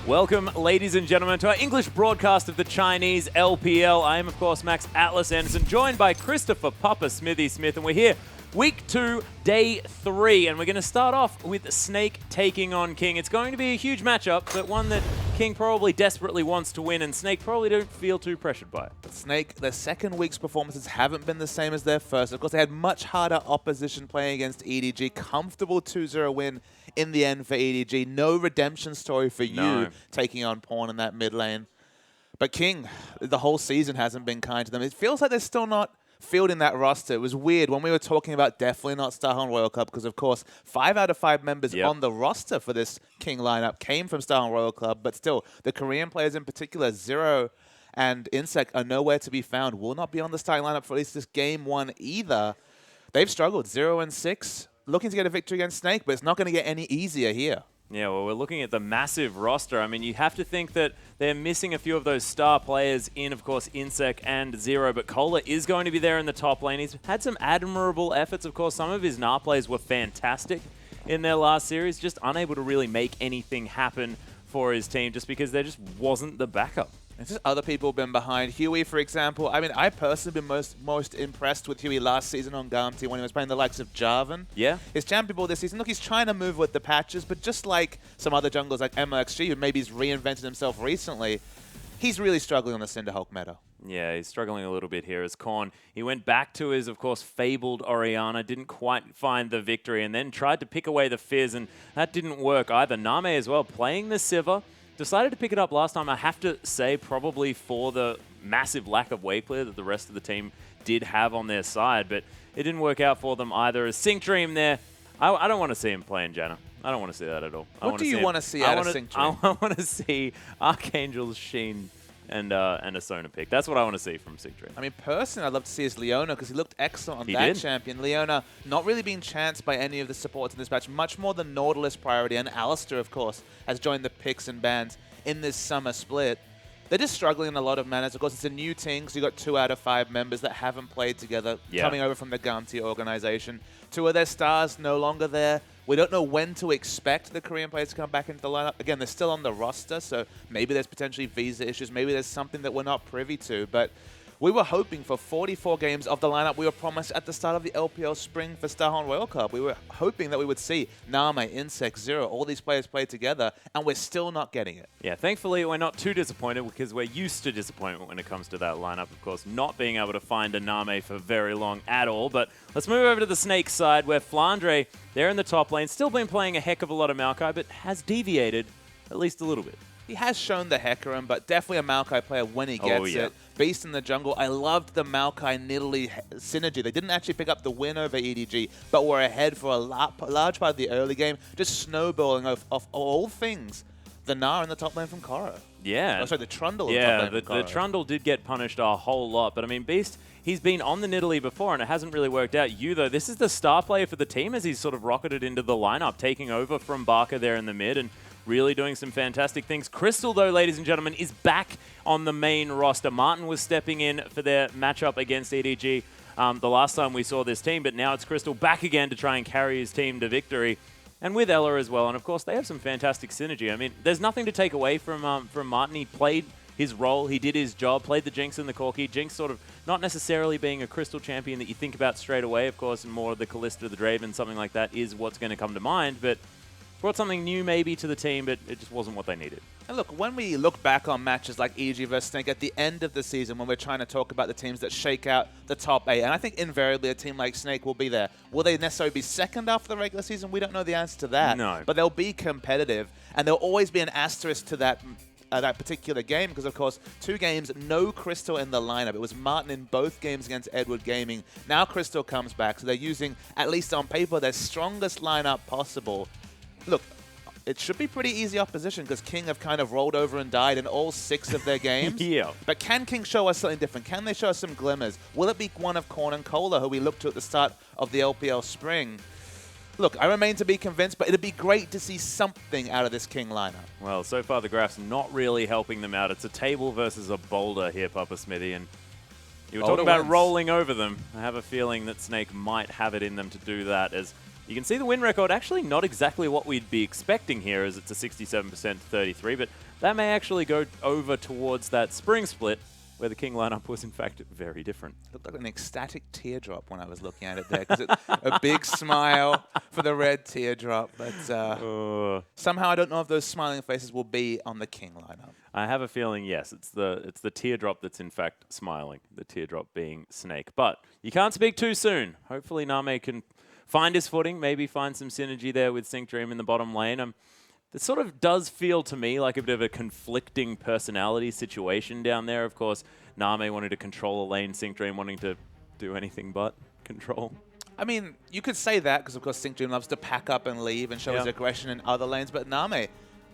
Welcome, ladies and gentlemen, to our English broadcast of the Chinese LPL. I am, of course, Max Atlas Anderson, joined by Christopher Papa Smithy Smith, and we're here week 2, day 3, and we're going to start off with Snake taking on King. It's going to be a huge matchup, but one that King probably desperately wants to win, and Snake probably don't feel too pressured by it. Snake, their second week's performances haven't been the same as their first. Of course, they had much harder opposition playing against EDG. Comfortable 2-0 win in the end for EDG. No redemption story for you taking on Pawn in that mid lane. But King, the whole season hasn't been kind to them. It feels like they're still not fielding that roster. It was weird when we were talking about definitely not StarHorn Royal Club because, of course, 5 out of 5 members on the roster for this King lineup came from StarHorn Royal Club. But still, the Korean players in particular, Zero and Insect, are nowhere to be found. Will not be on the starting lineup for at least this game 1 either. They've struggled. 0 and 6. Looking to get a victory against Snake, but it's not going to get any easier here. Yeah, well, we're looking at the massive roster. I mean, you have to think that they're missing a few of those star players in, of course, Insect and Zero, but Kohler is going to be there in the top lane. He's had some admirable efforts. Of course, some of his NAR plays were fantastic in their last series, just unable to really make anything happen for his team just because there just wasn't the backup. And just other people have been behind. Huey, for example. I mean, I personally been most impressed with Huey last season on Gamti when he was playing the likes of Jarvan. Yeah. His champion ball this season. Look, he's trying to move with the patches, but just like some other junglers like MXG, who maybe he's reinvented himself recently, he's really struggling on the Cinderhulk meta. Yeah, he's struggling a little bit here as Korn. He went back to his, of course, fabled Orianna, didn't quite find the victory, and then tried to pick away the Fizz, and that didn't work either. Name as well, playing the Sivir. Decided to pick it up last time, I have to say, probably for the massive lack of wave clear that the rest of the team did have on their side, but it didn't work out for them either. As Sync Dream there, I don't want to see him playing Janna. I don't want to see that at all. What do you want to see out of Sync Dream? I want to see Archangel's Sheen and a Sona pick. That's what I want to see from Sync Dream. I mean, personally, I'd love to see his Leona because he looked excellent on that champion. Leona not really being chanced by any of the supports in this match, much more than Nautilus priority, and Alistair, of course, has joined the picks and bans in this summer split. They're just struggling in a lot of manners. Of course, it's a new team, so you've got 2 out of 5 members that haven't played together coming over from the Gamti organization. 2 of their stars no longer there. We don't know when to expect the Korean players to come back into the lineup. Again, they're still on the roster, so maybe there's potentially visa issues. Maybe there's something that we're not privy to. But we were hoping for 44 games of the lineup we were promised at the start of the LPL Spring for StarHorn Royal Cup. We were hoping that we would see Name, Insect, Zero, all these players play together, and we're still not getting it. Yeah, thankfully we're not too disappointed because we're used to disappointment when it comes to that lineup. Of course, not being able to find a Name for very long at all. But let's move over to the Snake side where FLICKR, they're in the top lane, still been playing a heck of a lot of Maokai, but has deviated at least a little bit. He has shown the Hecarim, but definitely a Maokai player when he gets it. Beast in the jungle. I loved the Maokai-Nidalee synergy. They didn't actually pick up the win over EDG, but were ahead for a large part of the early game, just snowballing off all things. The Gnar in the top lane from Korra. Yeah. Oh, sorry, the Trundle in the top lane from Korra. The Trundle did get punished a whole lot, but I mean, Beast, he's been on the Nidalee before, and it hasn't really worked out. Though, this is the star player for the team as he's sort of rocketed into the lineup, taking over from Barker there in the mid, and really doing some fantastic things. Crystal, though, ladies and gentlemen, is back on the main roster. Martin was stepping in for their matchup against EDG the last time we saw this team, but now it's Crystal back again to try and carry his team to victory. And with Ella as well, and of course they have some fantastic synergy. I mean, there's nothing to take away from Martin. He played his role, he did his job, played the Jinx and the Corki. Jinx sort of not necessarily being a Crystal champion that you think about straight away, of course, and more the Kalista, the Draven, something like that is what's going to come to mind, but brought something new maybe to the team, but it just wasn't what they needed. And look, when we look back on matches like EG vs Snake at the end of the season when we're trying to talk about the teams that shake out the top 8, and I think invariably a team like Snake will be there. Will they necessarily be second after the regular season? We don't know the answer to that. No. But they'll be competitive, and there'll always be an asterisk to that particular game because, of course, 2 games, no Crystal in the lineup. It was Martin in both games against Edward Gaming. Now Crystal comes back, so they're using, at least on paper, their strongest lineup possible. Look, it should be pretty easy opposition because King have kind of rolled over and died in all 6 of their games. Yeah. But can King show us something different? Can they show us some glimmers? Will it be one of Korn and Kohler, who we looked to at the start of the LPL Spring? Look, I remain to be convinced, but it'd be great to see something out of this King lineup. Well, so far the graph's not really helping them out. It's a table versus a boulder here, Papa Smithy, and you were talking about rolling over them. I have a feeling that Snake might have it in them to do that, as You can see the win record, actually not exactly what we'd be expecting here, as it's a 67% to 33, but that may actually go over towards that spring split, where the King lineup was, in fact, very different. Looked like an ecstatic teardrop when I was looking at it there, because a big smile for the red teardrop. But somehow I don't know if those smiling faces will be on the King lineup. I have a feeling, yes, it's the teardrop that's, in fact, smiling, the teardrop being Snake. But you can't speak too soon. Hopefully Name can find his footing, maybe find some synergy there with SyncDream in the bottom lane. It sort of does feel to me like a bit of a conflicting personality situation down there. Of course, Name wanting to control a lane, SyncDream wanting to do anything but control. I mean, you could say that because, of course, SyncDream loves to pack up and leave and show his aggression in other lanes, but Name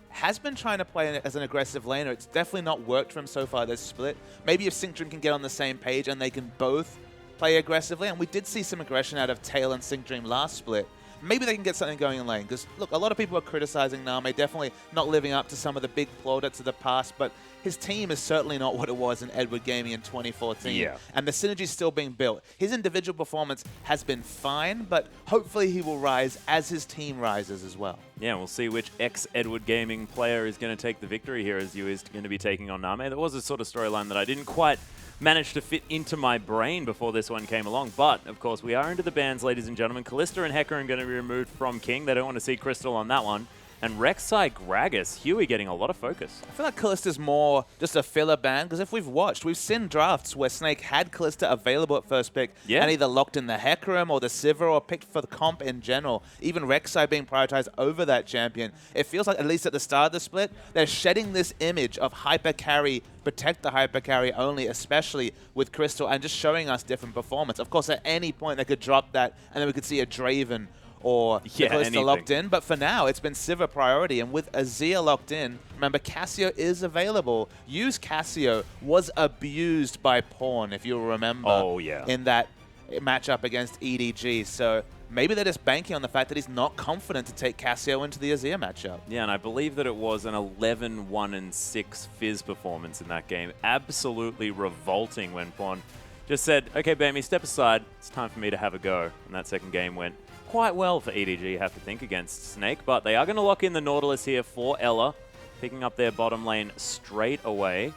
has been trying to play as an aggressive laner. It's definitely not worked for him so far this split. Maybe if SyncDream can get on the same page and they can both play aggressively, and we did see some aggression out of Tail and SyncDream last split, maybe they can get something going in lane. Because, look, a lot of people are criticizing Name, definitely not living up to some of the big plaudits of the past, but his team is certainly not what it was in Edward Gaming in 2014. Yeah. And the synergy is still being built. His individual performance has been fine, but hopefully he will rise as his team rises as well. Yeah, we'll see which ex-Edward Gaming player is going to take the victory here, as Yui is going to be taking on Name. There was a sort of storyline that I didn't quite manage to fit into my brain before this one came along. But, of course, we are into the bans, ladies and gentlemen. Kalista and FLICKR are going to be removed from King. They don't want to see Crystal on that one. And Rek'Sai Gragas, Huey getting a lot of focus. I feel like Kalista's more just a filler ban, because if we've seen drafts where Snake had Kalista available at first pick and either locked in the Hecarim or the Sivir or picked for the comp in general. Even Rek'Sai being prioritized over that champion. It feels like, at least at the start of the split, they're shedding this image of hyper carry, protect the hyper carry only, especially with Crystal, and just showing us different performance. Of course, at any point they could drop that, and then we could see a Draven or Kalista locked in. But for now, it's been Sivir priority. And with Azir locked in, remember, Cassio is available. Use Cassio was abused by Pawn, if you'll remember, in that matchup against EDG. So maybe they're just banking on the fact that he's not confident to take Cassio into the Azir matchup. Yeah, and I believe that it was an 11-1-6 Fizz performance in that game. Absolutely revolting when Pawn just said, okay, Bammy, step aside. It's time for me to have a go. And that second game went quite well for EDG, you have to think, against Snake. But they are going to lock in the Nautilus here for Ella, picking up their bottom lane straight away.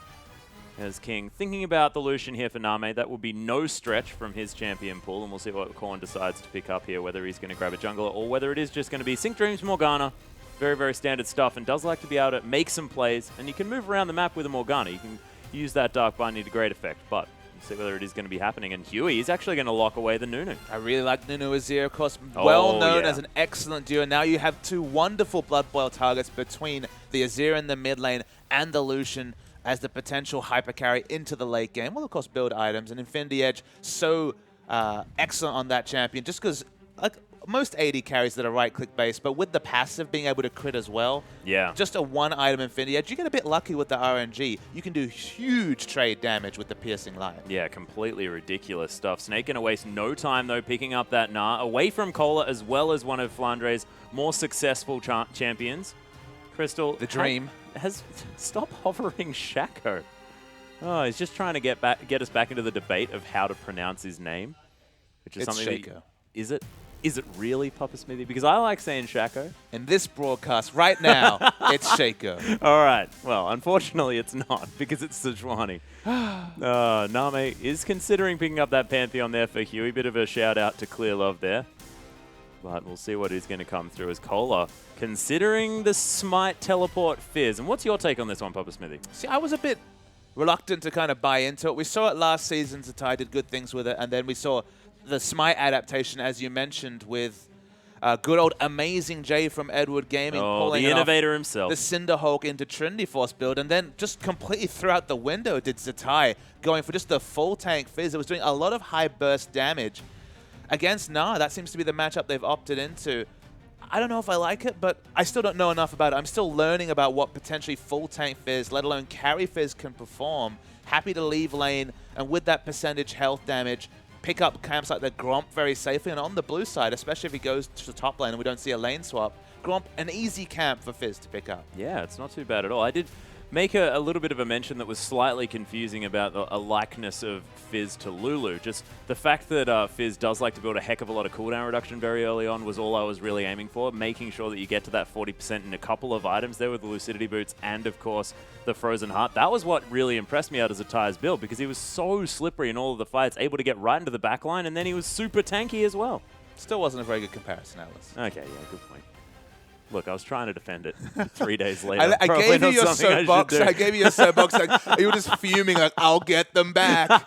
As King thinking about the Lucian here for Name. That will be no stretch from his champion pool, and we'll see what Korn decides to pick up here, whether he's going to grab a jungler or whether it is just going to be SyncDream's Morgana. Very, very standard stuff, and does like to be able to make some plays, and you can move around the map with a Morgana. You can use that Dark Binding to great effect, but see whether it is going to be happening. And Huey is actually going to lock away the Nunu. I really like Nunu Azir, of course, well known as an excellent duo. Now you have two wonderful Blood Boil targets between the Azir in the mid lane and the Lucian as the potential hyper carry into the late game. Well, of course, build items, and Infinity Edge so excellent on that champion, just because like most AD carries that are right-click based, but with the passive being able to crit as well, just a one-item Infinity Edge, you get a bit lucky with the RNG. You can do huge trade damage with the Piercing Light. Yeah, completely ridiculous stuff. Snake going to waste no time, though, picking up that Gnar away from Cola, as well as one of Flandre's more successful champions. Crystal, the dream, has stopped hovering Shaco. Oh, he's just trying to get us back into the debate of how to pronounce his name, which is it's something. Shaco. Is it really Papa Smithy? Because I like saying Shaco. In this broadcast right now, it's Shaco. All right. Well, unfortunately, it's not, because it's Sejuani. Name is considering picking up that Pantheon there for Huey. Bit of a shout-out to Clear Love there. But we'll see what is going to come through as Cola, considering the Smite teleport Fizz. And what's your take on this one, Papa Smithy? See, I was a bit reluctant to kind of buy into it. We saw it last season, Zatai did good things with it, and then we saw the Smite adaptation, as you mentioned, with good old Amazing J from Edward Gaming pulling the innovator himself, the Cinderhulk into Trinity Force build, and then just completely threw out the window did Zatai, going for just the full tank Fizz. It was doing a lot of high burst damage against Gnar. That seems to be the matchup they've opted into. I don't know if I like it, but I still don't know enough about it. I'm still learning about what potentially full tank Fizz, let alone carry Fizz, can perform. Happy to leave lane, and with that percentage health damage, pick up camps like the Gromp very safely. And on the blue side, especially if he goes to the top lane and we don't see a lane swap, Gromp, an easy camp for Fizz to pick up. Yeah, it's not too bad at all. I did make a little bit of a mention that was slightly confusing about a likeness of Fizz to Lulu. Just the fact that Fizz does like to build a heck of a lot of cooldown reduction very early on was all I was really aiming for, making sure that you get to that 40% in a couple of items there with the Lucidity Boots and, of course, the Frozen Heart. That was what really impressed me out as a Ty's build, because he was so slippery in all of the fights, able to get right into the backline, and then he was super tanky as well. Still wasn't a very good comparison, Atlas. Okay, yeah, good point. Look, I was trying to defend it 3 days later. I gave you your soapbox. I gave you your soapbox. Like, you were just fuming like, I'll get them back.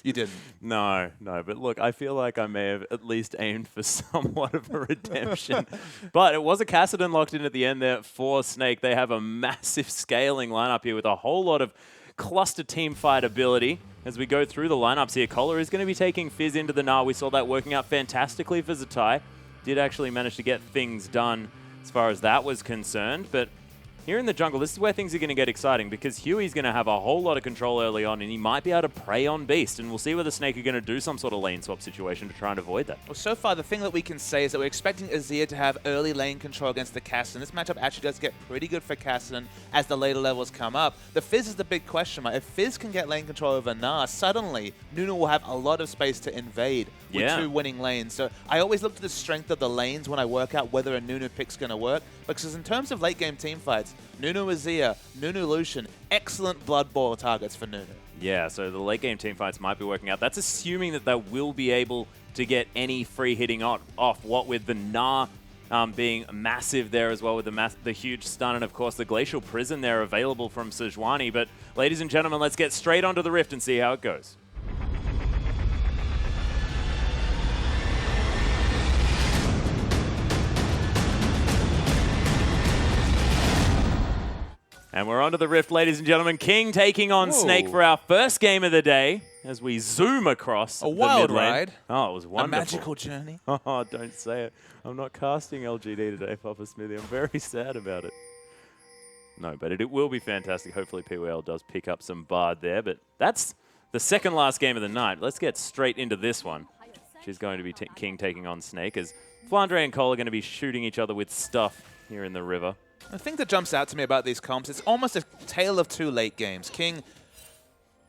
You didn't. No. But look, I feel like I may have at least aimed for somewhat of a redemption. But it was a Kassadin locked in at the end there for Snake. They have a massive scaling lineup here with a whole lot of cluster team fight ability. As we go through the lineups here, Kohler is going to be taking Fizz into the Gnar. We saw that working out fantastically for Zatai. Did actually manage to get things done as far as that was concerned, but here in the jungle, this is where things are going to get exciting, because Huey's going to have a whole lot of control early on, and he might be able to prey on Beast, and we'll see whether Snake are going to do some sort of lane swap situation to try and avoid that. Well, so far, the thing that we can say is that we're expecting Azir to have early lane control against the Kassadin. This matchup actually does get pretty good for Kassadin as the later levels come up. The Fizz is the big question mark. If Fizz can get lane control over Gnar, suddenly Nunu will have a lot of space to invade with 2 winning lanes. So I always look to the strength of the lanes when I work out whether a Nunu pick's going to work, because in terms of late game team fights, Nunu Azir, Nunu Lucian, excellent Blood Boil targets for Nunu. Yeah, so the late game team fights might be working out. That's assuming that they will be able to get any free hitting off, what with the Gnar being massive there as well, with the huge stun, and of course the Glacial Prison there available from Sejuani. But ladies and gentlemen, let's get straight onto the Rift and see how it goes. And we're onto the Rift, ladies and gentlemen. King taking on Snake for our first game of the day as we zoom across the wild mid lane. Ride. Oh, it was wonderful. A magical journey. Oh, don't say it. I'm not casting LGD today, Papa Smithy. I'm very sad about it. No, but it will be fantastic. Hopefully PWL does pick up some Bard there. But that's the second last game of the night. Let's get straight into this one. She's going to be King taking on Snake, as Flandre and Cole are going to be shooting each other with stuff here in the river. The thing that jumps out to me about these comps, it's almost a tale of 2 late games. King,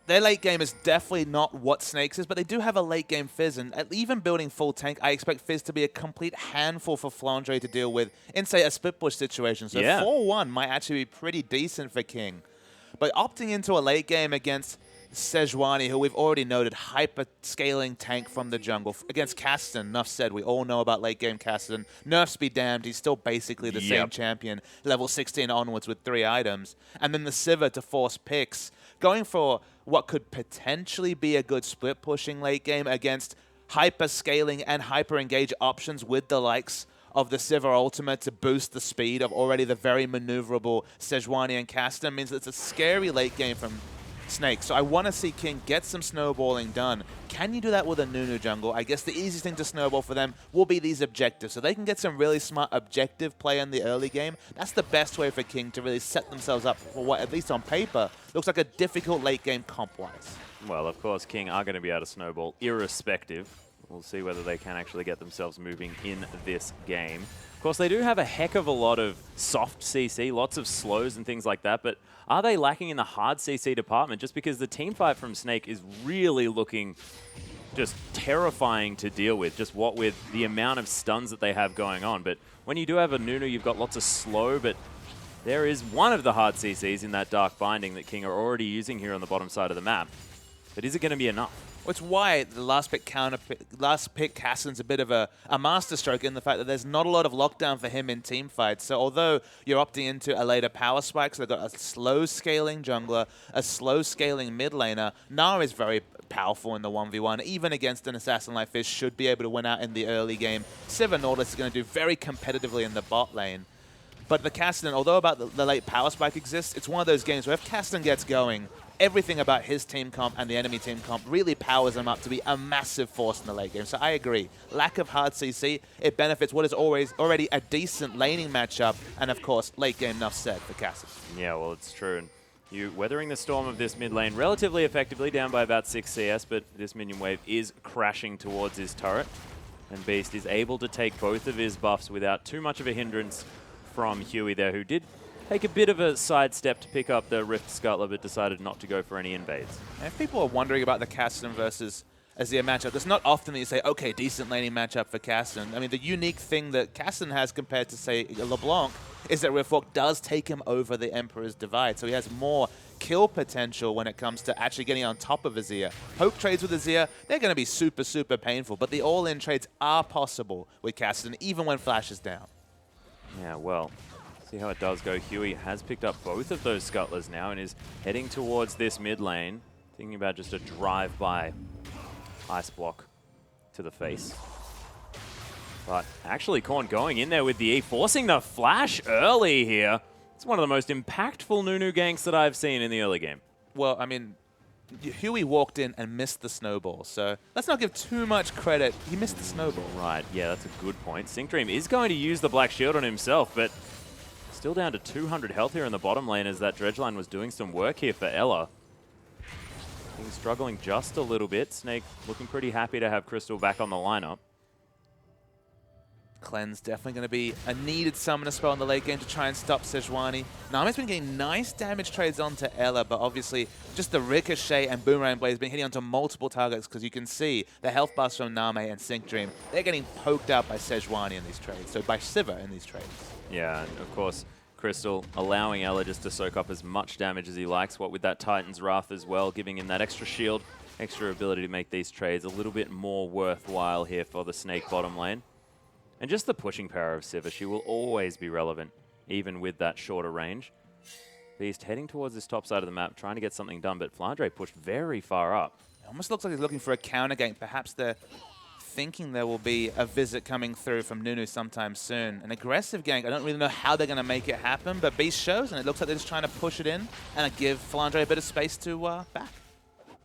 their late game is definitely not what Snake's is, but they do have a late game Fizz, and even building full tank, I expect Fizz to be a complete handful for Flandre to deal with in, say, a split push situation. So 4-1 might actually be pretty decent for King. But opting into a late game against Sejuani, who we've already noted, hyper-scaling tank from the jungle. Against Kassadin, enough said, we all know about late-game Kassadin. Nerfs be damned, he's still basically the same champion, level 16 onwards with 3 items. And then the Sivir to force picks, going for what could potentially be a good split-pushing late game against hyper-scaling and hyper-engage options with the likes of the Sivir ultimate to boost the speed of already the very maneuverable Sejuani and Kassadin. Means it's a scary late game from Snake. So I want to see King get some snowballing done. Can you do that with a Nunu jungle? I guess the easiest thing to snowball for them will be these objectives. So they can get some really smart objective play in the early game. That's the best way for King to really set themselves up for what, at least on paper, looks like a difficult late game comp-wise. Well, of course, King are going to be able to snowball irrespective. We'll see whether they can actually get themselves moving in this game. Of course, they do have a heck of a lot of soft CC, lots of slows and things like that, but are they lacking in the hard CC department? Just because the team fight from Snake is really looking just terrifying to deal with, just what with the amount of stuns that they have going on. But when you do have a Nunu, you've got lots of slow, but there is one of the hard CCs in that Dark Binding that King are already using here on the bottom side of the map. But is it going to be enough? Well, it's why the last pick Kassadin's a bit of a masterstroke in the fact that there's not a lot of lockdown for him in team fights. So although you're opting into a later power spike, so they've got a slow scaling jungler, a slow scaling mid laner, Gnar is very powerful in the 1v1, even against an assassin like Fizz, should be able to win out in the early game. Sivir Nautilus is going to do very competitively in the bot lane. But the Kassadin, although about the late power spike exists, it's one of those games where if Kassadin gets going, everything about his team comp and the enemy team comp really powers him up to be a massive force in the late game. So I agree. Lack of hard CC, it benefits what is already a decent laning matchup. And of course, late game enough said for Kassadin. Yeah, well, it's true. And you weathering the storm of this mid lane relatively effectively, down by about 6 CS, but this minion wave is crashing towards his turret. And Beast is able to take both of his buffs without too much of a hindrance from Huey there, who did take a bit of a sidestep to pick up the Rift Scuttler, but decided not to go for any invades. And if people are wondering about the Cassian versus Azir matchup, it's not often that you say, okay, decent laning matchup for Cassian. I mean, the unique thing that Cassian has compared to, say, LeBlanc is that Riftwalk does take him over the Emperor's Divide, so he has more kill potential when it comes to actually getting on top of Azir. Poke trades with Azir, they're going to be super, super painful, but the all-in trades are possible with Cassian, even when Flash is down. Yeah, well, see how it does go. Huey has picked up both of those Scuttlers now and is heading towards this mid lane, thinking about just a drive-by ice block to the face. But actually, Korn going in there with the E, forcing the flash early here. It's one of the most impactful Nunu ganks that I've seen in the early game. Well, I mean, Huey walked in and missed the snowball, so let's not give too much credit. He missed the snowball. Right, yeah, that's a good point. Syncdream is going to use the Black Shield on himself, but still down to 200 health here in the bottom lane as that Dredge line was doing some work here for Ella. He's struggling just a little bit. Snake looking pretty happy to have Crystal back on the lineup. Cleanse definitely going to be a needed summoner spell in the late game to try and stop Sejuani. Nami's been getting nice damage trades onto Ella, but obviously just the Ricochet and Boomerang Blade has been hitting onto multiple targets because you can see the health bars from Name and Syncdream. They're getting poked out by Sejuani in these trades, so by Sivir in these trades. Yeah, and of course, Crystal allowing Ella just to soak up as much damage as he likes, what with that Titan's Wrath as well, giving him that extra shield, extra ability to make these trades a little bit more worthwhile here for the Snake bottom lane. And just the pushing power of Sivir, she will always be relevant, even with that shorter range. Beast heading towards this top side of the map, trying to get something done, but Flandre pushed very far up. It almost looks like he's looking for a counter gank. Perhaps they're thinking there will be a visit coming through from Nunu sometime soon. An aggressive gank, I don't really know how they're going to make it happen, but Beast shows, and it looks like they're just trying to push it in and give Flandre a bit of space to back.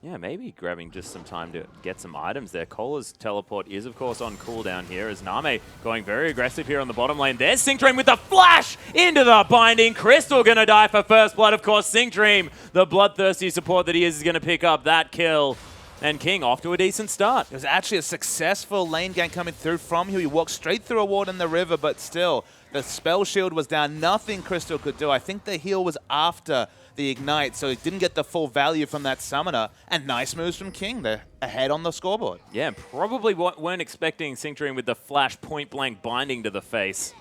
Yeah, maybe grabbing just some time to get some items there. Cola's teleport is, of course, on cooldown here as Name going very aggressive here on the bottom lane. There's Syncdream with the flash into the binding. Crystal going to die for first blood. Of course, Syncdream, the bloodthirsty support that he is going to pick up that kill. And King off to a decent start. It was actually a successful lane gank coming through from Huey. He walked straight through a ward in the river, but still, the spell shield was down. Nothing Crystal could do. I think the heal was after the ignite, so he didn't get the full value from that summoner. And nice moves from King. They're ahead on the scoreboard. Yeah, probably weren't expecting Syncdream with the flash point-blank binding to the face.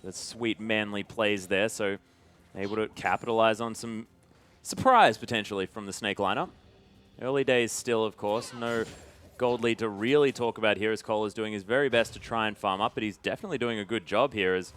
The sweet manly plays there, so able to capitalize on some surprise potentially from the Snake lineup. Early days still, of course. No gold lead to really talk about here as Cole is doing his very best to try and farm up, but he's definitely doing a good job here as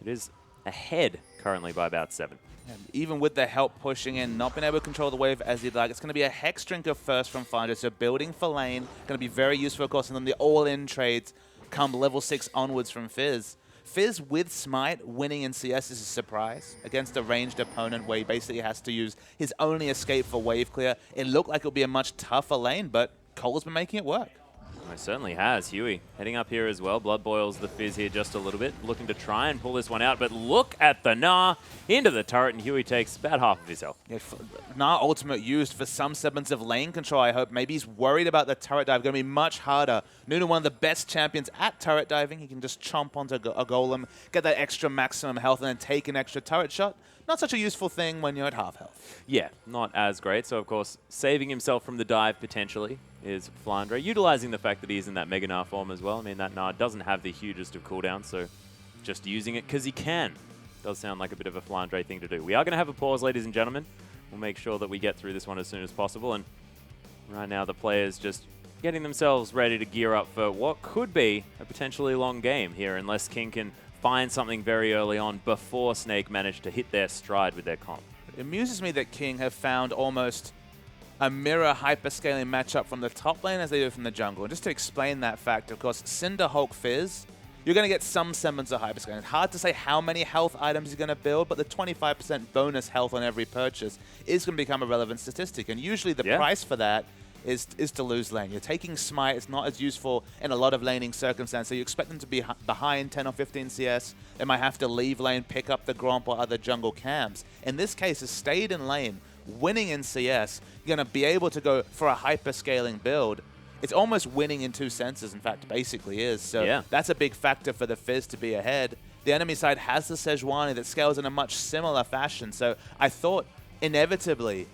it is ahead currently by about 7. And even with the help pushing in, not being able to control the wave as he'd like, it's going to be a Hex Drinker first from Finder, so building for lane, going to be very useful, of course, and then the all-in trades come level 6 onwards from Fizz. Fizz with Smite winning in CS is a surprise against a ranged opponent where he basically has to use his only escape for wave clear. It looked like it would be a much tougher lane, but Cole's been making it work. It certainly has. Huey heading up here as well. Blood boils the Fizz here just a little bit, looking to try and pull this one out, but look at the Gnar into the turret, and Huey takes about half of his health. Yeah, Gnar ultimate used for some semblance of lane control, I hope. Maybe he's worried about the turret dive. Going to be much harder. Nunu, one of the best champions at turret diving. He can just chomp onto a golem, get that extra maximum health, and then take an extra turret shot. Not such a useful thing when you're at half health. Yeah, not as great. So, of course, saving himself from the dive potentially is Flandre, utilizing the fact that he's in that Mega Gnar form as well. I mean, that Gnar doesn't have the hugest of cooldowns, so just using it because he can. Does sound like a bit of a Flandre thing to do. We are going to have a pause, ladies and gentlemen. We'll make sure that we get through this one as soon as possible. And right now, the players just getting themselves ready to gear up for what could be a potentially long game here, unless King can find something very early on before Snake managed to hit their stride with their comp. It amuses me that King have found almost a mirror hyperscaling matchup from the top lane as they do from the jungle. And just to explain that fact, of course, Cinder, Hulk, Fizz, you're going to get some semblance of hyperscaling. It's hard to say how many health items he's going to build, but the 25% bonus health on every purchase is going to become a relevant statistic. And usually the price for that is to lose lane. You're taking Smite. It's not as useful in a lot of laning circumstances. So you expect them to be behind 10 or 15 CS. They might have to leave lane, pick up the Gromp or other jungle camps. In this case, it's stayed in lane, winning in CS. You're going to be able to go for a hyper-scaling build. It's almost winning in two senses, in fact, basically is. So that's a big factor for the Fizz to be ahead. the enemy side has the Sejuani that scales in a much similar fashion. So I thought inevitably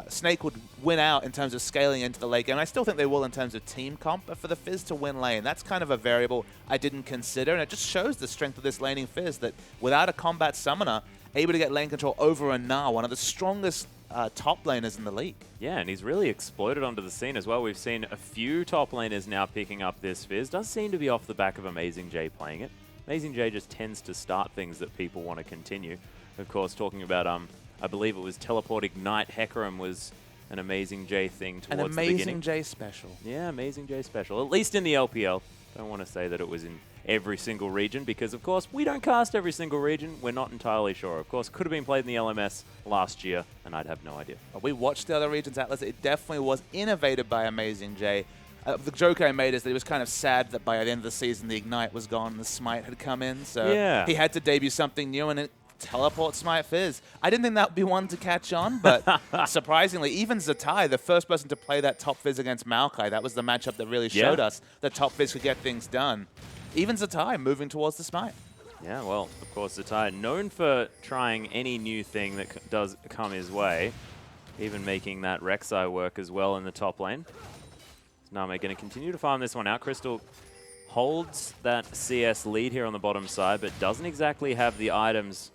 Snake would win out in terms of scaling into the late game. And I still think they will in terms of team comp, but for the Fizz to win lane, that's kind of a variable I didn't consider. And it just shows the strength of this laning Fizz, that without a combat summoner, able to get lane control over a Gnar, one of the strongest top laners in the league. Yeah, and he's really exploded onto the scene as well. We've seen a few top laners now picking up this Fizz. Does seem to be off the back of Amazing J playing it. Amazing J just tends to start things that people want to continue. Of course, talking about, I believe it was Teleport Ignite Hecarim was an Amazing J thing towards the beginning. An Amazing J special. Yeah, Amazing J special. At least in the LPL. Don't want to say that it was in every single region because, of course, we don't cast every single region. We're not entirely sure. Of course, could have been played in the LMS last year, and I'd have no idea. But we watched the other regions, Atlas. It definitely was innovated by Amazing J. The joke I made is that he was kind of sad that by the end of the season, the Ignite was gone and the Smite had come in. So yeah, he had to debut something new, and it teleport Smite Fizz. I didn't think that would be one to catch on, but surprisingly, even Zatai, the first person to play that top Fizz against Maokai, that was the matchup that really showed us that top Fizz could get things done. Even Zatai moving towards the Smite. Yeah, well, of course, Zatai, known for trying any new thing that does come his way, even making that Rek'Sai work as well in the top lane. So Name going to continue to farm this one out. Crystal holds that CS lead here on the bottom side, but doesn't exactly have the items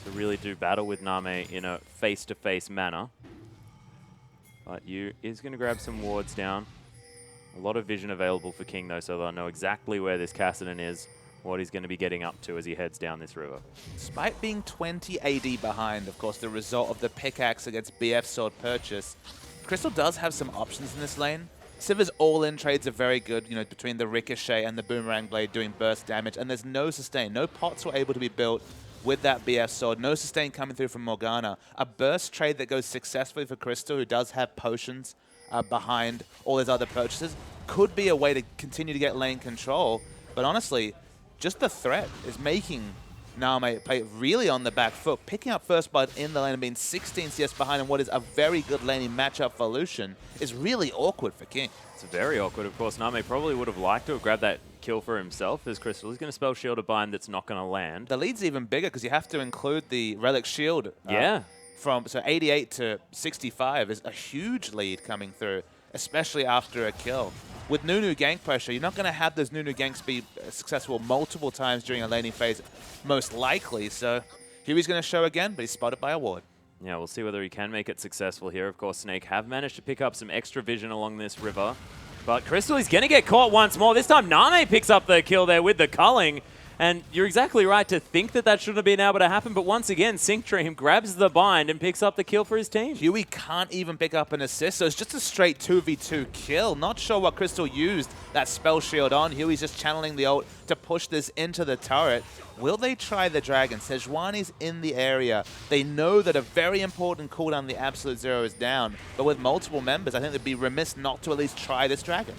to really do battle with Name in a face-to-face manner. But Yu is going to grab some wards down. A lot of vision available for King, though, so they'll know exactly where this Kassadin is, what he's going to be getting up to as he heads down this river. Despite being 20 AD behind, of course, the result of the pickaxe against BF Sword purchase, Crystal does have some options in this lane. Sivir's all-in trades are very good, you know, between the Ricochet and the Boomerang Blade doing burst damage, and there's no sustain. No pots were able to be built with that BF Sword. No sustain coming through from Morgana. A burst trade that goes successfully for Crystal, who does have potions behind all his other purchases, could be a way to continue to get lane control. But honestly, just the threat is making Name play really on the back foot, picking up first blood in the lane and being 16 CS behind in what is a very good laning matchup for Lucian is really awkward for King. It's very awkward. Of course, Name probably would have liked to have grabbed that kill for himself, as Crystal is going to spell Shield a bind that's not going to land. The lead's even bigger because you have to include the Relic Shield. So 88 to 65 is a huge lead coming through, especially after a kill. With Nunu gank pressure, you're not going to have those Nunu ganks be successful multiple times during a laning phase, most likely. So Huey's going to show again, but he's spotted by a ward. Yeah, we'll see whether he can make it successful here. Of course, Snake have managed to pick up some extra vision along this river. But Crystal is going to get caught once more. This time, Name picks up the kill there with the culling. And you're exactly right to think that that shouldn't have been able to happen. But once again, Sync Dream grabs the bind and picks up the kill for his team. Huey can't even pick up an assist, so it's just a straight 2v2 kill. Not sure what Crystal used that spell shield on. Huey's just channeling the ult to push this into the turret. Will they try the dragon? Sejuani's in the area. They know that a very important cooldown, the Absolute Zero, is down. But with multiple members, I think they'd be remiss not to at least try this dragon.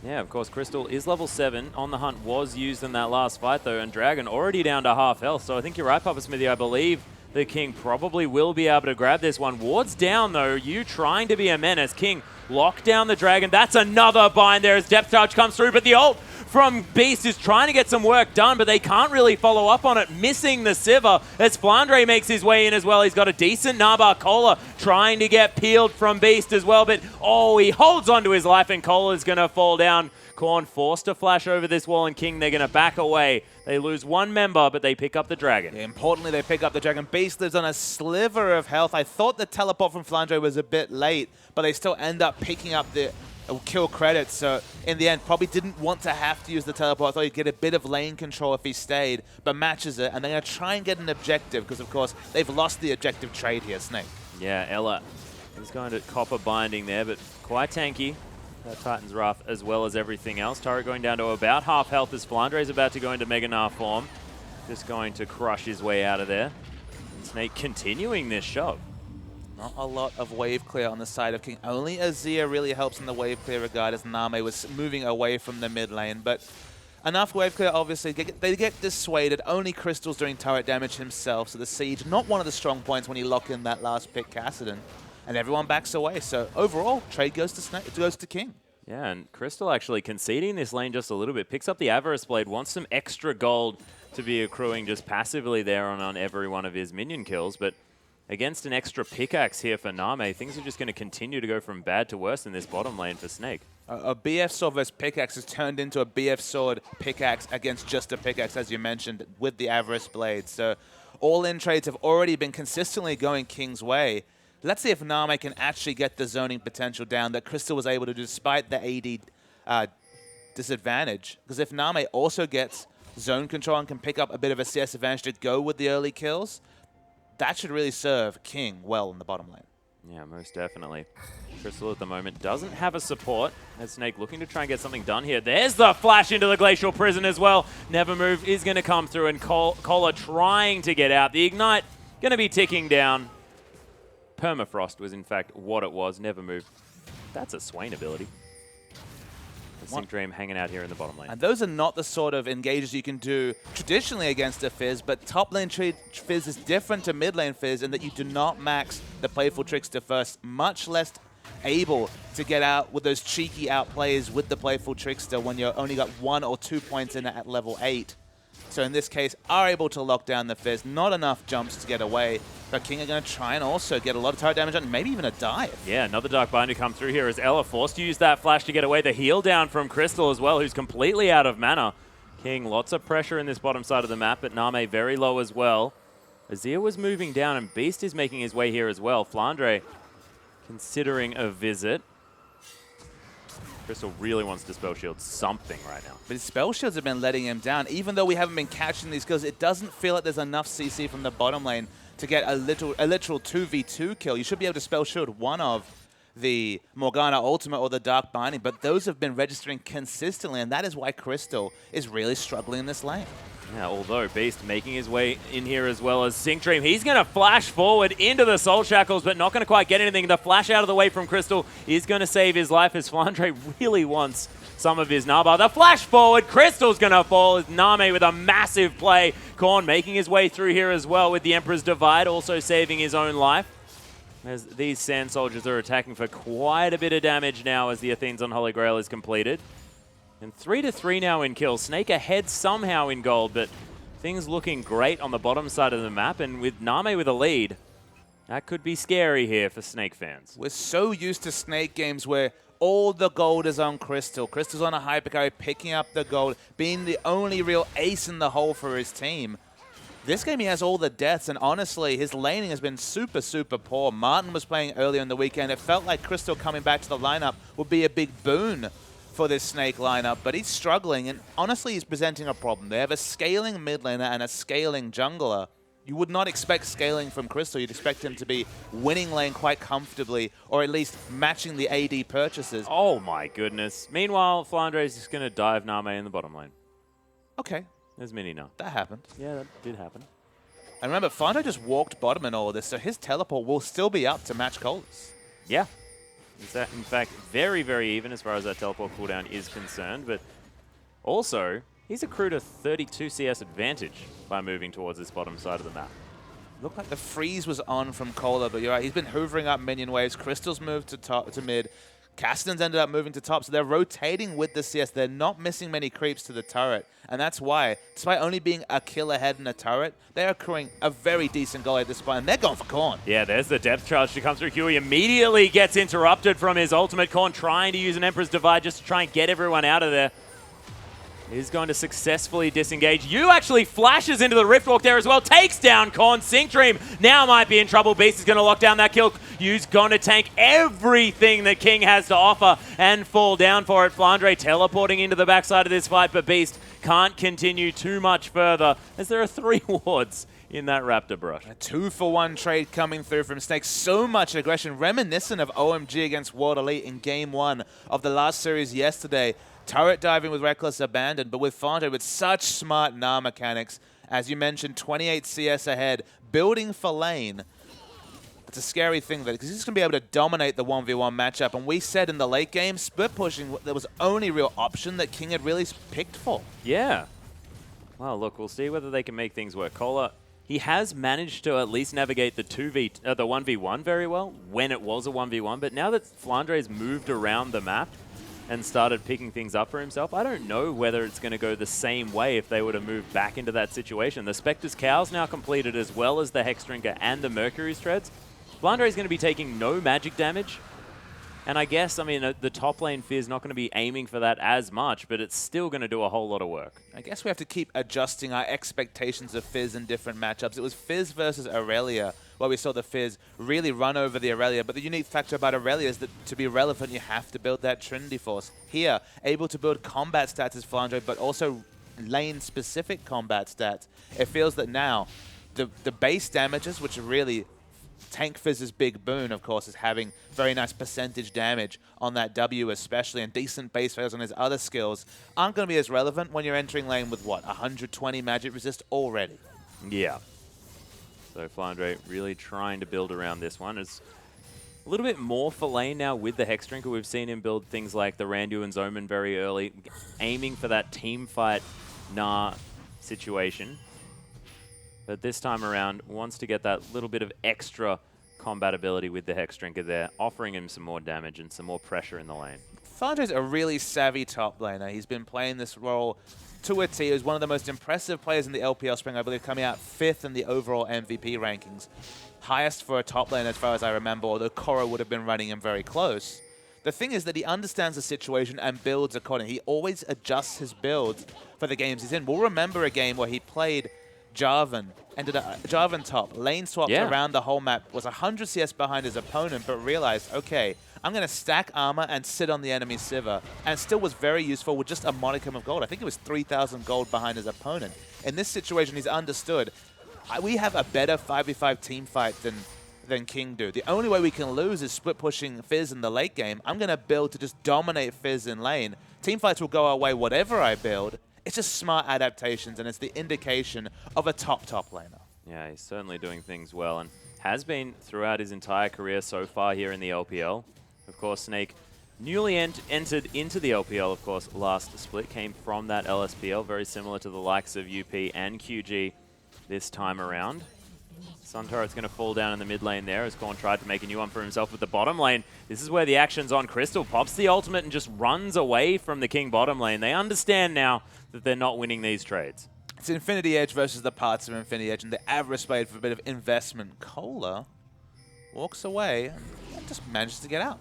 Yeah, of course, Crystal is level 7. On the Hunt was used in that last fight, though, and Dragon already down to half health. So I think you're right, Papa Smithy. I believe the King probably will be able to grab this one. Ward's down, though. You trying to be a menace. King lock down the Dragon. That's another bind there as Depth Touch comes through, but the ult from Beast is trying to get some work done, but they can't really follow up on it, missing the Sivir as Flandre makes his way in as well. He's got a decent Narbar. Cola trying to get peeled from Beast as well, but oh, he holds onto his life and Cola's going to fall down. Korn forced to flash over this wall, and King, they're going to back away. They lose one member, but they pick up the Dragon. Yeah, importantly, they pick up the Dragon. Beast lives on a sliver of health. I thought the teleport from Flandre was a bit late, but they still end up picking up the kill credits. So in the end, probably didn't want to have to use the teleport. I thought he'd get a bit of lane control if he stayed, but matches it, and they're going to try and get an objective because, of course, they've lost the objective trade here, Snake. Yeah, Ella is going to copper binding there, but quite tanky. Titan's Wrath as well as everything else. Turret going down to about half health as Flandre is about to go into Mega Gnar form. Just going to crush his way out of there. And Snake continuing this shove. Not a lot of wave clear on the side of King. Only Azir really helps in the wave clear regard as Name was moving away from the mid lane. But enough wave clear, obviously. They get dissuaded. Only Crystal's doing turret damage himself. So the Siege, not one of the strong points when you lock in that last pick, Kassadin. And everyone backs away. So overall, trade goes to Snake. It goes to King. Yeah, and Crystal actually conceding this lane just a little bit. Picks up the Avarice Blade, wants some extra gold to be accruing just passively there on every one of his minion kills, but against an extra pickaxe here for Name, things are just going to continue to go from bad to worse in this bottom lane for Snake. A BF sword versus pickaxe has turned into a BF sword pickaxe against just a pickaxe, as you mentioned, with the Avarice Blade. So all-in trades have already been consistently going King's way. Let's see if Name can actually get the zoning potential down that Crystal was able to do despite the AD disadvantage. Because if Name also gets zone control and can pick up a bit of a CS advantage to go with the early kills, that should really serve King well in the bottom lane. Yeah, most definitely. Crystal at the moment doesn't have a support. As Snake looking to try and get something done here. There's the flash into the Glacial Prison as well. Never Move is going to come through, and Kohler trying to get out. The Ignite going to be ticking down. Permafrost was in fact what it was. Never Move. That's a Swain ability. Sync Dream hanging out here in the bottom lane. And those are not the sort of engages you can do traditionally against a Fizz, but top lane Fizz is different to mid lane Fizz in that you do not max the Playful Trickster first, much less able to get out with those cheeky outplays with the Playful Trickster when you're only got 1 or 2 points in at level 8. So in this case, are able to lock down the Fizz. Not enough jumps to get away. But King are going to try and also get a lot of turret damage on, maybe even a dive. Yeah, another Dark Binder come through here as Ella forced to use that flash to get away. The heal down from Crystal as well, who's completely out of mana. King, lots of pressure in this bottom side of the map, but Name very low as well. Azir was moving down, and Beast is making his way here as well. Flandre considering a visit. Crystal really wants to Spell Shield something right now. But his Spell Shields have been letting him down. Even though we haven't been catching these kills, it doesn't feel like there's enough CC from the bottom lane to get a literal 2v2 kill. You should be able to Spell Shield one of the Morgana Ultimate or the Dark Binding, but those have been registering consistently, and that is why Crystal is really struggling in this lane. Yeah, although Beast making his way in here as well as Sync Dream. He's going to flash forward into the Soul Shackles, but not going to quite get anything. The flash out of the way from Crystal is going to save his life as Flandre really wants some of his Naba. The flash forward, Crystal's going to fall as Name with a massive play. Korn making his way through here as well with the Emperor's Divide, also saving his own life. As these Sand Soldiers are attacking for quite a bit of damage now as the Athene's Unholy Grail is completed. And 3-3 now in kills. Snake ahead somehow in gold, but things looking great on the bottom side of the map. And with Name with a lead, that could be scary here for Snake fans. We're so used to Snake games where all the gold is on Crystal. Crystal's on a hypercarry, picking up the gold, being the only real ace in the hole for his team. This game, he has all the deaths, and honestly, his laning has been super, super poor. Martin was playing earlier in the weekend. It felt like Crystal coming back to the lineup would be a big boon for this Snake lineup, but he's struggling, and honestly, he's presenting a problem. They have a scaling mid laner and a scaling jungler. You would not expect scaling from Crystal. You'd expect him to be winning lane quite comfortably, or at least matching the AD purchases. Oh my goodness. Meanwhile, Flandre is just going to dive Name in the bottom lane. Okay. There's Mini now. That happened. Yeah, that did happen. And remember, Flandre just walked bottom in all of this, so his teleport will still be up to match Kohler's. Yeah. In fact, very, very even as far as that teleport cooldown is concerned, but also, he's accrued a 32 CS advantage by moving towards this bottom side of the map. Looked like the freeze was on from Kohler, but you're right, he's been hoovering up minion waves. Crystal's moved to mid. Castan's ended up moving to top, so they're rotating with the CS. They're not missing many creeps to the turret, and that's why, despite only being a kill ahead in a turret, they're accruing a very decent goal at this point, and they're going for Korn. Yeah, there's the depth charge to come through. Huey immediately gets interrupted from his ultimate. Korn trying to use an Emperor's Divide just to try and get everyone out of there. He's going to successfully disengage. Yu actually flashes into the Riftwalk there as well. Takes down Korn. Sync Dream now might be in trouble. Beast is going to lock down that kill. Yu's going to tank everything that King has to offer and fall down for it. Flandre teleporting into the backside of this fight, but Beast can't continue too much further as there are 3 wards in that Raptor brush. A 2-for-1 trade coming through from Snake. So much aggression, reminiscent of OMG against World Elite in Game 1 of the last series yesterday. Turret diving with Reckless Abandon, but with Flandre with such smart Gnar mechanics. As you mentioned, 28 CS ahead, building for lane. It's a scary thing, because he's going to be able to dominate the 1v1 matchup. And we said in the late game, split pushing, that was the only real option that King had really picked for. Yeah. Well, look, we'll see whether they can make things work. Kohler, he has managed to at least navigate the 1v1 very well when it was a 1v1. But now that Flandre's moved around the map, and started picking things up for himself. I don't know whether it's going to go the same way if they were to move back into that situation. The Spectre's Cow's now completed, as well as the Hex Drinker and the Mercury's Treads. Flandre is going to be taking no magic damage. And I guess, I mean, the top lane Fizz not going to be aiming for that as much, but it's still going to do a whole lot of work. I guess we have to keep adjusting our expectations of Fizz in different matchups. It was Fizz versus Aurelia, where we saw the Fizz really run over the Aurelia. But the unique factor about Aurelia is that to be relevant, you have to build that Trinity Force. Here, able to build combat stats as Flandre, but also lane-specific combat stats. It feels that now the base damages, which are really Tank Fizz's big boon, of course, is having very nice percentage damage on that W especially, and decent base fails on his other skills, aren't going to be as relevant when you're entering lane with, what, 120 magic resist already? Yeah. So Flandre really trying to build around this one. It's a little bit more for lane now with the Hex Drinker. We've seen him build things like the Randu and Zoman very early, aiming for that team fight situation. But this time around, wants to get that little bit of extra combat ability with the Hex Drinker there, offering him some more damage and some more pressure in the lane. Flandre's a really savvy top laner. He's been playing this role to a T. He was one of the most impressive players in the LPL Spring, I believe, coming out 5th in the overall MVP rankings. Highest for a top lane as far as I remember, although Korra would have been running him very close. The thing is that he understands the situation and builds accordingly. He always adjusts his builds for the games he's in. We'll remember a game where he played Jarvan, ended up Jarvan top, lane swapped around the whole map, was 100 CS behind his opponent, but realized, okay, I'm going to stack armor and sit on the enemy Sivir, and still was very useful with just a modicum of gold. I think it was 3,000 gold behind his opponent. In this situation, he's understood, we have a better 5v5 team fight than King do. The only way we can lose is split pushing Fizz in the late game. I'm going to build to just dominate Fizz in lane. Team fights will go our way whatever I build. It's just smart adaptations, and it's the indication of a top laner. Yeah, he's certainly doing things well, and has been throughout his entire career so far here in the LPL. Of course, Snake, newly entered into the LPL, of course, last split, came from that LSPL, very similar to the likes of UP and QG this time around. Sun Turret's going to fall down in the mid lane there as Korn tried to make a new one for himself with the bottom lane. This is where the action's on. Crystal pops the ultimate and just runs away from the King bottom lane. They understand now that they're not winning these trades. It's Infinity Edge versus the parts of Infinity Edge, and the Avarice played for a bit of investment. Kohler walks away and just manages to get out.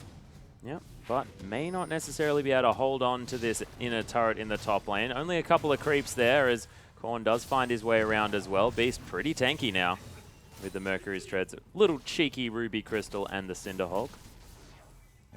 Yep, but may not necessarily be able to hold on to this inner turret in the top lane. Only a couple of creeps there as Korn does find his way around as well. Beast pretty tanky now with the Mercury's Treads. Little cheeky Ruby Crystal and the Cinderhulk.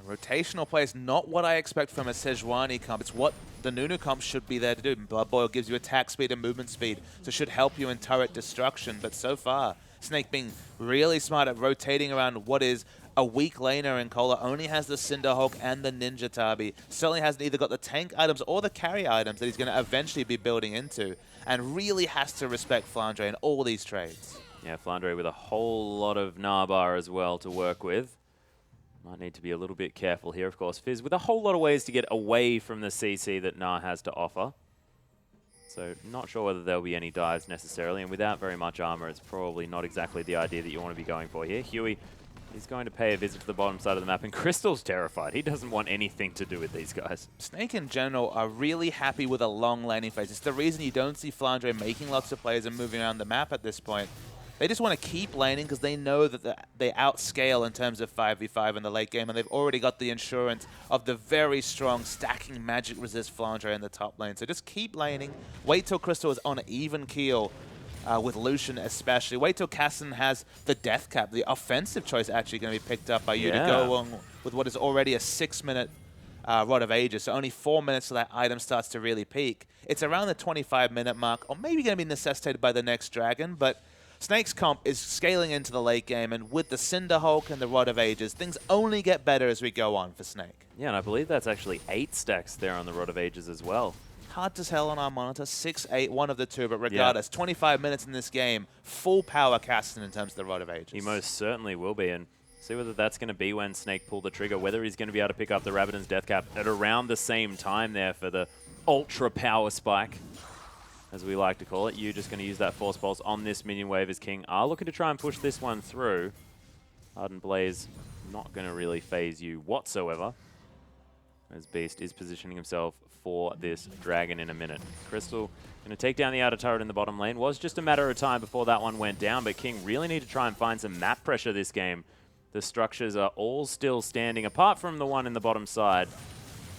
Rotational play is not what I expect from a Sejuani comp. It's what the Nunu comp should be there to do. Blood Boil gives you attack speed and movement speed, so should help you in turret destruction. But so far, Snake being really smart at rotating around what is a weak laner in Kohler, only has the Cinderhulk and the Ninja Tabi. Certainly hasn't either got the tank items or the carry items that he's going to eventually be building into, and really has to respect Flandre in all these trades. Yeah, Flandre with a whole lot of Narbar as well to work with. Might need to be a little bit careful here, of course. Fizz with a whole lot of ways to get away from the CC that Nar has to offer. So not sure whether there'll be any dives necessarily, and without very much armor, it's probably not exactly the idea that you want to be going for here. Huey is going to pay a visit to the bottom side of the map, and Crystal's terrified. He doesn't want anything to do with these guys. Snake in general are really happy with a long laning phase. It's the reason you don't see Flandre making lots of plays and moving around the map at this point. They just want to keep laning because they know that they outscale in terms of 5v5 in the late game, and they've already got the insurance of the very strong stacking magic resist Flandre in the top lane. So just keep laning. Wait till Crystal is on an even keel with Lucian especially. Wait till Casson has the death cap, the offensive choice actually going to be picked up by you to go along with what is already a 6-minute Rod of Ages. So only 4 minutes till that item starts to really peak. It's around the 25-minute mark, or maybe going to be necessitated by the next dragon, but Snake's comp is scaling into the late game, and with the Cinderhulk and the Rod of Ages, things only get better as we go on for Snake. Yeah, and I believe that's actually 8 stacks there on the Rod of Ages as well. Hard to tell on our monitor, 6-8, one of the two, but regardless, 25 minutes in this game, full power Caston in terms of the Rod of Ages. He most certainly will be, and see whether that's going to be when Snake pull the trigger, whether he's going to be able to pick up the Rabadon's death cap at around the same time there for the ultra power spike, as we like to call it. You just going to use that Force Pulse on this minion wave as King are looking to try and push this one through. Ardent Blaze not going to really phase you whatsoever. as Beast is positioning himself for this Dragon in a minute. Crystal going to take down the outer turret in the bottom lane. Was just a matter of time before that one went down, but King really need to try and find some map pressure this game. The structures are all still standing, apart from the one in the bottom side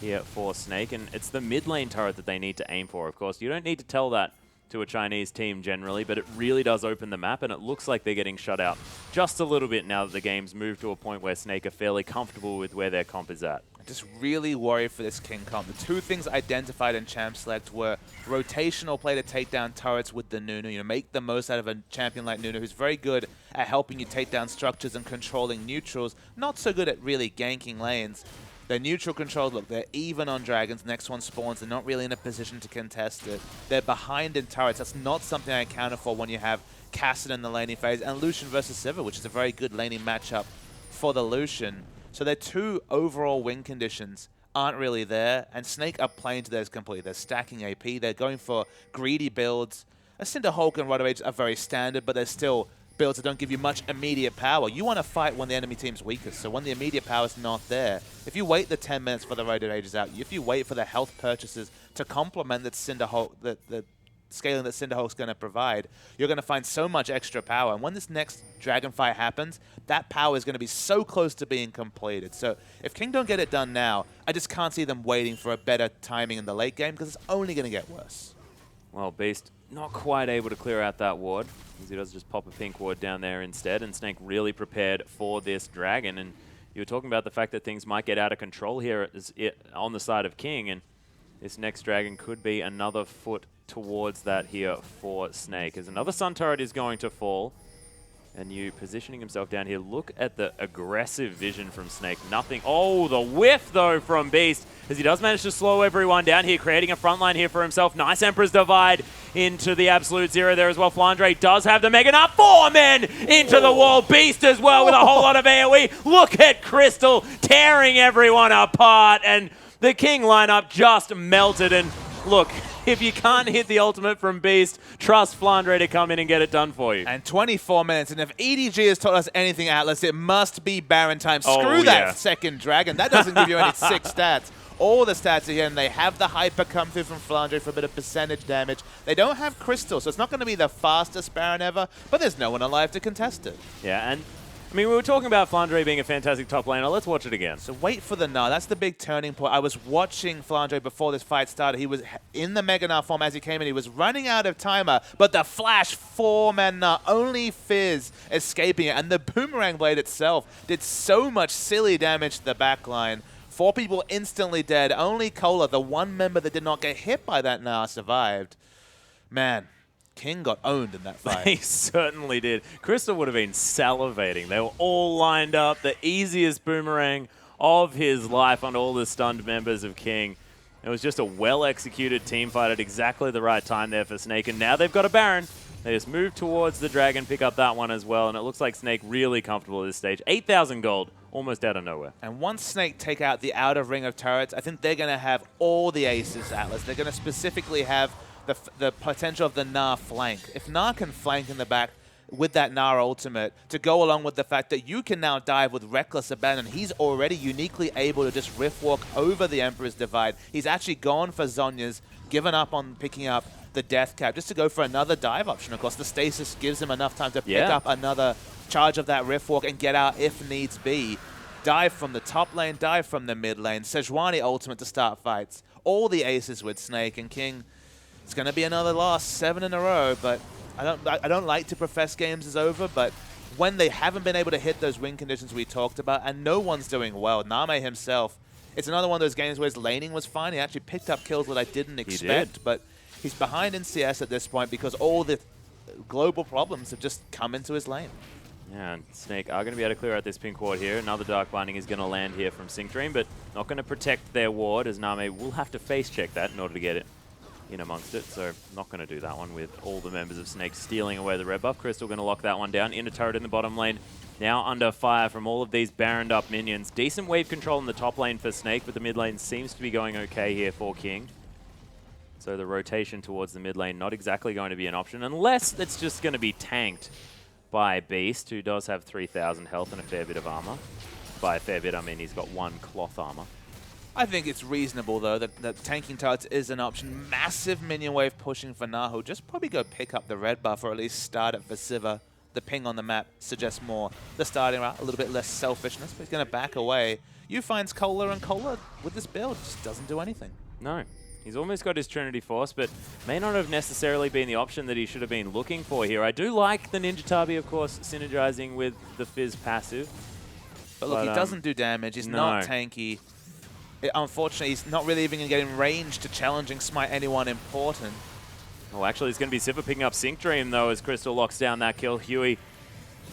here for Snake, and it's the mid lane turret that they need to aim for, of course. You don't need to tell that to a Chinese team generally, but it really does open the map, and it looks like they're getting shut out just a little bit now that the game's moved to a point where Snake are fairly comfortable with where their comp is at. Just really worried for this King comp. The two things identified in Champ Select were rotational play to take down turrets with the Nunu. You know, make the most out of a champion like Nunu, who's very good at helping you take down structures and controlling neutrals. Not so good at really ganking lanes. Their neutral controls, look, they're even on Dragons. Next one spawns. They're not really in a position to contest it. They're behind in turrets. That's not something I accounted for when you have Cassidy in the laning phase and Lucian versus Sivir, which is a very good laning matchup for the Lucian. So their two overall win conditions aren't really there, and Snake are playing to theirs completely. They're stacking AP. They're going for greedy builds. A Cinderhulk and Rod of Ages are very standard, but they're still builds that don't give you much immediate power. You want to fight when the enemy team's weakest, so when the immediate power is not there, if you wait the 10 minutes for the Rod of Ages out, if you wait for the health purchases to complement that Cinderhulk, the scaling that Cinderhulk's going to provide, you're going to find so much extra power. And when this next Dragon fight happens, that power is going to be so close to being completed. So if King don't get it done now, I just can't see them waiting for a better timing in the late game, because it's only going to get worse. Well, Beast not quite able to clear out that ward, because he does just pop a pink ward down there instead, and Snake really prepared for this Dragon. And you were talking about the fact that things might get out of control here on the side of King, and this next Dragon could be another foot towards that here for Snake, as another Sun turret is going to fall. And you positioning himself down here. Look at the aggressive vision from Snake. Nothing. Oh, the whiff, though, from Beast, as he does manage to slow everyone down here, creating a front line here for himself. Nice Emperor's Divide into the absolute zero there as well. Flandre does have the Mega Nut. 4 men into the wall. Beast as well with a whole lot of AoE. Look at Crystal tearing everyone apart. And the King lineup just melted. And look, if you can't hit the ultimate from Beast, trust Flandre to come in and get it done for you. And 24 minutes, and if EDG has taught us anything, Atlas, it must be Baron time. Screw that second Dragon. That doesn't give you any 6 stats. All the stats are here, and they have the Hyper come through from Flandre for a bit of percentage damage. They don't have Crystal, so it's not going to be the fastest Baron ever, but there's no one alive to contest it. Yeah, and I mean, we were talking about Flandre being a fantastic top laner. Let's watch it again. So wait for the Gnar. That's the big turning point. I was watching Flandre before this fight started. He was in the Mega Gnar form as he came in. He was running out of timer, but the flash 4-man Gnar, only Fizz escaping it. And the Boomerang Blade itself did so much silly damage to the backline. 4 people instantly dead. Only Cola, the one member that did not get hit by that Gnar, survived. Man. King got owned in that fight. He certainly did. Crystal would have been salivating. They were all lined up. The easiest boomerang of his life on all the stunned members of King. It was just a well-executed team fight at exactly the right time there for Snake. And now they've got a Baron. They just move towards the Dragon, pick up that one as well. And it looks like Snake really comfortable at this stage. 8,000 gold, almost out of nowhere. And once Snake take out the outer ring of turrets, I think they're going to have all the aces, Atlas. They're going to specifically have the potential of the Gnar flank. If Gnar can flank in the back with that Gnar ultimate, to go along with the fact that you can now dive with Reckless Abandon, he's already uniquely able to just rift walk over the Emperor's Divide. He's actually gone for Zhonya's, given up on picking up the Death Cap, just to go for another dive option. Of course, the Stasis gives him enough time to pick up another charge of that rift walk and get out if needs be. Dive from the top lane, dive from the mid lane, Sejuani ultimate to start fights. All the aces with Snake, and King, it's going to be another loss, 7 in a row, but I don't like to profess games is over, but when they haven't been able to hit those win conditions we talked about, and no one's doing well, Name himself, it's another one of those games where his laning was fine. He actually picked up kills that I didn't expect, but he's behind in CS at this point because all the global problems have just come into his lane. Yeah, and Snake are going to be able to clear out this pink ward here. Another Dark Binding is going to land here from Sync Dream, but not going to protect their ward, as Name will have to face check that in order to get it in amongst it, so not going to do that one with all the members of Snake stealing away the red buff. Crystal going to lock that one down. Inner turret in the bottom lane, now under fire from all of these Baroned up minions. Decent wave control in the top lane for Snake, but the mid lane seems to be going okay here for King. So the rotation towards the mid lane not exactly going to be an option, unless it's just going to be tanked by Beast, who does have 3,000 health and a fair bit of armor. By a fair bit, I mean he's got 1 cloth armor. I think it's reasonable, though, that tanking turrets is an option. Massive minion wave pushing for Nahu. Just probably go pick up the red buff, or at least start it for Sivir. The ping on the map suggests more. The starting route, a little bit less selfishness, but he's going to back away. You finds Cola, and Cola, with this build, just doesn't do anything. No. He's almost got his Trinity Force, but may not have necessarily been the option that he should have been looking for here. I do like the Ninja Tabi, of course, synergizing with the Fizz passive. But look, he doesn't do damage. He's not tanky. Unfortunately, he's not really even going to get in range to challenging smite anyone important. Oh, actually, it's going to be Sivir picking up Sync Dream, though, as Crystal locks down that kill. Huey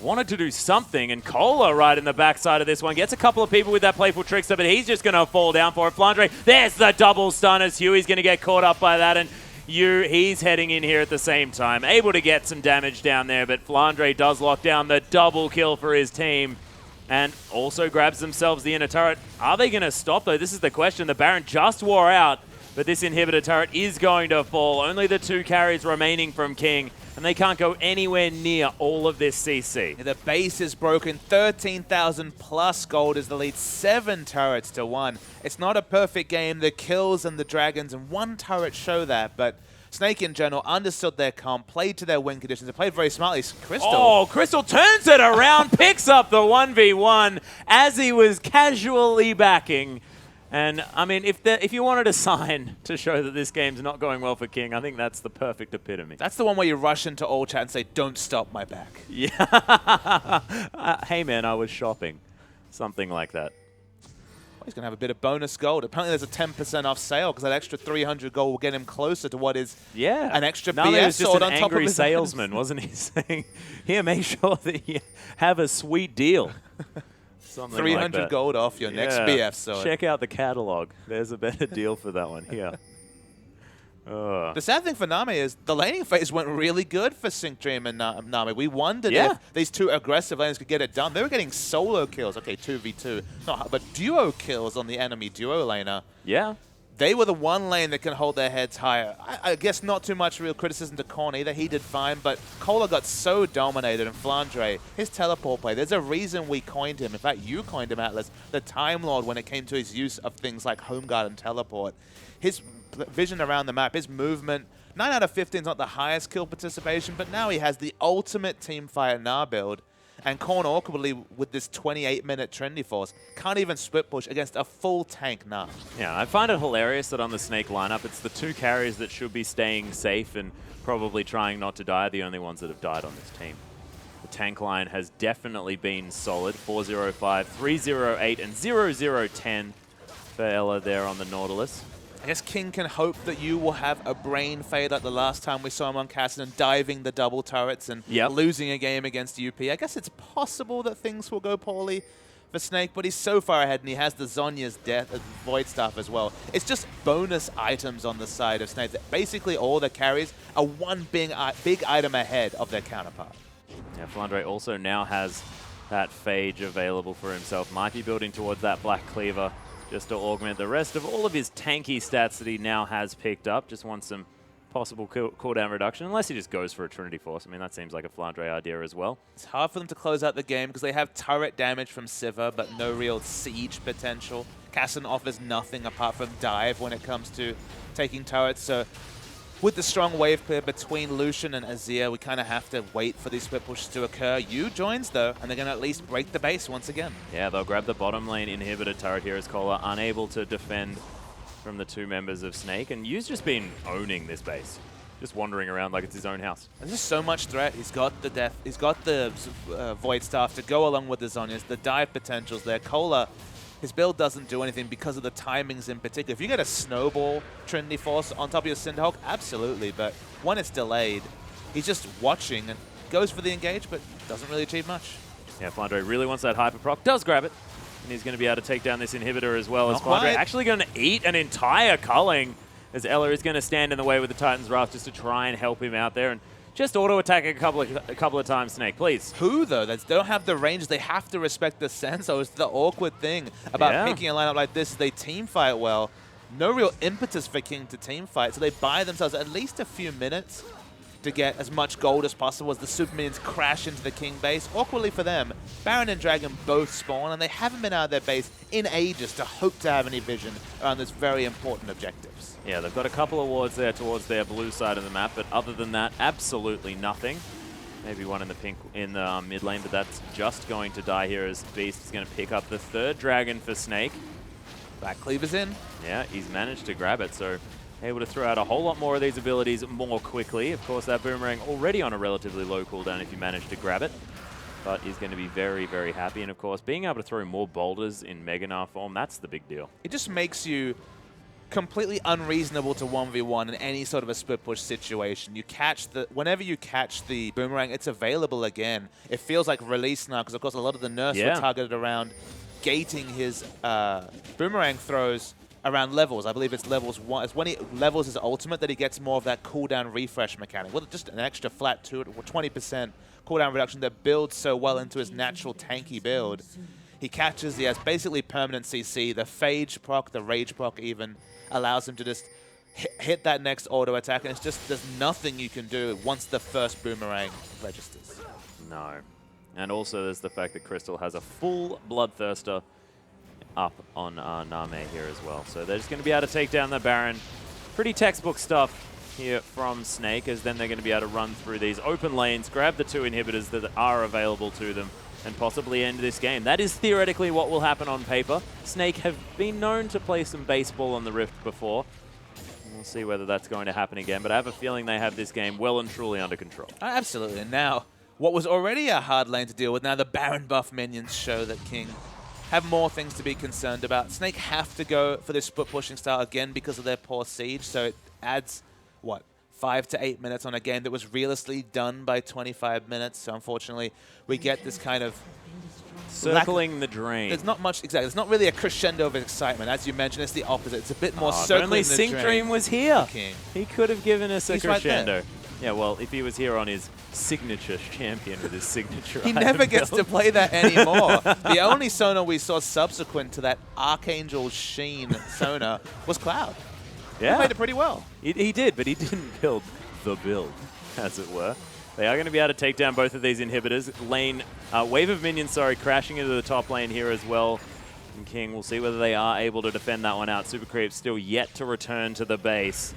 wanted to do something, and Cola right in the backside of this one. Gets a couple of people with that playful trickster, but he's just going to fall down for it. Flandre, there's the double stun as Huey's going to get caught up by that, and he's heading in here at the same time. Able to get some damage down there, but Flandre does lock down the double kill for his team. And also grabs themselves the inner turret. Are they going to stop, though? This is the question. The Baron just wore out, but this inhibitor turret is going to fall. Only the 2 carries remaining from King, and they can't go anywhere near all of this CC. The base is broken. 13,000 plus gold is the lead. 7 turrets to 1. It's not a perfect game. The kills and the dragons and 1 turret show that, but Snake in general understood their comp, played to their win conditions, and played very smartly. Crystal. Oh, Crystal turns it around, picks up the 1v1 as he was casually backing. And, I mean, if you wanted a sign to show that this game's not going well for King, I think that's the perfect epitome. That's the one where you rush into all chat and say, don't stop my back. Yeah. Hey, man, I was shopping. Something like that. He's going to have a bit of bonus gold. Apparently there's a 10% off sale because that extra 300 gold will get him closer to what is an extra BS was just sword an on top of his salesman, wasn't he? Saying, here, make sure that you have a sweet deal. Something 300 like gold off your next BF sword. Check out the catalog. There's a better deal for that one here. The sad thing for Nami is the laning phase went really good for Sync Dream and Nami. We wondered if these 2 aggressive laners could get it done. They were getting solo kills. Okay, 2v2. But duo kills on the enemy duo laner. Yeah. They were the one lane that can hold their heads higher. I guess not too much real criticism to Korn either. He did fine, but Cola got so dominated, and Flandre, his teleport play, there's a reason we coined him. In fact, you coined him, Atlas, the Time Lord when it came to his use of things like Home Guard and Teleport. His vision around the map, his movement, 9 out of 15 is not the highest kill participation, but now he has the ultimate teamfight Gnar build. And Korn awkwardly, with this 28-minute Trinity Force, can't even split push against a full tank Gnar. Yeah, I find it hilarious that on the Snake lineup, it's the 2 carries that should be staying safe and probably trying not to die, the only ones that have died on this team. The tank line has definitely been solid. 405, 308, and 0010 for Ella there on the Nautilus. I guess King can hope that you will have a brain fade like the last time we saw him on Cassidy, diving the double turrets and losing a game against UP. I guess it's possible that things will go poorly for Snake, but he's so far ahead, and he has the Zhonya's death, Void Staff as well. It's just bonus items on the side of Snake. Basically, all the carries are one big item ahead of their counterpart. Yeah, Flandre also now has that Phage available for himself. Might be building towards that Black Cleaver, just to augment the rest of all of his tanky stats that he now has picked up. Just wants some possible cooldown reduction, unless he just goes for a Trinity Force. I mean, that seems like a Flandre idea as well. It's hard for them to close out the game because they have turret damage from Sivir, but no real siege potential. Cassidy offers nothing apart from dive when it comes to taking turrets. So with the strong wave clear between Lucian and Azir, we kind of have to wait for these split pushes to occur. Yu joins, though, and they're going to at least break the base once again. Yeah, they'll grab the bottom lane inhibitor turret here as Cola unable to defend from the 2 members of Snake. And Yu's just been owning this base, just wandering around like it's his own house. There's just so much threat. He's got the death. He's got the Void Staff to go along with the Zhonya's. The dive potentials there. Cola, his build doesn't do anything because of the timings in particular. If you get a snowball Trinity Force on top of your Cinderhawk, absolutely. But when it's delayed, he's just watching and goes for the engage, but doesn't really achieve much. Yeah, Flandre really wants that hyper proc. Does grab it. And he's going to be able to take down this inhibitor as well. As Flandre actually going to eat an entire culling, as Ella is going to stand in the way with the Titan's Wrath just to try and help him out there. And just auto-attack a couple of times, Snake, please. Who, though? They don't have the range. They have to respect the Senso. It's the awkward thing about picking a lineup like this. They team fight well. No real impetus for King to team fight, so they buy themselves at least a few minutes. to get as much gold as possible as the super minions crash into the king base. Awkwardly for them, Baron and Dragon both spawn, and they haven't been out of their base in ages to hope to have any vision around this very important objectives. Yeah, they've got a couple of wards there towards their blue side of the map, but other than that, absolutely nothing. Maybe one in the pink in the mid lane, but that's just going to die here as Beast is going to pick up the third dragon for Snake. Back cleaver's in. Yeah, he's managed to grab it, so able to throw out a whole lot more of these abilities more quickly. Of course, that boomerang already on a relatively low cooldown if you manage to grab it, but he's going to be very, very happy. And of course, being able to throw more boulders in Mega Gnar form, that's the big deal. It just makes you completely unreasonable to 1v1 in any sort of a split push situation. You catch whenever you catch the boomerang, it's available again. It feels like release now because, of course, a lot of the nerfs were targeted around gating his boomerang throws around levels. I believe it's levels 1. It's when he levels his ultimate that he gets more of that cooldown refresh mechanic. Well, just an extra flat 20% cooldown reduction that builds so well into his natural tanky build. He catches, he has basically permanent CC. The Phage proc, the Rage proc even, allows him to just hit that next auto attack, and it's just, there's nothing you can do once the first boomerang registers. No. And also there's the fact that Crystal has a full Bloodthirster up on Name here as well. So they're just going to be able to take down the Baron. Pretty textbook stuff here from Snake, as then they're going to be able to run through these open lanes, grab the 2 inhibitors that are available to them, and possibly end this game. That is theoretically what will happen on paper. Snake have been known to play some baseball on the Rift before. We'll see whether that's going to happen again, but I have a feeling they have this game well and truly under control. Absolutely. And now, what was already a hard lane to deal with, now the Baron buff minions show that King have more things to be concerned about. Snake have to go for this split pushing style again because of their poor siege, so it adds, what, 5 to 8 minutes on a game that was realistically done by 25 minutes. So unfortunately, we get this kind of circling the drain. There's not much, exactly. There's not really a crescendo of excitement. As you mentioned, it's the opposite. It's a bit more circling the drain. Only Sync Dream was here. King. He could have given us a crescendo. Right, yeah, well, if he was here on his signature champion with his signature he never gets to play that anymore. The only Sona we saw subsequent to that Archangel Sheen Sona was Cloud. Yeah. He played it pretty well. He did, but he didn't build the build, as it were. They are going to be able to take down both of these inhibitors. Wave of minions, sorry, crashing into the top lane here as well. And King, we'll see whether they are able to defend that one out. Super Creep still yet to return to the base.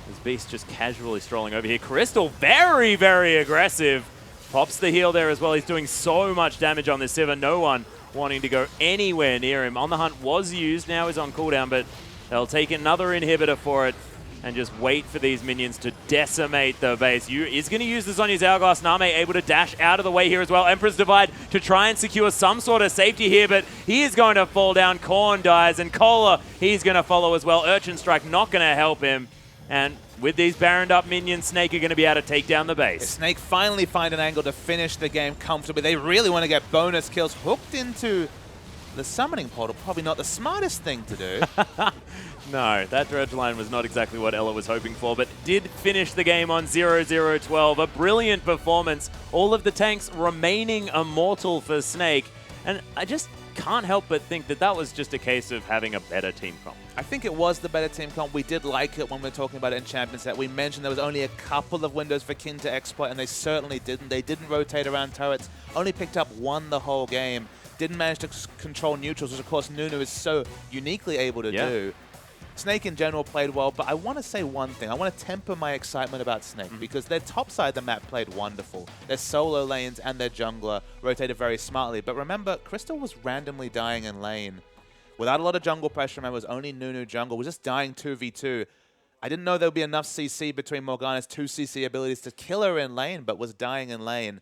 This Beast just casually strolling over here. Crystal, very, very aggressive. Pops the heal there as well. He's doing so much damage on this Sivir. No one wanting to go anywhere near him. On the Hunt was used, now is on cooldown, but they'll take another inhibitor for it and just wait for these minions to decimate the base. Is going to use this on his Hourglass. Name able to dash out of the way here as well. Emperor's Divide to try and secure some sort of safety here, but he is going to fall down. Korn dies, and Kohler, he's going to follow as well. Urchin Strike not going to help him. And with these Baroned up minions, Snake are going to be able to take down the base. Snake finally find an angle to finish the game comfortably. They really want to get bonus kills hooked into the summoning portal. Probably not the smartest thing to do. No, that dredge line was not exactly what Ella was hoping for, but did finish the game on 0-0-12. A brilliant performance. All of the tanks remaining immortal for Snake. And I just can't help but think that that was just a case of having a better team comp. I think it was the better team comp. We did like it when we were talking about it in Champions Set. We mentioned there was only a couple of windows for King to exploit, and they certainly didn't. They didn't rotate around turrets, only picked up 1 the whole game. Didn't manage to control neutrals, which of course Nunu is so uniquely able to do. Snake in general played well, but I want to say one thing. I want to temper my excitement about Snake because their top side of the map played wonderful. Their solo lanes and their jungler rotated very smartly. But remember, Crystal was randomly dying in lane. Without a lot of jungle pressure, remember, it was only Nunu jungle. Was just dying 2v2. I didn't know there would be enough CC between Morgana's 2 CC abilities to kill her in lane, but was dying in lane.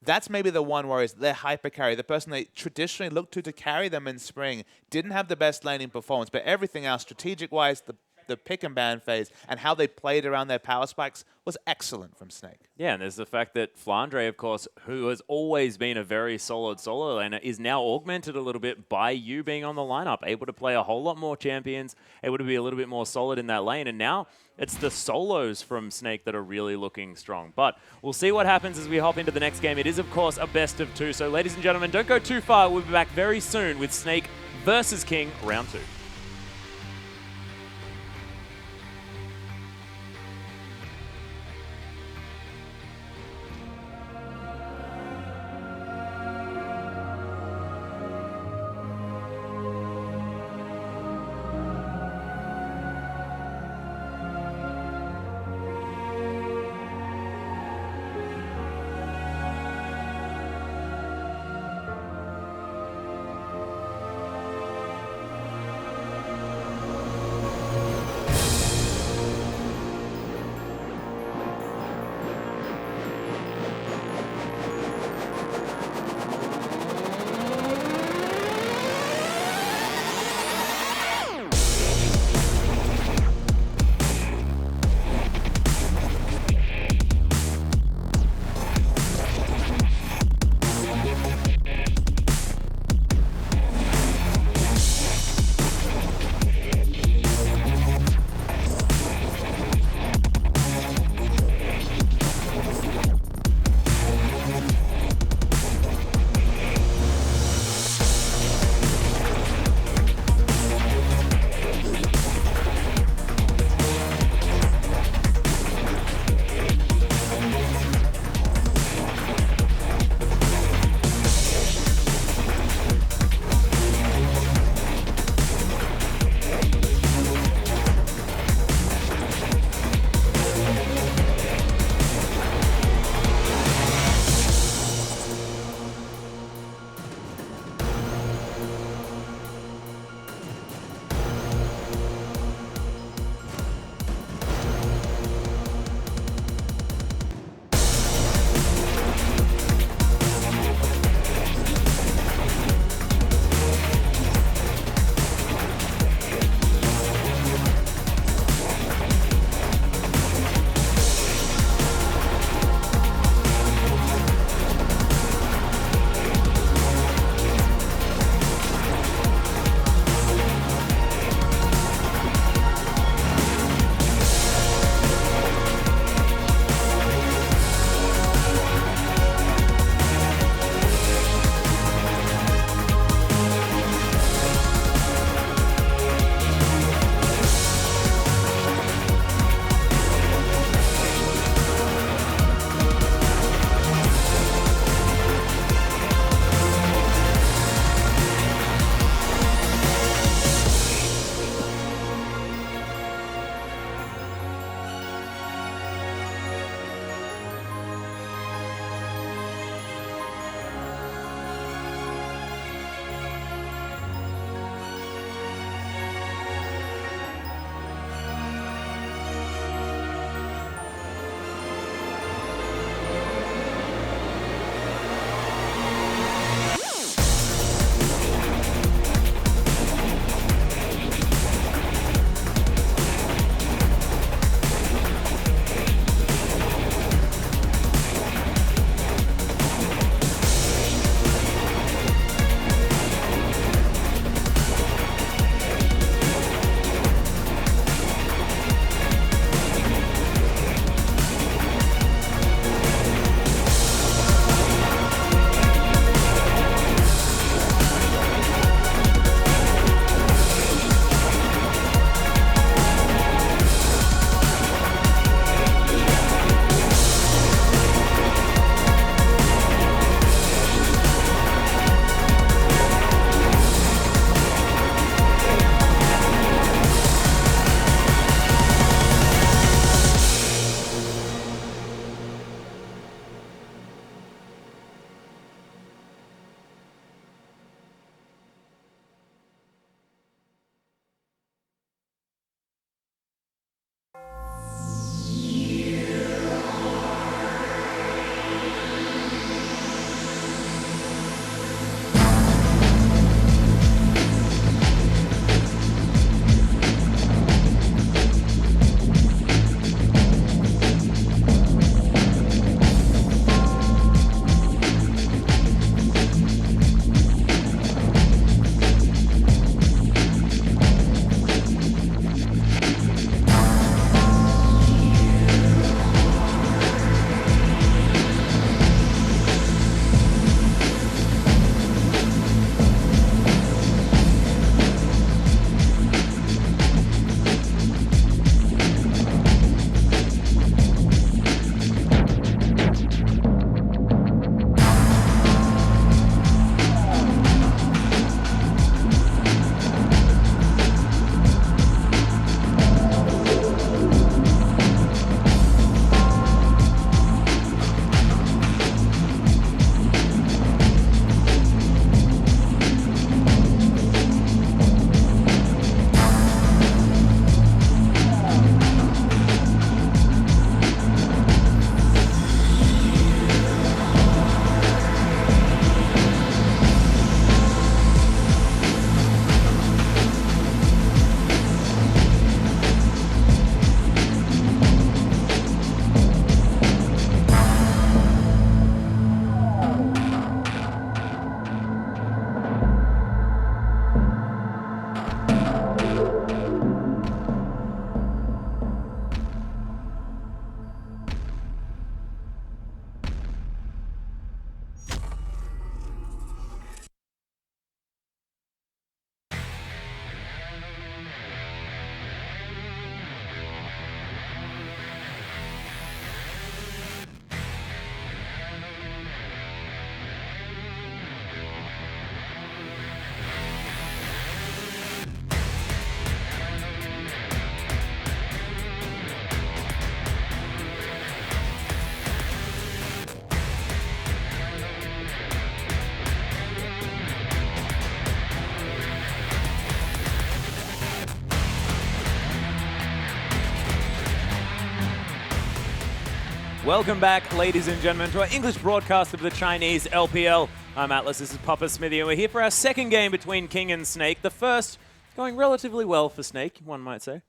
That's maybe the one worry, is their hyper carry. The person they traditionally looked to carry them in spring didn't have the best laning performance, but everything else, strategic-wise, the pick and ban phase and how they played around their power spikes was excellent from Snake. Yeah, and there's the fact that FLICKR, of course, who has always been a very solid solo laner, is now augmented a little bit by you being on the lineup, able to play a whole lot more champions, able to be a little bit more solid in that lane, and now it's the solos from Snake that are really looking strong. But we'll see what happens as we hop into the next game. It is, of course, a best of 2, so ladies and gentlemen, don't go too far. We'll be back very soon with Snake versus King, round 2. Welcome back, ladies and gentlemen, to our English broadcast of the Chinese LPL. I'm Atlas, this is Papa Smithy, and we're here for our second game between King and Snake. The first going relatively well for Snake, one might say.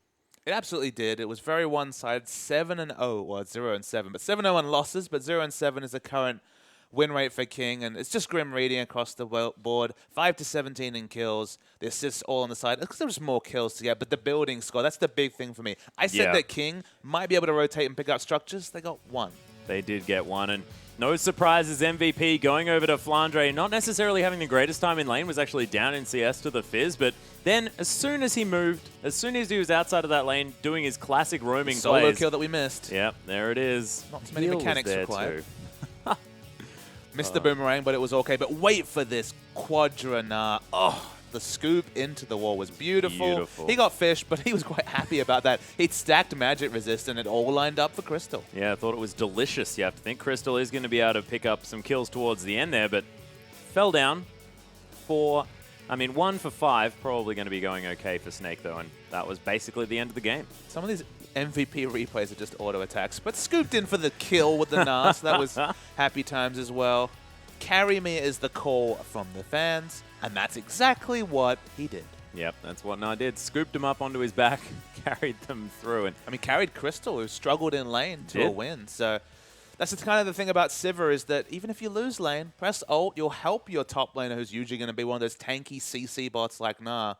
It absolutely did. It was very one-sided, 7-0, well, 0-7, but 7-0 on losses, but 0-7 is the current win rate for King, and it's just grim reading across the board. 5-17 in kills, the assists all on the side, because there's more kills to get, but the building score, that's the big thing for me. I said that King might be able to rotate and pick up structures. They got one. They did get one, and no surprises, MVP going over to FLICKR, not necessarily having the greatest time in lane, was actually down in CS to the Fizz, but then as soon as he moved, as soon as he was outside of that lane, doing his classic roaming solo plays. kill that we missed. Yep, there it is. Not too many mechanics required. Too. Missed the boomerang, but it was okay. But wait for this Quadra. Oh, the scoop into the wall was beautiful. He got fish, but he was quite happy about that. He'd stacked magic resist, and it all lined up for Crystal. Yeah, I thought it was delicious. You have to think Crystal is going to be able to pick up some kills towards the end there, but fell down for, 1 for 5. Probably going to be going okay for Snake, though, and that was basically the end of the game. Some of these MVP replays are just auto attacks, but scooped in for the kill with the Gnar, so that was happy times as well. Carry me is the call from the fans, and that's exactly what he did. Yep, that's what Gnar did. Scooped him up onto his back, carried them through. And carried Crystal, who struggled in lane to a win. So that's kind of the thing about Sivir, is that even if you lose lane, press ult, you'll help your top laner, who's usually going to be one of those tanky CC bots like Gnar,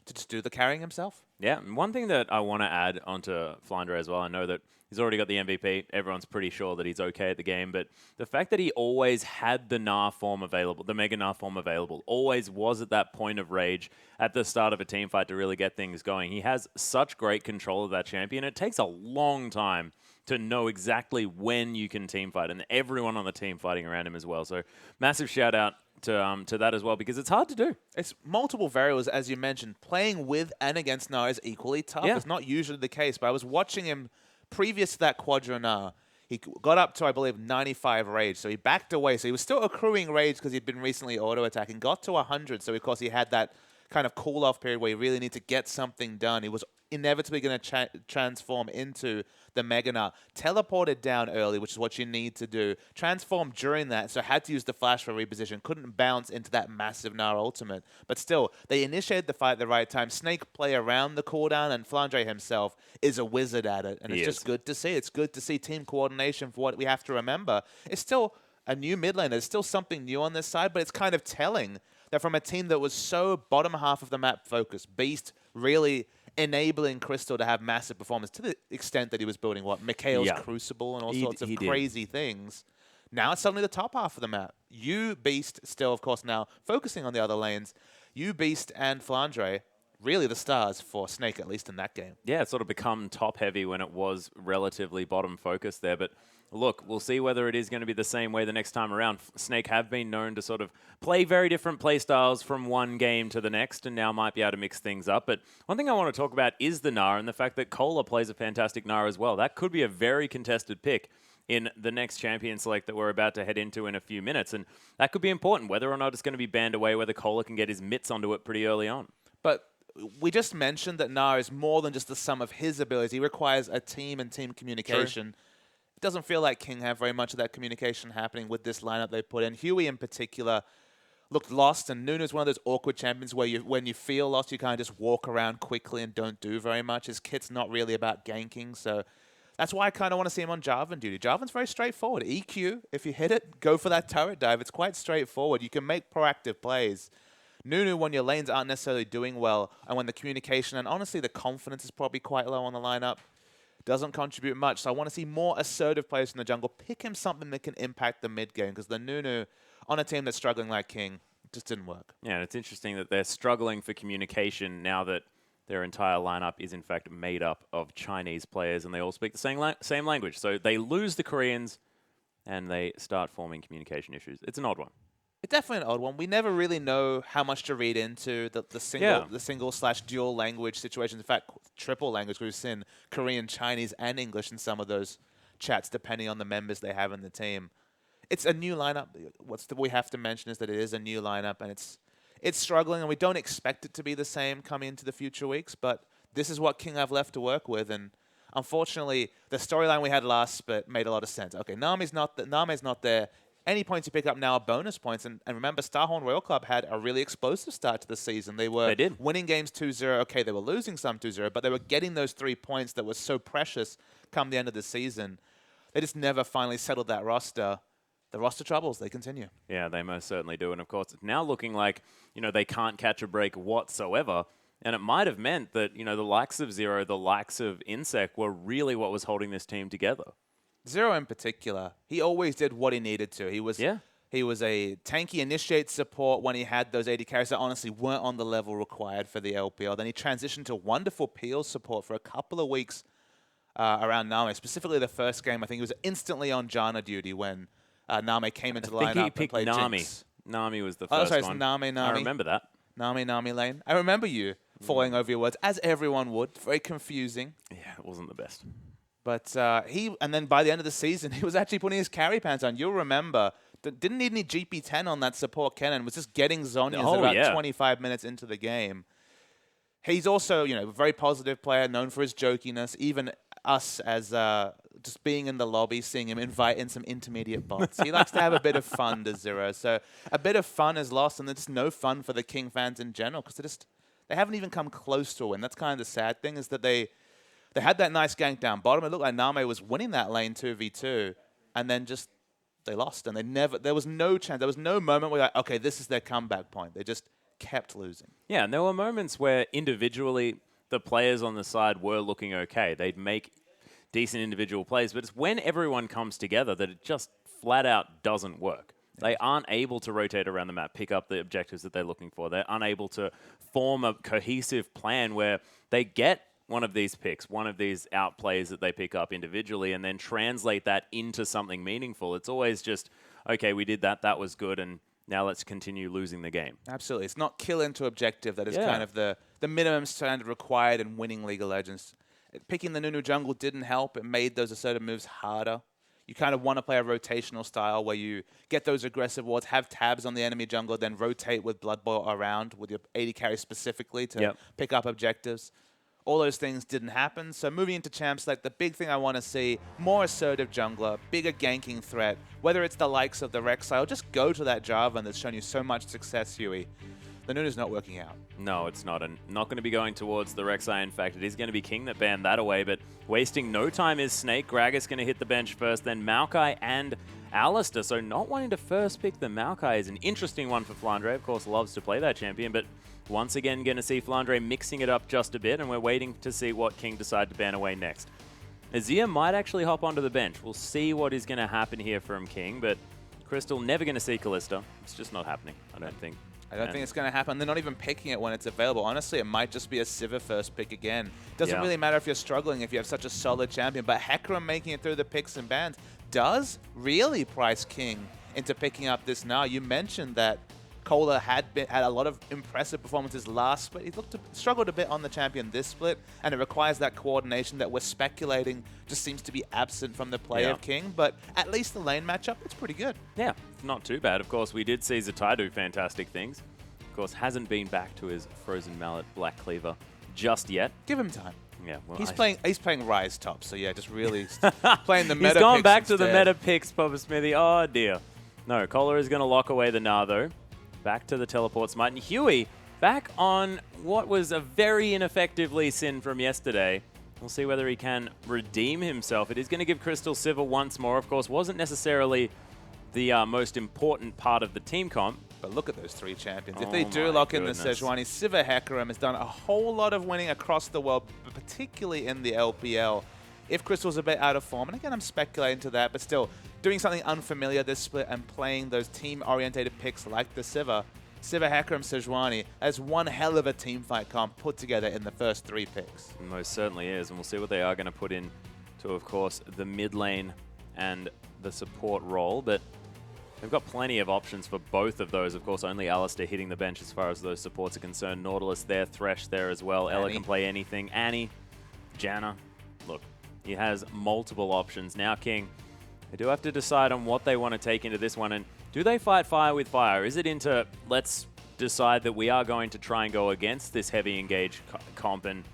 to just do the carrying himself. Yeah, and one thing that I want to add onto FLICKR as well, I know that he's already got the MVP. Everyone's pretty sure that he's okay at the game, but the fact that he always had the Gnar form available, the Mega Gnar form available, always was at that point of rage at the start of a team fight to really get things going. He has such great control of that champion. It takes a long time to know exactly when you can team fight, and everyone on the team fighting around him as well. So massive shout out to that as well, because it's hard to do. It's multiple variables, as you mentioned. Playing with and against Gnar is equally tough. Yeah. It's not usually the case, but I was watching him previous to that Quadra Gnar. He got up to, I believe, 95 rage, so he backed away. So he was still accruing rage because he'd been recently auto-attacking. Got to 100, so of course he had that kind of cool-off period where you really need to get something done. He was inevitably going to transform into the Mega Gnar. Teleported down early, which is what you need to do. Transformed during that, so had to use the flash for reposition. Couldn't bounce into that massive Gnar ultimate. But still, they initiated the fight at the right time. Snake play around the cooldown, and FLICKR himself is a wizard at it. And it's just good to see. It's good to see team coordination for what we have to remember. It's still a new mid lane. There's still something new on this side, but it's kind of telling that from a team that was so bottom half of the map focused, Beast really enabling Crystal to have massive performance to the extent that he was building, Mikhail's Crucible and all sorts of crazy things. Now it's suddenly the top half of the map. You, Beast, still, of course, now focusing on the other lanes. You, Beast, and FLICKR, really the stars for Snake, at least in that game. Yeah, it's sort of become top-heavy when it was relatively bottom-focused there, but look, we'll see whether it is going to be the same way the next time around. Snake have been known to sort of play very different play styles from one game to the next, and now might be able to mix things up. But one thing I want to talk about is the Gnar, and the fact that Cola plays a fantastic Gnar as well. That could be a very contested pick in the next champion select that we're about to head into in a few minutes, and that could be important, whether or not it's going to be banned away, whether Cola can get his mitts onto it pretty early on. But we just mentioned that Gnar is more than just the sum of his abilities. He requires a team and team communication. True. It doesn't feel like King have very much of that communication happening with this lineup they put in. Huey in particular looked lost, and Nunu's one of those awkward champions where when you feel lost, you kind of just walk around quickly and don't do very much. His kit's not really about ganking, so that's why I kind of want to see him on Jarvan duty. Jarvan's very straightforward. EQ, if you hit it, go for that turret dive. It's quite straightforward. You can make proactive plays. Nunu, when your lanes aren't necessarily doing well, and when the communication and honestly the confidence is probably quite low on the lineup, doesn't contribute much. So I want to see more assertive players in the jungle. Pick him something that can impact the mid game, because the Nunu on a team that's struggling like King just didn't work. Yeah, and it's interesting that they're struggling for communication now that their entire lineup is in fact made up of Chinese players, and they all speak the same language. So they lose the Koreans, and they start forming communication issues. It's an odd one. It's definitely an odd one. We never really know how much to read into the single/dual language situations. In fact, triple language. We've seen Korean, Chinese, and English in some of those chats, depending on the members they have in the team. It's a new lineup. What we have to mention is that it is a new lineup, and it's struggling, and we don't expect it to be the same coming into the future weeks. But this is what King have left to work with, and unfortunately, the storyline we had last split made a lot of sense. Okay, Nami's not there. Any points you pick up now are bonus points. And remember, Starhorn Royal Club had a really explosive start to the season. They were winning games 2-0. Okay, they were losing some 2-0, but they were getting those 3 points that were so precious come the end of the season. They just never finally settled that roster. The roster troubles, they continue. Yeah, they most certainly do. And of course, it's now looking like, they can't catch a break whatsoever. And it might have meant that, the likes of Zero, the likes of Insec were really what was holding this team together. Zero in particular, he always did what he needed to. He was a tanky initiate support when he had those 80 carries that honestly weren't on the level required for the LPL. Then he transitioned to wonderful peel support for a couple of weeks around Name. Specifically the first game, I think he was instantly on Janna duty when Name came into the lineup and played Jinx. Nami was the first one. Nami. I remember that. Nami lane. I remember you falling over your words, as everyone would. Very confusing. Yeah, it wasn't the best. But and then by the end of the season, he was actually putting his carry pants on. You'll remember, didn't need any GP10 on that support cannon, was just getting Zhonya's about 25 minutes into the game. He's also, a very positive player, known for his jokiness. Even us as just being in the lobby, seeing him invite in some intermediate bots. He likes to have a bit of fun, does Zero. So a bit of fun is lost, and there's no fun for the King fans in general, because they haven't even come close to a win. That's kind of the sad thing, is that they had that nice gank down bottom. It looked like Name was winning that lane 2v2, and then just they lost. And there was no chance. There was no moment where, like, okay, this is their comeback point. They just kept losing. Yeah, and there were moments where individually the players on the side were looking okay. They'd make decent individual plays, but it's when everyone comes together that it just flat out doesn't work. They aren't able to rotate around the map, pick up the objectives that they're looking for. They're unable to form a cohesive plan where they get one of these picks, one of these outplays that they pick up individually, and then translate that into something meaningful. It's always just, okay, we did that, that was good, and now let's continue losing the game. Absolutely. It's not kill into objective that is kind of the minimum standard required in winning League of Legends. Picking the Nunu jungle didn't help. It made those assertive moves harder. You kind of want to play a rotational style where you get those aggressive wards, have tabs on the enemy jungle, then rotate with Blood Boil around with your 80 carry specifically to pick up objectives. All those things didn't happen. So moving into champs, like the big thing I want to see, more assertive jungler, bigger ganking threat, whether it's the likes of the Rek'Sai, just go to that Jarvan that's shown you so much success, Huey. The Nunu's not working out. No, it's not. And not going to be going towards the Rek'Sai. In fact, it is going to be King that banned that away. But wasting no time is Snake. Gragas going to hit the bench first, then Maokai and Alistair. So not wanting to first pick the Maokai is an interesting one for Flandre. Of course, loves to play that champion. But once again, going to see Flandre mixing it up just a bit. And we're waiting to see what King decide to ban away next. Azir might actually hop onto the bench. We'll see what is going to happen here from King. But Crystal never going to see Kalista. It's just not happening, I don't think. I don't think it's going to happen. They're not even picking it when it's available. Honestly, it might just be a Sivir first pick again. Doesn't really matter if you're struggling, if you have such a solid champion. But Hecarim making it through the picks and bans does really price King into picking up this now. You mentioned that Kohler had a lot of impressive performances last split. He struggled a bit on the champion this split, and it requires that coordination that we're speculating just seems to be absent from the play of King. But at least the lane matchup, it's pretty good. Yeah, not too bad. Of course, we did see Zatai do fantastic things. Of course, hasn't been back to his Frozen Mallet Black Cleaver just yet. Give him time. Yeah, well, he's playing Rise top, so yeah, just really playing the meta. He's gone back to the meta picks, Papa Smithy. Oh dear. No, Kohler is going to lock away the Gnar though. Back to the teleport smite. And Huey back on what was a very ineffective Lee Sin from yesterday. We'll see whether he can redeem himself. It is going to give Crystal Sivir once more. Of course, wasn't necessarily the most important part of the team comp. But look at those three champions. If they do lock in the Sejuani, Sivir Hecarim has done a whole lot of winning across the world, but particularly in the LPL. If Crystal's a bit out of form, and again, I'm speculating to that, but still, doing something unfamiliar this split and playing those team-orientated picks like the Sivir Hecarim Sejuani, as one hell of a team fight comp put together in the first 3 picks. It most certainly is, and we'll see what they are going to put in to, of course, the mid lane and the support role, but they've got plenty of options for both of those. Of course, only Alistair hitting the bench as far as those supports are concerned. Nautilus there, Thresh there as well. Ella can play anything. Annie, Janna. Look, he has multiple options. Now King, they do have to decide on what they want to take into this one. And do they fight fire with fire? Is it into, let's decide that we are going to try and go against this heavy engage comp and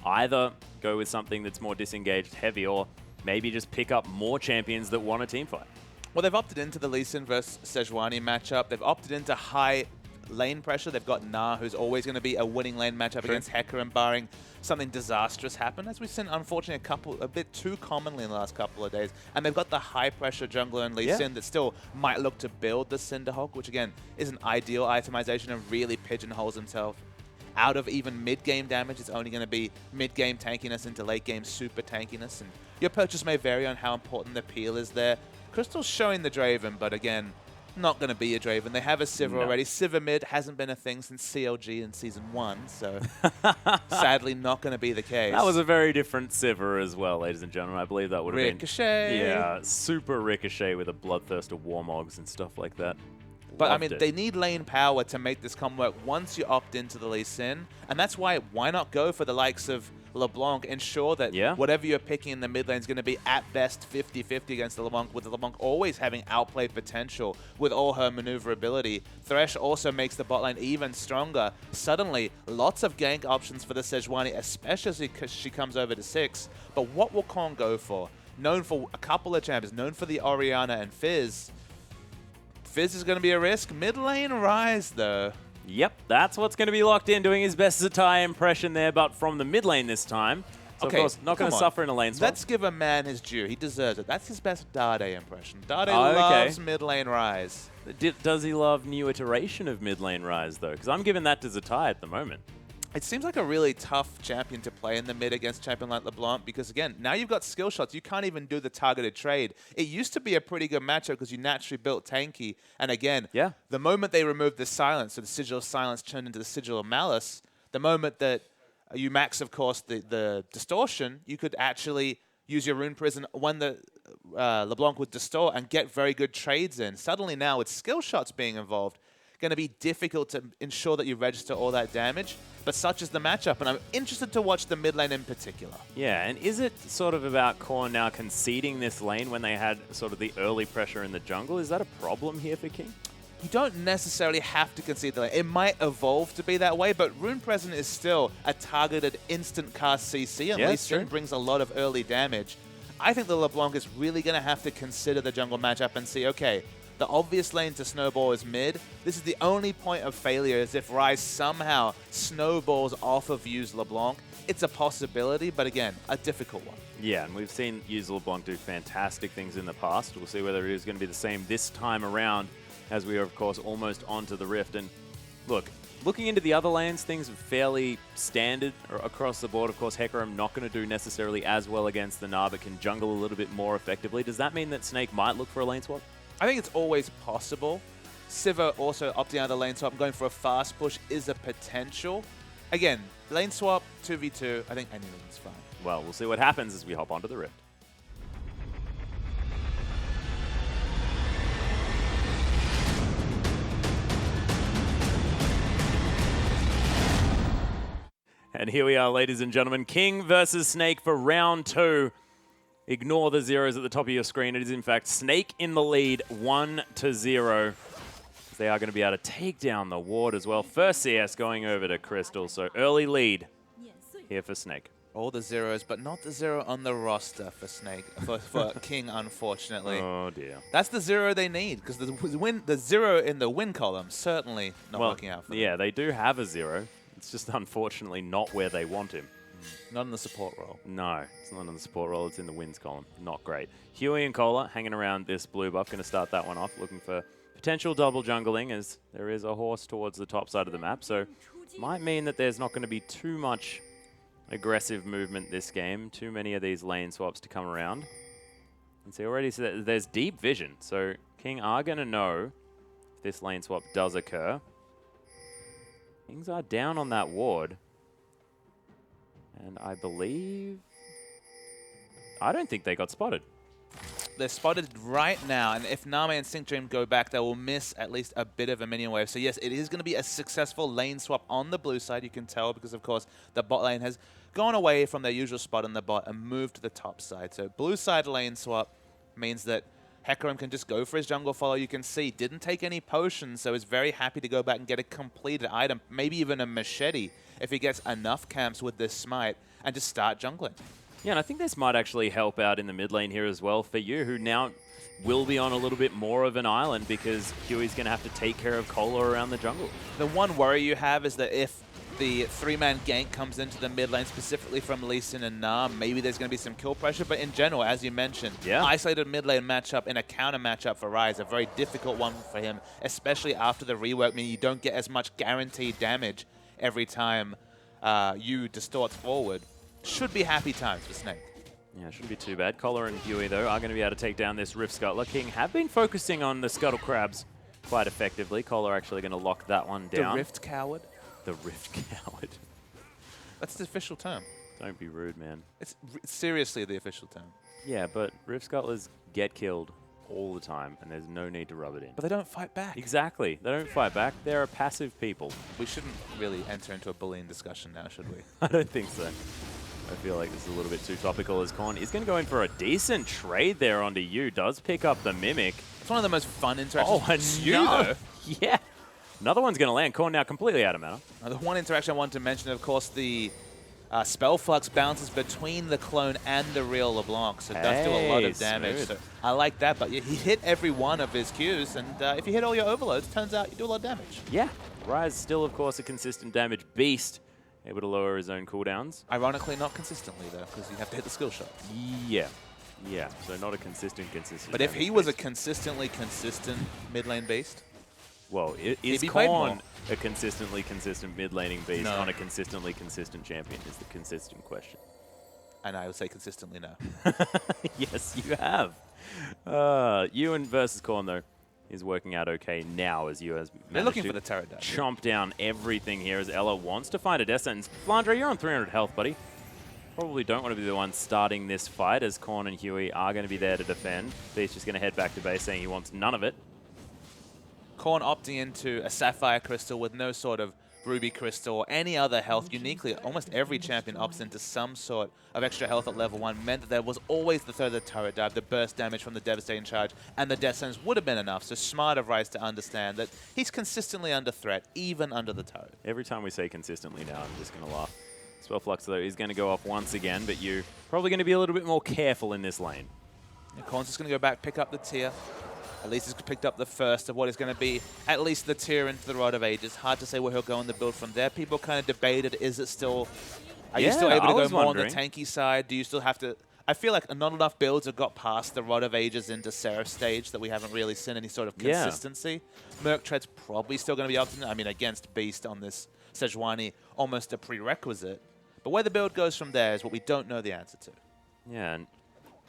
either go with something that's more disengaged heavy or maybe just pick up more champions that want a team fight. Well, they've opted into the Lee Sin versus Sejuani matchup. They've opted into high lane pressure. They've got Na, who's always going to be a winning lane matchup against FLICKR, and barring something disastrous happen, as we've seen, unfortunately, a bit too commonly in the last couple of days. And they've got the high-pressure jungler in Lee Sin that still might look to build the Cinderhawk, which, again, is an ideal itemization and really pigeonholes himself out of even mid-game damage. It's only going to be mid-game tankiness into late-game super tankiness. And your purchase may vary on how important the peel is there. Crystal's showing the Draven, but again, not going to be a Draven. They have a Sivir already. Sivir mid hasn't been a thing since CLG in Season 1, so sadly not going to be the case. That was a very different Sivir as well, ladies and gentlemen. I believe that would have been... Ricochet! Yeah, super Ricochet with a Bloodthirst of Warmogs and stuff like that. But, I mean, they need lane power to make this come work once you opt into the Lee Sin. And that's why not go for the likes of LeBlanc? Ensure that whatever you're picking in the mid lane is going to be at best 50-50 against the LeBlanc, with the LeBlanc always having outplay potential with all her maneuverability. Thresh also makes the bot lane even stronger. Suddenly, lots of gank options for the Sejuani, especially because she comes over to 6. But what will Kong go for? Known for a couple of champions, known for the Orianna and Fizz. Fizz is going to be a risk. Mid lane Rise, though. Yep, that's what's going to be locked in, doing his best Zatai impression there, but from the mid lane this time. So, okay, of course, not going to suffer in a lane swap. Let's give a man his due. He deserves it. That's his best Dade impression. Dade loves mid lane Rise. Does he love new iteration of mid lane Rise, though? Because I'm giving that to Zatai at the moment. It seems like a really tough champion to play in the mid against a champion like LeBlanc, because, again, now you've got skill shots. You can't even do the targeted trade. It used to be a pretty good matchup because you naturally built tanky. And, again, the moment they removed the silence, so the Sigil of Silence turned into the Sigil of Malice, the moment that you max, of course, the distortion, you could actually use your Rune Prison when the LeBlanc would distort and get very good trades in. Suddenly now, with skill shots being involved, going to be difficult to ensure that you register all that damage, but such is the matchup, and I'm interested to watch the mid lane in particular. Yeah, and is it sort of about Korn now conceding this lane when they had sort of the early pressure in the jungle? Is that a problem here for King? You don't necessarily have to concede the lane. It might evolve to be that way, but Rune Present is still a targeted instant cast CC, and Lee Sin brings a lot of early damage. I think the LeBlanc is really going to have to consider the jungle matchup and see, okay, the obvious lane to snowball is mid. This is the only point of failure, is if Rise somehow snowballs off of Use LeBlanc. It's a possibility, but again, a difficult one. Yeah, and we've seen Use LeBlanc do fantastic things in the past. We'll see whether it is going to be the same this time around, as we are, of course, almost onto the Rift. And look, looking into the other lanes, things are fairly standard across the board. Of course, Hecarim not going to do necessarily as well against the Gnar, but can jungle a little bit more effectively. Does that mean that Snake might look for a lane swap? I think it's always possible. Sivir also opting out of the lane swap and going for a fast push is a potential. Again, lane swap, 2v2, I think anyone's fine. Well, we'll see what happens as we hop onto the Rift. And here we are, ladies and gentlemen. King versus Snake for round 2. Ignore the zeros at the top of your screen. It is, in fact, Snake in the lead, 1-0. They are going to be able to take down the ward as well. First CS going over to Crystal, so early lead here for Snake. All the zeros, but not the zero on the roster for Snake, for King, unfortunately. Oh, dear. That's the zero they need, because the zero in the win column certainly not working out for them. Yeah, they do have a zero. It's just unfortunately not where they want him. Not in the support role. No, it's not in the support role. It's in the wins column. Not great. Huey and Cola hanging around this blue buff. Going to start that one off, looking for potential double jungling, as there is a horse towards the top side of the map. So might mean that there's not going to be too much aggressive movement this game. Too many of these lane swaps to come around. And see already, so there's deep vision. So King are going to know if this lane swap does occur. Kings are down on that ward. And I believe... I don't think they got spotted. They're spotted right now, and if Name and Sync Dream go back, they will miss at least a bit of a minion wave. So yes, it is going to be a successful lane swap on the blue side. You can tell because, of course, the bot lane has gone away from their usual spot in the bot and moved to the top side. So blue side lane swap means that Hecarim can just go for his jungle follow. You can see, didn't take any potions, so is very happy to go back and get a completed item, maybe even a machete, if he gets enough camps with this smite. and just start jungling. Yeah, and I think this might actually help out in the mid lane here as well for you, who now will be on a little bit more of an island because Huey's going to have to take care of Cola around the jungle. The one worry you have is that if the 3-man gank comes into the mid lane, specifically from Lee Sin and Na, maybe there's going to be some kill pressure. But in general, as you mentioned, isolated mid lane matchup in a counter matchup for Ryze, a very difficult one for him, especially after the rework, meaning you don't get as much guaranteed damage every time you distort forward. Should be happy times for Snake. Yeah, shouldn't be too bad. Collar and Huey, though, are going to be able to take down this Rift Scuttler. King have been focusing on the Scuttle Crabs quite effectively. Collar actually going to lock that one down. The Rift Coward? The Rift Coward. That's the official term. Don't be rude, man. It's seriously the official term. Yeah, but Rift Scuttlers get killed all the time, and there's no need to rub it in. But they don't fight back. Exactly. They don't fight back. They're a passive people. We shouldn't really enter into a bullying discussion now, should we? I don't think so. I feel like this is a little bit too topical as Korn is going to go in for a decent trade there onto you. Does pick up the Mimic. It's one of the most fun interactions. Oh, and you, though. Yeah. Another one's going to land. Korn now completely out of mana. The one interaction I wanted to mention, of course, the Spell Flux bounces between the clone and the real LeBlanc, so it does do a lot of damage. So I like that, but he hit every one of his Qs, and if you hit all your overloads, turns out you do a lot of damage. Yeah. Ryze still, of course, a consistent damage beast, able to lower his own cooldowns. Ironically, not consistently, though, because you have to hit the skill shots. Yeah. Yeah, so not a consistent But if he was a consistently consistent mid lane beast, well, is Korn a consistently consistent mid-laning beast on a consistently consistent champion is the consistent question. And I would say consistently no. Yes, you have. Ewan versus Korn, though, is working out okay now as you has They're looking for the turret dive. Chomp down everything here as Ella wants to find a death sentence. Flandre, you're on 300 health, buddy. Probably don't want to be the one starting this fight as Korn and Huey are going to be there to defend. Beast just going to head back to base saying he wants none of it. Korn opting into a Sapphire Crystal with no sort of Ruby Crystal or any other health. Uniquely, almost every champion opts into some sort of extra health at level 1. Meant that there was always the third of the turret dive, the burst damage from the devastating charge, and the death sentence would have been enough. So smart of Ryze to understand that he's consistently under threat, even under the turret. Every time we say consistently now, I'm just going to laugh. Spell Flux, though, is going to go off once again, but you're probably going to be a little bit more careful in this lane. Yeah, Korn's just going to go back, pick up the tier. At least he's picked up the first of what is going to be at least the tier into the Rod of Ages. Hard to say where he'll go in the build from there. People kind of debated, is it still... Are you still able to go more on the tanky side? Do you still have to... I feel like not enough builds have got past the Rod of Ages into Seraph stage that we haven't really seen any sort of consistency. Merc Tread's probably still going to be up to... I mean, against Beast on this Sejuani, almost a prerequisite. But where the build goes from there is what we don't know the answer to. Yeah, and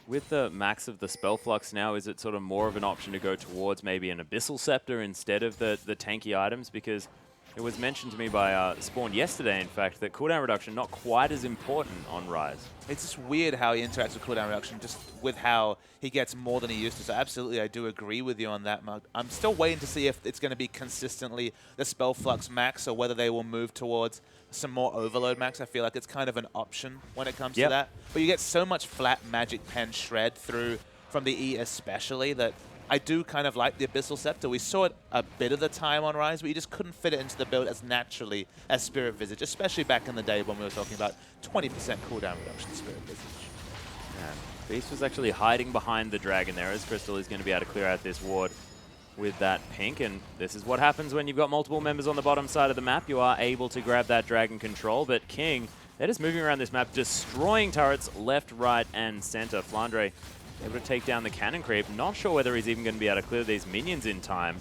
with the max of the Spell Flux now, is it sort of more of an option to go towards maybe an Abyssal Scepter instead of the tanky items? Because it was mentioned to me by Spawn yesterday, in fact, that cooldown reduction not quite as important on Ryze. It's just weird how he interacts with cooldown reduction, just with how he gets more than he used to. So absolutely, I do agree with you on that, Mark. I'm still waiting to see if it's going to be consistently the Spell Flux max or whether they will move towards some more Overload max. I feel like it's kind of an option when it comes to that. But you get so much flat Magic Pen shred through from the E especially that I do kind of like the Abyssal Scepter. We saw it a bit of the time on Ryze, but you just couldn't fit it into the build as naturally as Spirit Visage, especially back in the day when we were talking about 20% cooldown reduction Spirit Visage. Yeah. Beast was actually hiding behind the dragon there as Crystal is going to be able to clear out this ward with that pink, and this is what happens when you've got multiple members on the bottom side of the map. You are able to grab that dragon control, but King, they're just moving around this map, destroying turrets left, right, and center. Flandre able to take down the cannon creep. Not sure whether he's even going to be able to clear these minions in time.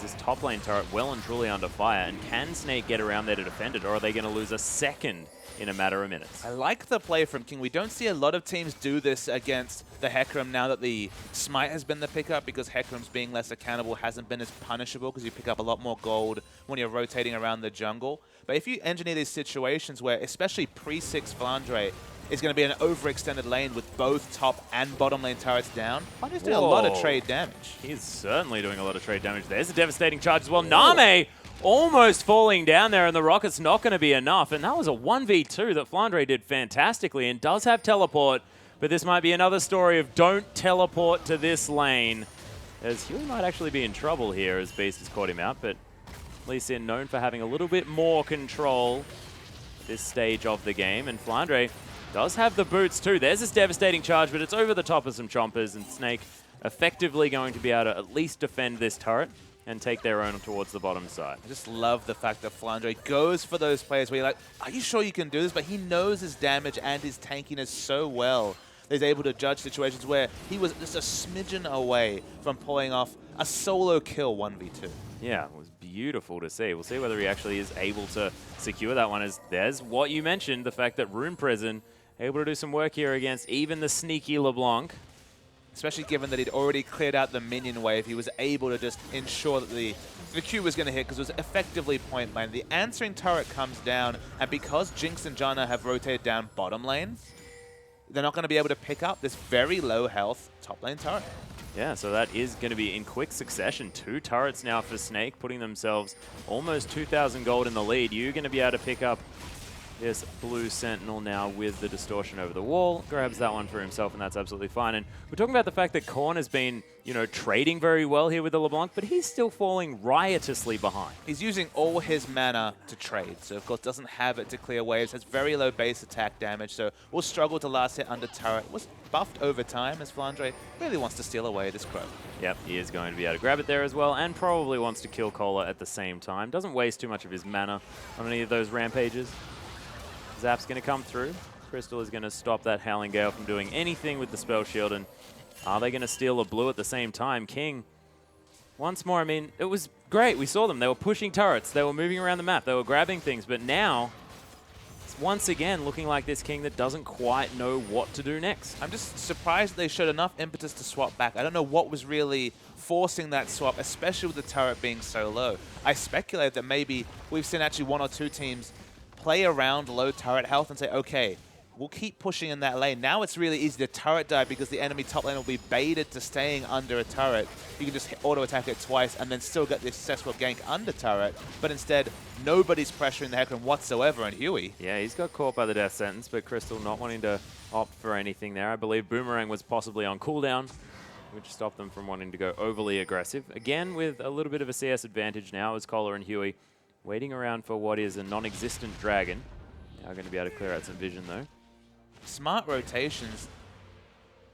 This top lane turret well and truly under fire, and can Snake get around there to defend it, or are they going to lose a second in a matter of minutes? I like the play from King. We don't see a lot of teams do this against the Hecarim now that the Smite has been the pickup, because Hecarim's being less accountable hasn't been as punishable because you pick up a lot more gold when you're rotating around the jungle. But if you engineer these situations where, especially pre-6 Flandre, is going to be an overextended lane with both top and bottom lane turrets down, Flandre's doing a lot of trade damage. He's certainly doing a lot of trade damage. There's a devastating charge as well. Name almost falling down there, and the rocket's not going to be enough. And that was a 1v2 that Flandre did fantastically and does have teleport. But this might be another story of don't teleport to this lane, as Huey might actually be in trouble here as Beast has caught him out. But Lee Sin known for having a little bit more control this stage of the game. And Flandre does have the boots too. There's this devastating charge, but it's over the top of some chompers, and Snake effectively going to be able to at least defend this turret and take their own towards the bottom side. I just love the fact that Flandre goes for those players where you're like, are you sure you can do this? But he knows his damage and his tankiness so well that he's able to judge situations where he was just a smidgen away from pulling off a solo kill 1v2. Yeah, it was beautiful to see. We'll see whether he actually is able to secure that one, as there's what you mentioned, the fact that Rune Prison able to do some work here against even the sneaky LeBlanc. Especially given that he'd already cleared out the minion wave, he was able to just ensure that the Q was going to hit because it was effectively point lane. The answering turret comes down, and because Jinx and Janna have rotated down bottom lane, they're not going to be able to pick up this very low health top lane turret. Yeah, so that is going to be in quick succession. 2 turrets now for Snake, putting themselves almost 2,000 gold in the lead. You're going to be able to pick up this blue Sentinel now with the distortion over the wall. Grabs that one for himself, and that's absolutely fine. And we're talking about the fact that Korn has been, you know, trading very well here with the LeBlanc, but he's still falling riotously behind. He's using all his mana to trade, so of course doesn't have it to clear waves, has very low base attack damage, so will struggle to last hit under turret. Was buffed over time as Flandre really wants to steal away this Crow. Yep, he is going to be able to grab it there as well, and probably wants to kill Cola at the same time. Doesn't waste too much of his mana on any of those rampages. Zap's going to come through. Crystal is going to stop that Howling Gale from doing anything with the spell shield, and are they going to steal a blue at the same time? King, once more, I mean, it was great. We saw them. They were pushing turrets. They were moving around the map. They were grabbing things, but now it's once again looking like this King that doesn't quite know what to do next. I'm just surprised they showed enough impetus to swap back. I don't know what was really forcing that swap, especially with the turret being so low. I speculate that maybe we've seen actually 1 or 2 teams play around low turret health and say, okay, we'll keep pushing in that lane. Now it's really easy to turret dive because the enemy top lane will be baited to staying under a turret. You can just auto-attack it twice and then still get the successful gank under turret, but instead, nobody's pressuring the Hecarim whatsoever on Huey. Yeah, he's got caught by the death sentence, but Crystal not wanting to opt for anything there. I believe Boomerang was possibly on cooldown, which stopped them from wanting to go overly aggressive. Again, with a little bit of a CS advantage now as Kohler and Huey waiting around for what is a non-existent dragon. Now going to be able to clear out some vision, though. Smart rotations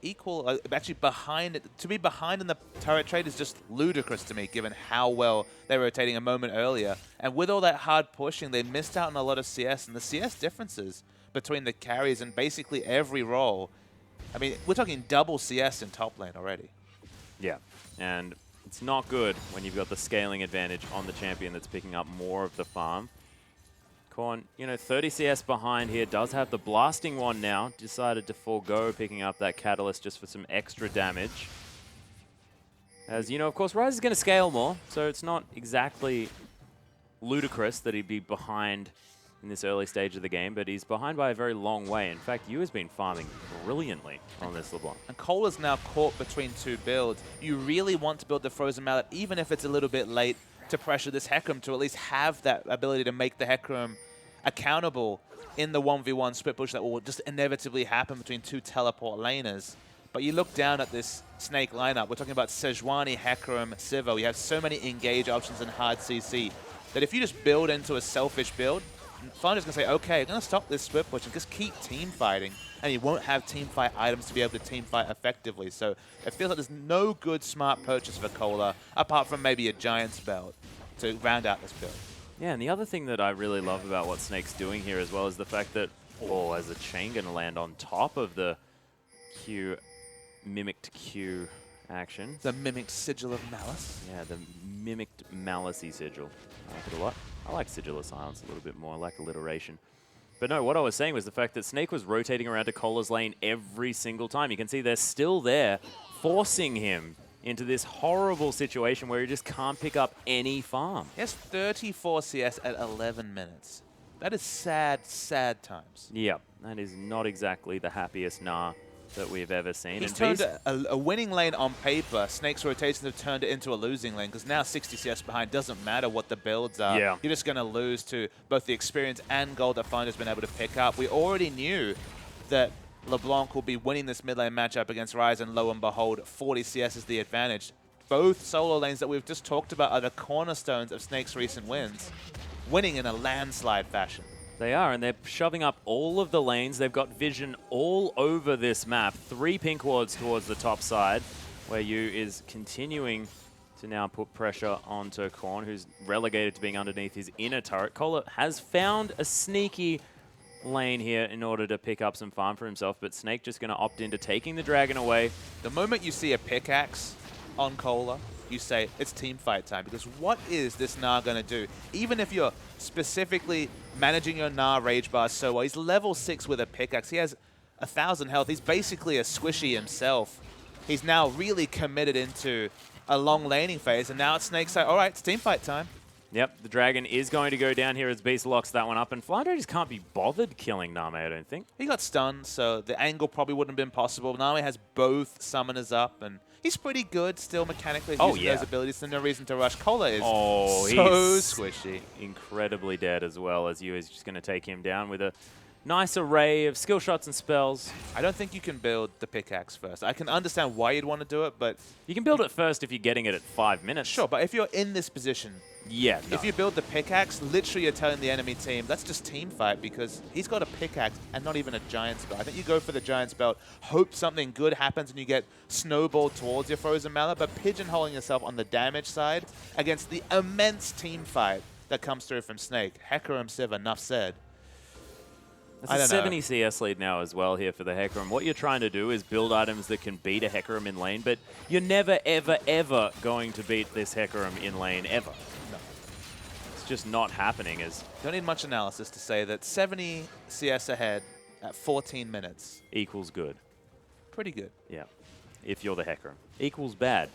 equal, actually behind it. To be behind in the turret trade is just ludicrous to me, given how well they're rotating a moment earlier. And with all that hard pushing, they missed out on a lot of CS. And the CS differences between the carries and basically every role, I mean, we're talking double CS in top lane already. Yeah, and it's not good when you've got the scaling advantage on the champion that's picking up more of the farm. Korn, you know, 30 CS behind here, does have the blasting one now. Decided to forego picking up that catalyst just for some extra damage. As you know, of course, Ryze is going to scale more, so it's not exactly ludicrous that he'd be behind in this early stage of the game, but he's behind by a very long way. In fact, Yu has been farming brilliantly on this LeBlanc. And Cole is now caught between 2 builds. You really want to build the Frozen Mallet, even if it's a little bit late, to pressure this Hecarim to at least have that ability to make the Hecarim accountable in the 1v1 split push that will just inevitably happen between 2 teleport laners. But you look down at this Snake lineup, we're talking about Sejuani, Hecarim, Sivo. You have so many engage options in hard CC that if you just build into a selfish build, Flandre's going to say, okay, I'm going to stop this split push and just keep team fighting, and you won't have team fight items to be able to team fight effectively. So it feels like there's no good smart purchase for Kohler, apart from maybe a Giant's Belt to round out this build. Yeah, and the other thing that I really love about what Snake's doing here as well is the fact that, oh, as a chain going to land on top of the Q, mimicked Q action. The mimicked Sigil of Malice. Yeah, the mimicked Malicey Sigil. I like it a lot. I like Sigil of Silence a little bit more. I like alliteration. But no, what I was saying was the fact that Snake was rotating around to Kohler's lane every single time. You can see they're still there, forcing him into this horrible situation where he just can't pick up any farm. He has 34 CS at 11 minutes. That is sad, sad times. Yeah, that is not exactly the happiest Nah that we've ever seen. He's turned a winning lane on paper. Snake's rotations have turned it into a losing lane because now 60 CS behind doesn't matter what the builds are. Yeah. You're just going to lose to both the experience and gold that Flandre's been able to pick up. We already knew that LeBlanc will be winning this mid lane matchup against Ryze, and lo and behold, 40 CS is the advantage. Both solo lanes that we've just talked about are the cornerstones of Snake's recent wins, winning in a landslide fashion. They are, and they're shoving up all of the lanes. They've got vision all over this map. 3 pink wards towards the top side, where Yu is continuing to now put pressure onto Korn, who's relegated to being underneath his inner turret. Cola has found a sneaky lane here in order to pick up some farm for himself, but Snake just going to opt into taking the dragon away. The moment you see a pickaxe on Cola, you say it's team fight time, because what is this Gnar going to do? Even if you're specifically managing your Gnar rage bar so well, he's level 6 with a pickaxe. He has 1,000 health. He's basically a squishy himself. He's now really committed into a long laning phase, and now it's Snake's like, all right, it's team fight time. Yep, the dragon is going to go down here as Beast locks that one up, and FLICKR just can't be bothered killing Name, I don't think. He got stunned, so the angle probably wouldn't have been possible. Name has both summoners up, and he's pretty good still mechanically using those abilities, so no reason to rush. Cola is so squishy. Incredibly dead as well, as Yu is just going to take him down with a nice array of skill shots and spells. I don't think you can build the pickaxe first. I can understand why you'd want to do it, but... You can build it first if you're getting it at 5 minutes. Sure, but if you're in this position... Yeah, no. If you build the pickaxe, literally you're telling the enemy team, that's just team fight, because he's got a pickaxe and not even a giant spell. I think you go for the giant spell, hope something good happens and you get snowballed towards your Frozen Mallet, but pigeonholing yourself on the damage side against the immense team fight that comes through from Snake. Hecarim Civ, enough said. That's a 70 CS lead now as well here for the Hecarim. What you're trying to do is build items that can beat a Hecarim in lane, but you're never, ever, ever going to beat this Hecarim in lane, ever. No. It's just not happening. Don't need much analysis to say that 70 CS ahead at 14 minutes. Equals good. Pretty good. Yeah, if you're the Hecarim. Equals bad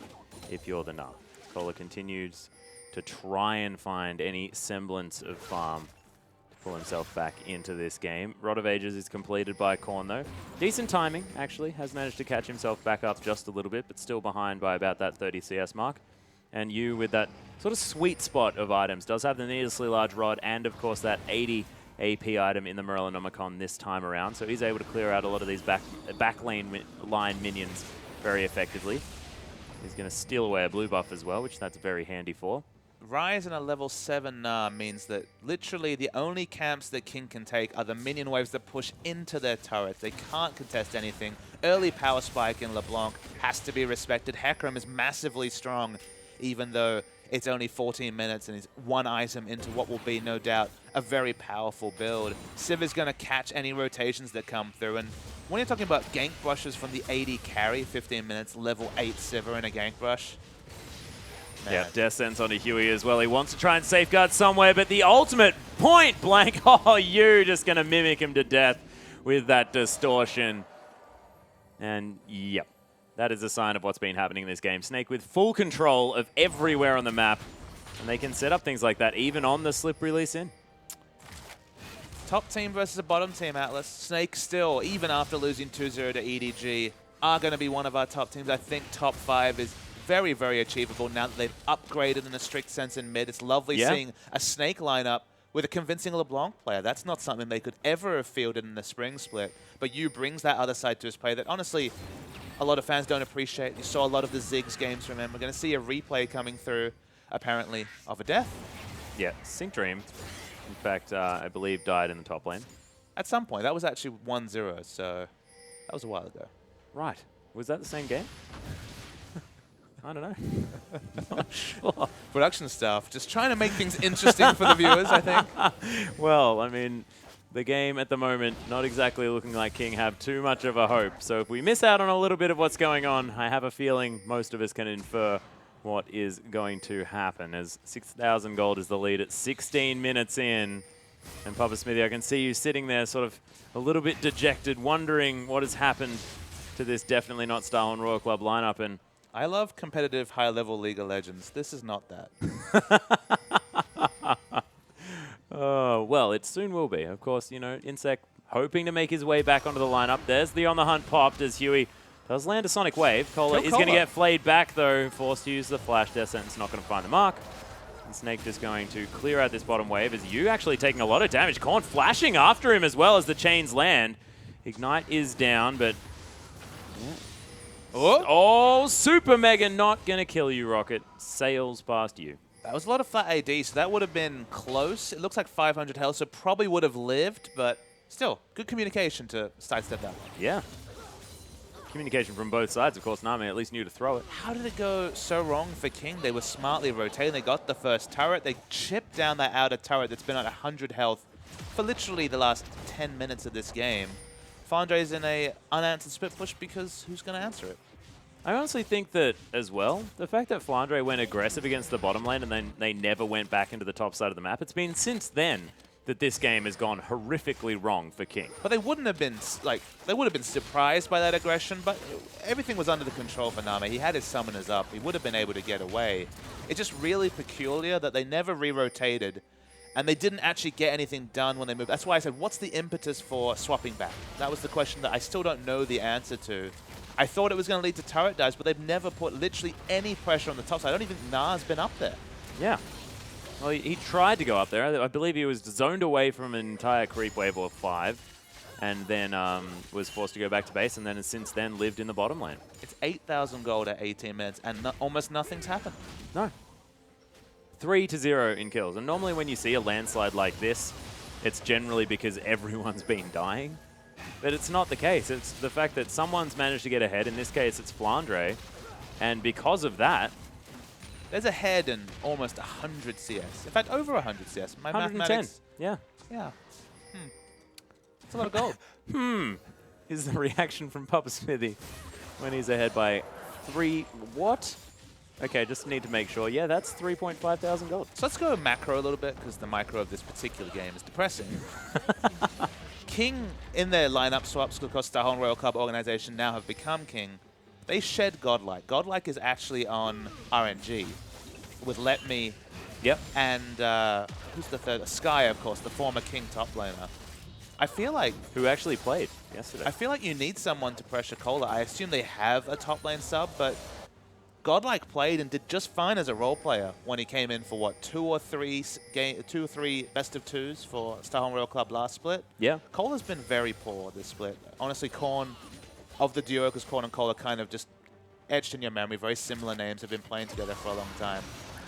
if you're the Gnar. Cola continues to try and find any semblance of farm, pull himself back into this game. Rod of Ages is completed by Korn, though. Decent timing, actually. Has managed to catch himself back up just a little bit, but still behind by about that 30 CS mark. And Yu, with that sort of sweet spot of items, does have the needlessly large rod and, of course, that 80 AP item in the Morellonomicon this time around. So he's able to clear out a lot of these back line minions very effectively. He's going to steal away a blue buff as well, which that's very handy for. Rise in a level 7 Gnar means that literally the only camps that King can take are the minion waves that push into their turrets. They can't contest anything. Early power spike in LeBlanc has to be respected. Hecarim is massively strong, even though it's only 14 minutes and he's one item into what will be, no doubt, a very powerful build. Civ is going to catch any rotations that come through, and when you're talking about gank brushes from the AD carry, 15 minutes, level 8 Sivir in a gank brush. Man. Yeah, Death Sense onto Huey as well. He wants to try and safeguard somewhere, but the ultimate point blank. Oh, Yu just going to mimic him to death with that distortion. And yep, that is a sign of what's been happening in this game. Snake with full control of everywhere on the map. And they can set up things like that even on the slip release in. Top team versus a bottom team, Atlas. Snake still, even after losing 2-0 to EDG, are going to be one of our top teams. I think top 5 is very, very achievable now that they've upgraded in a strict sense in mid. It's lovely seeing a Snake lineup with a convincing LeBlanc player. That's not something they could ever have fielded in the spring split. But Yu brings that other side to his play that, honestly, a lot of fans don't appreciate. You saw a lot of the Ziggs games from him. We're going to see a replay coming through, apparently, of a death. Yeah, Sync Dream, in fact, I believe died in the top lane. At some point. That was actually 1-0, so that was a while ago. Right. Was that the same game? I don't know. Not sure. Production staff, just trying to make things interesting for the viewers, I think. Well, I mean, the game at the moment, not exactly looking like King have too much of a hope. So if we miss out on a little bit of what's going on, I have a feeling most of us can infer what is going to happen, as 6,000 gold is the lead at 16 minutes in. And Papa Smithy, I can see you sitting there sort of a little bit dejected, wondering what has happened to this definitely not Starland Royal Club lineup. And I love competitive high-level League of Legends. This is not that. Oh, well, it soon will be. Of course, you know, Insect hoping to make his way back onto the lineup. There's the On the Hunt popped as Huey does land a Sonic Wave. Cola is going to get flayed back, though. Forced to use the Flash. Death Sentence not going to find the mark. And Snake just going to clear out this bottom wave as Yu actually taking a lot of damage. Korn flashing after him as well as the chains land. Ignite is down, but... Oh, Super Mega not going to kill you, Rocket. Sails past you. That was a lot of flat AD, so that would have been close. It looks like 500 health, so probably would have lived, but still, good communication to sidestep that one. Yeah. Communication from both sides. Of course, Nami at least knew to throw it. How did it go so wrong for King? They were smartly rotating. They got the first turret. They chipped down that outer turret that's been at 100 health for literally the last 10 minutes of this game. Flandre's in a unanswered split push because who's going to answer it? I honestly think that, as well, the fact that Flandre went aggressive against the bottom lane and then they never went back into the top side of the map, it's been since then that this game has gone horrifically wrong for King. But they wouldn't have been, like, they would have been surprised by that aggression, but everything was under the control for Name. He had his summoners up. He would have been able to get away. It's just really peculiar that they never re-rotated and they didn't actually get anything done when they moved. That's why I said, what's the impetus for swapping back? That was the question that I still don't know the answer to. I thought it was going to lead to turret dives, but they've never put literally any pressure on the top side. I don't even think Na's been up there. Yeah. Well, he tried to go up there. I believe he was zoned away from an entire creep wave of 5 and then was forced to go back to base and then has since then lived in the bottom lane. It's 8,000 gold at 18 minutes and almost nothing's happened. No. 3-0 in kills. And normally when you see a landslide like this, it's generally because everyone's been dying. But it's not the case. It's the fact that someone's managed to get ahead. In this case, it's Flandre. And because of that... There's a head and almost 100 CS. In fact, over 100 CS. My 110. Mathematics... Yeah. Yeah. That's a lot of gold. Is the reaction from Papa Smithy when he's ahead by 3... What? Okay, just need to make sure. Yeah, that's 3.5 thousand gold. So let's go macro a little bit, because the micro of this particular game is depressing. King, in their lineup swaps across the whole Royal Club organization, now have become King. They shed Godlike. Godlike is actually on RNG with Let Me. Yep. And who's the third? Sky, of course, the former King top laner. I feel like... Who actually played yesterday. I feel like you need someone to pressure Cola. I assume they have a top lane sub, but Godlike played and did just fine as a role player when he came in for, what, 2 or 3 best of 2s for Star Royal Club last split. Yeah. Cola's been very poor this split. Honestly, Korn, of the duo, because Korn and Cola kind of just etched in your memory. Very similar names, have been playing together for a long time.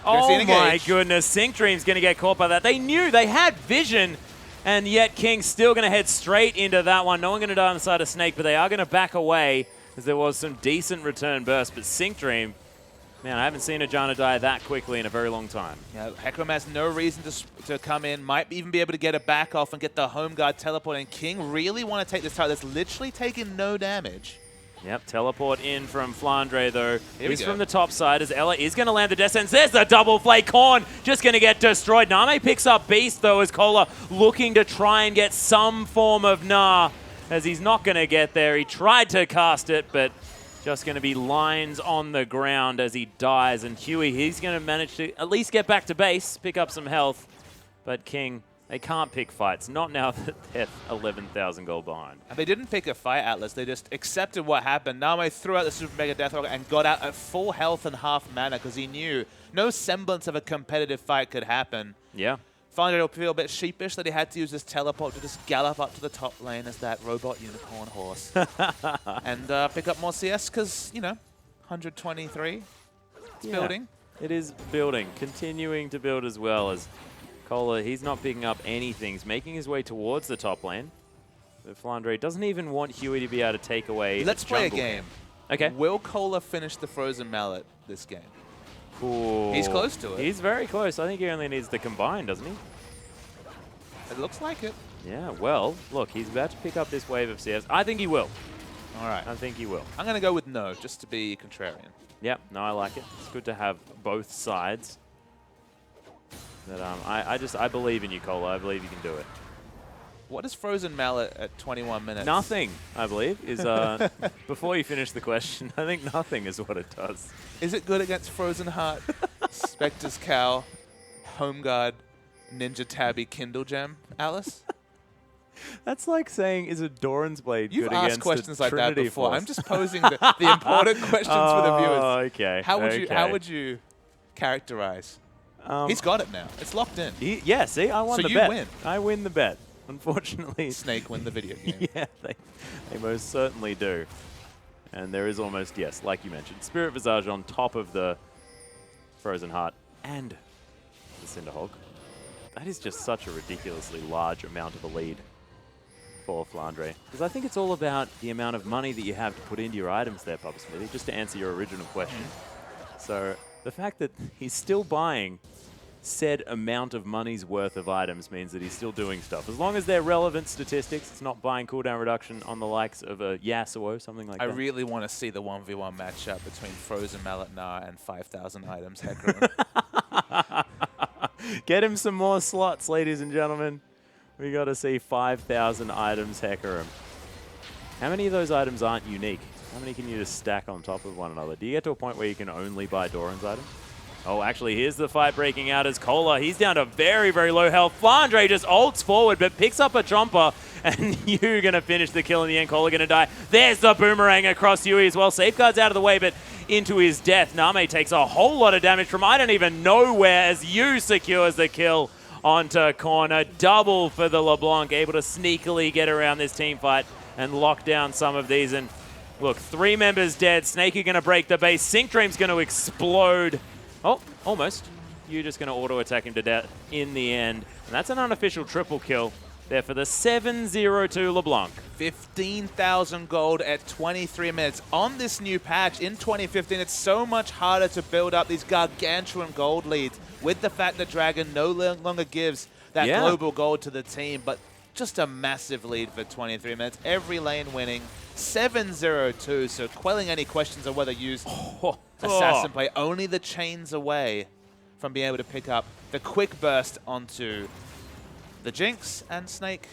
Oh my goodness, Sync Dream's going to get caught by that. They knew, they had vision, and yet King's still going to head straight into that one. No one going to die on the side of Snake, but they are going to back away, as there was some decent return burst. But Sync Dream, man, I haven't seen a Janna die that quickly in a very long time. Yeah, Hecarim has no reason to come in. Might even be able to get a back off and get the home guard teleport. And King really want to take this tower that's literally taking no damage. Yep, teleport in from Flandre, though. He's from the top side as Ella is going to land the Death Sentence. There's the double flake. Korn just going to get destroyed. Name picks up Beast, though, as Cola looking to try and get some form of Nah, as he's not going to get there. He tried to cast it, but just going to be lines on the ground as he dies. And Huey, he's going to manage to at least get back to base, pick up some health. But King, they can't pick fights. Not now that they're 11,000 gold behind. And they didn't pick a fight, Atlas. They just accepted what happened. Name threw out the Super Mega Death Rocket and got out at full health and half mana because he knew no semblance of a competitive fight could happen. Yeah. Finally, it'll feel a bit sheepish that he had to use this teleport to just gallop up to the top lane as that robot unicorn horse. And pick up more CS because, you know, 123. It's building. It is building. Continuing to build as well as Cola. He's not picking up anything. He's making his way towards the top lane. But Flandre doesn't even want Huey to be able to take away Let's play a game. Okay. Will Cola finish the Frozen Mallet this game? Ooh. He's close to it. He's very close. I think he only needs the combine, doesn't he? It looks like it. Yeah, well, look, he's about to pick up this wave of CS. I think he will. All right. I think he will. I'm going to go with no, just to be contrarian. Yep, no, I like it. It's good to have both sides. But I believe in you, Cola. I believe you can do it. What is Frozen Mallet at 21 minutes? Nothing, I believe, is before you finish the question, I think nothing is what it does. Is it good against Frozen Heart, Spectre's Cow, Home Guard, Ninja Tabby, Kindle Gem, Alice? That's like saying, is a Doran's Blade You've good asked against questions like Trinity that before. Force? I'm just posing the important questions for the viewers. Oh, okay. How would you characterize? He's got it now. It's locked in. Yeah, see, I won the bet. So you win. I win the bet. Unfortunately. Snake win the video game. Yeah, they most certainly do. And there is almost, yes, like you mentioned, Spirit Visage on top of the Frozen Heart. And the Cinderhulk. That is just such a ridiculously large amount of a lead for FLICKR. Because I think it's all about the amount of money that you have to put into your items there, Papa Smithy, just to answer your original question. So the fact that he's still buying said amount of money's worth of items means that he's still doing stuff. As long as they're relevant statistics, it's not buying cooldown reduction on the likes of a Yasuo, something like that. I really want to see the 1v1 matchup between Frozen Mallet Gnar and 5,000 items Hecarim. Get him some more slots, ladies and gentlemen. We got to see 5,000 items Hecarim. How many of those items aren't unique? How many can you just stack on top of one another? Do you get to a point where you can only buy Doran's items? Oh, actually, here's the fight breaking out as Cola. He's down to very, very low health. FLICKR just ults forward, but picks up a Chomper, and you're going to finish the kill in the end. Cola going to die. There's the boomerang across Yui as well. Safeguard's out of the way, but into his death. Name takes a whole lot of damage from I don't even know where as Yu secures the kill onto corner. Double for the LeBlanc, able to sneakily get around this team fight and lock down some of these. And look, 3 members dead. Snake are going to break the base. Sync Dream's going to explode. Oh, almost. You're just going to auto-attack him to death in the end. And that's an unofficial triple kill there for the 7-0-2 LeBlanc. 15,000 gold at 23 minutes. On this new patch in 2015, it's so much harder to build up these gargantuan gold leads with the fact that Dragon no longer gives that global gold to the team, but just a massive lead for 23 minutes. Every lane winning. 7-0-2, so quelling any questions on whether use Assassin play. Only the chains away from being able to pick up the quick burst onto the Jinx and Snake.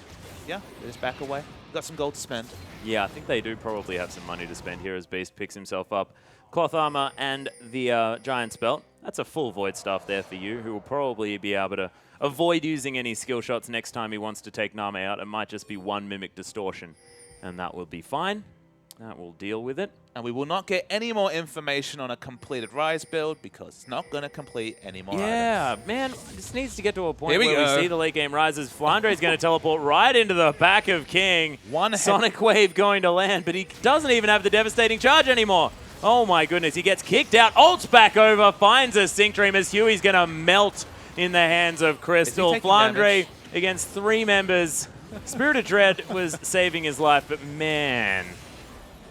Yeah, they just back away. Got some gold to spend. Yeah, I think they do probably have some money to spend here as Beast picks himself up. Cloth Armor and the Giant's Belt. That's a full Void Staff there for you, who will probably be able to avoid using any skill shots next time he wants to take Name out. It might just be one Mimic Distortion, and that will be fine. That will deal with it. And we will not get any more information on a completed Rise build because it's not going to complete any more items. Man, this needs to get to a point where we see the late game rises. FLICKR is going to teleport right into the back of King. Sonic Wave going to land, but he doesn't even have the devastating charge anymore. Oh my goodness, he gets kicked out, ults back over, finds a Sync Dream as Huey's going to melt in the hands of Crystal. FLICKR against 3 members. Spirit of Dread was saving his life, but man...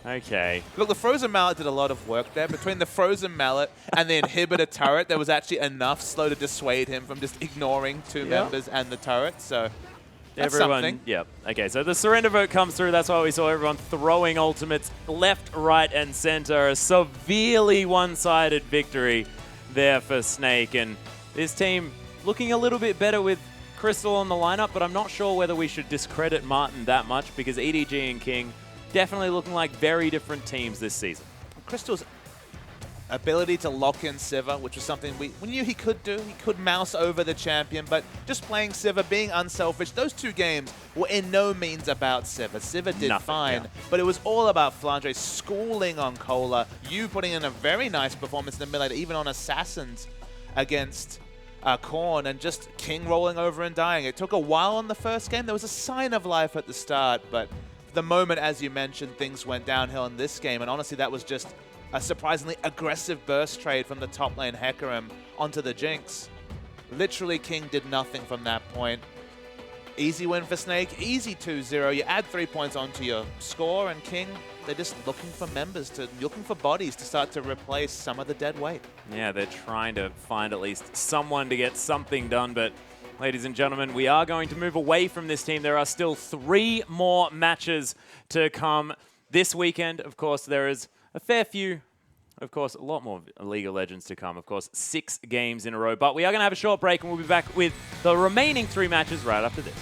Okay. Look, the Frozen Mallet did a lot of work there. Between the Frozen Mallet and the Inhibitor turret, there was actually enough slow to dissuade him from just ignoring 2 members and the turret, so that's something. Yep. Okay, so the Surrender Vote comes through. That's why we saw everyone throwing ultimates left, right, and center. A severely one-sided victory there for Snake. And this team looking a little bit better with Crystal on the lineup, but I'm not sure whether we should discredit Martin that much because EDG and King definitely looking like very different teams this season. Crystal's ability to lock in Sivir, which was something we knew he could do. He could mouse over the champion, but just playing Sivir, being unselfish, those 2 games were in no means about Sivir. Sivir did fine, but it was all about FLICKR schooling on Cola, you putting in a very nice performance in the mid lane, even on Assassins against Korn, and just King rolling over and dying. It took a while on the first game. There was a sign of life at the start, but the moment, as you mentioned, things went downhill in this game, and honestly, that was just a surprisingly aggressive burst trade from the top lane Hecarim onto the Jinx. Literally, King did nothing from that point. Easy win for Snake, easy 2-0. You add 3 points onto your score, and King, they're just looking for looking for bodies to start to replace some of the dead weight. Yeah, they're trying to find at least someone to get something done, but ladies and gentlemen, we are going to move away from this team. There are still 3 more matches to come this weekend. Of course, there is a fair few, of course, a lot more League of Legends to come. Of course, 6 games in a row. But we are going to have a short break, and we'll be back with the remaining 3 matches right after this.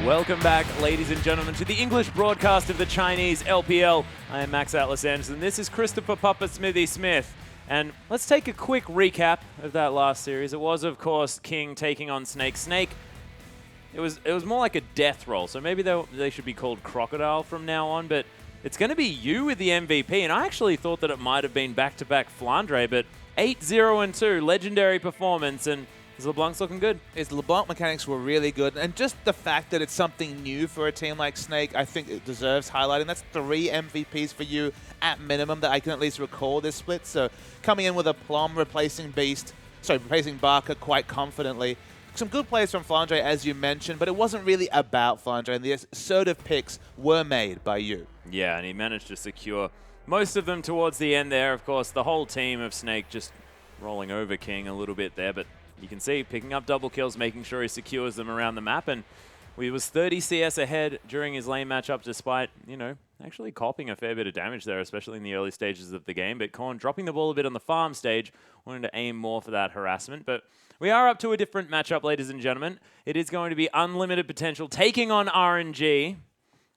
Welcome back, ladies and gentlemen, to the English broadcast of the Chinese LPL. I am Max Atlas Anderson. This is Christopher Papa Smithy Smith. And let's take a quick recap of that last series. It was, of course, King taking on Snake. Snake, it was more like a death roll, so maybe they should be called Crocodile from now on, but it's going to be you with the MVP, and I actually thought that it might have been back-to-back Flandre, but 8-0-2, legendary performance, and is LeBlanc's looking good? His LeBlanc mechanics were really good, and just the fact that it's something new for a team like Snake, I think it deserves highlighting. That's 3 MVPs for you at minimum that I can at least recall this split. So coming in with a Plum, replacing Barker quite confidently. Some good plays from Flandre, as you mentioned, but it wasn't really about Flandre, and the assertive picks were made by you. Yeah, and he managed to secure most of them towards the end there. Of course, the whole team of Snake just rolling over King a little bit there, but you can see picking up double kills, making sure he secures them around the map, and he was 30 CS ahead during his lane matchup despite, you know, actually copping a fair bit of damage there, especially in the early stages of the game. But Korn dropping the ball a bit on the farm stage, wanting to aim more for that harassment. But we are up to a different matchup, ladies and gentlemen. It is going to be Unlimited Potential taking on RNG,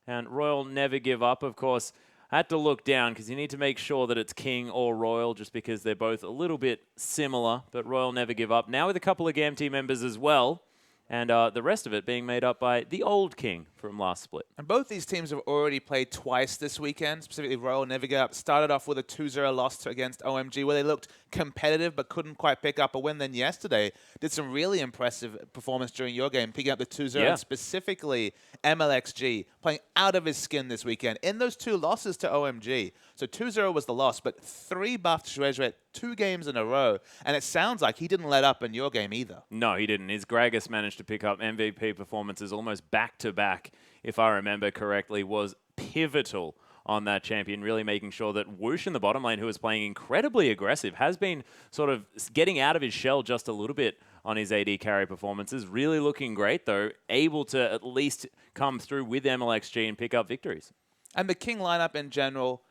and Royal Never Give Up, of course. I had to look down because you need to make sure that it's King or Royal just because they're both a little bit similar, but Royal Never Give Up. Now with a couple of GAM team members as well, and the rest of it being made up by the old King from last split. And both these teams have already played twice this weekend, specifically Royal Never Give Up. Started off with a 2-0 loss against OMG where they looked competitive but couldn't quite pick up a win. Then yesterday did some really impressive performance during your game, picking up the 2-0, and specifically MLXG playing out of his skin this weekend in those 2 losses to OMG. So 2-0 was the loss, but 3 buffed Shredret 2 games in a row, and it sounds like he didn't let up in your game either. No, he didn't. His Gragas managed to pick up MVP performances almost back-to-back, if I remember correctly, was pivotal on that champion, really making sure that Whoosh in the bottom lane, who is playing incredibly aggressive, has been sort of getting out of his shell just a little bit on his AD carry performances. Really looking great, though, able to at least come through with MLXG and pick up victories. And the King lineup in general,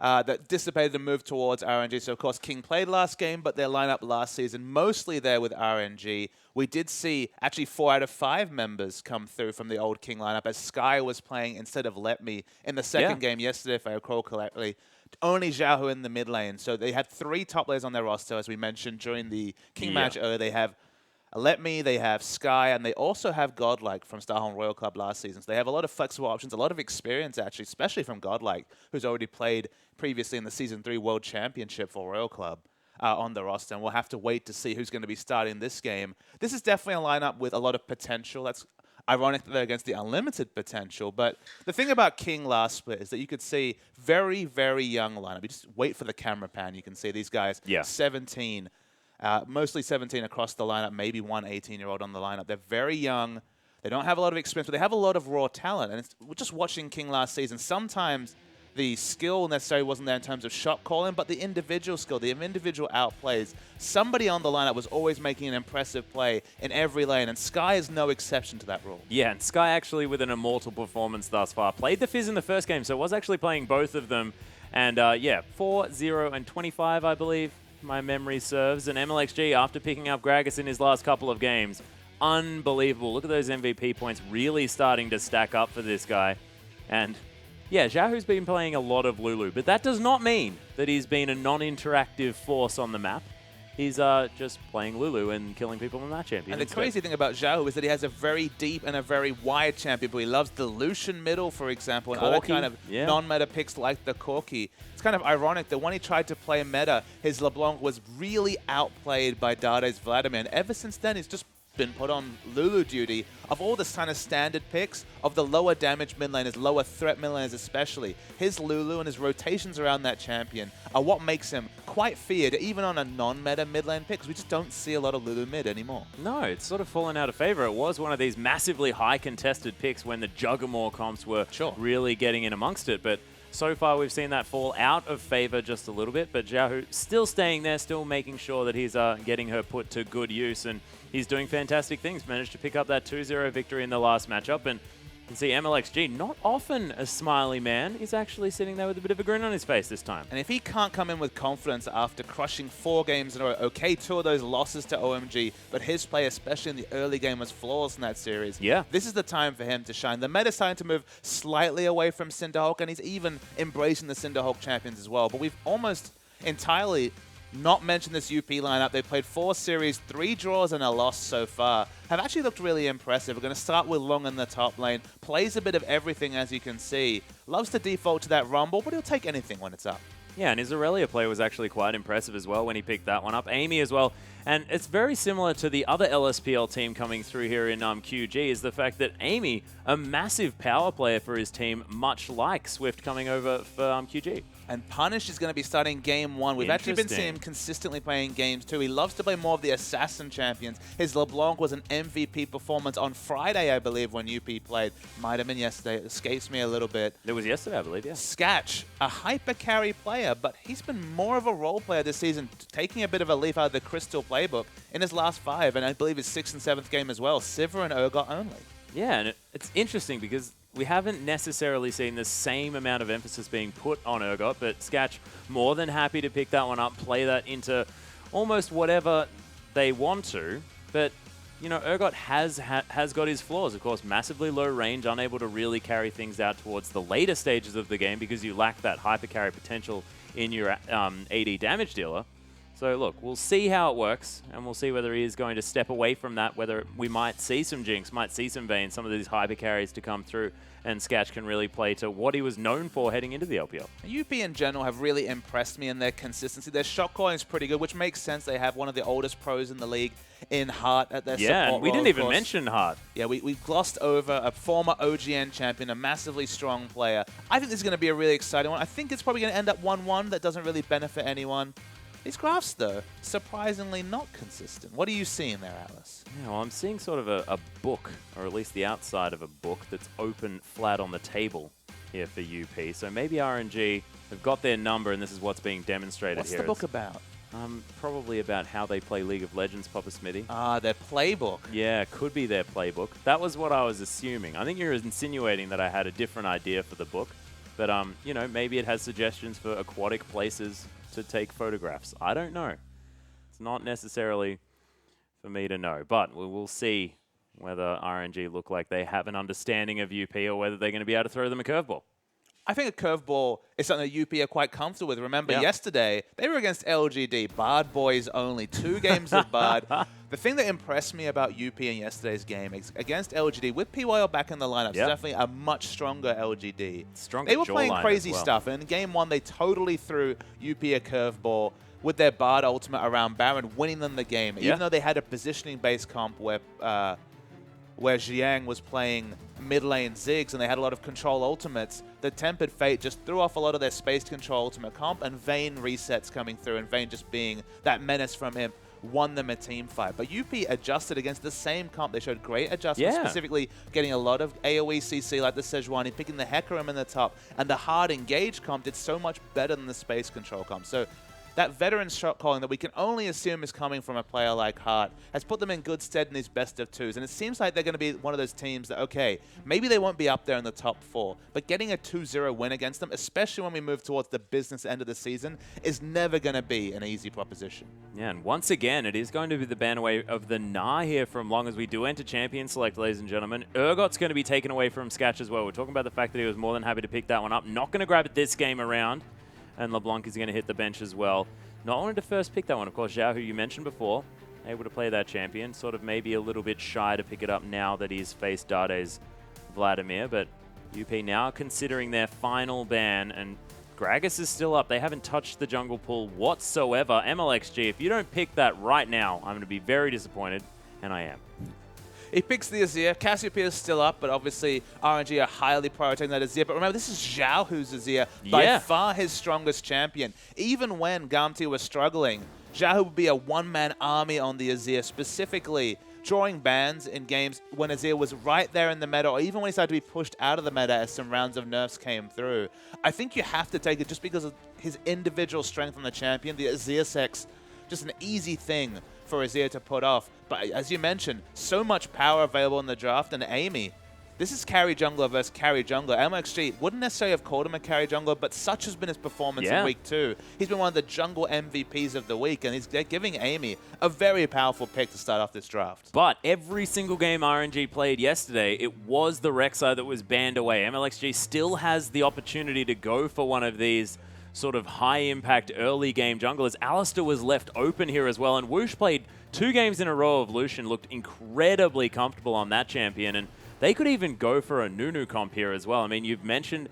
that dissipated and moved towards RNG. So, of course, King played last game, but their lineup last season, mostly there with RNG. We did see actually 4 out of 5 members come through from the old King lineup as Sky was playing instead of Let Me in the second game yesterday, if I recall correctly. Only Xiaohu in the mid lane. So they had 3 top laners on their roster, as we mentioned during the King match earlier. They have Let Me, they have Sky, and they also have Godlike from Starholm Royal Club last season. So they have a lot of flexible options, a lot of experience, actually, especially from Godlike, who's already played previously in the Season 3 World Championship for Royal Club on the roster. And we'll have to wait to see who's going to be starting this game. This is definitely a lineup with a lot of potential. That's ironic that they're against the unlimited potential. But the thing about King last split is that you could see very, very young lineup. You just wait for the camera pan. You can see these guys, 17, mostly 17 across the lineup, maybe one 18-year-old on the lineup. They're very young. They don't have a lot of experience, but they have a lot of raw talent. And we're just watching King last season. Sometimes the skill necessarily wasn't there in terms of shot calling, but the individual skill, the individual outplays. Somebody on the lineup was always making an impressive play in every lane, and Sky is no exception to that rule. Yeah, and Sky actually with an immortal performance thus far. Played the Fizz in the first game, so was actually playing both of them. And 4, 0, and 25, I believe my memory serves. And MLXG, after picking up Gragas in his last couple of games, unbelievable. Look at those MVP points really starting to stack up for this guy. And yeah, Xiaohu's been playing a lot of Lulu, but that does not mean that he's been a non-interactive force on the map. He's just playing Lulu and killing people on that champion. And the crazy thing about Xiaohu is that he has a very deep and a very wide champion, but he loves the Lucian middle, for example, and other kind of non-meta picks like the Corki. It's kind of ironic that when he tried to play meta, his LeBlanc was really outplayed by Dade's Vladimir, and ever since then, he's just been put on Lulu duty. Of all the kind of standard picks, of the lower damage mid laners, lower threat mid laners especially, his Lulu and his rotations around that champion are what makes him quite feared, even on a non-meta mid lane pick, because we just don't see a lot of Lulu mid anymore. No, it's sort of fallen out of favor. It was one of these massively high contested picks when the Juggermore comps were really getting in amongst it, but so far we've seen that fall out of favor just a little bit, but Xiaohu still staying there, still making sure that he's getting her put to good use, and he's doing fantastic things. Managed to pick up that 2-0 victory in the last matchup, and can see MLXG, not often a smiley man, is actually sitting there with a bit of a grin on his face this time. And if he can't come in with confidence after crushing 4 games in a row, okay, 2 of those losses to OMG, but his play, especially in the early game, was flawless in that series. Yeah. This is the time for him to shine. The meta's starting to move slightly away from Cinderhulk, and he's even embracing the Cinderhulk champions as well. But we've almost entirely not mentioned this UP lineup. They've played 4 series, 3 draws and a loss so far. Have actually looked really impressive. We're going to start with Long in the top lane. Plays a bit of everything, as you can see. Loves to default to that Rumble, but he'll take anything when it's up. Yeah, and his Aurelia play was actually quite impressive as well when he picked that one up. Amy as well. And it's very similar to the other LSPL team coming through here in QG, is the fact that Amy, a massive power player for his team, much like Swift coming over for QG. And Punish is going to be starting game 1. We've actually been seeing him consistently playing games 2. He loves to play more of the Assassin champions. His LeBlanc was an MVP performance on Friday, I believe, when UP played. Might have been yesterday. It escapes me a little bit. It was yesterday, I believe, yeah. Sketch, a hyper carry player, but he's been more of a role player this season, taking a bit of a leaf out of the Crystal playbook in his last 5, and I believe his 6th and 7th game as well. Sivir and Urgot only. Yeah, and it's interesting because we haven't necessarily seen the same amount of emphasis being put on Urgot, but Sketch more than happy to pick that one up, play that into almost whatever they want to. But, you know, Urgot has got his flaws. Of course, massively low range, unable to really carry things out towards the later stages of the game because you lack that hyper carry potential in your AD damage dealer. So look, we'll see how it works, and we'll see whether he is going to step away from that, whether we might see some Jinx, might see some Vayne, some of these hyper carries to come through, and Sketch can really play to what he was known for heading into the LPL. UP in general have really impressed me in their consistency. Their shot calling is pretty good, which makes sense. They have one of the oldest pros in the league in Heart at their support and we role, didn't even mention Heart. Yeah, we glossed over a former OGN champion, a massively strong player. I think this is going to be a really exciting one. I think it's probably going to end up 1-1. That doesn't really benefit anyone. These graphs, though, surprisingly not consistent. What are you seeing there, Alice? Yeah, well, I'm seeing sort of a book, or at least the outside of a book, that's open flat on the table here for UP. So maybe RNG have got their number, and this is what's being demonstrated here. What's the book about? Probably about how they play League of Legends, Papa Smithy. Ah, their playbook. Yeah, could be their playbook. That was what I was assuming. I think you're insinuating that I had a different idea for the book. But, you know, maybe it has suggestions for aquatic places to take photographs. I don't know. It's not necessarily for me to know, but we will see whether RNG look like they have an understanding of UP or whether they're going to be able to throw them a curveball. I think a curveball is something that UP are quite comfortable with. Remember, yesterday, they were against LGD, Bard boys only, 2 games of Bard. The thing that impressed me about UP in yesterday's game is against LGD, with PYL back in the lineup, it's definitely a much stronger LGD. Stronger they were playing crazy stuff, and in game 1, they totally threw UP a curveball with their Bard ultimate around Baron, winning them the game, even though they had a positioning-based comp where Jiang was playing mid lane Ziggs and they had a lot of control ultimates. The Tempered Fate just threw off a lot of their space control ultimate comp, and Vayne resets coming through, and Vayne just being that menace from him won them a team fight. But UP adjusted against the same comp. They showed great adjustments, specifically getting a lot of AoE CC like the Sejuani, picking the Hecarim in the top, and the hard engage comp did so much better than the space control comp. So that veteran shot calling that we can only assume is coming from a player like Hart has put them in good stead in these best of 2s. And it seems like they're going to be one of those teams that, okay, maybe they won't be up there in the top 4, but getting a 2-0 win against them, especially when we move towards the business end of the season, is never going to be an easy proposition. Yeah, and once again, it is going to be the ban away of the Gnar here from Long as we do enter Champion Select, ladies and gentlemen. Urgot's going to be taken away from Sketch as well. We're talking about the fact that he was more than happy to pick that one up. Not going to grab it this game around. And LeBlanc is going to hit the bench as well. Not only to first pick that one, of course, Zhao, who you mentioned before, able to play that champion, sort of maybe a little bit shy to pick it up now that he's faced Dade's Vladimir, but UP now considering their final ban, and Gragas is still up. They haven't touched the jungle pool whatsoever. MLXG, if you don't pick that right now, I'm going to be very disappointed, and I am. He picks the Azir. Cassiopeia is still up, but obviously RNG are highly prioritizing that Azir. But remember, this is Zhao who's Azir, by far his strongest champion. Even when Gamti was struggling, Zhao would be a one-man army on the Azir, specifically drawing bans in games when Azir was right there in the meta, or even when he started to be pushed out of the meta as some rounds of nerfs came through. I think you have to take it just because of his individual strength on the champion. The Azir Sex, just an easy thing for Azir to put off. But as you mentioned, so much power available in the draft, and Amy, This is carry jungler versus carry jungler. MXG wouldn't necessarily have called him a carry jungler, but such has been his performance in week 2. He's been one of the jungle MVPs of the week, and they're giving Amy a very powerful pick to start off this draft. But every single game RNG played yesterday, it was the Rek'Sai that was banned away. MLXG still has the opportunity to go for one of these sort of high-impact early game junglers. Alistar was left open here as well, and Whoosh played 2 games in a row of Lucian, looked incredibly comfortable on that champion, and they could even go for a Nunu comp here as well. I mean, you've mentioned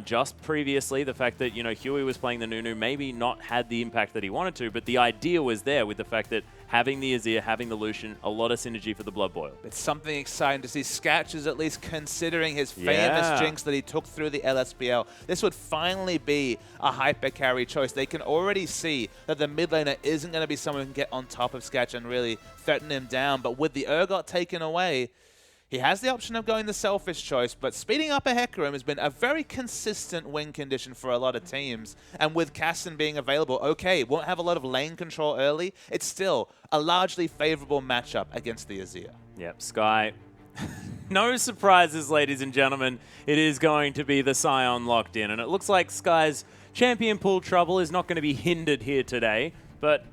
just previously the fact that, Huey was playing the Nunu, maybe not had the impact that he wanted to, but the idea was there with the fact that having the Azir, having the Lucian, a lot of synergy for the Blood Boil. It's something exciting to see. Sketch is at least considering his famous jinx that he took through the LSPL. This would finally be a hyper carry choice. They can already see that the mid laner isn't going to be someone who can get on top of Sketch and really threaten him down, but with the Urgot taken away, he has the option of going the selfish choice, but speeding up a Hecarim has been a very consistent win condition for a lot of teams. And with Kassadin being available, okay, won't have a lot of lane control early. It's still a largely favorable matchup against the Azir. Yep, Sky. No surprises, ladies and gentlemen. It is going to be the Sion locked in. And it looks like Sky's champion pool trouble is not going to be hindered here today. But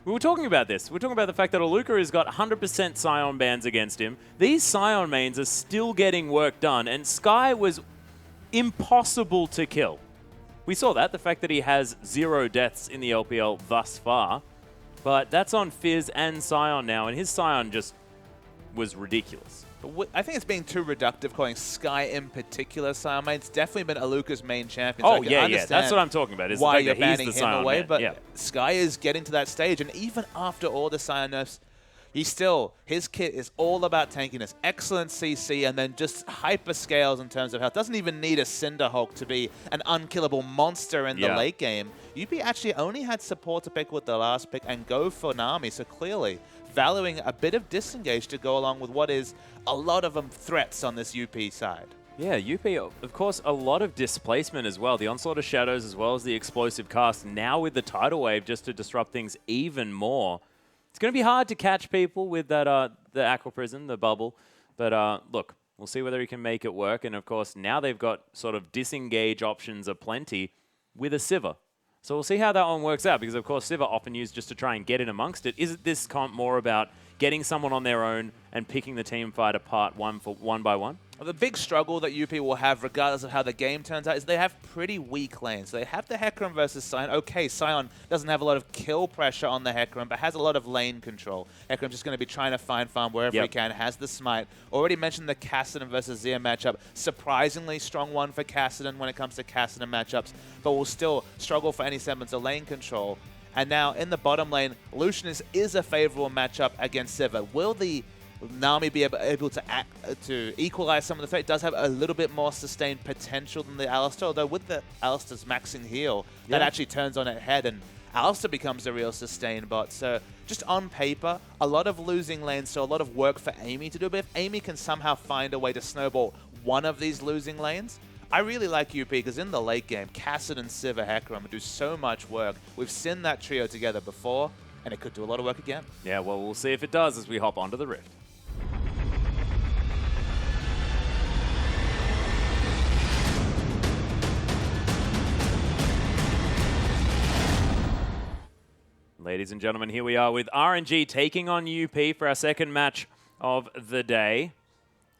we were talking about this. We're talking about the fact that Aluka has got 100% Sion bans against him. These Sion mains are still getting work done, and Sky was impossible to kill. We saw that, the fact that he has 0 deaths in the LPL thus far, but that's on Fizz and Sion now, and his Sion just was ridiculous. I think it's being too reductive calling Sky in particular Sion main. It's definitely been Aluka's main champion. Oh, so yeah, that's what I'm talking about. Is why the fact you're that banning he's the him Sion away, man. but Sky is getting to that stage, and even after all the Sion nerfs, his kit is all about tankiness. Excellent CC, and then just hyper scales in terms of health. Doesn't even need a Cinderhulk to be an unkillable monster in the late game. UP actually only had support to pick with the last pick and go for Nami, so clearly valuing a bit of disengage to go along with what is a lot of threats on this UP side. Yeah, UP, of course, a lot of displacement as well. The Onslaught of Shadows as well as the explosive cast. Now with the Tidal Wave just to disrupt things even more. It's going to be hard to catch people with that the Aqua Prison, the bubble. But look, we'll see whether he can make it work. And of course, now they've got sort of disengage options aplenty with a Sivir. So we'll see how that one works out, because of course Sivir often used just to try and get in amongst it. Is this comp more about getting someone on their own and picking the team fight apart one by one? Well, the big struggle that UP will have, regardless of how the game turns out, is they have pretty weak lanes. They have the Hecarim versus Sion. Okay, Sion doesn't have a lot of kill pressure on the Hecarim, but has a lot of lane control. Hecarim's just going to be trying to find farm wherever he can, has the smite. Already mentioned the Kassadin versus Zia matchup. Surprisingly strong one for Kassadin when it comes to Kassadin matchups, but will still struggle for any semblance of lane control. And now in the bottom lane, Lucian is a favorable matchup against Sivir. Will the Nami be able to equalize some of the threat? It does have a little bit more sustained potential than the Alistar, although with the Alistar's maxing heal, that actually turns on its head, and Alistar becomes a real sustained bot. So just on paper, a lot of losing lanes, so a lot of work for Amy to do, but if Amy can somehow find a way to snowball one of these losing lanes, I really like UP, because in the late game, Kassadin, Sivir, Hecarim do so much work. We've seen that trio together before, and it could do a lot of work again. Yeah, well, we'll see if it does as we hop onto the Rift. Ladies and gentlemen, here we are with RNG taking on UP for our second match of the day.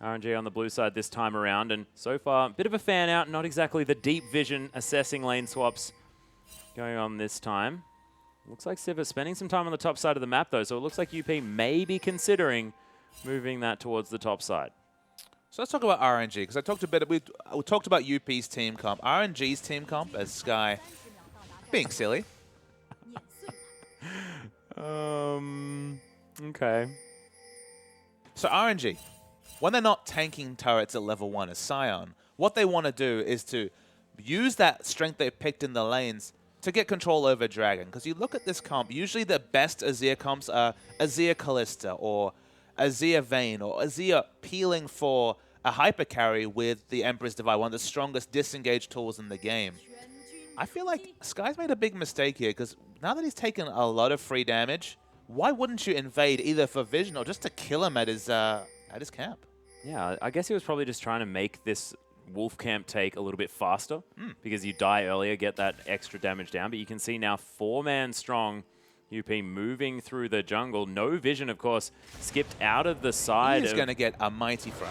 RNG on the blue side this time around, and so far, a bit of a fan out, not exactly the deep vision assessing lane swaps going on this time. Looks like Sivir spending some time on the top side of the map though, so it looks like UP may be considering moving that towards the top side. So let's talk about RNG, because we talked about UP's team comp. RNG's team comp as Sky being silly. Okay. So RNG, when they're not tanking turrets at level 1 as Sion, what they want to do is to use that strength they picked in the lanes to get control over Dragon. Because you look at this comp, usually the best Azir comps are Azir Kalista or Azir Vayne or Azir peeling for a hyper carry with the Emperor's Divide, one of the strongest disengage tools in the game. I feel like Sky's made a big mistake here, because now that he's taken a lot of free damage, why wouldn't you invade either for vision or just to kill him at his camp? Yeah, I guess he was probably just trying to make this Wolf Camp take a little bit faster because you die earlier, get that extra damage down. But you can see now 4-man strong UP moving through the jungle. No vision, of course, skipped out of the side. He's going to get a mighty fry.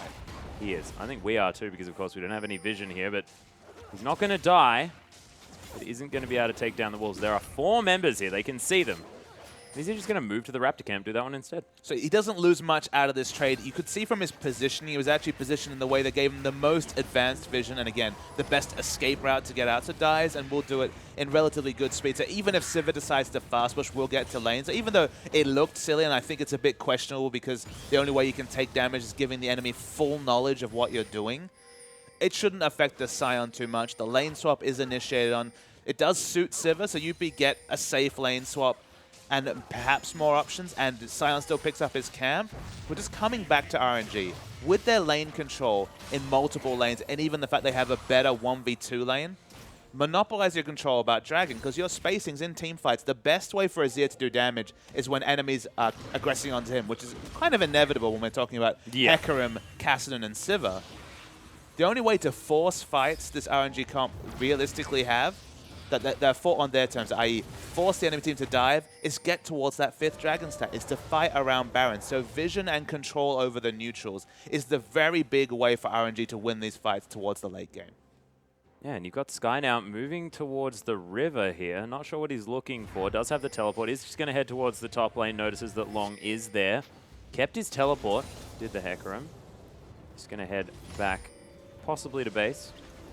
He is. I think we are too because, of course, we don't have any vision here. But he's not going to die. But isn't going to be able to take down the wolves. There are 4 members here. They can see them. Is he just going to move to the Raptor camp, do that one instead? So he doesn't lose much out of this trade. You could see from his positioning, he was actually positioned in the way that gave him the most advanced vision and, again, the best escape route to get out. So dies and will do it in relatively good speed. So even if Sivir decides to fast push, we'll get to lane. So even though it looked silly, and I think it's a bit questionable because the only way you can take damage is giving the enemy full knowledge of what you're doing, it shouldn't affect the Scion too much. The lane swap is initiated on. It does suit Sivir, so UP get a safe lane swap and perhaps more options, and Scion still picks up his camp. We're just coming back to RNG. With their lane control in multiple lanes, and even the fact they have a better 1v2 lane, monopolize your control about Dragon, because your spacings in team fights, the best way for Azir to do damage is when enemies are aggressing onto him, which is kind of inevitable when we're talking about Hecarim, Kassadin, and Sivir. The only way to force fights this RNG comp realistically have, that they're fought on their terms, i.e. force the enemy team to dive, is get towards that 5th Dragon stat, is to fight around Baron. So vision and control over the neutrals is the very big way for RNG to win these fights towards the late game. Yeah, and you've got Sky now moving towards the river here. Not sure what he's looking for. Does have the teleport. He's just going to head towards the top lane. Notices that Long is there. Kept his teleport. Did the Hecarim. Just going to head back, possibly to base.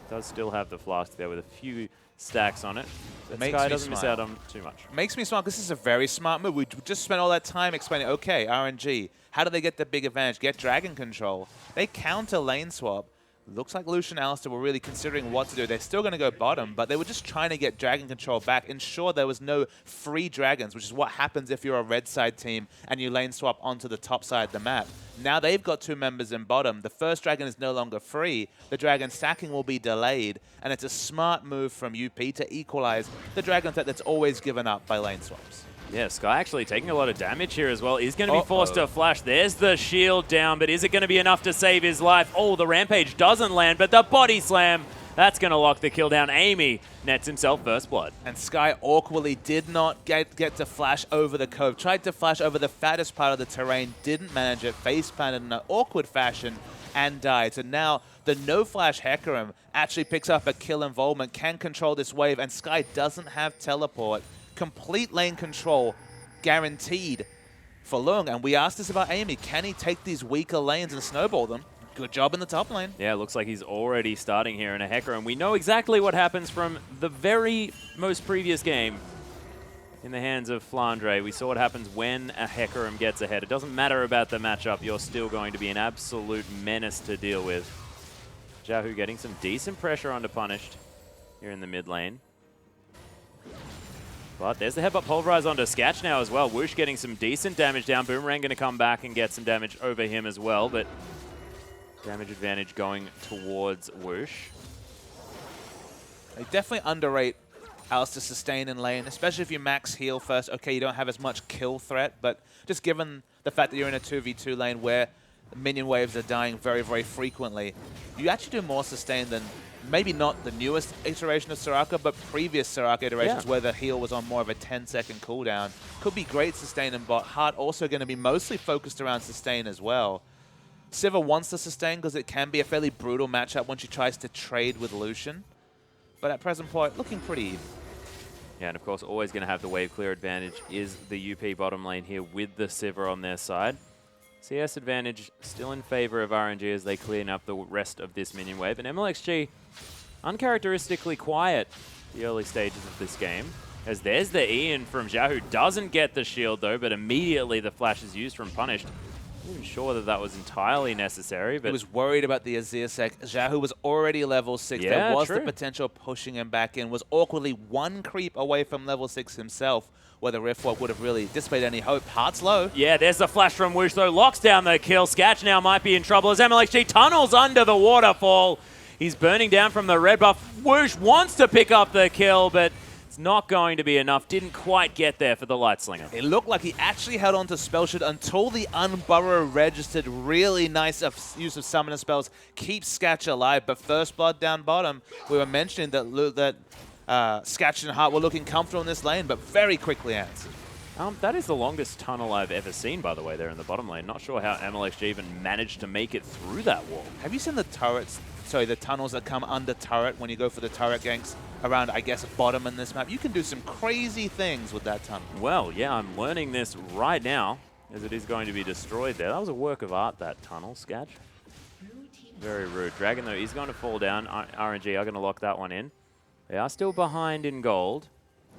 Does still have the flask there with a few stacks on it. But Sky doesn't miss out on too much. Makes me smart because this is a very smart move. We just spent all that time explaining, okay, RNG, how do they get the big advantage? Get Dragon control. They counter lane swap. Looks like Lucian and Alistar were really considering what to do. They're still going to go bottom, but they were just trying to get Dragon control back, ensure there was no free Dragons, which is what happens if you're a red side team and you lane swap onto the top side of the map. Now they've got 2 members in bottom. The first Dragon is no longer free. The Dragon stacking will be delayed, and it's a smart move from UP to equalize the Dragon threat that's always given up by lane swaps. Yeah, Sky actually taking a lot of damage here as well. He's going to be forced to flash. There's the shield down, but is it going to be enough to save his life? Oh, the Rampage doesn't land, but the body slam, that's going to lock the kill down. Amy nets himself first blood. And Sky awkwardly did not get to flash over the cove. Tried to flash over the fattest part of the terrain, didn't manage it, face planted in an awkward fashion, and died. So now the no-flash Hecarim actually picks up a kill involvement, can control this wave, and Sky doesn't have teleport. Complete lane control guaranteed for Lung. And we asked this about Amy. Can he take these weaker lanes and snowball them? Good job in the top lane. Yeah, it looks like he's already starting here in a Hecarim. And we know exactly what happens from the very most previous game in the hands of Flandre. We saw what happens when a Hecarim gets ahead. It doesn't matter about the matchup. You're still going to be an absolute menace to deal with. Jahu getting some decent pressure onto Punished here in the mid lane. But there's the headbutt pulverize onto Sketch now as well. Whoosh getting some decent damage down. Boomerang going to come back and get some damage over him as well. But damage advantage going towards Whoosh. They definitely underrate Alistar's sustain in lane, especially if you max heal first. Okay, you don't have as much kill threat, but just given the fact that you're in a 2v2 lane where minion waves are dying very, very frequently, you actually do more sustain than maybe not the newest iteration of Soraka, but previous Soraka iterations where the heal was on more of a 10-second cooldown. Could be great sustain in bot. Heart also going to be mostly focused around sustain as well. Sivir wants to sustain because it can be a fairly brutal matchup when she tries to trade with Lucian. But at present point, looking pretty even. Yeah, and of course, always going to have the wave clear advantage is the UP bottom lane here with the Sivir on their side. CS advantage still in favor of RNG as they clean up the rest of this minion wave. And MLXG, uncharacteristically quiet the early stages of this game. As there's the Ian from Zhao, who doesn't get the shield though, but immediately the flash is used from Punished. I'm not even sure that that was entirely necessary. But he was worried about the Azir sec. Zhao was already level 6. Yeah, there was true. the potential pushing him back in. Was awkwardly 1 creep away from level 6 himself, where the Rift Walk would have really dissipated any hope. Heart's low. Yeah, there's the flash from Whoosh though. Locks down the kill. Sketch now might be in trouble as MLXG tunnels under the waterfall. He's burning down from the red buff. Whoosh wants to pick up the kill, but It's not going to be enough. Didn't quite get there for the Light Slinger. It looked like he actually held on to Spell Shield until the Unburrow registered. Really nice use of Summoner Spells. Keeps Sketch alive, but First Blood down bottom. We were mentioning that Sketch and Heart were looking comfortable in this lane, but very quickly answered. That is the longest tunnel I've ever seen, by the way, there in the bottom lane. Not sure how MLXG even managed to make it through that wall. Have you seen the turrets, sorry, the tunnels that come under turret when you go for the turret ganks around, I guess, bottom in this map? You can do some crazy things with that tunnel. Well, yeah, I'm learning this right now, as it is going to be destroyed there. That was a work of art, that tunnel, Sketch. Very rude. Dragon, though, he's going to fall down. RNG are going to lock that one in. They are still behind in gold.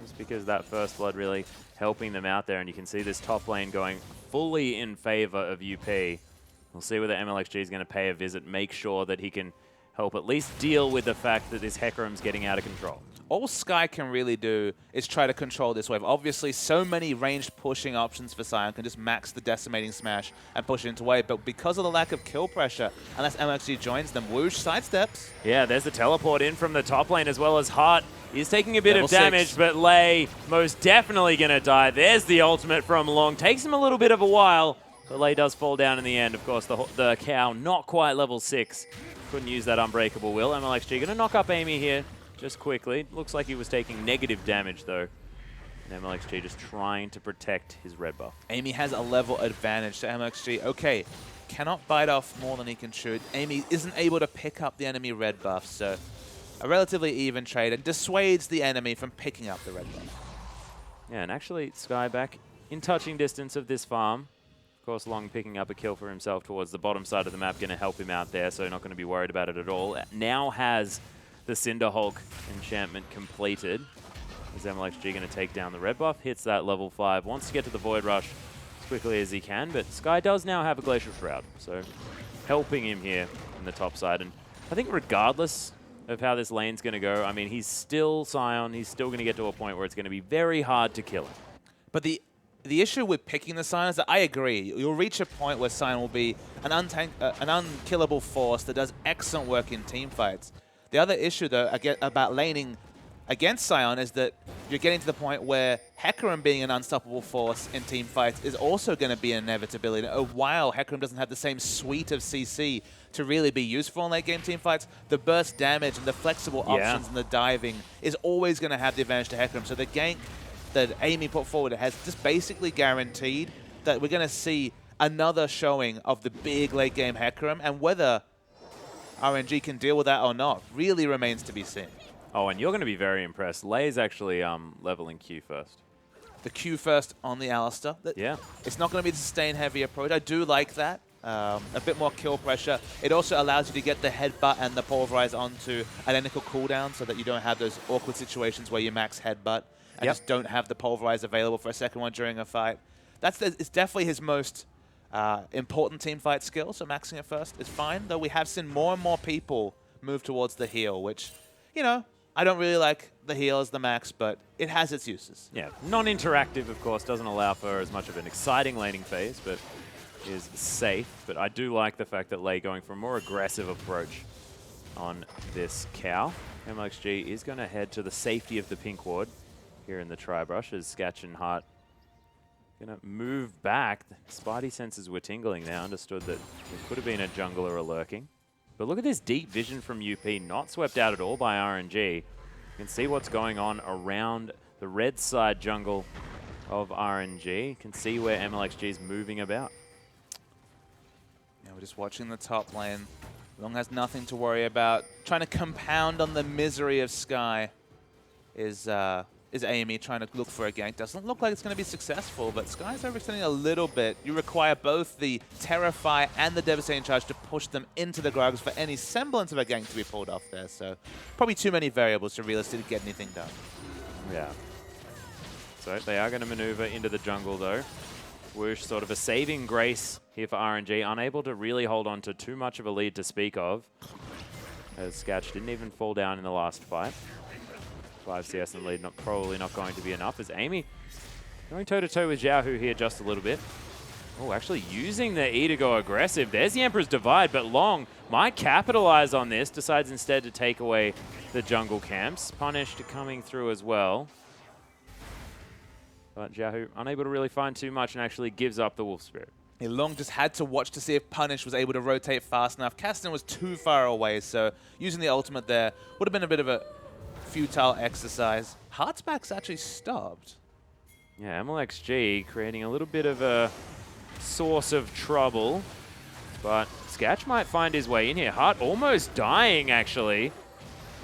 Just because that First Blood really helping them out there, and you can see this top lane going fully in favor of UP. We'll see whether MLXG is going to pay a visit, make sure that he can help at least deal with the fact that this Hecarim's getting out of control. All Sky can really do is try to control this wave. Obviously, so many ranged pushing options for Sion can just max the Decimating Smash and push it into wave. But because of the lack of kill pressure, unless MLXG joins them, Whoosh sidesteps. Yeah, there's the teleport in from the top lane, as well as Heart is taking a bit Level of damage, 6. but Lei most definitely going to die. There's the ultimate from Long. Takes him a little bit of a while, but Lei does fall down in the end. Of course, the cow not quite level 6. Couldn't use that Unbreakable Will. MLXG going to knock up Amy here just quickly. Looks like he was taking negative damage, though. And MLXG just trying to protect his red buff. Amy has a level advantage to MLXG. Okay, cannot bite off more than he can chew. Amy isn't able to pick up the enemy red buff, so a relatively even trade, and dissuades the enemy from picking up the red buff. Yeah, and actually Sky back in touching distance of this farm. Of course, Long picking up a kill for himself towards the bottom side of the map, going to help him out there, so not going to be worried about it at all. Now has the Cinderhulk enchantment completed. Is MLXG going to take down the red buff? Hits that level 5. Wants to get to the Void Rush as quickly as he can, but Sky does now have a Glacial Shroud, so helping him here in the top side. And I think regardless of how this lane's going to go, I mean, he's still Sion. He's still going to get to a point where it's going to be very hard to kill him. But the issue with picking the Sion is that I agree. You'll reach a point where Sion will be an unkillable force that does excellent work in team fights. The other issue, though, about laning against Sion is that you're getting to the point where Hecarim being an unstoppable force in team fights is also going to be an inevitability. While Hecarim doesn't have the same suite of CC to really be useful in late game team fights, the burst damage and the flexible options and the diving is always going to have the advantage to Hecarim. So the gank that Amy put forward has just basically guaranteed that we're going to see another showing of the big late game Hecarim, and whether RNG can deal with that or not really remains to be seen. Oh, and you're going to be very impressed. Lei is actually leveling Q first. The Q first on the Alistar. Yeah. It's not going to be the sustain heavy approach. I do like that. A bit more kill pressure. It also allows you to get the headbutt and the pulverize onto identical cooldown so that you don't have those awkward situations where you max headbutt and just don't have the pulverize available for a second one during a fight. It's definitely his most important team fight skill, so maxing it first is fine, though we have seen more and more people move towards the heal, which, you know, I don't really like the heal as the max, but it has its uses. Yeah, non-interactive, of course, doesn't allow for as much of an exciting laning phase, but is safe. But I do like the fact that Lei going for a more aggressive approach on this cow. MLXG is going to head to the safety of the pink ward here in the Tri-Brush as Sketch and Heart going to move back. The Spidey senses were tingling there, understood that there could have been a jungler lurking. But look at this deep vision from UP, not swept out at all by RNG. You can see what's going on around the red side jungle of RNG. You can see where MLXG is moving about. Yeah, we're just watching the top lane. Long has nothing to worry about. Trying to compound on the misery of Sky is Amy trying to look for a gank. Doesn't look like it's going to be successful, but Sky's overextending a little bit. You require both the Terrify and the Devastating Charge to push them into the Gragas for any semblance of a gank to be pulled off there. So probably too many variables to realistically get anything done. Yeah. So they are going to maneuver into the jungle, though. Whoosh, sort of a saving grace here for RNG. Unable to really hold on to too much of a lead to speak of, as Sketch didn't even fall down in the last fight. 5 CS in the lead, probably not going to be enough, as Amy going toe-to-toe with Xiaohu here just a little bit. Oh, actually using the E to go aggressive. There's the Emperor's Divide, but Long might capitalize on this. Decides instead to take away the jungle camps. Punished coming through as well. But Xiaohu unable to really find too much and actually gives up the Wolf Spirit. Long just had to watch to see if Punish was able to rotate fast enough. Kasten was too far away, so using the ultimate there would have been a bit of a futile exercise. Heartsback's actually stopped. Yeah, MLXG creating a little bit of a source of trouble, but Sketch might find his way in here. Heart almost dying, actually,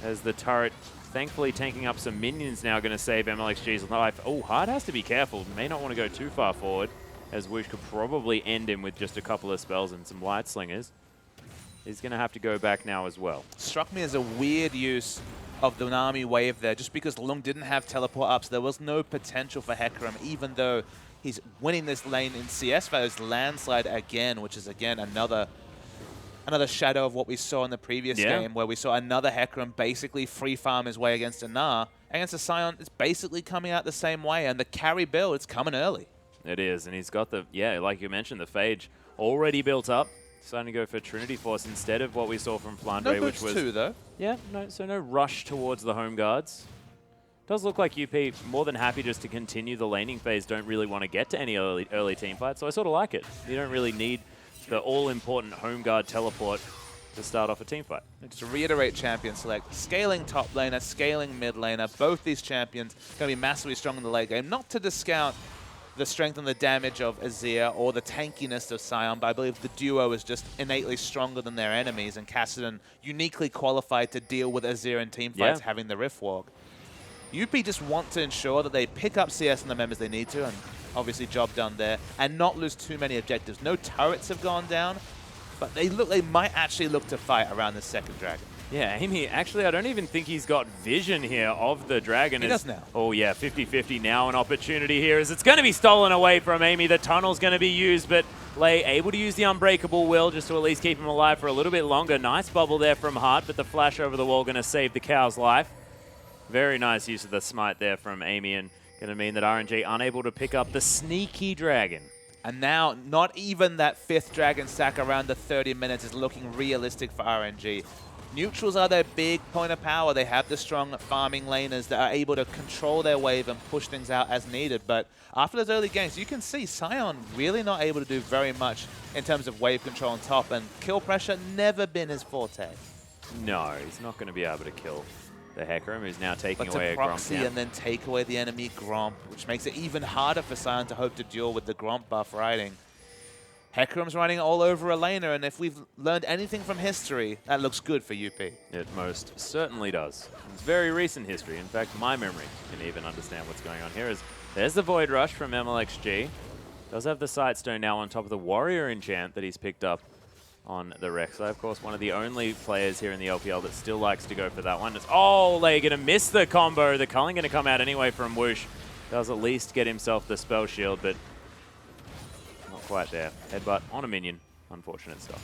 as the turret thankfully tanking up some minions now going to save MLXG's life. Oh, Heart has to be careful. May not want to go too far forward, as Wish could probably end him with just a couple of spells and some light slingers. He's going to have to go back now as well. Struck me as a weird use of the Nami wave there, just because Lung didn't have teleport up, so there was no potential for Hecarim, even though he's winning this lane in CS values. Landslide again, which is again another shadow of what we saw in the previous game, where we saw another Hecarim basically free farm his way against a Gnar. Against a Sion, it's basically coming out the same way, and the carry build, it's coming early. It is, and he's got the, like you mentioned, the Phage already built up. Starting to go for Trinity Force instead of what we saw from Flandre, which was... two, though. Yeah, so no rush towards the home guards. Does look like UP more than happy just to continue the laning phase, don't really want to get to any early team fights, so I sort of like it. You don't really need the all-important home guard teleport to start off a team fight. And just to reiterate champion select, scaling top laner, scaling mid laner, both these champions going to be massively strong in the late game. Not to discount the strength and the damage of Azir or the tankiness of Sion, but I believe the duo is just innately stronger than their enemies, and Kassadin uniquely qualified to deal with Azir in team fights having the Rift Walk. UP just want to ensure that they pick up CS and the members they need to, and obviously job done there, and not lose too many objectives. No turrets have gone down, but they might actually look to fight around the second dragon. Yeah, Amy, actually, I don't even think he's got vision here of the dragon. He does now. Oh, yeah, 50-50 now. An opportunity here as it's going to be stolen away from Amy. The tunnel's going to be used, but Lei able to use the Unbreakable Will just to at least keep him alive for a little bit longer. Nice bubble there from Heart, but the flash over the wall going to save the cow's life. Very nice use of the smite there from Amy, and going to mean that RNG unable to pick up the sneaky dragon. And now, not even that fifth dragon stack around the 30 minutes is looking realistic for RNG. Neutrals are their big point of power. They have the strong farming laners that are able to control their wave and push things out as needed. But after those early games, you can see Sion really not able to do very much in terms of wave control on top. And kill pressure never been his forte. No, he's not going to be able to kill the Hecarim, who's now taking away a proxy Gromp. And then take away the enemy Gromp, which makes it even harder for Sion to hope to duel with the Gromp buff riding. Hecarim's running all over a laner, and if we've learned anything from history, that looks good for UP. It most certainly does. It's very recent history. In fact, my memory can even understand what's going on here. There's the Void Rush from MLXG. Does have the Sightstone now on top of the Warrior Enchant that he's picked up on the Rek'Sai. Of course, one of the only players here in the LPL that still likes to go for that one. Oh, they're going to miss the combo. The Culling going to come out anyway from Whoosh. Does at least get himself the spell shield, but not quite there. Headbutt on a minion. Unfortunate stuff.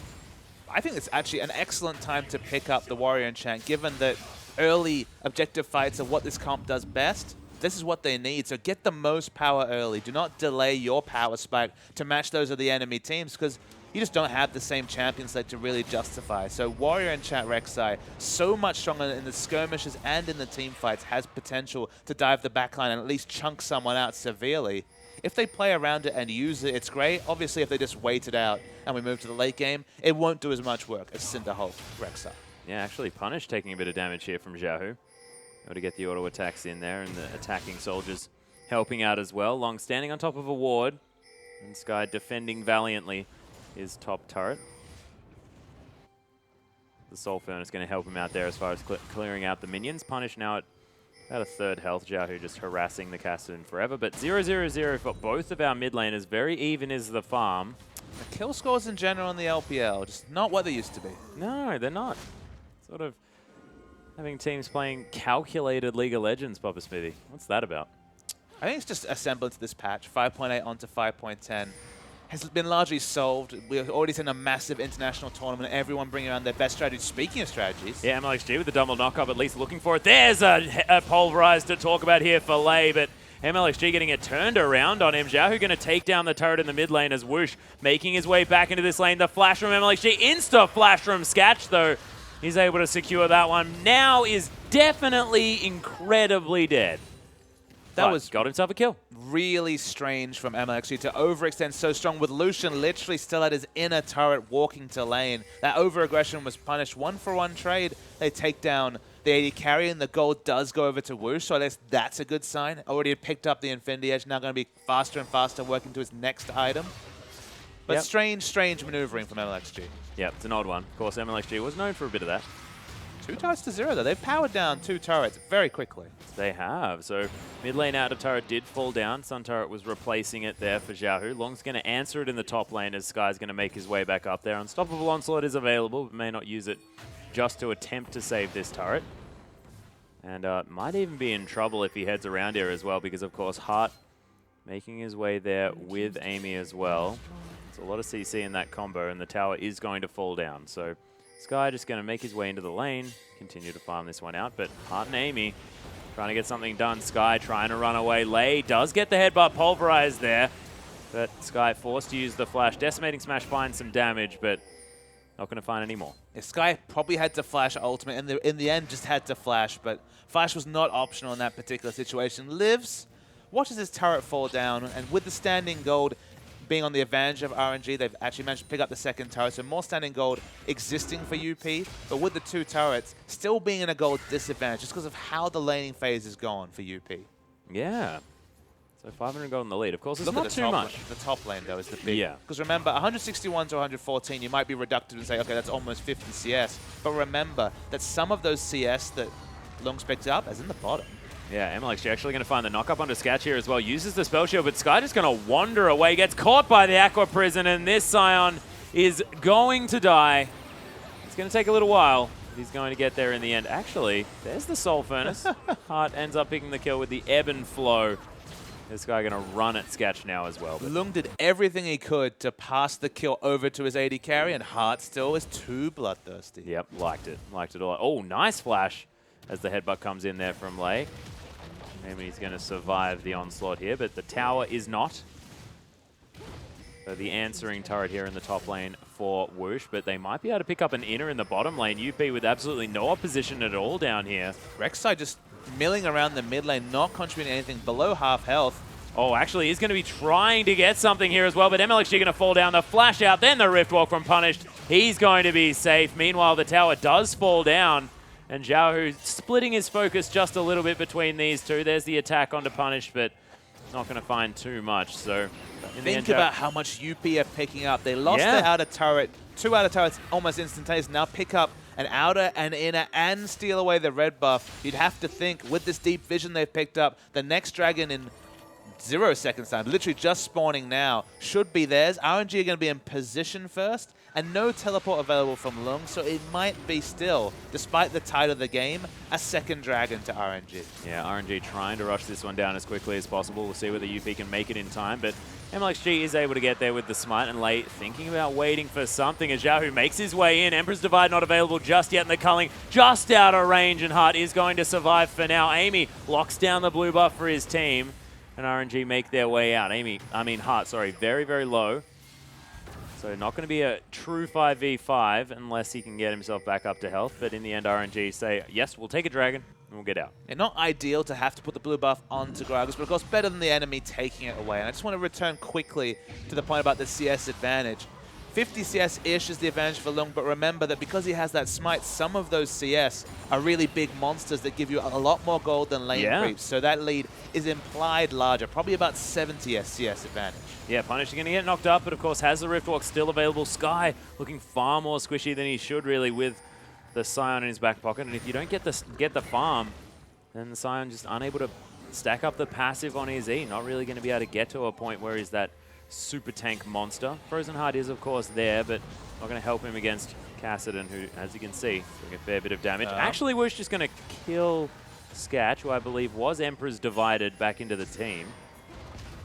I think it's actually an excellent time to pick up the Warrior Enchant, given that early objective fights are what this comp does best. This is what they need, so get the most power early. Do not delay your power spike to match those of the enemy teams, because you just don't have the same champion slate to really justify. So Warrior Enchant Rek'Sai, so much stronger in the skirmishes and in the team fights, has potential to dive the backline and at least chunk someone out severely. If they play around it and use it, it's great. Obviously, if they just wait it out and we move to the late game, it won't do as much work as Cinderhulk Rek'Sai. Yeah, actually Punish taking a bit of damage here from Xiaohu. Able to get the auto attacks in there, and the attacking soldiers helping out as well. Long standing on top of a ward, and Sky defending valiantly his top turret. The Soul Furnace going to help him out there as far as clearing out the minions. Punish now at about a third health. Xiaohu just harassing the Kassadin forever. But 0-0-0 for both of our mid laners. Very even is the farm. The kill scores in general in the LPL, just not what they used to be. No, they're not. Sort of having teams playing calculated League of Legends, Papa Smithy. What's that about? I think it's just a semblance of this patch. 5.8 onto 5.10 has been largely solved. We've already seen a massive international tournament, everyone bringing around their best strategies. Speaking of strategies. Yeah, MLXG with the double knock-up, at least looking for it. There's a pulverize to talk about here for Lei, but MLXG getting it turned around on him. Xiaohu going to take down the turret in the mid lane as Whoosh making his way back into this lane. The flash from MLXG, insta-flash from Sketch, though. He's able to secure that one. Now is definitely incredibly dead. That was got himself a kill. Really strange from MLXG to overextend so strong with Lucian literally still at his inner turret walking to lane. That over-aggression was punished. 1-for-1 trade. They take down the AD carry, and the gold does go over to Woosh, so I guess that's a good sign. Already had picked up the Infinity Edge, now going to be faster and faster working to his next item. But strange maneuvering from MLXG. Yeah, it's an odd one. Of course, MLXG was known for a bit of that. 2 turrets to 0, though. They've powered down 2 turrets very quickly. They have. So mid lane outer turret did fall down. Sun turret was replacing it there for Xiaohu. Long's going to answer it in the top lane as Sky's going to make his way back up there. Unstoppable Onslaught is available, but may not use it just to attempt to save this turret. And might even be in trouble if he heads around here as well, because of course Hart making his way there with Amy as well. It's a lot of CC in that combo, and the tower is going to fall down. So Sky just going to make his way into the lane, continue to farm this one out, but Hart and Amy trying to get something done. Sky trying to run away. Lei does get the headbutt pulverized there, but Sky forced to use the flash. Decimating Smash finds some damage, but not going to find any more. Yeah, Sky probably had to flash ultimate, and in the end just had to flash, but flash was not optional in that particular situation. Lives, watches his turret fall down, and with the standing gold being on the advantage of RNG, they've actually managed to pick up the second turret, so more standing gold existing for UP, but with the 2 turrets, still being in a gold disadvantage just because of how the laning phase is gone for UP. Yeah. So 500 gold in the lead. Of course, it's not too much. The top lane, though, is the big. Yeah. Because remember, 161 to 114, you might be reductive and say, okay, that's almost 50 CS. But remember that some of those CS that Lung's picked up is in the bottom. Yeah, MLXG actually going to find the knock-up onto Sketch here as well. Uses the spell shield, but Sky just going to wander away. Gets caught by the Aqua Prison, and this Scion is going to die. It's going to take a little while, but he's going to get there in the end. Actually, there's the Soul Furnace. Hart ends up picking the kill with the Ebb and Flow. This guy going to run at Sketch now as well. Lung did everything he could to pass the kill over to his AD carry, and Hart still is too bloodthirsty. Yep, liked it. Liked it all. Oh, nice flash as the headbutt comes in there from Lei. Maybe he's going to survive the onslaught here, but the tower is not. So the answering turret here in the top lane for Woosh, but they might be able to pick up an inner in the bottom lane. UP with absolutely no opposition at all down here. Rek'Sai just milling around the mid lane, not contributing anything, below half health. Oh, actually, he's going to be trying to get something here as well, but MLXG going to fall down. The flash out, then the Rift Walk from Punished. He's going to be safe. Meanwhile, the tower does fall down. And Xiaohu splitting his focus just a little bit between these two. There's the attack onto Punish, but not going to find too much. So think about how much UP are picking up. They lost their outer turret, 2 outer turrets almost instantaneous. Now pick up an outer and inner and steal away the red buff. You'd have to think with this deep vision they've picked up, the next dragon in 0 seconds time, literally just spawning now, should be theirs. RNG are going to be in position first, and no teleport available from Lung, so it might be still, despite the tide of the game, a second dragon to RNG. Yeah, RNG trying to rush this one down as quickly as possible. We'll see whether UP can make it in time, but MLXG is able to get there with the smite, and Lei thinking about waiting for something as Xiaohu makes his way in. Emperor's Divide not available just yet, and the culling just out of range, and Hart is going to survive for now. Amy locks down the blue buff for his team, and RNG make their way out. Hart, sorry, very, very low. So not going to be a true 5v5 unless he can get himself back up to health. But in the end, RNG say, yes, we'll take a dragon and we'll get out. And not ideal to have to put the blue buff onto Gragas, but of course better than the enemy taking it away. And I just want to return quickly to the point about the CS advantage. 50 CS-ish is the advantage for Lung, but remember that because he has that smite, some of those CS are really big monsters that give you a lot more gold than lane creeps. So that lead is implied larger, probably about 70 CS advantage. Yeah, Punish is going to get knocked up, but of course has the Rift Walk still available. Sky looking far more squishy than he should really with the Scion in his back pocket. And if you don't get the farm, then the Scion just unable to stack up the passive on his E. Not really going to be able to get to a point where he's that super tank monster. Frozen Heart is, of course, there, but not going to help him against Kassadin, who, as you can see, doing a fair bit of damage. Actually, Woosh just going to kill Sketch, who I believe was Emperor's Divided, back into the team.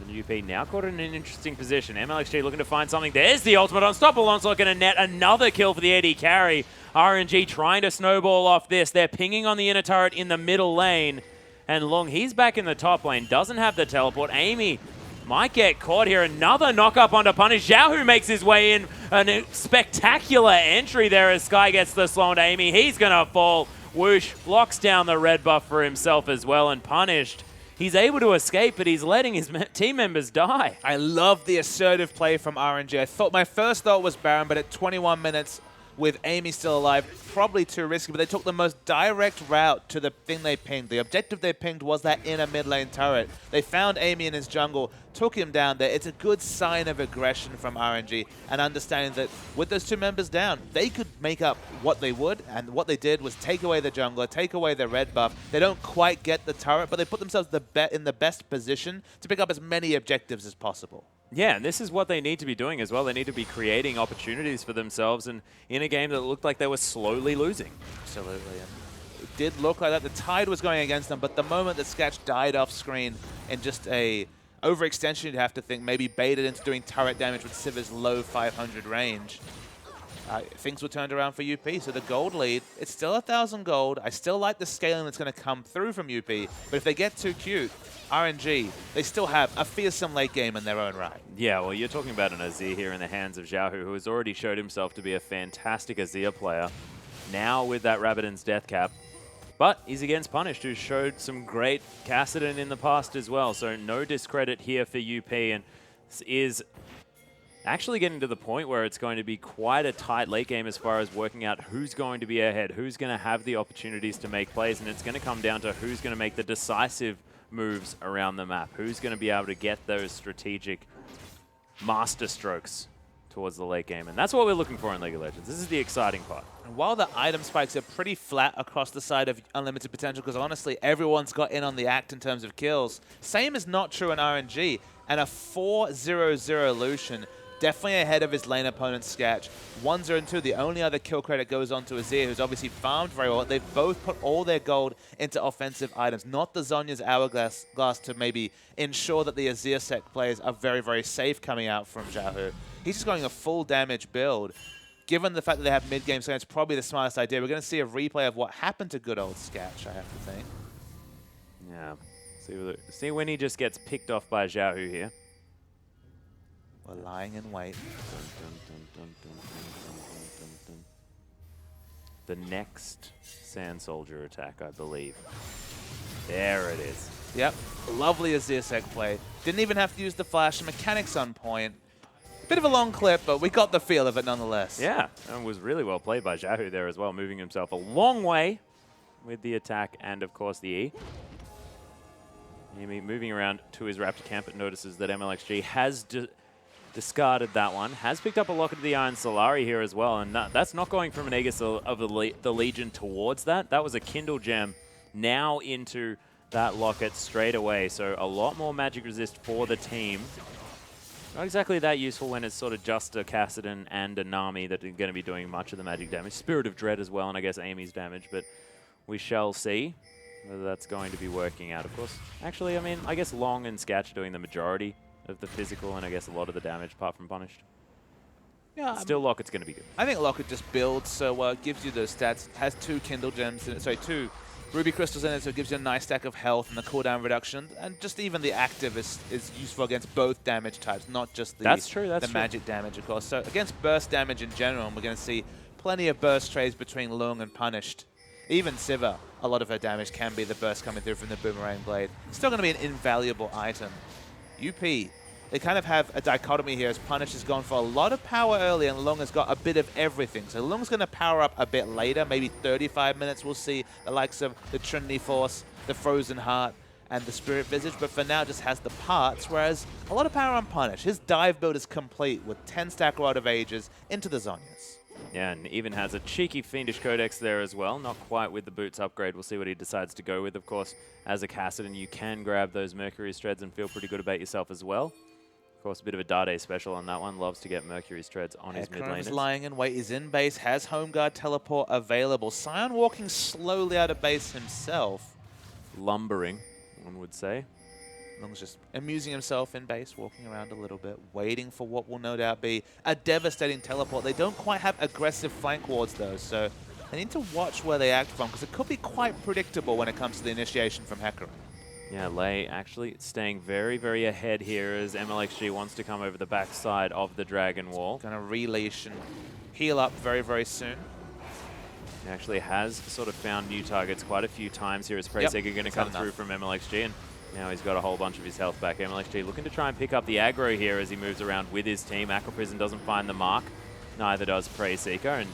The UP now caught in an interesting position. MLXG looking to find something. There's the ultimate. Unstoppable Onslaught going to net another kill for the AD carry. RNG trying to snowball off this. They're pinging on the inner turret in the middle lane. And Long, he's back in the top lane. Doesn't have the teleport. Amy might get caught here. Another knock-up onto Punish. Xiaohu makes his way in. A spectacular entry there as Sky gets the slow onto Amy. He's going to fall. Woosh locks down the red buff for himself as well, and Punished He's able to escape, but he's letting his team members die. I love the assertive play from RNG. My first thought was Baron, but at 21 minutes with Amy still alive, probably too risky, but they took the most direct route to the thing they pinged. The objective they pinged was that inner mid lane turret. They found Amy in his jungle, took him down there. It's a good sign of aggression from RNG and understanding that with those two members down, they could make up what they would, and what they did was take away the jungler, take away the red buff. They don't quite get the turret, but they put themselves in the best position to pick up as many objectives as possible. Yeah, and this is what they need to be doing as well. They need to be creating opportunities for themselves, and in a game that looked like they were slowly losing. Absolutely. And it did look like that. The tide was going against them, but the moment that Sketch died off screen in just a overextension, you'd have to think, maybe baited into doing turret damage with Siva's low 500 range, things were turned around for UP. So the gold lead, it's still 1,000 gold. I still like the scaling that's going to come through from UP, but if they get too cute, RNG, they still have a fearsome late game in their own right. Yeah, well, you're talking about an Azir here in the hands of Xiaohu, who has already showed himself to be a fantastic Azir player. Now with that Rabbidan's death cap. But he's against Punished, who showed some great Kassadin in the past as well. So no discredit here for UP, and is actually getting to the point where it's going to be quite a tight late game as far as working out who's going to be ahead, who's going to have the opportunities to make plays, and it's going to come down to who's going to make the decisive moves around the map. Who's going to be able to get those strategic master strokes towards the late game. And that's what we're looking for in League of Legends. This is the exciting part. And while the item spikes are pretty flat across the side of Unlimited Potential, because honestly, everyone's got in on the act in terms of kills, same is not true in RNG. And a 4-0-0 Lucian, definitely ahead of his lane opponent Sketch. 1-0-2, the only other kill credit goes on to Azir, who's obviously farmed very well. They've both put all their gold into offensive items, not the Zhonya's Hourglass to maybe ensure that the Azir sec players are very, very safe coming out from Xiaohu. He's just going a full damage build. Given the fact that they have mid-game, so it's probably the smartest idea. We're going to see a replay of what happened to good old Sketch, I have to think. Yeah. See when he just gets picked off by Xiaohu here. We're lying in wait. The next Sand Soldier attack, I believe. There it is. Yep. Lovely Azir sec play. Didn't even have to use the flash. Mechanics on point. Bit of a long clip, but we got the feel of it nonetheless. Yeah, and it was really well played by Xiaohu there as well, moving himself a long way with the attack and, of course, the E. Moving around to his Raptor camp, it notices that MLXG has discarded that one, has picked up a Locket of the Iron Solari here as well, and that's not going from an Aegis of the Legion towards that. That was a Kindle Gem now into that Locket straight away, so a lot more magic resist for the team. Not exactly that useful when it's sort of just a Kassadin and a Nami that are going to be doing much of the magic damage. Spirit of Dread as well, and I guess Amy's damage, but we shall see whether that's going to be working out, of course. Actually, I mean, I guess Long and Sketch are doing the majority of the physical and I guess a lot of the damage apart from Punished. Yeah, still Locket's going to be good. I think Locket just builds so well. It gives you those stats. Has 2 Kindle Gems in it, sorry, 2 Ruby Crystals in it, so it gives you a nice stack of health and the cooldown reduction. And just even the active is useful against both damage types, not just the, the magic damage, of course. So against burst damage in general, we're going to see plenty of burst trades between Lung and Punished. Even Siva, a lot of her damage can be the burst coming through from the Boomerang Blade. Still going to be an invaluable item. UP, they kind of have a dichotomy here as Punish has gone for a lot of power early and Lung has got a bit of everything. So Lung's going to power up a bit later, maybe 35 minutes. We'll see the likes of the Trinity Force, the Frozen Heart, and the Spirit Visage. But for now, just has the parts, whereas a lot of power on Punish. His dive build is complete with 10 stack Rod of Ages into the Zhonyas. Yeah, and even has a cheeky Fiendish Codex there as well. Not quite with the boots upgrade. We'll see what he decides to go with. Of course, as a Kassadin, you can grab those Mercury Treads and feel pretty good about yourself as well. Of course, a bit of a Dade special on that one. Loves to get Mercury Treads on his mid laners. Lying in wait. He's in base. Has Home Guard teleport available. Sion walking slowly out of base himself. Lumbering, one would say. Lung's just amusing himself in base, walking around a little bit, waiting for what will no doubt be a devastating teleport. They don't quite have aggressive flank wards, though, so they need to watch where they act from, because it could be quite predictable when it comes to the initiation from FLICKR. Yeah, Lei actually staying very, very ahead here as MLXG wants to come over the backside of the Dragon Wall. Going to releash and heal up very, very soon. He actually has sort of found new targets quite a few times here as Preyseeker going to come through from MLXG. And Now he's got a whole bunch of his health back. MLXG looking to try and pick up the aggro here as he moves around with his team. Acroprison doesn't find the mark. Neither does Prey Seeker. And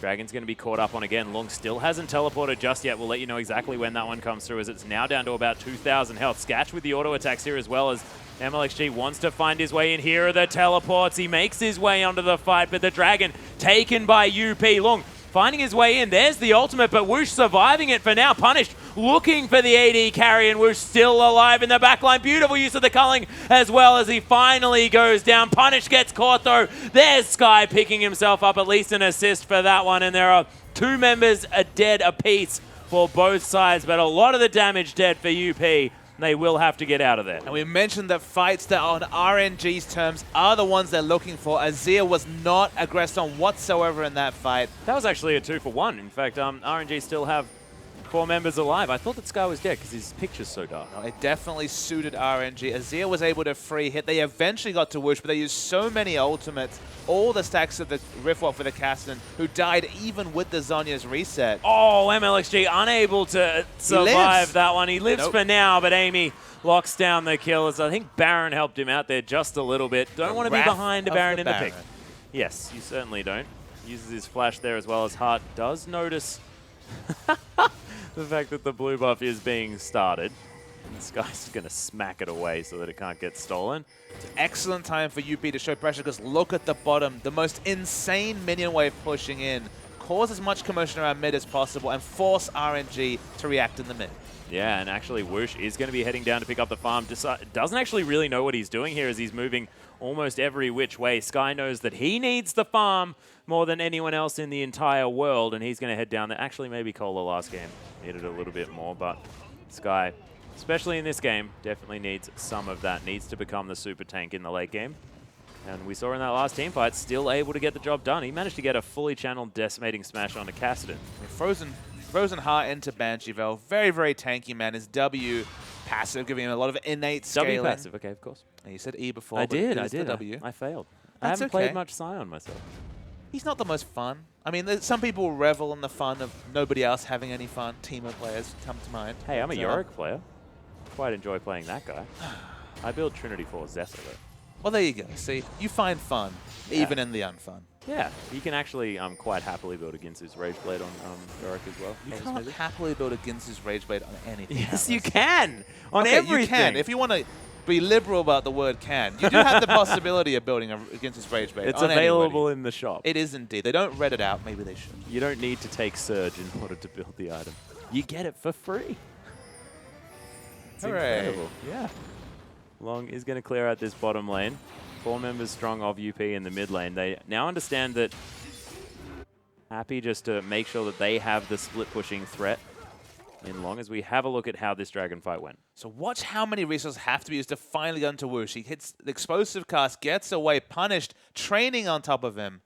Dragon's going to be caught up on again. Long still hasn't teleported just yet. We'll let you know exactly when that one comes through as it's now down to about 2,000 health. Sketch with the auto attacks here as well as MLXG wants to find his way in. Here are the teleports. He makes his way onto the fight, but the Dragon taken by UP. Long finding his way in. There's the ultimate, but Whoosh surviving it for now. Punished looking for the AD carry, and Whoosh still alive in the backline. Beautiful use of the culling as well as he finally goes down. Punish gets caught though. There's Sky picking himself up, at least an assist for that one, and there are 2 members dead apiece for both sides, but a lot of the damage dead for UP. They will have to get out of there. And we mentioned that fights that are on RNG's terms are the ones they're looking for. Azir was not aggressed on whatsoever in that fight. That was actually a 2-for-1. In fact, RNG still have 4 members alive. I thought that Sky was dead because his picture's so dark. No, it definitely suited RNG. Azir was able to free hit. They eventually got to Whoosh, but they used so many ultimates. All the stacks of the Riftwalk for the Cassidy, who died even with the Zhonya's reset. Oh, MLXG unable to survive that one. He lives for now, but Amy locks down the kills. I think Baron helped him out there just a little bit. Don't want to be behind a Baron in the pick. Yes, you certainly don't. Uses his flash there as well as Hart does notice the fact that the blue buff is being started. And this guy's going to smack it away so that it can't get stolen. It's an excellent time for UP to show pressure because look at the bottom. The most insane minion wave pushing in. Cause as much commotion around mid as possible and force RNG to react in the mid. Yeah, and actually Whoosh is going to be heading down to pick up the farm. Doesn't actually really know what he's doing here as he's moving almost every which way. Sky knows that he needs the farm more than anyone else in the entire world, and he's going to head down there. Actually, maybe Cola last game needed a little bit more, but Sky, especially in this game, definitely needs some of that. Needs to become the super tank in the late game. And we saw in that last team fight, still able to get the job done. He managed to get a fully channeled decimating smash onto Cassidy. Frozen Heart into Banshee Veil. Very, very tanky, man. His W passive, giving him a lot of innate scaling. W passive, okay, of course. And you said E before. I did. The W. I failed. That's I haven't okay. played much Scion myself. He's not the most fun. I mean, some people revel in the fun of nobody else having any fun. Teemo players come to mind. Hey, I'm a Yorick player. Quite enjoy playing that guy. I build Trinity for Zephyr, though. Well, there you go. See, you find fun, even in the unfun. Yeah, you can actually quite happily build a Ginsu's Rageblade on Yorick as well. You can't happily build a Ginsu's Rageblade on anything. Yes, you can! On everything! You can. If you want to be liberal about the word can, you do have the possibility of building a Ginsu's Rageblade. It's available in the shop. It is indeed. They don't read it out. Maybe they should. You don't need to take Surge in order to build the item. You get it for free. It's incredible. Yeah. Long is going to clear out this bottom lane. 4 members strong of UP in the mid lane. They now understand that happy just to make sure that they have the split pushing threat in Long as we have a look at how this Dragon fight went. So watch how many resources have to be used to finally get into Whoosh. He hits the explosive cast, gets away, punished, training on top of him.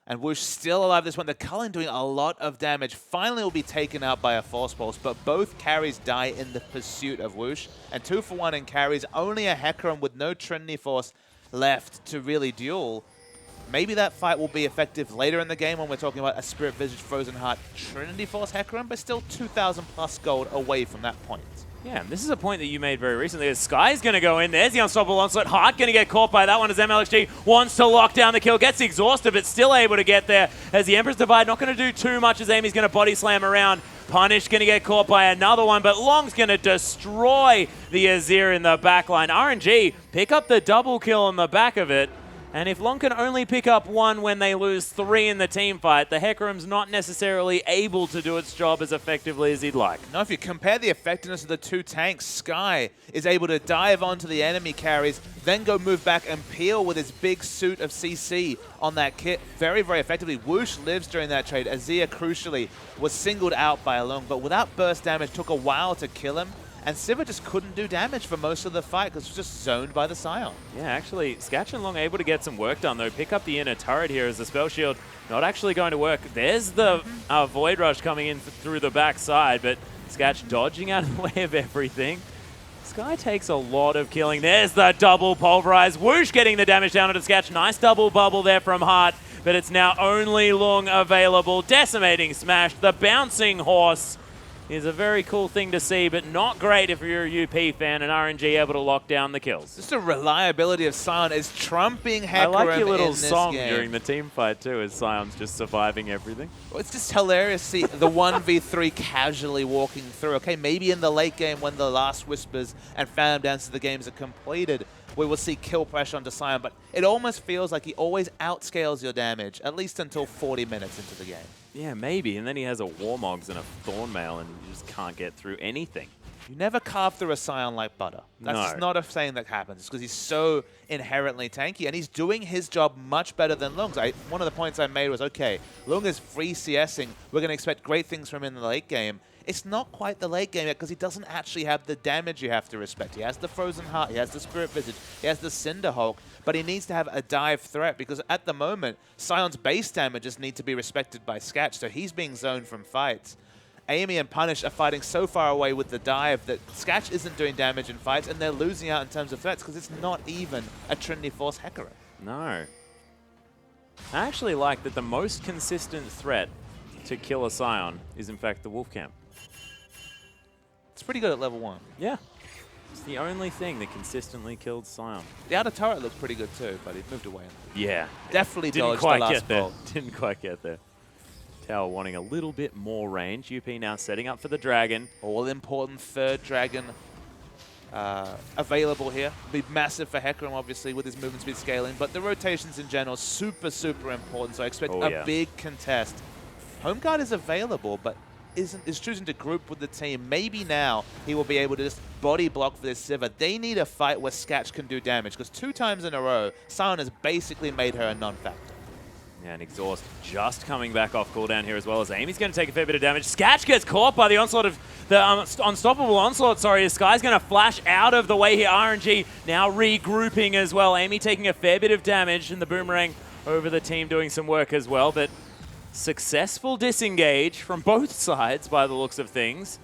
And Whoosh still alive this one. The Cullen doing a lot of damage. Finally will be taken out by a Force Pulse, but both carries die in the pursuit of Whoosh. And 2-for-1 in carries, only a Hecarim with no Trinity Force left to really duel. Maybe that fight will be effective later in the game when we're talking about a Spirit Visage Frozen Heart Trinity Force Hecarim, but still 2,000 plus gold away from that point. Yeah, and this is a point that you made very recently. Sky's going to go in. There's the Unstoppable Onslaught. Hart going to get caught by that one as MLXG wants to lock down the kill. Gets exhausted, but still able to get there. As the Emperor's Divide not going to do too much as Amy's going to body slam around. Punish going to get caught by another one, but Long's going to destroy the Azir in the backline. RNG pick up the double kill on the back of it. And if Long can only pick up 1 when they lose 3 in the team fight, the Hecarim's not necessarily able to do its job as effectively as he'd like. Now, if you compare the effectiveness of the 2 tanks, Sky is able to dive onto the enemy carries, then go move back and peel with his big suit of CC on that kit very, very effectively. Whoosh lives during that trade. Azir, crucially, was singled out by Long, but without burst damage, took a while to kill him. And Sivir just couldn't do damage for most of the fight because it was just zoned by the Scion. Yeah, actually, Sketch and Long able to get some work done, though. Pick up the inner turret here as the Spell Shield not actually going to work. There's the Void Rush coming in through the backside, but Sketch dodging out of the way of everything. Sky takes a lot of killing. There's the double Pulverize. Whoosh getting the damage down onto Sketch. Nice double bubble there from Hart, but it's now only Long available. Decimating Smash, the Bouncing Horse. is a very cool thing to see, but not great if you're a UP fan and RNG able to lock down the kills. Just the reliability of Sion is trumping Hecarim. I like your little song game. during the team fight too, as Sion's just surviving everything. Well, it's just hilarious to see the 1v3 casually walking through. Okay, maybe in the late game when the last Whispers and Phantom Dance of the games are completed, we will see kill pressure onto Sion, but it almost feels like he always outscales your damage, at least until 40 minutes into the game. Yeah, maybe. And then he has a Warmogs and a Thornmail, and you just can't get through anything. You never carve through a Sion like butter. That's just not a thing that happens. It's because he's so inherently tanky, and he's doing his job much better than Lung's. One of the points I made was, okay, Lung is free CSing. We're going to expect great things from him in the late game. It's not quite the late game yet because he doesn't actually have the damage you have to respect. He has the Frozen Heart, he has the Spirit Visage, he has the Cinder Hulk, but he needs to have a dive threat because at the moment, Sion's base damages need to be respected by Sketch, so he's being zoned from fights. Amy and Punish are fighting so far away with the dive that Sketch isn't doing damage in fights, and they're losing out in terms of threats because it's not even a Trinity Force Hecarim. No. I actually like that the most consistent threat to kill a Sion is in fact the Wolf Camp. It's pretty good at level 1. Yeah. It's the only thing that consistently killed Sion. The outer turret looked pretty good too, but he moved away. Yeah. Definitely Didn't dodged quite the last get there. bolt. Didn't quite get there. Tower wanting a little bit more range. UP now setting up for the Dragon. All-important third Dragon available here. Be massive for Hecarim, obviously, with his movement speed scaling, but the rotations in general, super, super important, so I expect a big contest. Home guard is available, but is choosing to group with the team. Maybe now he will be able to just body block for this Sivir. They need a fight where Sketch can do damage, because 2 times in a row, Sion has basically made her a non-factor. Yeah, and Exhaust just coming back off cooldown here as well, as Amy's going to take a fair bit of damage. Sketch gets caught by the onslaught of the unstoppable onslaught, sorry. Sky's going to flash out of the way here. RNG now regrouping as well. Amy taking a fair bit of damage, and the Boomerang over the team doing some work as well, but successful disengage from both sides by the looks of things.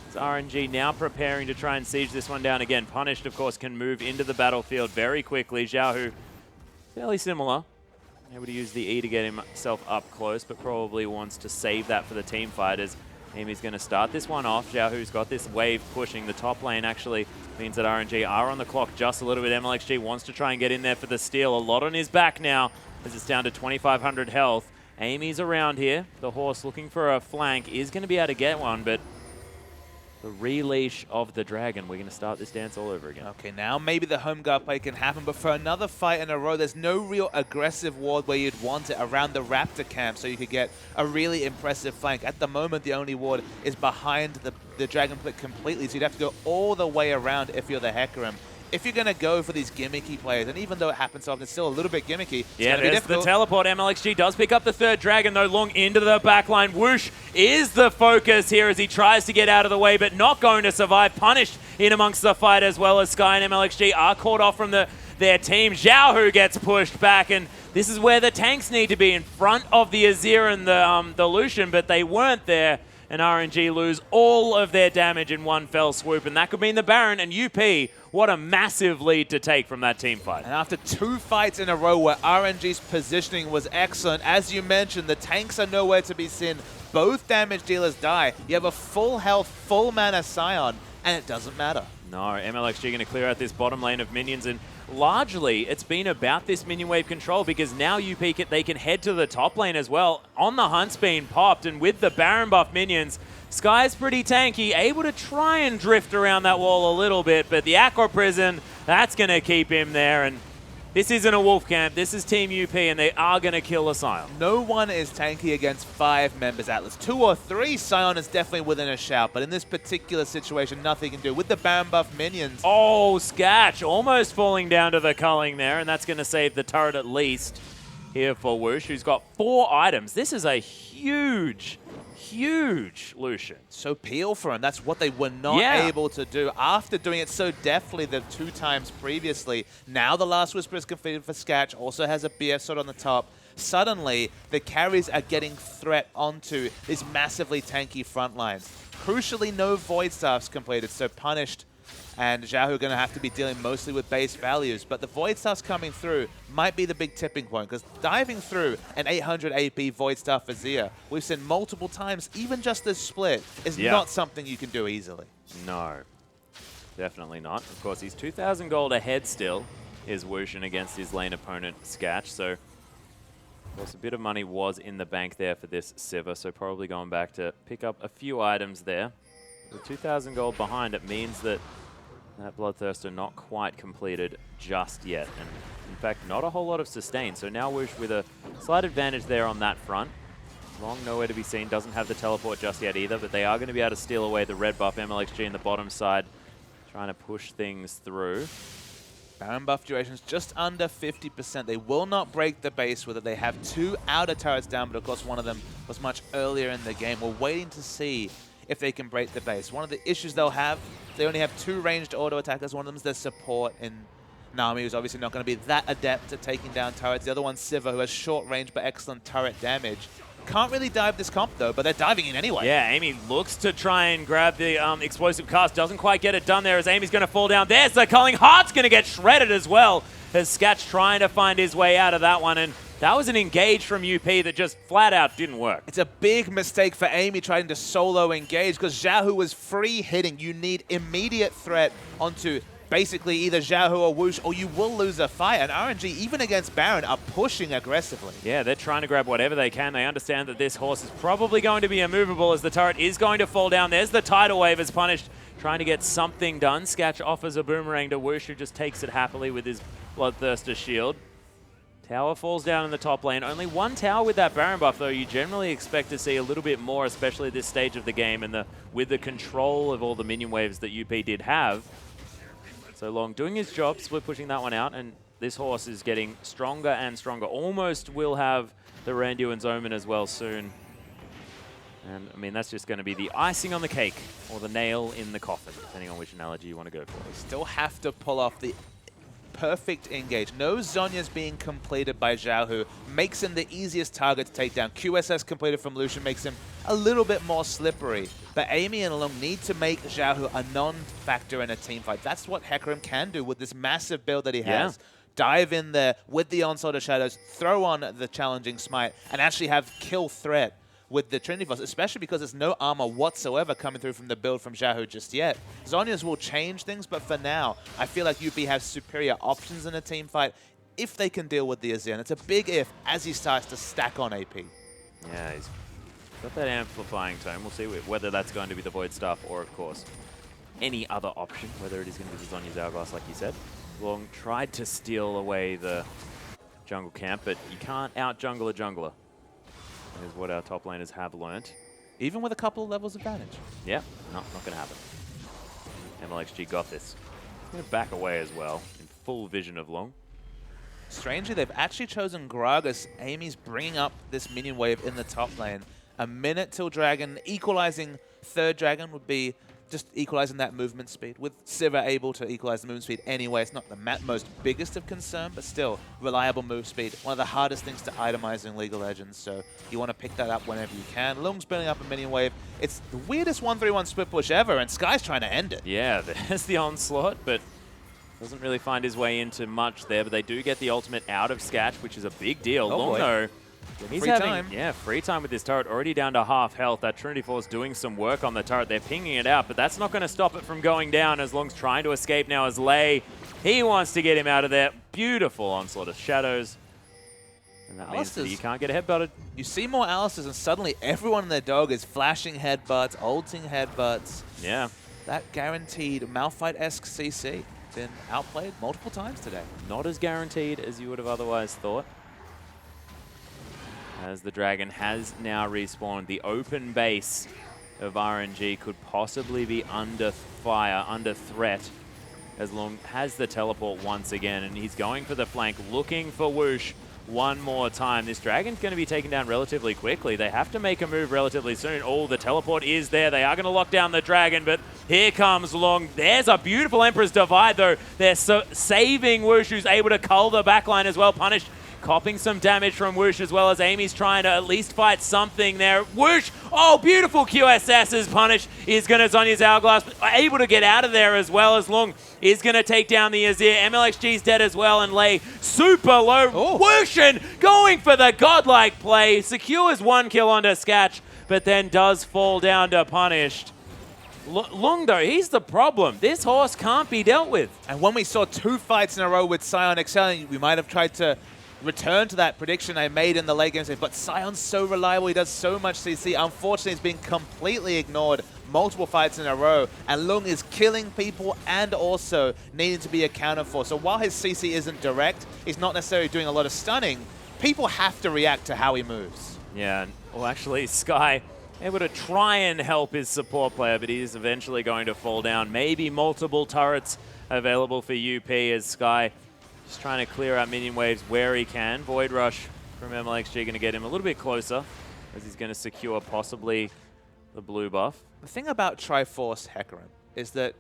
As RNG now preparing to try and siege this one down again. Punished, of course, can move into the battlefield very quickly. Xiaohu, fairly similar. Able to use the E to get himself up close, but probably wants to save that for the team fight as Amy's going to start this one off. Xiaohu's got this wave pushing. The top lane actually means that RNG are on the clock just a little bit. MLXG wants to try and get in there for the steal. A lot on his back now as it's down to 2,500 health. Amy's around here. The horse looking for a flank is going to be able to get one, but the releash of the Dragon, we're going to start this dance all over again. Okay, now maybe the home guard play can happen, but for another fight in a row, there's no real aggressive ward where you'd want it around the Raptor camp so you could get a really impressive flank. At the moment, the only ward is behind the Dragon Plick completely, so you'd have to go all the way around if you're the Hecarim. If you're going to go for these gimmicky players, and even though it happens often, it's still a little bit gimmicky. Yeah, there's the teleport. MLXG does pick up the third Dragon, though, long into the backline. Whoosh is the focus here as he tries to get out of the way, but not going to survive. Punished in amongst the fight as well as Sky and MLXG are caught off from their team. Xiaohu gets pushed back, and this is where the tanks need to be, in front of the Azir and the Lucian, but they weren't there. And RNG lose all of their damage in one fell swoop, and that could mean the Baron and UP. What a massive lead to take from that team fight. And after 2 fights in a row where RNG's positioning was excellent, as you mentioned, the tanks are nowhere to be seen. Both damage dealers die. You have a full health, full mana Sion, and it doesn't matter. No, MLXG going to clear out this bottom lane of minions, and largely it's been about this minion wave control because now UP they can head to the top lane as well. On the Hunt's being popped, and with the Baron buff minions, Sky's pretty tanky, able to try and drift around that wall a little bit, but the Aqua Prison, that's going to keep him there. And this isn't a wolf camp, this is Team UP, and they are going to kill a Sion. No one is tanky against 5 members Atlas. 2 or 3, Sion is definitely within a shout, but in this particular situation, nothing can do. With the Baron buff minions. Oh, Sketch almost falling down to the culling there, and that's going to save the turret at least here for Whoosh, who's got 4 items. This is a huge Lucian. So peel for him. That's what they were not able to do after doing it so deftly the 2 times previously. Now the Last Whisper is configured for Sketch, also has a BF sword on the top. Suddenly, the carries are getting threat onto these massively tanky front lines. Crucially, no Void Staffs completed, so Punished and Xiaohu going to have to be dealing mostly with base values. But the Void Staffs coming through might be the big tipping point, because diving through an 800 AP Void Staff for Zia, we've seen multiple times, even just this split, is not something you can do easily. No, definitely not. Of course, he's 2,000 gold ahead still, is Wushin against his lane opponent, Sketch. So, of course, a bit of money was in the bank there for this Sivir, so probably going back to pick up a few items there. With 2,000 gold behind, it means that that Bloodthirster not quite completed just yet. And in fact, not a whole lot of sustain. So now Wush with a slight advantage there on that front. Long nowhere to be seen, doesn't have the teleport just yet either, but they are going to be able to steal away the red buff. MLXG in the bottom side trying to push things through. Baron buff duration's just under 50%. They will not break the base with it. They have 2 outer turrets down, but of course one of them was much earlier in the game. We're waiting to see if they can break the base. One of the issues they'll have, they only have 2 ranged auto attackers. One of them is their support in Nami, who's obviously not going to be that adept at taking down turrets. The other one's Sivir, who has short range but excellent turret damage. Can't really dive this comp though, but they're diving in anyway. Yeah, Amy looks to try and grab the explosive cast. Doesn't quite get it done there as Amy's going to fall down. There's the Culling. Heart's going to get shredded as well as Sketch trying to find his way out of that one. And that was an engage from UP that just flat out didn't work. It's a big mistake for Amy trying to solo engage, because Xiaohu was free hitting. You need immediate threat onto basically either Xiaohu or Woosh, or you will lose a fight. And RNG, even against Baron, are pushing aggressively. Yeah, they're trying to grab whatever they can. They understand that this horse is probably going to be immovable as the turret is going to fall down. There's the tidal wave as punished, trying to get something done. Sketch offers a boomerang to Woosh, who just takes it happily with his Bloodthirster shield. Tower falls down in the top lane. Only 1 tower with that Baron buff, though. You generally expect to see a little bit more, especially at this stage of the game, and with the control of all the minion waves that UP did have. So Long doing his job, split pushing that one out, and this horse is getting stronger and stronger. Almost will have the Randuin's Omen as well soon. And, I mean, that's just going to be the icing on the cake, or the nail in the coffin, depending on which analogy you want to go for. They still have to pull off the perfect engage. No Zhonya's being completed by Xiaohu. Makes him the easiest target to take down. QSS completed from Lucian makes him a little bit more slippery. But Amy and Long need to make Xiaohu a non-factor in a team fight. That's what Hecarim can do with this massive build that he has. Dive in there with the Onslaught of Shadows, throw on the challenging smite, and actually have kill threat with the Trinity Force, especially because there's no armor whatsoever coming through from the build from Xiaohu just yet. Zhonya's will change things, but for now, I feel like UP has superior options in a team fight if they can deal with the Azir. And it's a big if as he starts to stack on AP. Yeah, he's got that amplifying tone. We'll see whether that's going to be the Void Staff or, of course, any other option, whether it is going to be the Zhonya's Hourglass, like you said. Long tried to steal away the jungle camp, but you can't out-jungle a jungler, is what our top laners have learnt. Even with a couple of levels of advantage. Yeah, not going to happen. MLXG got this. He's going to back away as well, in full vision of Long. Strangely, they've actually chosen Gragas. Amy's bringing up this minion wave in the top lane. A minute till Dragon. Equalizing third Dragon would be just equalizing that movement speed. With Sivir able to equalize the movement speed anyway, it's not the most biggest of concern, but still, reliable move speed. One of the hardest things to itemize in League of Legends, so you want to pick that up whenever you can. Lung's building up a minion wave. It's the weirdest 1-3-1 split push ever, and Sky's trying to end it. Yeah, there's the onslaught, but doesn't really find his way into much there, but they do get the ultimate out of Sketch, which is a big deal. Oh, Long, though, he's free having time. Free time with this turret, already down to half health. That Trinity Force doing some work on the turret. They're pinging it out, but that's not going to stop it from going down as Long's trying to escape now as Lei. He wants to get him out of there. Beautiful onslaught of shadows. And that means that you can't get headbutted. You see more Alistairs, and suddenly everyone in their dog is flashing headbutts, ulting headbutts. Yeah. That guaranteed Malphite-esque CC. Been outplayed multiple times today. Not as guaranteed as you would have otherwise thought. As the Dragon has now respawned, the open base of RNG could possibly be under fire, under threat, as Long has the teleport once again, and he's going for the flank, looking for Woosh one more time. This Dragon's going to be taken down relatively quickly. They have to make a move relatively soon. Oh, the teleport is there. They are going to lock down the Dragon, but here comes Long. There's a beautiful Emperor's Divide, though. They're saving Woosh, who's able to cull the backline as well. Punished Copping some damage from Whoosh as well as Amy's trying to at least fight something there. Whoosh! Oh, beautiful QSS is punished. Is going to Zhonya's Hourglass, but able to get out of there as well as Lung is going to take down the Azir. MLXG's dead as well, and Lei super low. Oh. Whooshin going for the godlike play. Secures 1 kill onto Skatch, but then does fall down to punished. Lung, though, he's the problem. This horse can't be dealt with. And when we saw 2 fights in a row with Sion excelling, we might have tried to return to that prediction I made in the late game. But Sion's so reliable. He does so much CC. Unfortunately, he's been completely ignored multiple fights in a row. And Lung is killing people and also needing to be accounted for. So while his CC isn't direct, he's not necessarily doing a lot of stunning. People have to react to how he moves. Yeah, well, actually, Sky able to try and help his support player, but he is eventually going to fall down. Maybe multiple turrets available for UP as Sky just trying to clear out minion waves where he can. Void Rush from MLXG going to get him a little bit closer as he's going to secure possibly the blue buff. The thing about Triforce Hecarim is that,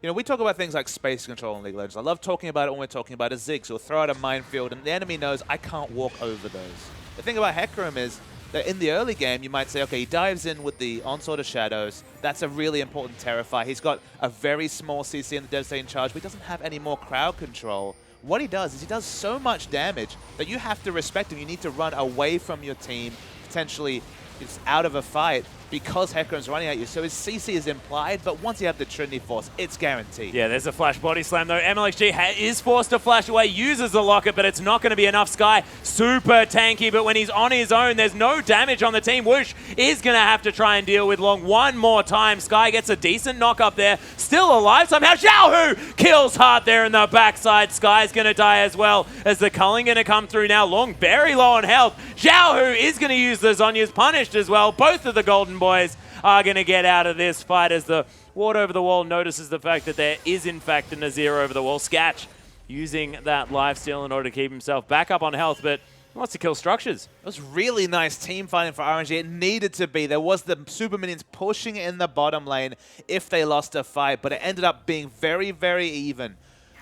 you know, we talk about things like space control in League of Legends. I love talking about it when we're talking about a Ziggs or throw out a minefield, and the enemy knows I can't walk over those. The thing about Hecarim is that in the early game, you might say, okay, he dives in with the Onslaught of Shadows. That's a really important Terrify. He's got a very small CC in the Devastating Charge, but he doesn't have any more crowd control. What he does is he does so much damage that you have to respect him. You need to run away from your team, potentially it's out of a fight, because Hecarim's running at you. So his CC is implied, but once you have the Trinity Force, it's guaranteed. Yeah, there's a flash body slam though. MLXG is forced to flash away, uses the locket, but it's not going to be enough. Sky, super tanky, but when he's on his own, there's no damage on the team. Whoosh is going to have to try and deal with Long one more time. Sky gets a decent knock up there, still alive somehow. Xiaohu kills hard there in the backside. Sky's going to die as well as the culling going to come through now. Long very low on health. Xiaohu is going to use the Zhonya's punished as well. Both of the Golden Boys are going to get out of this fight as the ward over the wall notices the fact that there is in fact a Nazir over the wall. Skatch using that lifesteal in order to keep himself back up on health, but wants to kill structures. It was really nice team fighting for RNG. It needed to be. There was the super minions pushing in the bottom lane if they lost a fight, but it ended up being very, very even.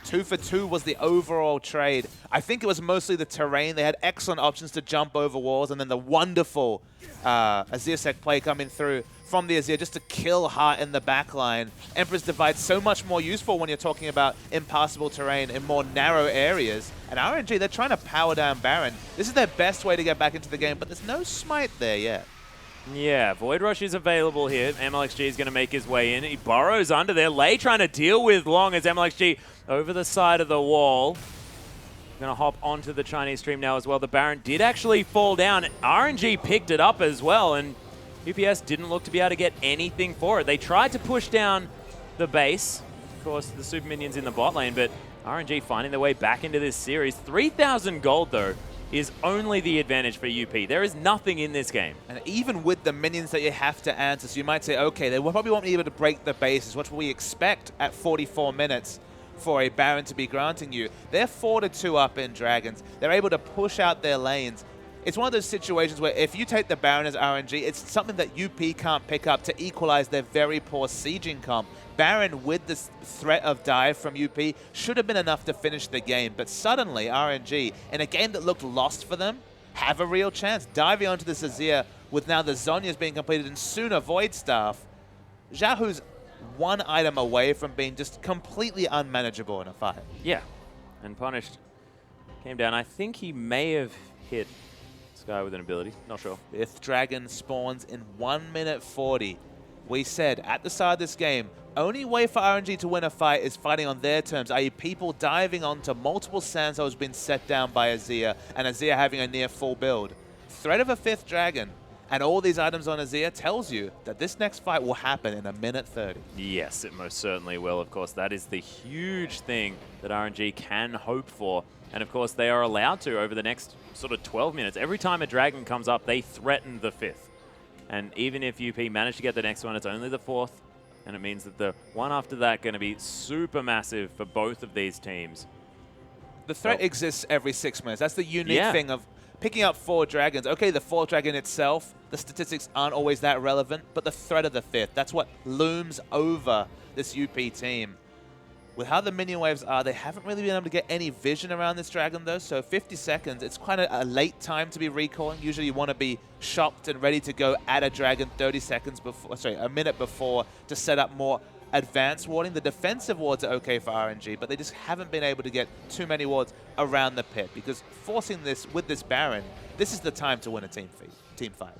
2 for 2 was the overall trade. I think it was mostly the terrain. They had excellent options to jump over walls, and then the wonderful Azir Sec play coming through from the Azir just to kill Heart in the backline. Emperor's Divide, so much more useful when you're talking about impassable terrain in more narrow areas. And RNG, they're trying to power down Baron. This is their best way to get back into the game, but there's no smite there yet. Yeah, Void Rush is available here. MLXG is going to make his way in. He burrows under there. Lei trying to deal with Long as MLXG over the side of the wall. Going to hop onto the Chinese stream now as well. The Baron did actually fall down. RNG picked it up as well, and UPS didn't look to be able to get anything for it. They tried to push down the base. Of course, the super minions in the bot lane, but RNG finding their way back into this series. 3,000 gold, though, is only the advantage for UP. There is nothing in this game. And even with the minions that you have to answer, so you might say, okay, they probably won't be able to break the bases. What we expect at 44 minutes for a Baron to be granting you. They're 4-2 up in Dragons. They're able to push out their lanes. It's one of those situations where if you take the Baron as RNG, it's something that UP can't pick up to equalize their very poor sieging comp. Baron, with this threat of dive from UP, should have been enough to finish the game. But suddenly, RNG, in a game that looked lost for them, have a real chance. Diving onto this Azir with now the Zhonya's being completed and soon a Void Staff. Xiaohu's one item away from being just completely unmanageable in a fight. Yeah, and punished. Came down. I think he may have hit Sky with an ability. Not sure. 5th Dragon spawns in 1 minute 40. We said at the start of this game, only way for RNG to win a fight is fighting on their terms, i.e. people diving onto multiple sands that has been set down by Azir, and Azir having a near full build. Threat of a 5th Dragon and all these items on Azir tells you that this next fight will happen in 1 minute 30. Yes, it most certainly will. Of course, that is the huge thing that RNG can hope for. And of course, they are allowed to over the next sort of 12 minutes. Every time a dragon comes up, they threaten the 5th. And even if UP manage to get the next one, it's only the 4th. And it means that the one after that going to be super massive for both of these teams. The threat exists every 6 minutes. That's the unique thing of picking up 4 dragons. Okay, the 4th dragon itself, the statistics aren't always that relevant, but the threat of the 5th, that's what looms over this UP team. With how the minion waves are, they haven't really been able to get any vision around this dragon, though. So 50 seconds, it's quite a late time to be recalling. Usually you want to be shocked and ready to go at a dragon 30 seconds before, sorry, a minute before to set up more advanced warding. The defensive wards are okay for RNG, but they just haven't been able to get too many wards around the pit, because forcing this with this Baron, this is the time to win a team fight.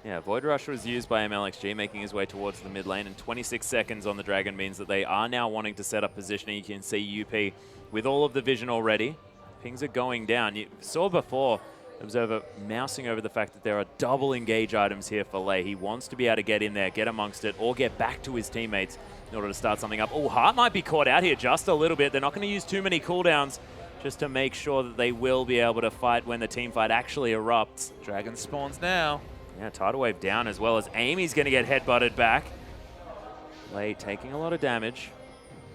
Yeah, Void Rush was used by MLXG, making his way towards the mid lane, and 26 seconds on the Dragon means that they are now wanting to set up positioning. You can see UP with all of the vision already. Pings are going down. You saw before, Observer mousing over the fact that there are double engage items here for Lei. He wants to be able to get in there, get amongst it, or get back to his teammates in order to start something up. Oh, Heart might be caught out here just a little bit. They're not going to use too many cooldowns just to make sure that they will be able to fight when the team fight actually erupts. Dragon spawns now. Yeah, Tidal Wave down, as well as Amy's going to get headbutted back. Lei taking a lot of damage,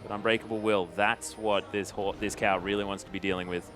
but Unbreakable Will, that's what this cow really wants to be dealing with.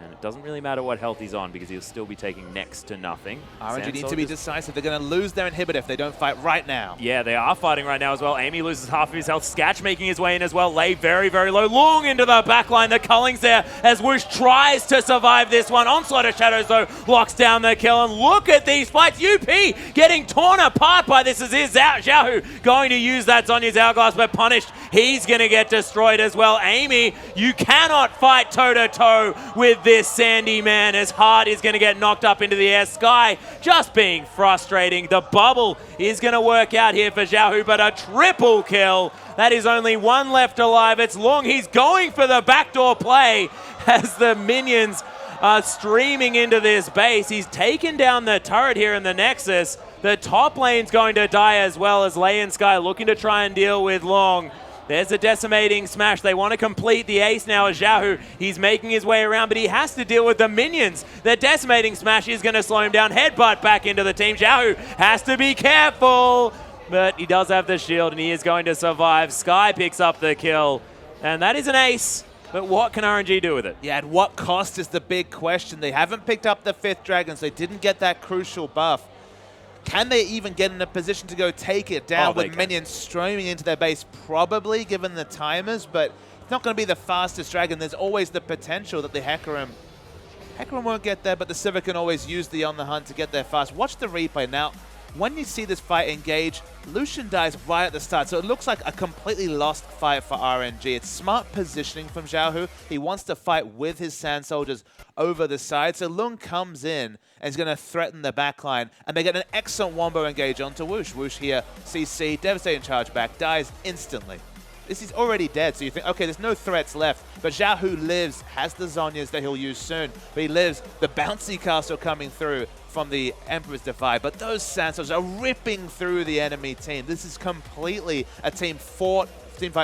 And it doesn't really matter what health he's on, because he'll still be taking next to nothing. RNG need to be decisive. They're going to lose their inhibitor if they don't fight right now. Yeah, they are fighting right now as well. Amy loses half of his health. Sketch making his way in as well. Lei very, very low. Long into the backline. The Culling's there as Woosh tries to survive this one. Onslaught of Shadows, though, locks down the kill. And look at these fights. UP getting torn apart by this. As is Xiaohu going to use that Zhonya's Hourglass, but punished. He's going to get destroyed as well. Amy, you cannot fight toe-to-toe with this Sandy man, as Heart is going to get knocked up into the air. Sky just being frustrating. The bubble is going to work out here for Xiaohu, but a triple kill. That is only one left alive. It's Long. He's going for the backdoor play as the minions are streaming into this base. He's taken down the turret here in the Nexus. The top lane's going to die, as well as Lei and Sky looking to try and deal with Long. There's a decimating smash. They want to complete the ace now as Xiaohu. He's making his way around, but he has to deal with the minions. The decimating smash is going to slow him down. Headbutt back into the team. Xiaohu has to be careful, but he does have the shield, and he is going to survive. Sky picks up the kill, and that is an ace. But what can RNG do with it? Yeah, at what cost is the big question. They haven't picked up the 5th Dragons. They didn't get that crucial buff. Can they even get in a position to go take it down with minions streaming into their base? Probably, given the timers, but it's not going to be the fastest dragon. There's always the potential that the Hecarim won't get there, but the Sivir can always use the On the Hunt to get there fast. Watch the replay now. When you see this fight engage, Lucian dies right at the start, so it looks like a completely lost fight for RNG. It's smart positioning from Xiaohu. He wants to fight with his Sand Soldiers over the side, so Lung comes in and is going to threaten the backline, and they get an excellent wombo engage onto Woosh. Woosh here, CC, devastating charge back, dies instantly. This is already dead, so you think, okay, there's no threats left, but Xiaohu lives, has the Zhonyas that he'll use soon, but he lives. The bouncy castle coming through from the Emperor's Defy, but those Sand Soldiers are ripping through the enemy team. This is completely a team fight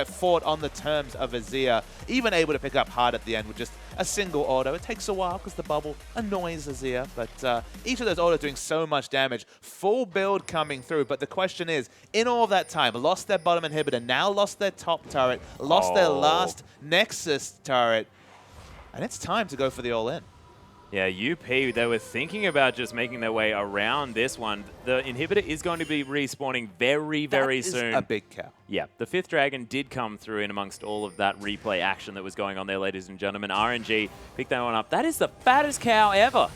fought on the terms of Azir, even able to pick up Heart at the end with just a single auto. It takes a while because the bubble annoys Azir, but each of those autos doing so much damage. Full build coming through, but the question is, in all of that time, lost their bottom inhibitor, now lost their top turret, lost their last Nexus turret, and it's time to go for the all-in. Yeah, UP, they were thinking about just making their way around this one. The inhibitor is going to be respawning very, very soon. That is a big cow. Yeah, the 5th Dragon did come through in amongst all of that replay action that was going on there, ladies and gentlemen. RNG picked that one up. That is the fattest cow ever.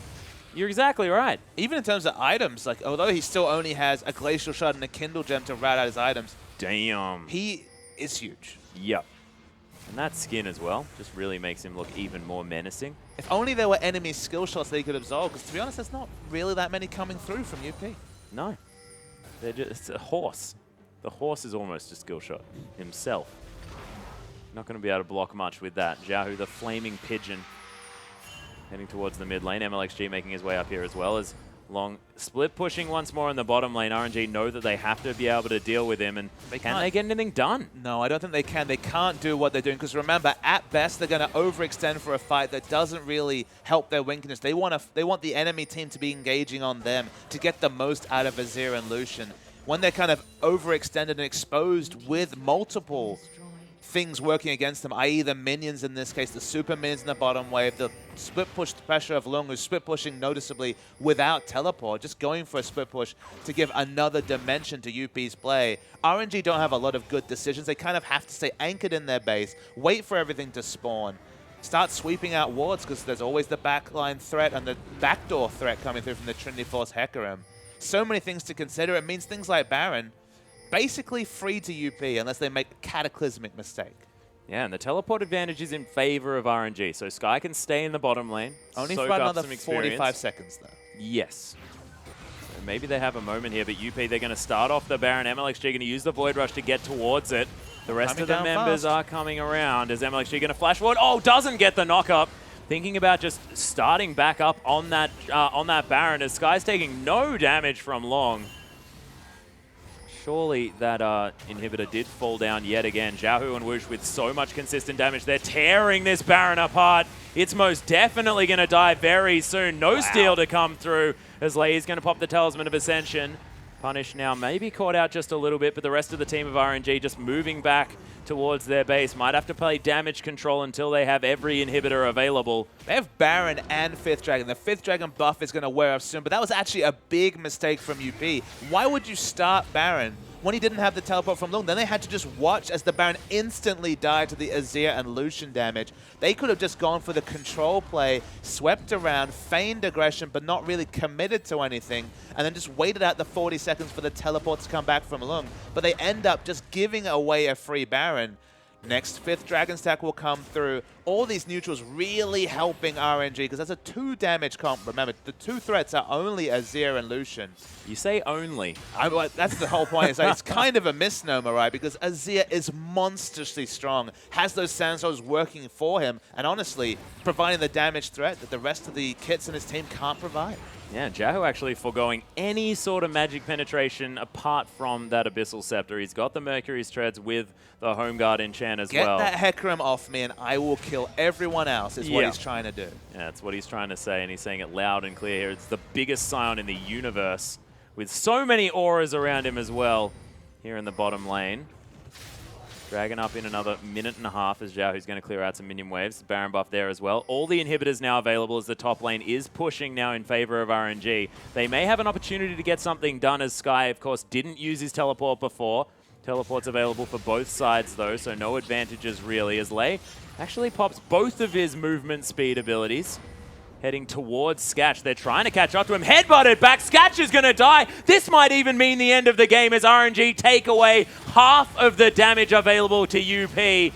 You're exactly right. Even in terms of items, like although he still only has a Glacial Shard and a Kindle Gem to route out his items. Damn. He is huge. Yep. And that skin as well just really makes him look even more menacing. If only there were enemy skill shots they could absolve, because to be honest, there's not really that many coming through from UP. No. They're just, it's a horse. The horse is almost a skill shot himself. Not going to be able to block much with that. Xiaohu, the flaming pigeon, heading towards the mid lane. MLXG making his way up here as well as Long. Split pushing once more in the bottom lane. RNG know that they have to be able to deal with him, and can they get anything done? No, I don't think they can. They can't do what they're doing, because remember, at best, they're going to overextend for a fight that doesn't really help their weakness. They want the enemy team to be engaging on them to get the most out of Azir and Lucian. When they're kind of overextended and exposed with multiple things working against them, i.e. the minions in this case, the super minions in the bottom wave, the split push pressure of Lung, who's split pushing noticeably without teleport, just going for a split push to give another dimension to UP's play. RNG don't have a lot of good decisions. They kind of have to stay anchored in their base, wait for everything to spawn, start sweeping out wards, because there's always the backline threat and the backdoor threat coming through from the Trinity Force FLICKR. So many things to consider. It means things like Baron basically free to UP unless they make a cataclysmic mistake. Yeah, and the teleport advantage is in favor of RNG, so Sky can stay in the bottom lane. Only for another 45 seconds, though. Yes. So maybe they have a moment here, but UP, they're going to start off the Baron. MLXG going to use the Void Rush to get towards it. The rest of the members are coming around. Is MLXG going to flash forward? Oh, doesn't get the knock-up. Thinking about just starting back up on that Baron as Sky's taking no damage from Long. Surely that inhibitor did fall down yet again. Xiaohu and Woosh with so much consistent damage. They're tearing this Baron apart. It's most definitely going to die very soon. No steal to come through as Lei is going to pop the Talisman of Ascension. Punish now maybe caught out just a little bit, but the rest of the team of RNG just moving back towards their base. Might have to play damage control until they have every inhibitor available. They have Baron and 5th Dragon. The 5th Dragon buff is going to wear off soon, but that was actually a big mistake from UP. Why would you start Baron when he didn't have the teleport from Lung? Then they had to just watch as the Baron instantly died to the Azir and Lucian damage. They could have just gone for the control play, swept around, feigned aggression, but not really committed to anything, and then just waited out the 40 seconds for the teleport to come back from Lung. But they end up just giving away a free Baron. Next 5th Dragon stack will come through. All these neutrals really helping RNG because that's a 2 damage comp. Remember, the 2 threats are only Azir and Lucian. You say only. That's the whole point. It's kind of a misnomer, right? Because Azir is monstrously strong, has those Sandstorms working for him, and honestly, providing the damage threat that the rest of the kits in his team can't provide. Yeah, Xiaohu actually foregoing any sort of magic penetration apart from that Abyssal Scepter. He's got the Mercury's Treads with the Home Guard enchant as well. Get that Hecarim off me and I will kill everyone else is what he's trying to do. Yeah, that's what he's trying to say, and he's saying it loud and clear here. It's the biggest Scion in the universe with so many auras around him as well here in the bottom lane. Dragon up in another minute and a half as Xiaohu's going to clear out some minion waves. Baron buff there as well. All the inhibitors now available as the top lane is pushing now in favor of RNG. They may have an opportunity to get something done as Sky, of course, didn't use his teleport before. Teleport's available for both sides though, so no advantages really as Lei actually pops both of his movement speed abilities. Heading towards Sketch. They're trying to catch up to him. Headbutted back. Sketch is going to die. This might even mean the end of the game as RNG take away half of the damage available to UP,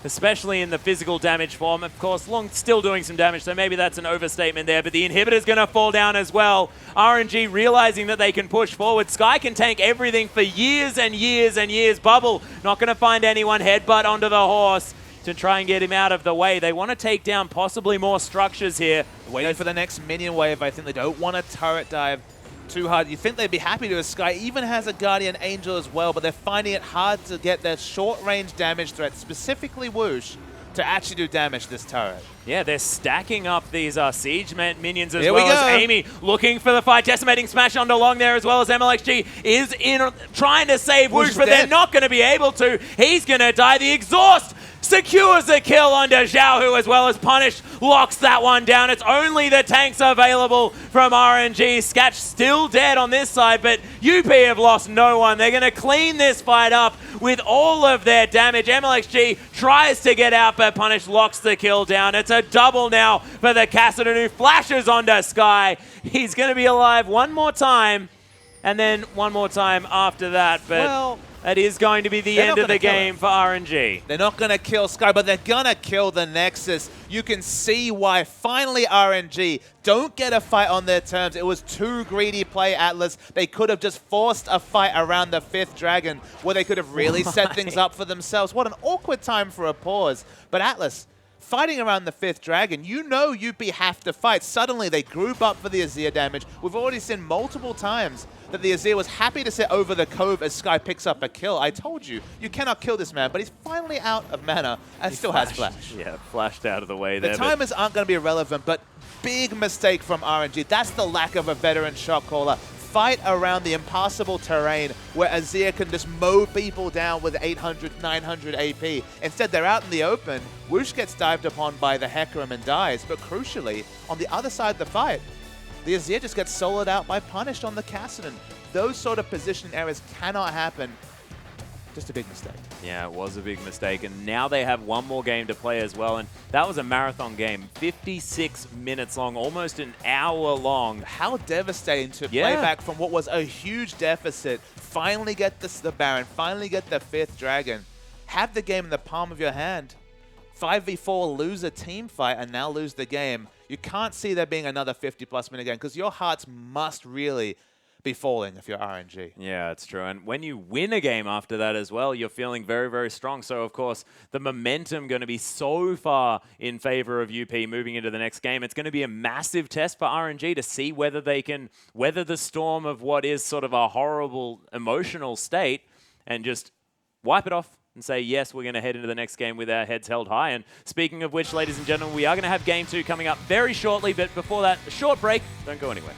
especially in the physical damage form. Of course, Long still doing some damage, so maybe that's an overstatement there, but the inhibitor's going to fall down as well. RNG realizing that they can push forward. Sky can tank everything for years and years and years. Bubble not going to find anyone. Headbutt onto the horse to try and get him out of the way. They want to take down possibly more structures here. Waiting for the next minion wave. I think they don't want to turret dive too hard. You think they'd be happy to as Sky even has a Guardian Angel as well, but they're finding it hard to get their short-range damage threat, specifically Woosh, to actually do damage to this turret. Yeah, they're stacking up these Siege minions as well as Amy looking for the fight. Decimating Smash onto Long there as well as MLXG is in trying to save Woosh, but they're not going to be able to. He's going to die. The exhaust secures the kill onto Xiaohu as well as Punish locks that one down. It's only the tanks available from RNG. Sketch still dead on this side, but UP have lost no one. They're going to clean this fight up with all of their damage. MLXG tries to get out, but Punish locks the kill down. It's a double now for the Kassadin, who flashes onto Sky. He's going to be alive one more time, and then one more time after that, but that is going to be the end of the game for RNG. They're not going to kill Sky, but they're going to kill the Nexus. You can see why finally RNG don't get a fight on their terms. It was too greedy play, Atlas. They could have just forced a fight around the 5th Dragon where they could have really set things up for themselves. What an awkward time for a pause. But Atlas, fighting around the 5th Dragon, you know UP have to fight. Suddenly they group up for the Azir damage. We've already seen multiple times that the Azir was happy to sit over the Cove as Sky picks up a kill. I told you, you cannot kill this man, but he's finally out of mana and still has Flash. Yeah, flashed out of the way there. The timers aren't going to be irrelevant, but big mistake from RNG. That's the lack of a veteran shot caller. fight around the impassable terrain where Azir can just mow people down with 800, 900 AP. Instead, they're out in the open. Whoosh gets dived upon by the Hecarim and dies. But crucially, on the other side of the fight, the Azir just gets soloed out by Punish on the Kassadin. Those sort of positioning errors cannot happen. Just a big mistake. Yeah, it was a big mistake, and now they have one more game to play as well, and that was a marathon game, 56 minutes long, almost an hour long. How devastating to play back from what was a huge deficit, finally get the Baron, finally get the 5th Dragon, have the game in the palm of your hand, 5v4, lose a team fight, and now lose the game. You can't see there being another 50-plus minute game, because your hearts must really be falling if you're RNG. Yeah, it's true. And when you win a game after that as well, you're feeling very, very strong. So, of course, the momentum going to be so far in favor of UP moving into the next game. It's going to be a massive test for RNG to see whether they can weather the storm of what is sort of a horrible emotional state and just wipe it off and say, yes, we're going to head into the next game with our heads held high. And speaking of which, ladies and gentlemen, we are going to have Game 2 coming up very shortly. But before that, a short break. Don't go anywhere.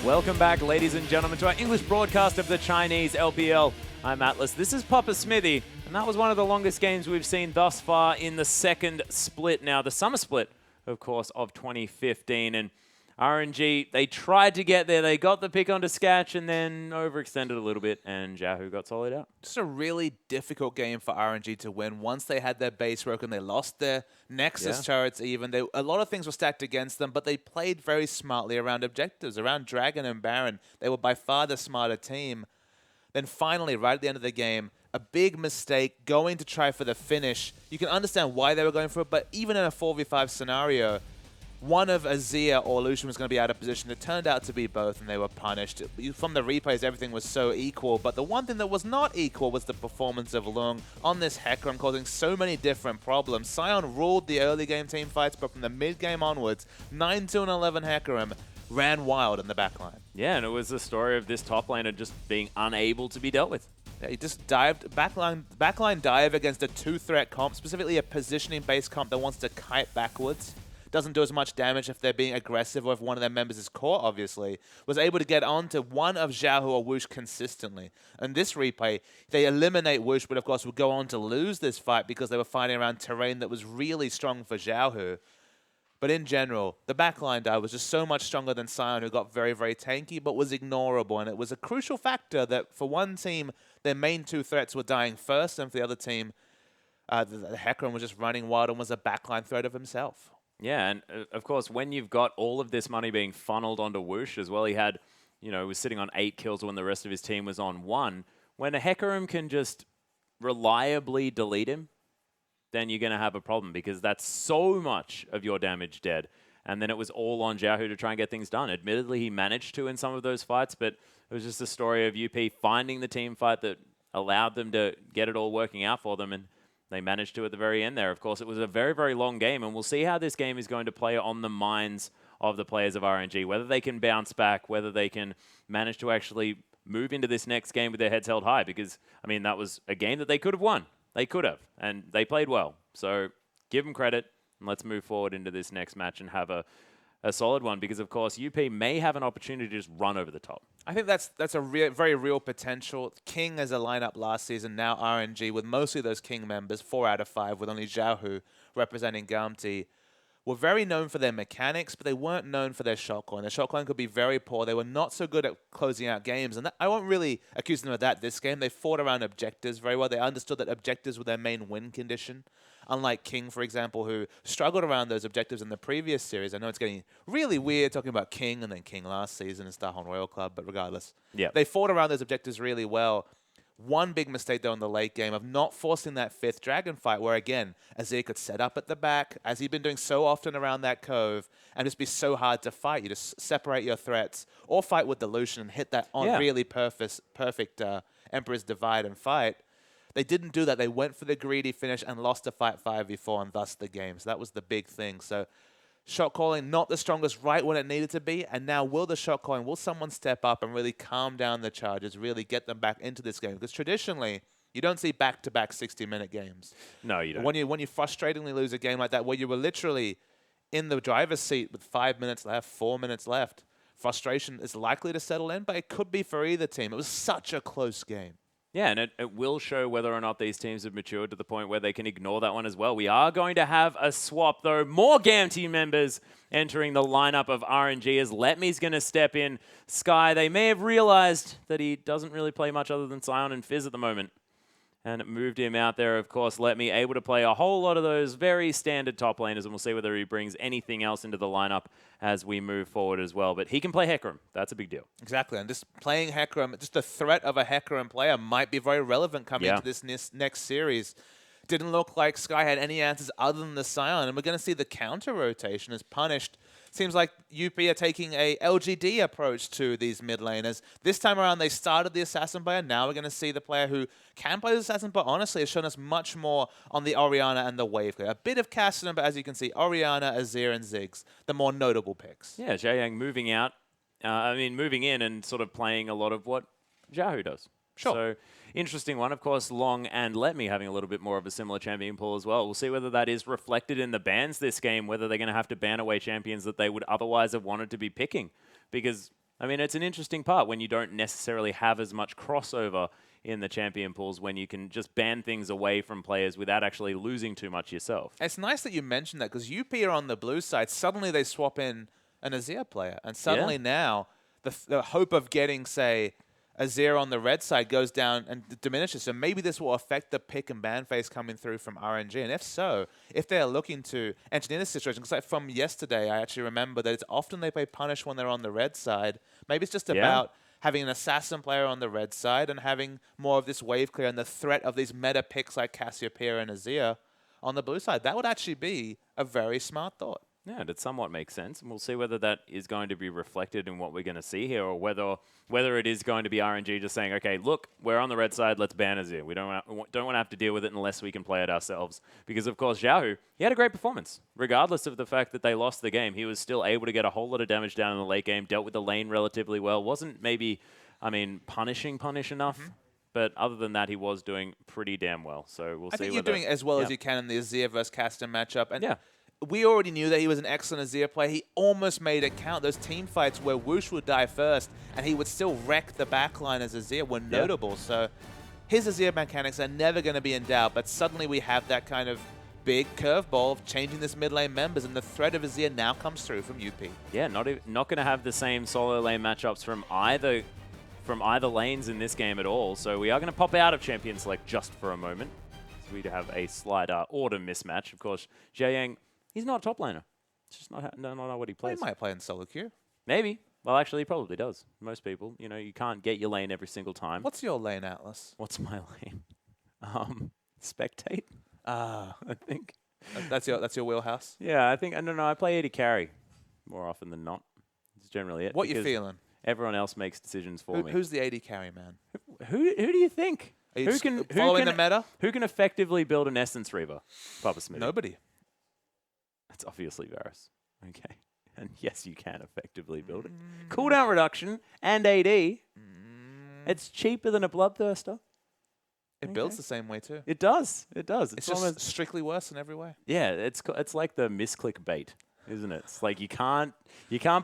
Welcome back, ladies and gentlemen, to our English broadcast of the Chinese LPL. I'm Atlas. This is Papa Smithy, and that was one of the longest games we've seen thus far in the second split now, the summer split, of course, of 2015. And RNG, they tried to get there. They got the pick onto Sketch and then overextended a little bit, and Yahoo got solid out. Just a really difficult game for RNG to win. Once they had their base broken, they lost their Nexus turrets even. A lot of things were stacked against them, but they played very smartly around objectives, around Dragon and Baron. They were by far the smarter team. Then finally, right at the end of the game, a big mistake going to try for the finish. You can understand why they were going for it, but even in a 4v5 scenario, one of Azir or Lucian was going to be out of position. It turned out to be both, and they were punished. From the replays, everything was so equal, but the one thing that was not equal was the performance of Lung on this Hecarim, causing so many different problems. Sion ruled the early game team fights, but from the mid game onwards, 9-2 and 11 Hecarim ran wild in the backline. Yeah, and it was the story of this top laner just being unable to be dealt with. Yeah, he just dived, backline dive against a 2-threat comp, specifically a positioning-based comp that wants to kite backwards. Doesn't do as much damage if they're being aggressive or if one of their members is caught, obviously. Was able to get onto one of Xiaohu or Whoosh consistently. And this replay, they eliminate Whoosh, but of course would go on to lose this fight because they were fighting around terrain that was really strong for Xiaohu. But in general, the backline dive was just so much stronger than Sion, who got very, very tanky, but was ignorable. And it was a crucial factor that for one team, their main two threats were dying first, and for the other team, the Hecarim was just running wild and was a backline threat of himself. Yeah, and of course, when you've got all of this money being funneled onto Whoosh as well, he had, was sitting on 8 kills when the rest of his team was on 1. When a Hecarim can just reliably delete him, then you're going to have a problem because that's so much of your damage dead. And then it was all on Xiaohu to try and get things done. Admittedly, he managed to in some of those fights, but it was just a story of UP finding the team fight that allowed them to get it all working out for them, and they managed to at the very end there. Of course, it was a very, very long game, and we'll see how this game is going to play on the minds of the players of RNG, whether they can bounce back, whether they can manage to actually move into this next game with their heads held high, because, I mean, that was a game that they could have won. They could have, and they played well. So give them credit, and let's move forward into this next match and have a solid one, because, of course, UP may have an opportunity to just run over the top. I think that's a very real potential. King as a lineup last season, now RNG with mostly those King members, 4 out of 5, with only Xiaohu representing Gamti, were very known for their mechanics, but they weren't known for their shot calling. Their shot calling could be very poor. They were not so good at closing out games, and I won't really accuse them of that this game. They fought around objectives very well. They understood that objectives were their main win condition. Unlike King, for example, who struggled around those objectives in the previous series. I know it's getting really weird talking about King and then King last season and Starhorn Royal Club, but regardless. Yeah, they fought around those objectives really well. One big mistake, though, in the late game of not forcing that 5th Dragon fight where, again, Azir could set up at the back, as he'd been doing so often around that cove, and just be so hard to fight. You just separate your threats or fight with the Lucian and hit that on really perfect Emperor's Divide and fight. They didn't do that. They went for the greedy finish and lost a fight 5v4 and thus the game. So that was the big thing. So shot calling, not the strongest right when it needed to be. And now will someone step up and really calm down the Chargers, really get them back into this game? Because traditionally, you don't see back-to-back 60-minute games. No, you don't. When you frustratingly lose a game like that, where you were literally in the driver's seat with 5 minutes left, 4 minutes left, frustration is likely to settle in, but it could be for either team. It was such a close game. Yeah, and it will show whether or not these teams have matured to the point where they can ignore that one as well. We are going to have a swap, though. More GAM team members entering the lineup of RNG as Letme's going to step in. Sky, they may have realized that he doesn't really play much other than Sion and Fizz at the moment. And it moved him out there, of course. Letme able to play a whole lot of those very standard top laners, and we'll see whether he brings anything else into the lineup as we move forward as well. But he can play Hecarim. That's a big deal. Exactly, and just playing Hecarim, just the threat of a Hecarim player might be very relevant coming into this next series. Didn't look like Sky had any answers other than the Sion, and we're going to see the counter rotation is punished. Seems like UP are taking a LGD approach to these mid laners. This time around, they started the Assassin player. Now we're going to see the player who can play the Assassin, but honestly has shown us much more on the Orianna and the Wave player. A bit of Cassidy, but as you can see, Orianna, Azir, and Ziggs, the more notable picks. Yeah, Jiayang moving out. Moving in and sort of playing a lot of what Xiaohu does. Sure. So, interesting one. Of course, Long and Letme having a little bit more of a similar champion pool as well. We'll see whether that is reflected in the bans this game, whether they're going to have to ban away champions that they would otherwise have wanted to be picking. Because I mean, it's an interesting part when you don't necessarily have as much crossover in the champion pools, when you can just ban things away from players without actually losing too much yourself. It's nice that you mentioned that, because UP are on the blue side. Suddenly they swap in an Azir player, and suddenly now the hope of getting, say, Azir on the red side goes down and diminishes. So maybe this will affect the pick and ban phase coming through from RNG. And if so, if they're looking to engineer this situation, because like from yesterday, I actually remember that it's often they play Punish when they're on the red side. Maybe it's just about having an assassin player on the red side and having more of this wave clear and the threat of these meta picks like Cassiopeia and Azir on the blue side. That would actually be a very smart thought. Yeah, it somewhat makes sense, and we'll see whether that is going to be reflected in what we're going to see here, or whether it is going to be RNG just saying, okay, look, we're on the red side, let's ban Azir. We don't want to have to deal with it unless we can play it ourselves. Because, of course, Xiaohu, he had a great performance. Regardless of the fact that they lost the game, he was still able to get a whole lot of damage down in the late game, dealt with the lane relatively well. Wasn't maybe, I mean, punish enough. But other than that, he was doing pretty damn well. So we'll see. I think you're doing as well as you can in the Azir versus Caster matchup. And we already knew that he was an excellent Azir player. He almost made it count. Those team fights where Whoosh would die first and he would still wreck the backline as Azir were notable. So his Azir mechanics are never going to be in doubt. But suddenly we have that kind of big curveball of changing this mid lane members, and the threat of Azir now comes through from UP. Yeah, not going to have the same solo lane matchups from either lanes in this game at all. So we are going to pop out of Champion Select just for a moment. So we have a slight order mismatch. Of course, Jiayang, he's not a top laner. It's just not what he plays. He might play in solo queue. Maybe. Well, actually, he probably does. Most people, you know, you can't get your lane every single time. What's your lane, Atlas? What's my lane? Spectate. I think. That's your wheelhouse? Yeah, I think. I don't know. I play AD carry more often than not. It's generally it. What you feeling? Everyone else makes decisions for me. Who's the AD carry, man? Who do you think? Are you following the meta? Who can effectively build an Essence Reaver? Papa Smith. Nobody. That's obviously Varus. Okay. And yes, you can effectively build it. Cooldown reduction and AD. It's cheaper than a Bloodthirster. It builds the same way too. It does. It does. It's just strictly worse in every way. Yeah, it's like the misclick bait, isn't it? It's like you can't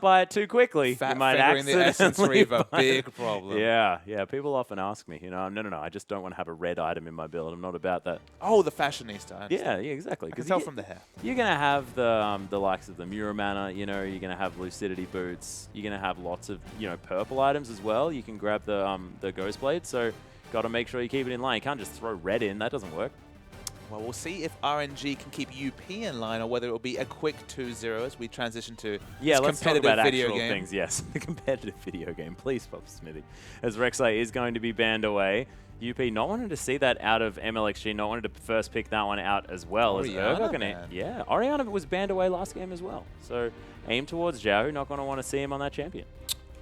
buy it too quickly. Fat you might fingering the Essence Reaver, big problem. Yeah. People often ask me, no, I just don't want to have a red item in my build. I'm not about that. Oh, the fashionista. Yeah, exactly. I can tell from the hair. You're gonna have the likes of the Muramana. You know, you're gonna have Lucidity boots. You're gonna have lots of purple items as well. You can grab the Ghost Blade. So got to make sure you keep it in line. You can't just throw red in. That doesn't work. Well, we'll see if RNG can keep UP in line, or whether it will be a quick 2-0 as we transition to this let's competitive talk about video actual game. Things, yes, the competitive video game. Please, Papa Smithy. As Rek'Sai is going to be banned away. UP not wanting to see that out of MLXG, not wanting to first pick that one out as well. Orianna was banned away last game as well. So aim towards Xiao, not going to want to see him on that champion.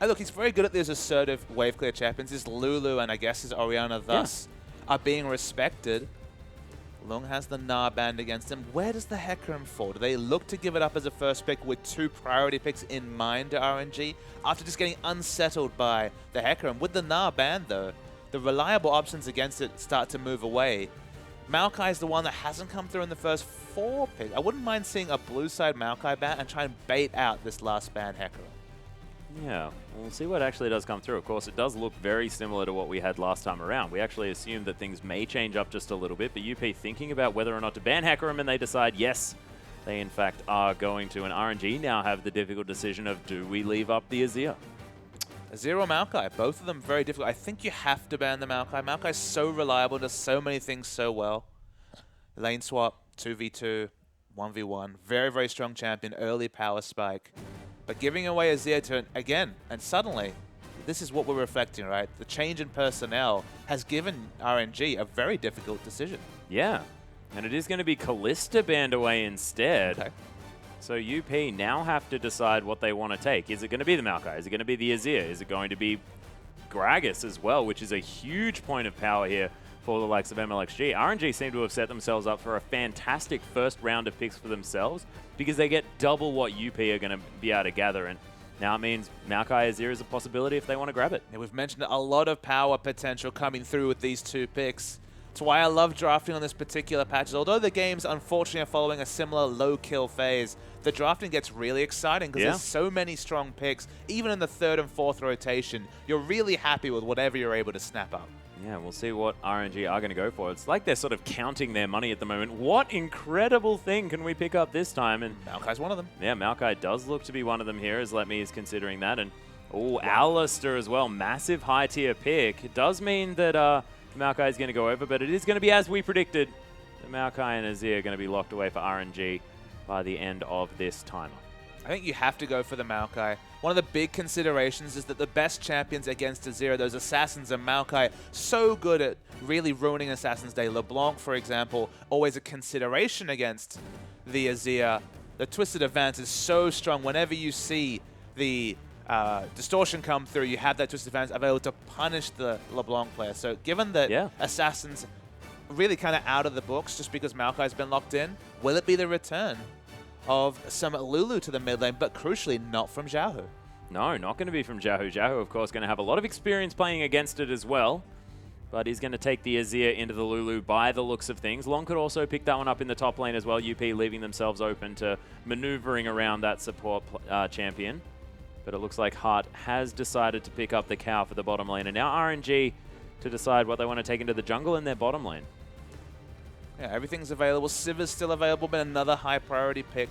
Hey, look, he's very good at these assertive wave clear champions. His Lulu and I guess his Orianna thus are being respected. Lung has the Gnar banned against him. Where does the Hecarim fall? Do they look to give it up as a first pick with 2 priority picks in mind to RNG after just getting unsettled by the Hecarim? With the Gnar banned, though, the reliable options against it start to move away. Maokai is the one that hasn't come through in the first 4 picks. I wouldn't mind seeing a blue side Maokai ban and try and bait out this last ban Hecarim. Yeah, we'll see what actually does come through. Of course, it does look very similar to what we had last time around. We actually assumed that things may change up just a little bit, but UP thinking about whether or not to ban Hecarim, and they decide, yes, they in fact are going to. And RNG now have the difficult decision of, do we leave up the Azir? Azir or Maokai, both of them very difficult. I think you have to ban the Maokai. Maokai's so reliable, does so many things so well. Lane swap, 2v2, 1v1. Very, very strong champion, early power spike. But giving away Azir to, again, and suddenly, this is what we're reflecting, right? The change in personnel has given RNG a very difficult decision. Yeah, and it is going to be Kalista banned away instead. Okay. So UP now have to decide what they want to take. Is it going to be the Maokai? Is it going to be the Azir? Is it going to be Gragas as well, which is a huge point of power here for the likes of MLXG. RNG seem to have set themselves up for a fantastic first round of picks for themselves because they get double what UP are going to be able to gather. And now it means Maokai Azir is a possibility if they want to grab it. Yeah, we've mentioned a lot of power potential coming through with these 2 picks. That's why I love drafting on this particular patch. Although the games, unfortunately, are following a similar low-kill phase, the drafting gets really exciting because there's so many strong picks. Even in the 3rd and 4th rotation, you're really happy with whatever you're able to snap up. Yeah, we'll see what RNG are going to go for. It's like they're sort of counting their money at the moment. What incredible thing can we pick up this time? And Maokai's one of them. Yeah, Maokai does look to be one of them here, as Letme is considering that. And oh, Alistair as well. Massive high-tier pick. It does mean that Maokai is going to go over, but it is going to be as we predicted. Maokai and Azir are going to be locked away for RNG by the end of this timer. I think you have to go for the Maokai. One of the big considerations is that the best champions against Azir, those Assassins and Maokai, so good at really ruining Assassin's Day. LeBlanc, for example, always a consideration against the Azir. The Twisted Advance is so strong. Whenever you see the distortion come through, you have that Twisted Advance available to punish the LeBlanc player. So given that Assassins really kind of out of the books just because Maokai's been locked in, will it be the return of some Lulu to the mid lane, but crucially not from Xiaohu? No, not going to be from Xiaohu. Xiaohu, of course, going to have a lot of experience playing against it as well, but he's going to take the Azir into the Lulu by the looks of things. Long could also pick that one up in the top lane as well, UP leaving themselves open to maneuvering around that support champion. But it looks like Hart has decided to pick up the cow for the bottom lane, and now RNG to decide what they want to take into the jungle in their bottom lane. Yeah, everything's available. Sivir's still available, but another high priority pick.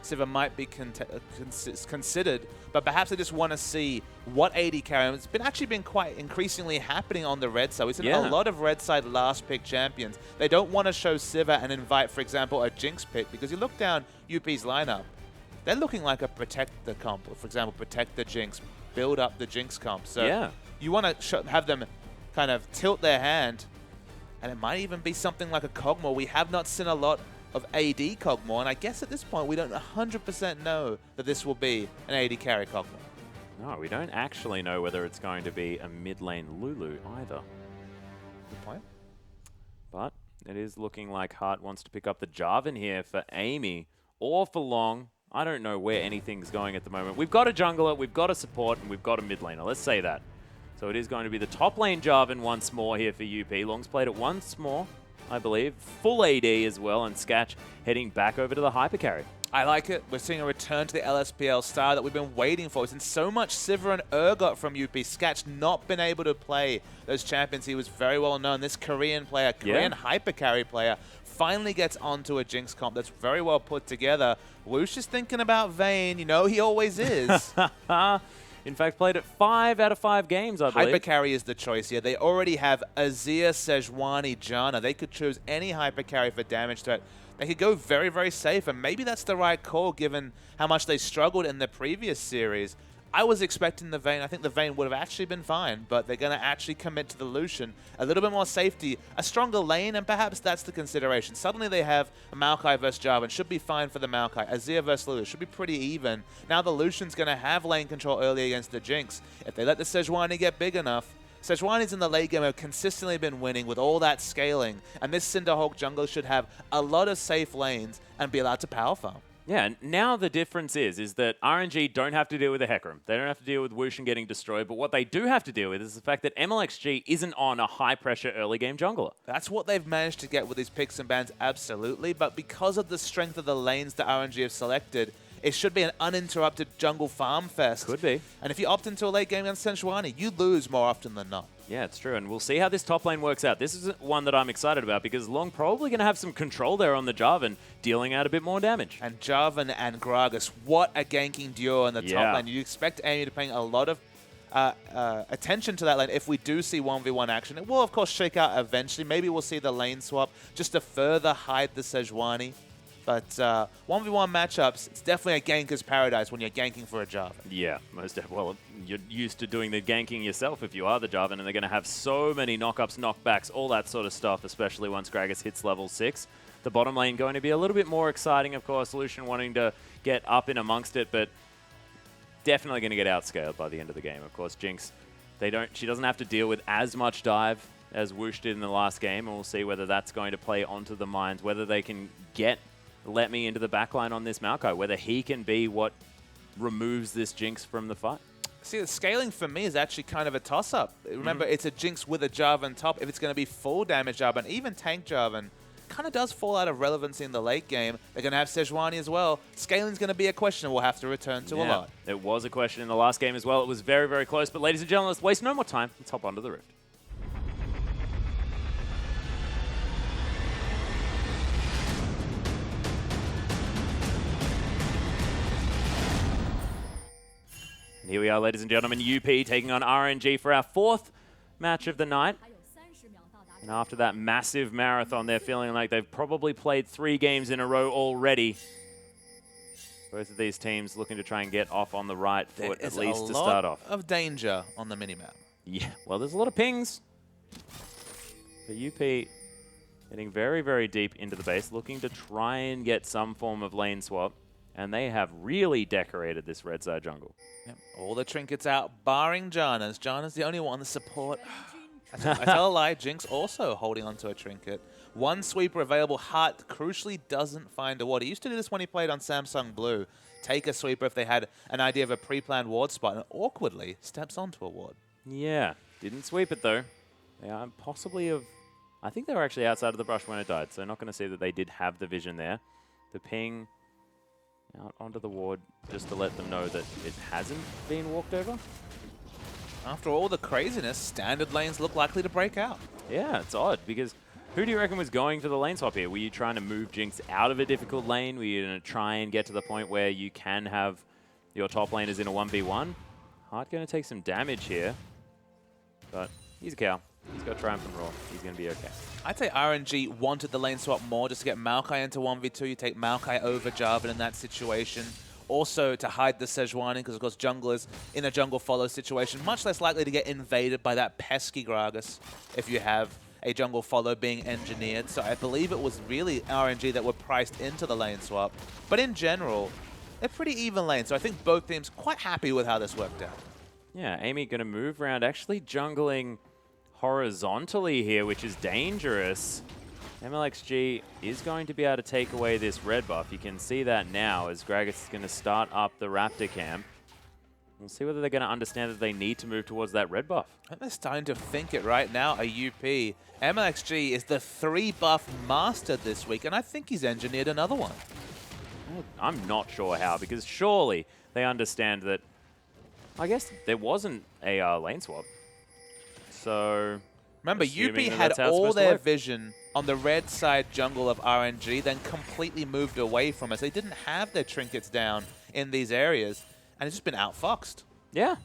Sivir might be considered, but perhaps they just want to see what AD carry. It's actually been quite increasingly happening on the red side. We've seen a lot of red side last pick champions. They don't want to show Sivir and invite, for example, a Jinx pick, because you look down UP's lineup, they're looking like a protect the comp, or for example, protect the Jinx, build up the Jinx comp. So you want to have them kind of tilt their hand. And it might even be something like a Kog'Maw. We have not seen a lot of AD Kog'Maw, and I guess at this point we don't 100% know that this will be an AD carry Kog'Maw. No, we don't actually know whether it's going to be a mid lane Lulu either. Good point. But it is looking like Hart wants to pick up the Jarvan here for Amy or for Long. I don't know where anything's going at the moment. We've got a jungler, we've got a support, and we've got a mid laner. Let's say that. So it is going to be the top lane Jarvan once more here for UP. Long's played it once more, I believe. Full AD as well, and Sketch heading back over to the hyper carry. I like it. We're seeing a return to the LSPL style that we've been waiting for. We've seen so much Sivir and Urgot from UP. Sketch not been able to play those champions. He was very well known. This Korean player, Korean hyper carry player, finally gets onto a Jinx comp that's very well put together. Woosh is thinking about Vayne. You know he always is. In fact, played it 5 out of 5 games, I believe. Hyper carry is the choice here. They already have Azir, Sejuani, Janna. They could choose any hyper carry for damage threat. They could go very, very safe, and maybe that's the right call given how much they struggled in the previous series. I was expecting the Vayne. I think the Vayne would have actually been fine, but they're going to actually commit to the Lucian. A little bit more safety, a stronger lane, and perhaps that's the consideration. Suddenly they have a Maokai versus Jarvan. Should be fine for the Maokai. Azir versus Lulu should be pretty even. Now the Lucian's going to have lane control early against the Jinx. If they let the Sejuani get big enough, Sejuani's in the late game have consistently been winning with all that scaling, and this Cinderhawk jungle should have a lot of safe lanes and be allowed to power farm. Yeah, now the difference is that RNG don't have to deal with the Hecarim. They don't have to deal with Wushin getting destroyed, but what they do have to deal with is the fact that MLXG isn't on a high-pressure early-game jungler. That's what they've managed to get with these picks and bans, absolutely, but because of the strength of the lanes that RNG have selected, it should be an uninterrupted jungle farm fest. Could be. And if you opt into a late game against Sejuani, you lose more often than not. Yeah, it's true, and we'll see how this top lane works out. This is one that I'm excited about because Long probably going to have some control there on the Jarvan, dealing out a bit more damage. And Jarvan and Gragas, what a ganking duo in the top lane. You expect Amy to pay a lot of attention to that lane if we do see 1v1 action. It will, of course, shake out eventually. Maybe we'll see the lane swap just to further hide the Sejuani. But 1v1 matchups, it's definitely a ganker's paradise when you're ganking for a Jarvan. Yeah, most definitely. Well, you're used to doing the ganking yourself if you are the Jarvan, and they're going to have so many knockups, knockbacks, all that sort of stuff, especially once Gragas hits level 6. The bottom lane going to be a little bit more exciting, of course. Lucian wanting to get up in amongst it, but definitely going to get outscaled by the end of the game. Of course, Jinx, she doesn't have to deal with as much dive as Woosh did in the last game, and we'll see whether that's going to play onto the minds, whether they can get Let Me into the backline on this Maokai, whether he can be what removes this Jinx from the fight. See, the scaling for me is actually kind of a toss-up. Remember, it's a Jinx with a Jarvan top. If it's going to be full damage Jarvan, even tank Jarvan, kind of does fall out of relevancy in the late game. They're going to have Sejuani as well. Scaling's going to be a question we'll have to return to a lot. It was a question in the last game as well. It was very, very close. But ladies and gentlemen, let's waste no more time. Let's hop onto the Rift. And here we are, ladies and gentlemen, UP taking on RNG for our 4th match of the night. And after that massive marathon, they're feeling like they've probably played 3 games in a row already. Both of these teams looking to try and get off on the right foot, at least to start off. A lot of danger on the minimap. Yeah, well, there's a lot of pings. But UP getting very, very deep into the base, looking to try and get some form of lane swap. And they have really decorated this red side jungle. Yep. All the trinkets out, barring Janna's. Janna's the only one to support. I tell a lie, Jinx also holding onto a trinket. One sweeper available. Hart crucially doesn't find a ward. He used to do this when he played on Samsung Blue. Take a sweeper if they had an idea of a pre-planned ward spot, and awkwardly steps onto a ward. Yeah, didn't sweep it though. They are possibly of... I think they were actually outside of the brush when it died, so not going to see that they did have the vision there. The ping... out onto the ward just to let them know that it hasn't been walked over. After all the craziness, standard lanes look likely to break out. Yeah, it's odd because who do you reckon was going for the lane swap here? Were you trying to move Jinx out of a difficult lane? Were you going to try and get to the point where you can have your top laners in a 1v1? Hart going to take some damage here, but he's a cow. He's got Triumphant Roar. He's going to be okay. I'd say RNG wanted the lane swap more just to get Maokai into 1v2. You take Maokai over Jarvan in that situation. Also to hide the Sejuani, because of course junglers in a jungle follow situation, much less likely to get invaded by that pesky Gragas if you have a jungle follow being engineered. So I believe it was really RNG that were priced into the lane swap. But in general, they're pretty even lanes. So I think both teams quite happy with how this worked out. Yeah, Amy going to move around, actually jungling horizontally here, which is dangerous. MLXG is going to be able to take away this red buff. You can see that now as Gragas is going to start up the Raptor camp. We'll see whether they're going to understand that they need to move towards that red buff. I think they're starting to think it right now, a UP. MLXG is the 3 buff master this week, and I think he's engineered another one. I'm not sure how, because surely they understand that, I guess there wasn't a lane swap. So... remember, UP had all their vision on the red side jungle of RNG, then completely moved away from us. They didn't have their trinkets down in these areas, and it's just been outfoxed. Yeah.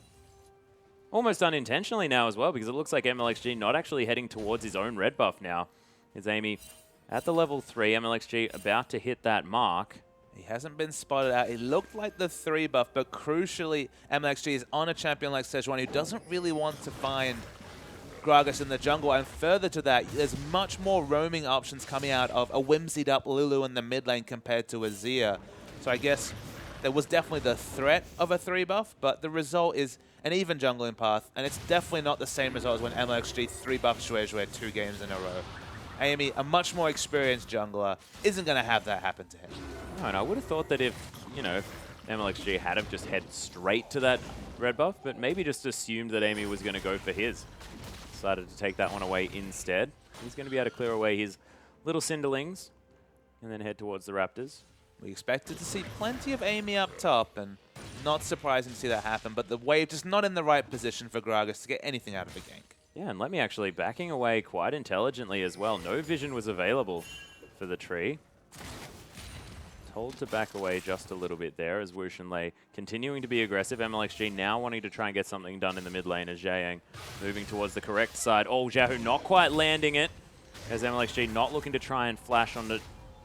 Almost unintentionally now as well, because it looks like MLXG not actually heading towards his own red buff now. Is Amy at the level 3, MLXG about to hit that mark. He hasn't been spotted out. It looked like the 3 buff, but crucially, MLXG is on a champion like Sejuani who doesn't really want to find Gragas in the jungle, and further to that, there's much more roaming options coming out of a whimsied up Lulu in the mid lane compared to Azir. So I guess there was definitely the threat of a 3 buff, but the result is an even jungling path, and it's definitely not the same result as when MLXG 3 buffed Shuejue 2 games in a row. Amy, a much more experienced jungler, isn't going to have that happen to him. No, and I would have thought that if, you know, if MLXG had have just head straight to that red buff, but maybe just assumed that Amy was going to go for his. Decided to take that one away instead. He's going to be able to clear away his little Cinderlings and then head towards the Raptors. We expected to see plenty of Amy up top, and not surprising to see that happen, but the wave just not in the right position for Gragas to get anything out of a gank. Yeah, and let me actually backing away quite intelligently as well. No vision was available for the tree. Told to back away just a little bit there as Wushin Lei continuing to be aggressive. MLXG now wanting to try and get something done in the mid lane as Jiayang moving towards the correct side. Oh, Xiaohu not quite landing it as MLXG not looking to try and flash onto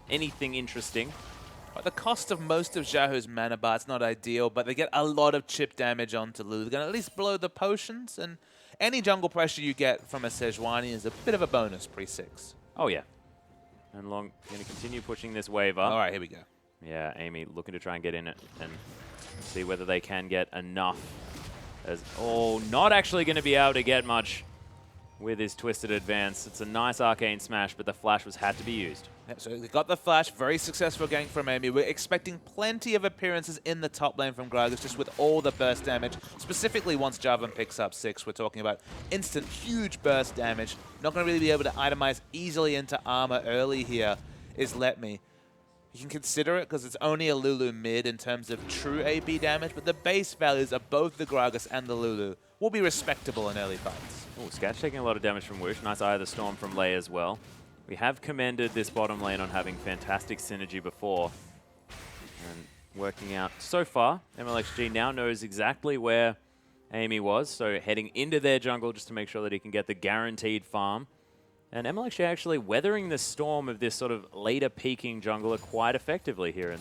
anything interesting. But the cost of most of Xiaohu's mana bar is not ideal, but they get a lot of chip damage onto Lulu. They're going to at least blow the potions, and any jungle pressure you get from a Sejuani is a bit of a bonus pre-6. Oh, yeah. And Long going to continue pushing this wave up. All right, here we go. Yeah, Amy looking to try and get in it and see whether they can get enough. As not actually going to be able to get much with his Twisted Advance. It's a nice arcane smash, but the flash had to be used. Yep, so they got the flash. Very successful gank from Amy. We're expecting plenty of appearances in the top lane from Gragas, just with all the burst damage. Specifically, once Jarvan picks up 6, we're talking about instant, huge burst damage. Not going to really be able to itemize easily into armor early here is Let Me. You can consider it because it's only a Lulu mid in terms of true AP damage, but the base values of both the Gragas and the Lulu will be respectable in early fights. Oh, Sketch taking a lot of damage from Whoosh. Nice Eye of the Storm from Lei as well. We have commended this bottom lane on having fantastic synergy before. And working out so far, MLXG now knows exactly where Amy was, so heading into their jungle just to make sure that he can get the guaranteed farm. And MLXG actually weathering the storm of this sort of later peaking jungler quite effectively here in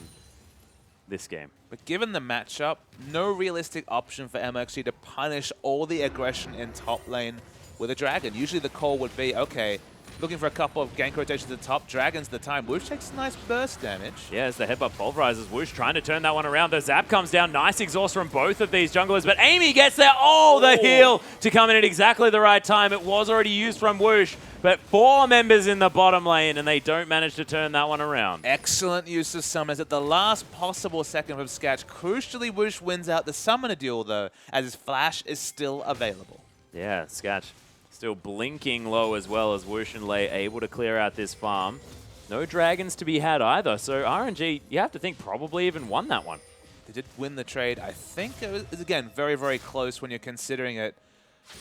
this game. But given the matchup, no realistic option for MLXG to punish all the aggression in top lane with a dragon. Usually the call would be, okay, looking for a couple of gank rotations at the top, Dragon's the time. Whoosh takes nice burst damage. Yeah, as the headbutt pulverizes, Whoosh trying to turn that one around. The zap comes down. Nice exhaust from both of these junglers, but Amy gets there. Oh, the heal to come in at exactly the right time. It was already used from Whoosh, but 4 members in the bottom lane, and they don't manage to turn that one around. Excellent use of summons at the last possible second from Sketch. Crucially, Whoosh wins out the summoner duel, though, as his flash is still available. Yeah, Sketch still blinking low as well as Whoosh and Lei able to clear out this farm. No dragons to be had either, so RNG, you have to think, probably even won that one. They did win the trade. I think it was, again, very, very close when you're considering it.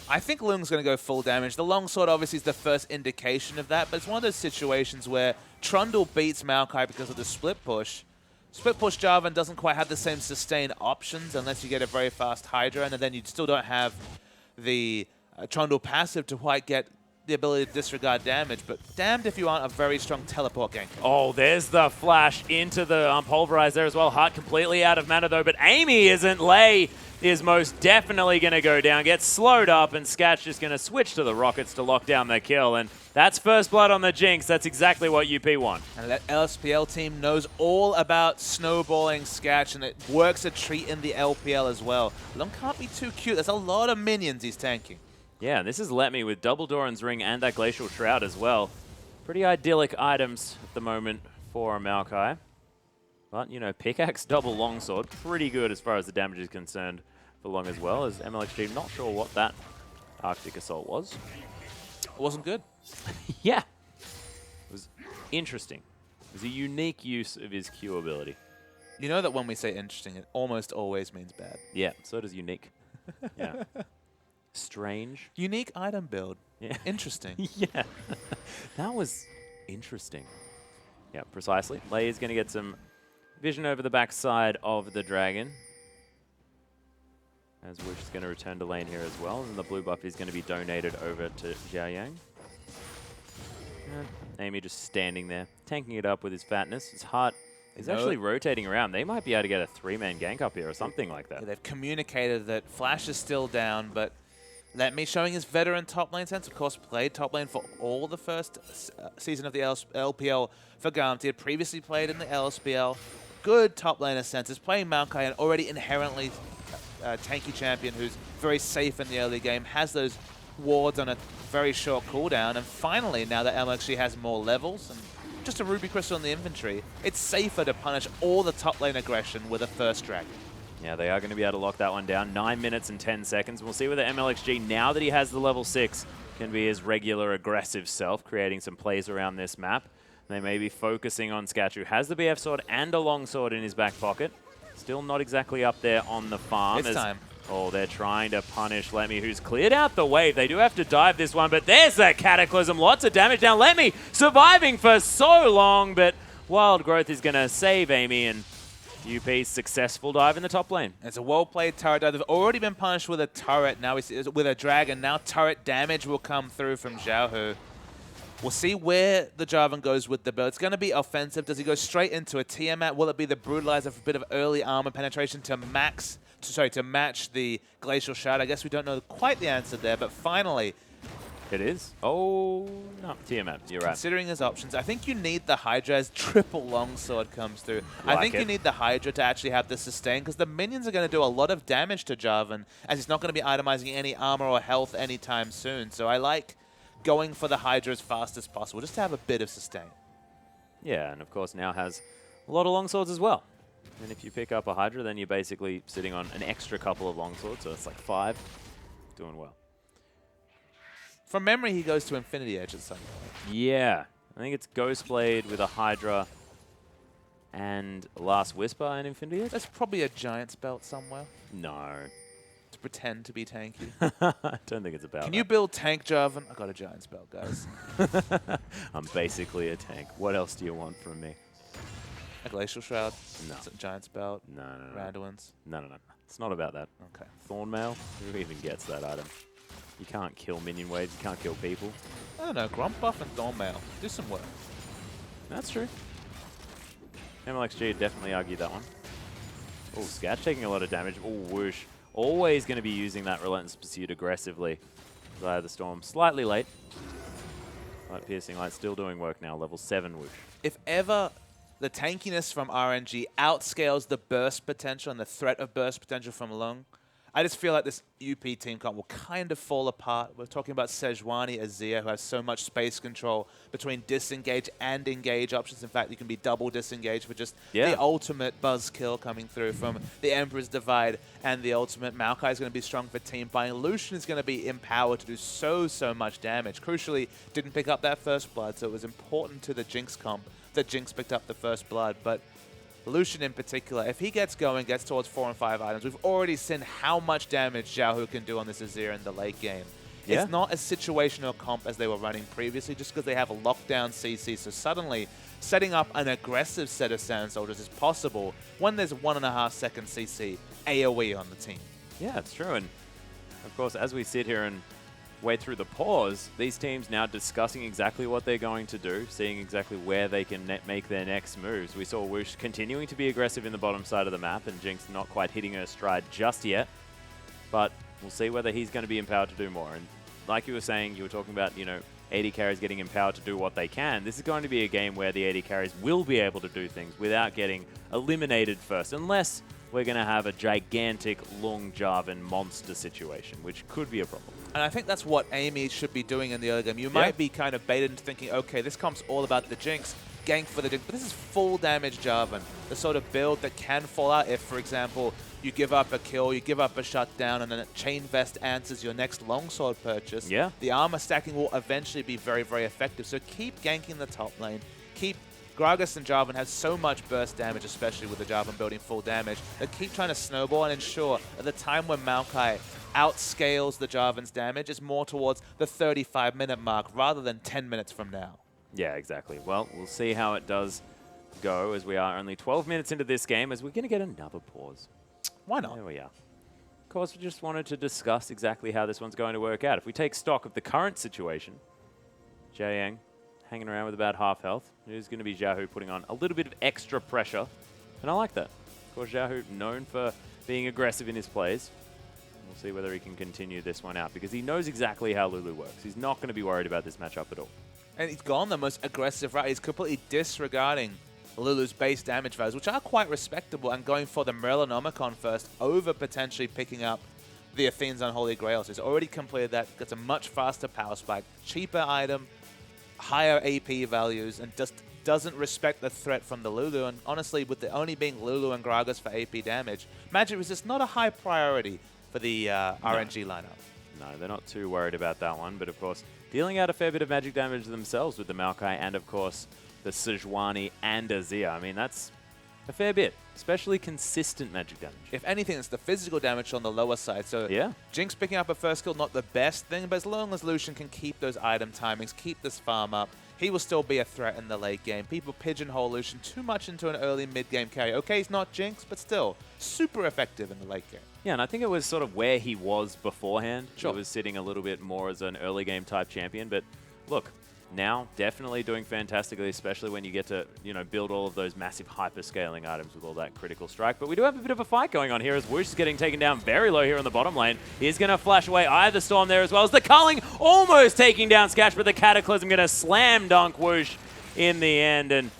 I think Lung's going to go full damage. The longsword obviously is the first indication of that, but it's one of those situations where Trundle beats Maokai because of the split push. Split push Jarvan doesn't quite have the same sustain options unless you get a very fast Hydra, and then you still don't have the Trundle passive to quite get the ability to disregard damage, but damned if you aren't a very strong teleport gank. Oh, there's the flash into the pulverize there as well. Heart completely out of mana though, but Amy isn't. Lei is most definitely going to go down, gets slowed up, and Sketch just going to switch to the rockets to lock down the kill, and that's first blood on the Jinx. That's exactly what UP want. And that LSPL team knows all about snowballing Sketch, and it works a treat in the LPL as well. Lung can't be too cute. There's a lot of minions he's tanking. Yeah, and this is Let Me with double Doran's Ring and that Glacial Shroud as well. Pretty idyllic items at the moment for Maokai. But, you know, Pickaxe, double Longsword, pretty good as far as the damage is concerned for Lung as well, as MLXG not sure what that Arctic Assault was. It wasn't good. Yeah. It was interesting. It was a unique use of his Q ability. You know that when we say interesting, it almost always means bad. Yeah, so does unique. Yeah. Strange. Unique item build. Yeah. Interesting. Yeah. That was interesting. Yeah, precisely. Lei is going to get some vision over the backside of the dragon. As Whoosh is going to return to lane here as well. And the blue buff is going to be donated over to Xiaoyang. And Amy just standing there, tanking it up with his fatness. His heart is actually rotating around. They might be able to get a 3-man gank up here or something like that. Yeah, they've communicated that Flash is still down, but Let Me showing his veteran top lane sense. Of course, played top lane for all the first season of the LPL for Garmt. He had previously played in the LSPL. Good top laner sense. Is playing Maokai, an already inherently tanky champion who's very safe in the early game, has those wards on a very short cooldown. And finally, now that MLXG has more levels and just a Ruby Crystal in the inventory, it's safer to punish all the top lane aggression with a first dragon. Yeah, they are going to be able to lock that one down. 9 minutes and 10 seconds. We'll see whether MLXG, now that he has the level 6, can be his regular aggressive self, creating some plays around this map. They may be focusing on Sketch, who has the BF sword and a long sword in his back pocket. Still not exactly up there on the farm. It's time. Oh, they're trying to punish Let Me, who's cleared out the wave. They do have to dive this one, but there's that Cataclysm. Lots of damage down. Let Me surviving for so long, but Wild Growth is going to save Amy, and UP's successful dive in the top lane. It's a well-played turret dive. They've already been punished with a turret. Now with a dragon. Now turret damage will come through from Xiaohu. We'll see where the Jarvan goes with the build. It's going to be offensive. Does he go straight into a Tiamat? Will it be the Brutalizer for a bit of early armor penetration to match the Glacial Shroud? I guess we don't know quite the answer there, but finally, it is. Oh, no, Tiamat, you're right. Considering his options, I think you need the Hydra as triple longsword comes through. I think you need the Hydra to actually have the sustain, because the minions are going to do a lot of damage to Jarvan, as he's not going to be itemizing any armor or health anytime soon. So I like going for the Hydra as fast as possible, just to have a bit of sustain. Yeah, and of course now has a lot of longswords as well. And if you pick up a Hydra, then you're basically sitting on an extra couple of longswords, so it's like 5. Doing well. From memory, he goes to Infinity Edge at some point. Yeah. I think it's Ghostblade with a Hydra and Last Whisper and Infinity Edge. There's probably a Giant's Belt somewhere. No. To pretend to be tanky. I don't think it's about Can that. you build tank Jarvan? I got a Giant's Belt, guys. I'm basically a tank. What else do you want from me? A Glacial Shroud? No. Giant's Belt? No. Randuin's? No. It's not about that. Okay. Thornmail? Who even gets that item? You can't kill minion waves. You can't kill people. I don't know. Grump Buff and Thornmail. Do some work. That's true. MLXG would definitely argue that one. Oh, Scatch taking a lot of damage. Oh, Whoosh. Always going to be using that Relentless Pursuit aggressively. Via the Storm. Slightly late. Light Piercing Light still doing work now. Level 7 Whoosh. If ever the tankiness from RNG outscales the burst potential and the threat of burst potential from Lung, I just feel like this UP team comp will kind of fall apart. We're talking about Sejuani, Azir, who has so much space control between disengage and engage options. In fact, you can be double disengaged for just the ultimate buzzkill coming through from the Emperor's Divide and the ultimate. Maokai is going to be strong for team fighting. Lucian is going to be empowered to do so much damage. Crucially, didn't pick up that first blood, so it was important to the Jinx comp that Jinx picked up the first blood. But Lucian in particular, if he gets going, gets towards 4 and 5 items, we've already seen how much damage Xiaohu can do on this Azir in the late game. Yeah. It's not as situational comp as they were running previously, just because they have a lockdown CC. So suddenly, setting up an aggressive set of Sand Soldiers is possible when there's 1.5 second CC AoE on the team. Yeah, it's true. And of course, as we sit here and wait through the pause, these teams now discussing exactly what they're going to do, seeing exactly where they can make their next moves. We saw Whoosh continuing to be aggressive in the bottom side of the map, and Jinx not quite hitting her stride just yet. But we'll see whether he's going to be empowered to do more. And like you were saying, you were talking about, AD carries getting empowered to do what they can. This is going to be a game where the AD carries will be able to do things without getting eliminated first, unless we're going to have a gigantic Lung Jarvan monster situation, which could be a problem. And I think that's what Amy should be doing in the early game. You might be kind of baited into thinking, okay, this comp's all about the Jinx, gank for the Jinx, but this is full damage Jarvan, the sort of build that can fall out if, for example, you give up a kill, you give up a shutdown, and then a Chain Vest answers your next longsword purchase. Yeah. The armor stacking will eventually be very effective. So keep ganking the top lane. Gragas and Jarvan have so much burst damage, especially with the Jarvan building full damage, that keep trying to snowball and ensure at the time when Maokai outscales the Jarvan's damage is more towards the 35-minute mark rather than 10 minutes from now. Yeah, exactly. Well, we'll see how it does go as we are only 12 minutes into this game, as we're going to get another pause. Why not? There we are. Of course, we just wanted to discuss exactly how this one's going to work out. If we take stock of the current situation, Jiayang hanging around with about half health. It is going to be Xiaohu putting on a little bit of extra pressure, and I like that. Of course, Xiaohu known for being aggressive in his plays. We'll see whether he can continue this one out, because he knows exactly how Lulu works. He's not going to be worried about this matchup at all. And he's gone the most aggressive route. He's completely disregarding Lulu's base damage values, which are quite respectable, and going for the Merlinomicon first over potentially picking up the Athene's Unholy Grail. So he's already completed that, gets a much faster power spike, cheaper item, higher AP values, and just doesn't respect the threat from the Lulu. And honestly, with the only being Lulu and Gragas for AP damage, Magic Resist not a high priority for the RNG lineup. No, they're not too worried about that one. But of course, dealing out a fair bit of magic damage themselves with the Maokai and of course the Sejuani and Azir. I mean, that's a fair bit, especially consistent magic damage. If anything, it's the physical damage on the lower side. So yeah, Jinx picking up a first kill, not the best thing, but as long as Lucian can keep those item timings, keep this farm up, he will still be a threat in the late game. People pigeonhole Lucian too much into an early mid-game carry. Okay, he's not Jinx, but still super effective in the late game. Yeah, and I think it was sort of where he was beforehand. Sure. He was sitting a little bit more as an early game type champion, but look, now definitely doing fantastically, especially when you get to, build all of those massive hyper-scaling items with all that critical strike. But we do have a bit of a fight going on here as Whoosh is getting taken down very low here on the bottom lane. He's going to flash away Eye of the Storm there as well as the Culling almost taking down Sketch, but the Cataclysm going to slam dunk Whoosh in the end, and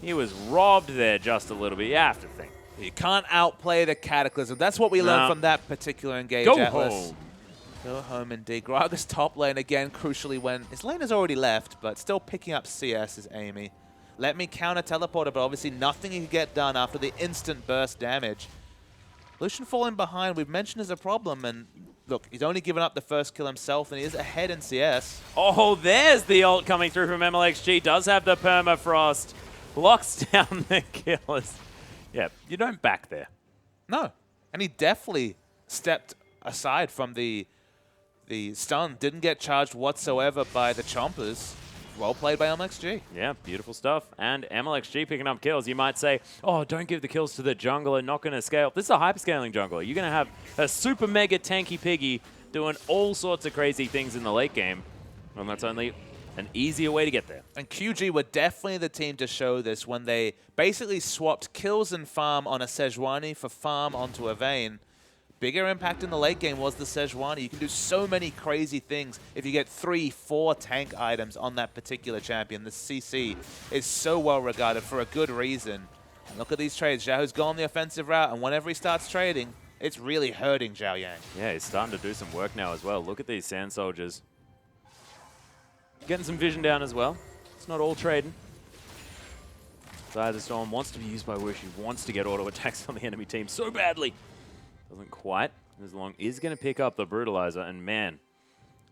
he was robbed there just a little bit. You have to think. You can't outplay the Cataclysm. That's what we learned from that particular engage, Go Atlas. home. Go home indeed. Gragas top lane again, crucially, when his lane has already left, but still picking up CS is Amy. Let me counter teleporter, but obviously nothing he could get done after the instant burst damage. Lucian falling behind, we've mentioned, is a problem, and look, he's only given up the first kill himself, and he is ahead in CS. Oh, there's the ult coming through from MLXG. Does have the permafrost. Locks down the kills. Yeah, you don't back there. No, and he definitely stepped aside from the stun. Didn't get charged whatsoever by the Chompers. Well played by MLXG. Yeah, beautiful stuff. And MLXG picking up kills. You might say, oh, don't give the kills to the jungler, not going to scale. This is a hyperscaling jungler. You're going to have a super mega tanky piggy doing all sorts of crazy things in the late game. And that's only an easier way to get there. And QG were definitely the team to show this when they basically swapped kills and farm on a Sejuani for farm onto a Vayne. Bigger impact in the late game was the Sejuani. You can do so many crazy things if you get 3-4 tank items on that particular champion. The CC is so well regarded for a good reason. And look at these trades. Xiaohu's gone the offensive route, and whenever he starts trading, it's really hurting Zhao Yang. Yeah, he's starting to do some work now as well. Look at these Sand Soldiers. Getting some vision down as well. It's not all trading. Desire Storm wants to be used by Wish. He wants to get auto attacks on the enemy team so badly. Doesn't quite. As long is going to pick up the Brutalizer, and man,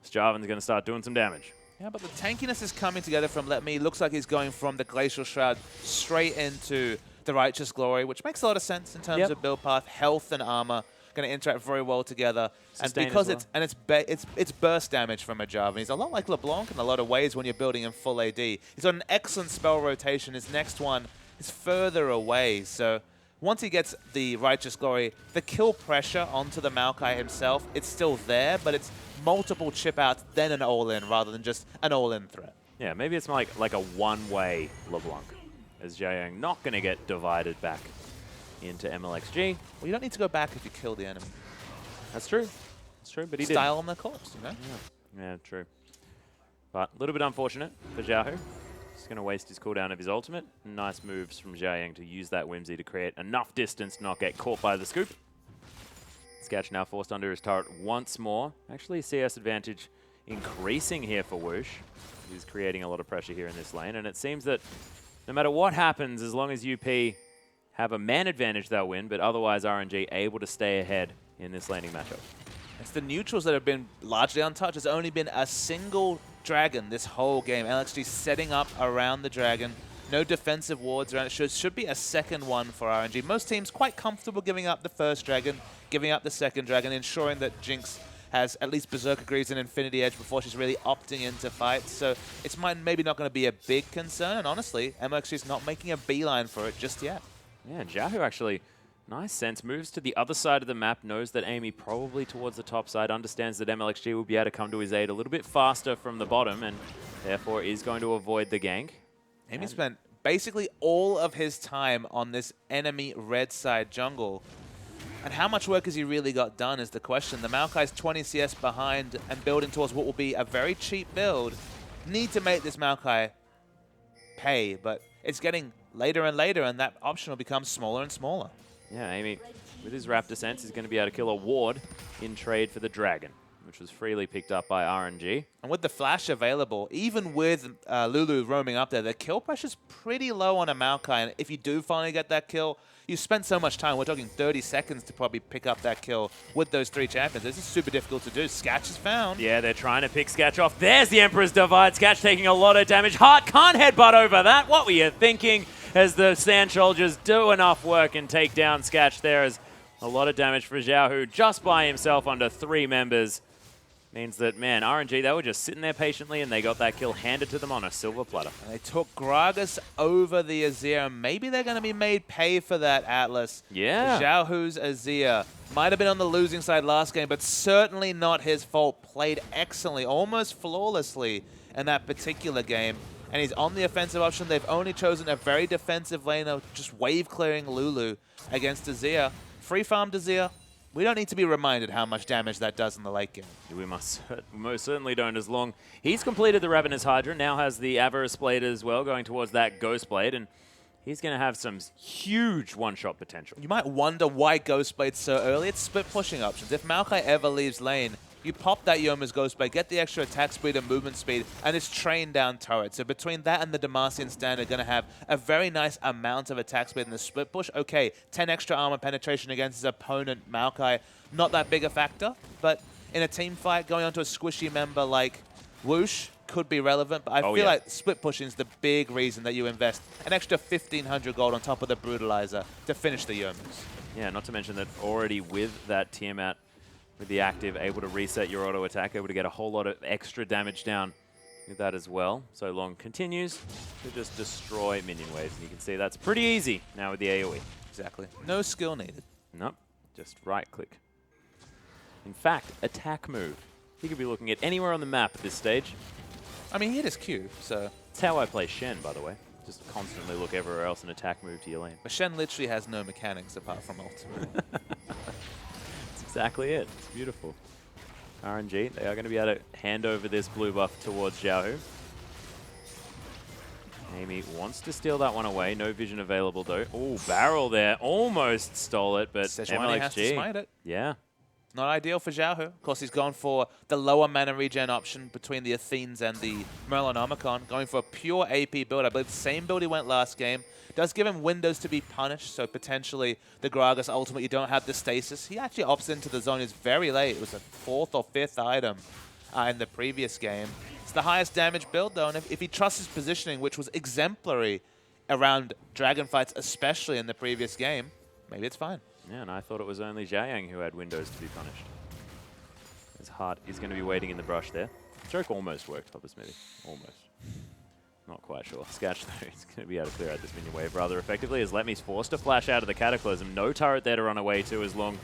Jarvan's going to start doing some damage. Yeah, but the tankiness is coming together from Let Me. Looks like he's going from the Glacial Shroud straight into the Righteous Glory, which makes a lot of sense in terms of build path. Health and armor going to interact very well together. Sustain and because well. it's burst damage from a Jarvan. He's a lot like LeBlanc in a lot of ways when you're building in full AD. He's got an excellent spell rotation. His next one is further away, so once he gets the Righteous Glory, the kill pressure onto the Maokai himself, it's still there, but it's multiple chip outs, then an all-in, rather than just an all-in threat. Yeah, maybe it's like a one-way LeBlanc, as Jiayang not going to get divided back into MLXG. Well, you don't need to go back if you kill the enemy. That's true. That's true, but he did. Style on the corpse, you know? Yeah, true. But a little bit unfortunate for Xiaohu. He's going to waste his cooldown of his ultimate. Nice moves from Jiayang to use that Whimsy to create enough distance to not get caught by the scoop. Sketch now forced under his turret once more. Actually, CS advantage increasing here for Whoosh. He's creating a lot of pressure here in this lane, and it seems that no matter what happens, as long as UP have a man advantage, they'll win, but otherwise RNG able to stay ahead in this laning matchup. It's the neutrals that have been largely untouched. There's only been a single dragon this whole game. LXG setting up around the dragon. No defensive wards around it. Should be a second one for RNG. Most teams quite comfortable giving up the first dragon, giving up the second dragon, ensuring that Jinx has at least Berserker Greaves and Infinity Edge before she's really opting into fights. So it's maybe not going to be a big concern. And honestly, MLXG's not making a beeline for it just yet. Yeah, and Xiaohu actually, nice sense, moves to the other side of the map, knows that Amy probably towards the top side, understands that MLXG will be able to come to his aid a little bit faster from the bottom, and therefore is going to avoid the gank. Amy spent basically all of his time on this enemy red side jungle. And how much work has he really got done is the question. The Maokai's 20 CS behind and building towards what will be a very cheap build. Need to make this Maokai pay, but it's getting later and later, and that option will become smaller and smaller. Yeah, Amy, with his Raptor Sense, is going to be able to kill a ward in trade for the Dragon, which was freely picked up by RNG. And with the flash available, even with Lulu roaming up there, the kill pressure's pretty low on a Maokai, and if you do finally get that kill, you spend so much time. We're talking 30 seconds to probably pick up that kill with those three champions. This is super difficult to do. Sketch is found. Yeah, they're trying to pick Sketch off. There's the Emperor's Divide. Sketch taking a lot of damage. Hart can't headbutt over that. What were you thinking? As the Sand Soldiers do enough work and take down Sketch there, as a lot of damage for Xiaohu just by himself under 3 members. Means that, man, RNG, they were just sitting there patiently and they got that kill handed to them on a silver platter. And they took Gragas over the Azir. Maybe they're going to be made pay for that, Atlas. Yeah. Xiaohu's Azir might have been on the losing side last game, but certainly not his fault. Played excellently, almost flawlessly in that particular game. And he's on the offensive option. They've only chosen a very defensive laner, just wave clearing Lulu against Azir. Free farmed Azir. We don't need to be reminded how much damage that does in the late game. We most certainly don't, as long. He's completed the Ravenous Hydra, now has the Avarice Blade as well, going towards that Ghost Blade, and he's going to have some huge one-shot potential. You might wonder why Ghost Blade's so early. It's split pushing options. If Maokai ever leaves lane, You pop that Yoma's Ghost Blade, get the extra attack speed and movement speed, and it's trained down turret. So between that and the Demacian Standard, going to have a very nice amount of attack speed in the split push. Okay, 10 extra armor penetration against his opponent, Maokai. Not that big a factor, but in a team fight, going onto a squishy member like Whoosh could be relevant. But I feel like split pushing is the big reason that you invest an extra 1,500 gold on top of the Brutalizer to finish the Yomas. Yeah, not to mention that already with that Tiamat, with the active, able to reset your auto attack, able to get a whole lot of extra damage down with that as well. So Long continues to just destroy minion waves. And you can see that's pretty easy now with the AoE. Exactly. No skill needed. Nope, just right click. In fact, attack move. He could be looking at anywhere on the map at this stage. I mean, he hit his Q, so... That's how I play Shen, by the way. Just constantly look everywhere else and attack move to your lane. But Shen literally has no mechanics apart from ultimate. That's exactly it. It's beautiful. RNG, they are going to be able to hand over this blue buff towards Xiaohu. Amy wants to steal that one away. No vision available, though. Oh, barrel there. Almost stole it, but Sejuani has to smite it. Yeah. Not ideal for Xiaohu. Of course, he's gone for the lower mana regen option between the Athenes and the Merlinomicon, going for a pure AP build. I believe the same build he went last game. Does give him windows to be punished, so potentially the Gragas ultimate, you don't have the stasis. He actually opts into the zone. It's very late. It was a 4th or 5th item in the previous game. It's the highest damage build, though, and if he trusts his positioning, which was exemplary around dragon fights, especially in the previous game, maybe it's fine. Yeah, and I thought it was only Xiaoyang who had windows to be punished. His heart is going to be waiting in the brush there. Choke almost worked, Papa Smithy. Almost. Not quite sure. Sketch, though, he's going to be able to clear out this minion wave rather effectively as Lemmy's forced to flash out of the Cataclysm. No turret there to run away to as Long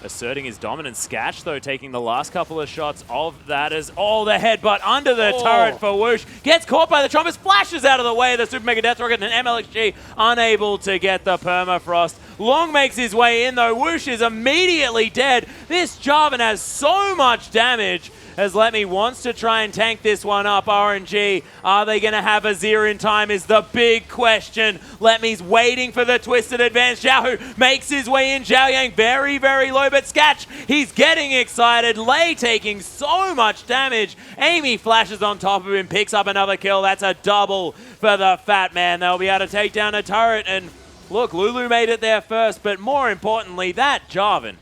asserting his dominance. Sketch, though, taking the last couple of shots of that as the headbutt under the turret for Whoosh. Gets caught by the trumpet, flashes out of the way of the Super Mega Death Rocket, and MLXG unable to get the permafrost. Long makes his way in, though. Whoosh is immediately dead. This Jarvan has so much damage as Lemmy wants to try and tank this one up. RNG, are they going to have a Azir in time is the big question. Lemmy's waiting for the twisted advance. Xiaohu makes his way in. Xiaoyang very, very low, but Sketch, he's getting excited. Lei taking so much damage. Amy flashes on top of him, picks up another kill. That's a double for the fat man. They'll be able to take down a turret, and look, Lulu made it there first, but more importantly, that Jarvan.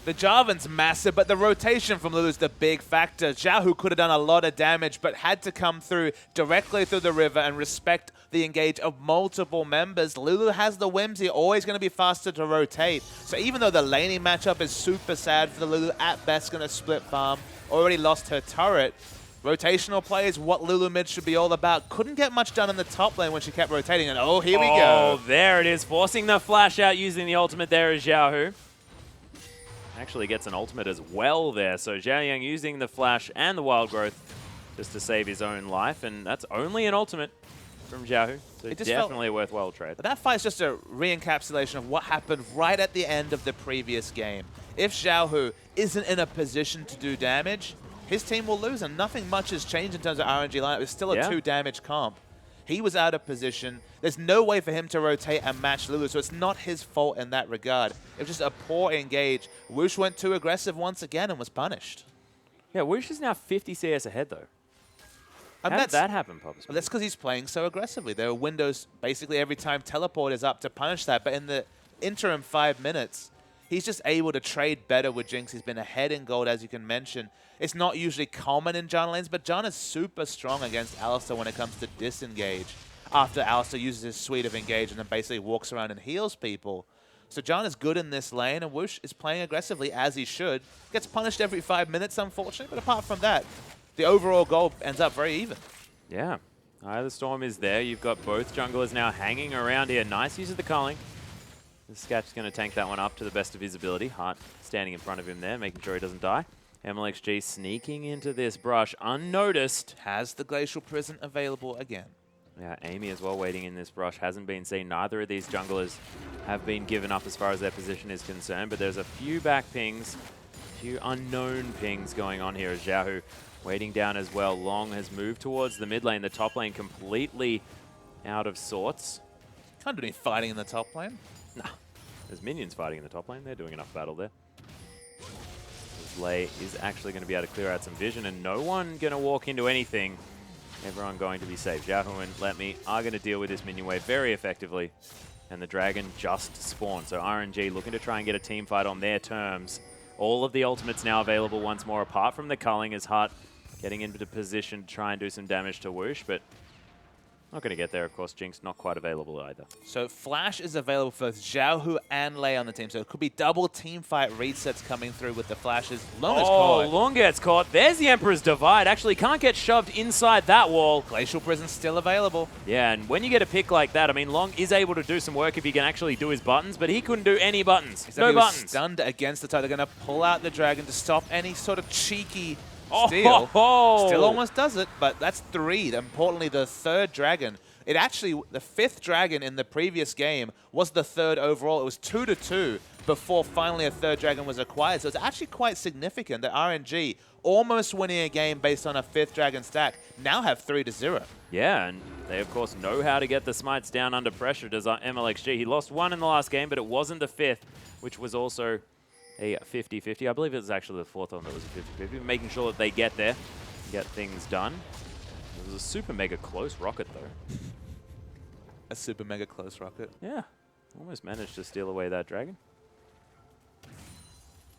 The Jarvan's massive, but the rotation from Lulu's the big factor. Xiaohu could have done a lot of damage, but had to come through directly through the river and respect the engage of multiple members. Lulu has the whimsy, always going to be faster to rotate. So even though the laning matchup is super sad for the Lulu, at best going to split farm, already lost her turret. Rotational play is what Lulu mid should be all about. Couldn't get much done in the top lane when she kept rotating, and here we go. Oh, there it is, forcing the flash out using the ultimate there is Xiaohu. Actually gets an ultimate as well there. So Xiaoyang using the flash and the wild growth just to save his own life. And that's only an ultimate from Xiaohu. So it's definitely a worthwhile trade. That fight's just a re-encapsulation of what happened right at the end of the previous game. If Xiaohu isn't in a position to do damage, his team will lose. And nothing much has changed in terms of RNG lineup. It's still a 2 damage comp. He was out of position. There's no way for him to rotate and match Lulu, so it's not his fault in that regard. It was just a poor engage. Whoosh went too aggressive once again and was punished. Yeah, Whoosh is now 50 CS ahead, though. How did that happen, Papa? Well, that's because he's playing so aggressively. There are windows basically every time teleport is up to punish that, but in the interim 5 minutes, he's just able to trade better with Jinx. He's been ahead in gold, as you can mention. It's not usually common in John lanes, but John is super strong against Alistar when it comes to disengage. After Alistar uses his suite of engage and then basically walks around and heals people. So John is good in this lane, and Whoosh is playing aggressively as he should. Gets punished every 5 minutes, unfortunately, but apart from that, the overall goal ends up very even. Yeah. Eye of the Storm is there. You've got both junglers now hanging around here. Nice use of the culling. The Sketch is going to tank that one up to the best of his ability. Hart standing in front of him there, making sure he doesn't die. MLXG sneaking into this brush unnoticed. Has the Glacial Prison available again. Yeah, Amy as well waiting in this brush. Hasn't been seen. Neither of these junglers have been given up as far as their position is concerned, but there's a few back pings, a few unknown pings going on here as Xiaohu waiting down as well. Long has moved towards the mid lane. The top lane completely out of sorts. Can't do any fighting in the top lane. Nah. There's minions fighting in the top lane. They're doing enough battle there. Lei is actually going to be able to clear out some vision, and no one going to walk into anything. Everyone going to be safe. Xiaohu and Letme are going to deal with this minion wave very effectively, and the Dragon just spawned. So RNG looking to try and get a team fight on their terms. All of the ultimates now available once more, apart from the culling, as Hart getting into position to try and do some damage to Whoosh, but not going to get there, of course. Jinx not quite available either. So Flash is available for both Xiaohu and Lei on the team. So it could be double team fight resets coming through with the Flashes. Long is caught. Long gets caught. There's the Emperor's Divide. Actually can't get shoved inside that wall. Glacial Prison still available. Yeah, and when you get a pick like that, I mean, Long is able to do some work if he can actually do his buttons, but he couldn't do any buttons. Exactly. No buttons. Stunned against the tower. They're going to pull out the Dragon to stop any sort of cheeky Oh, steal. ho. Still almost does it, but that's 3. Importantly, the 3rd Dragon. It actually, the 5th Dragon in the previous game was the 3rd overall. It was 2-2 before finally a 3rd Dragon was acquired. So it's actually quite significant that RNG, almost winning a game based on a 5th Dragon stack, now have 3-0. Yeah, and they, of course, know how to get the smites down under pressure, does MLXG. He lost 1 in the last game, but it wasn't the 5th, which was also a 50-50. I believe it was actually the 4th one that was a 50-50, making sure that they get there, get things done. It was a super mega close rocket, though. A super mega close rocket. Yeah, almost managed to steal away that Dragon.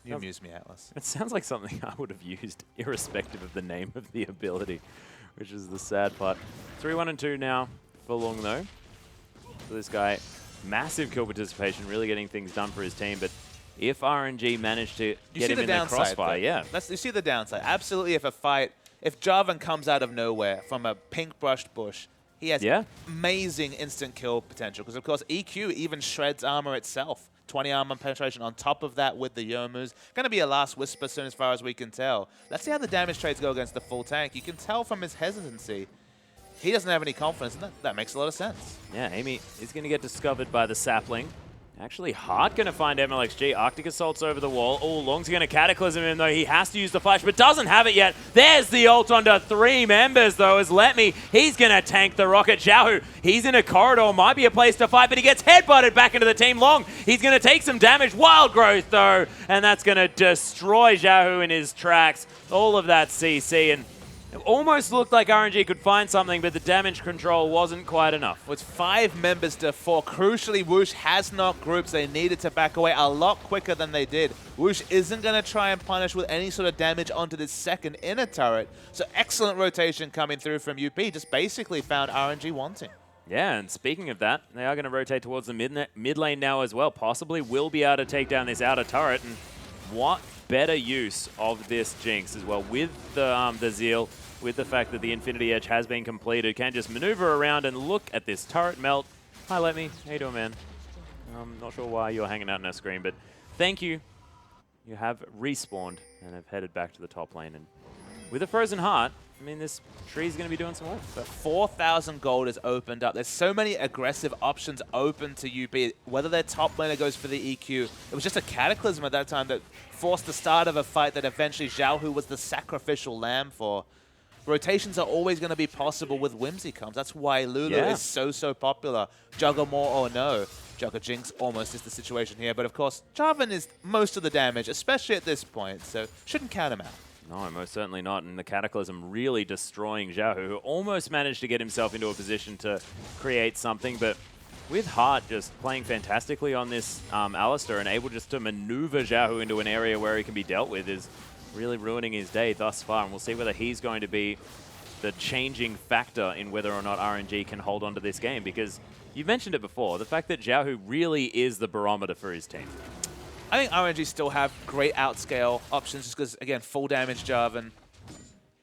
You amuse me, Atlas. It sounds like something I would have used, irrespective of the name of the ability, which is the sad part. 3-1-2 now for Long, though. So this guy, massive kill participation, really getting things done for his team, but if RNG managed to get him in the crossfire, yeah. You see the downside. Absolutely, if Jarvan comes out of nowhere from a pink brushed bush, he has amazing instant kill potential. Because, of course, EQ even shreds armor itself. 20 armor penetration on top of that with the Youmu's. Going to be a last whisper soon as far as we can tell. Let's see how the damage trades go against the full tank. You can tell from his hesitancy. He doesn't have any confidence, and that makes a lot of sense. Yeah, Amy is going to get discovered by the sapling. Actually, Hart going to find MLXG. Arctic Assault's over the wall. Oh, Long's going to Cataclysm him, though. He has to use the flash, but doesn't have it yet. There's the ult onto 3 members, though, as Letme. He's going to tank the rocket. Xiaohu, he's in a corridor. Might be a place to fight, but he gets headbutted back into the team. Long, he's going to take some damage. Wild Growth, though, and that's going to destroy Xiaohu in his tracks. All of that CC, and it almost looked like RNG could find something, but the damage control wasn't quite enough. With 5 members to 4, crucially, Whoosh has knocked groups. They needed to back away a lot quicker than they did. Whoosh isn't going to try and punish with any sort of damage onto this second inner turret. So excellent rotation coming through from UP. Just basically found RNG wanting. Yeah, and speaking of that, they are going to rotate towards the mid lane now as well. Possibly will be able to take down this outer turret. And what better use of this Jinx as well with the Zeal, with the fact that the Infinity Edge has been completed, can just maneuver around and look at this turret melt. Hi, Letme. How you doing, man? I'm not sure why you're hanging out on our screen, but thank you. You have respawned and have headed back to the top lane. And with a Frozen Heart, I mean, this tree's going to be doing some work. But 4,000 gold has opened up. There's so many aggressive options open to UP. Whether their top laner goes for the EQ, it was just a Cataclysm at that time that forced the start of a fight that eventually Xiaohu was the sacrificial lamb for. Rotations are always going to be possible with Whimsy comes. That's why Lulu is so popular. Juggle more or no. Juggle Jinx almost is the situation here. But of course, Jarvan is most of the damage, especially at this point. So shouldn't count him out. No, most certainly not. And the Cataclysm really destroying Xiaohu, who almost managed to get himself into a position to create something. But with Hart just playing fantastically on this Alistar and able just to maneuver Xiaohu into an area where he can be dealt with is really ruining his day thus far. And we'll see whether he's going to be the changing factor in whether or not RNG can hold on to this game. Because you've mentioned it before, the fact that Xiaohu really is the barometer for his team. I think RNG still have great outscale options just because, again, full damage Jarvan.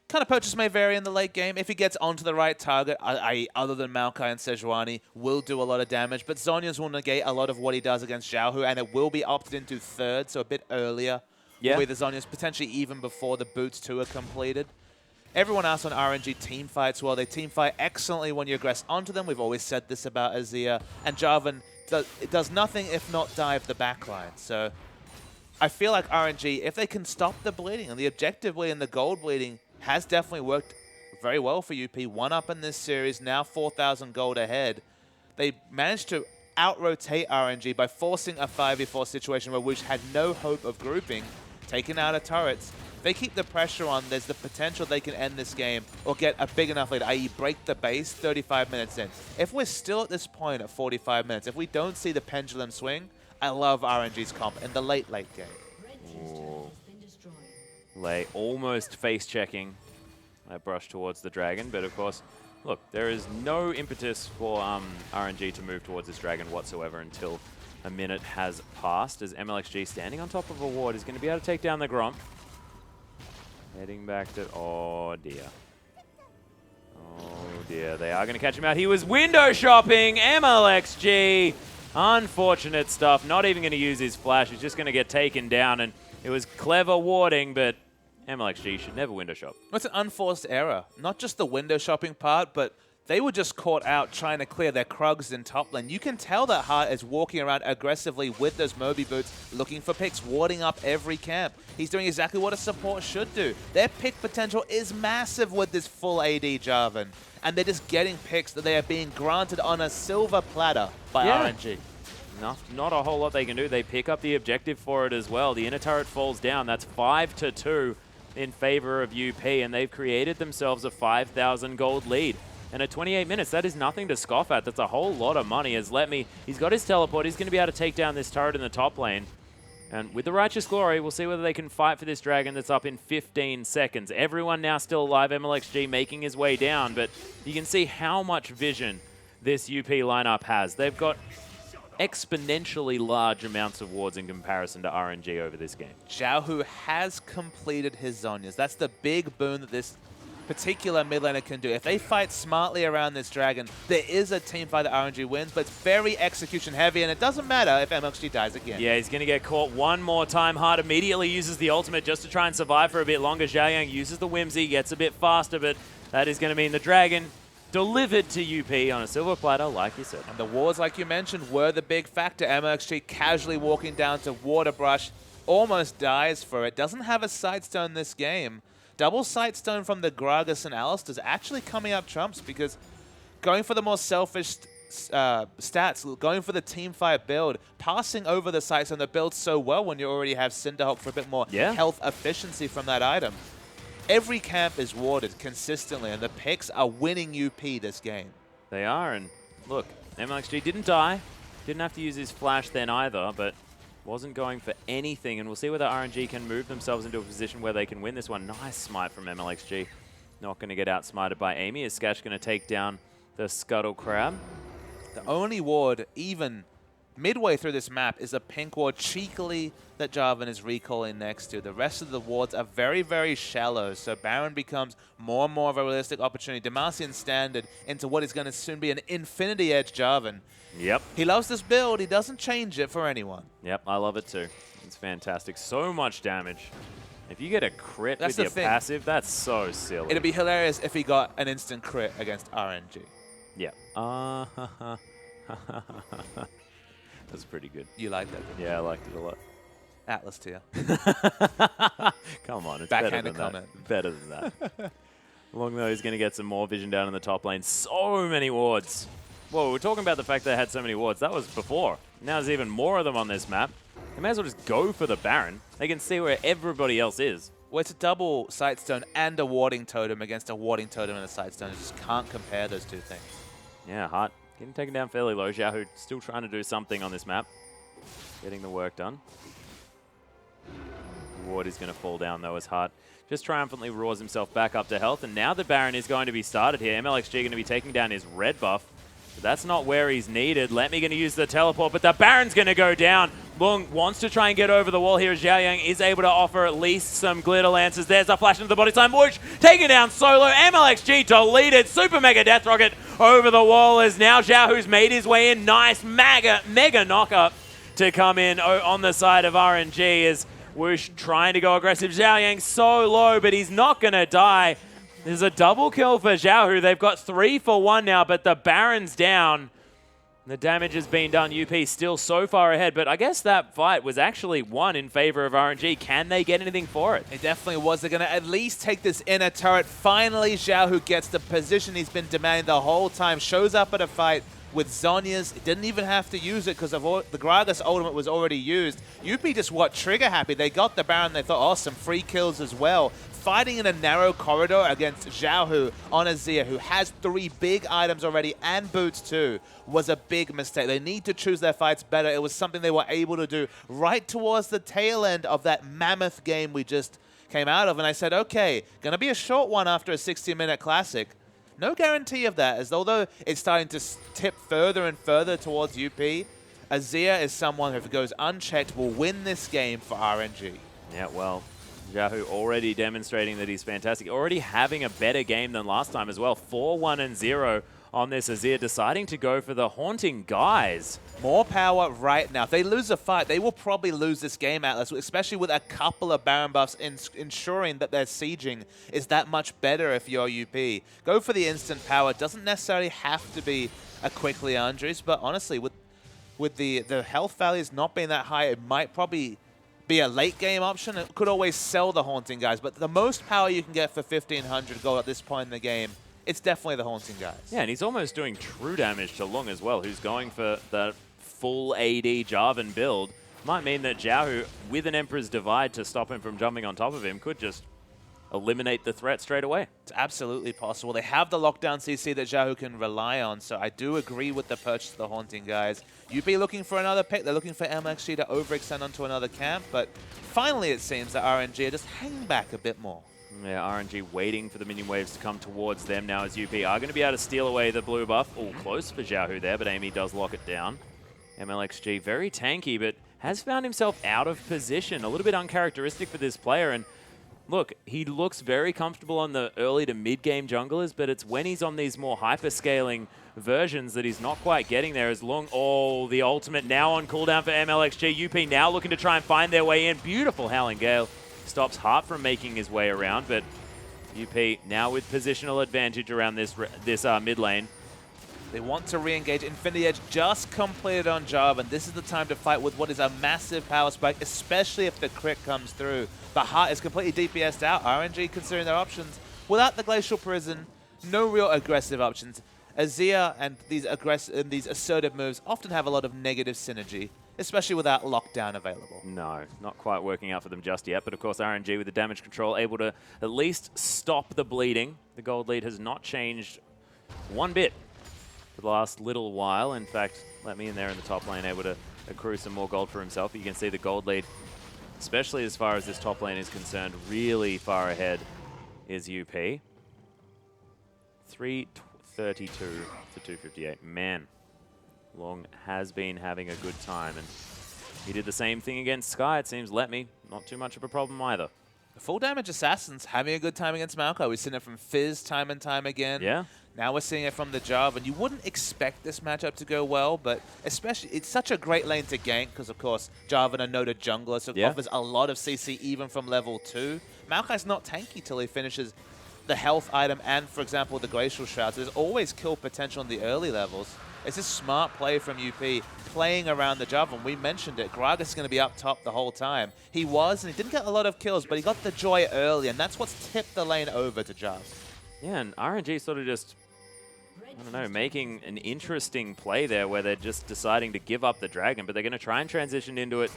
Kind of purchase may vary in the late game. If he gets onto the right target, i.e. other than Maokai and Sejuani, will do a lot of damage. But Zhonya's will negate a lot of what he does against Xiaohu, and it will be opted into 3rd, so a bit earlier. Yeah. With the Zhonya's, potentially even before the Boots 2 are completed. Everyone else on RNG team fights well. They team fight excellently when you aggress onto them. We've always said this about Azir. And Jarvan does nothing if not dive the backline. So I feel like RNG, if they can stop the bleeding, and the objective bleeding, the gold bleeding, has definitely worked very well for UP. 1-up in this series, now 4,000 gold ahead. They managed to out-rotate RNG by forcing a 5v4 situation where Woosh had no hope of grouping, taking out of turrets. If they keep the pressure on, there's the potential they can end this game or get a big enough lead, i.e. break the base 35 minutes in. If we're still at this point at 45 minutes, if we don't see the pendulum swing, I love RNG's comp in the late game. Ooh. Lei almost face-checking that brush towards the dragon, but of course, look, there is no impetus for RNG to move towards this dragon whatsoever until a minute has passed, as MLXG standing on top of a ward is going to be able to take down the Gromp. Heading back to... Oh, dear. Oh, dear. They are going to catch him out. He was window shopping. MLXG. Unfortunate stuff. Not even going to use his flash. He's just going to get taken down. And it was clever warding, but MLXG should never window shop. It's an unforced error. Not just the window shopping part, but they were just caught out trying to clear their Krugs in top lane. You can tell that Hart is walking around aggressively with those Moby boots, looking for picks, warding up every camp. He's doing exactly what a support should do. Their pick potential is massive with this full AD Jarvan, and they're just getting picks that they are being granted on a silver platter by RNG. Not a whole lot they can do. They pick up the objective for it as well. The inner turret falls down. That's 5-2 in favor of UP, and they've created themselves a 5,000 gold lead. And at 28 minutes, that is nothing to scoff at. That's a whole lot of money. As he's got his teleport. He's going to be able to take down this turret in the top lane. And with the Righteous Glory, we'll see whether they can fight for this dragon that's up in 15 seconds. Everyone now still alive. MLXG making his way down. But you can see how much vision this UP lineup has. They've got exponentially large amounts of wards in comparison to RNG over this game. Xiaohu has completed his Zhonya's. That's the big boon that this particular mid laner can do. If they fight smartly around this dragon, there is a team fight that RNG wins, but it's very execution heavy, and it doesn't matter if MLXG dies again. Yeah, he's going to get caught one more time. Hart immediately uses the ultimate just to try and survive for a bit longer. Xiaoyang uses the Whimsy, gets a bit faster, but that is going to mean the dragon delivered to UP on a silver platter, like you said. And the wards, like you mentioned, were the big factor. MLXG casually walking down to Water Brush, almost dies for it. Doesn't have a Sightstone this game. Double Sightstone from the Gragas and Alistair's actually coming up trumps, because going for the more selfish stats, going for the teamfight build, passing over the Sightstone that builds so well when you already have Cinderhawk for a bit more health efficiency from that item. Every camp is warded consistently, and the picks are winning UP this game. They are, and look, MLXG didn't die, didn't have to use his flash then either, but wasn't going for anything, and we'll see whether RNG can move themselves into a position where they can win this one. Nice smite from MLXG. Not going to get outsmited by Amy. Is Skash going to take down the Scuttle Crab? The only ward, even midway through this map, is a pink ward cheekily that Jarvan is recalling next to. The rest of the wards are very, very shallow, so Baron becomes more and more of a realistic opportunity. Demacian standard into what is going to soon be an Infinity Edge Jarvan. Yep. He loves this build. He doesn't change it for anyone. Yep, I love it too. It's fantastic. So much damage. If you get a crit with your passive, that's so silly. It'd be hilarious if he got an instant crit against RNG. Yep. That's pretty good. You like that? Yeah, I liked it a lot. Atlas tier. Come on, it's backhanded comment. Better than that. Long though, he's going to get some more vision down in the top lane. So many wards. Whoa, we're talking about the fact they had so many wards. That was before. Now there's even more of them on this map. They may as well just go for the Baron. They can see where everybody else is. Well, it's a double Sightstone and a warding totem against a warding totem and a Sightstone. You just can't compare those two things. Yeah, Hart getting taken down fairly low. Xiaohu still trying to do something on this map. Getting the work done. Ward is going to fall down though as Hart just triumphantly roars himself back up to health. And now the Baron is going to be started here. MLXG going to be taking down his red buff. But that's not where he's needed. Lemmy going to use the teleport, but the Baron's going to go down. Lung wants to try and get over the wall here as Xiaoyang is able to offer at least some glitter lances. There's a flash into the body slam. Whoosh, taking down solo. MLXG deleted. Super Mega Death Rocket over the wall as now Xiaohu's made his way in. Nice mega knockup to come in on the side of RNG as Whoosh trying to go aggressive. Xiaoyang so low, but he's not going to die. There's a double kill for Xiaohu. They've got 3 for 1 now, but the Baron's down. The damage has been done. UP still so far ahead, but I guess that fight was actually won in favor of RNG. Can they get anything for it? It definitely was. They're going to at least take this inner turret. Finally, Xiaohu gets the position he's been demanding the whole time. Shows up at a fight, with Zhonya's. It didn't even have to use it because the Gragas ultimate was already used. UP just trigger happy. They got the Baron. They thought, oh, some free kills as well. Fighting in a narrow corridor against Xiaohu on Azir, who has 3 big items already and boots too, was a big mistake. They need to choose their fights better. It was something they were able to do right towards the tail end of that mammoth game we just came out of. And I said, okay, gonna be a short one after a 60-minute classic. No guarantee of that, as although it's starting to tip further and further towards UP, Azir is someone who, if it goes unchecked, will win this game for RNG. Yeah, well, Xiaohu already demonstrating that he's fantastic, already having a better game than last time as well. 4-1-0 on this Azir, deciding to go for the Haunting Guys. More power right now. If they lose a fight, they will probably lose this game, Atlas, especially with a couple of Baron buffs ensuring that their sieging is that much better if you're UP. Go for the instant power. It doesn't necessarily have to be a quick Leandris, but honestly, with the health values not being that high, it might probably be a late game option. It could always sell the Haunting Guys, but the most power you can get for 1,500 gold at this point in the game, it's definitely the Haunting Guys. Yeah, and he's almost doing true damage to Lung as well, who's going for the full AD Jarvan build. Might mean that Xiaohu, with an Emperor's Divide to stop him from jumping on top of him, could just eliminate the threat straight away. It's absolutely possible. They have the lockdown CC that Xiaohu can rely on, so I do agree with the purchase of the Haunting Guys. UP looking for another pick. They're looking for MLXG to overextend onto another camp, but finally it seems that RNG are just hanging back a bit more. Yeah, RNG waiting for the minion waves to come towards them now, as UP are going to be able to steal away the blue buff. Oh, close for Xiaohu there, but Amy does lock it down. MLXG very tanky, but has found himself out of position. A little bit uncharacteristic for this player. And look, he looks very comfortable on the early to mid-game junglers, but it's when he's on these more hyper-scaling versions that he's not quite getting there as long. Oh, the ultimate now on cooldown for MLXG. UP now looking to try and find their way in. Beautiful Howling Gale. Stops Hart from making his way around, but UP now with positional advantage around this mid lane. They want to re-engage. Infinity Edge just completed on Jarvan. This is the time to fight with what is a massive power spike, especially if the crit comes through. But Hart is completely DPS'd out. RNG considering their options. Without the Glacial Prison, no real aggressive options. Azir and these assertive moves often have a lot of negative synergy, especially without lockdown available. No, not quite working out for them just yet. But of course, RNG with the damage control able to at least stop the bleeding. The gold lead has not changed one bit for the last little while. In fact, let me in there in the top lane, able to accrue some more gold for himself. You can see the gold lead, especially as far as this top lane is concerned, really far ahead is UP. 332 to 258. Man, Long has been having a good time, and he did the same thing against Sky. It seems Let Me, not too much of a problem either. The full damage assassins having a good time against Maokai. We've seen it from Fizz time and time again. Yeah. Now we're seeing it from the Jarvan. You wouldn't expect this matchup to go well, but especially it's such a great lane to gank because, of course, Jarvan a noted jungler, so it offers a lot of CC even from level 2. Maokai's not tanky till he finishes the health item and, for example, the Glacial Shroud. So there's always kill potential in the early levels. It's a smart play from UP playing around the Jarvan. We mentioned it. Gragas is going to be up top the whole time. He was, and he didn't get a lot of kills, but he got the joy early, and that's what's tipped the lane over to Jarvan. Yeah, and RNG sort of just, I don't know, making an interesting play there where they're just deciding to give up the dragon, but they're going to try and transition into it.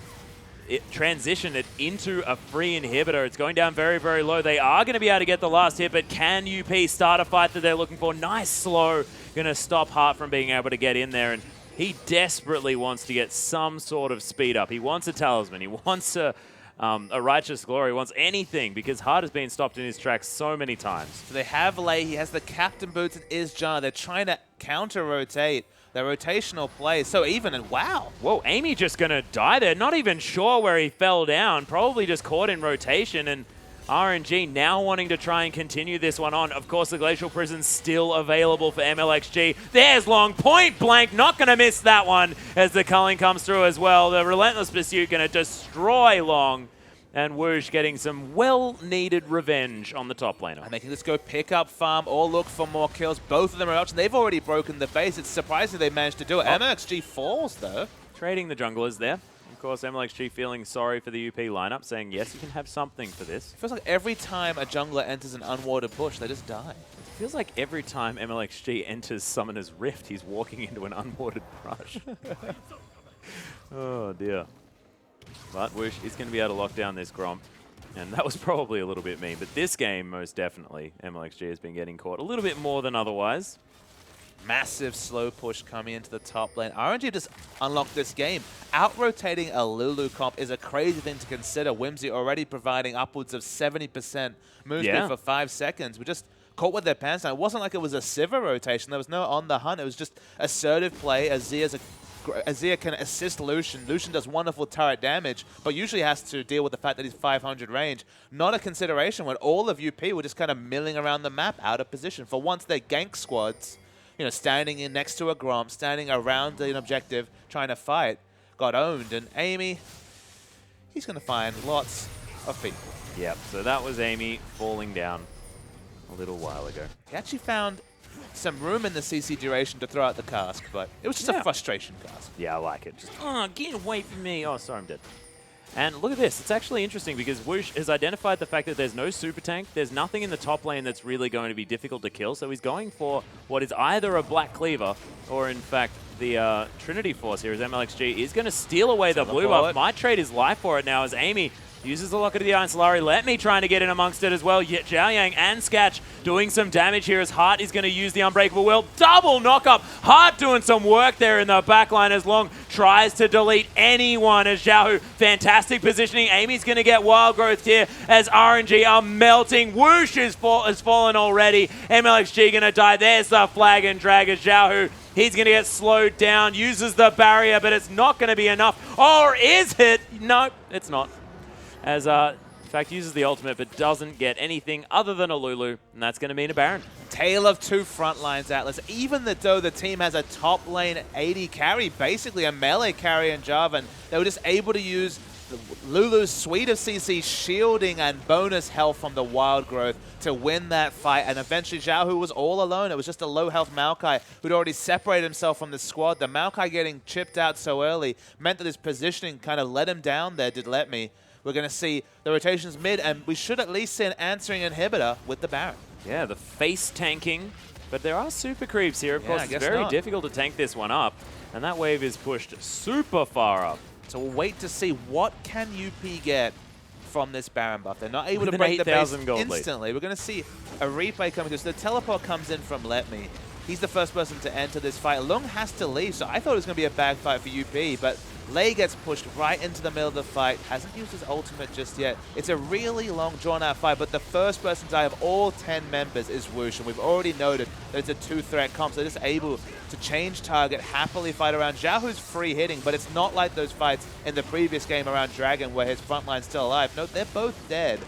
Transition it into a free inhibitor. It's going down very, very low. They are going to be able to get the last hit, but can UP start a fight that they're looking for? Nice slow. Going to stop Hart from being able to get in there, and he desperately wants to get some sort of speed up. He wants a talisman. He wants a Righteous Glory. He wants anything because Hart has been stopped in his tracks so many times. So they have Lei. He has the Captain Boots and Izjar. They're trying to counter-rotate. The rotational play is so even, and wow. Whoa, Amy just going to die there. Not even sure where he fell down. Probably just caught in rotation, and RNG now wanting to try and continue this one on. Of course, the Glacial Prison's still available for MLXG. There's Long, point blank, not going to miss that one as the culling comes through as well. The Relentless Pursuit going to destroy Long. And Whoosh getting some well-needed revenge on the top laner. And they can just go pick up farm or look for more kills. Both of them are an option. They've already broken the base. It's surprising they managed to do it. MLXG falls, though. Trading the junglers there. Of course, MLXG feeling sorry for the UP lineup, saying, yes, you can have something for this. It feels like every time a jungler enters an unwarded bush, they just die. Feels like every time MLXG enters Summoner's Rift, he's walking into an unwatered brush. Oh, dear. But Whoosh is going to be able to lock down this Gromp. And that was probably a little bit mean. But this game, most definitely, MLXG has been getting caught a little bit more than otherwise. Massive slow push coming into the top lane. RNG just unlocked this game. Out-rotating a Lulu comp is a crazy thing to consider. Whimsy already providing upwards of 70% move speed for 5 seconds. We just caught with their pants down. It wasn't like it was a Sivir rotation. There was no on the hunt. It was just assertive play. Azir can assist Lucian. Lucian does wonderful turret damage, but usually has to deal with the fact that he's 500 range. Not a consideration when all of UP were just kind of milling around the map out of position. For once, their gank squads, you know, standing in next to a Gromp, standing around an objective, trying to fight, got owned. And Amy, he's going to find lots of people. Yep, so that was Amy falling down a little while ago. He actually found some room in the CC duration to throw out the cask, but it was just a frustration cask. Yeah, I like it. Just, oh, get away from me. Oh, sorry, I'm dead. And look at this. It's actually interesting because Whoosh has identified the fact that there's no super tank. There's nothing in the top lane that's really going to be difficult to kill. So he's going for what is either a Black Cleaver or, in fact, the Trinity Force here as MLXG is going to steal away the blue buff. Might trade his life for it now as Amy uses the Locket of the Iron Solari. Let me trying to get in amongst it as well. Yet Zhao Yang and Sketch doing some damage here as Hart is going to use the Unbreakable Will. Double knock-up. Hart doing some work there in the backline as Long tries to delete anyone as Zhao. Fantastic positioning. Amy's going to get Wild Growth here as RNG are melting. Whoosh has fallen already. MLXG going to die. There's the flag and drag as Zhao. He's going to get slowed down. Uses the barrier, but it's not going to be enough. Or is it? No, it's not. As, in fact, uses the ultimate, but doesn't get anything other than a Lulu, and that's going to mean a Baron. Tale of two front lines, Atlas. Even though the team has a top lane AD carry, basically a melee carry in Jarvan, they were just able to use Lulu's suite of CC shielding and bonus health from the Wild Growth to win that fight. And eventually Zhao, who was all alone, it was just a low health Maokai who'd already separated himself from the squad. The Maokai getting chipped out so early meant that his positioning kind of let him down there, did let me. We're going to see the rotations mid, and we should at least see an answering inhibitor with the Baron. Yeah, the face tanking, but there are super creeps here. Of course, it's very difficult to tank this one up, and that wave is pushed super far up. So we'll wait to see what can UP get from this Baron buff. They're not able to With break the base instantly. We're going to see a replay coming because the teleport comes in from Let Me. He's the first person to enter this fight. Lung has to leave, so I thought it was going to be a bad fight for UP, but Lei gets pushed right into the middle of the fight, hasn't used his ultimate just yet. It's a really long, drawn-out fight, but the first person to die of all 10 members is Whoosh, and we've already noted that it's a two-threat comp, so they're just able to change target, happily fight around. Zhao's free hitting, but it's not like those fights in the previous game around Dragon where his frontline's still alive. No, they're both dead.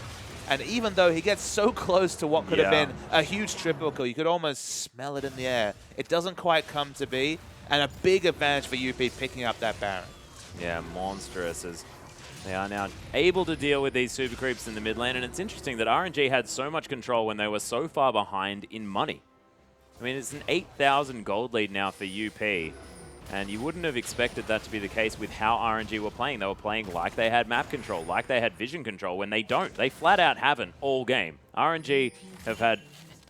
And even though he gets so close to what could have been a huge triple kill, you could almost smell it in the air. It doesn't quite come to be, and a big advantage for UP picking up that Baron. Yeah, monstrous as they are now able to deal with these super creeps in the mid lane. And it's interesting that RNG had so much control when they were so far behind in money. I mean, it's an 8,000 gold lead now for UP. And you wouldn't have expected that to be the case with how RNG were playing. They were playing like they had map control, like they had vision control, when they don't. They flat out haven't all game. RNG have had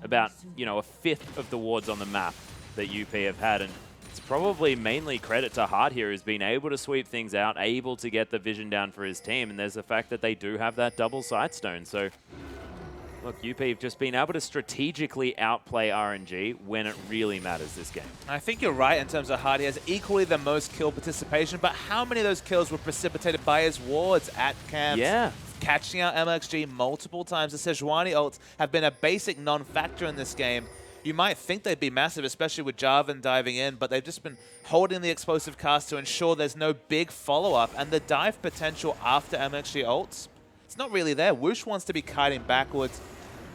about, you know, a fifth of the wards on the map that UP have had. And it's probably mainly credit to Hart here, who's been able to sweep things out, able to get the vision down for his team. And there's the fact that they do have that double sightstone. So, look, UP have just been able to strategically outplay RNG when it really matters this game. I think you're right in terms of Hart. He has equally the most kill participation, but how many of those kills were precipitated by his wards at camps? Yeah. Catching out MLXG multiple times. The Sejuani ults have been a basic non-factor in this game. You might think they'd be massive, especially with Jarvan diving in, but they've just been holding the explosive cast to ensure there's no big follow-up, and the dive potential after MLXG ults, it's not really there. Whoosh wants to be kiting backwards.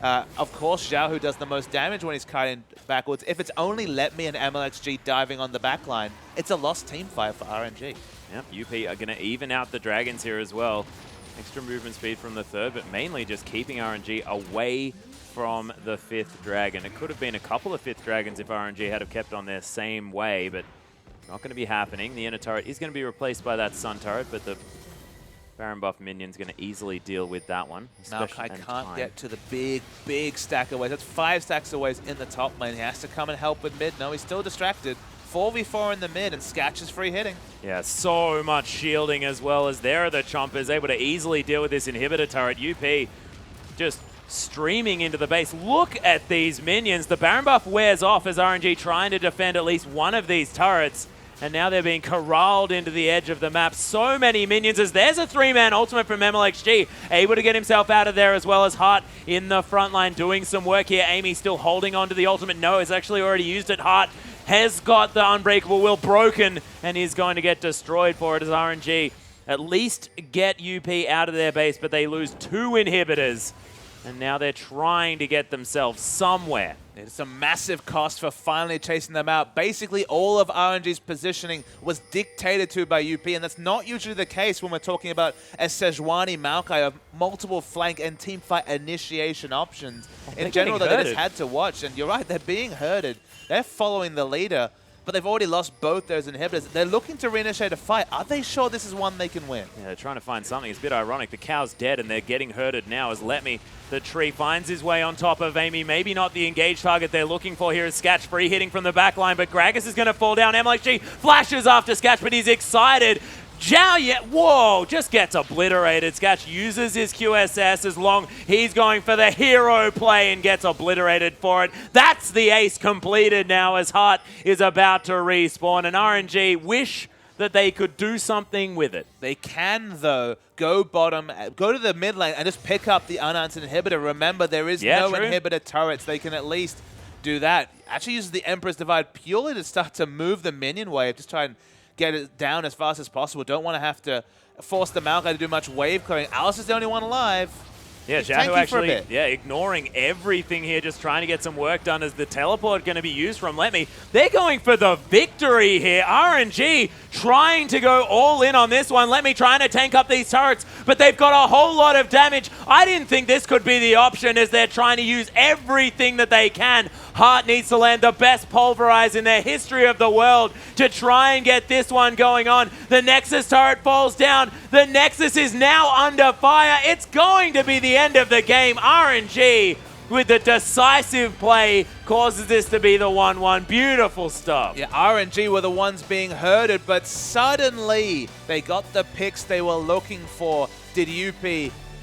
Of course, Zhao, who does the most damage when he's kiting backwards. If it's only Let Me and MLXG diving on the backline, it's a lost team fight for RNG. Yep, UP are going to even out the Dragons here as well. Extra movement speed from the third, but mainly just keeping RNG away from the fifth dragon. It could have been a couple of fifth dragons if RNG had have kept on their same way, but not going to be happening. The inner turret is going to be replaced by that sun turret, but the Baron buff minion's going to easily deal with that one. Maokai can't get to the big stack of waves. That's 5 stacks of waves in the top lane. He has to come and help with mid. No, he's still distracted. 4v4 in the mid, and Sketch is free hitting. Yeah, so much shielding as well as there are the Chompers able to easily deal with this inhibitor turret. UP just streaming into the base. Look at these minions. The Baron buff wears off as RNG trying to defend at least one of these turrets. And now they're being corralled into the edge of the map. So many minions as there's a 3-man ultimate from MLXG. Able to get himself out of there as well as Hart in the front line doing some work here. Amy still holding on to the ultimate. No, has actually already used it. Hart has got the Unbreakable Will broken and is going to get destroyed for it as RNG at least get UP out of their base, but they lose 2 inhibitors. And now they're trying to get themselves somewhere. It's a massive cost for finally chasing them out. Basically, all of RNG's positioning was dictated to by UP, and that's not usually the case when we're talking about a Sejuani Maokai of multiple flank and teamfight initiation options. In general, they just had to watch, and you're right, they're being herded. They're following the leader, but they've already lost both those inhibitors. They're looking to reinitiate a fight. Are they sure this is one they can win? Yeah, they're trying to find something. It's a bit ironic. The cow's dead, and they're getting herded now as Letme, the tree, finds his way on top of Amy. Maybe not the engaged target they're looking for here is Sketch free hitting from the back line, but Gragas is going to fall down. MLXG flashes after Sketch, but he's excited. Zhao Yet, whoa, just gets obliterated. Sketch uses his QSS as long. He's going for the hero play and gets obliterated for it. That's the ace completed now as Hart is about to respawn. And RNG wish that they could do something with it. They can, though, go bottom, go to the mid lane and just pick up the unanswered inhibitor. Remember, there is no inhibitor turrets. They can at least do that. Actually uses the Emperor's Divide purely to start to move the minion wave, just try and get it down as fast as possible. Don't want to have to force the Maokai to do much wave clearing. Alice is the only one alive. Yeah, Jahu actually, ignoring everything here, just trying to get some work done as the teleport going to be used from Letme. They're going for the victory here. RNG trying to go all in on this one. Letme trying to tank up these turrets, but they've got a whole lot of damage. I didn't think this could be the option as they're trying to use everything that they can. Hart needs to land the best pulverize in their history of the world to try and get this one going on. The Nexus turret falls down. The Nexus is now under fire. It's going to be the end of the game. RNG with the decisive play causes this to be the 1-1. Beautiful stuff. Yeah, RNG were the ones being herded, but suddenly they got the picks they were looking for. Did UP,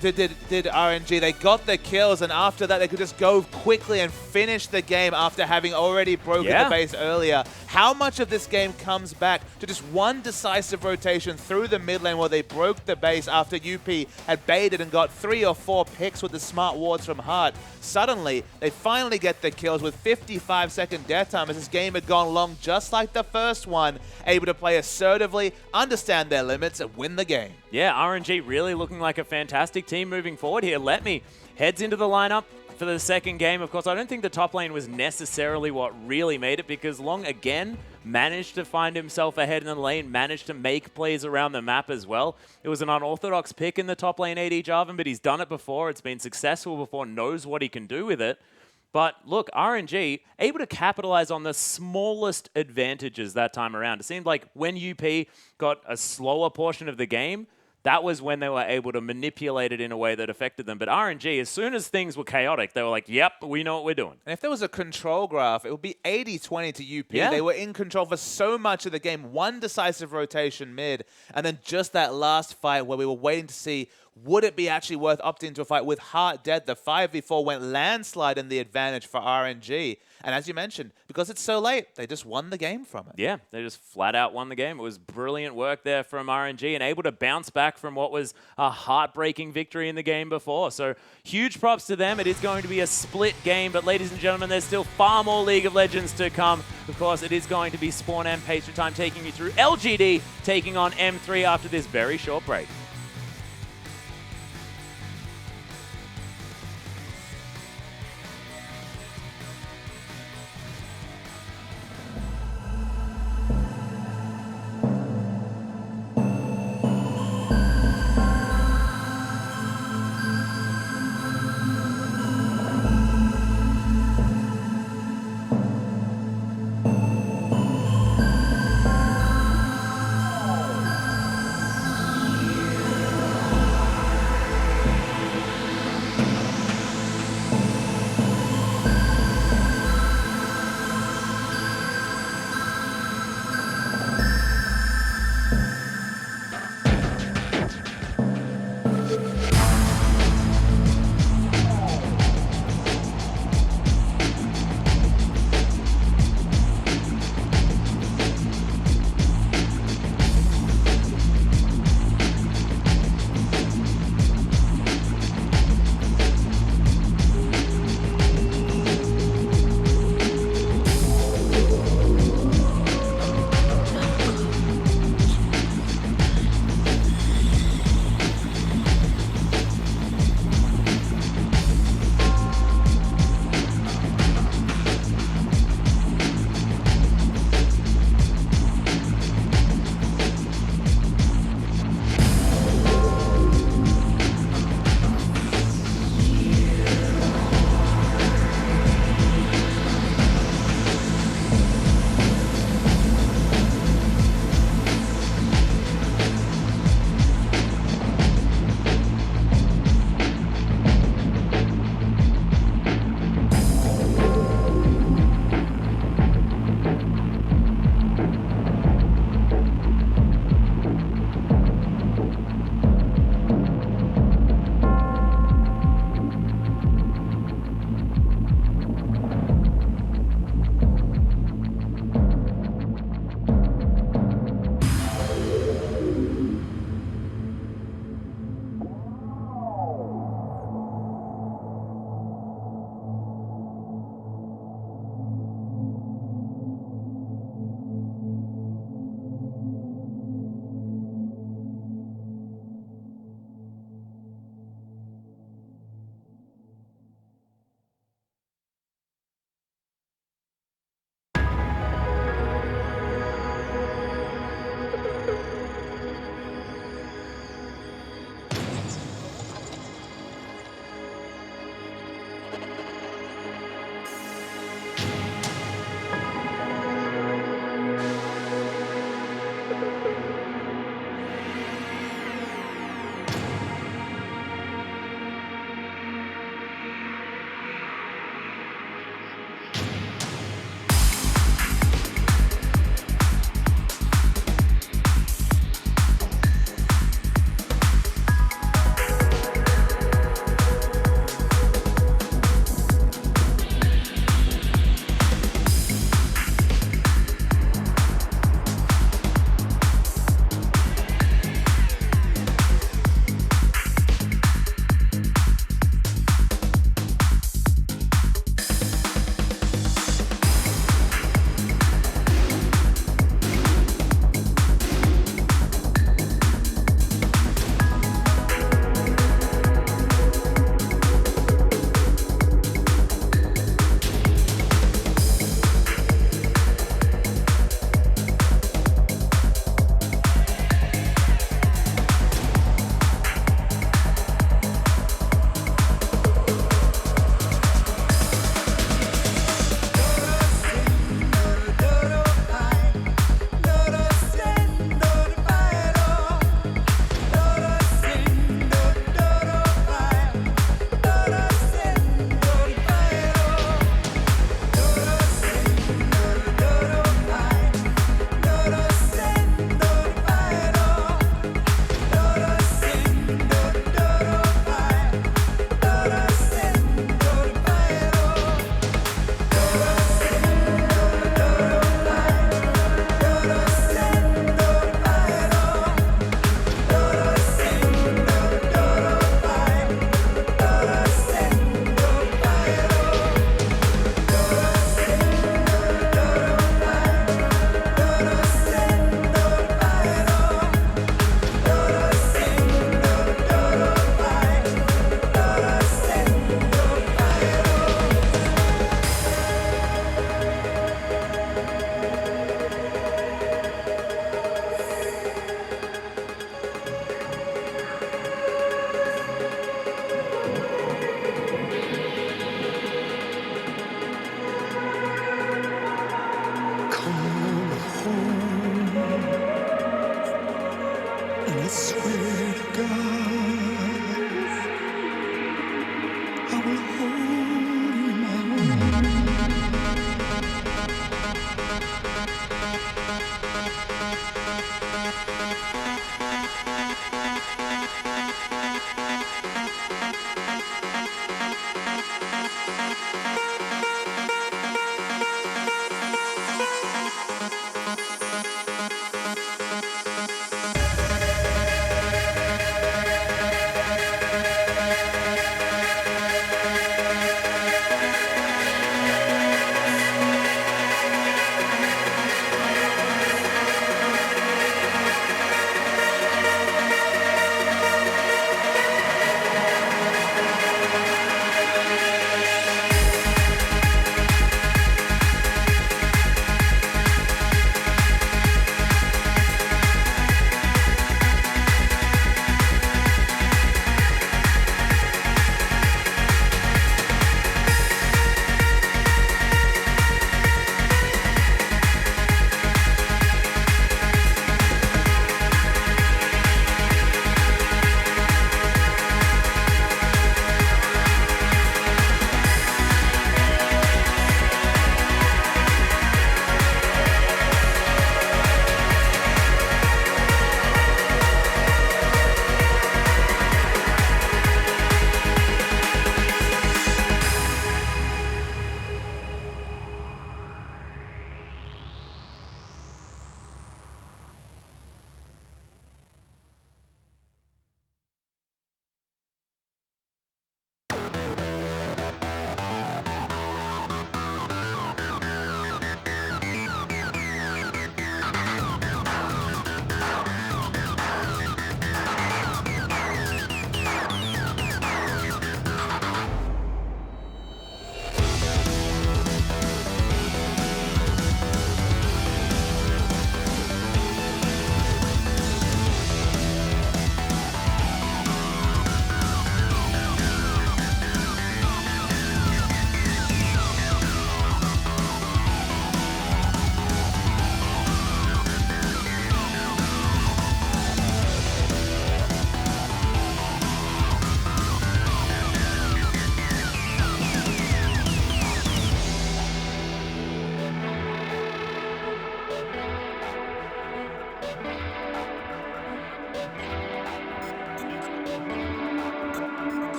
did RNG, they got the kills, and after that they could just go quickly and finish the game after having already broken the base earlier. How much of this game comes back to just one decisive rotation through the mid lane where they broke the base after UP had baited and got 3 or 4 picks with the smart wards from Hart? Suddenly, they finally get the kills with 55-second death time as this game had gone long just like the first one, able to play assertively, understand their limits, and win the game. Yeah, RNG really looking like a fantastic team moving forward here. Letme heads into the lineup for the second game. Of course, I don't think the top lane was necessarily what really made it because Long, again, managed to find himself ahead in the lane, managed to make plays around the map as well. It was an unorthodox pick in the top lane AD Jarvan, but he's done it before. It's been successful before, knows what he can do with it. But look, RNG able to capitalize on the smallest advantages that time around. It seemed like when UP got a slower portion of the game, that was when they were able to manipulate it in a way that affected them. But RNG, as soon as things were chaotic, they were like, yep, we know what we're doing. And if there was a control graph, it would be 80-20 to UP. Yeah. They were in control for so much of the game. One decisive rotation mid, and then just that last fight where we were waiting to see, would it be actually worth opting into a fight with Hart dead? The 5v4 went landslide in the advantage for RNG. And as you mentioned, because it's so late, they just won the game from it. Yeah, they just flat out won the game. It was brilliant work there from RNG and able to bounce back from what was a heartbreaking victory in the game before. So huge props to them. It is going to be a split game, but ladies and gentlemen, there's still far more League of Legends to come. Of course, it is going to be Spawn and Pastry Time taking you through LGD, taking on M3 after this very short break.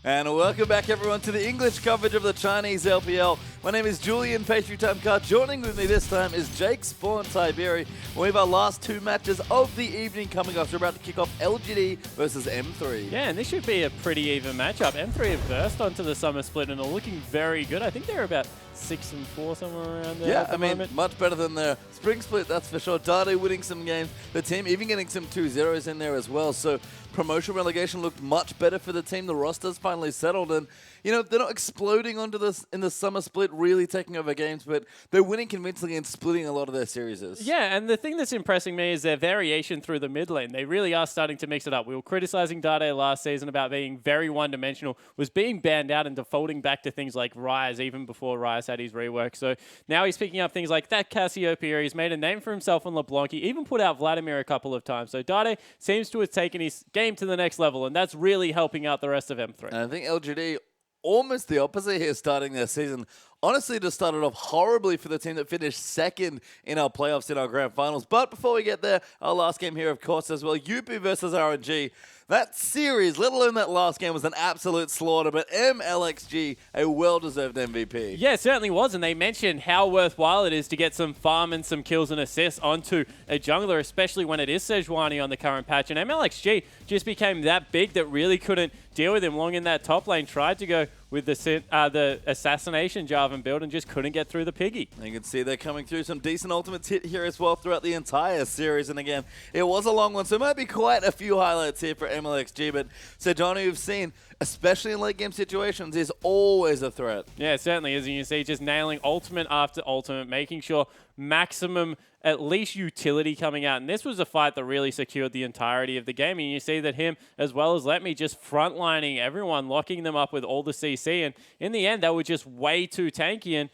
And welcome back, everyone, to the English coverage of the Chinese LPL. My name is Julian Pastry Time Card. Joining with me this time is Jake Spawn Tiberi. We have our last two matches of the evening coming up. So we're about to kick off LGD versus M3. Yeah, and this should be a pretty even matchup. M3 have burst onto the summer split and are looking very good. I think they're about 6-4 somewhere around there. Yeah, I mean, much better than their spring split, that's for sure. Dade winning some games. The team even getting some 2-0s in there as well. So promotion relegation looked much better for the team. The roster's finally settled, and you know, they're not exploding onto this in the summer split, really taking over games, but they're winning convincingly and splitting a lot of their series. Yeah, and the thing that's impressing me is their variation through the mid lane. They really are starting to mix it up. We were criticizing Dade last season about being very one-dimensional, was being banned out and defaulting back to things like Ryze, even before Ryze had his rework. So now he's picking up things like that Cassiopeia. He's made a name for himself on LeBlanc. He even put out Vladimir a couple of times. So Dade seems to have taken his game to the next level, and that's really helping out the rest of M3. And I think LGD almost the opposite here starting their season. Honestly, just started off horribly for the team that finished second in our playoffs in our grand finals. But before we get there, our last game here, of course, as well, UP versus RNG. That series, let alone that last game, was an absolute slaughter, but MLXG, a well-deserved MVP. Yeah, it certainly was, and they mentioned how worthwhile it is to get some farm and some kills and assists onto a jungler, especially when it is Sejuani on the current patch, and MLXG just became that big that really couldn't deal with him long in that top lane, tried to go with the assassination Jarvan build and just couldn't get through the piggy. You can see they're coming through some decent ultimates hit here as well throughout the entire series. And again, it was a long one, so it might be quite a few highlights here for MLXG. But Sejuani, you've seen, especially in late game situations, is always a threat. Yeah, it certainly is. And you see just nailing ultimate after ultimate, making sure maximum at least utility coming out. And this was a fight that really secured the entirety of the game. And you see that him, as well as Let Me, just frontlining everyone, locking them up with all the CC. And in the end, they were just way too tanky. And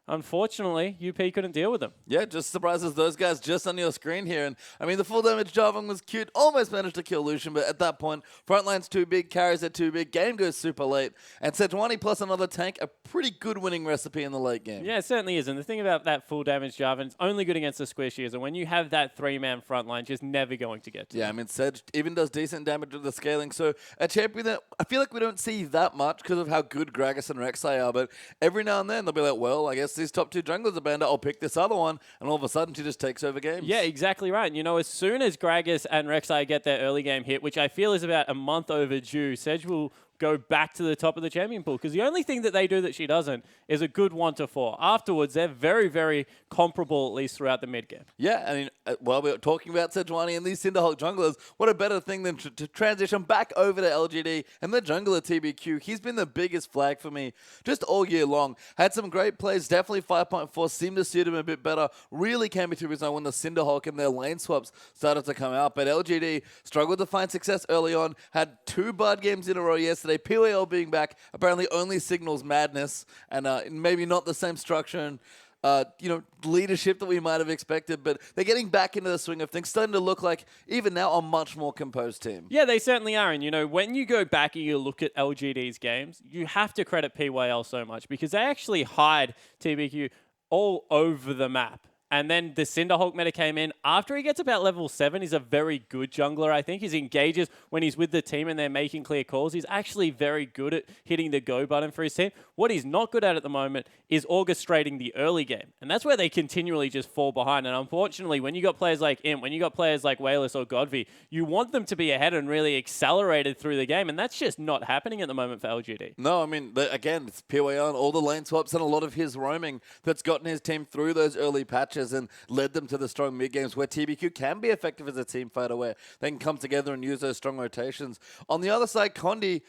unfortunately, UP couldn't deal with them. Yeah, just surprises those guys just on your screen here. And I mean, the full damage Jarvan was cute, almost managed to kill Lucian, but at that point, frontline's too big, carries are too big, game goes super late. And Sejuani plus another tank, a pretty good winning recipe in the late game. Yeah, it certainly is. And the thing about that full damage Jarvan, it's only good against the squishies. And when you have that three-man frontline, just never going to get to Yeah, them. I mean, Sej even does decent damage with the scaling. So a champion that I feel like we don't see that much because of how good Gragas and Rek'Sai are, but every now and then they'll be like, well, I guess these top two junglers are banned, I'll pick this other one, and all of a sudden she just takes over games. Yeah, exactly right. And you know, as soon as Gragas and Rek'Sai get their early game hit, which I feel is about a month overdue, Sej will go back to the top of the champion pool, because the only thing that they do that she doesn't is a good 1-4. Afterwards, they're very, very comparable, at least throughout the mid game. Yeah, I mean, while we're talking about Sejuani and these Cinderhulk junglers, what a better thing than to transition back over to LGD and the jungler TBQ. He's been the biggest flag for me just all year long. Had some great plays, definitely 5.4, seemed to suit him a bit better. Really came into his own when the Cinderhulk and their lane swaps started to come out. But LGD struggled to find success early on, had 2 bad games in a row yesterday. POL being back apparently only signals madness and maybe not the same structure and leadership that we might have expected, but they're getting back into the swing of things, starting to look like, even now, a much more composed team. Yeah, they certainly are. And, you know, when you go back and you look at LGD's games, you have to credit PYL so much because they actually hide TBQ all over the map. And then the Cinderhulk meta came in. After he gets about level 7, he's a very good jungler, I think. He engages when he's with the team and they're making clear calls. He's actually very good at hitting the go button for his team. What he's not good at the moment is orchestrating the early game. And that's where they continually just fall behind. And unfortunately, when you got players like Imp, when you got players like Wayless or Godvi, you want them to be ahead and really accelerated through the game. And that's just not happening at the moment for LGD. No, I mean, again, it's PYL and all the lane swaps and a lot of his roaming that's gotten his team through those early patches and led them to the strong mid games where TBQ can be effective as a team fighter, where they can come together and use those strong rotations. On the other side, Condi,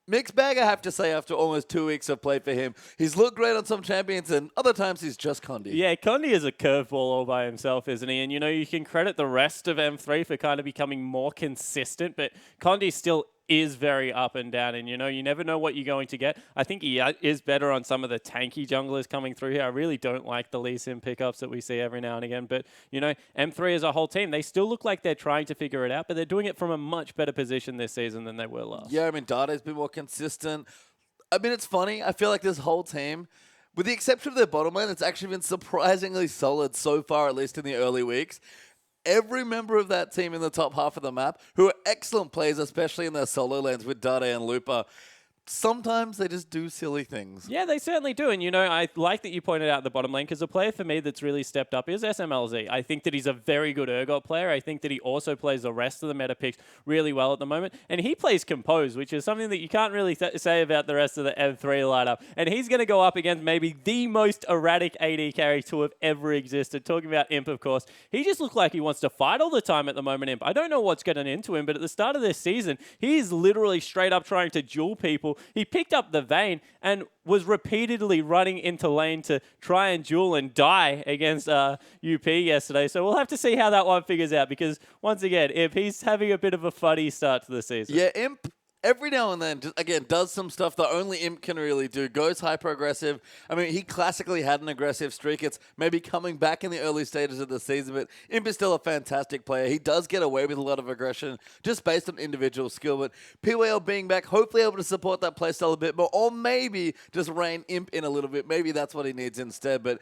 mixed bag, I have to say, after almost 2 weeks of play for him. He's looked great on some champions, and other times he's just Condi. Yeah, Condi is a curveball all by himself, isn't he? And, you know, you can credit the rest of M3 for kind of becoming more consistent, but Condi still is very up and down, and you know, you never know what you're going to get. I think he is better on some of the tanky junglers coming through here. I really don't like the Lee Sin pickups that we see every now and again, but you know, M3 as a whole team, they still look like they're trying to figure it out, but they're doing it from a much better position this season than they were last. Yeah, I mean, Dade's been more consistent. I mean, it's funny. I feel like this whole team, with the exception of their bottom lane, it's actually been surprisingly solid so far, at least in the early weeks. Every member of that team in the top half of the map, who are excellent players, especially in their solo lanes with Dade and Lupa, sometimes they just do silly things. Yeah, they certainly do. And, I like that you pointed out the bottom lane because a player for me that's really stepped up is SMLZ. I think that he's a very good Urgot player. I think that he also plays the rest of the meta picks really well at the moment. And he plays Compose, which is something that you can't really say about the rest of the M3 lineup. And he's going to go up against maybe the most erratic AD carry to have ever existed. Talking about Imp, of course. He just looks like he wants to fight all the time at the moment, Imp. I don't know what's getting into him, but at the start of this season, he is literally straight up trying to duel people. He picked up the Vayne and was repeatedly running into lane to try and duel and die against UP yesterday. So we'll have to see how that one figures out because, once again, Imp, he's having a bit of a funny start to the season. Yeah, Imp every now and then, just, again, does some stuff that only Imp can really do. Goes hyper-aggressive. I mean, he classically had an aggressive streak. It's maybe coming back in the early stages of the season, but Imp is still a fantastic player. He does get away with a lot of aggression just based on individual skill, but PYL being back, hopefully able to support that playstyle a bit more, or maybe just rein Imp in a little bit. Maybe that's what he needs instead, but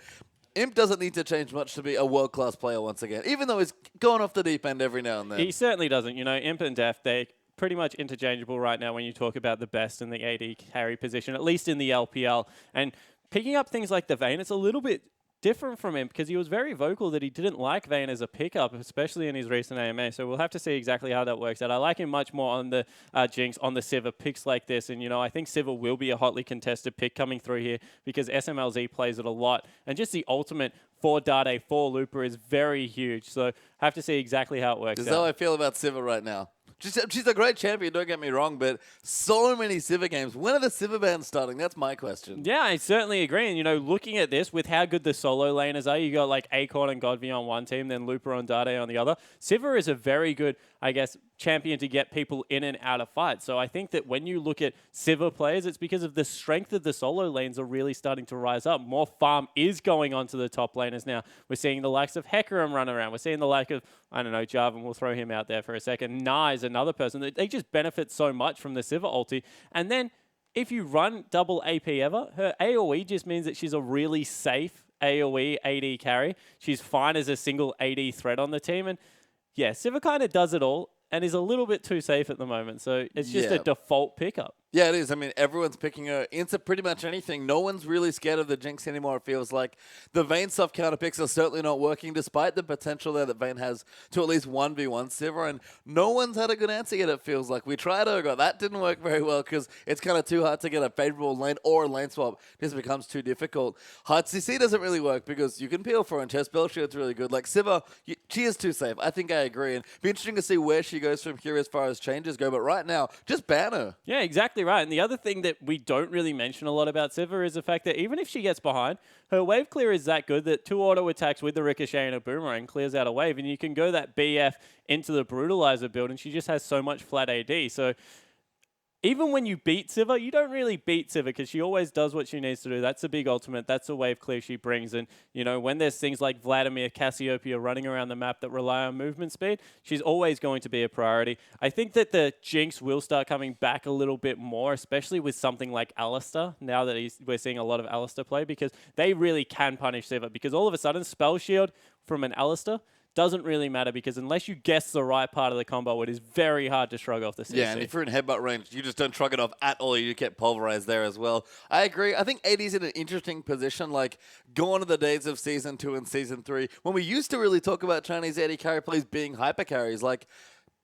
Imp doesn't need to change much to be a world-class player once again, even though he's going off the deep end every now and then. He certainly doesn't. Imp and Def, they pretty much interchangeable right now when you talk about the best in the AD carry position, at least in the LPL. And picking up things like the Vayne, it's a little bit different from him because he was very vocal that he didn't like Vayne as a pickup, especially in his recent AMA. So we'll have to see exactly how that works out. I like him much more on the Jinx, on the Sivir picks like this. And, I think Sivir will be a hotly contested pick coming through here because SMLZ plays it a lot. And just the ultimate for Dade, for Looper is very huge. So have to see exactly how it works out. That's how I feel about Sivir right now. She's a great champion, don't get me wrong, but so many Sivir games. When are the Sivir bans starting? That's my question. Yeah, I certainly agree. And, looking at this, with how good the solo laners are, you got like Acorn and Godvi on one team, then Looper and Dade on the other. Sivir is a very good, I guess, champion to get people in and out of fights. So I think that when you look at Sivir players, it's because of the strength of the solo lanes are really starting to rise up. More farm is going on to the top laners now. We're seeing the likes of Hecarim run around. We're seeing the like of, I don't know, Jarvan, we'll throw him out there for a second. Na is another person. They just benefit so much from the Sivir ulti. And then if you run double AP ever, her AoE just means that she's a really safe AoE AD carry. She's fine as a single AD threat on the team. And yeah, Sivir kind of does it all and is a little bit too safe at the moment. So it's just a default pickup. Yeah, it is. I mean, everyone's picking her into pretty much anything. No one's really scared of the Jinx anymore, it feels like. The Vayne soft counter picks are certainly not working, despite the potential there that Vayne has to at least 1v1 Sivir, and no one's had a good answer yet, it feels like. We tried Urgot. That didn't work very well because it's kind of too hard to get a favorable lane or a lane swap. It just becomes too difficult. Hard CC doesn't really work because you can peel for her, and Chess Bell Shield's really good. Like, Sivir, she is too safe. I think I agree. And it'd be interesting to see where she goes from here as far as changes go, but right now, just ban her. Yeah, exactly right. And the other thing that we don't really mention a lot about Sivir is the fact that even if she gets behind, her wave clear is that good that 2 auto attacks with the Ricochet and a Boomerang clears out a wave, and you can go that BF into the Brutalizer build, and she just has so much flat AD. So even when you beat Sivir, you don't really beat Sivir because she always does what she needs to do. That's a big ultimate. That's a wave clear she brings. And, when there's things like Vladimir, Cassiopeia running around the map that rely on movement speed, she's always going to be a priority. I think that the Jinx will start coming back a little bit more, especially with something like Alistar, now that we're seeing a lot of Alistar play, because they really can punish Sivir. Because all of a sudden, Spell Shield from an Alistar doesn't really matter because unless you guess the right part of the combo, it is very hard to shrug off the CC. Yeah, and if you're in headbutt range, you just don't shrug it off at all. You get pulverized there as well. I agree. I think AD's in an interesting position, like gone to the days of Season 2 and Season 3, when we used to really talk about Chinese AD carry plays being hyper carries. Like,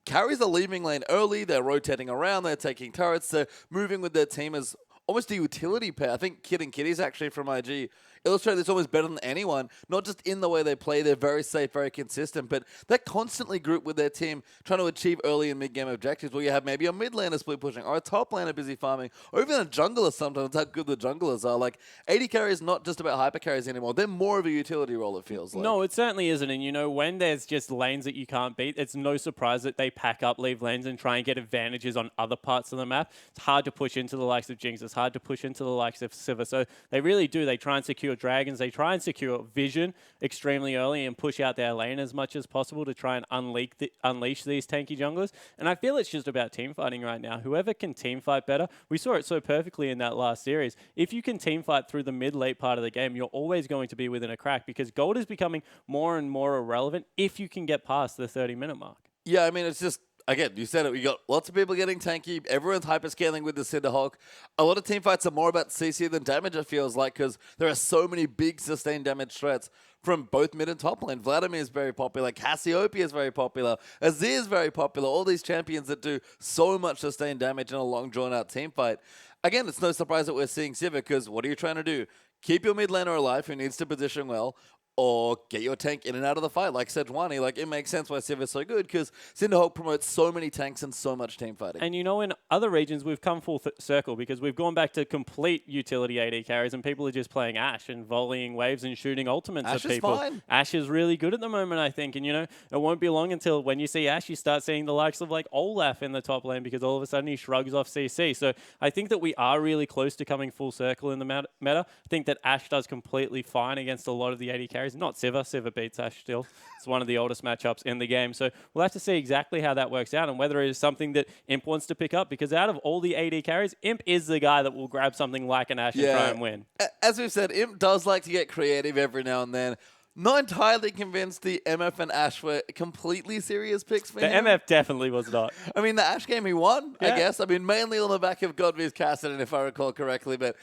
carries are leaving lane early, they're rotating around, they're taking turrets, they're moving with their team as almost a utility pair. I think Kid and Kitties actually from IG illustrate this almost better than anyone, not just in the way they play, they're very safe, very consistent, but they're constantly grouped with their team trying to achieve early and mid-game objectives where you have maybe a mid laner split pushing or a top laner busy farming, or even a jungler sometimes, how good the junglers are. Like, AD carry is not just about hyper carries anymore, they're more of a utility role, it feels like. No, it certainly isn't, and when there's just lanes that you can't beat, it's no surprise that they pack up, leave lanes, and try and get advantages on other parts of the map. It's hard to push into the likes of Jinx, it's hard to push into the likes of Sivir, so they really do. They try and secure dragons, they try and secure vision extremely early and push out their lane as much as possible to try and unleash these tanky junglers. And I feel it's just about team fighting right now. Whoever can team fight better, we saw it so perfectly in that last series. If you can team fight through the mid-late part of the game, you're always going to be within a crack because gold is becoming more and more irrelevant if you can get past the 30-minute mark. Yeah, I mean, it's just again, you said it. We got lots of people getting tanky. Everyone's hyperscaling with the Cinderhawk. A lot of team fights are more about CC than damage, it feels like, because there are so many big sustained damage threats from both mid and top lane. Vladimir is very popular. Cassiopeia is very popular. Azir is very popular. All these champions that do so much sustained damage in a long, drawn-out team fight. Again, it's no surprise that we're seeing Sivir, because what are you trying to do? Keep your mid laner alive who needs to position well, or get your tank in and out of the fight, like Sejuani. Like, it makes sense why Sivir is so good, because Cinderhawk promotes so many tanks and so much team fighting. And in other regions, we've come full circle, because we've gone back to complete utility AD carries, and people are just playing Ashe and volleying waves and shooting ultimates at people. Fine. Ashe is really good at the moment, I think. And, it won't be long until when you see Ashe, you start seeing the likes of, like, Olaf in the top lane, because all of a sudden he shrugs off CC. So I think that we are really close to coming full circle in the meta. I think that Ashe does completely fine against a lot of the AD carries. Not Sivir. Sivir beats Ashe still. It's one of the oldest matchups in the game. So we'll have to see exactly how that works out and whether it is something that Imp wants to pick up, because out of all the AD carries, Imp is the guy that will grab something like an Ashe and try and win. As we've said, Imp does like to get creative every now and then. Not entirely convinced the MF and Ashe were completely serious picks for him. The MF definitely was not. I mean, the Ashe game he won, I guess. I mean, mainly on the back of God vs. Cassidy, if I recall correctly, but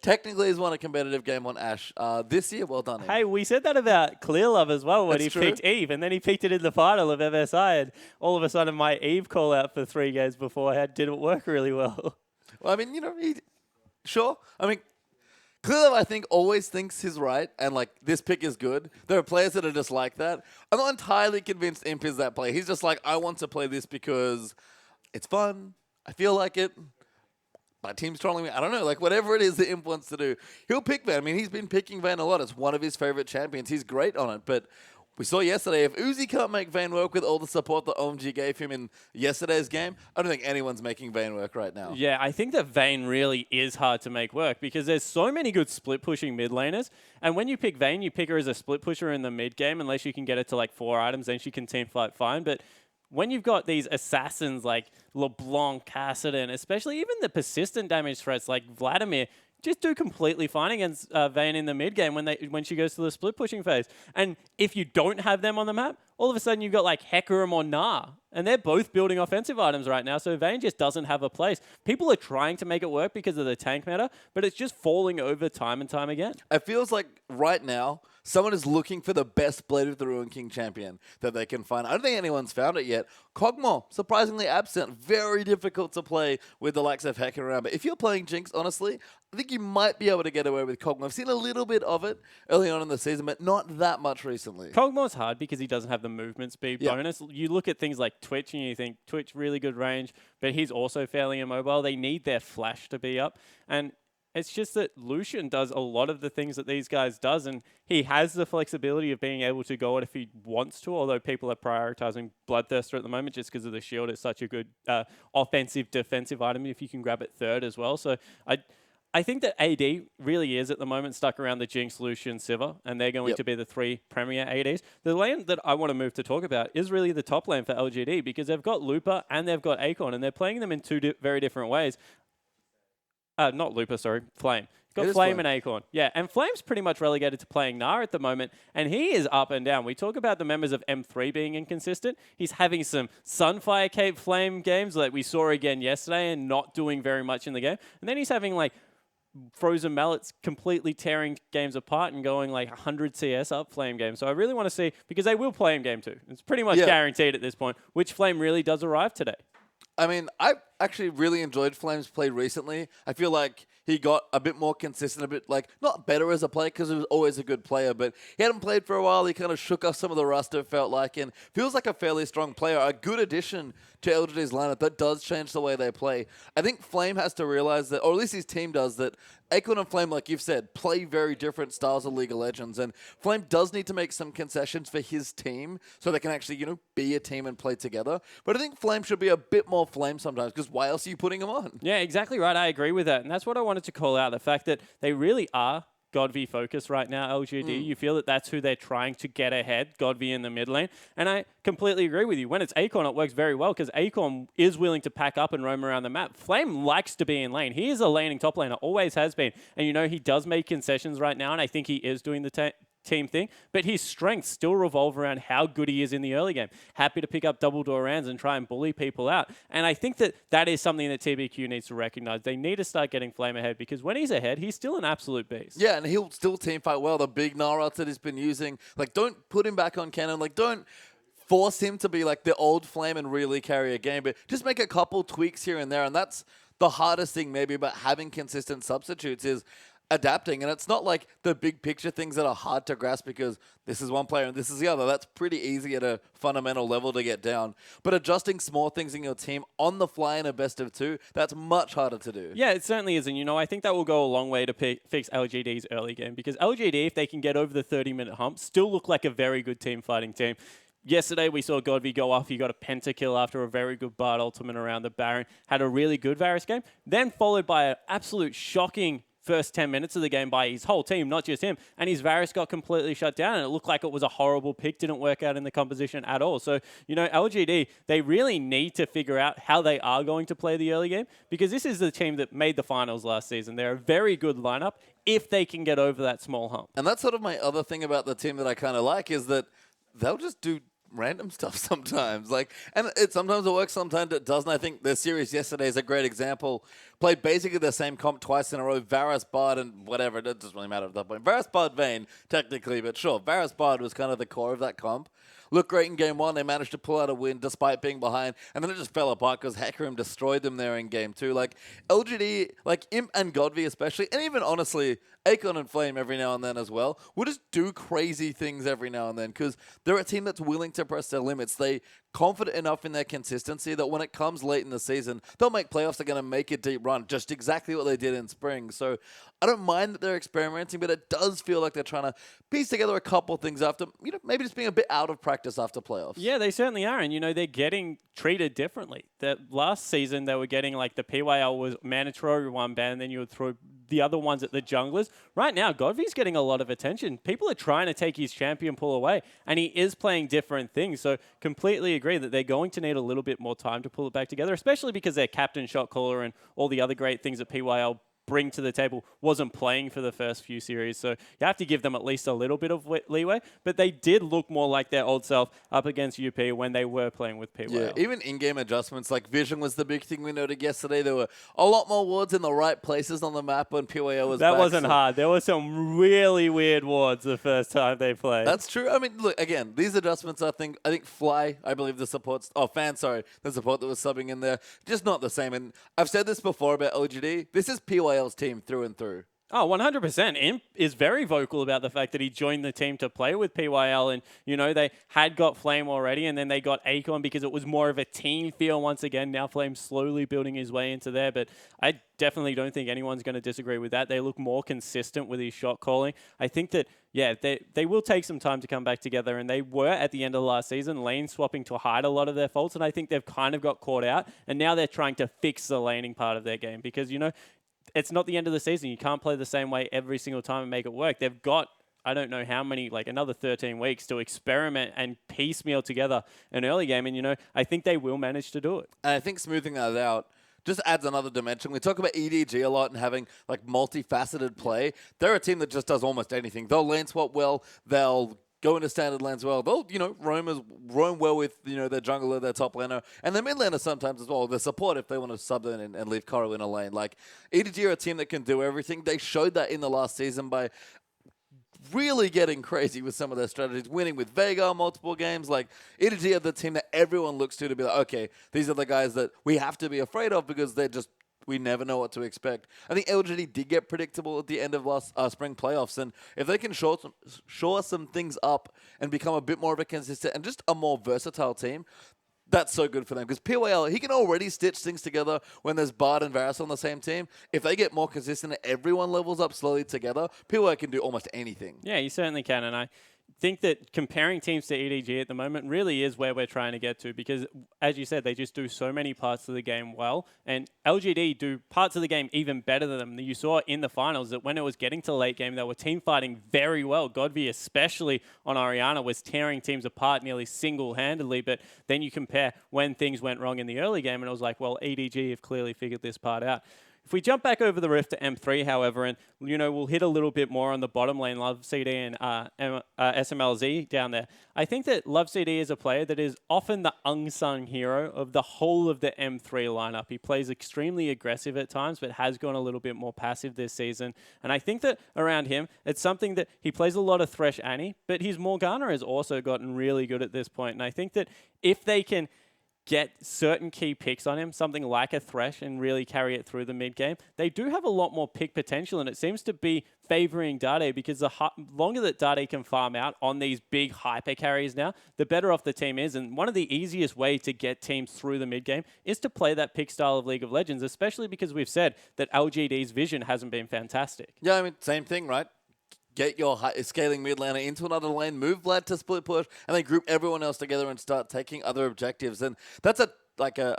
technically he's won a competitive game on Ashe this year. Well done, Eve. Hey, we said that about Clearlove as well when That's he true. picked Eve, and then he picked it in the final of MSI, and all of a sudden my Eve call out for 3 games beforehand didn't work really well. Well, I mean, sure. I mean, Clearlove, I think, always thinks he's right, and, like, this pick is good. There are players that are just like that. I'm not entirely convinced Imp is that player. He's just like, I want to play this because it's fun. I feel like it. My team's trolling me. I don't know. Like, whatever it is that Imp wants to do, he'll pick Vayne. I mean, he's been picking Vayne a lot. It's one of his favorite champions. He's great on it, but we saw yesterday, if Uzi can't make Vayne work with all the support that OMG gave him in yesterday's game, I don't think anyone's making Vayne work right now. Yeah, I think that Vayne really is hard to make work, because there's so many good split pushing mid laners, and when you pick Vayne, you pick her as a split pusher in the mid game, unless you can get it to like 4 items, then she can team fight fine, but when you've got these assassins like LeBlanc, Cassidy, especially even the persistent damage threats like Vladimir, just do completely fine against Vayne in the mid game when she goes to the split pushing phase. And if you don't have them on the map, all of a sudden you've got like Hecarim or Gnar, and they're both building offensive items right now, so Vayne just doesn't have a place. People are trying to make it work because of the tank meta, but it's just falling over time and time again. It feels like right now, someone is looking for the best Blade of the Ruined King champion that they can find. I don't think anyone's found it yet. Kog'Maw, surprisingly absent. Very difficult to play with the likes of Hecarim around. But if you're playing Jinx, honestly, I think you might be able to get away with Kog'Maw. I've seen a little bit of it early on in the season, but not that much recently. Kog'Maw's hard because he doesn't have the movement speed bonus. You look at things like Twitch and you think, Twitch, really good range, but he's also fairly immobile. They need their flash to be up. And it's just that Lucian does a lot of the things that these guys does, and he has the flexibility of being able to go it if he wants to, although people are prioritizing Bloodthirster at the moment just because of the shield. It's such a good offensive, defensive item if you can grab it third as well. So I think that AD really is at the moment stuck around the Jinx, Lucian, Sivir, and they're going to be the 3 premier ADs. The lane that I want to move to talk about is really the top lane for LGD, because they've got Lupa and they've got Acorn, and they're playing them in 2 very different ways. Not Lupa, sorry, Flame. Got Flame and Acorn. Yeah, and Flame's pretty much relegated to playing Gnar at the moment, and he is up and down. We talk about the members of M3 being inconsistent. He's having some Sunfire Cape Flame games that we saw again yesterday and not doing very much in the game. And then he's having like Frozen Mallets completely tearing games apart and going like 100 CS up Flame games. So I really want to see, because they will play him game 2. It's pretty much guaranteed at this point, which Flame really does arrive today. I mean, I actually really enjoyed Flame's play recently. I feel like he got a bit more consistent, a bit like, not better as a player because he was always a good player, but he hadn't played for a while. He kind of shook off some of the rust, it felt like, and feels like a fairly strong player, a good addition to LGD's lineup that does change the way they play. I think Flame has to realize that, or at least his team does, that Acorn and Flame, like you've said, play very different styles of League of Legends, and Flame does need to make some concessions for his team so they can actually, be a team and play together. But I think Flame should be a bit more Flame sometimes, because why else are you putting him on? Yeah, exactly right. I agree with that. And that's what I wanted to call out, the fact that they really are God V focused right now, LGD. You feel that that's who they're trying to get ahead, God V in the mid lane. And I completely agree with you. When it's Acorn, it works very well because Acorn is willing to pack up and roam around the map. Flame likes to be in lane. He is a laning top laner, always has been. And he does make concessions right now, and I think he is doing the team thing, but his strengths still revolve around how good he is in the early game. Happy to pick up double door rounds and try and bully people out. And I think that is something that TBQ needs to recognize. They need to start getting Flame ahead, because when he's ahead, he's still an absolute beast. Yeah, and he'll still team fight well. The big Naruts that he's been using, like, don't put him back on cannon. Like, don't force him to be like the old Flame and really carry a game, but just make a couple tweaks here and there. And that's the hardest thing maybe about having consistent substitutes, is adapting. And it's not like the big picture things that are hard to grasp because this is one player and this is the other. That's pretty easy at a fundamental level to get down. But adjusting small things in your team on the fly in a best of 2, that's much harder to do. Yeah, it certainly is. And, I think that will go a long way to fix LGD's early game, because LGD, if they can get over the 30-minute hump, still look like a very good team fighting team. Yesterday, we saw Godby go off. He got a pentakill after a very good Bard ultimate around the Baron. Had a really good Varus game. Then followed by an absolute shocking first 10 minutes of the game by his whole team, not just him. And his Varus got completely shut down, and it looked like it was a horrible pick. Didn't work out in the composition at all. So, LGD, they really need to figure out how they are going to play the early game, because this is the team that made the finals last season. They're a very good lineup if they can get over that small hump. And that's sort of my other thing about the team that I kind of like, is that they'll just do random stuff sometimes. And sometimes it works, sometimes it doesn't. I think the series yesterday is a great example. Played basically the same comp twice in a row. Varus, Bard, and whatever. It doesn't really matter at that point. Varus, Bard, Vayne, technically, but sure. Varus, Bard was kind of the core of that comp. Looked great in game 1. They managed to pull out a win despite being behind. And then it just fell apart because Hecarim destroyed them there in game 2. LGD, Imp and Godby especially, and even honestly, Akon and Flame every now and then as well, will just do crazy things every now and then, because they're a team that's willing to press their limits. They confident enough in their consistency that when it comes late in the season, they'll make playoffs. They're going to make a deep run, just exactly what they did in spring. So I don't mind that they're experimenting, but it does feel like they're trying to piece together a couple things after, maybe just being a bit out of practice after playoffs. Yeah, they certainly are. And, they're getting treated differently. That last season, they were getting the PYL was mandatory one ban, and then you would throw the other ones at the junglers. Right now, Godvy's getting a lot of attention. People are trying to take his champion pool away, and he is playing different things. So completely agree that they're going to need a little bit more time to pull it back together, especially because their captain, shot caller, and all the other great things that PYL bring to the table wasn't playing for the first few series. So you have to give them at least a little bit of leeway. But they did look more like their old self up against UP when they were playing with PYL. Yeah, even in-game adjustments, vision was the big thing we noted yesterday. There were a lot more wards in the right places on the map when PYL was That back, wasn't hard. There were some really weird wards the first time they played. That's true. I mean, look, again, these adjustments, I think Fly, I believe the support that was subbing in there, just not the same. And I've said this before about LGD. This is PYL's team through and through. Oh, 100%. Imp is very vocal about the fact that he joined the team to play with PYL, and, they had got Flame already, and then they got Akon because it was more of a team feel once again. Now Flame's slowly building his way into there, but I definitely don't think anyone's going to disagree with that. They look more consistent with his shot calling. I think that, they will take some time to come back together, and they were at the end of last season lane swapping to hide a lot of their faults, and I think they've kind of got caught out, and now they're trying to fix the laning part of their game because, it's not the end of the season. You can't play the same way every single time and make it work. They've got, I don't know how many, another 13 weeks to experiment and piecemeal together an early game. And, I think they will manage to do it. And I think smoothing that out just adds another dimension. We talk about EDG a lot and having multifaceted play. They're a team that just does almost anything. They'll lane swap well. They'll go into standard lanes well. They'll, roam well with, their jungler, their top laner, and their mid laner sometimes as well. The support if they want to sub in and leave Koro in a lane. EDG are a team that can do everything. They showed that in the last season by really getting crazy with some of their strategies, winning with Vega multiple games. EDG are the team that everyone looks to be like, okay, these are the guys that we have to be afraid of because they're just, we never know what to expect. I think LGD did get predictable at the end of last spring playoffs, and if they can shore some things up and become a bit more of a consistent and just a more versatile team, that's so good for them. Because PYL, he can already stitch things together when there's Bard and Varus on the same team. If they get more consistent and everyone levels up slowly together, PYL can do almost anything. Yeah, you certainly can, and I think that comparing teams to EDG at the moment really is where we're trying to get to because, as you said, they just do so many parts of the game well, and LGD do parts of the game even better than them. You saw in the finals that when it was getting to late game, they were team fighting very well. Godby, especially on Orianna, was tearing teams apart nearly single-handedly, but then you compare when things went wrong in the early game, and it was like, well, EDG have clearly figured this part out. If we jump back over the rift to M3, however, and we'll hit a little bit more on the bottom lane, Love CD and SMLZ down there. I think that Love CD is a player that is often the unsung hero of the whole of the M3 lineup. He plays extremely aggressive at times, but has gone a little bit more passive this season. And I think that around him, it's something that he plays a lot of Thresh Annie, but his Morgana has also gotten really good at this point. And I think that if they can get certain key picks on him, something like a Thresh, and really carry it through the mid game, they do have a lot more pick potential, and it seems to be favoring Dade, because the longer that Dade can farm out on these big hyper carries now, the better off the team is. And one of the easiest way to get teams through the mid game is to play that pick style of League of Legends, especially because we've said that LGD's vision hasn't been fantastic. Yeah, I mean, same thing, right? Get your scaling mid laner into another lane, move Vlad to split push, and then group everyone else together and start taking other objectives. And that's a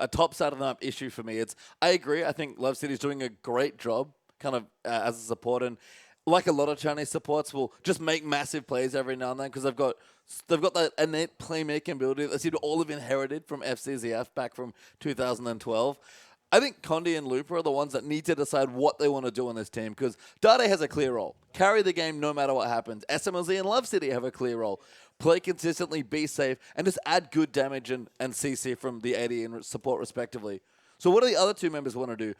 top side of the map issue for me. I agree. I think Love City's doing a great job kind of as a support, and like a lot of Chinese supports will just make massive plays every now and then because they've got that innate playmaking ability that seem to all have inherited from FCZF back from 2012. I think Condi and Looper are the ones that need to decide what they want to do on this team, because Dade has a clear role. Carry the game no matter what happens. SMLZ and Love City have a clear role. Play consistently, be safe, and just add good damage and CC from the AD and support respectively. So what do the other two members want to do?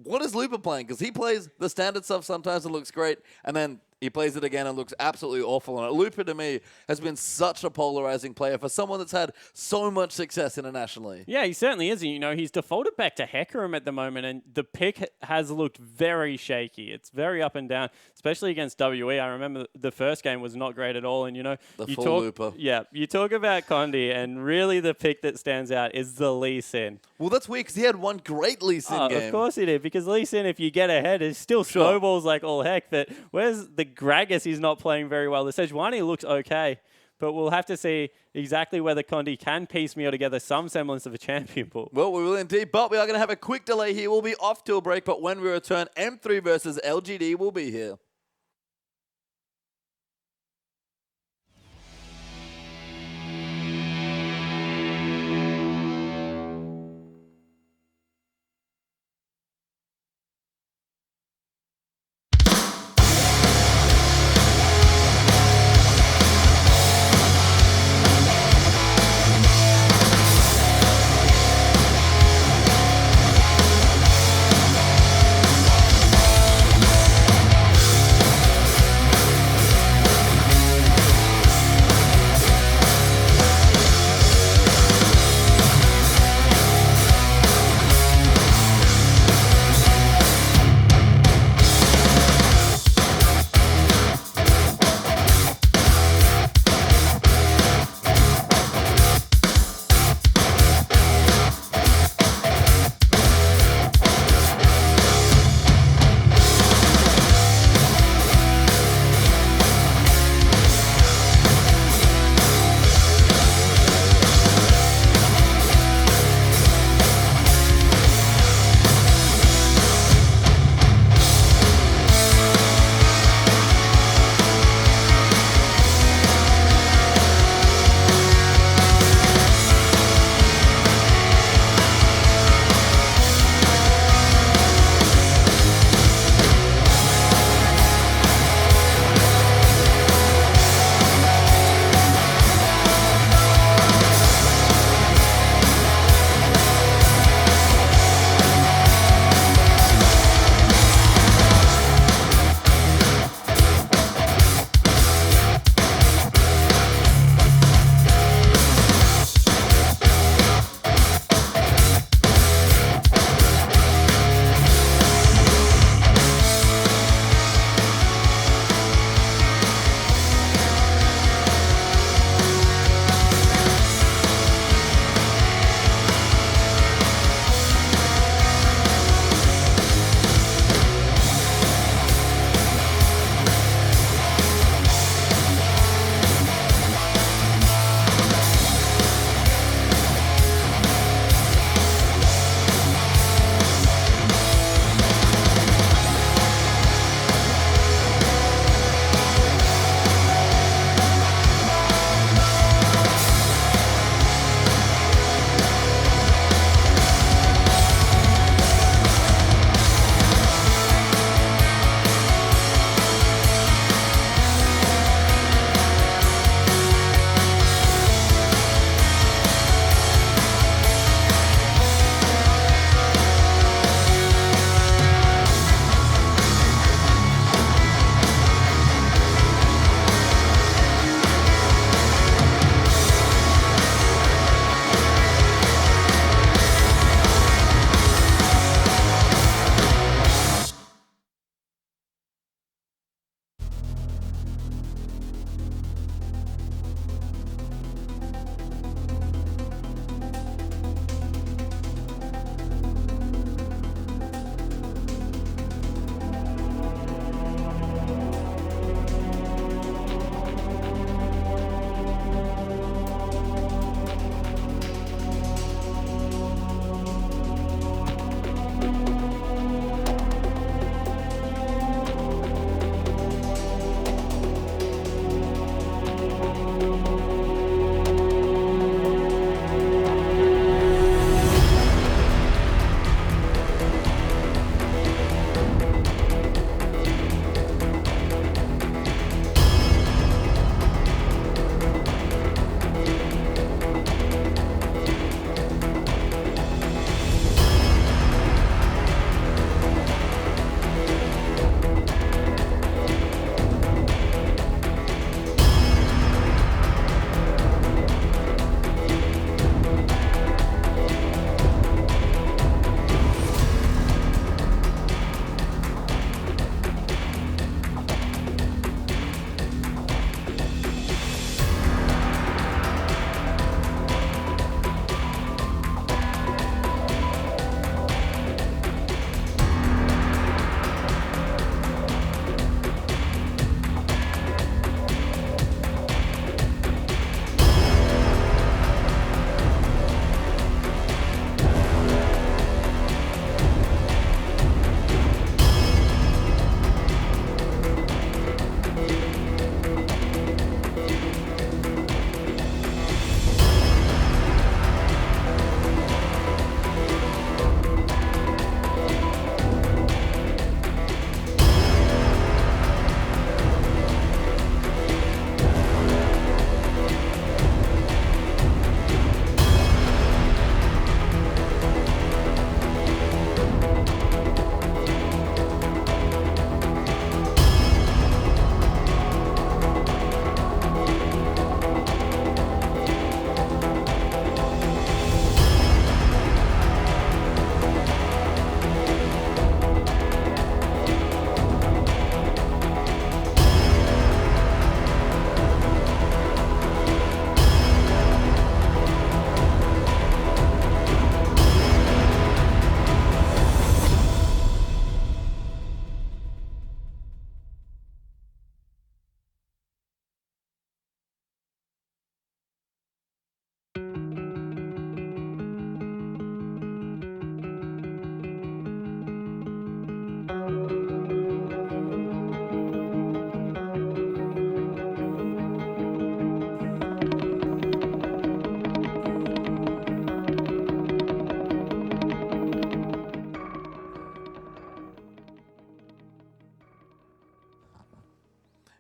What is Looper playing? Because he plays the standard stuff sometimes and looks great, and then he plays it again and looks absolutely awful. And Looper, to me, has been such a polarizing player for someone that's had so much success internationally. Yeah, he certainly is. He's defaulted back to Hecarim at the moment, and the pick has looked very shaky. It's very up and down, especially against WE. I remember the first game was not great at all. And, Looper. Yeah, you talk about Condi, and really the pick that stands out is the Lee Sin. Well, that's weird, because he had one great Lee Sin game. Of course he did, because Lee Sin, if you get ahead, is still snowballs like all heck. But where's the Gragas? He's not playing very well. The Sejuani looks okay, but we'll have to see exactly whether Condi can piecemeal together some semblance of a champion pool. Well, we will indeed, but we are going to have a quick delay here. We'll be off to a break, but when we return, M3 versus LGD will be here.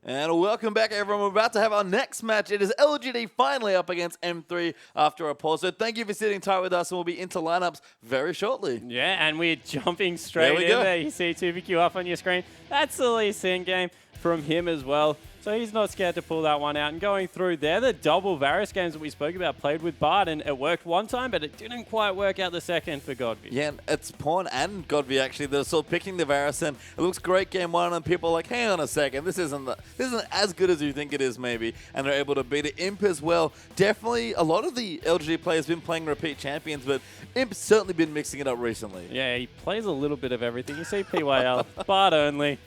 And welcome back, everyone. We're about to have our next match. It is LGD finally up against M3 after a pause. So thank you for sitting tight with us, and we'll be into lineups very shortly. Yeah, and we're jumping straight in there. You see 2BQ up on your screen. That's the Lee Sin game from him as well. So he's not scared to pull that one out. And going through there, the double Varus games that we spoke about played with Bard, and it worked one time, but it didn't quite work out the second for Godby. Yeah, and it's Pawn and Godby actually that are sort of picking the Varus, and it looks great game one, and people are like, hang on a second, this isn't as good as you think it is maybe, and they're able to beat it. Imp as well. Definitely a lot of the LGD players have been playing repeat champions, but Imp's certainly been mixing it up recently. Yeah, he plays a little bit of everything. You see PYL, Bard only.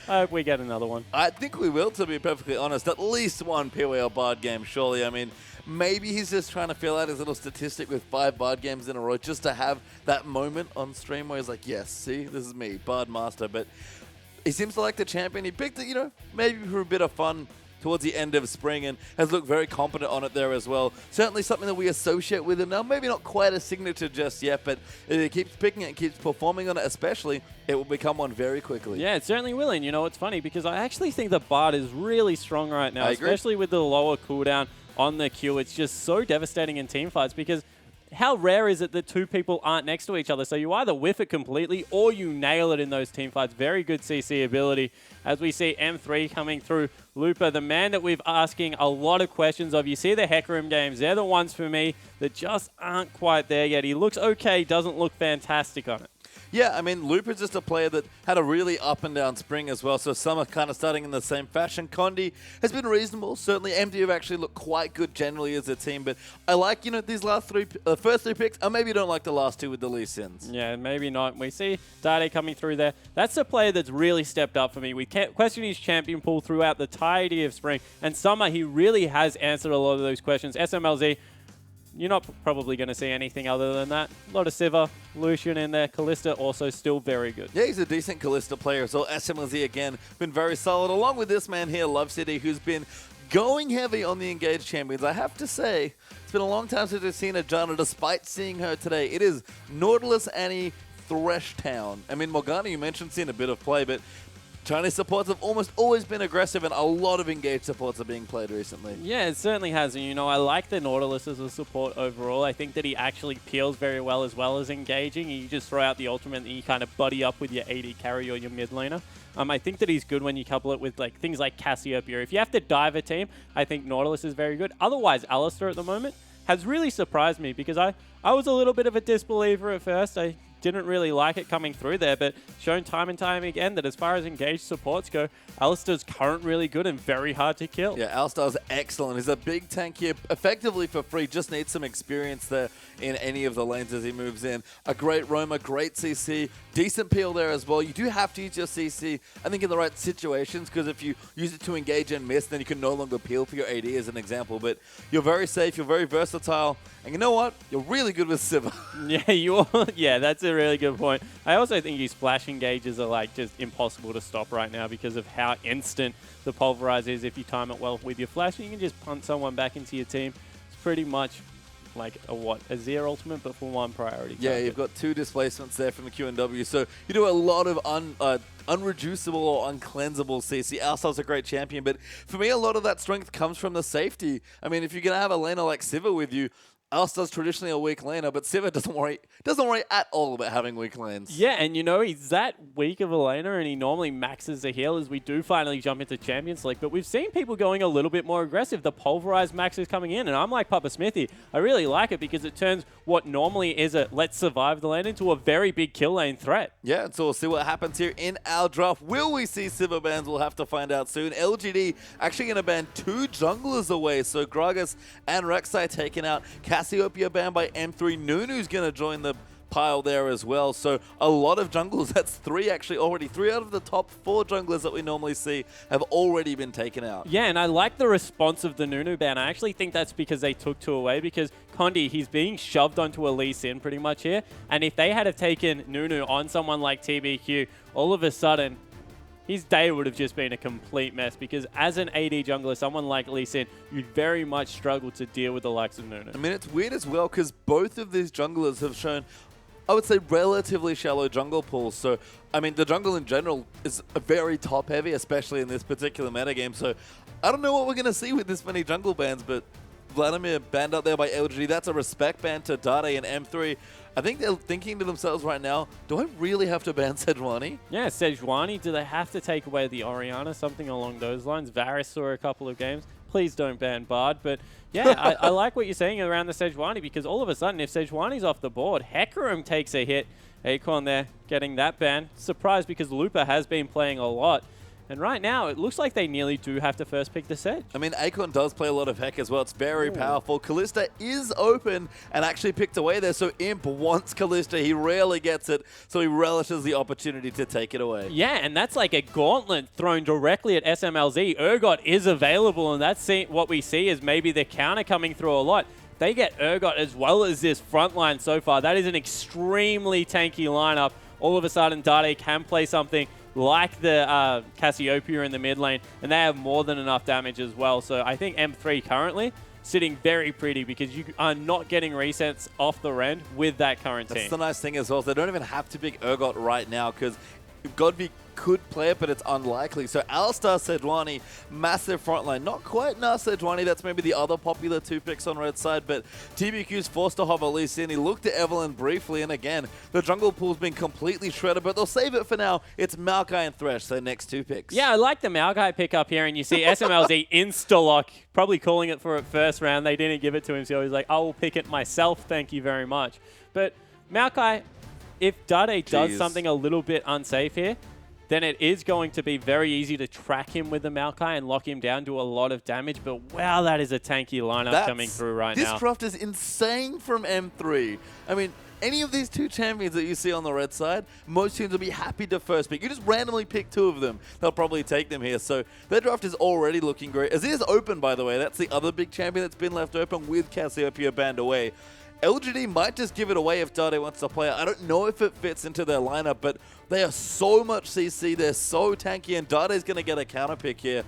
I hope we get another one. I think we will, to be perfectly honest. At least one PWL Bard game, surely. I mean, maybe he's just trying to fill out his little statistic with 5 Bard games in a row just to have that moment on stream where he's like, yes, see, this is me, Bard Master. But he seems to like the champion. He picked it, maybe for a bit of fun towards the end of spring and has looked very competent on it there as well. Certainly something that we associate with him now. Maybe not quite a signature just yet, but if he keeps picking it and keeps performing on it especially, it will become one very quickly. Yeah, it certainly will. And it's funny because I actually think the Bard is really strong right now, especially with the lower cooldown on the Q. It's just so devastating in team fights because how rare is it that 2 people aren't next to each other? So you either whiff it completely or you nail it in those team fights. Very good CC ability. As we see M3 coming through, Looper, the man that we've asking a lot of questions of. You see the Hecarim games. They're the ones for me that just aren't quite there yet. He looks okay, doesn't look fantastic on it. Yeah, I mean, Looper's just a player that had a really up and down spring as well, so some are kind of starting in the same fashion. Condi has been reasonable. Certainly, MD have actually looked quite good generally as a team, but I like, these first 3 picks. I maybe don't like the last 2 with the Lee Sins. Yeah, maybe not. We see Dade coming through there. That's a player that's really stepped up for me. We questioned his champion pool throughout the entirety of spring, and Summer, he really has answered a lot of those questions. SMLZ, you're not probably going to see anything other than that. A lot of Siva, Lucian in there. Callista also still very good. Yeah, he's a decent Callista player. So SMLZ, again, been very solid. Along with this man here, Love City, who's been going heavy on the engaged champions. I have to say, it's been a long time since we've seen a Janna, despite seeing her today. It is Nautilus Annie Thresh Town. I mean, Morgana, you mentioned seeing a bit of play, but Chinese supports have almost always been aggressive, and a lot of engaged supports are being played recently. Yeah, it certainly has. And, I like the Nautilus as a support overall. I think that he actually peels very well as engaging. You just throw out the ultimate and you kind of buddy up with your AD carry or your mid laner. I think that he's good when you couple it with things like Cassiopeia. If you have to dive a team, I think Nautilus is very good. Otherwise, Alistair at the moment has really surprised me because I was a little bit of a disbeliever at first. I didn't really like it coming through there, but shown time and time again that as far as engaged supports go, Alistair's current really good and very hard to kill. Yeah, Alistair's excellent. He's a big tank here, effectively for free. Just needs some experience there in any of the lanes as he moves in. A great roamer, great CC, decent peel there as well. You do have to use your CC, I think, in the right situations, because if you use it to engage and miss, then you can no longer peel for your AD as an example. But you're very safe, you're very versatile, and you know what? You're really good with Siva. Yeah, that's a really good point. I also think his splash engages are just impossible to stop right now because of how instant the pulverize is. If you time it well with your flash, you can just punt someone back into your team. It's pretty much like a 0 ultimate, but for 1 priority. Yeah, you've got 2 displacements there from the Q&W, so you do a lot of unreducible or uncleansable CC. Alstar's a great champion, but for me, a lot of that strength comes from the safety. I mean, if you're going to have a laner like Siva with you, Alstar's traditionally a weak laner, but Siva doesn't worry at all about having weak lanes. Yeah, and he's that weak of a laner, and he normally maxes the heal as we do finally jump into Champions League. But we've seen people going a little bit more aggressive. The pulverized max is coming in, and I'm like Papa Smithy. I really like it because it turns what normally is a let's survive the lane into a very big kill lane threat. Yeah, so we'll see what happens here in our draft. Will we see Siva bans? We'll have to find out soon. LGD actually going to ban 2 junglers away, so Gragas and Rek'Sai taken out. Cassiopeia banned by M3. Nunu's going to join the pile there as well. So a lot of junglers. That's 3 actually already. 3 out of the top 4 junglers that we normally see have already been taken out. Yeah, and I like the response of the Nunu ban. I actually think that's because they took 2 away, because Condi, he's being shoved onto a Lee Sin pretty much here. And if they had have taken Nunu on someone like TBQ, all of a sudden his day would have just been a complete mess, because as an AD jungler, someone like Lee Sin, you'd very much struggle to deal with the likes of Nunu. I mean, it's weird as well, because both of these junglers have shown I would say, relatively shallow jungle pools. So, I mean, the jungle in general is a very top-heavy, especially in this particular metagame. So, I don't know what we're going to see with this many jungle bans, but Vladimir banned out there by LGD. That's a respect ban to Dade and M3. I think they're thinking to themselves right now, do I really have to ban Sejuani? Yeah, Sejuani, do they have to take away the Orianna? Something along those lines. Varus saw a couple of games. Please don't ban Bard. But yeah, I like what you're saying around the Sejuani, because all of a sudden, if Sejuani's off the board, Hecarim takes a hit. Acorn there getting that ban. Surprised because Lupa has been playing a lot. And right now, it looks like they nearly do have to first pick the Sedge. I mean, Acorn does play a lot of Heck as well. It's very powerful. Kalista is open and actually picked away there. So Imp wants Kalista. He rarely gets it. So he relishes the opportunity to take it away. Yeah, and that's like a gauntlet thrown directly at SMLZ. Urgot is available, and that's what we see is maybe the counter coming through a lot. They get Urgot as well as this front line so far. That is an extremely tanky lineup. All of a sudden, Dade can play something like the Cassiopeia in the mid lane, and they have more than enough damage as well. So I think M3 currently sitting very pretty because you are not getting resets off the rend with that current team. That's the nice thing as well. They don't even have to pick Urgot right now because Godby could play it, but it's unlikely. So Alistar, Sejuani, massive frontline. Not quite now Sejuani. That's maybe the other popular 2 picks on red side, but TBQ's forced to hover Lee Sin. He looked at Evelyn briefly, and again, the jungle pool's been completely shredded, but they'll save it for now. It's Maokai and Thresh, their next 2 picks. Yeah, I like the Maokai pick up here, and you see SMLZ insta-lock, probably calling it for it first round. They didn't give it to him, so he's like, I will pick it myself, thank you very much. But Maokai, if Dade does something a little bit unsafe here, then it is going to be very easy to track him with the Maokai and lock him down, do a lot of damage. But wow, that is a tanky lineup coming through right now. This draft is insane from M3. I mean, any of these 2 champions that you see on the red side, most teams will be happy to first pick. You just randomly pick 2 of them. They'll probably take them here. So their draft is already looking great. As it is open, by the way. That's the other big champion that's been left open with Cassiopeia banned away. LGD might just give it away if Dade wants to play it. I don't know if it fits into their lineup, but they are so much CC. They're so tanky, and Dade's going to get a counter pick here.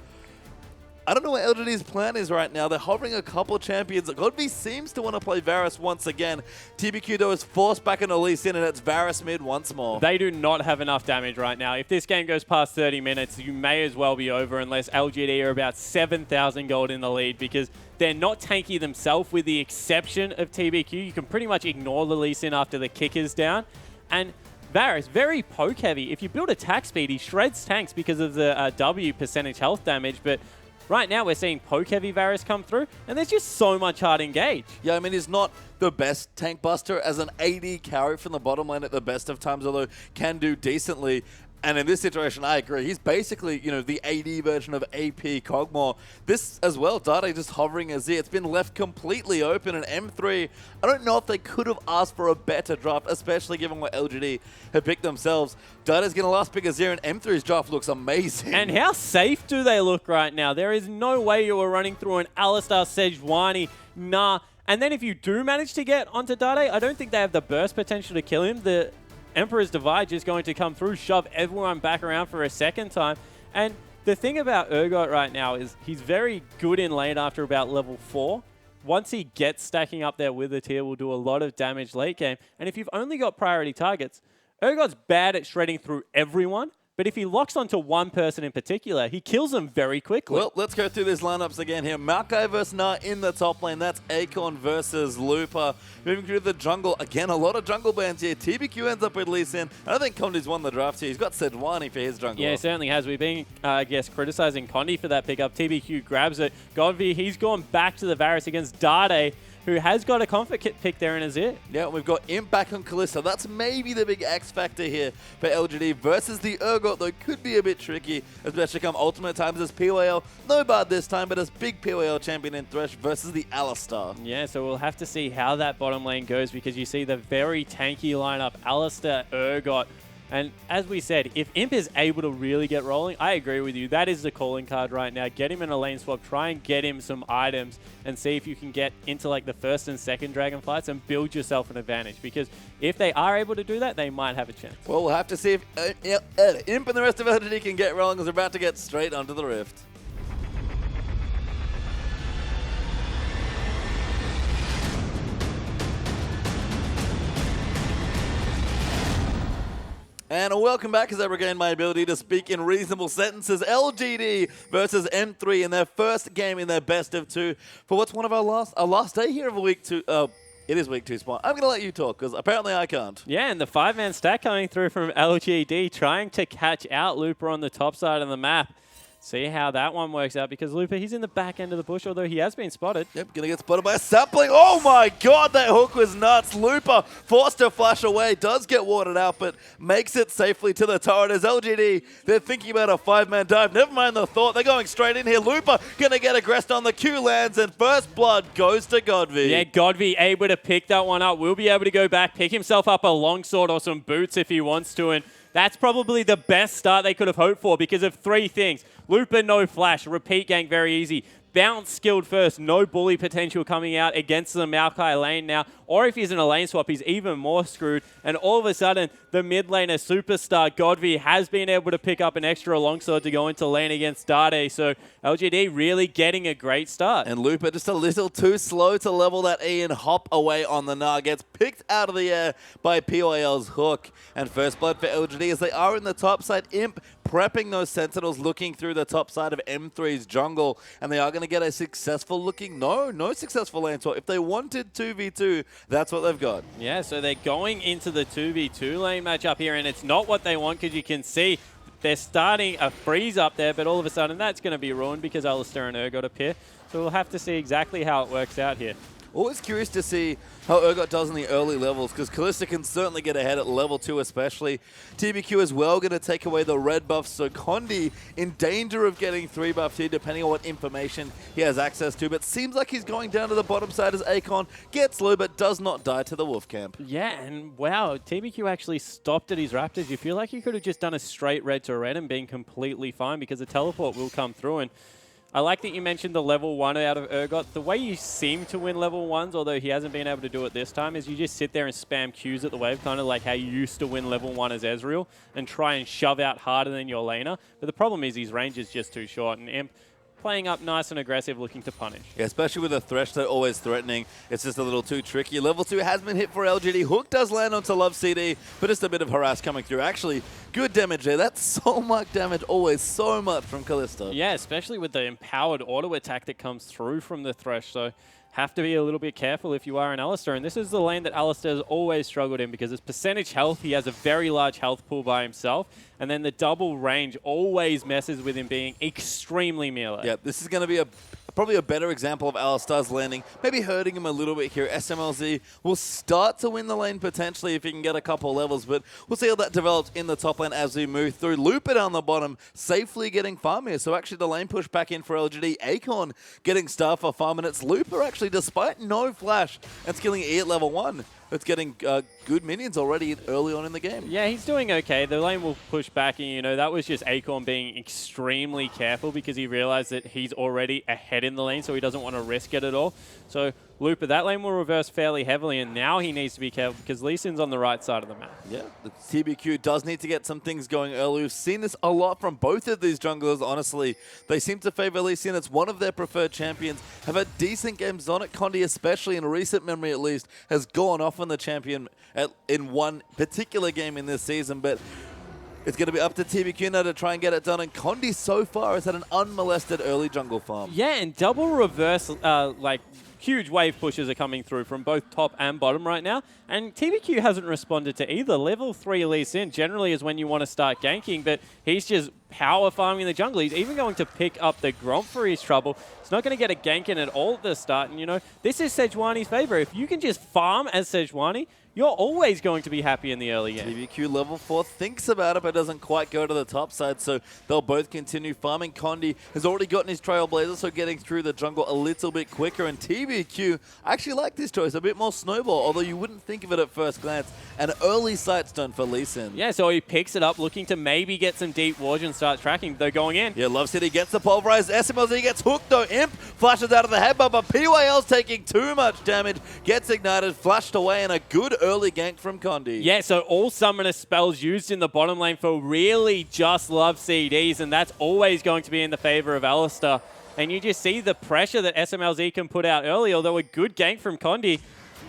I don't know what LGD's plan is right now. They're hovering a couple champions. Godby seems to want to play Varus once again. TBQ, though, is forced back into Lee Sin, and it's Varus mid once more. They do not have enough damage right now. If this game goes past 30 minutes, you may as well be over unless LGD are about 7,000 gold in the lead, because they're not tanky themselves with the exception of TBQ. You can pretty much ignore the Lee Sin after the kick is down. And Varus, very poke heavy. If you build attack speed, he shreds tanks because of the W percentage health damage, but right now we're seeing poke heavy Varus come through, and there's just so much hard engage. Yeah, I mean, he's not the best tank buster as an AD carry from the bottom lane at the best of times, although can do decently. And in this situation, I agree. He's basically, you know, the AD version of AP Kog'Maw. This as well, Dade just hovering as it's been left completely open. And M3, I don't know if they could have asked for a better draft, especially given what LGD have picked themselves. Dade's going to last pick Azir, and M3's draft looks amazing. And how safe do they look right now? There is no way you were running through an Alistar Sejuani. Nah. And then if you do manage to get onto Dade, I don't think they have the burst potential to kill him. The Emperor's Divide is going to come through, shove everyone back around for a second time. And the thing about Urgot right now is he's very good in lane after about level 4. Once he gets stacking up there with the tier, will do a lot of damage late game. And if you've only got priority targets, Urgot's bad at shredding through everyone. But if he locks onto one person in particular, he kills them very quickly. Well, let's go through these lineups again here. Maokai versus Na in the top lane. That's Acorn versus Lupa. Moving through the jungle. Again, a lot of jungle bans here. TBQ ends up with Lee Sin. I don't think Condi's won the draft here. He's got Sejuani for his jungle. Yeah, he certainly has. We've been, I guess, criticizing Condi for that pickup. TBQ grabs it. Godby, he's gone back to the Varus against Dade, who has got a comfort kit pick there in his ear. Yeah, we've got Imp back on Kalista. That's maybe the big X factor here for LGD versus the Urgot, though could be a bit tricky, especially come ultimate times as PYL. No Bard this time, but as big PYL champion in Thresh versus the Alistar. Yeah, so we'll have to see how that bottom lane goes, because you see the very tanky lineup, Alistar, Urgot. And as we said, if Imp is able to really get rolling, I agree with you. That is the calling card right now. Get him in a lane swap, try and get him some items, and see if you can get into like the first and second dragon fights and build yourself an advantage. Because if they are able to do that, they might have a chance. Well, we'll have to see if Imp and the rest of LGD can get rolling, as they're about to get straight onto the Rift. And welcome back as I regain my ability to speak in reasonable sentences. LGD versus M3 in their first game in their best of 2 for what's one of our last day here of a week 2. It is week 2 spot. I'm going to let you talk because apparently I can't. Yeah, and the 5-man stack coming through from LGD trying to catch out Looper on the top side of the map. See how that one works out because Looper, he's in the back end of the bush, although he has been spotted. Yep, going to get spotted by a sapling. Oh my god, that hook was nuts. Looper forced to flash away, does get watered out, but makes it safely to the turret as LGD. They're thinking about a 5-man dive. Never mind the thought, they're going straight in here. Looper going to get aggressed on the Q lands, and first blood goes to Godvi. Yeah, Godvi able to pick that one up. Will be able to go back, pick himself up a longsword or some boots if he wants to, and that's probably the best start they could have hoped for because of 3 things. Looper, no flash. Repeat gank, very easy. Bounce skilled first. No bully potential coming out against the Maokai lane now. Or if he's in a lane swap, he's even more screwed. And all of a sudden, the mid laner superstar, Godvi, has been able to pick up an extra longsword to go into lane against Dade. So LGD really getting a great start. And Looper just a little too slow to level that E and hop away on the Gnar. Gets picked out of the air by PYL's hook. And first blood for LGD as they are in the top side. Imp prepping those Sentinels, looking through the top side of M3's jungle. And they are going to get a successful looking, no successful lane swap. If they wanted 2v2, that's what they've got. Yeah, so they're going into the 2v2 lane matchup here, and it's not what they want because you can see they're starting a freeze up there, but all of a sudden that's going to be ruined because Alistair and Urgot appear. So we'll have to see exactly how it works out here. Always curious to see how Urgot does in the early levels, because Kalista can certainly get ahead at level 2 especially. TBQ as well going to take away the red buff, so Condi in danger of getting 3 buffed here depending on what information he has access to, but seems like he's going down to the bottom side as Akon gets low but does not die to the wolf camp. Yeah, and wow, TBQ actually stopped at his Raptors. You feel like you could have just done a straight red to red and been completely fine because the teleport will come through. And I like that you mentioned the level 1 out of Urgot. The way you seem to win level 1s, although he hasn't been able to do it this time, is you just sit there and spam Qs at the wave, kind of like how you used to win level 1 as Ezreal, and try and shove out harder than your laner. But the problem is his range is just too short, and Imp playing up nice and aggressive, looking to punish. Yeah, especially with a Thresh, they're always threatening. It's just a little too tricky. Level 2 has been hit for LGD. Hook does land onto Love CD, but just a bit of harass coming through. Actually, good damage there. That's so much damage, always so much from Kalista. Yeah, especially with the empowered auto attack that comes through from the Thresh. So have to be a little bit careful if you are an Alistair. And this is the lane that Alistair has always struggled in because his percentage health, he has a very large health pool by himself. And then the double range always messes with him being extremely melee. Yeah, this is going to be probably a better example of Alistar's landing, maybe hurting him a little bit here. SMLZ will start to win the lane potentially if he can get a couple levels, but we'll see how that develops in the top lane as we move through. Looper down the bottom, safely getting farm here. So actually the lane push back in for LGD. Akon getting star for farm, and it's Looper actually, despite no flash and skilling E at level 1. It's getting good minions already early on in the game. Yeah, he's doing okay. The lane will push back, and you know that was just Acorn being extremely careful because he realized that he's already ahead in the lane, so he doesn't want to risk it at all. So Looper, that lane will reverse fairly heavily, and now he needs to be careful because Lee Sin's on the right side of the map. Yeah, the TBQ does need to get some things going early. We've seen this a lot from both of these junglers, honestly. They seem to favor Lee Sin. It's one of their preferred champions. Have had decent games. Zonic Condi, especially in recent memory at least, has gone off on the champion in one particular game in this season, but it's going to be up to TBQ now to try and get it done, and Condi so far has had an unmolested early jungle farm. Yeah, and double reverse, like, huge wave pushes are coming through from both top and bottom right now, and TBQ hasn't responded to either. Level 3 Lee Sin generally is when you want to start ganking, but he's just power farming the jungle. He's even going to pick up the Gromp for his trouble. He's not going to get a gank in at all at the start, and you know, this is Sejuani's favor. If you can just farm as Sejuani, you're always going to be happy in the early game. TBQ level 4 thinks about it, but doesn't quite go to the top side, so they'll both continue farming. Condi has already gotten his Trailblazer, so getting through the jungle a little bit quicker, and TBQ, I actually like this choice, a bit more snowball, although you wouldn't think of it at first glance. An early sight stun for Lee Sin. Yeah, so he picks it up, looking to maybe get some deep ward and start tracking. They're going in. Yeah, Love City gets the pulverized. SMLZ gets hooked though. Imp flashes out of the headbutt, but PYL's taking too much damage. Gets ignited, flashed away, and a good early gank from Condi. Yeah, so all summoner spells used in the bottom lane for really just Love CDs, and that's always going to be in the favor of Alistair. And you just see the pressure that SMLZ can put out early, although a good gank from Condi.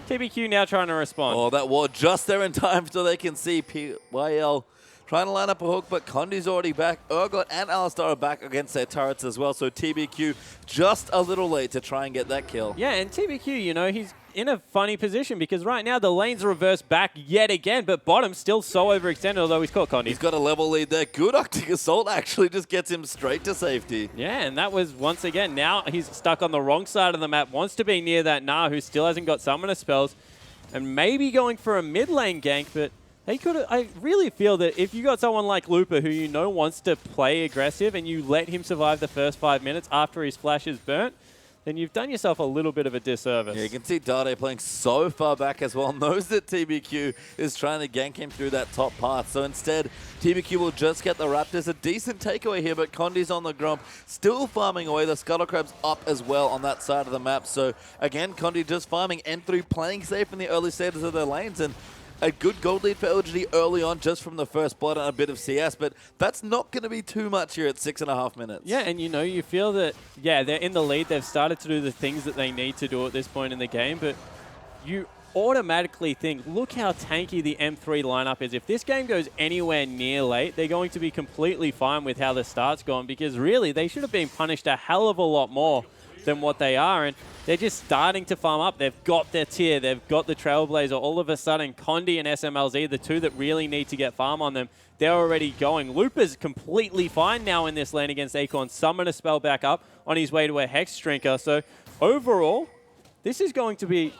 TBQ now trying to respond. Oh, that ward just there in time so they can see PYL trying to line up a hook, but Condi's already back. Urgot and Alistar are back against their turrets as well, so TBQ just a little late to try and get that kill. Yeah, and TBQ, you know, he's in a funny position because right now the lane's reversed back yet again, but bottom still so overextended, although he's caught Condi. He's got a level lead there. Good Arctic Assault actually just gets him straight to safety. Yeah, and that was, once again, now he's stuck on the wrong side of the map, wants to be near that Nah, who still hasn't got summoner spells, and maybe going for a mid lane gank, but they could. I really feel that if you got someone like Looper who you know wants to play aggressive and you let him survive the first 5 minutes after his flash is burnt, then you've done yourself a little bit of a disservice. Yeah, you can see Dade playing so far back as well, knows that TBQ is trying to gank him through that top path. So instead, TBQ will just get the Raptors. A decent takeaway here, but Condi's on the grump, still farming away. The Scuttle Crab's up as well on that side of the map. So again, Condi just farming, M3 playing safe in the early stages of their lanes, and a good gold lead for LGD early on just from the first blood and a bit of CS, but that's not going to be too much here at 6.5 minutes. Yeah, and you know, you feel that, yeah, they're in the lead. They've started to do the things that they need to do at this point in the game, but you automatically think, look how tanky the M3 lineup is. If this game goes anywhere near late, they're going to be completely fine with how the start's gone, because really, they should have been punished a hell of a lot more than what they are, and they're just starting to farm up. They've got their tier, they've got the Trailblazer. All of a sudden, Condi and SMLZ, the two that really need to get farm on them, they're already going. Looper's completely fine now in this lane against Acorn. Summoner spell back up on his way to a Hex Drinker. So overall, this is going to be,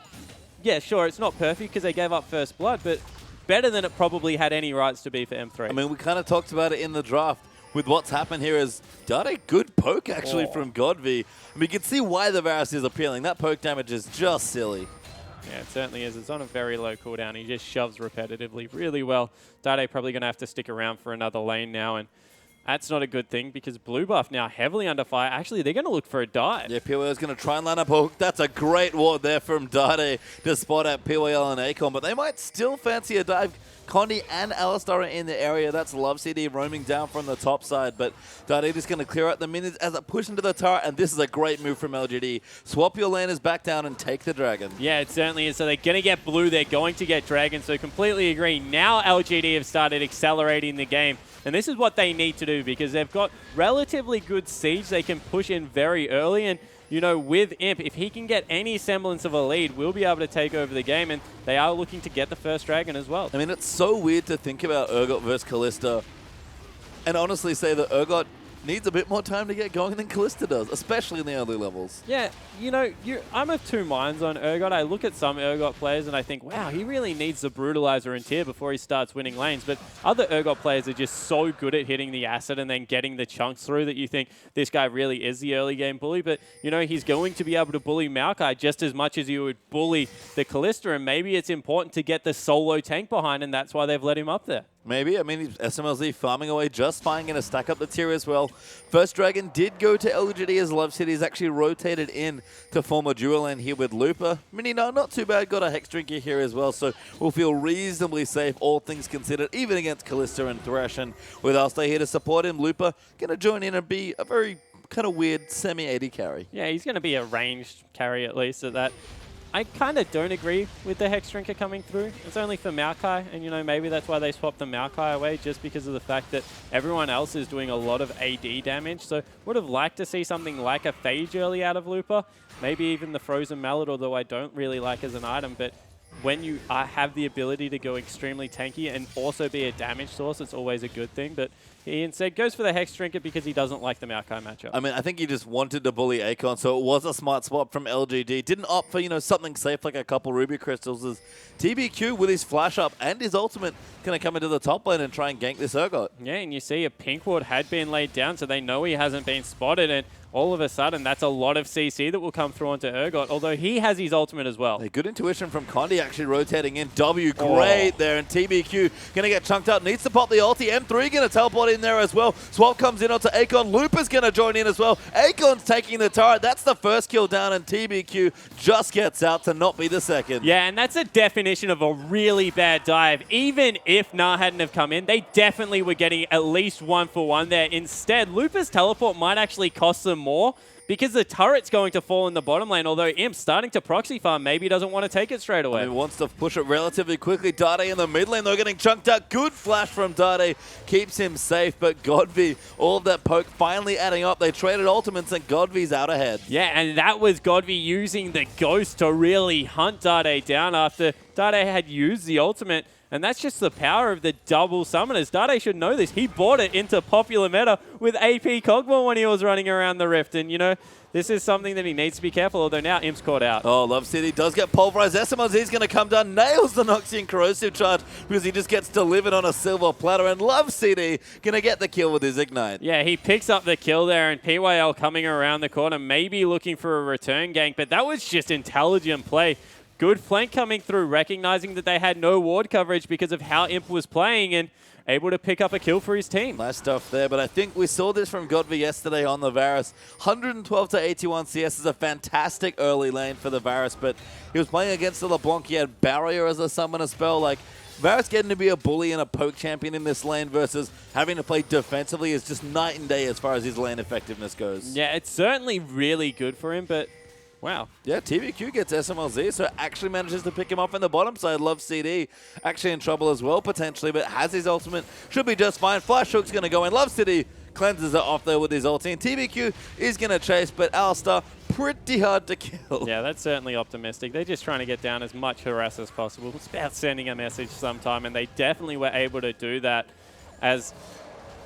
yeah, sure, it's not perfect because they gave up first blood, but better than it probably had any rights to be for M3. I mean, we kind of talked about it in the draft. With what's happened here is Dade, good poke actually from Godv. And we can see why the Varus is appealing. That poke damage is just silly. Yeah, it certainly is. It's on a very low cooldown. He just shoves repetitively really well. Dade probably going to have to stick around for another lane now, and that's not a good thing because Blue Buff now heavily under fire. Actually, they're going to look for a dive. Yeah, PYL is going to try and line up a hook. That's a great ward there from Dade to spot out PYL and Acorn, but they might still fancy a dive. Condi and Alistar are in the area. That's Love CD roaming down from the top side, but Dade is going to clear out the minions as it pushes into the turret, and this is a great move from LGD. Swap your laners back down and take the dragon. Yeah, it certainly is. So they're going to get blue. They're going to get dragon. So completely agree. Now LGD have started accelerating the game. And this is what they need to do because they've got relatively good siege. They can push in very early. And, you know, with Imp, if he can get any semblance of a lead, we'll be able to take over the game. And they are looking to get the first dragon as well. I mean, it's so weird to think about Urgot versus Kalista and honestly say that Urgot needs a bit more time to get going than Kalista does, especially in the early levels. Yeah, you know, I'm of two minds on Urgot. I look at some Urgot players and I think, wow, he really needs the Brutalizer in tier before he starts winning lanes. But other Urgot players are just so good at hitting the acid and then getting the chunks through that you think this guy really is the early game bully. But, you know, he's going to be able to bully Maokai just as much as you would bully the Kalista. And maybe it's important to get the solo tank behind, and that's why they've let him up there. Maybe. I mean, SMLZ farming away just fine, going to stack up the tier as well. First dragon did go to LGD as Love City is actually rotated in to form a dual lane here with Looper. Mini, no, not too bad. Got a Hex Drinker here as well, so we'll feel reasonably safe, all things considered, even against Kalista and Thresh. And with Alstay here to support him, Looper going to join in and be a very kind of weird semi-AD carry. Yeah, he's going to be a ranged carry at least at that. I kind of don't agree with the Hex Drinker coming through. It's only for Maokai, and you know, maybe that's why they swapped the Maokai away, just because of the fact that everyone else is doing a lot of AD damage. So would have liked to see something like a Phage early out of Looper, maybe even the Frozen Mallet, although I don't really like as an item. But when you have the ability to go extremely tanky and also be a damage source, it's always a good thing. But he instead goes for the Hex Drinker because he doesn't like the Maokai matchup. I mean, I think he just wanted to bully Acorn, so it was a smart spot from LGD. Didn't opt for, you know, something safe like a couple Ruby Crystals. As TBQ with his flash up and his ultimate going to come into the top lane and try and gank this Urgot. Yeah, and you see a pink ward had been laid down, so they know he hasn't been spotted, and all of a sudden, that's a lot of CC that will come through onto Urgot, although he has his ultimate as well. A good intuition from Condi actually rotating in. W, great there, and TBQ going to get chunked up. Needs to pop the ulti. M3 going to teleport in there as well. Swap comes in onto Acorn. Looper's going to join in as well. Acorn's taking the turret. That's the first kill down, and TBQ just gets out to not be the second. Yeah, and that's a definition of a really bad dive. Even if Nah hadn't have come in, they definitely were getting at least 1-for-1 there. Instead, Looper's teleport might actually cost them more because the turret's going to fall in the bottom lane, although Imp's starting to proxy farm. Maybe he doesn't want to take it straight away. He wants to push it relatively quickly. Dade in the mid lane, though, getting chunked out. Good flash from Dade. Keeps him safe, but Godvi, all of that poke finally adding up. They traded ultimates, and Godvi's out ahead. Yeah, and that was Godvi using the Ghost to really hunt Dade down after Dade had used the ultimate. And that's just the power of the double summoners. Dade should know this. He bought it into popular meta with AP Cogball when he was running around the Rift. And, you know, this is something that he needs to be careful, although now Imp's caught out. Oh, Love City does get pulverized. SMLZ's going to come down, nails the Noxian Corrosive Charge because he just gets delivered on a silver platter. And Love City going to get the kill with his Ignite. Yeah, he picks up the kill there, and PYL coming around the corner, maybe looking for a return gank. But that was just intelligent play. Good flank coming through, recognizing that they had no ward coverage because of how Imp was playing and able to pick up a kill for his team. Nice stuff there, but I think we saw this from Godvi yesterday on the Varus. 112 to 81 CS is a fantastic early lane for the Varus, but he was playing against the LeBlanc. He had Barrier as a summoner spell. Like, Varus getting to be a bully and a poke champion in this lane versus having to play defensively is just night and day as far as his lane effectiveness goes. Yeah, it's certainly really good for him, but wow. Yeah, TVQ gets SMLZ, so actually manages to pick him up in the bottom side. Love CD actually in trouble as well, potentially, but has his ultimate. Should be just fine. Flash Hook's going to go in. Love City cleanses it off there with his ulti. And TVQ is going to chase, but Alistar pretty hard to kill. Yeah, that's certainly optimistic. They're just trying to get down as much harass as possible. It's about sending a message sometime, and they definitely were able to do that as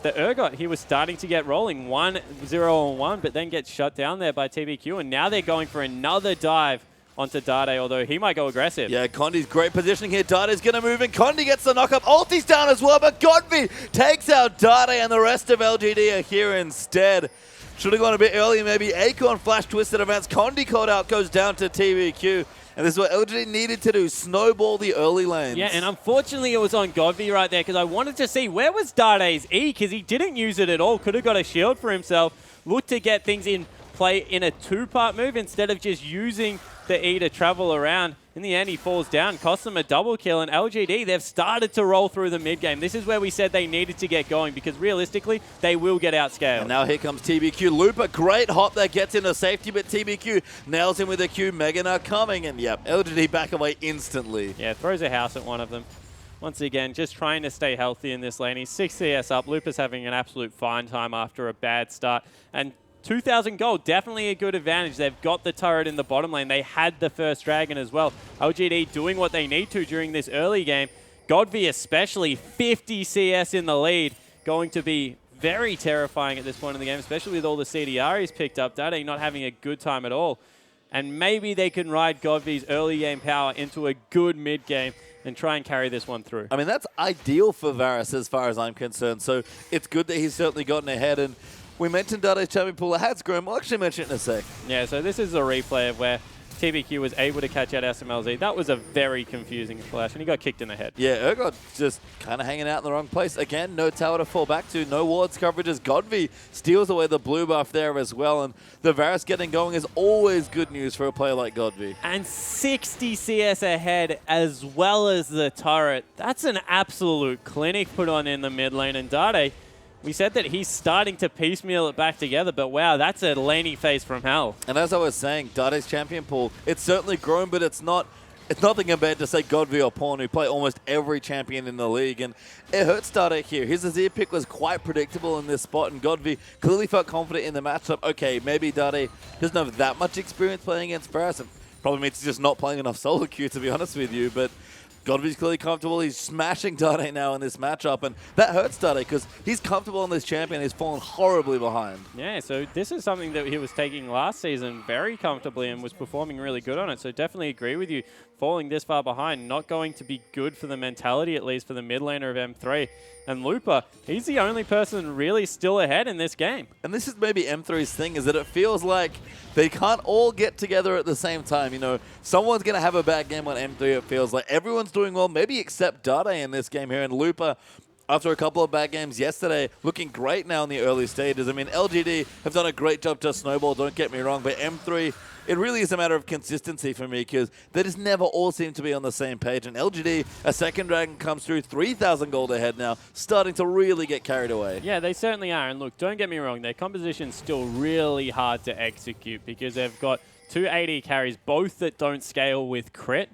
the Urgot, he was starting to get rolling 1-0-1, but then gets shut down there by TVQ, and now they're going for another dive onto Dade, although he might go aggressive. Yeah, Condi's great positioning here. Dade's going to move in. Condi gets the knock-up. Ulti's down as well, but Godvi takes out Dade, and the rest of LGD are here instead. Should have gone a bit earlier, maybe. Acorn flash twisted events. Condi called out, goes down to TVQ. And this is what LGD needed to do, snowball the early lanes. Yeah, and unfortunately it was on Godvi right there because I wanted to see where was Dade's E because he didn't use it at all. Could have got a shield for himself. Looked to get things in play in a two-part move instead of just using the E to travel around. In the end, he falls down, costs them a double kill, and LGD, they've started to roll through the mid-game. This is where we said they needed to get going because realistically, they will get outscaled. And now here comes TBQ. Looper, great hop that gets into safety, but TBQ nails him with a Q. Meganar coming, and yep, LGD back away instantly. Yeah, throws a house at one of them. Once again, just trying to stay healthy in this lane. He's 6 CS up. Looper's having an absolute fine time after a bad start. And 2,000 gold, definitely a good advantage. They've got the turret in the bottom lane. They had the first dragon as well. LGD doing what they need to during this early game. Godvi especially, 50 CS in the lead. Going to be very terrifying at this point in the game, especially with all the CDR he's picked up. Dade not having a good time at all. And maybe they can ride Godvi's early game power into a good mid game and try and carry this one through. I mean, that's ideal for Varus as far as I'm concerned. So it's good that he's certainly gotten ahead. And we mentioned Dade's champion pool has grown. We'll actually mention it in a sec. Yeah, so this is a replay of where TBQ was able to catch out SMLZ. That was a very confusing flash, and he got kicked in the head. Yeah, Urgot just kind of hanging out in the wrong place. Again, no tower to fall back to, no wards coverage as Godvi steals away the blue buff there as well, and the Varus getting going is always good news for a player like Godvi. And 60 CS ahead as well as the turret. That's an absolute clinic put on in the mid lane, and Dade, we said that he's starting to piecemeal it back together, but wow, that's a laney face from hell. And as I was saying, Dade's champion pool, it's certainly grown, but it's nothing compared to, say, Godvi or Pawn, who play almost every champion in the league. And it hurts Dade here. His Azir pick was quite predictable in this spot, and Godvi clearly felt confident in the matchup. Okay, maybe Dade doesn't have that much experience playing against Varus. Probably means he's just not playing enough solo queue, to be honest with you, but Godvi's clearly comfortable. He's smashing Dade now in this matchup, and that hurts Dade because he's comfortable on this champion. He's fallen horribly behind. Yeah, so this is something that he was taking last season very comfortably and was performing really good on it. So definitely agree with you. Falling this far behind, not going to be good for the mentality, at least for the mid laner of M3. And Looper, he's the only person really still ahead in this game. And this is maybe M3's thing, is that it feels like they can't all get together at the same time. You know, someone's going to have a bad game on M3, it feels like. Everyone's doing well, maybe except Dade in this game here. And Looper, after a couple of bad games yesterday, looking great now in the early stages. I mean, LGD have done a great job to snowball, don't get me wrong, but M3 it really is a matter of consistency for me because they just never all seem to be on the same page. And LGD, a second Dragon comes through 3,000 gold ahead now, starting to really get carried away. Yeah, they certainly are. And look, don't get me wrong, their composition's still really hard to execute because they've got 2 AD carries, both that don't scale with crit,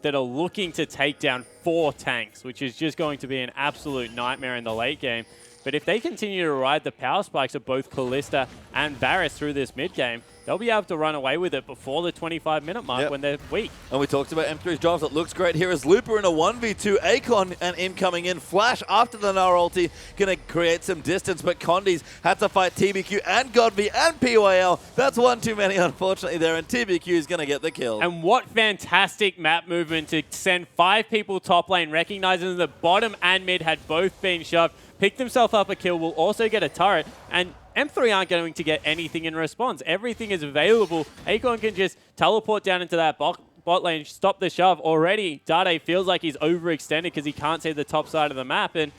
that are looking to take down 4 tanks, which is just going to be an absolute nightmare in the late game. But if they continue to ride the power spikes of both Kalista and Varus through this mid game, they'll be able to run away with it before the 25-minute mark when they're weak. And we talked about M3's jobs. It looks great here as Looper in a 1v2. Akon and Im coming in. Flash after the Nara ulti. Going to create some distance, but Condi's had to fight TBQ and Godby and PYL. That's one too many, unfortunately, there, and TBQ is going to get the kill. And what fantastic map movement to send 5 people top lane, recognizing the bottom and mid had both been shoved. Picked himself up a kill, will also get a turret, and M3 aren't going to get anything in response. Everything is available. Akon can just teleport down into that bot lane, stop the shove. Already, Dade feels like he's overextended because he can't see the top side of the map, and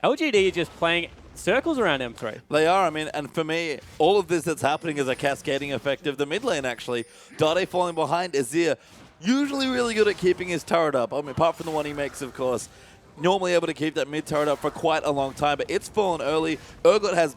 LGD are just playing circles around M3. They are. I mean, and for me, all of this that's happening is a cascading effect of the mid lane, actually. Dade falling behind. Azir, usually really good at keeping his turret up. I mean, apart from the one he makes, of course. Normally able to keep that mid turret up for quite a long time, but it's fallen early. Urgot has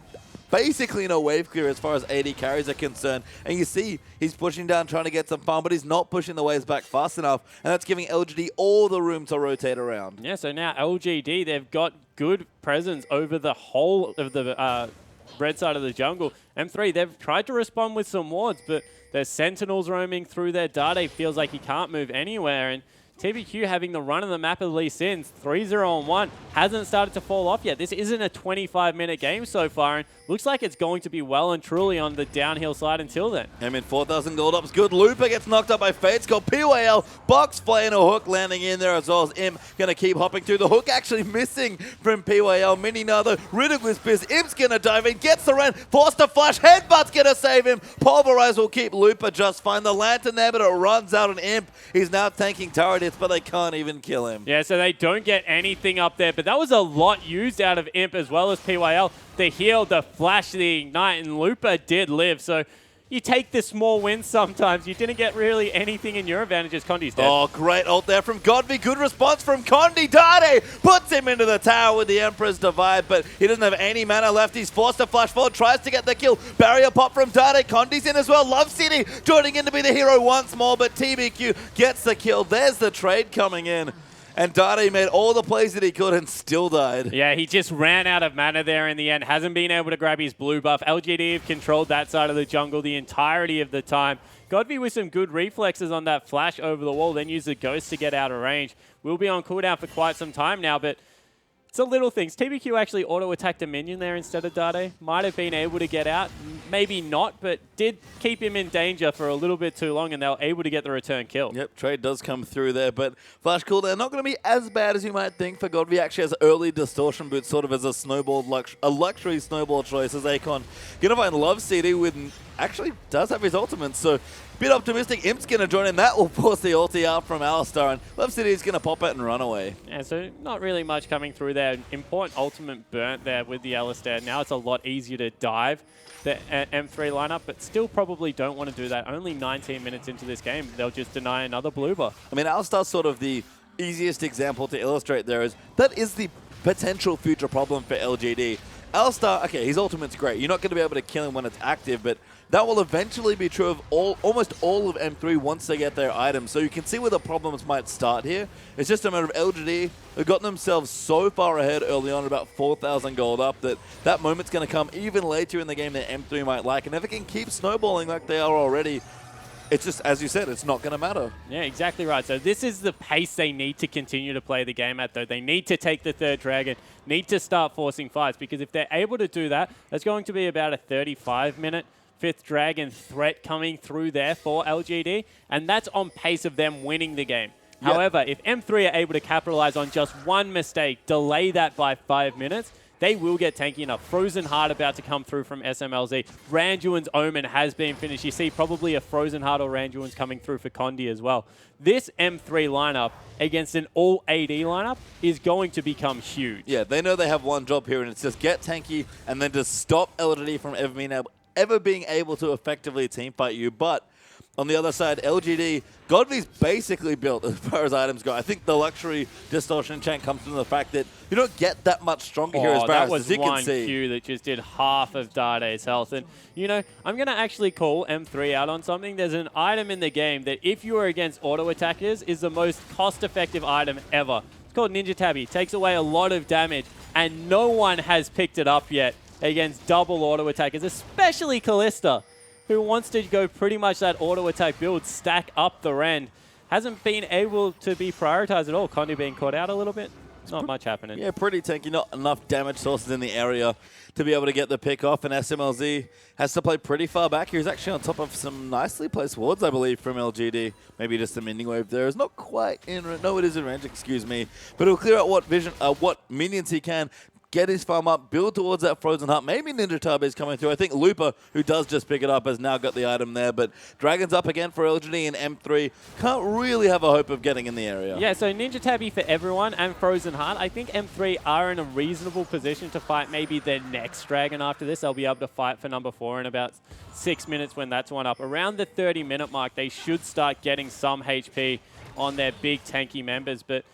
basically no wave clear as far as AD carries are concerned. And you see, he's pushing down, trying to get some farm, but he's not pushing the waves back fast enough. And that's giving LGD all the room to rotate around. Yeah, so now LGD, they've got good presence over the whole of the red side of the jungle. M3, they've tried to respond with some wards, but there's sentinels roaming through there. Dade feels like he can't move anywhere. And TBQ having the run of the map of Lee Sins, 3-0-1, hasn't started to fall off yet. This isn't a 25-minute game so far, and looks like it's going to be well and truly on the downhill side until then. I mean, 4,000 gold up's good. Looper gets knocked up by Fates. Got PYL, Box playing a hook, landing in there as well as Im going to keep hopping through. The hook actually missing from PYL. Mini Nado, Riddick with Spears. Im's going to dive in, gets the rend, forced to flash. Headbutt's going to save him. Pulverize will keep Looper just fine. The lantern there, but it runs out on Imp. He's now tanking turret hits, but they can't even kill him. Yeah, so they don't get anything up there, but that was a lot used out of Imp as well as PYL. The heal, the flash, the ignite, and Looper did live. So you take the small wins sometimes. You didn't get really anything in your advantages. Condi's dead. Oh, great ult there from Godby. Good response from Condi. Dade puts him into the tower with the Emperor's Divide, but he doesn't have any mana left. He's forced to flash forward, tries to get the kill. Barrier pop from Dade. Condi's in as well. Love City joining in to be the hero once more, but TBQ gets the kill. There's the trade coming in. And Dade made all the plays that he could and still died. Yeah, he just ran out of mana there in the end. Hasn't been able to grab his blue buff. LGD have controlled that side of the jungle the entirety of the time. Godby with some good reflexes on that flash over the wall, then use the ghost to get out of range. Will be on cooldown for quite some time now, but it's the little things. TBQ actually auto-attacked a minion there instead of Dade. Might have been able to get out, maybe not, but did keep him in danger for a little bit too long, and they were able to get the return kill. Yep, trade does come through there, but flash cooldown not going to be as bad as you might think for Godby. Actually has early distortion boots sort of as a luxury snowball choice as Akon. Going to find Love CD with, actually does have his ultimate, so bit optimistic. Imp's going to join in. That will force the ulti out from Alistar, and Love City is going to pop it and run away. Yeah, so not really much coming through there. Important ultimate burnt there with the Alistar. Now it's a lot easier to dive the M3 lineup, but still probably don't want to do that. Only 19 minutes into this game, they'll just deny another blue buff. I mean, Alistar's sort of the easiest example to illustrate there is that is the potential future problem for LGD. Alistar, okay, his ultimate's great. You're not going to be able to kill him when it's active, but that will eventually be true of almost all of M3 once they get their items. So you can see where the problems might start here. It's just a matter of LGD have gotten themselves so far ahead early on, about 4,000 gold up, that moment's going to come even later in the game that M3 might like. And if it can keep snowballing like they are already, it's just, as you said, it's not going to matter. Yeah, exactly right. So this is the pace they need to continue to play the game at, though. They need to take the third dragon, need to start forcing fights, because if they're able to do that, that's going to be about a 35-minute fifth dragon threat coming through there for LGD, and that's on pace of them winning the game. Yep. However, if M3 are able to capitalize on just one mistake, delay that by 5 minutes, they will get tanky enough. Frozen Heart about to come through from SMLZ. Randuin's Omen has been finished. You see probably a Frozen Heart or Randuin's coming through for Condi as well. This M3 lineup against an all AD lineup is going to become huge. Yeah, they know they have one job here, and it's just get tanky and then just stop LGD from ever being able to effectively teamfight you. But On the other side, LGD, Godvy's basically built as far as items go. I think the luxury distortion enchant comes from the fact that you don't get that much stronger here as far as you can see. That was one Q that just did half of Dade's health. And, you know, I'm going to actually call M3 out on something. There's an item in the game that if you are against auto attackers is the most cost-effective item ever. It's called Ninja Tabi. Takes away a lot of damage, and no one has picked it up yet against double auto attackers, especially Kalista, who wants to go pretty much that auto attack build, stack up the rend. Hasn't been able to be prioritized at all. Condi being caught out a little bit. Not much happening. Yeah, pretty tanky. Not enough damage sources in the area to be able to get the pick off. And SMLZ has to play pretty far back. He was actually on top of some nicely placed wards, I believe, from LGD. Maybe just a mending wave there. It's not quite in range. No, it is in range, excuse me. But it'll clear out what minions he can. Get his farm up, build towards that frozen heart. Maybe Ninja Tabi is coming through. I think Looper, who does just pick it up, has now got the item there. But Dragon's up again for LGD and M3. Can't really have a hope of getting in the area. Yeah, so Ninja Tabi for everyone and Frozen Heart. I think M3 are in a reasonable position to fight maybe their next Dragon after this. They'll be able to fight for number 4 in about 6 minutes when that's one up. Around the 30-minute mark, they should start getting some HP on their big tanky members. But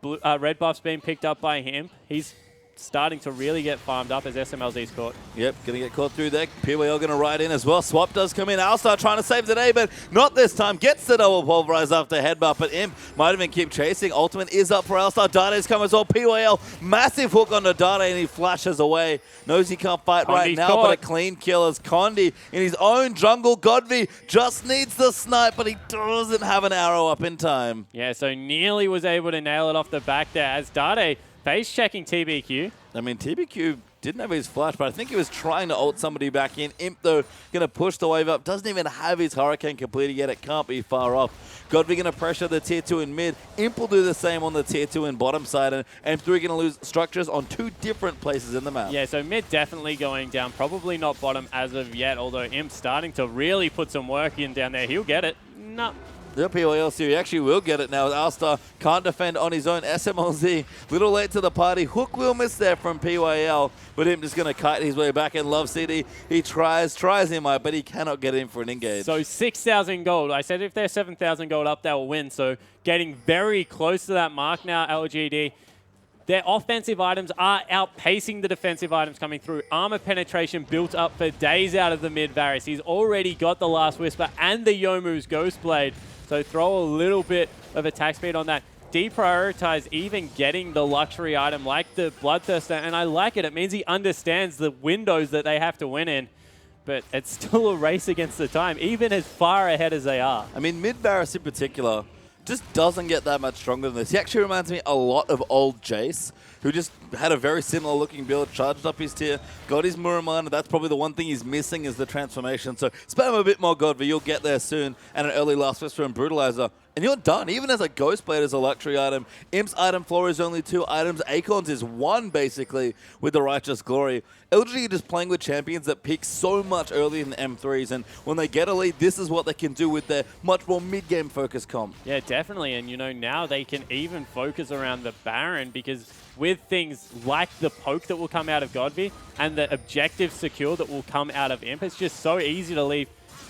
red buff's been picked up by him. He's starting to really get farmed up as SMLZ's caught. Yep, going to get caught through there. PWL going to ride in as well. Swap does come in. Alistar trying to save the day, but not this time. Gets the double pulverize after headbutt, but Imp might even keep chasing. Ultimate is up for Alistar. Dade's come as well. PWL, massive hook on the Dade, and he flashes away. Knows he can't fight right now, but a clean kill as Condi in his own jungle. Godvy just needs the snipe, but he doesn't have an arrow up in time. Yeah, so nearly was able to nail it off the back there as Dade face checking TBQ. I mean, TBQ didn't have his flash, but I think he was trying to ult somebody back in. Imp, though, going to push the wave up. Doesn't even have his Hurricane completed yet. It can't be far off. Godvy going to pressure the tier 2 in mid. Imp will do the same on the tier 2 in bottom side. And M3 going to lose structures on 2 different places in the map. Yeah, so mid definitely going down. Probably not bottom as of yet, although Imp starting to really put some work in down there. He'll get it. No. The POL series actually will get it now. Alistar can't defend on his own. SMLZ, little late to the party. Hook will miss there from PYL, but him just going to kite his way back in. Love City, he tries him, but he cannot get in for an engage. So 6,000 gold. I said if they're 7,000 gold up, they'll win. So getting very close to that mark now, LGD. Their offensive items are outpacing the defensive items coming through. Armor penetration built up for days out of the mid Varus. He's already got the Last Whisper and the Yomu's Ghostblade. So throw a little bit of attack speed on that. Deprioritize even getting the luxury item like the Bloodthirster. And I like it. It means he understands the windows that they have to win in. But it's still a race against the time, even as far ahead as they are. I mean, mid Varus in particular just doesn't get that much stronger than this. He actually reminds me a lot of old Jace, who just had a very similar looking build, charged up his tier, got his Muramana. That's probably the one thing he's missing is the transformation. So spam a bit more Godvy, you'll get there soon. And an early Last Whisper and Brutalizer. And you're done. Even as a Ghostblade as a luxury item, Imp's item floor is only 2 items. Acorn's is 1, basically, with the Righteous Glory. LG just playing with champions that peak so much early in the M3s, and when they get a lead, this is what they can do with their much more mid-game focused comp. Yeah, definitely. And, you know, now they can even focus around the Baron, because with things like the poke that will come out of Godvy and the objective secure that will come out of Imp, it's just so easy to leave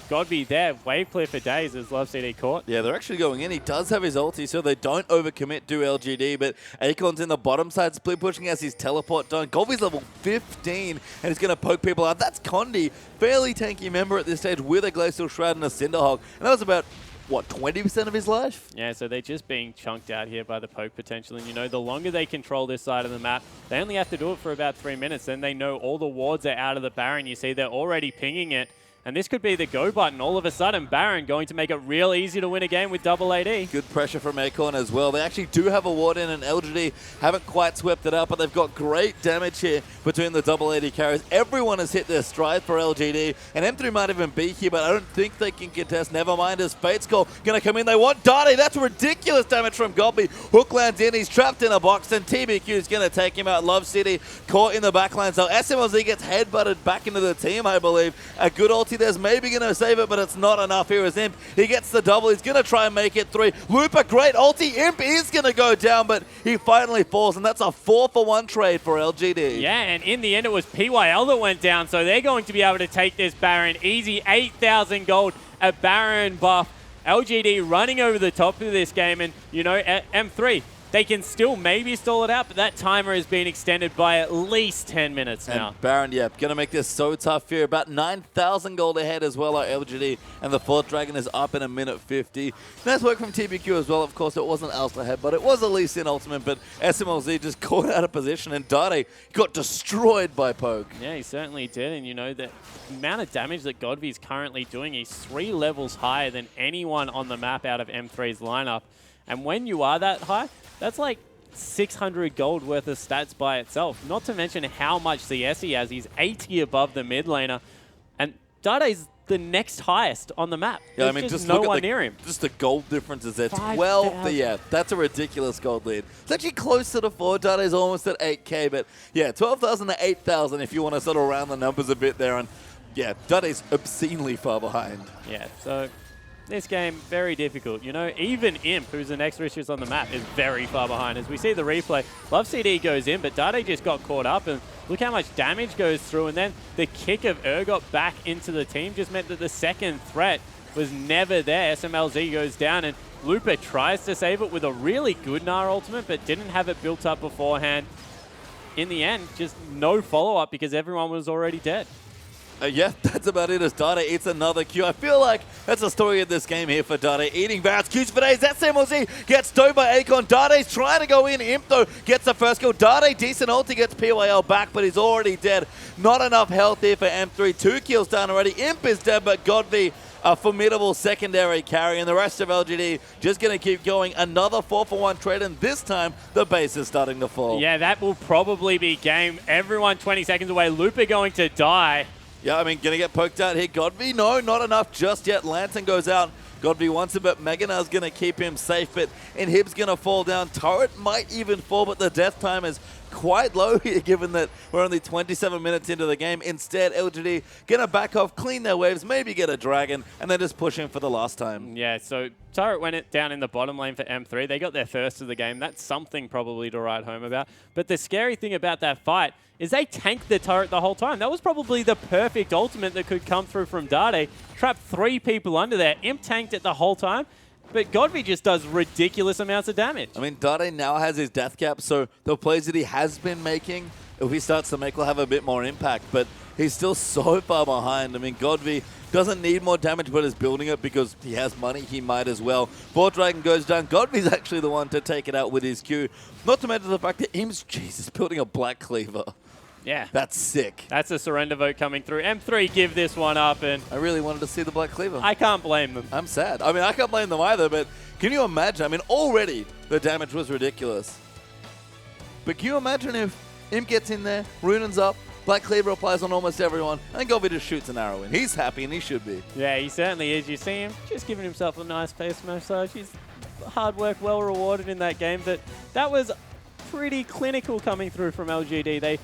Godvy there, wave clear for days as Love CD caught. Yeah, they're actually going in. He does have his ulti, so they don't overcommit to LGD, but Acorn's in the bottom side, split pushing as his teleport done. Godvy's level 15, and he's going to poke people out. That's Condi, fairly tanky member at this stage with a Glacial Shroud and a Cinderhog, and that was about, what, 20% of his life? Yeah, so they're just being chunked out here by the poke potential. And, you know, the longer they control this side of the map, they only have to do it for about 3 minutes. Then they know all the wards are out of the Baron. You see they're already pinging it. And this could be the go button. All of a sudden, Baron going to make it real easy to win a game with double AD. Good pressure from Acorn as well. They actually do have a ward in, and LGD haven't quite swept it up, but they've got great damage here between the double AD carries. Everyone has hit their stride for LGD, and M3 might even be here, but I don't think they can contest. Never mind as Fate's Call going to come in. They want Dade. That's ridiculous damage from Godby. Hook lands in. He's trapped in a box, and TBQ is going to take him out. Love City caught in the backline. So SMLZ gets headbutted back into the team, I believe. A good ulti there's maybe going to save it, but it's not enough. Here is Imp. He gets the double. He's going to try and make it 3. Looper, great ulti. Imp is going to go down, but he finally falls, and that's a 4-for-1 trade for LGD. Yeah, and in the end, it was PYL that went down, so they're going to be able to take this Baron easy. 8,000 gold a Baron buff. LGD running over the top of this game, and, you know, at M3, they can still maybe stall it out, but that timer has been extended by at least 10 minutes now. And Baron, yeah, going to make this so tough here. About 9,000 gold ahead as well are LGD, and the 4th Dragon is up in a minute 50. Nice work from TBQ as well. Of course, it wasn't Alpha ahead, but it was a Lee Sin ultimate, but SMLZ just caught out of position, and Dade got destroyed by Poke. Yeah, he certainly did, and, you know, the amount of damage that Godby is currently doing, he's 3 levels higher than anyone on the map out of M3's lineup. And when you are that high, that's like 600 gold worth of stats by itself. Not to mention how much CS he has. He's 80 above the mid laner. And Dade's the next highest on the map. Yeah, There's I mean, just look no at one near him. Just the gold difference is there. 5,000. 12. Yeah, that's a ridiculous gold lead. It's actually closer to 4. Dade's almost at 8K, but yeah, 12,000 to 8,000 if you want to sort of round the numbers a bit there. And yeah, Dade's obscenely far behind. Yeah, so this game, very difficult. You know, even Imp, who's the next richest on the map, is very far behind. As we see the replay, Love CD goes in, but Dade just got caught up, and look how much damage goes through. And then the kick of Urgot back into the team just meant that the second threat was never there. SMLZ goes down, and Looper tries to save it with a really good Gnar ultimate, but didn't have it built up beforehand. In the end, just no follow-up because everyone was already dead. Yeah, that's about it as Dade eats another Q. I feel like that's the story of this game here for Dade. Eating Varus Qs for days. That's SMLZ. Gets stoned by Akon. Dade's trying to go in. Imp, though, gets the first kill. Dade, decent ulti, gets PYL back, but he's already dead. Not enough health here for M3. 2 kills down already. Imp is dead, but Godby, a formidable secondary carry, and the rest of LGD just going to keep going. Another 4-for-1 trade, and this time the base is starting to fall. Yeah, that will probably be game. Everyone 20 seconds away. Looper going to die. Yeah, I mean, going to get poked out here. Godby, no, not enough just yet. Lantern goes out. Godby wants it, but Meganar's going to keep him safe, but Inhib's going to fall down. Turret might even fall, but the death time is quite low here, given that we're only 27 minutes into the game. Instead, LGD going to back off, clean their waves, maybe get a dragon, and then just push in for the last time. Yeah, so Turret went it down in the bottom lane for M3. They got their first of the game. That's something probably to write home about. But the scary thing about that fight is they tanked the turret the whole time. That was probably the perfect ultimate that could come through from Dade. Trapped 3 people under there. Imp tanked it the whole time. But Godby just does ridiculous amounts of damage. I mean, Dade now has his death cap, so the plays that he has been making, if he starts to make, will have a bit more impact. But he's still so far behind. I mean, Godby doesn't need more damage, but is building it because he has money. He might as well. 4th Dragon goes down. Godby's actually the one to take it out with his Q. Not to mention the fact that Im's, Jesus, building a Black Cleaver. Yeah. That's sick. That's a surrender vote coming through. M3 give this one up, and I really wanted to see the Black Cleaver. I can't blame them. I'm sad. I mean, I can't blame them either, but can you imagine? I mean, already the damage was ridiculous. But can you imagine if Imp gets in there, Runen's up, Black Cleaver applies on almost everyone, and then Godby just shoots an arrow in. He's happy, and he should be. Yeah, he certainly is. You see him just giving himself a nice face massage. He's hard work well rewarded in that game, but that was pretty clinical coming through from LGD. They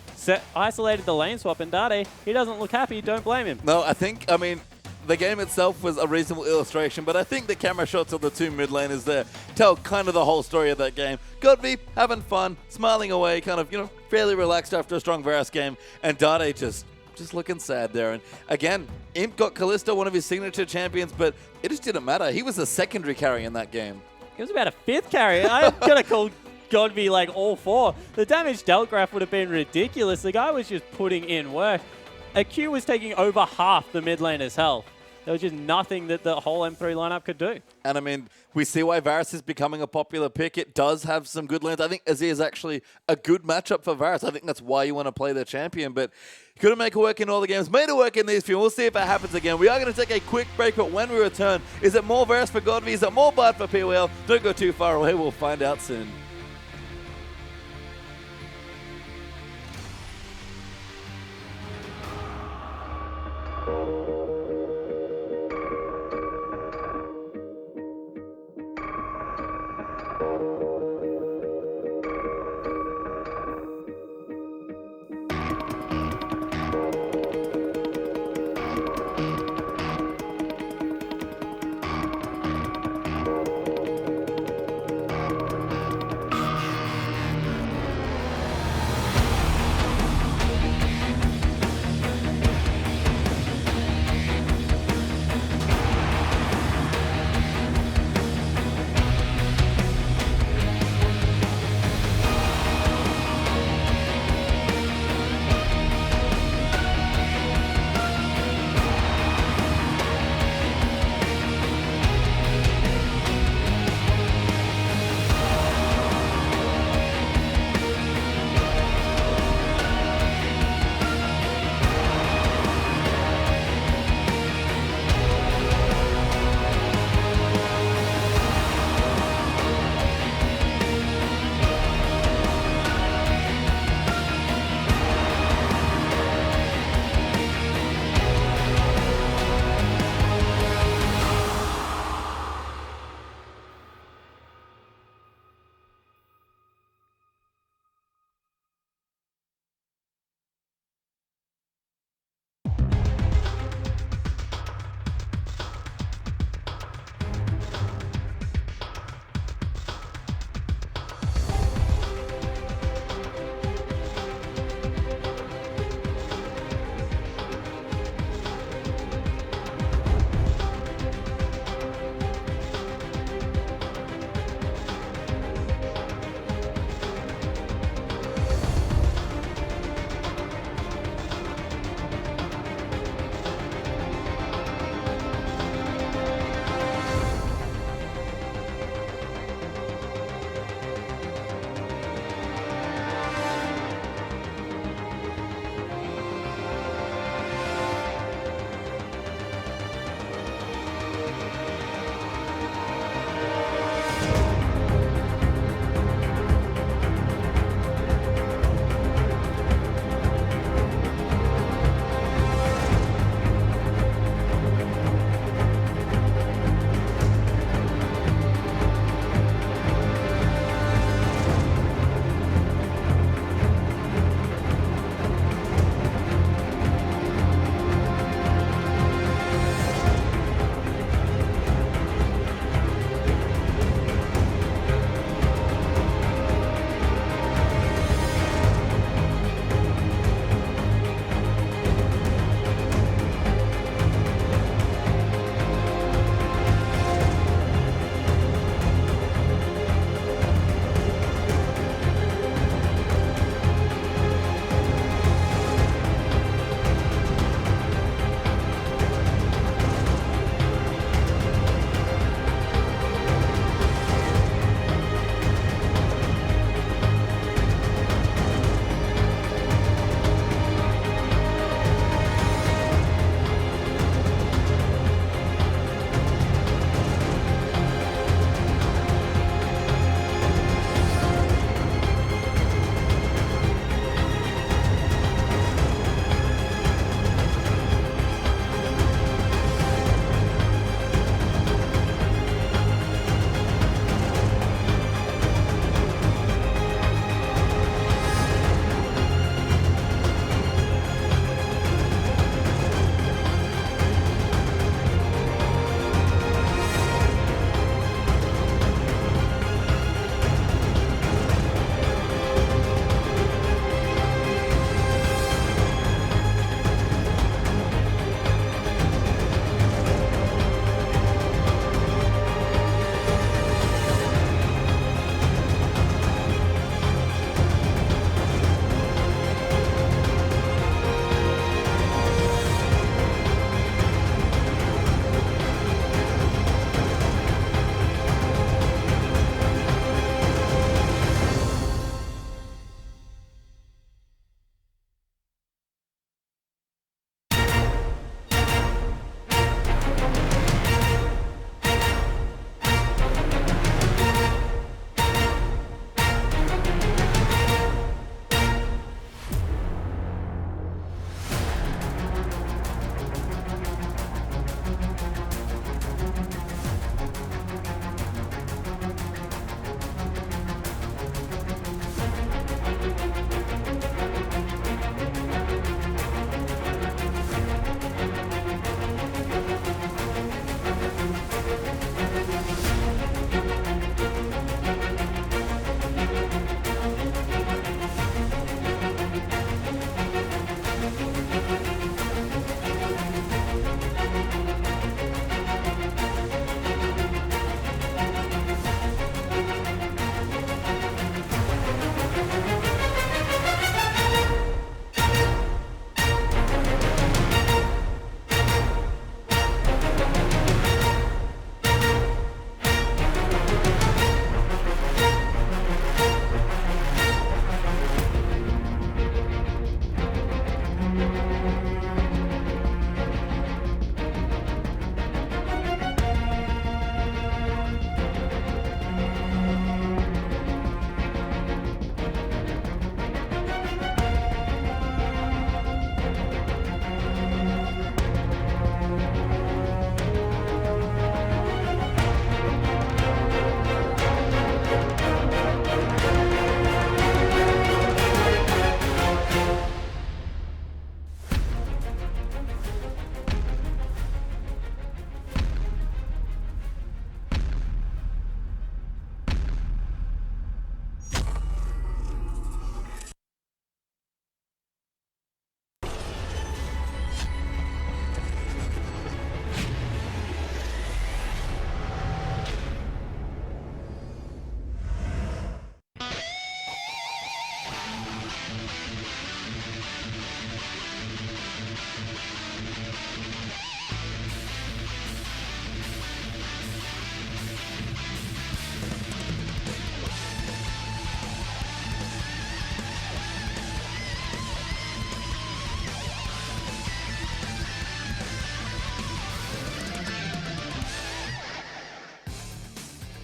isolated the lane swap, and Dade, he doesn't look happy. Don't blame him. No, I mean, the game itself was a reasonable illustration, but I think the camera shots of the 2 mid laners there tell kind of the whole story of that game. Godby having fun, smiling away, kind of, you know, fairly relaxed after a strong Varus game, and Dade just looking sad there. And again, Imp got Kalista, one of his signature champions, but it just didn't matter. He was a secondary carry in that game. He was about a 5th carry. I'm going to call Godby like all 4. The damage dealt graph would have been ridiculous. The guy was just putting in work. A Q was taking over half the mid laner's health. There was just nothing that the whole M3 lineup could do. And I mean, we see why Varus is becoming a popular pick. It does have some good lanes. I think Azir is actually a good matchup for Varus. I think that's why you want to play the champion, but couldn't make it work in all the games. Made it work in these few. We'll see if it happens again. We are going to take a quick break, but when we return, is it more Varus for Godby? Is it more Bard for PWL? Don't go too far away. We'll find out soon.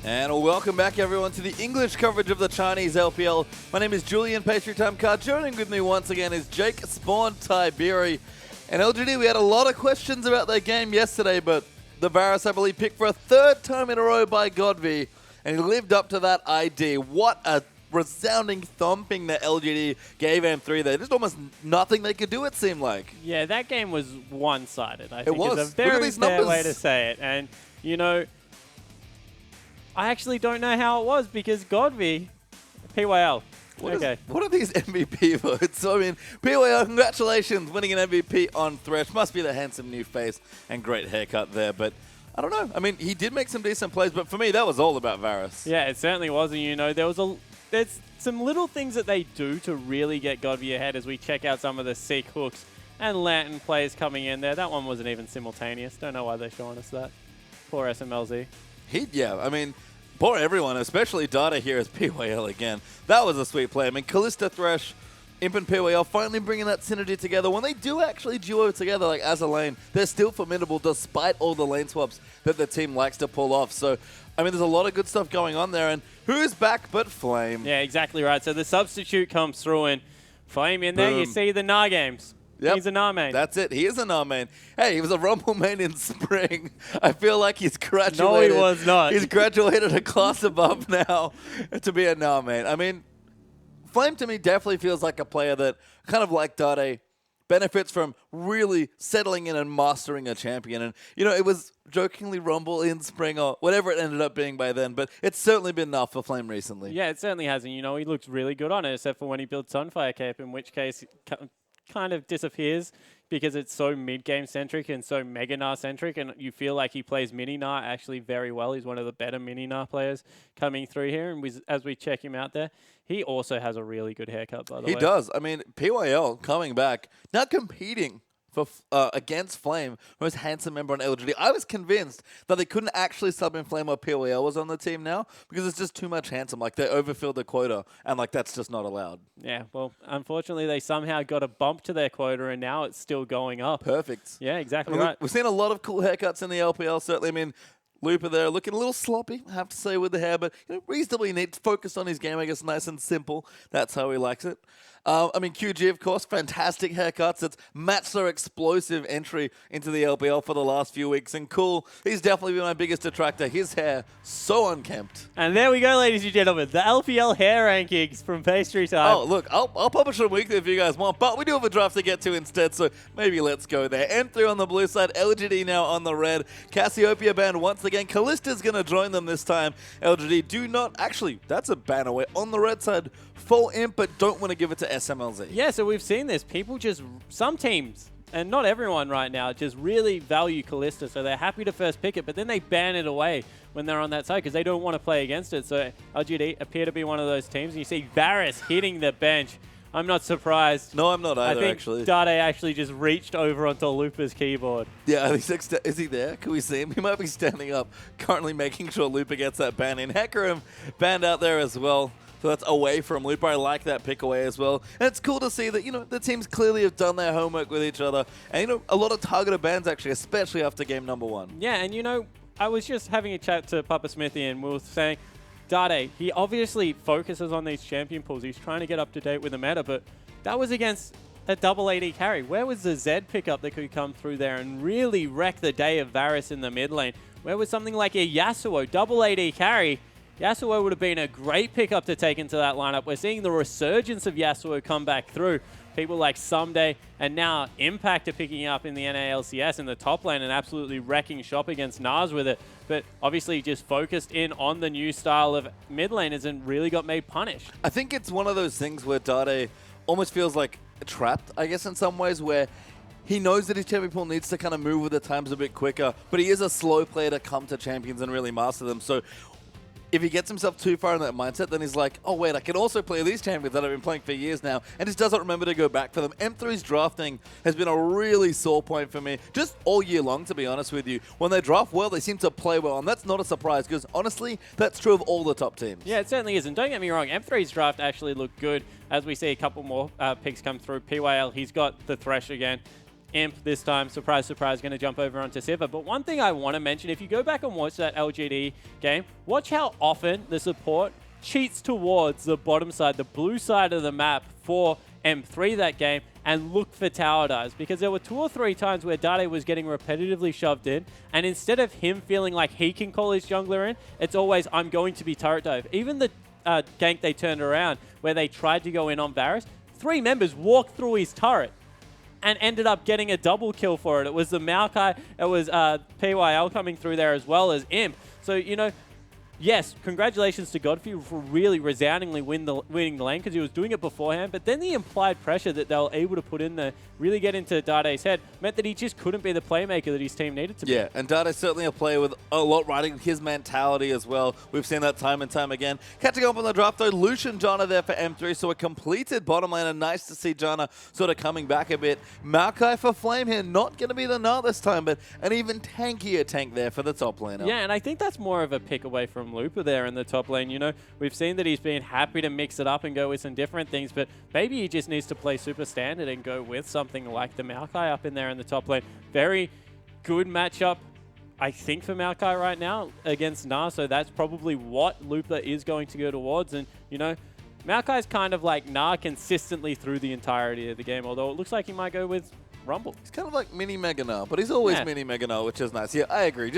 And welcome back, everyone, to the English coverage of the Chinese LPL. My name is Julian Pastry Time Card. Joining with me once again is Jake Spawn Tiberi. And LGD, we had a lot of questions about their game yesterday, but the Varus, I believe, picked for a third time in a row by Godvi, and he lived up to that ID. What a resounding thumping that LGD gave M3 there. Just almost nothing they could do, it seemed like. Yeah, that game was one-sided, I think. It was. Is a very Look at these fair numbers. way to say it. And, you know, I actually don't know how it was because Godvi, PYL. What are these MVP votes? I mean, PYL, congratulations, winning an MVP on Thresh. Must be the handsome new face and great haircut there, but I don't know. I mean, he did make some decent plays, but for me, that was all about Varus. Yeah, it certainly was. And, you know, there's some little things that they do to really get Godvi ahead as we check out some of the Seek hooks and Lantern plays coming in there. That one wasn't even simultaneous. Don't know why they're showing us that. Poor SMLZ. Yeah, I mean, poor everyone, especially Data here as PYL again. That was a sweet play. I mean, Kalista, Thresh, Imp and PYL finally bringing that synergy together. When they do actually duo together, like as a lane, they're still formidable despite all the lane swaps that the team likes to pull off. So, I mean, there's a lot of good stuff going on there. And who's back but Flame? Yeah, exactly right. So the substitute comes through and Flame in there. Boom. You see the Nah games. Yep. He's a Nah main. That's it. He is a Nah main. Hey, he was a Rumble main in spring. I feel like he's graduated. No, he was not. He's graduated a class above now to be a Nah main. I mean, Flame to me definitely feels like a player that, kind of like Dade, benefits from really settling in and mastering a champion. And, you know, it was jokingly Rumble in spring or whatever it ended up being by then, but it's certainly been enough for Flame recently. Yeah, it certainly has. And, you know, he looks really good on it, except for when he builds Sunfire Cape, in which case kind of disappears because it's so mid-game centric and so Mega Nah centric, and you feel like he plays Mini Nah actually very well. He's one of the better Mini Nah players coming through here, and as we check him out there, he also has a really good haircut, by the way. He does. I mean, PYL coming back, now competing for against Flame, most handsome member on LGD. I was convinced that they couldn't actually sub in Flame or PYL was on the team now because it's just too much handsome. Like, they overfilled the quota, and, like, that's just not allowed. Yeah, well, unfortunately, they somehow got a bump to their quota, and now it's still going up. Perfect. Yeah, exactly I mean, right. We've seen a lot of cool haircuts in the LPL, certainly. I mean, Looper there looking a little sloppy, I have to say, with the hair, but you know, reasonably neat, focused on his game, I guess, nice and simple. That's how he likes it. I mean, QG, of course, fantastic haircuts. It's matched their explosive entry into the LPL for the last few weeks. And cool, he's definitely been my biggest detractor. His hair, so unkempt. And there we go, ladies and gentlemen. The LPL hair rankings from Pastry Time. Oh, look, I'll publish them weekly if you guys want, but we do have a draft to get to instead, so maybe let's go there. M3 on the blue side, LGD now on the red. Cassiopeia banned once again. Kallista's going to join them this time. LGD do not, actually, that's a ban away. On the red side, full imp, but don't want to give it to SMLZ. Yeah, so we've seen this. People just, some teams, and not everyone right now, just really value Kalista, so they're happy to first pick it, but then they ban it away when they're on that side because they don't want to play against it. So LGD appear to be one of those teams, and you see Varus hitting the bench. I'm not surprised. No, I'm not either, I think actually. Dade actually just reached over onto Looper's keyboard. Yeah, is he there? Can we see him? He might be standing up, currently making sure Looper gets that ban in. Hecarim banned out there as well. So that's away from Looper. I like that pick away as well. And it's cool to see that, you know, the teams clearly have done their homework with each other. And, you know, a lot of targeted bans, actually, especially after game number 1. Yeah, and, you know, I was just having a chat to Papa Smithy, and we were saying, Dade, he obviously focuses on these champion pools. He's trying to get up to date with the meta, but that was against a double AD carry. Where was the Z pickup that could come through there and really wreck the day of Varus in the mid lane? Where was something like a Yasuo, double AD carry? Yasuo would have been a great pickup to take into that lineup. We're seeing the resurgence of Yasuo come back through. People like Someday and now Impact are picking up in the NALCS in the top lane and absolutely wrecking shop against Nas with it. But obviously just focused in on the new style of mid laners and really got made punished. I think it's one of those things where Dade almost feels like trapped, I guess, in some ways, where he knows that his champion pool needs to kind of move with the times a bit quicker, but he is a slow player to come to champions and really master them. So if he gets himself too far in that mindset, then he's like, oh wait, I can also play these champions that I've been playing for years now, and just doesn't remember to go back for them. M3's drafting has been a really sore point for me, just all year long, to be honest with you. When they draft well, they seem to play well, and that's not a surprise, because honestly, that's true of all the top teams. Yeah, it certainly is, and don't get me wrong, M3's draft actually looked good, as we see a couple more picks come through. PYL, he's got the Thresh again. Imp this time, surprise, surprise, going to jump over onto Sivir. But one thing I want to mention, if you go back and watch that LGD game, watch how often the support cheats towards the bottom side, the blue side of the map for M3 that game, and look for tower dives, because there were 2 or 3 times where Dade was getting repetitively shoved in, and instead of him feeling like he can call his jungler in, it's always, I'm going to be turret dive. Even the gank they turned around where they tried to go in on Varus, 3 members walked through his turret and ended up getting a double kill for it. It was the Maokai, it was PYL coming through there as well as Imp. So, you know, yes, congratulations to Godfrey for really resoundingly winning the lane, because he was doing it beforehand, but then the implied pressure that they were able to put in there, really get into Dade's head, meant that he just couldn't be the playmaker that his team needed to be. Yeah, and Dade's certainly a player with a lot riding his mentality as well. We've seen that time and time again. Catching up on the draft though, Lucian Jana there for M3, so a completed bottom laner. Nice to see Jana sort of coming back a bit. Maokai for Flame here, not going to be the Gnar this time, but an even tankier tank there for the top laner. Yeah, and I think that's more of a pick away from Looper there in the top lane. You know, we've seen that he's been happy to mix it up and go with some different things, but maybe he just needs to play super standard and go with something like the Maokai up in there in the top lane. Very good matchup, I think, for Maokai right now against Gnar, so that's probably what Looper is going to go towards. And, you know, Maokai's kind of like Gnar consistently through the entirety of the game, although it looks like he might go with Rumble. He's kind of like mini Mega Gnar, but he's always mini Mega Gnar, which is nice. Yeah, I agree.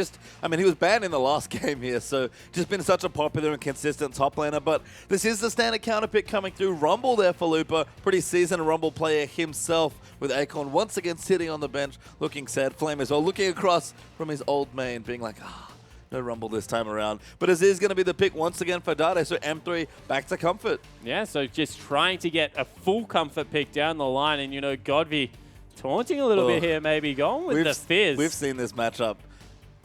I mean, he was banned in the last game here, so just been such a popular and consistent top laner. But this is the standard counter pick coming through. Rumble there for Looper, pretty seasoned Rumble player himself, with Acorn once again sitting on the bench, looking sad. Flame as well, looking across from his old main, being like, no Rumble this time around. But it is going to be the pick once again for Dade, so M3 back to comfort. Yeah, so just trying to get a full comfort pick down the line, and, you know, Godvi taunting a little bit here, maybe going with the Fizz. We've seen this matchup.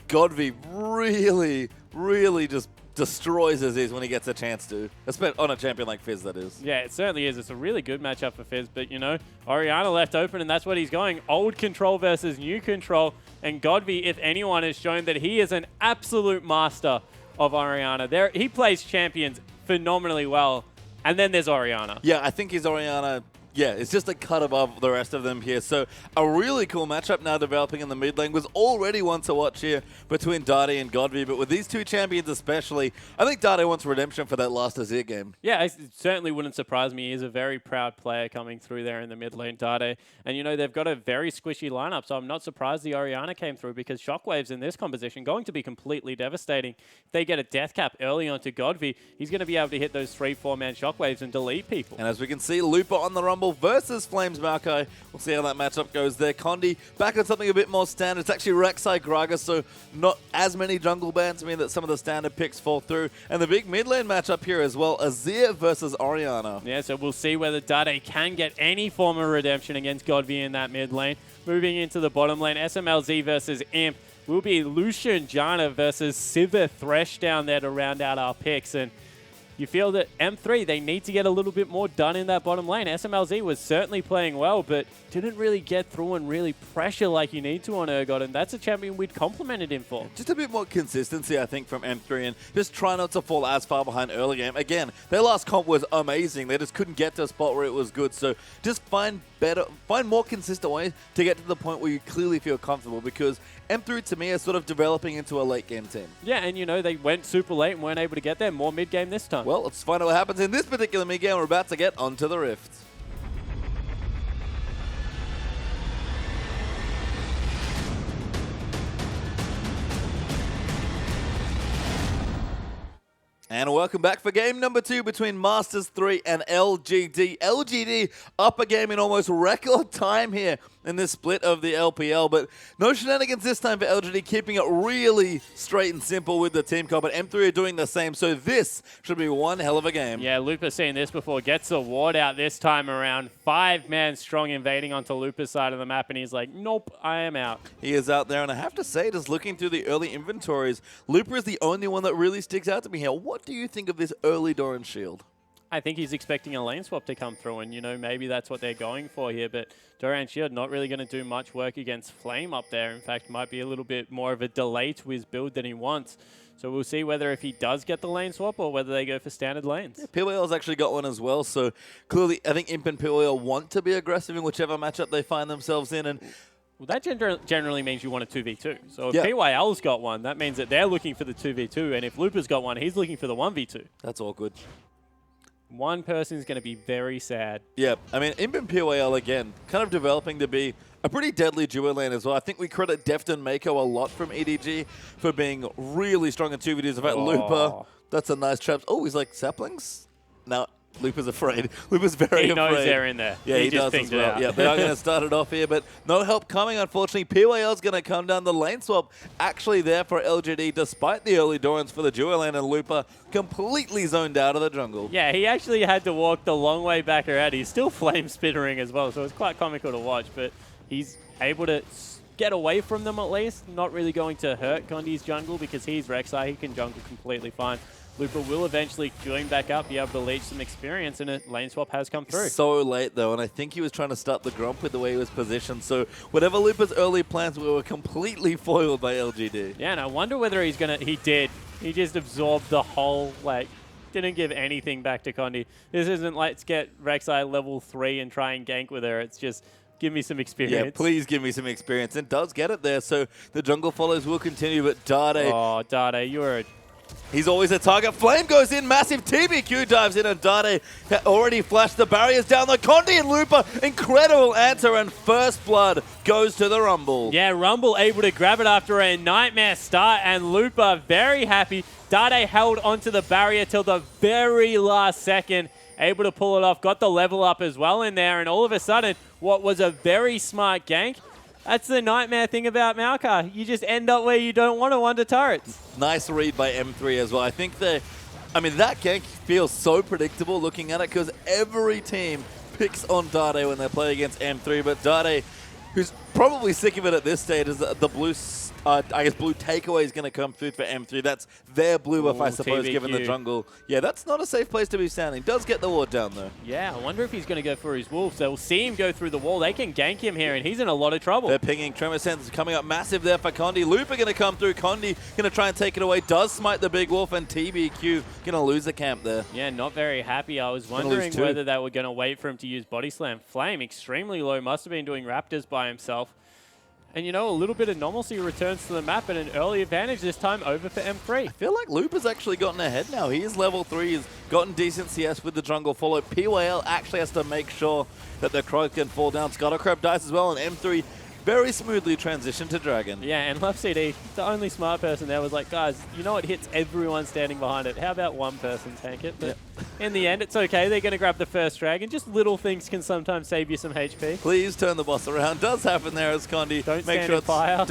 Godvi really, really just destroys Aziz when he gets a chance to. Especially on a champion like Fizz, that is. Yeah, it certainly is. It's a really good matchup for Fizz, but, you know, Orianna left open, and that's what he's going. Old control versus new control, and Godvi, if anyone, has shown that he is an absolute master of Orianna. He plays champions phenomenally well, and then there's Orianna. Yeah, I think he's Orianna. Yeah, it's just a cut above the rest of them here. So a really cool matchup now developing in the mid lane. Was already one to watch here between Dade and Godvi, but with these two champions especially, I think Dade wants redemption for that last Azir game. Yeah, it certainly wouldn't surprise me. He's a very proud player coming through there in the mid lane, Dade. And, you know, they've got a very squishy lineup, so I'm not surprised the Orianna came through, because Shockwave's in this composition going to be completely devastating. If they get a death cap early onto Godvi, he's going to be able to hit those 3-4-man Shockwaves and delete people. And as we can see, Looper on the Rumble versus Flames Maokai. We'll see how that matchup goes there. Condi back on something a bit more standard. It's actually Rek'Sai Gragas, so not as many jungle bans. I mean that some of the standard picks fall through. And the big mid lane matchup here as well, Azir versus Orianna. Yeah, so we'll see whether Dade can get any form of redemption against Godvi in that mid lane. Moving into the bottom lane, SMLZ versus Imp will be Lucian Jana versus Sivir Thresh down there to round out our picks. And you feel that M3, they need to get a little bit more done in that bottom lane. SMLZ was certainly playing well, but didn't really get through and really pressure like you need to on Urgot, and that's a champion we'd complimented him for. Just a bit more consistency, I think, from M3, and just try not to fall as far behind early game. Again, their last comp was amazing. They just couldn't get to a spot where it was good, so just find more consistent ways to get to the point where you clearly feel comfortable, because M3 to me is sort of developing into a late game team. Yeah, and you know, they went super late and weren't able to get there. More mid game this time. Well, let's find out what happens in this particular mid game. We're about to get onto the Rift. And welcome back for game number 2 between Masters 3 and LGD. LGD up a game in almost record time here in this split of the LPL, but no shenanigans this time for LGD, keeping it really straight and simple with the team comp, but M3 are doing the same, so this should be one hell of a game. Yeah, Lupa's seen this before, gets a ward out this time around, 5-man strong invading onto Lupa's side of the map, and he's like, nope, I am out. He is out there, and I have to say, just looking through the early inventories, Lupa is the only one that really sticks out to me here. What do you think of this early Doran Shield? I think he's expecting a lane swap to come through, and, you know, maybe that's what they're going for here, but Doran Shield not really going to do much work against Flame up there. In fact, might be a little bit more of a delay to his build than he wants. So we'll see whether if he does get the lane swap or whether they go for standard lanes. Yeah, PWL's actually got one as well, so clearly I think Imp and PWL want to be aggressive in whichever matchup they find themselves in, and Well, that generally means you want a 2v2. So if Yeah. PYL's got one, that means that they're looking for the 2v2. And if Looper's got one, he's looking for the 1v2. That's all good. One person's going to be very sad. Yeah, I mean, Imp and PYL, again, kind of developing to be a pretty deadly duo lane as well. I think we credit Deft and Mako a lot from EDG for being really strong in 2v2s. In fact, Looper, that's a nice trap. Oh, he's like, saplings? No, Looper's afraid. Looper's very afraid. He knows they're in there. Yeah, he does as well. Yeah, they are going to start it off here, but no help coming, unfortunately. PYL's going to come down. The lane swap actually there for LGD, despite the early Dorans for the duo lane, and Looper completely zoned out of the jungle. Yeah, he actually had to walk the long way back around. He's still flame spittering as well, so it's quite comical to watch, but he's able to get away from them at least. Not really going to hurt Condi's jungle because he's Rek'Sai. He can jungle completely fine. Looper will eventually join back up, be able to leech some experience, and a lane swap has come through. So late, though, and I think he was trying to start the Grump with the way he was positioned, so whatever Looper's early plans were completely foiled by LGD. Yeah, and I wonder whether he's going to... He did. He just absorbed the whole, like, didn't give anything back to Condi. This isn't let's get Rek'Sai level 3 and try and gank with her. It's just... Give me some experience. Yeah, please give me some experience. And does get it there, so the jungle follows will continue, but Dade... Oh, Dade, you're a... He's always a target. Flame goes in, massive TBQ dives in, and Dade already flashed the barriers down. The Condi and Looper, incredible answer, and first blood goes to the Rumble. Yeah, Rumble able to grab it after a nightmare start, and Looper very happy. Dade held onto the barrier till the very last second, able to pull it off, got the level up as well in there, and all of a sudden, what was a very smart gank, that's the nightmare thing about Maokai. You just end up where you don't want to under turrets. Nice read by M3 as well. I think that gank feels so predictable looking at it because every team picks on Dade when they play against M3, but Dade, who's probably sick of it at this stage, is the blue blue takeaway is going to come through for M3. That's their blue buff, I suppose, TBQ. given the jungle. Yeah, that's not a safe place to be standing. Does get the ward down, though. Yeah, I wonder if he's going to go for his wolf. So we'll see him go through the wall. They can gank him here, and he's in a lot of trouble. They're pinging. Tremor Sense coming up massive there for Condi. Looper going to come through. Condi going to try and take it away. Does smite the big wolf, and TBQ going to lose the camp there. Yeah, not very happy. I was wondering whether they were going to wait for him to use Body Slam. Flame, extremely low, must have been doing Raptors by himself. And, you know, a little bit of normalcy returns to the map and an early advantage this time over for M3. I feel like Looper's actually gotten ahead now. He is level 3. He's gotten decent CS with the jungle follow. PYL actually has to make sure that the Krog can fall down. Scuttlecrab dies as well, and M3 very smoothly transitioned to Dragon. Yeah, and Love CD, the only smart person there, was like, guys, you know it hits everyone standing behind it. How about one person tank it? But in the end, it's okay. They're going to grab the first Dragon. Just little things can sometimes save you some HP. Please turn the boss around. Does happen there as Condi. Don't make stand sure in fire.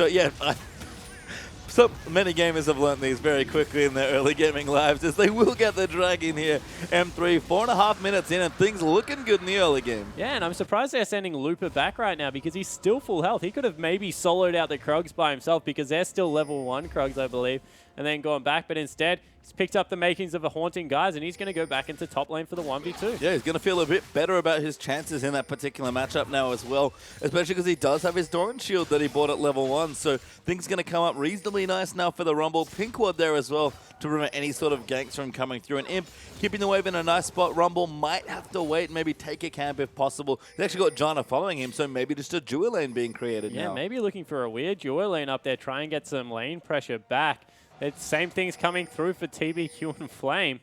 So many gamers have learned these very quickly in their early gaming lives, as they will get the Dragon here. M3, 4.5 minutes in, and things looking good in the early game. Yeah, and I'm surprised they're sending Looper back right now because he's still full health. He could have maybe soloed out the Krogs by himself because they're still level 1 Krogs, I believe, and then gone back. But instead, he's picked up the makings of a Haunting Guise, and he's going to go back into top lane for the 1v2. Yeah, he's going to feel a bit better about his chances in that particular matchup now as well, especially because he does have his Doran shield that he bought at level 1, so things going to come up reasonably nice now for the Rumble. Pink ward there as well to prevent any sort of ganks from coming through. And Imp keeping the wave in a nice spot. Rumble might have to wait and maybe take a camp if possible. He's actually got Janna following him, so maybe just a dual lane being created now. Yeah, maybe looking for a weird dual lane up there, try and get some lane pressure back. It's same things coming through for TBQ and Flame,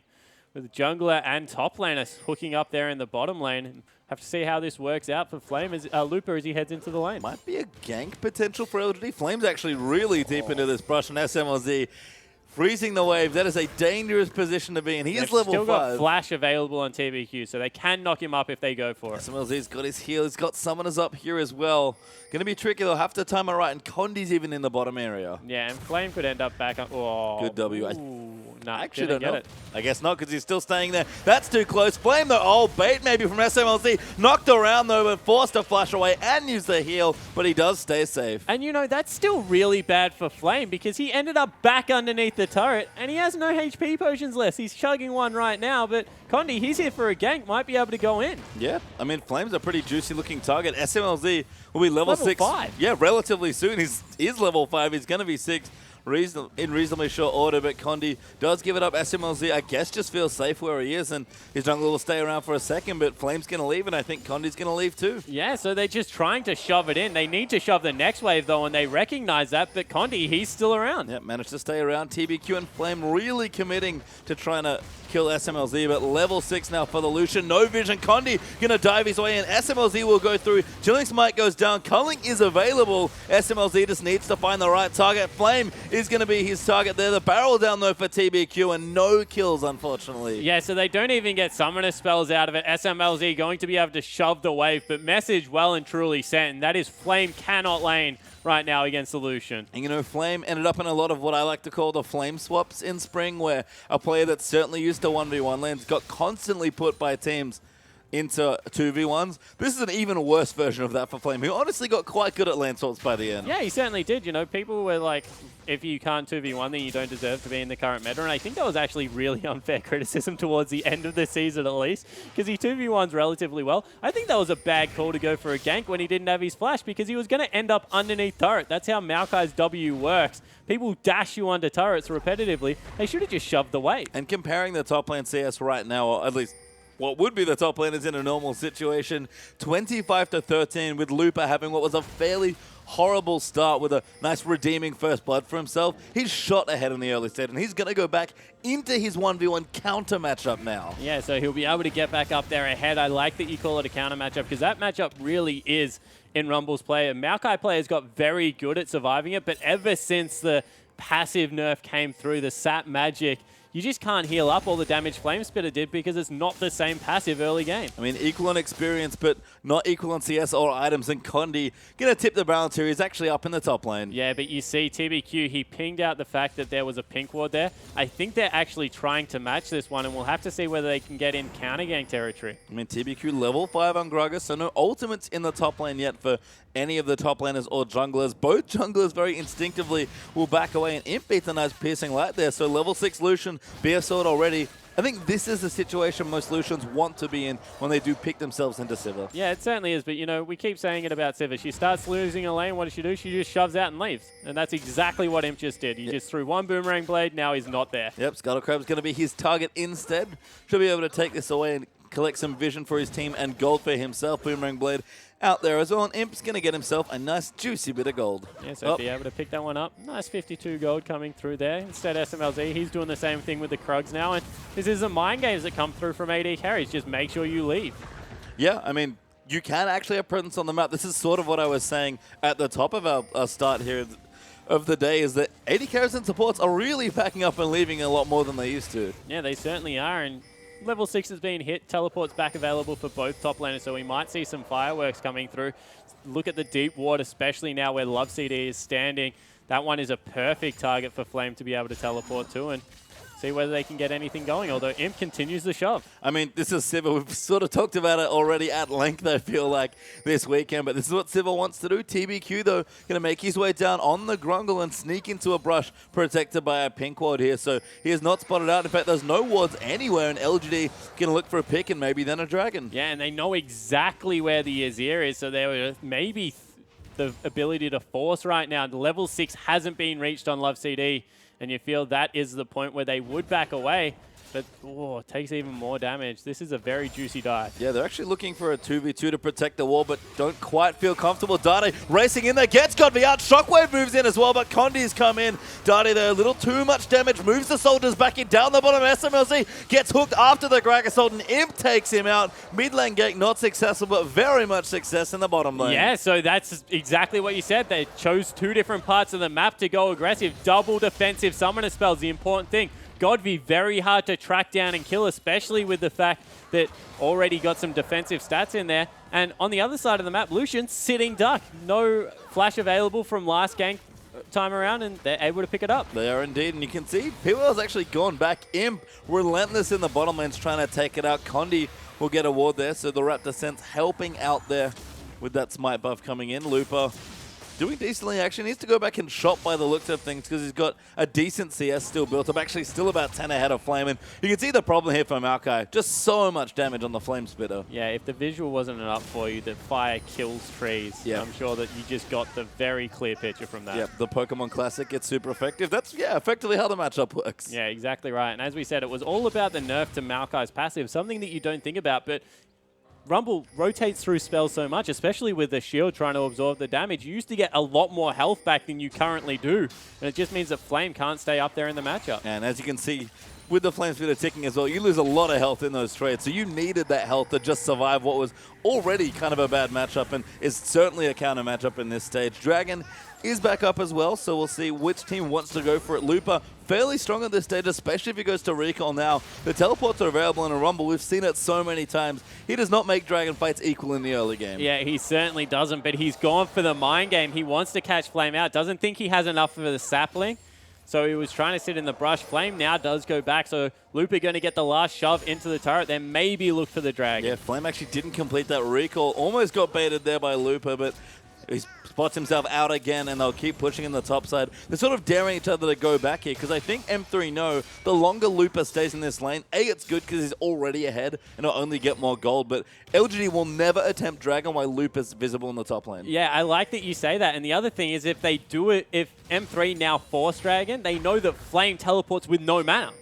with jungler and top laners hooking up there in the bottom lane. And have to see how this works out for Flame as Looper as he heads into the lane. Might be a gank potential for LGD. Flame's actually really deep into this brush, and SMLZ freezing the wave. That is a dangerous position to be in. He is level 5. Still got Flash available on TBQ, so they can knock him up if they go for it. SMLZ's got his heal. He's got summoners up here as well. Going to be tricky. They'll have to time it right, and Condi's even in the bottom area. Yeah, and Flame could end up back up. Oh, good W. Nah, I actually don't know. It. I guess not, because he's still staying there. That's too close. Flame, though. Oh, bait maybe from SMLZ. Knocked around, though, but forced to flash away and use the heal, but he does stay safe. And, you know, that's still really bad for Flame because he ended up back underneath the turret, and he has no HP potions left. He's chugging one right now, but Condi, he's here for a gank, might be able to go in. Yeah, I mean, Flame's a pretty juicy-looking target. SMLZ will be level 6. 5. Yeah, relatively soon. He's level 5. He's going to be 6. in reasonably short order, but Condi does give it up. SMLZ, I guess, just feels safe where he is, and his jungler will stay around for a second, but Flame's going to leave, and I think Condi's going to leave too. Yeah, so they're just trying to shove it in. They need to shove the next wave, though, and they recognize that, but Condi, he's still around. Yeah, managed to stay around. TBQ and Flame really committing to trying to kill SMLZ, but level 6 now for the Lucian. No vision. Condi gonna dive his way in. SMLZ will go through. Chilling Smite goes down. Culling is available. SMLZ just needs to find the right target. Flame is gonna be his target there. The barrel down though for TBQ and no kills, unfortunately. Yeah, so they don't even get summoner spells out of it. SMLZ going to be able to shove the wave, but message well and truly sent, and that is Flame cannot lane right now against the Lucian. And you know, Flame ended up in a lot of what I like to call the Flame swaps in spring, where a player that's certainly used to 1v1 lanes got constantly put by teams into 2v1s. This is an even worse version of that for Flame, who honestly got quite good at lane swaps by the end. Yeah, he certainly did. You know, people were like, if you can't 2v1, then you don't deserve to be in the current meta. And I think that was actually really unfair criticism towards the end of the season, at least, because he 2v1s relatively well. I think that was a bad call to go for a gank when he didn't have his flash, because he was going to end up underneath turret. That's how Maokai's W works. People dash you under turrets repetitively. They should have just shoved the wave. And comparing the top lane CS right now, or at least what would be the top laners in a normal situation, 25-13 with Looper having what was a fairly horrible start with a nice redeeming first blood for himself. He's shot ahead in the early stage, and he's going to go back into his 1v1 counter matchup now. Yeah, so he'll be able to get back up there ahead. I like that you call it a counter matchup, because that matchup really is in Rumble's play. And Maokai players got very good at surviving it, but ever since the passive nerf came through, the sap magic, you just can't heal up all the damage Flame Spitter did, because it's not the same passive early game. I mean, equal on experience, but not equal on CS or items. And Condi going to tip the balance here. He's actually up in the top lane. Yeah, but you see TBQ, he pinged out the fact that there was a pink ward there. I think they're actually trying to match this one, and we'll have to see whether they can get in counter gank territory. I mean, TBQ level 5 on Gragas, so no ultimates in the top lane yet for any of the top laners or junglers. Both junglers very instinctively will back away, and Imp beats a nice piercing light there. So level 6 Lucian, Beer Sword already. I think this is the situation most Lucians want to be in when they do pick themselves into Sivir. Yeah, it certainly is, but you know, we keep saying it about Sivir. She starts losing a lane, what does she do? She just shoves out and leaves. And that's exactly what Imp just did. He just threw one boomerang blade, now he's not there. Yep, Scuttlecrab's going to be his target instead. Should be able to take this away and collect some vision for his team and gold for himself. Boomerang blade out there as well, and Imp's going to get himself a nice juicy bit of gold. Yeah, so be able to pick that one up. Nice 52 gold coming through there. Instead, SMLZ, he's doing the same thing with the Krugs now, and this is the mind games that come through from AD carries. Just make sure you leave. Yeah, I mean, you can actually have presence on the map. This is sort of what I was saying at the top of our start here of the day, is that AD carries and supports are really backing up and leaving a lot more than they used to. Yeah, they certainly are, and level 6 has been hit. Teleport's back available for both top laners, so we might see some fireworks coming through. Look at the deep ward, especially now where Love CD is standing. That one is a perfect target for Flame to be able to teleport to and see whether they can get anything going, although Imp continues the shove. I mean, this is Sivir. We've sort of talked about it already at length, I feel like, this weekend, but this is what Sivir wants to do. TBQ, though, going to make his way down on the Grungle and sneak into a brush protected by a pink ward here, so he is not spotted out. In fact, there's no wards anywhere, and LGD going to look for a pick and maybe then a dragon. Yeah, and they know exactly where the Azir is, so there maybe the ability to force right now. The level 6 hasn't been reached on Love CD, and you feel that is the point where they would back away. But, it takes even more damage. This is a very juicy dive. Yeah, they're actually looking for a 2v2 to protect the wall, but don't quite feel comfortable. Dade racing in there, gets Godby out. Shockwave moves in as well, but Condi's come in. Dade there, a little too much damage, moves the soldiers back in. Down the bottom, SMLZ gets hooked after the Gragasol, and Imp takes him out. Mid lane gank not successful, but very much success in the bottom lane. Yeah, so that's exactly what you said. They chose two different parts of the map to go aggressive. Double defensive summoner spells, the important thing. Godby very hard to track down and kill, especially with the fact that already got some defensive stats in there. And on the other side of the map, Lucian sitting duck. No flash available from last gank time around, and they're able to pick it up. They are indeed, and you can see PWL's actually gone back. Imp relentless in the bottom lanes trying to take it out. Condi will get a ward there, so the Raptor Sense helping out there with that smite buff coming in. Looper doing decently. Actually needs to go back and shop by the looks of things because he's got a decent CS still built up. Actually still about 10 ahead of Flame. And you can see the problem here for Maokai. Just so much damage on the Flame Spitter. Yeah, if the visual wasn't enough for you that fire kills trees, I'm sure that you just got the very clear picture from that. Yep, the Pokemon Classic gets super effective. That's, yeah, effectively how the matchup works. Yeah, exactly right. And as we said, it was all about the nerf to Maokai's passive, something that you don't think about, but Rumble rotates through spells so much, especially with the shield trying to absorb the damage. You used to get a lot more health back than you currently do, and it just means that Flame can't stay up there in the matchup. And as you can see, with the Flame Spitter ticking as well, you lose a lot of health in those trades, so you needed that health to just survive what was already kind of a bad matchup, and is certainly a counter matchup in this stage. Dragon is back up as well, so we'll see which team wants to go for it. Looper, fairly strong at this stage, especially if he goes to recall now. The teleports are available in a Rumble. We've seen it so many times. He does not make Dragon fights equal in the early game. Yeah, he certainly doesn't, but he's gone for the mind game. He wants to catch Flame out. Doesn't think he has enough of the sapling, so he was trying to sit in the brush. Flame now does go back, so Looper going to get the last shove into the turret, then maybe look for the Dragon. Yeah, Flame actually didn't complete that recall. Almost got baited there by Looper, but he spots himself out again, and they'll keep pushing in the top side. They're sort of daring each other to go back here, because I think M3 know the longer Looper stays in this lane, A, it's good because he's already ahead, and he'll only get more gold, but LGD will never attempt Dragon while Looper's visible in the top lane. Yeah, I like that you say that, and the other thing is if they do it, if M3 now force Dragon, they know that Flame teleports with no mana.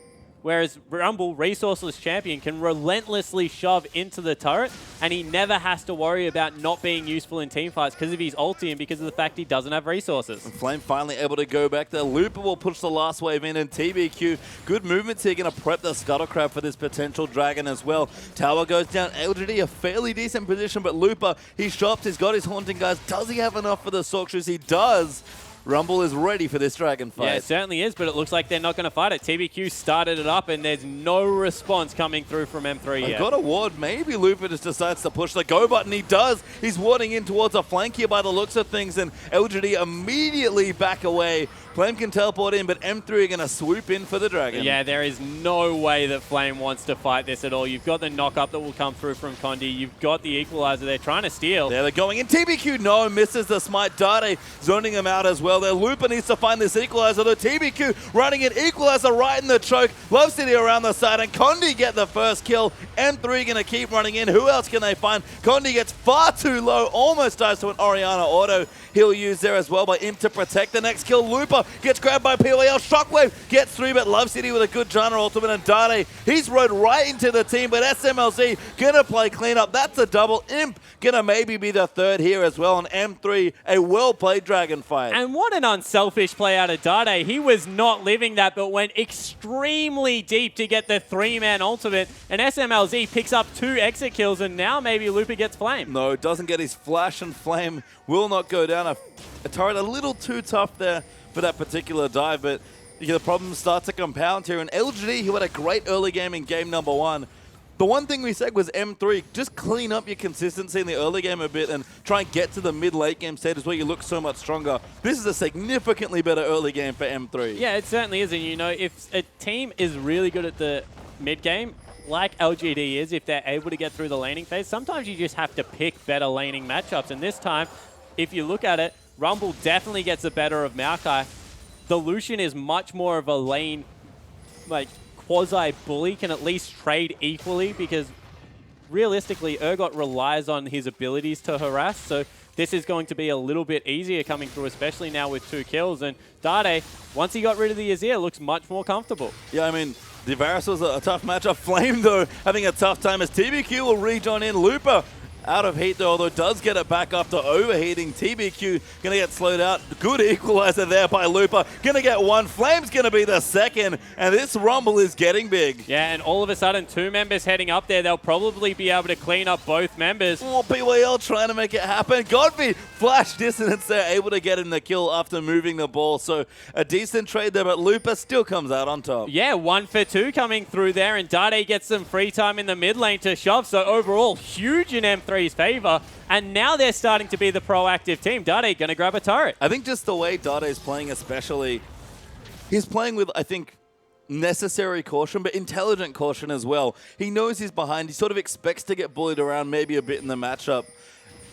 Whereas Rumble, resourceless champion, can relentlessly shove into the turret, and he never has to worry about not being useful in teamfights because of his ulti and because of the fact he doesn't have resources. And Flame finally able to go back there. Looper will push the last wave in, and TBQ, good movements here, going to prep the Scuttle Crab for this potential Dragon as well. Tower goes down. LGD, a fairly decent position, but Looper, he shops, he's got his Haunting Guys. Does he have enough for the Sorcerers? He does. Rumble is ready for this Dragon fight. Yeah, it certainly is, but it looks like they're not going to fight it. TBQ started it up, and there's no response coming through from M3 yet. Got a ward. Maybe Looper just decides to push the go button. He does. He's warding in towards a flank here by the looks of things, and LGD immediately back away. Flame can teleport in, but M3 are going to swoop in for the Dragon. Yeah, there is no way that Flame wants to fight this at all. You've got the knock-up that will come through from Condi. You've got the Equalizer. They're trying to steal. There they're going in. TBQ, no, misses the smite. Dade zoning him out as well. Their Looper needs to find this Equalizer. The TBQ running in. Equalizer right in the choke. Love City around the side, and Condi get the first kill. M3 going to keep running in. Who else can they find? Condi gets far too low. Almost dies to an Orianna auto. He'll use there as well by Imp to protect the next kill. Looper gets grabbed by PYL. Shockwave gets through, but Love City with a good Janna ultimate, and Dade, he's rode right into the team, but SMLZ gonna play cleanup. That's a double. Imp gonna maybe be the third here as well, and M3, a well-played Dragon fight. And what an unselfish play out of Dade. He was not living that, but went extremely deep to get the three-man ultimate, and SMLZ picks up 2 exit kills, and now maybe Looper gets Flame. No, doesn't get his flash, and Flame will not go down. A turret a little too tough there for that particular dive, but the problems start to compound here. And LGD, who had a great early game in game number 1, the one thing we said was M3, just clean up your consistency in the early game a bit and try and get to the mid-late game stages where you look so much stronger. This is a significantly better early game for M3. Yeah, it certainly is. And you know, if a team is really good at the mid game, like LGD is, if they're able to get through the laning phase, sometimes you just have to pick better laning matchups. And this time, if you look at it, Rumble definitely gets the better of Maokai. The Lucian is much more of a lane, like, quasi-bully, can at least trade equally, because realistically, Urgot relies on his abilities to harass, so this is going to be a little bit easier coming through, especially now with 2 kills. And Dade, once he got rid of the Azir, looks much more comfortable. Yeah, I mean, the Varus was a tough matchup. Flame, though, having a tough time as TBQ will rejoin in. Looper out of heat, though, although does get it back after overheating. TBQ going to get slowed out. Good equalizer there by Looper. Going to get 1. Flame's going to be the second, and this Rumble is getting big. Yeah, and all of a sudden, 2 members heading up there. They'll probably be able to clean up both members. Oh, PYL trying to make it happen. Godby, flash dissonance there, able to get in the kill after moving the ball. So a decent trade there, but Looper still comes out on top. Yeah, 1 for 2 coming through there, and Dade gets some free time in the mid lane to shove. So overall, huge in M3's favor. And now they're starting to be the proactive team. Dade going to grab a turret. I think just the way Dade is playing especially, he's playing with, I think, necessary caution, but intelligent caution as well. He knows he's behind. He sort of expects to get bullied around maybe a bit in the matchup.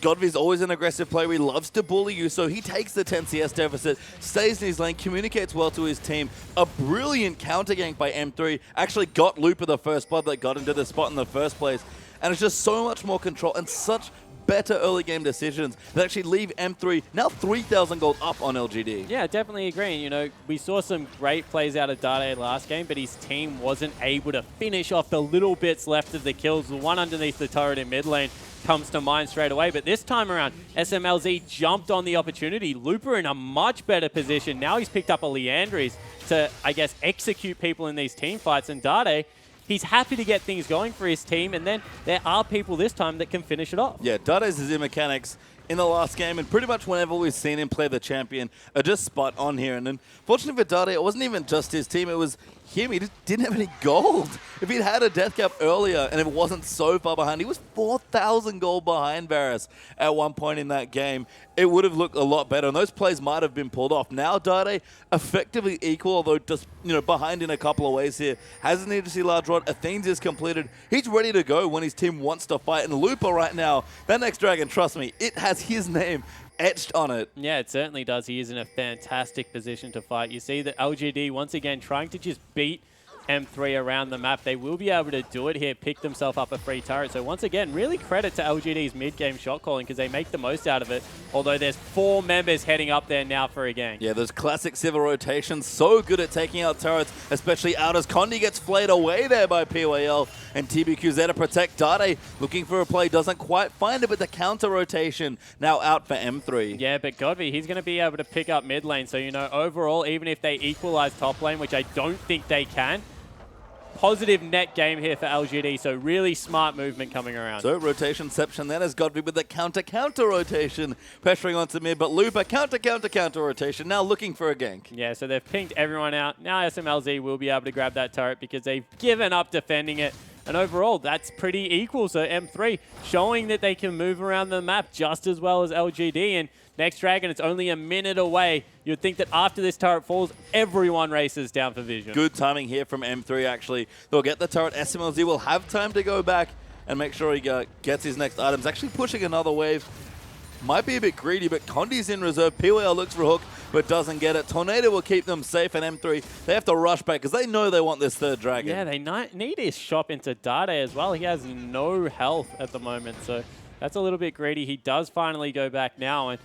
Godvy's always an aggressive player. He loves to bully you, so he takes the 10 CS deficit, stays in his lane, communicates well to his team. A brilliant counter gank by M3 actually got Looper the first blood that got into the spot in the first place. And it's just so much more control and such better early game decisions that actually leave M3 now 3,000 gold up on LGD. Yeah, definitely agree. You know, we saw some great plays out of Dade last game, but his team wasn't able to finish off the little bits left of the kills. The one underneath the turret in mid lane comes to mind straight away. But this time around, SMLZ jumped on the opportunity. Looper in a much better position. Now he's picked up a Leandries to, I guess, execute people in these team fights. And Dade, he's happy to get things going for his team, and then there are people this time that can finish it off. Yeah, Dade's Zim mechanics in the last game, and pretty much whenever we've seen him play the champion, are just spot on here. And then, fortunately for Dade, it wasn't even just his team, it was him. He just didn't have any gold. If he'd had a death cap earlier and it wasn't so far behind, he was 4,000 gold behind Varus at one point in that game. It would have looked a lot better, and those plays might have been pulled off. Now Dade effectively equal, although just behind in a couple of ways here. Hasn't needed to see large rod. Athene's is completed. He's ready to go when his team wants to fight. And Looper right now, that next dragon, trust me, it has his name etched on it. Yeah, it certainly does. He is in a fantastic position to fight. You see that LGD, once again, trying to just beat M3 around the map. They will be able to do it here, pick themselves up a free turret. So once again, really credit to LGD's mid-game shot calling because they make the most out of it, although there's 4 members heading up there now for a gank. Yeah, those classic Civil rotations, so good at taking out turrets, especially out as Condi gets flayed away there by PYL, and TBQ's there to protect Dade, looking for a play, doesn't quite find it, but the counter rotation now out for M3. Yeah, but Godby, he's going to be able to pick up mid lane, so overall, even if they equalize top lane, which I don't think they can, positive net game here for LGD, so really smart movement coming around. So rotationception then has Godby with the counter rotation, pressuring onto mid, but Looper counter rotation, now looking for a gank. Yeah, so they've pinged everyone out. Now SMLZ will be able to grab that turret because they've given up defending it. And overall, that's pretty equal. So M3 showing that they can move around the map just as well as LGD. And next dragon, it's only a minute away. You'd think that after this turret falls, everyone races down for vision. Good timing here from M3, actually. They'll get the turret. SMLZ will have time to go back and make sure he gets his next items. Actually pushing another wave. Might be a bit greedy, but Condi's in reserve. PYL looks for a hook, but doesn't get it. Tornado will keep them safe, and M3, they have to rush back because they know they want this third dragon. Yeah, they need to shop into Dade as well. He has no health at the moment, so that's a little bit greedy. He does finally go back now, and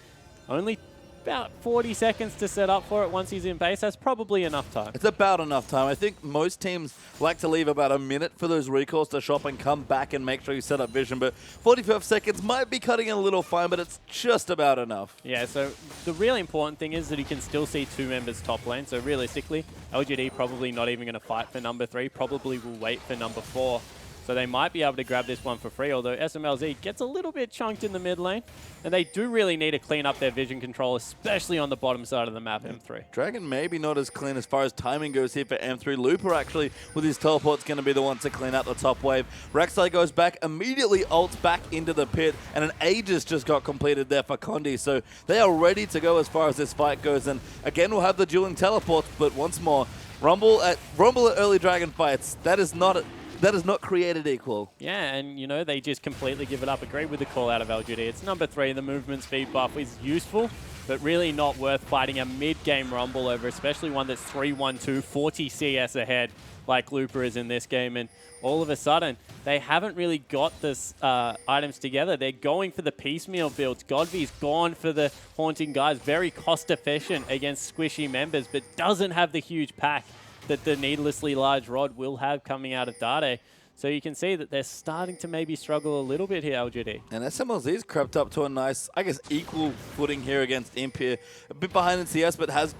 only about 40 seconds to set up for it once he's in base. That's probably enough time. It's about enough time. I think most teams like to leave about a minute for those recalls to shop and come back and make sure you set up vision, but 45 seconds might be cutting it a little fine, but it's just about enough. Yeah, so the really important thing is that he can still see 2 members top lane, so realistically, LGD probably not even going to fight for number 3, probably will wait for number 4. So they might be able to grab this one for free, although SMLZ gets a little bit chunked in the mid lane. And they do really need to clean up their vision control, especially on the bottom side of the map, M3. Dragon maybe not as clean as far as timing goes here for M3. Looper actually, with his teleport's going to be the one to clean out the top wave. Rek'Sai goes back, immediately ults back into the pit, and an Aegis just got completed there for Condi. So they are ready to go as far as this fight goes. And again, we'll have the dueling teleports, but once more, Rumble at early dragon fights, that is not created equal. Yeah, and they just completely give it up. Agree with the call out of LGD. It's number 3. The movement speed buff is useful, but really not worth fighting a mid-game Rumble over, especially one that's 3-1-2, 40 CS ahead like Looper is in this game. And all of a sudden, they haven't really got this items together. They're going for the piecemeal builds. Godvy's gone for the Haunting Guys, very cost-efficient against squishy members, but doesn't have the huge pack that the needlessly large rod will have coming out of Dade. So you can see that they're starting to maybe struggle a little bit here, LGD. And SMLZ's crept up to a nice, I guess, equal footing here against Imp here. A bit behind in CS, but has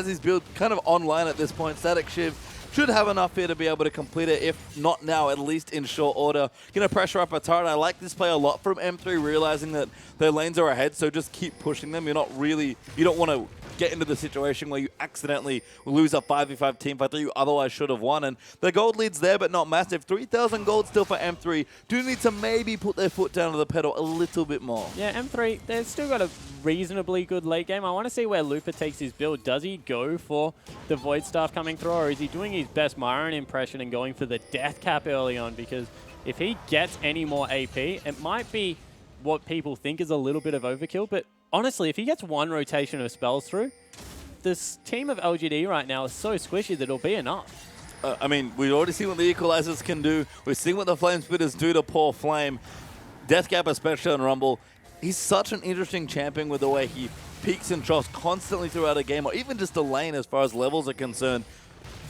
his build kind of online at this point. Static Shiv should have enough here to be able to complete it, if not now, at least in short order. Pressure up a turret. I like this play a lot from M3, realizing that their lanes are ahead, so just keep pushing them. You don't want to get into the situation where you accidentally lose a 5v5 teamfight that you otherwise should have won. And the gold lead's there, but not massive. 3,000 gold still for M3. Do need to maybe put their foot down to the pedal a little bit more. Yeah, M3, they've still got a reasonably good late game. I want to see where Looper takes his build. Does he go for the Void Staff coming through, or is he doing his best Myron impression and going for the Death Cap early on? Because if he gets any more AP, it might be what people think is a little bit of overkill. But honestly, if he gets one rotation of spells through, this team of LGD right now is so squishy that it'll be enough. I mean, we've already seen what the Equalizers can do. We've seen what the Flame Spitters do to poor Flame. Deathcap, especially on Rumble. He's such an interesting champion with the way he peaks and troughs constantly throughout a game, or even just a lane as far as levels are concerned.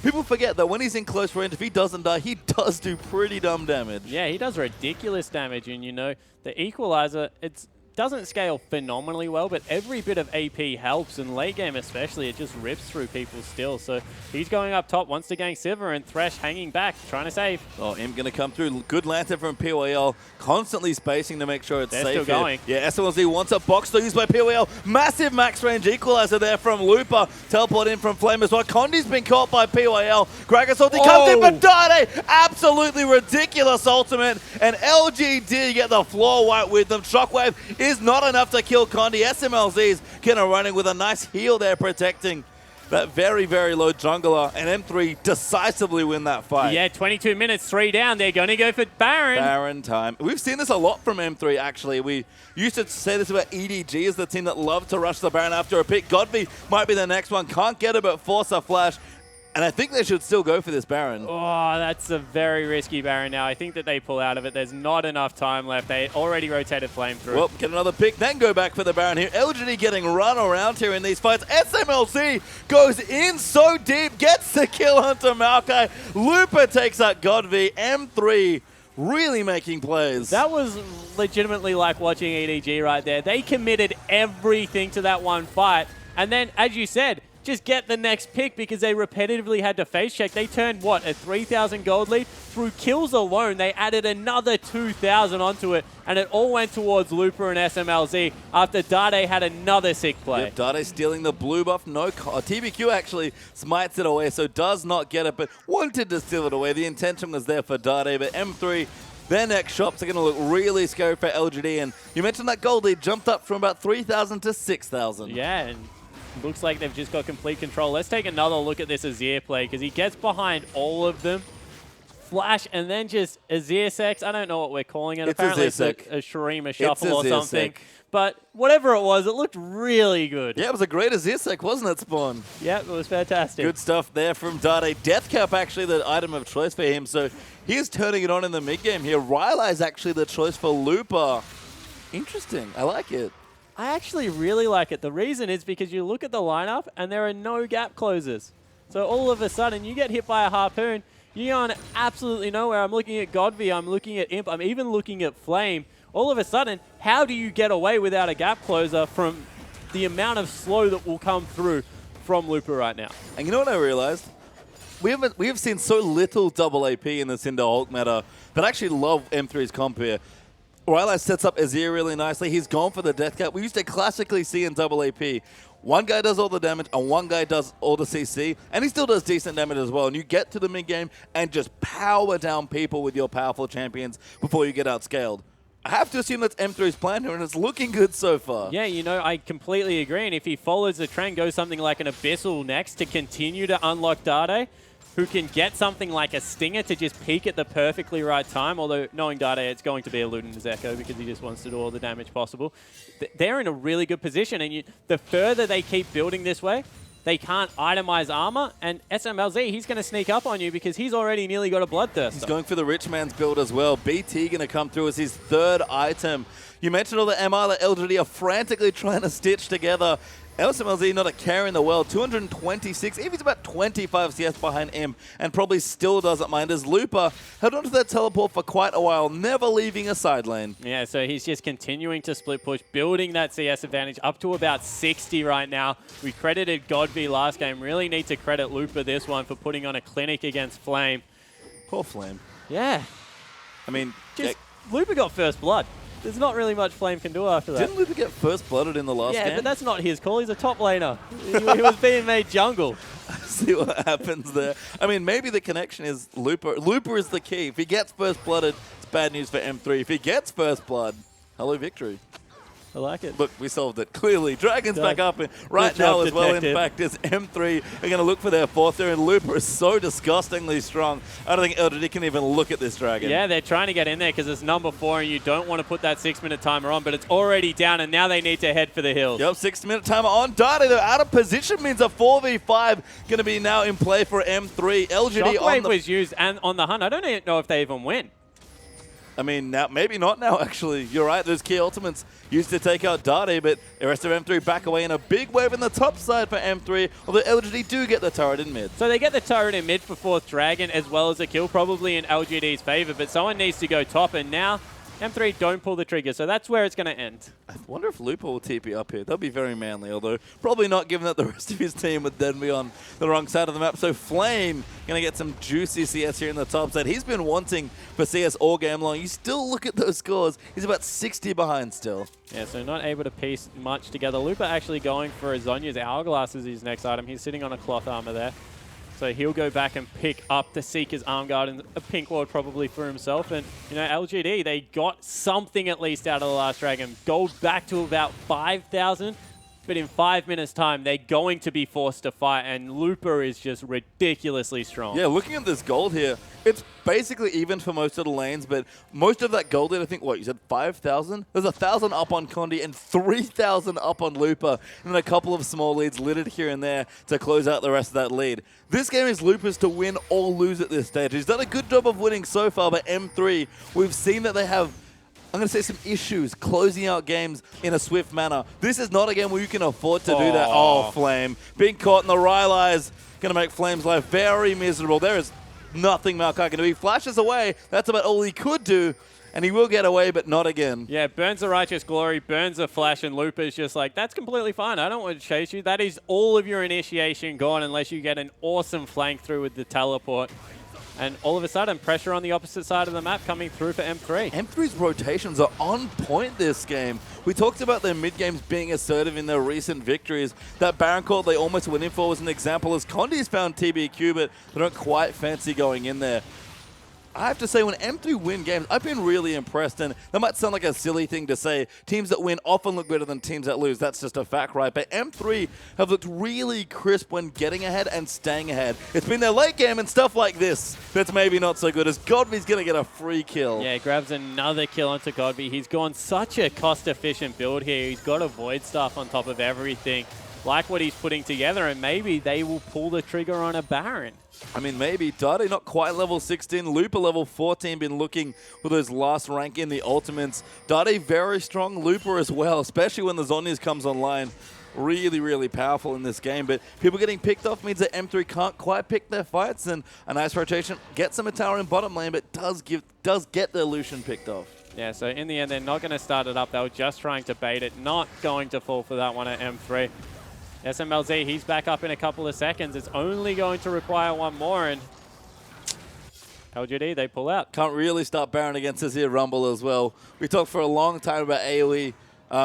People forget that when he's in close range, if he doesn't die, he does do pretty dumb damage. Yeah, he does ridiculous damage, and you know, the Equalizer, it doesn't scale phenomenally well, but every bit of AP helps, and late game especially, it just rips through people still. So he's going up top, wants to gank Sivir, and Thresh hanging back, trying to save. Oh, Imp going to come through. Good lantern from PYL, constantly spacing to make sure it's They're safe. still going. Yeah, SLZ wants a box to use by PYL. Massive max range equalizer there from Looper. Teleport in from Flame as well. Condi's been caught by PYL. Gragas ulti comes in, but Dade, absolutely ridiculous ultimate. And LGD get the floor wipe with them. Shockwave is not enough to kill Condi. SMLZ's kind of running with a nice heal there, protecting that very, very low jungler, and M3 decisively win that fight. Yeah, 22 minutes, 3 down. They're going to go for Baron. Baron time. We've seen this a lot from M3, actually. We used to say this about EDG as the team that loved to rush the Baron after a pick. Godby might be the next one. Can't get it, but force a flash. And I think they should still go for this Baron. Oh, that's a very risky Baron now. I think that they pull out of it. There's not enough time left. They already rotated Flame through. Well, get another pick, then go back for the Baron here. LGD getting run around here in these fights. SMLC goes in so deep, gets the kill onto Maokai. Looper takes out Godby. M3 really making plays. That was legitimately like watching EDG right there. They committed everything to that one fight. And then, as you said, just get the next pick because they repetitively had to face check. They turned, what, a 3,000 gold lead? Through kills alone, they added another 2,000 onto it, and it all went towards Looper and SMLZ after Dade had another sick play. Yep, Dade stealing the blue buff. No, TBQ actually smites it away, so does not get it, but wanted to steal it away. The intention was there for Dade, but M3, their next shops are going to look really scary for LGD, and you mentioned that gold lead jumped up from about 3,000 to 6,000. Yeah, and looks like they've just got complete control. Let's take another look at this Azir play because he gets behind all of them. Flash and then just Azir Sex. I don't know what we're calling it. It's apparently it's a Shurima shuffle or something. But whatever it was, it looked really good. Yeah, it was a great Azir Sec, wasn't it, Spawn? Yeah, it was fantastic. Good stuff there from Dade. Deathcap actually the item of choice for him, so he is turning it on in the mid game here. Rylai is actually the choice for Looper. Interesting. I like it. I actually really like it. The reason is because you look at the lineup and there are no gap closers. So all of a sudden you get hit by a Harpoon, you're going absolutely nowhere. I'm looking at Godby, I'm looking at Imp, I'm even looking at Flame. All of a sudden, how do you get away without a gap closer from the amount of slow that will come through from Looper right now? And you know what I realized? We have seen so little double AP in the Cinder Hulk meta, but I actually love M3's comp here. Rylai sets up Azir really nicely. He's gone for the death cap. We used to classically see in double AP, one guy does all the damage and one guy does all the CC, and he still does decent damage as well. And you get to the mid game and just power down people with your powerful champions before you get outscaled. I have to assume that's M3's plan here, and it's looking good so far. Yeah, you know, I completely agree. And if he follows the trend, goes something like an Abyssal next to continue to unlock Dade, who can get something like a Stinger to just peak at the perfectly right time, although knowing Dade, it's going to be a Luden's Echo because he just wants to do all the damage possible. They're in a really good position, and the further they keep building this way, they can't itemize armor, and SMLZ, he's going to sneak up on you because he's already nearly got a Bloodthirster. He's going for the rich man's build as well. BT going to come through as his third item. You mentioned all the MR that LGD are frantically trying to stitch together. SMLZ not a care in the world, 226, even he's about 25 CS behind him, and probably still doesn't mind as Looper held onto that teleport for quite a while, never leaving a side lane. Yeah, so he's just continuing to split push, building that CS advantage up to about 60 right now. We credited Godby last game, really need to credit Looper this one for putting on a clinic against Flame. Poor Flame. Yeah. I mean, Just Looper got first blood. There's not really much Flame can do after that. didn't Looper get first blooded in the last game? Yeah, but that's not his call. He's a top laner. He was being made jungle. See what happens there. I mean, maybe the connection is Looper. Looper is the key. If he gets first blooded, it's bad news for M3. If he gets first blood, hello victory. I like it. Look, we solved it. Clearly, Dragon's Done. back up right Good now job, as well. In detective. fact, as M3 are going to look for their fourth there, and Looper is so disgustingly strong. I don't think LGD can even look at this Dragon. Yeah, they're trying to get in there because it's number 4 and you don't want to put that 6-minute timer on, but it's already down and now they need to head for the hills. Yep, 6-minute timer on. Dade, they're out of position, means a 4v5 going to be now in play for M3. LGD on Shockwave the... was used and on the hunt. I don't even know if they even win. I mean, now maybe not now, actually. You're right, those key ultimates used to take out Dade, but the rest of M3 back away in a big wave in the top side for M3, although LGD do get the turret in mid. So they get the turret in mid for 4th Dragon as well as a kill, probably in LGD's favor, but someone needs to go top, and now M3 don't pull the trigger, so that's where it's going to end. I wonder if Looper will TP up here. That'd be very manly, although probably not, given that the rest of his team would then be on the wrong side of the map. So Flame going to get some juicy CS here in the top side. He's been wanting for CS all game long. You still look at those scores. He's about 60 behind still. Yeah, so not able to piece much together. Looper actually going for a Zonya's Hourglass as his next item. He's sitting on a cloth armor there. So he'll go back and pick up the Seeker's arm guard and a pink ward probably for himself. And, you know, LGD, they got something at least out of the last Dragon. Gold back to about 5,000. But in 5 minutes' time, they're going to be forced to fight. And Looper is just ridiculously strong. Yeah, looking at this gold here, it's basically even for most of the lanes, but most of that gold, I think, what, you said 5,000? There's 1,000 up on Condi and 3,000 up on Looper, and then a couple of small leads littered here and there to close out the rest of that lead. This game is Looper's to win or lose at this stage. He's done a good job of winning so far, but M3, we've seen that they have, I'm going to say, some issues closing out games in a swift manner. This is not a game where you can afford to do that. Oh, Flame. Being caught in the Rylai's going to make Flame's life very miserable. There is nothing Maokai can do. He flashes away. That's about all he could do. And he will get away, but not again. Yeah, burns the Righteous Glory, burns the Flash, and Looper's just like, that's completely fine. I don't want to chase you. That is all of your initiation gone unless you get an awesome flank through with the teleport. And all of a sudden, pressure on the opposite side of the map coming through for M3. M3's rotations are on point this game. We talked about their mid-games being assertive in their recent victories. That Baron call they almost went in for was an example, as Condi's found TBQ, but they don't quite fancy going in there. I have to say, when M3 win games, I've been really impressed, and that might sound like a silly thing to say. Teams that win often look better than teams that lose. That's just a fact, right? But M3 have looked really crisp when getting ahead and staying ahead. It's been their late game and stuff like this that's maybe not so good, as Godby's going to get a free kill. Yeah, he grabs another kill onto Godby. He's gone such a cost-efficient build here. He's got a Void Staff on top of everything. Like what he's putting together, and maybe they will pull the trigger on a Baron. I mean, maybe. Dade not quite level 16. Looper level 14, been looking for those last rank in the ultimates. Dade very strong. Looper as well, especially when the Zonyas comes online. Really, really powerful in this game. But people getting picked off means that M3 can't quite pick their fights, and a nice rotation gets them a tower in bottom lane, but does get their Lucian picked off. Yeah, so in the end, they're not going to start it up. They were just trying to bait it. Not going to fall for that one at M3. SMLZ, he's back up in a couple of seconds. It's only going to require one more, and LGD, they pull out. Can't really start Baron against us here, Rumble as well. We talked for a long time about AoE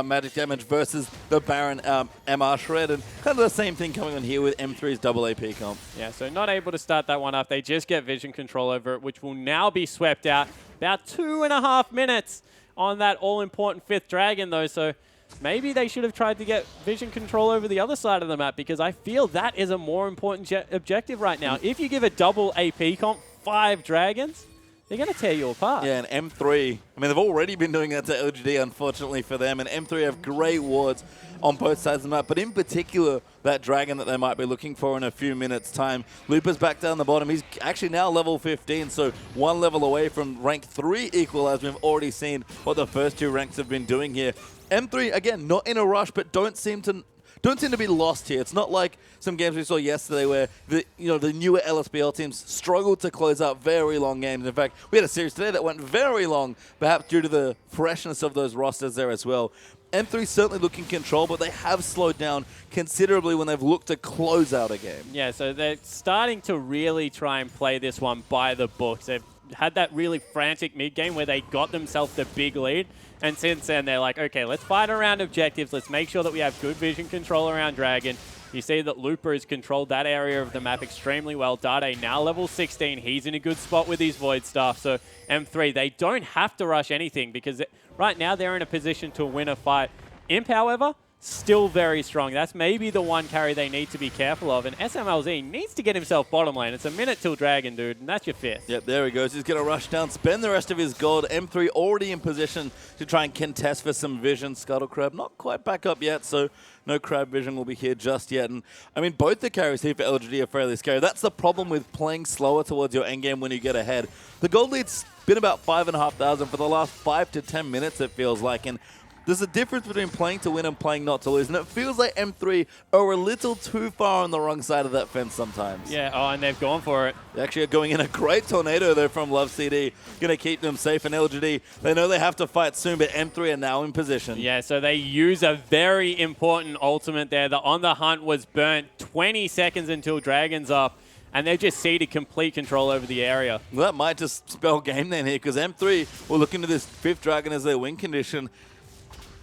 magic damage versus the Baron MR Shred, and kind of the same thing coming on here with M3's double AP comp. Yeah, so not able to start that one up. They just get vision control over it, which will now be swept out. About 2.5 minutes on that all-important 5th Dragon, though, so maybe they should have tried to get vision control over the other side of the map, because I feel that is a more important objective right now. If you give a double AP comp 5 Dragons, they're going to tear you apart. Yeah, and M3, I mean, they've already been doing that to LGD, unfortunately for them, and M3 have great wards on both sides of the map, but in particular, that Dragon that they might be looking for in a few minutes' time. Looper's back down the bottom. He's actually now level 15, so 1 level away from rank 3 equal, as we've already seen what the first 2 ranks have been doing here. M3, again, not in a rush, but don't seem to be lost here. It's not like some games we saw yesterday where the newer LSBL teams struggled to close out very long games. In fact, we had a series today that went very long, perhaps due to the freshness of those rosters there as well. M3 certainly look in control, but they have slowed down considerably when they've looked to close out a game. Yeah, so they're starting to really try and play this one by the books. They've had that really frantic mid-game where they got themselves the big lead. And since then, they're like, okay, let's fight around objectives. Let's make sure that we have good vision control around Dragon. You see that Looper has controlled that area of the map extremely well. Dade now level 16. He's in a good spot with his Void Staff. So M3, they don't have to rush anything because right now they're in a position to win a fight Imp, however, still very strong. That's maybe the one carry they need to be careful of. And SMLZ needs to get himself bottom lane. It's a minute till Dragon, dude, and that's your 5th. Yep, there he goes. He's going to rush down, spend the rest of his gold. M3 already in position to try and contest for some vision. Scuttle Crab not quite back up yet, so no Crab vision will be here just yet. And I mean, both the carries here for LGD are fairly scary. That's the problem with playing slower towards your endgame when you get ahead. The gold lead's been about 5,500 for the last 5 to 10 minutes, it feels like. And there's a difference between playing to win and playing not to lose, and it feels like M3 are a little too far on the wrong side of that fence sometimes. Yeah, oh, and they've gone for it. They actually are going in a great tornado there from Love CD. Going to keep them safe, and LGD, they know they have to fight soon, but M3 are now in position. Yeah, so they use a very important ultimate there. The On The Hunt was burnt 20 seconds until Dragon's up, and they've just ceded complete control over the area. Well, that might just spell game then here, because M3 will look into this 5th Dragon as their win condition.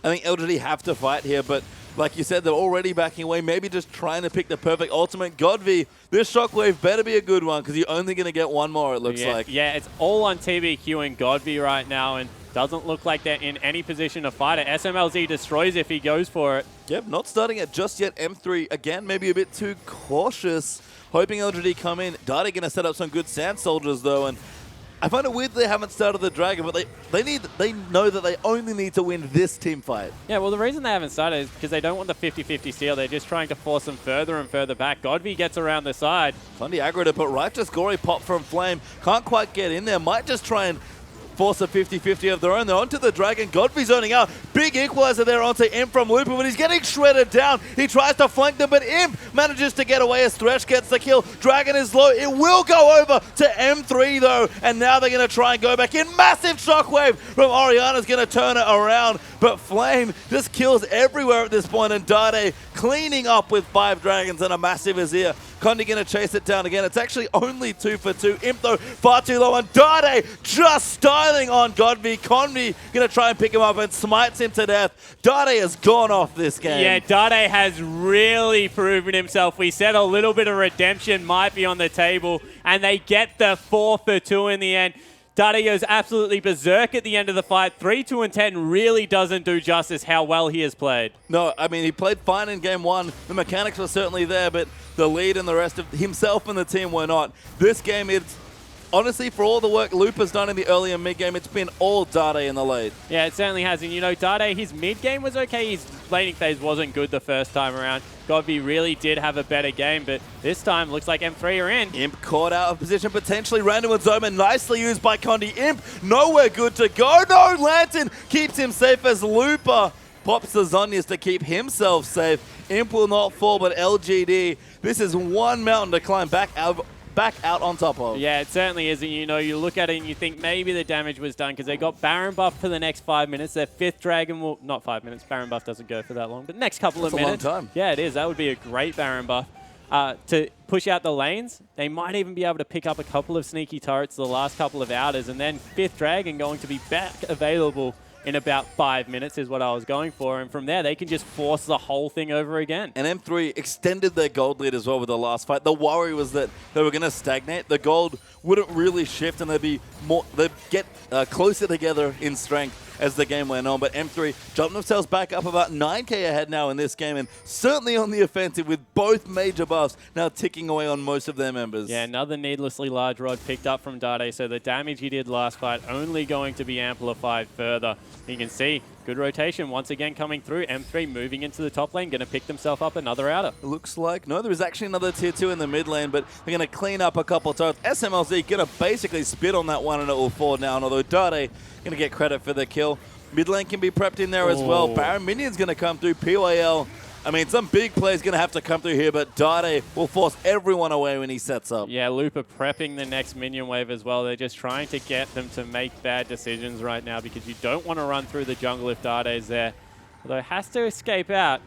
I think LGD have to fight here, but like you said, they're already backing away, maybe just trying to pick the perfect ultimate. Godvi, this Shockwave better be a good one, because you're only going to get one more, it looks like. Yeah, it's all on TBQ and Godvi right now, and doesn't look like they're in any position to fight it. SMLZ destroys if he goes for it. Yep, not starting it just yet. M3, again, maybe a bit too cautious, hoping LGD come in. Dade going to set up some good Sand Soldiers, though, and I find it weird they haven't started the Dragon, but they know that they only need to win this team fight. Yeah, well, the reason they haven't started is because they don't want the 50-50 steal. They're just trying to force them further and further back. Godvi gets around the side. Plenty aggro to put right to Gory pop from Flame. Can't quite get in there. Might just try and force a 50-50 of their own. They're onto the Dragon. Godby zoning out. Big equalizer there onto Imp from Looper, but he's getting shredded down. He tries to flank them, but Imp manages to get away as Thresh gets the kill. Dragon is low. It will go over to M3, though, and now they're going to try and go back in. Massive shockwave from Oriana's going to turn it around, but Flame just kills everywhere at this point, and Dade cleaning up with 5 Dragons and a massive Azir. Condi going to chase it down again. It's actually only 2 for 2. Imp, though, far too low, and Dade just styling on Godby. Condi going to try and pick him up and smites him to death. Dade has gone off this game. Yeah, Dade has really proven himself. We said a little bit of redemption might be on the table, and they get the 4 for 2 in the end. Dade goes absolutely berserk at the end of the fight. 3-2-10 really doesn't do justice how well he has played. No, I mean, he played fine in game 1. The mechanics were certainly there, but the lead and the rest of himself and the team were not. This game, it's honestly, for all the work Loop has done in the early and mid game, it's been all Dade in the late. Yeah, it certainly has. And you know, Dade, his mid game was okay. His laning phase wasn't good the first time around. Godby really did have a better game, but this time looks like M3 are in. Imp caught out of position, potentially random with Zoma, nicely used by Condi. Imp nowhere good to go. No, Lantern keeps him safe as Looper pops the Zonyas to keep himself safe. Imp will not fall, but LGD, this is one mountain to climb back out on top of. Yeah, it certainly is. And you know, you look at it and you think maybe the damage was done because they got Baron buff for the next 5 minutes. Their 5th Dragon will, not 5 minutes, Baron buff doesn't go for that long, but next couple of minutes. That's a long time. Yeah, it is. That would be a great Baron buff. To push out the lanes, they might even be able to pick up a couple of sneaky turrets the last couple of outers, and then 5th Dragon going to be back available in about 5 minutes is what I was going for. And from there, they can just force the whole thing over again. And M3 extended their gold lead as well with the last fight. The worry was that they were going to stagnate. The gold wouldn't really shift, and they'd get closer together in strength as the game went on. But M3 jumped themselves back up about 9k ahead now in this game, and certainly on the offensive with both major buffs now ticking away on most of their members. Yeah, another needlessly large rod picked up from Dade, so the damage he did last fight only going to be amplified further. You can see good rotation once again coming through. M3 moving into the top lane, going to pick themselves up another outer. It looks like, no, there is actually another tier 2 in the mid lane, but they're going to clean up a couple turrets. SMLZ going to basically spit on that one, and it will fall down, although Dade going to get credit for the kill. Mid lane can be prepped in there as well. Baron Minion's going to come through. PYL, I mean, some big players going to have to come through here, but Dade will force everyone away when he sets up. Yeah, Looper prepping the next minion wave as well. They're just trying to get them to make bad decisions right now because you don't want to run through the jungle if Dade's there. Although it has to escape out.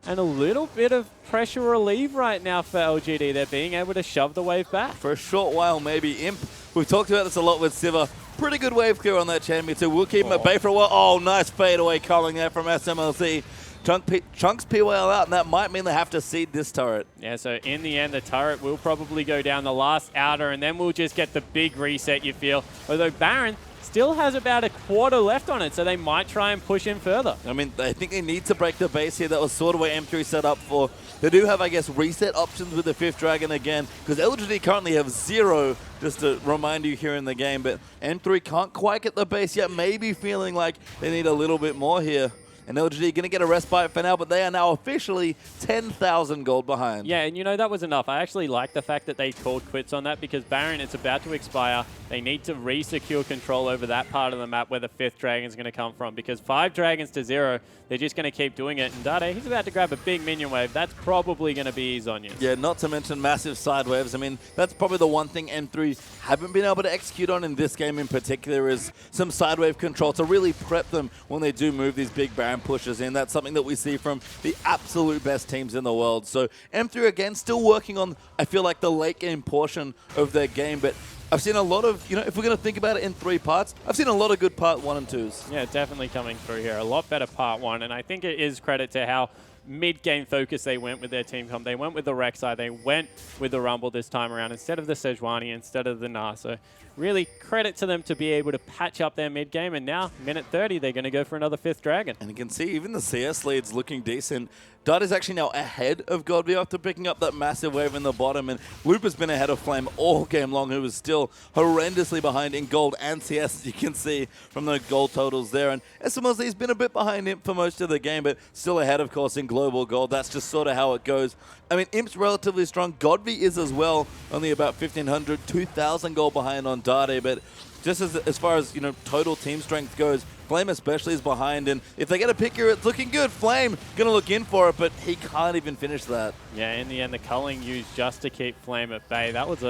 And a little bit of pressure relief right now for LGD. They're being able to shove the wave back. For a short while, maybe. Imp, we've talked about this a lot with Siva. Pretty good wave clear on that champion, too. We'll keep him at bay for a while. Oh, nice fadeaway calling there from SMLC. Chunks PYL out, and that might mean they have to seed this turret. Yeah, so in the end, the turret will probably go down the last outer, and then we'll just get the big reset, you feel. Although Baron still has about a quarter left on it, so they might try and push in further. I mean, I think they need to break the base here. That was sort of what M3 set up for. They do have, I guess, reset options with the 5th Dragon again, because LGD currently have 0, just to remind you here in the game, but M3 can't quite get the base yet, maybe feeling like they need a little bit more here. And LGD going to get a respite for now, but they are now officially 10,000 gold behind. Yeah, and you know, that was enough. I actually like the fact that they called quits on that, because Baron, it's about to expire. They need to re-secure control over that part of the map where the 5th dragon is going to come from, because 5 dragons to 0, they're just going to keep doing it. And Dade, he's about to grab a big minion wave. That's probably going to be his Zhonya's. Yeah, not to mention massive side waves. I mean, that's probably the one thing M3 haven't been able to execute on in this game in particular, is some side wave control to really prep them when they do move these big Baron pushes in. That's something that we see from the absolute best teams in the world. So M3 again still working on, I feel like, the late game portion of their game, but I've seen a lot of, you know, if we're going to think about it in 3 parts, I've seen a lot of good part 1 and 2s. Yeah, definitely coming through here. A lot better part 1, and I think it is credit to how mid-game focus they went with their team comp. They went with the Rek'Sai, they went with the Rumble this time around instead of the Sejuani, instead of the Na. So really credit to them to be able to patch up their mid-game, and now, minute 30, they're going to go for another 5th dragon. And you can see even the CS lead's looking decent. Dart is actually now ahead of Godby after picking up that massive wave in the bottom, and Loop has been ahead of Flame all game long, who was still horrendously behind in gold and CS, as you can see from the gold totals there. And SMLZ's been a bit behind Imp for most of the game, but still ahead, of course, in global gold. That's just sort of how it goes. I mean, Imp's relatively strong. Godby is as well, only about 1,500, 2,000 gold behind on Dade, but just as far as, you know, total team strength goes, Flame especially is behind, and if they get a picker, it's looking good. Flame going to look in for it, but he can't even finish that. Yeah, in the end, the culling used just to keep Flame at bay. That was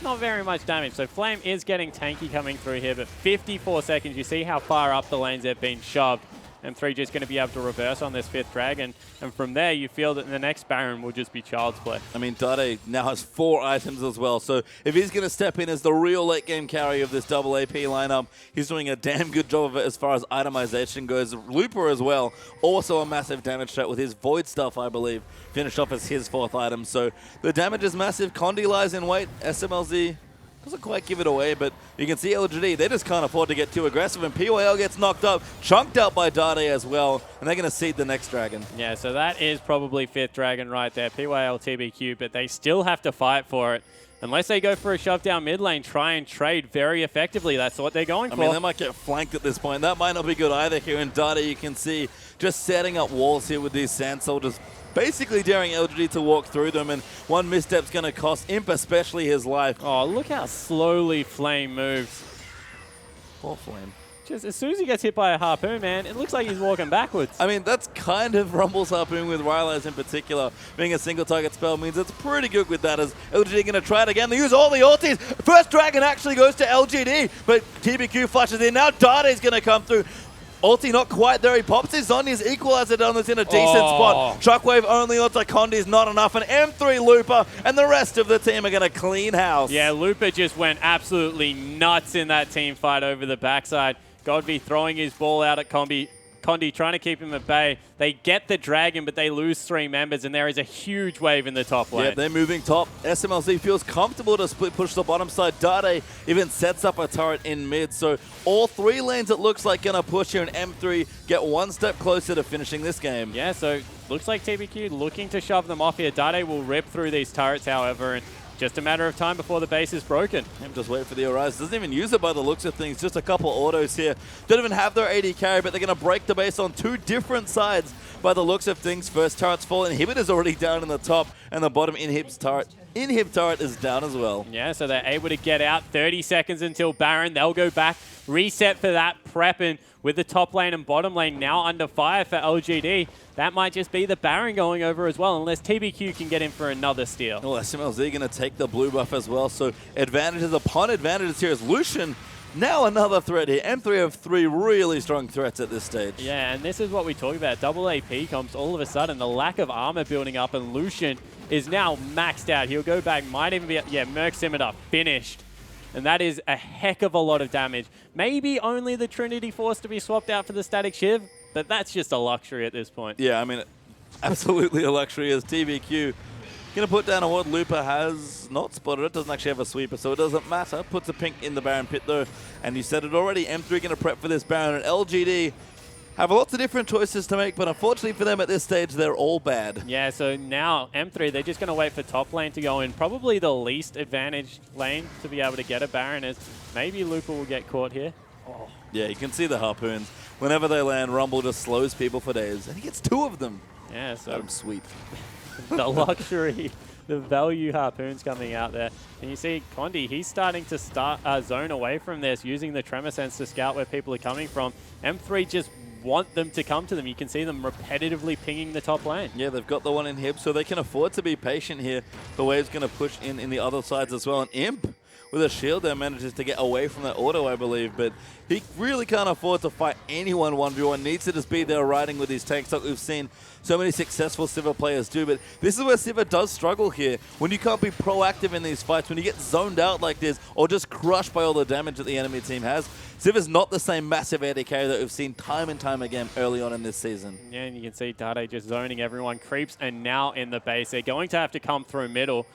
not very much damage. So Flame is getting tanky coming through here, but 54 seconds. You see how far up the lanes they've been shoved. M3 just going to be able to reverse on this 5th dragon. And from there, you feel that the next Baron will just be child's play. I mean, Dade now has 4 items as well. So if he's going to step in as the real late game carry of this double AP lineup, he's doing a damn good job of it as far as itemization goes. Looper as well, also a massive damage threat with his Void Stuff, I believe, finished off as his 4th item. So the damage is massive. Condi lies in wait. SMLZ doesn't quite give it away, but you can see LGD, they just can't afford to get too aggressive, and PYL gets knocked up, chunked out by Dade as well, and they're going to seed the next dragon. Yeah, so that is probably 5th dragon right there, PYL TBQ, but they still have to fight for it. Unless they go for a shove down mid lane, try and trade very effectively. That's what they're going for. I mean, they might get flanked at this point. That might not be good either here in Dade. You can see just setting up walls here with these Sand Soldiers, basically daring LGD to walk through them, and one misstep's going to cost Imp especially his life. Oh, look how slowly Flame moves. Poor Flame. Just as soon as he gets hit by a harpoon, man, it looks like he's walking backwards. I mean, that's kind of Rumble's harpoon with Rylai's in particular. Being a single target spell means it's pretty good with that, as LGD going to try it again. They use all the ultis. First dragon actually goes to LGD, but TBQ flushes in. Now Dade's going to come through. Ulti not quite there. He pops his Zhonya's equalizer down this in a decent spot. Shockwave only onto Condi's not enough. And M3 Looper and the rest of the team are going to clean house. Yeah, Looper just went absolutely nuts in that team fight over the backside. Godby throwing his ball out at Condi, trying to keep him at bay. They get the dragon, but they lose 3 members, and there is a huge wave in the top lane. Yeah, they're moving top. SMLZ feels comfortable to split push the bottom side. Dade even sets up a turret in mid. So all 3 lanes, it looks like, going to push here, and M3 get one step closer to finishing this game. Yeah, so looks like TBQ looking to shove them off here. Dade will rip through these turrets, however, and just a matter of time before the base is broken. Just wait for the Arise. Doesn't even use it by the looks of things. Just a couple autos here. Don't even have their AD carry, but they're going to break the base on 2 different sides by the looks of things. First turret's fall. Inhibitor's already down in the top, and the bottom Inhib turret is down as well. Yeah, so they're able to get out. 30 seconds until Baron. They'll go back, reset for that prep, and with the top lane and bottom lane now under fire for LGD, that might just be the Baron going over as well, unless TBQ can get in for another steal. Well, SMLZ going to take the blue buff as well, so advantages upon advantages here as Lucian. Now another threat here. M3 have 3 really strong threats at this stage. Yeah, and this is what we talk about. Double AP comps, all of a sudden, the lack of armor building up, and Lucian is now maxed out. He'll go back, might even be, yeah, Merc Scimitar, finished. And that is a heck of a lot of damage. Maybe only the Trinity Force to be swapped out for the Static Shiv, but that's just a luxury at this point. Yeah, I mean, absolutely a luxury as TBQ Going to put down a ward. Looper has not spotted it. Doesn't actually have a sweeper, so it doesn't matter. Puts a pink in the Baron pit, though. And you said it already. M3 going to prep for this Baron. And LGD have lots of different choices to make, but unfortunately for them at this stage, they're all bad. Yeah, so now M3, they're just going to wait for top lane to go in. Probably the least advantaged lane to be able to get a Baron is maybe Looper will get caught here. Oh. Yeah, you can see the harpoons. Whenever they land, Rumble just slows people for days. And he gets 2 of them. Yeah, so Let him sweep. the luxury, the value harpoons coming out there. And you see Condi, he's starting to zone away from this, using the Tremor Sense to scout where people are coming from. M3 just want them to come to them. You can see them repetitively pinging the top lane. Yeah, they've got the one in Hib, so they can afford to be patient here. The wave's going to push in the other sides as well. And Imp, with a shield there, manages to get away from that auto, I believe. But he really can't afford to fight anyone 1v1. Needs to just be there riding with his tanks like we've seen so many successful Sivir players do. But this is where Sivir does struggle here. When you can't be proactive in these fights, when you get zoned out like this, or just crushed by all the damage that the enemy team has, Sivir's not the same massive AD carry that we've seen time and time again early on in this season. Yeah, and you can see Dade just zoning everyone. Creeps and now in the base. They're going to have to come through middle.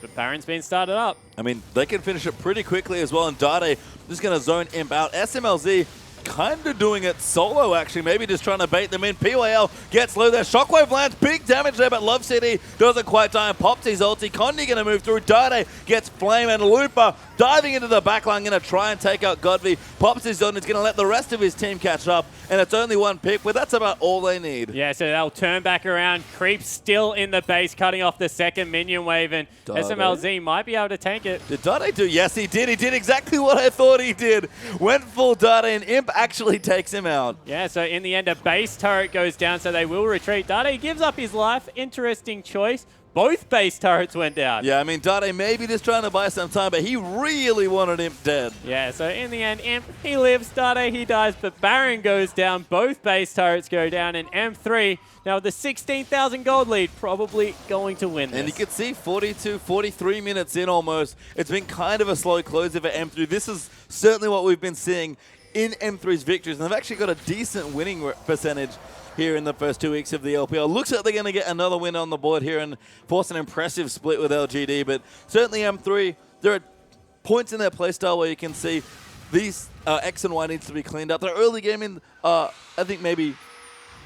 But Baron's been started up. I mean, they can finish it pretty quickly as well, and Dade just going to zone Imp out. SMLZ kind of doing it solo, actually. Maybe just trying to bait them in. PYL gets low there. Shockwave lands. Big damage there, but Love City doesn't quite die and pops his ulti. Condi going to move through. Dade gets Flame, and Looper diving into the backline, going to try and take out Godby. Pops his zone. He's going to let the rest of his team catch up, and it's only one pick, but that's about all they need. Yeah, so they'll turn back around. Creep still in the base, cutting off the second minion wave, and Dade? SMLZ might be able to tank it. Did Dade do? Yes, he did. He did exactly what I thought he did. Went full Dade, and Imp actually takes him out. Yeah, so in the end, a base turret goes down, so they will retreat. Dade gives up his life. Interesting choice. Both base turrets went down. Yeah, I mean, Dade may be just trying to buy some time, but he really wanted Imp dead. Yeah, so in the end, Imp, he lives, Dade, he dies, but Baron goes down. Both base turrets go down, and M3, now with the 16,000 gold lead, probably going to win this. And you can see 42, 43 minutes in almost. It's been kind of a slow closer for M3. This is certainly what we've been seeing in M3's victories, and they've actually got a decent winning percentage here in the first 2 weeks of the LPL. Looks like they're going to get another win on the board here and force an impressive split with LGD, but certainly M3, there are points in their playstyle where you can see these X and Y needs to be cleaned up. They're early game in, I think maybe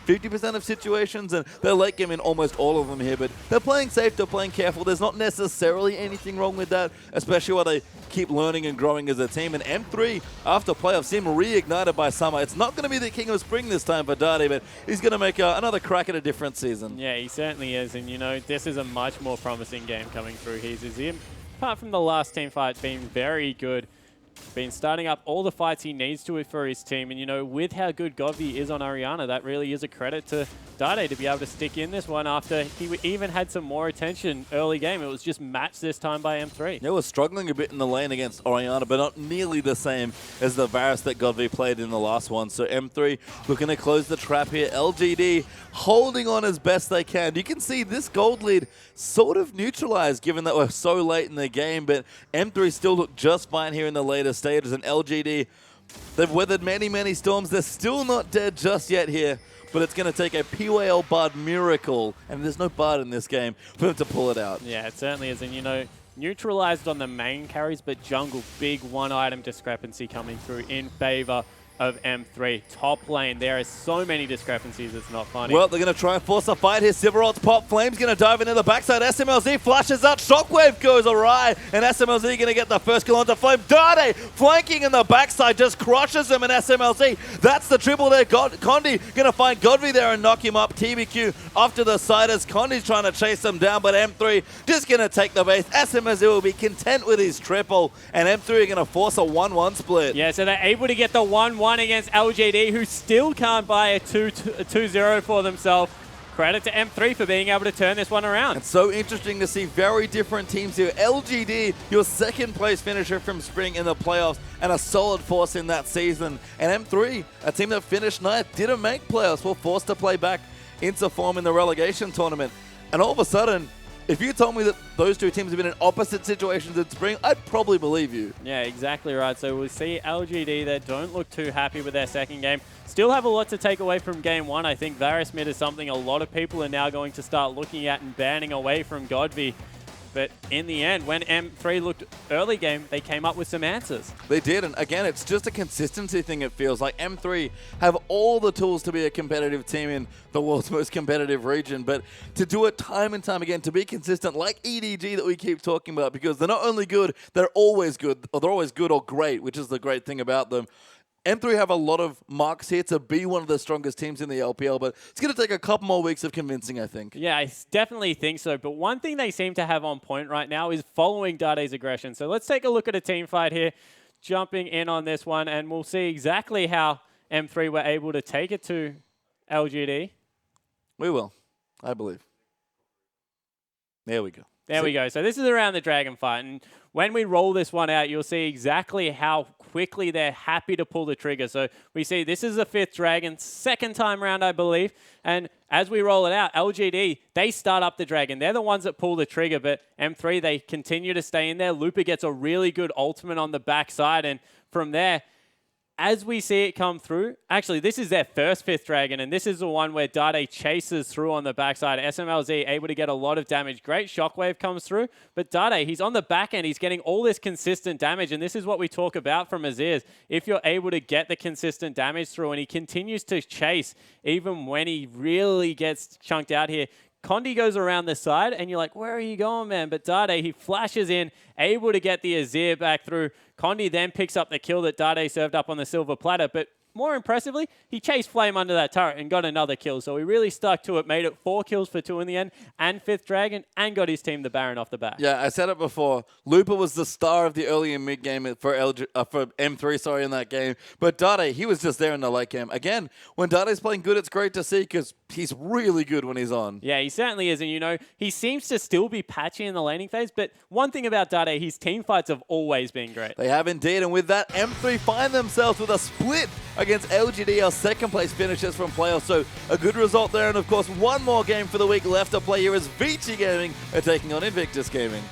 50% of situations, and they're late game in almost all of them here, but they're playing safe, they're playing careful. There's not necessarily anything wrong with that, especially while they keep learning and growing as a team. And M3, after playoffs, seem reignited by Summer. It's not going to be the King of Spring this time for Dade, but he's going to make another crack at a different season. Yeah, he certainly is, and you know, this is a much more promising game coming through. He's him. Apart from the last team fight being very good, been starting up all the fights he needs to for his team. And, you know, with how good Govy is on Orianna, that really is a credit to Dade to be able to stick in this one after he even had some more attention early game. It was just matched this time by M3. Yeah, was struggling a bit in the lane against Orianna, but not nearly the same as the Varus that Godby played in the last one. So M3 looking to close the trap here. LGD holding on as best they can. You can see this gold lead sort of neutralized given that we're so late in the game, but M3 still look just fine here in the later stages, and LGD, they've weathered many, many storms. They're still not dead just yet here, but it's going to take a PYL Bard miracle, and there's no Bard in this game, for them to pull it out. Yeah, it certainly is, and you know, neutralized on the main carries, but jungle, big one-item discrepancy coming through in favor of M3. Top lane, there are so many discrepancies, it's not funny. Well, they're going to try and force a fight here. Sivirot's pop. Flame's going to dive into the backside. SMLZ flashes out. Shockwave goes awry, and SMLZ going to get the first kill onto Flame. Dade flanking in the backside, just crushes him, and SMLZ, that's the triple there. Condi going to find Godby there and knock him up. TBQ off to the side as Condi's trying to chase them down, but M3 just going to take the base. SMLZ will be content with his triple, and M3 are going to force a 1-1 split. Yeah, so they're able to get the 1-1 against LGD, who still can't buy a 2-0 for themselves. Credit to M3 for being able to turn this one around. It's so interesting to see very different teams here. LGD, your second place finisher from Spring in the playoffs, and a solid force in that season. And M3, a team that finished ninth, didn't make playoffs, were forced to play back into form in the relegation tournament. And all of a sudden, If you told me that those two teams have been in opposite situations in spring, I'd probably believe you. Yeah, exactly right. So we'll see LGD that don't look too happy with their second game. Still have a lot to take away from game one. I think Varus mid is something a lot of people are now going to start looking at and banning away from Godby. But in the end, when M3 looked early game, they came up with some answers. They did, and again, it's just a consistency thing, it feels like. M3 have all the tools to be a competitive team in the world's most competitive region, but to do it time and time again, to be consistent, like EDG that we keep talking about, because they're not only good, they're always good, or they're always good or great, which is the great thing about them. M3 have a lot of marks here to be one of the strongest teams in the LPL, but it's going to take a couple more weeks of convincing, I think. Yeah, I definitely think so. But one thing they seem to have on point right now is following Dade's aggression. So let's take a look at a team fight here, jumping in on this one, and we'll see exactly how M3 were able to take it to LGD. We will, I believe. There we go. There we go. So this is around the Dragon fight. And when we roll this one out, you'll see exactly how quickly they're happy to pull the trigger. So we see this is the 5th Dragon, second time round, I believe. And as we roll it out, LGD, they start up the Dragon. They're the ones that pull the trigger, but M3, they continue to stay in there. Looper gets a really good ultimate on the backside. And from there, as we see it come through, actually, this is their first 5th Dragon, and this is the one where Dade chases through on the backside. SMLZ able to get a lot of damage. Great shockwave comes through, but Dade, he's on the back end. He's getting all this consistent damage, and this is what we talk about from Aziz. If you're able to get the consistent damage through, and he continues to chase, even when he really gets chunked out here, Condi goes around the side, and you're like, where are you going, man? But Dade, he flashes in, able to get the Azir back through. Condi then picks up the kill that Dade served up on the silver platter, but more impressively, he chased Flame under that turret and got another kill. So he really stuck to it, made it 4 kills for 2 in the end, and 5th Dragon, and got his team the Baron off the bat. Yeah, I said it before. Looper was the star of the early and mid game for M3, in that game. But Dade, he was just there in the late game. Again, when Dade's playing good, it's great to see because he's really good when he's on. Yeah, he certainly is. And, you know, he seems to still be patchy in the laning phase. But one thing about Dade, his team fights have always been great. They have indeed. And with that, M3 find themselves with a split against LGD, our second place finishers from playoffs. So a good result there. And of course, one more game for the week left to play here as Vici Gaming are taking on Invictus Gaming.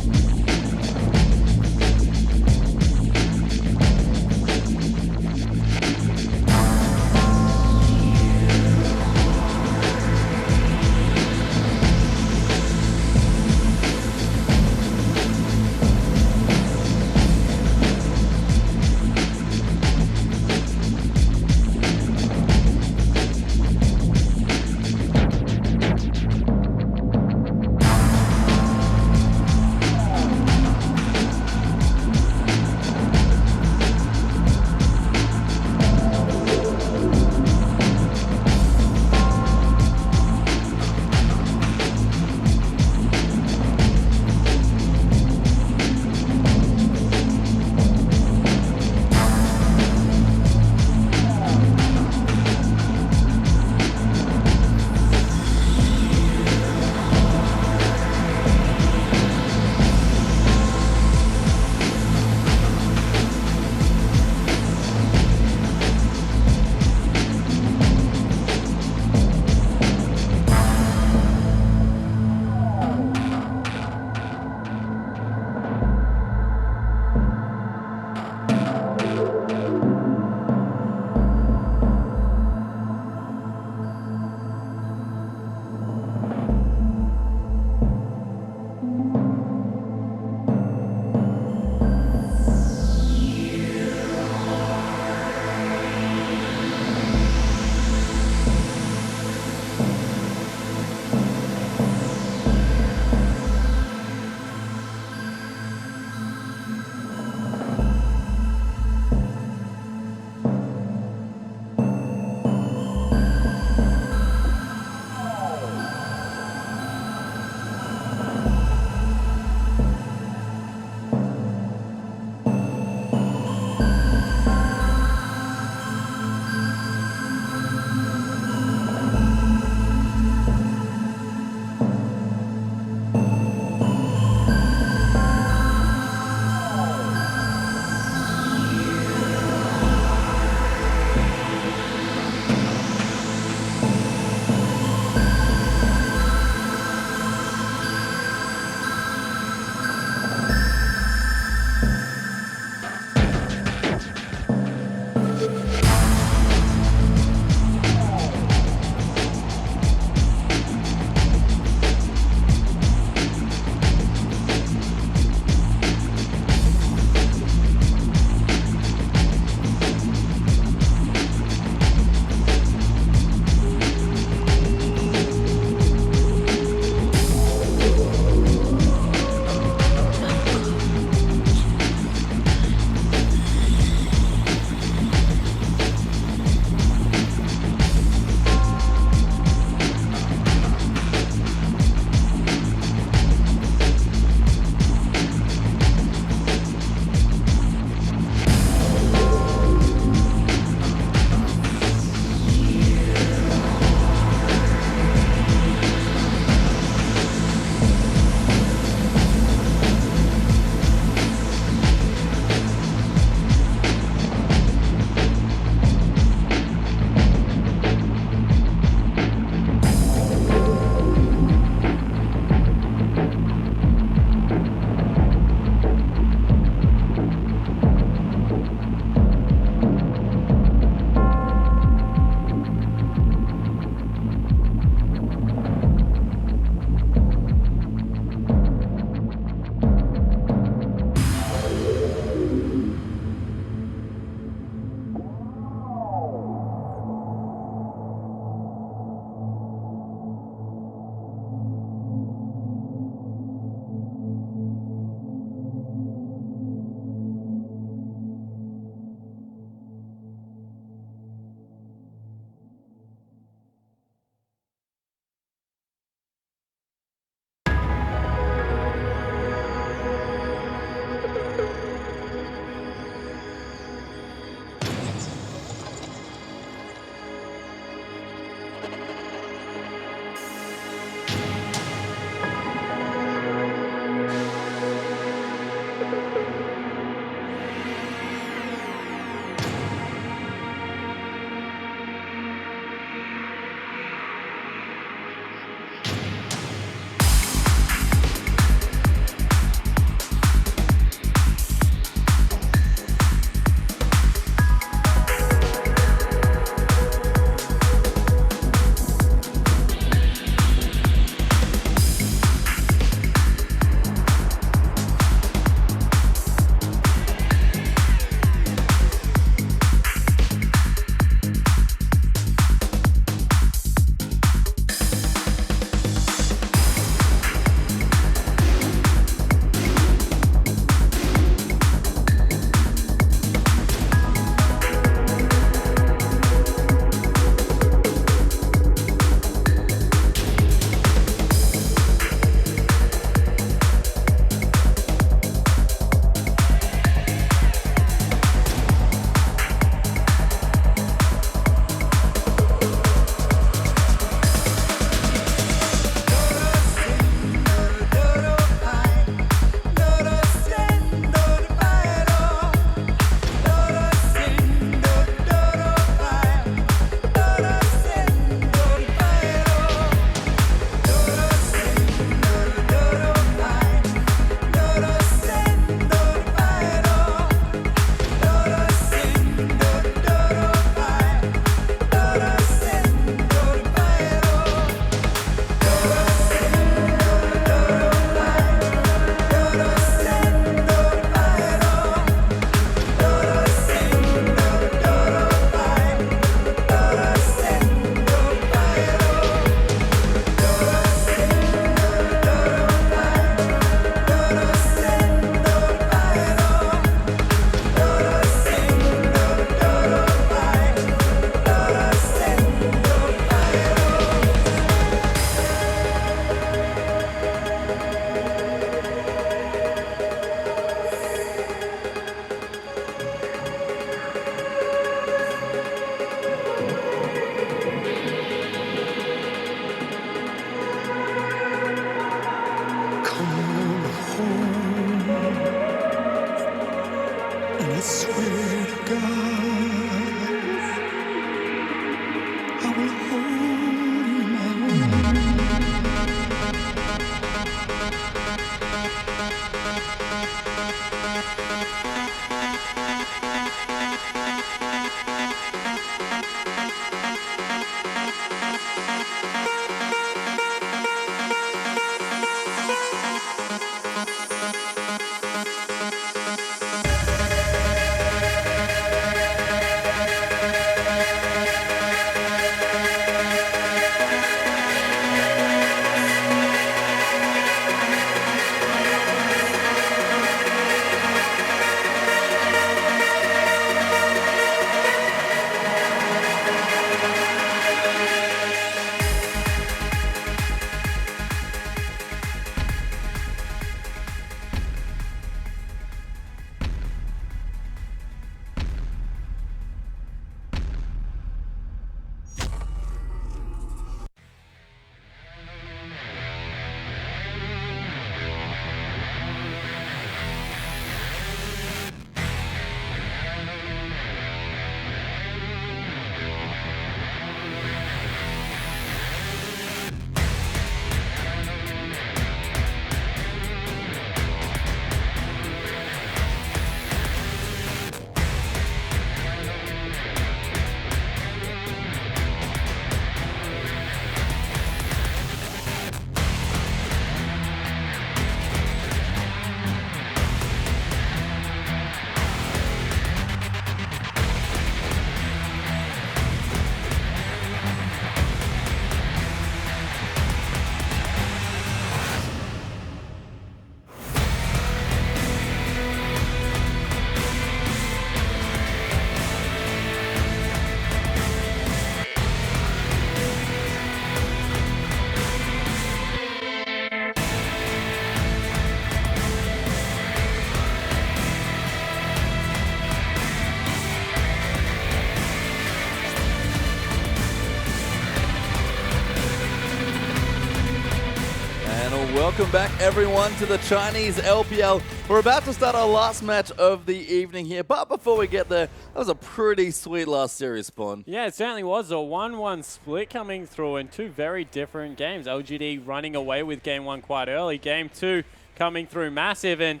Welcome back, everyone, to the Chinese LPL. We're about to start our last match of the evening here, but before we get there, that was a pretty sweet last series, Spawn. Yeah, it certainly was. A 1-1 split coming through in two very different games. LGD running away with Game 1 quite early. Game 2 coming through massive, and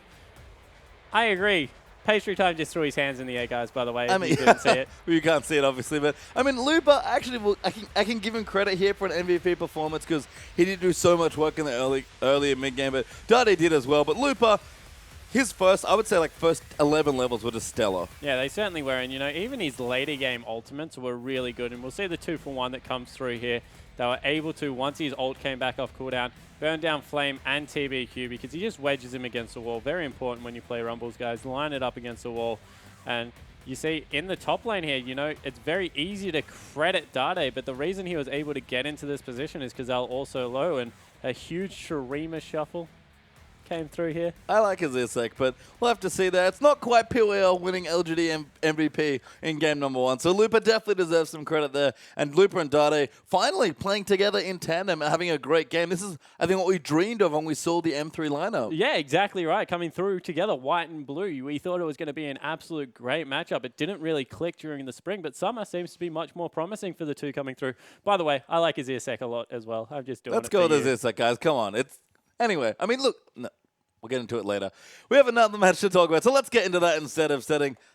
I agree. Pastry Time just threw his hands in the air, guys, by the way, if you didn't see it. Well, you can't see it, obviously, but, I mean, Lupa, actually, I can give him credit here for an MVP performance because he did do so much work in the early and mid-game, but Dade did as well. But Lupa, his first 11 levels were just stellar. Yeah, they certainly were, and, you know, even his later game ultimates were really good, and we'll see the 2-for-1 that comes through here. They were able to, once his ult came back off cooldown, burn down Flame and TBQ because he just wedges him against the wall. Very important when you play Rumbles, guys. Line it up against the wall. And you see in the top lane here, you know, it's very easy to credit Dade, but the reason he was able to get into this position is because they're also low, and a huge Shurima shuffle came through here. I like his Isaac, but we'll have to see that. It's not quite PWL winning LGD MVP in game number 1, so Lupa definitely deserves some credit there. And Lupa and Dade finally playing together in tandem and having a great game. This is, I think, what we dreamed of when we saw the M3 lineup. Yeah, exactly right. Coming through together, white and blue. We thought it was going to be an absolute great matchup. It didn't really click during the spring, but summer seems to be much more promising for the two coming through. By the way, I like his Isaac a lot as well. I'm just doing Let's it go for with his Isaac, guys. Come on. Anyway, I mean, look, no, we'll get into it later. We have another match to talk about, so let's get into that instead of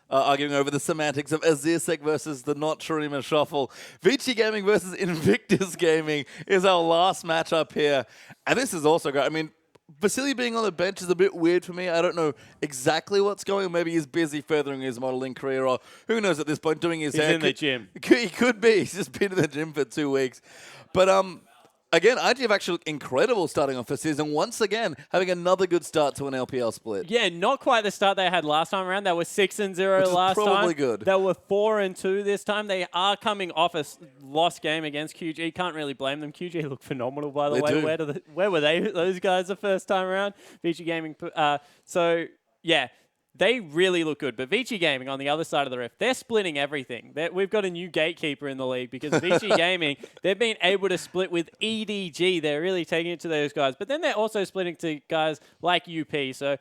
arguing over the semantics of Azir'Sec versus the not Shurima Shuffle. Vici Gaming versus Invictus Gaming is our last matchup here, and this is also great. I mean, Vasily being on the bench is a bit weird for me. I don't know exactly what's going on. Maybe he's busy furthering his modeling career, or who knows at this point, doing his hair. He's in the gym. He could be. He's just been in the gym for 2 weeks. But, again, IG have actually looked incredible starting off the season. Once again, having another good start to an LPL split. Yeah, not quite the start they had last time around. They were 6-0 last time. Probably good. They were 4-2 this time. They are coming off a lost game against QG. Can't really blame them. QG looked phenomenal, by the way. Where were they? Those guys the first time around? Vici Gaming. So yeah. They really look good. But Vici Gaming on the other side of the rift, they're splitting everything. We've got a new gatekeeper in the league because Vici Gaming, they've been able to split with EDG. They're really taking it to those guys. But then they're also splitting to guys like UP. So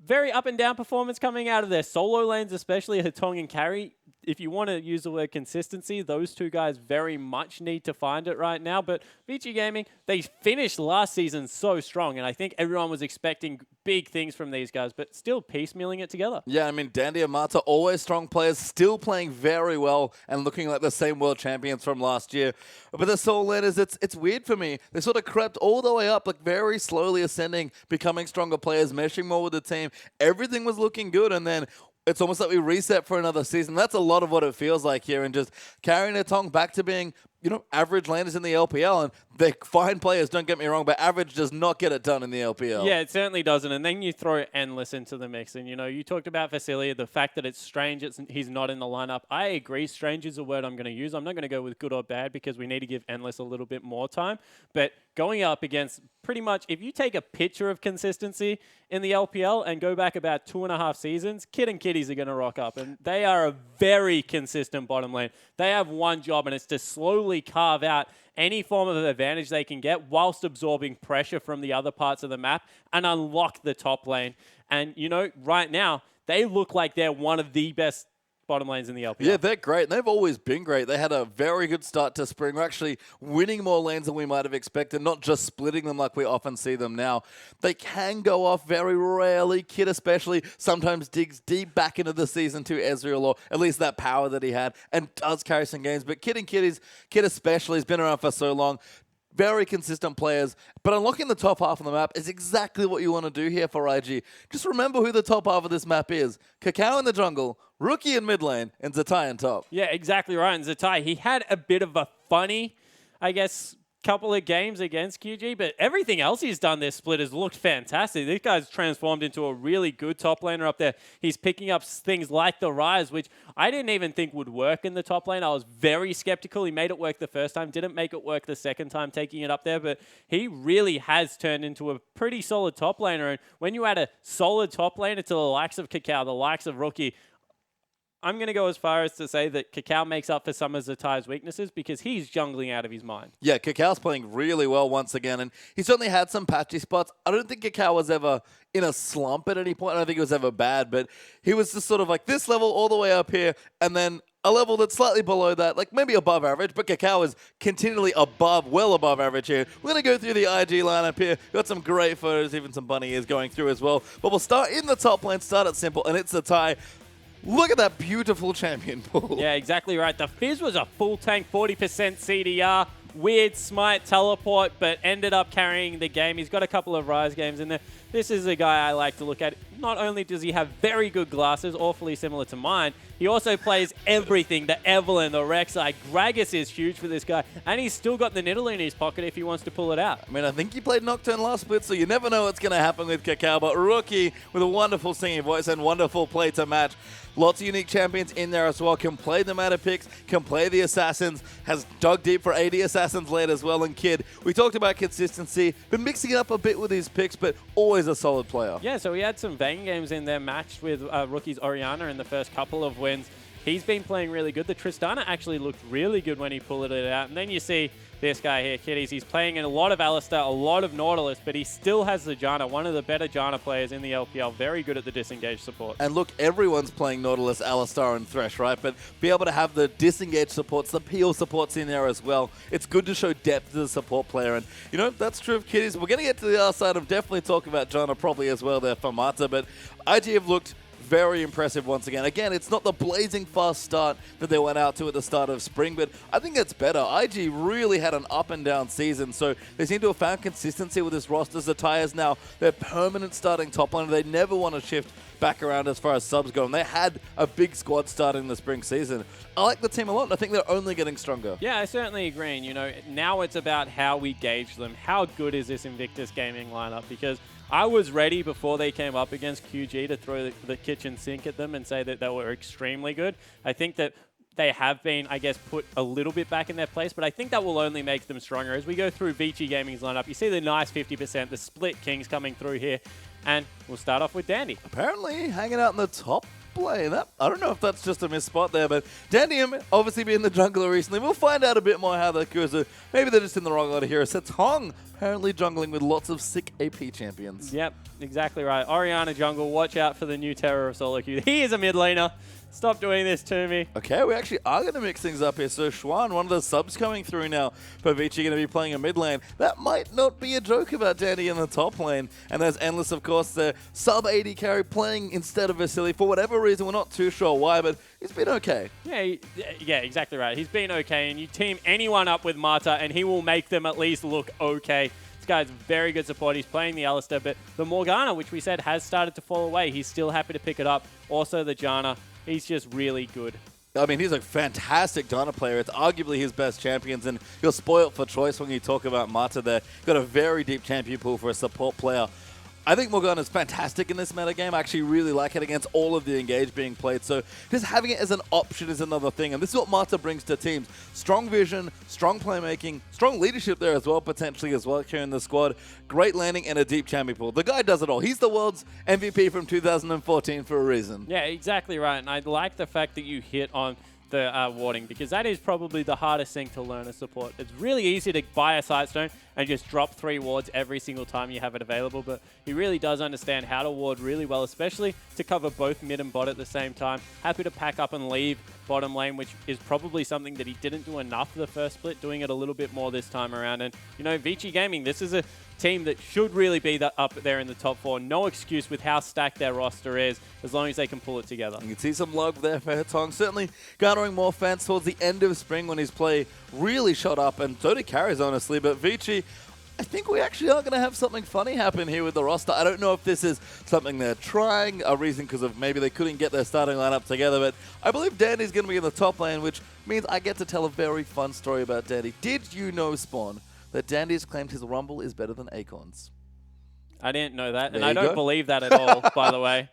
very up and down performance coming out of their solo lanes, especially Hatong and Carry. If you want to use the word consistency, those two guys very much need to find it right now. But Vici Gaming, they finished last season so strong, and I think everyone was expecting big things from these guys, but still piecemealing it together. Yeah, I mean, Dandy and Mata, always strong players, still playing very well and looking like the same world champions from last year. But the Soul Landers, it's weird for me. They sort of crept all the way up, like very slowly ascending, becoming stronger players, meshing more with the team. Everything was looking good, and then it's almost like we reset for another season. That's a lot of what it feels like here, and just carrying a tongue back to being, you know, average landers in the LPL, and they're fine players, don't get me wrong, but average does not get it done in the LPL. Yeah, it certainly doesn't, and then you throw Endless into the mix, and, you know, you talked about Vasily, the fact that it's strange he's not in the lineup. I agree, strange is a word I'm going to use. I'm not going to go with good or bad because we need to give Endless a little bit more time, but going up against pretty much, if you take a picture of consistency in the LPL and go back about 2.5 seasons, Kid and Kitties are going to rock up, and they are a very consistent bottom lane. They have one job, and it's to slowly carve out any form of advantage they can get whilst absorbing pressure from the other parts of the map and unlock the top lane. And, you know, right now, they look like they're one of the best bottom lanes in the LPL. Yeah, they're great. And they've always been great. They had a very good start to spring. We're actually winning more lanes than we might have expected, not just splitting them like we often see them now. They can go off very rarely. Kid especially sometimes digs deep back into the season to Ezreal, or at least that power that he had, and does carry some games. But Kid and Kitties, Kid especially, has been around for so long. Very consistent players, but unlocking the top half of the map is exactly what you want to do here for IG. Just remember who the top half of this map is. Kakao in the jungle, Rookie in mid lane, and Zatai in top. Yeah, exactly right. And Zatai, he had a bit of a funny, I guess, couple of games against QG, but everything else he's done this split has looked fantastic. This guy's transformed into a really good top laner up there. He's picking up things like the Rise, which I didn't even think would work in the top lane. I was very skeptical. He made it work the first time, didn't make it work the second time taking it up there, but he really has turned into a pretty solid top laner. And when you add a solid top laner to the likes of Kakao, the likes of Rookie, I'm going to go as far as to say that Kakao makes up for some of Zatai's weaknesses because he's jungling out of his mind. Yeah, Kakao's playing really well once again, and he certainly had some patchy spots. I don't think Kakao was ever in a slump at any point. I don't think it was ever bad, but he was just sort of like this level all the way up here, and then a level that's slightly below that, like maybe above average, but Kakao is continually well above average here. We're going to go through the IG lineup here. Got some great photos, even some bunny ears going through as well. But we'll start in the top lane, start it simple, and it's Zatai. Look at that beautiful champion pool. Yeah, exactly right. The Fizz was a full tank, 40% CDR. Weird smite teleport, but ended up carrying the game. He's got a couple of Rise games in there. This is a guy I like to look at. Not only does he have very good glasses, awfully similar to mine, he also plays everything. The Evelyn, the Rek'Sai. Gragas is huge for this guy. And he's still got the Nidalee in his pocket if he wants to pull it out. I mean, I think he played Nocturne last split, so you never know what's going to happen with Kakao. But Rookie with a wonderful singing voice and wonderful play to match. Lots of unique champions in there as well. Can play the meta picks, can play the assassins, has dug deep for AD assassins late as well. And Kid, we talked about consistency, been mixing it up a bit with his picks, but always a solid player. Yeah, so he had some Vayne games in there matched with Rookie's Orianna in the first couple of wins. He's been playing really good. The Tristana actually looked really good when he pulled it out. And then you see this guy here, Kiddies. He's playing in a lot of Alistar, a lot of Nautilus, but he still has the Janna, one of the better Janna players in the LPL. Very good at the disengage support. And look, everyone's playing Nautilus, Alistar, and Thresh, right? But be able to have the disengage supports, the peel supports in there as well. It's good to show depth to the support player. And, you know, that's true of Kiddies. We're going to get to the other side of definitely talking about Janna probably as well there for Mata. But IG have looked very impressive once again. Again, it's not the blazing fast start that they went out to at the start of spring, but I think it's better. IG really had an up and down season, so they seem to have found consistency with this roster. Zatai is now their permanent starting top laner. They never want to shift back around as far as subs go, and they had a big squad starting the spring season. I like the team a lot, and I think they're only getting stronger. Yeah, I certainly agree. And, you know, now it's about how we gauge them. How good is this Invictus Gaming lineup? Because I was ready before they came up against QG to throw the kitchen sink at them and say that they were extremely good. I think that they have been, I guess, put a little bit back in their place, but I think that will only make them stronger. As we go through Vici Gaming's lineup, you see the nice 50%, the split Kings coming through here, and we'll start off with Dandy. Apparently hanging out in the top lane. I don't know if that's just a missed spot there, but Dandium obviously being the jungler recently. We'll find out a bit more how that goes. Maybe they're just in the wrong order here. Setong apparently jungling with lots of sick AP champions. Yep, exactly right. Orianna jungle, watch out for the new terror of solo queue. He is a mid laner. Stop doing this to me. Okay, we actually are going to mix things up here. So Schwan, one of the subs coming through now for Vici, going to be playing a mid lane. That might not be a joke about Dandy in the top lane. And there's Endless, of course, the sub AD carry playing instead of Vasily. For whatever reason, we're not too sure why, but he's been okay. Yeah, exactly right. He's been okay, and you team anyone up with Mata, and he will make them at least look okay. This guy's very good support. He's playing the Alistar, but the Morgana, which we said has started to fall away, he's still happy to pick it up. Also the Janna. He's just really good. I mean, he's a fantastic Janna player. It's arguably his best champions, and you're spoiled for choice when you talk about Mata there. Got a very deep champion pool for a support player. I think Morgana's fantastic in this metagame. I actually really like it against all of the engage being played. So just having it as an option is another thing. And this is what Mata brings to teams. Strong vision, strong playmaking, strong leadership there as well, potentially as well, carrying the squad. Great landing and a deep champion pool. The guy does it all. He's the world's MVP from 2014 for a reason. Yeah, exactly right. And I like the fact that you hit on the warding, because that is probably the hardest thing to learn as support. It's really easy to buy a Sightstone and just drop 3 wards every single time you have it available, but he really does understand how to ward really well, especially to cover both mid and bot at the same time. Happy to pack up and leave bottom lane, which is probably something that he didn't do enough for the first split, doing it a little bit more this time around. And, you know, Vici Gaming, this is a team that should really be up there in the top 4. No excuse with how stacked their roster is, as long as they can pull it together. You can see some love there for Hetong. Certainly garnering more fans towards the end of spring when his play really shot up, and so did carries, honestly. But Vici, I think we actually are going to have something funny happen here with the roster. I don't know if this is something they're trying, a reason because of maybe they couldn't get their starting lineup together, but I believe Dandy's going to be in the top lane, which means I get to tell a very fun story about Dandy. Did you know, Spawn, that Dandy's claimed his Rumble is better than Acorn's? I didn't know that, and There I you don't go. believe that at all, by the way.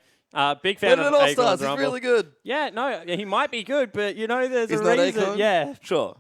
Big fan But of it all Acorn's stars. He's Rumble. really good. Yeah, no, he might be good, but, you know, there's Is a that reason. Acorn? Yeah. Sure.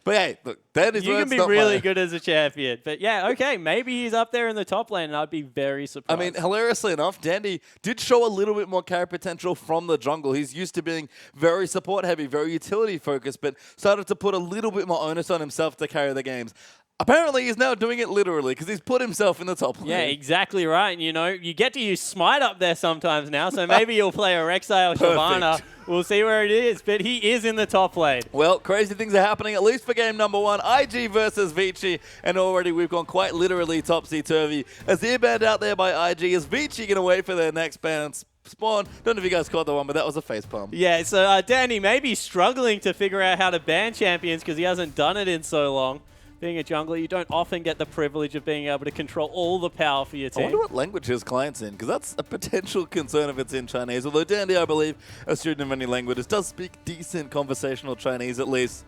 But hey, look, Dandy's You can be really good as a champion. But yeah, okay, maybe he's up there in the top lane, and I'd be very surprised. I mean, hilariously enough, Dandy did show a little bit more carry potential from the jungle. He's used to being very support heavy, very utility focused, but started to put a little bit more onus on himself to carry the games. Apparently, he's now doing it literally because he's put himself in the top lane. Yeah, exactly right. And, you know, you get to use Smite up there sometimes now, so maybe you'll play a Rek'Sai or Shyvana. We'll see where it is, but he is in the top lane. Well, crazy things are happening, at least for game number 1. IG versus Vici, and already we've gone quite literally topsy-turvy. Azir banned out there by IG. Is Vici going to wait for their next ban spawn? Don't know if you guys caught the one, but that was a facepalm. Yeah, so Danny may be struggling to figure out how to ban champions because he hasn't done it in so long. Being a jungler, you don't often get the privilege of being able to control all the power for your I team. wonder what language his client's in, because that's a potential concern if it's in Chinese. Although Dandy, I believe, a student of many languages, does speak decent conversational Chinese at least.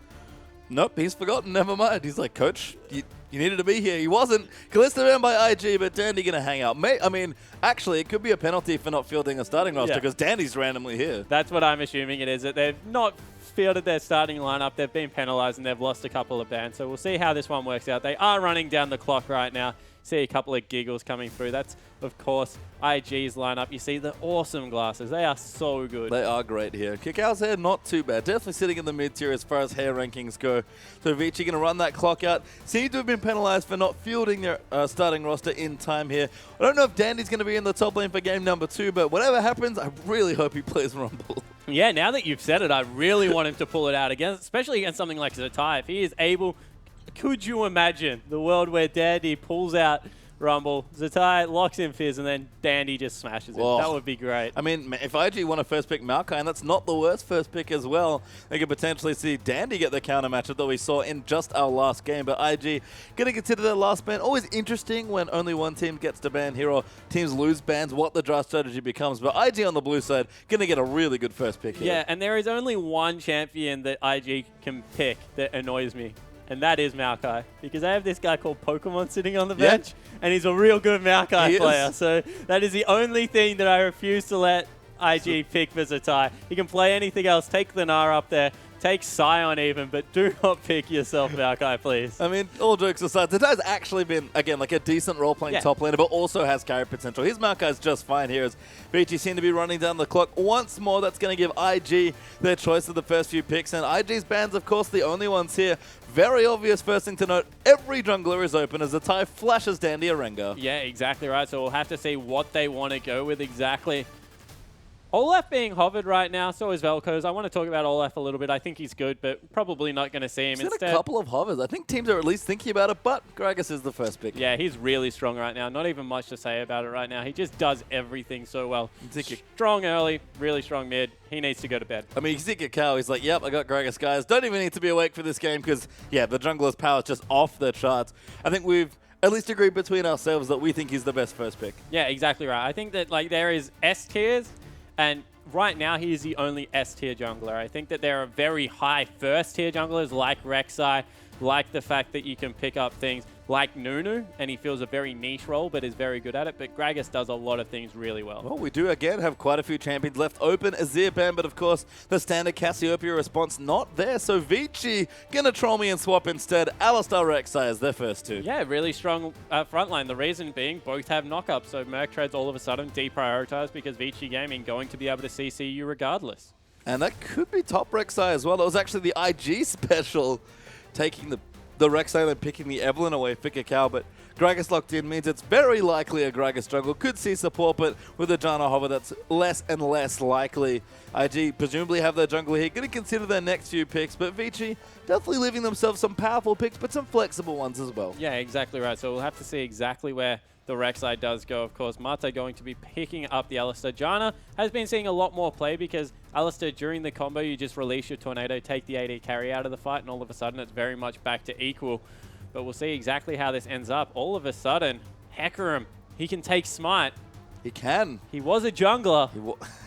Nope, he's forgotten. Never mind. He's like, Coach, you needed to be here. He wasn't. Kalista banned by IG, but Dandy going to hang out. I mean, actually, it could be a penalty for not fielding a starting roster because Dandy's randomly here. That's what I'm assuming it is, that they've not fielded their starting lineup. They've been penalized and they've lost a couple of bans. So we'll see how this one works out. They are running down the clock right now. See a couple of giggles coming through. That's, of course, IG's lineup. You see the awesome glasses. They are so good. They are great here. Kikao's hair, not too bad. Definitely sitting in the mid-tier as far as hair rankings go. So Vici going to run that clock out. Seem to have been penalized for not fielding their starting roster in time here. I don't know if Dandy's going to be in the top lane for game number 2, but whatever happens, I really hope he plays Rumble. Yeah, now that you've said it, I really want him to pull it out again, especially against something like Zatai. If he is able, could you imagine the world where Dandy pulls out Rumble, Zatai locks in Fizz, and then Dandy just smashes it? That would be great. I mean, if IG want to first pick Maokai, and that's not the worst first pick as well, they could potentially see Dandy get the counter matchup that we saw in just our last game. But IG going to consider their last ban. Always interesting when only one team gets to ban here or teams lose bans, what the draft strategy becomes. But IG on the blue side going to get a really good first pick here. Yeah, and there is only one champion that IG can pick that annoys me. And that is Maokai, because I have this guy called Pokemon sitting on the bench, and he's a real good Maokai player. So that is the only thing that I refuse to let IG pick for Zatai. He can play anything else. Take Lenar up there. Take Sion even, but do not pick yourself, Maokai, please. I mean, all jokes aside, Zatai's actually been, again, like a decent role-playing top laner, but also has carry potential. His Maokai's just fine here as Vici seem to be running down the clock once more. That's going to give IG their choice of the first few picks. And IG's bans, of course, the only ones here. Very obvious first thing to note, every jungler is open as Zatai flashes Dandy a Rengar. Yeah, exactly right. So we'll have to see what they want to go with exactly. Olaf being hovered right now, so is Vel'Koz. I want to talk about Olaf a little bit. I think he's good, but probably not going to see him. He's got a couple of hovers. I think teams are at least thinking about it, but Gragas is the first pick. Yeah, he's really strong right now. Not even much to say about it right now. He just does everything so well. Strong early, really strong mid. He needs to go to bed. I mean, you see Kakao, he's like, yep, I got Gragas, guys. Don't even need to be awake for this game because, yeah, the jungler's power is just off the charts. I think we've at least agreed between ourselves that we think he's the best first pick. Yeah, exactly right. I think that like there is S tiers, and right now he is the only S tier jungler. I think that there are very high first tier junglers like Rek'Sai, like the fact that you can pick up things like Nunu, and he fills a very niche role, but is very good at it. But Gragas does a lot of things really well. Well, we do, again, have quite a few champions left open. Azir ban, but of course, the standard Cassiopeia response not there. So Vici gonna troll me and swap instead. Alistar, Rek'Sai is their first two. Yeah, really strong frontline. The reason being, both have knockups. So Merc Treads all of a sudden deprioritized because Vici Gaming going to be able to CC you regardless. And that could be top Rek'Sai as well. That was actually the IG special, taking the Rek'Sai and picking the Evelyn away for Kakao, but Gragas locked in means it's very likely a Gragas jungle. Could see support, but with a Janna hover, that's less and less likely. IG presumably have their jungle here. Going to consider their next few picks, but Vici definitely leaving themselves some powerful picks, but some flexible ones as well. Yeah, exactly right. So we'll have to see exactly where the Rek'Sai does go. Of course, Mate going to be picking up the Alistar. Janna has been seeing a lot more play because Alistar, during the combo, you just release your Tornado, take the AD carry out of the fight, and all of a sudden it's very much back to equal. But we'll see exactly how this ends up. All of a sudden, Hecarim, he can take Smite. He can. He was a jungler.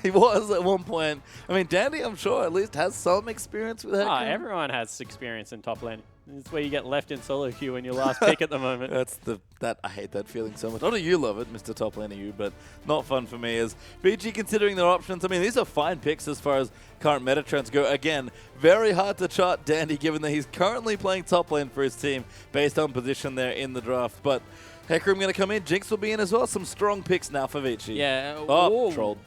He was at one point. I mean, Dandy, I'm sure, at least has some experience with Hecarim. Everyone has experience in top lane. It's where you get left in solo queue when your last pick at the moment. That's I hate that feeling so much. I know you love it, Mr. Top Laner, you, but not fun for me. As BG considering their options, I mean, these are fine picks as far as current meta trends go. Again, very hard to chart Dandy given that he's currently playing top lane for his team based on position there in the draft. But FLICKR going to come in, Jinx will be in as well. Some strong picks now for Vici. Yeah. Oh, trolled.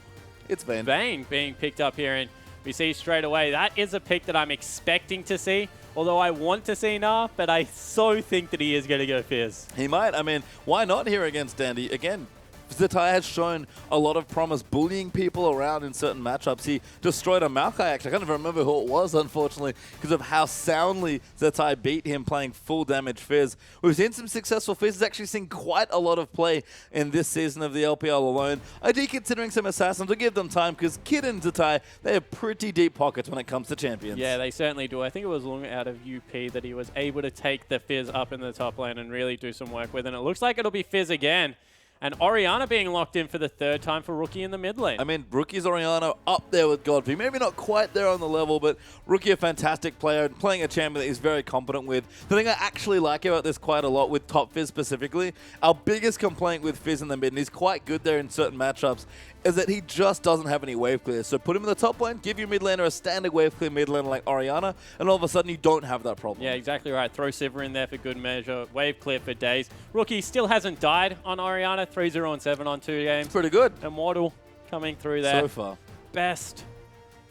It's Vayne. Vayne being picked up here, and we see straight away that is a pick that I'm expecting to see. Although I want to see Nah, but I so think that he is going to go Fizz. He might. I mean, why not here against Dandy? Again, Zatai has shown a lot of promise bullying people around in certain matchups. He destroyed a Maokai, actually. I can't even remember who it was, unfortunately, because of how soundly Zatai beat him playing full damage Fizz. We've seen some successful Fizz. Has actually seen quite a lot of play in this season of the LPL alone. I do considering some Assassins. We'll give them time because Kid and Zatai, they have pretty deep pockets when it comes to champions. Yeah, they certainly do. I think it was long out of UP that he was able to take the Fizz up in the top lane and really do some work with. And it looks like it'll be Fizz again. And Orianna being locked in for the third time for Rookie in the mid lane. I mean, Rookie's Orianna up there with Godfrey. Maybe not quite there on the level, but Rookie a fantastic player, playing a champion that he's very competent with. The thing I actually like about this quite a lot with top Fizz specifically, our biggest complaint with Fizz in the mid, and he's quite good there in certain matchups, is that he just doesn't have any wave clear. So put him in the top lane, give your mid laner a standard wave clear mid laner like Orianna, and all of a sudden you don't have that problem. Yeah, exactly right. Throw Sivir in there for good measure. Wave clear for days. Rookie still hasn't died on Orianna. 3-0-7 on 2 games. It's pretty good. Immortal coming through there. So far. Best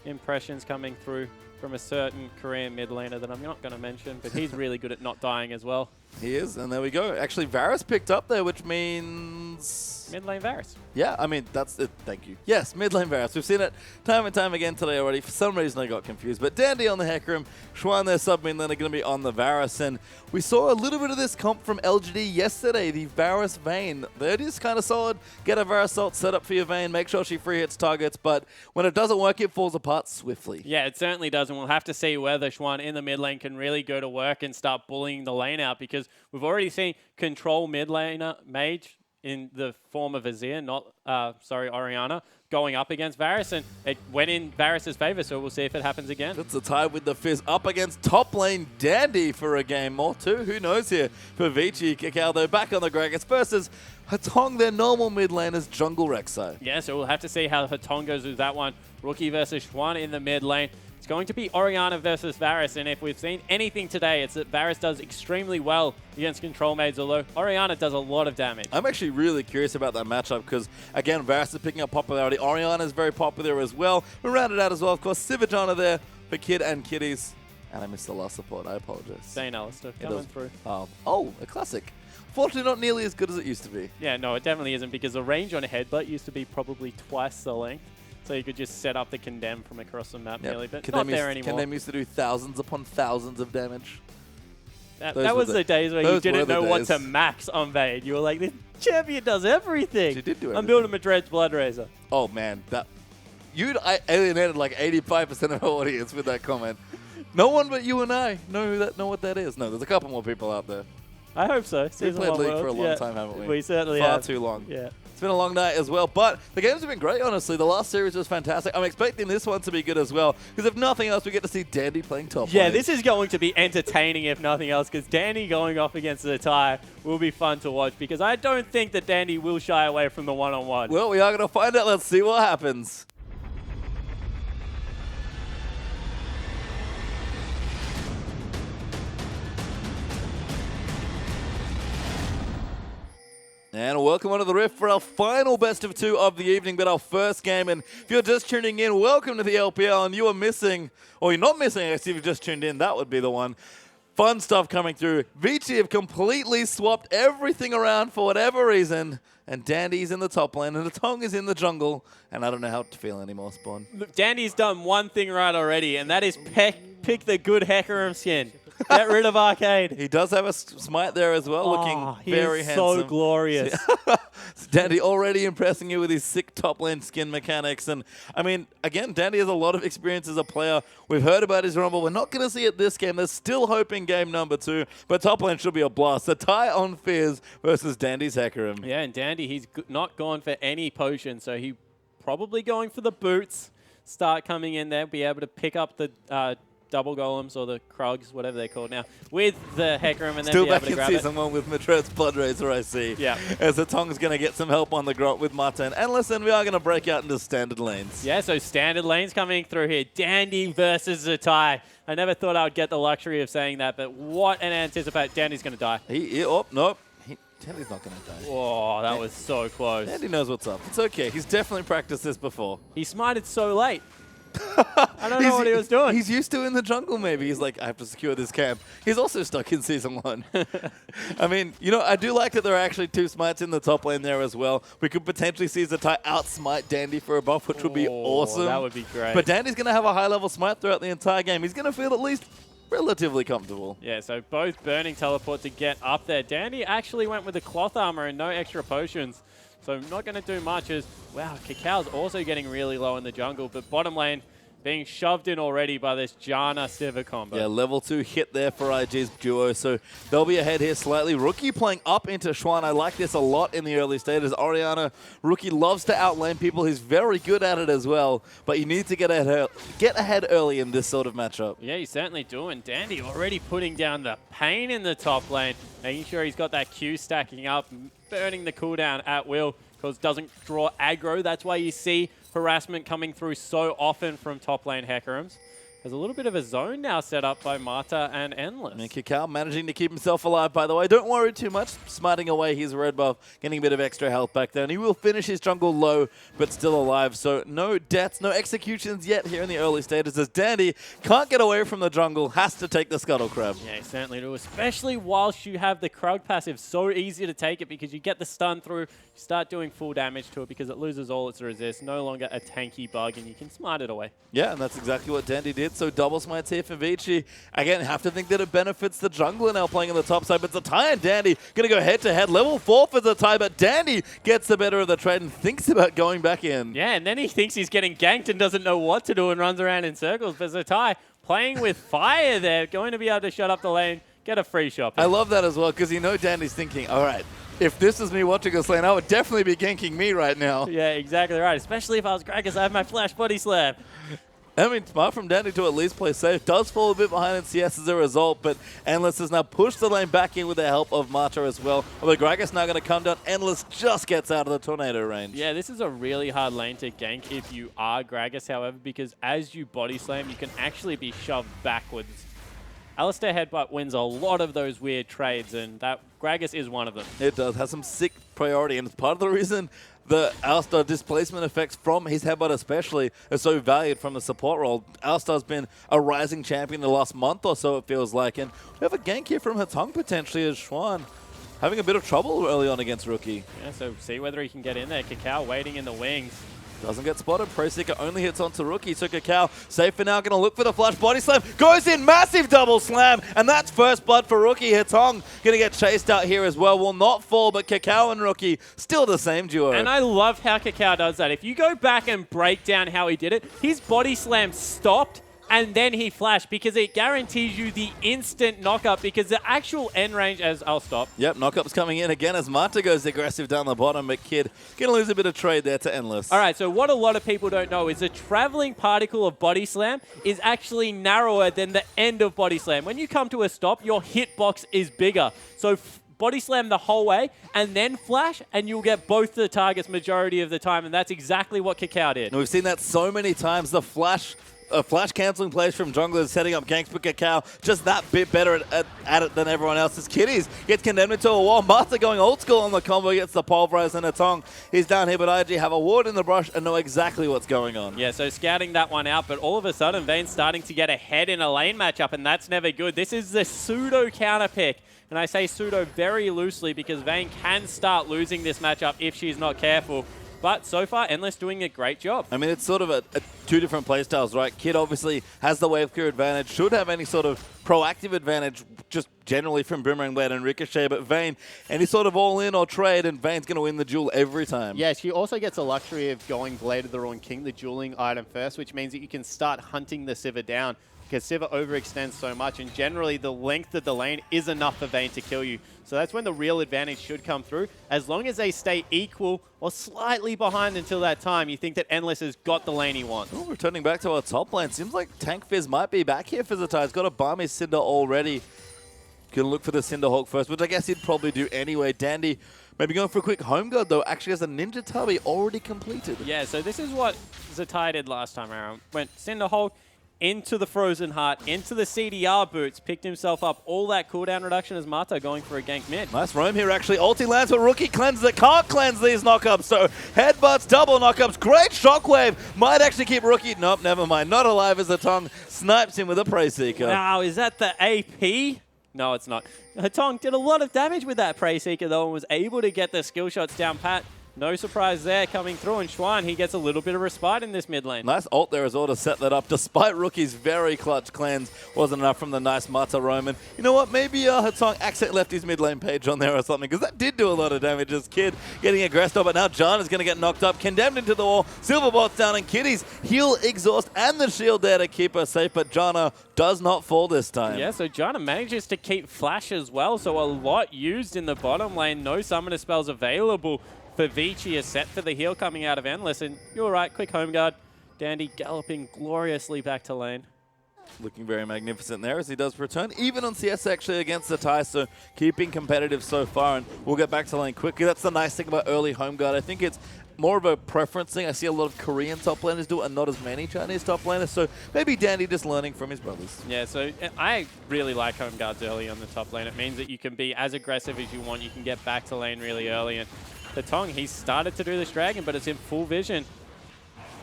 impressions coming through from a certain Korean mid laner that I'm not going to mention, but he's really good at not dying as well. He is, and there we go. Actually, Varus picked up there, which means... Mid lane Varus. Yeah, I mean, that's it. Thank you. Yes, mid lane Varus. We've seen it time and time again today already. For some reason, I got confused. But Dandy on the Hecarim, Xuan, their sub-mid lane, are going to be on the Varus. And we saw a little bit of this comp from LGD yesterday, the Varus Vayne. That is kind of solid. Get a Varus ult set up for your Vayne. Make sure she free hits targets. But when it doesn't work, it falls apart swiftly. Yeah, it certainly does. And we'll have to see whether Xuan in the mid lane can really go to work and start bullying the lane out, because we've already seen control mid laner mage in the form of Azir, Orianna, going up against Varus, and it went in Varus' favor, so we'll see if it happens again. That's a tie with the Fizz up against top lane Dandy for a game more too. Who knows here for Vici. Kakao, though, back on the Gragas versus Hatong, their normal mid laners, jungle Rek'Sai. Yeah, so we'll have to see how Hatong goes with that one. Rookie versus Xuan in the mid lane. It's going to be Orianna versus Varus, and if we've seen anything today, it's that Varus does extremely well against control maids, although Orianna does a lot of damage. I'm actually really curious about that matchup because, again, Varus is picking up popularity. Orianna is very popular as well. We rounded out as well, of course, Sivajana there for Kid and Kitties. And I missed the last support. I apologize. Zane Alistair coming through. Oh, a classic. Fortunately, not nearly as good as it used to be. Yeah, no, it definitely isn't, because the range on a headbutt used to be probably twice the length. So you could just set up the condemn from across the map, nearly, but not there anymore. Condemn used to do thousands upon thousands of damage. That was the days where you didn't know what to max on Vayne. You were like, this champion does everything. She did do everything. I'm building Madred's Blood Razor. Oh, man. I alienated like 85% of our audience with that comment. No one but you and I know what that is. No, there's a couple more people out there. I hope so. We've played League for a long time, haven't we? We certainly have. Far too long. Yeah. It's been a long night as well, but the games have been great, honestly. The last series was fantastic. I'm expecting this one to be good as well, because if nothing else, we get to see Dandy playing top lane. This is going to be entertaining, if nothing else, because Dandy going off against the tie will be fun to watch, because I don't think that Dandy will shy away from the one-on-one. Well, we are going to find out. Let's see what happens. And welcome onto the Rift for our final best of two of the evening, but our first game. And if you're just tuning in, welcome to the LPL, and you are missing, or you're not missing, I guess if you've just tuned in, that would be the one. Fun stuff coming through. Vici have completely swapped everything around for whatever reason, and Dandy's in the top lane, and Hatong is in the jungle, and I don't know how to feel anymore, Spawn. Look, Dandy's done one thing right already, and that is pick the good Hecarim skin. Get rid of Arcade. He does have a smite there as well, looking very handsome. So glorious. Dandy already impressing you with his sick top lane skin mechanics. And, I mean, again, Dandy has a lot of experience as a player. We've heard about his Rumble. We're not going to see it this game. There's still hope in game number 2. But top lane should be a blast. A tie on Fizz versus Dandy's Hecarim. Yeah, and Dandy, he's not gone for any potion, so he probably going for the boots. Start coming in there, be able to pick up the double golems or the Krugs, whatever they're called now, with the Hecarim and then Still be able back to in grab it. Season 1 with Madred's Blood Razor, I see. Yeah. As the Tong's going to get some help on the Grot with Martin. And listen, we are going to break out into standard lanes. Yeah, so standard lanes coming through here. Dandy versus Zatai. I never thought I would get the luxury of saying that, but what an anticipate. Dandy's going to die. Oh, nope. Dandy's not going to die. Oh, that was so close. Dandy knows what's up. It's okay. He's definitely practiced this before. He smited so late. I don't know what he was doing. He's used to in the jungle, maybe. He's like, I have to secure this camp. He's also stuck in Season 1. I mean, you know, I do like that there are actually 2 smites in the top lane there as well. We could potentially see Zatai outsmite Dandy for a buff, which would be awesome. That would be great. But Dandy's going to have a high-level smite throughout the entire game. He's going to feel at least relatively comfortable. Yeah, so both burning teleport to get up there. Dandy actually went with the cloth armor and no extra potions. So not going to do much as, wow, Cacal's also getting really low in the jungle, but bottom lane being shoved in already by this Janna Sivir combo. Yeah, level 2 hit there for IG's duo, so they'll be ahead here slightly. Rookie playing up into Xuan. I like this a lot in the early stages. Orianna, Rookie loves to outlane people. He's very good at it as well, but you need to get ahead early in this sort of matchup. Yeah, he's certainly doing. Dandy already putting down the pain in the top lane, making sure he's got that Q stacking up, burning the cooldown at will, because doesn't draw aggro. That's why you see harassment coming through so often from top lane Hecarims. There's a little bit of a zone now set up by Marta and Endless. And Cacao managing to keep himself alive, by the way. Don't worry too much. Smiting away his red buff, getting a bit of extra health back there. And he will finish his jungle low, but still alive. So no deaths, no executions yet here in the early stages as Dandy can't get away from the jungle, has to take the Scuttle Crab. Yeah, certainly do, especially whilst you have the Krug passive. So easy to take it because you get the stun through, you start doing full damage to it because it loses all its resist. No longer a tanky bug, and you can smite it away. Yeah, and that's exactly what Dandy did. So double smites here for Vici. Again, have to think that it benefits the jungler now playing on the top side, but Zatai and Dandy going to go head-to-head. Level 4 for Zatai, but Dandy gets the better of the trade and thinks about going back in. Yeah, and then he thinks he's getting ganked and doesn't know what to do and runs around in circles. But Zatai playing with fire there, going to be able to shut up the lane, get a free shot. I love that as well, because you know Dandy's thinking, all right, if this is me watching this lane, I would definitely be ganking me right now. Yeah, exactly right. Especially if I was Gragas, I have my flash body slap. I mean, smart from Dandy to at least play safe. Does fall a bit behind in CS as a result, but Endless has now pushed the lane back in with the help of Marta as well. Although Gragas now going to come down. Endless just gets out of the tornado range. Yeah, this is a really hard lane to gank if you are Gragas, however, because as you body slam, you can actually be shoved backwards. Alistair Headbutt wins a lot of those weird trades, and that Gragas is one of them. It does. Has some sick priority, and it's part of the reason the Alistar displacement effects from his headbutt especially are so valued from the support role. Alistar's been a rising champion the last month or so, it feels like, and we have a gank here from Hatong potentially as Xuan having a bit of trouble early on against Rookie. Yeah, so see whether he can get in there. Cacao waiting in the wings. Doesn't get spotted. Pro Seeker only hits onto Rookie. So Cacao, safe for now, going to look for the flash body slam. Goes in, massive double slam. And that's first blood for Rookie. Hitong going to get chased out here as well. Will not fall, but Cacao and Rookie still the same duo. And I love how Cacao does that. If you go back and break down how he did it, his body slam stopped and then he flashed because it guarantees you the instant knockup because the actual end range as I'll stop. Yep, knockup's coming in again as Marta goes aggressive down the bottom, but Kid going to lose a bit of trade there to Endless. All right, so what a lot of people don't know is the traveling particle of body slam is actually narrower than the end of body slam. When you come to a stop, your hitbox is bigger. So body slam the whole way and then flash and you'll get both the targets majority of the time, and that's exactly what Cacao did. And we've seen that so many times, the flash cancelling plays from junglers setting up ganks for Cacao, just that bit better at it than everyone else. As Kitties gets condemned into a wall. Martha going old school on the combo, gets the pulverize and a tongue. He's down here, but IG have a ward in the brush and know exactly what's going on. Yeah, so scouting that one out, but all of a sudden Vane's starting to get ahead in a lane matchup, and that's never good. This is the pseudo counter pick. And I say pseudo very loosely because Vane can start losing this matchup if she's not careful. But so far, Endless doing a great job. I mean, it's sort of two different playstyles, right? Kid obviously has the wave clear advantage, should have any sort of proactive advantage just generally from Boomerang Blade and Ricochet, but Vane, any sort of all-in or trade, and Vane's going to win the duel every time. Yeah, she also gets the luxury of going Blade of the Ruined King, the dueling item first, which means that you can start hunting the Sivir down because Sivir overextends so much, and generally the length of the lane is enough for Vayne to kill you. So that's when the real advantage should come through. As long as they stay equal or slightly behind until that time, you think that Endless has got the lane he wants. Ooh, returning back to our top lane. Seems like Tank Fizz might be back here for Zatai. He's got a Barmy Cinder already. Gonna look for the Cinderhawk first, which I guess he'd probably do anyway. Dandy maybe going for a quick home guard, though. Actually has a Ninja Tabi already completed. Yeah, so this is what Zatai did last time around. Went Cinderhawk into the Frozen Heart, into the CDR boots, picked himself up all that cooldown reduction as Mata going for a gank mid. Nice roam here, actually. Ulti lands, but Rookie cleanses it. Can't cleanse these knockups, so headbutts, double knockups. Great shockwave. Might actually keep Rookie. Nope, never mind. Not alive as the tongue snipes him with a Prey Seeker. Wow, is that the AP? No, it's not. Hatong did a lot of damage with that Prey Seeker, though, and was able to get the skill shots down pat. No surprise there coming through, and Schwan, he gets a little bit of respite in this mid lane. Nice ult there as well to set that up, despite Rookie's very clutch cleanse. Wasn't enough from the nice Mata Roman. You know what, maybe Hatong accent left his mid lane page on there or something, because that did do a lot of damage as Kid getting aggressed, but now John is going to get knocked up, condemned into the wall. Silverbot's down, and Kitty's heal, exhaust, and the shield there to keep her safe, but Jana does not fall this time. Yeah, so Jana manages to keep Flash as well, so a lot used in the bottom lane. No summoner spells available for Vici, is set for the heal coming out of Endless, and you're right, quick home guard. Dandy galloping gloriously back to lane. Looking very magnificent there as he does return, even on CS actually against the Thai, so keeping competitive so far, and we'll get back to lane quickly. That's the nice thing about early home guard. I think it's more of a preference thing. I see a lot of Korean top laners do it and not as many Chinese top laners, so maybe Dandy just learning from his brothers. Yeah, so I really like home guards early on the top lane. It means that you can be as aggressive as you want. You can get back to lane really early, and the Tong, he's started to do this dragon, but it's in full vision.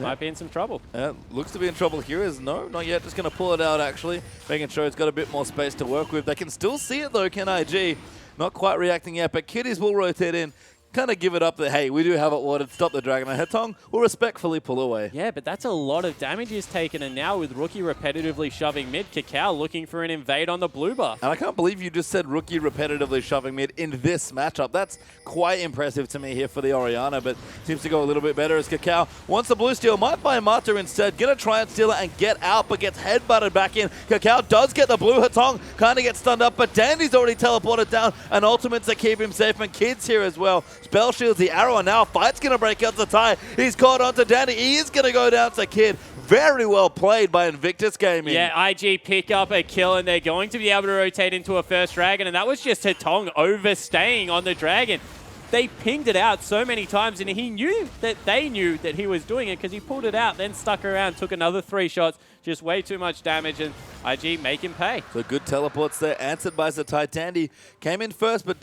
Might be in some trouble. Looks to be in trouble here. Is no, not yet. Just going to pull it out, actually. Making sure it's got a bit more space to work with. They can still see it, though, Ken IG. Not quite reacting yet, but Kitties will rotate in. Kind of give it up that, hey, we do have it watered, stop the dragon. And Hetong will respectfully pull away. Yeah, but that's a lot of damage he's taken, and now with Rookie repetitively shoving mid, Kakao looking for an invade on the blue buff. And I can't believe you just said Rookie repetitively shoving mid in this matchup. That's quite impressive to me here for the Orianna, but seems to go a little bit better as Kakao wants the blue steal, might buy Mata instead, gonna try and steal it and get out, but gets headbutted back in. Kakao does get the blue, Hetong kind of gets stunned up, but Dandy's already teleported down, and ultimates to keep him safe, and Kid's here as well. Spell shields the arrow, and now fight's going to break out to Ty. He's caught onto Danny. He is going to go down to Kid. Very well played by Invictus Gaming. Yeah, IG pick up a kill, and they're going to be able to rotate into a first dragon, and that was just Hetong overstaying on the dragon. They pinged it out so many times, and he knew that they knew that he was doing it because he pulled it out, then stuck around, took another 3 shots, just way too much damage, and IG make him pay. So good teleports there, answered by Zatai. Dandy came in first, but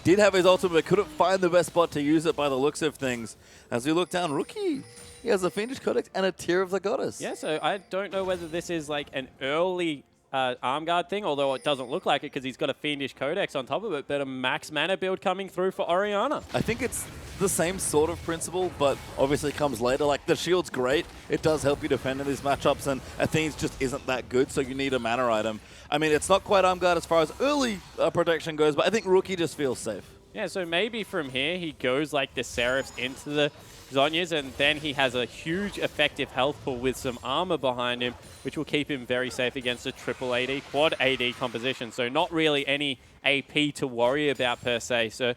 did have his ultimate, but couldn't find the best spot to use it by the looks of things. As we look down, Rookie, he has a Fiendish Codex and a Tear of the Goddess. Yeah, so I don't know whether this is like an early arm guard thing, although it doesn't look like it because he's got a Fiendish Codex on top of it, but a max mana build coming through for Orianna. I think it's the same sort of principle, but obviously comes later. Like, the shield's great. It does help you defend in these matchups, and Athene's just isn't that good, so you need a mana item. I mean, it's not quite arm guard as far as early protection goes, but I think Rookie just feels safe. Yeah, so maybe from here he goes like the Seraphs into the Zhonya's, and then he has a huge effective health pool with some armor behind him, which will keep him very safe against a triple AD, quad AD composition. So not really any AP to worry about per se. So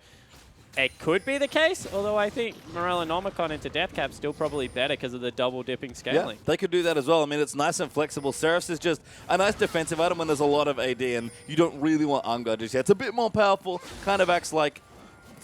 it could be the case, although I think Morellonomicon into Deathcap still probably better because of the double dipping scaling. Yeah, they could do that as well. I mean, it's nice and flexible. Seraphs is just a nice defensive item when there's a lot of AD and you don't really want arm guard just yet. It's a bit more powerful, kind of acts like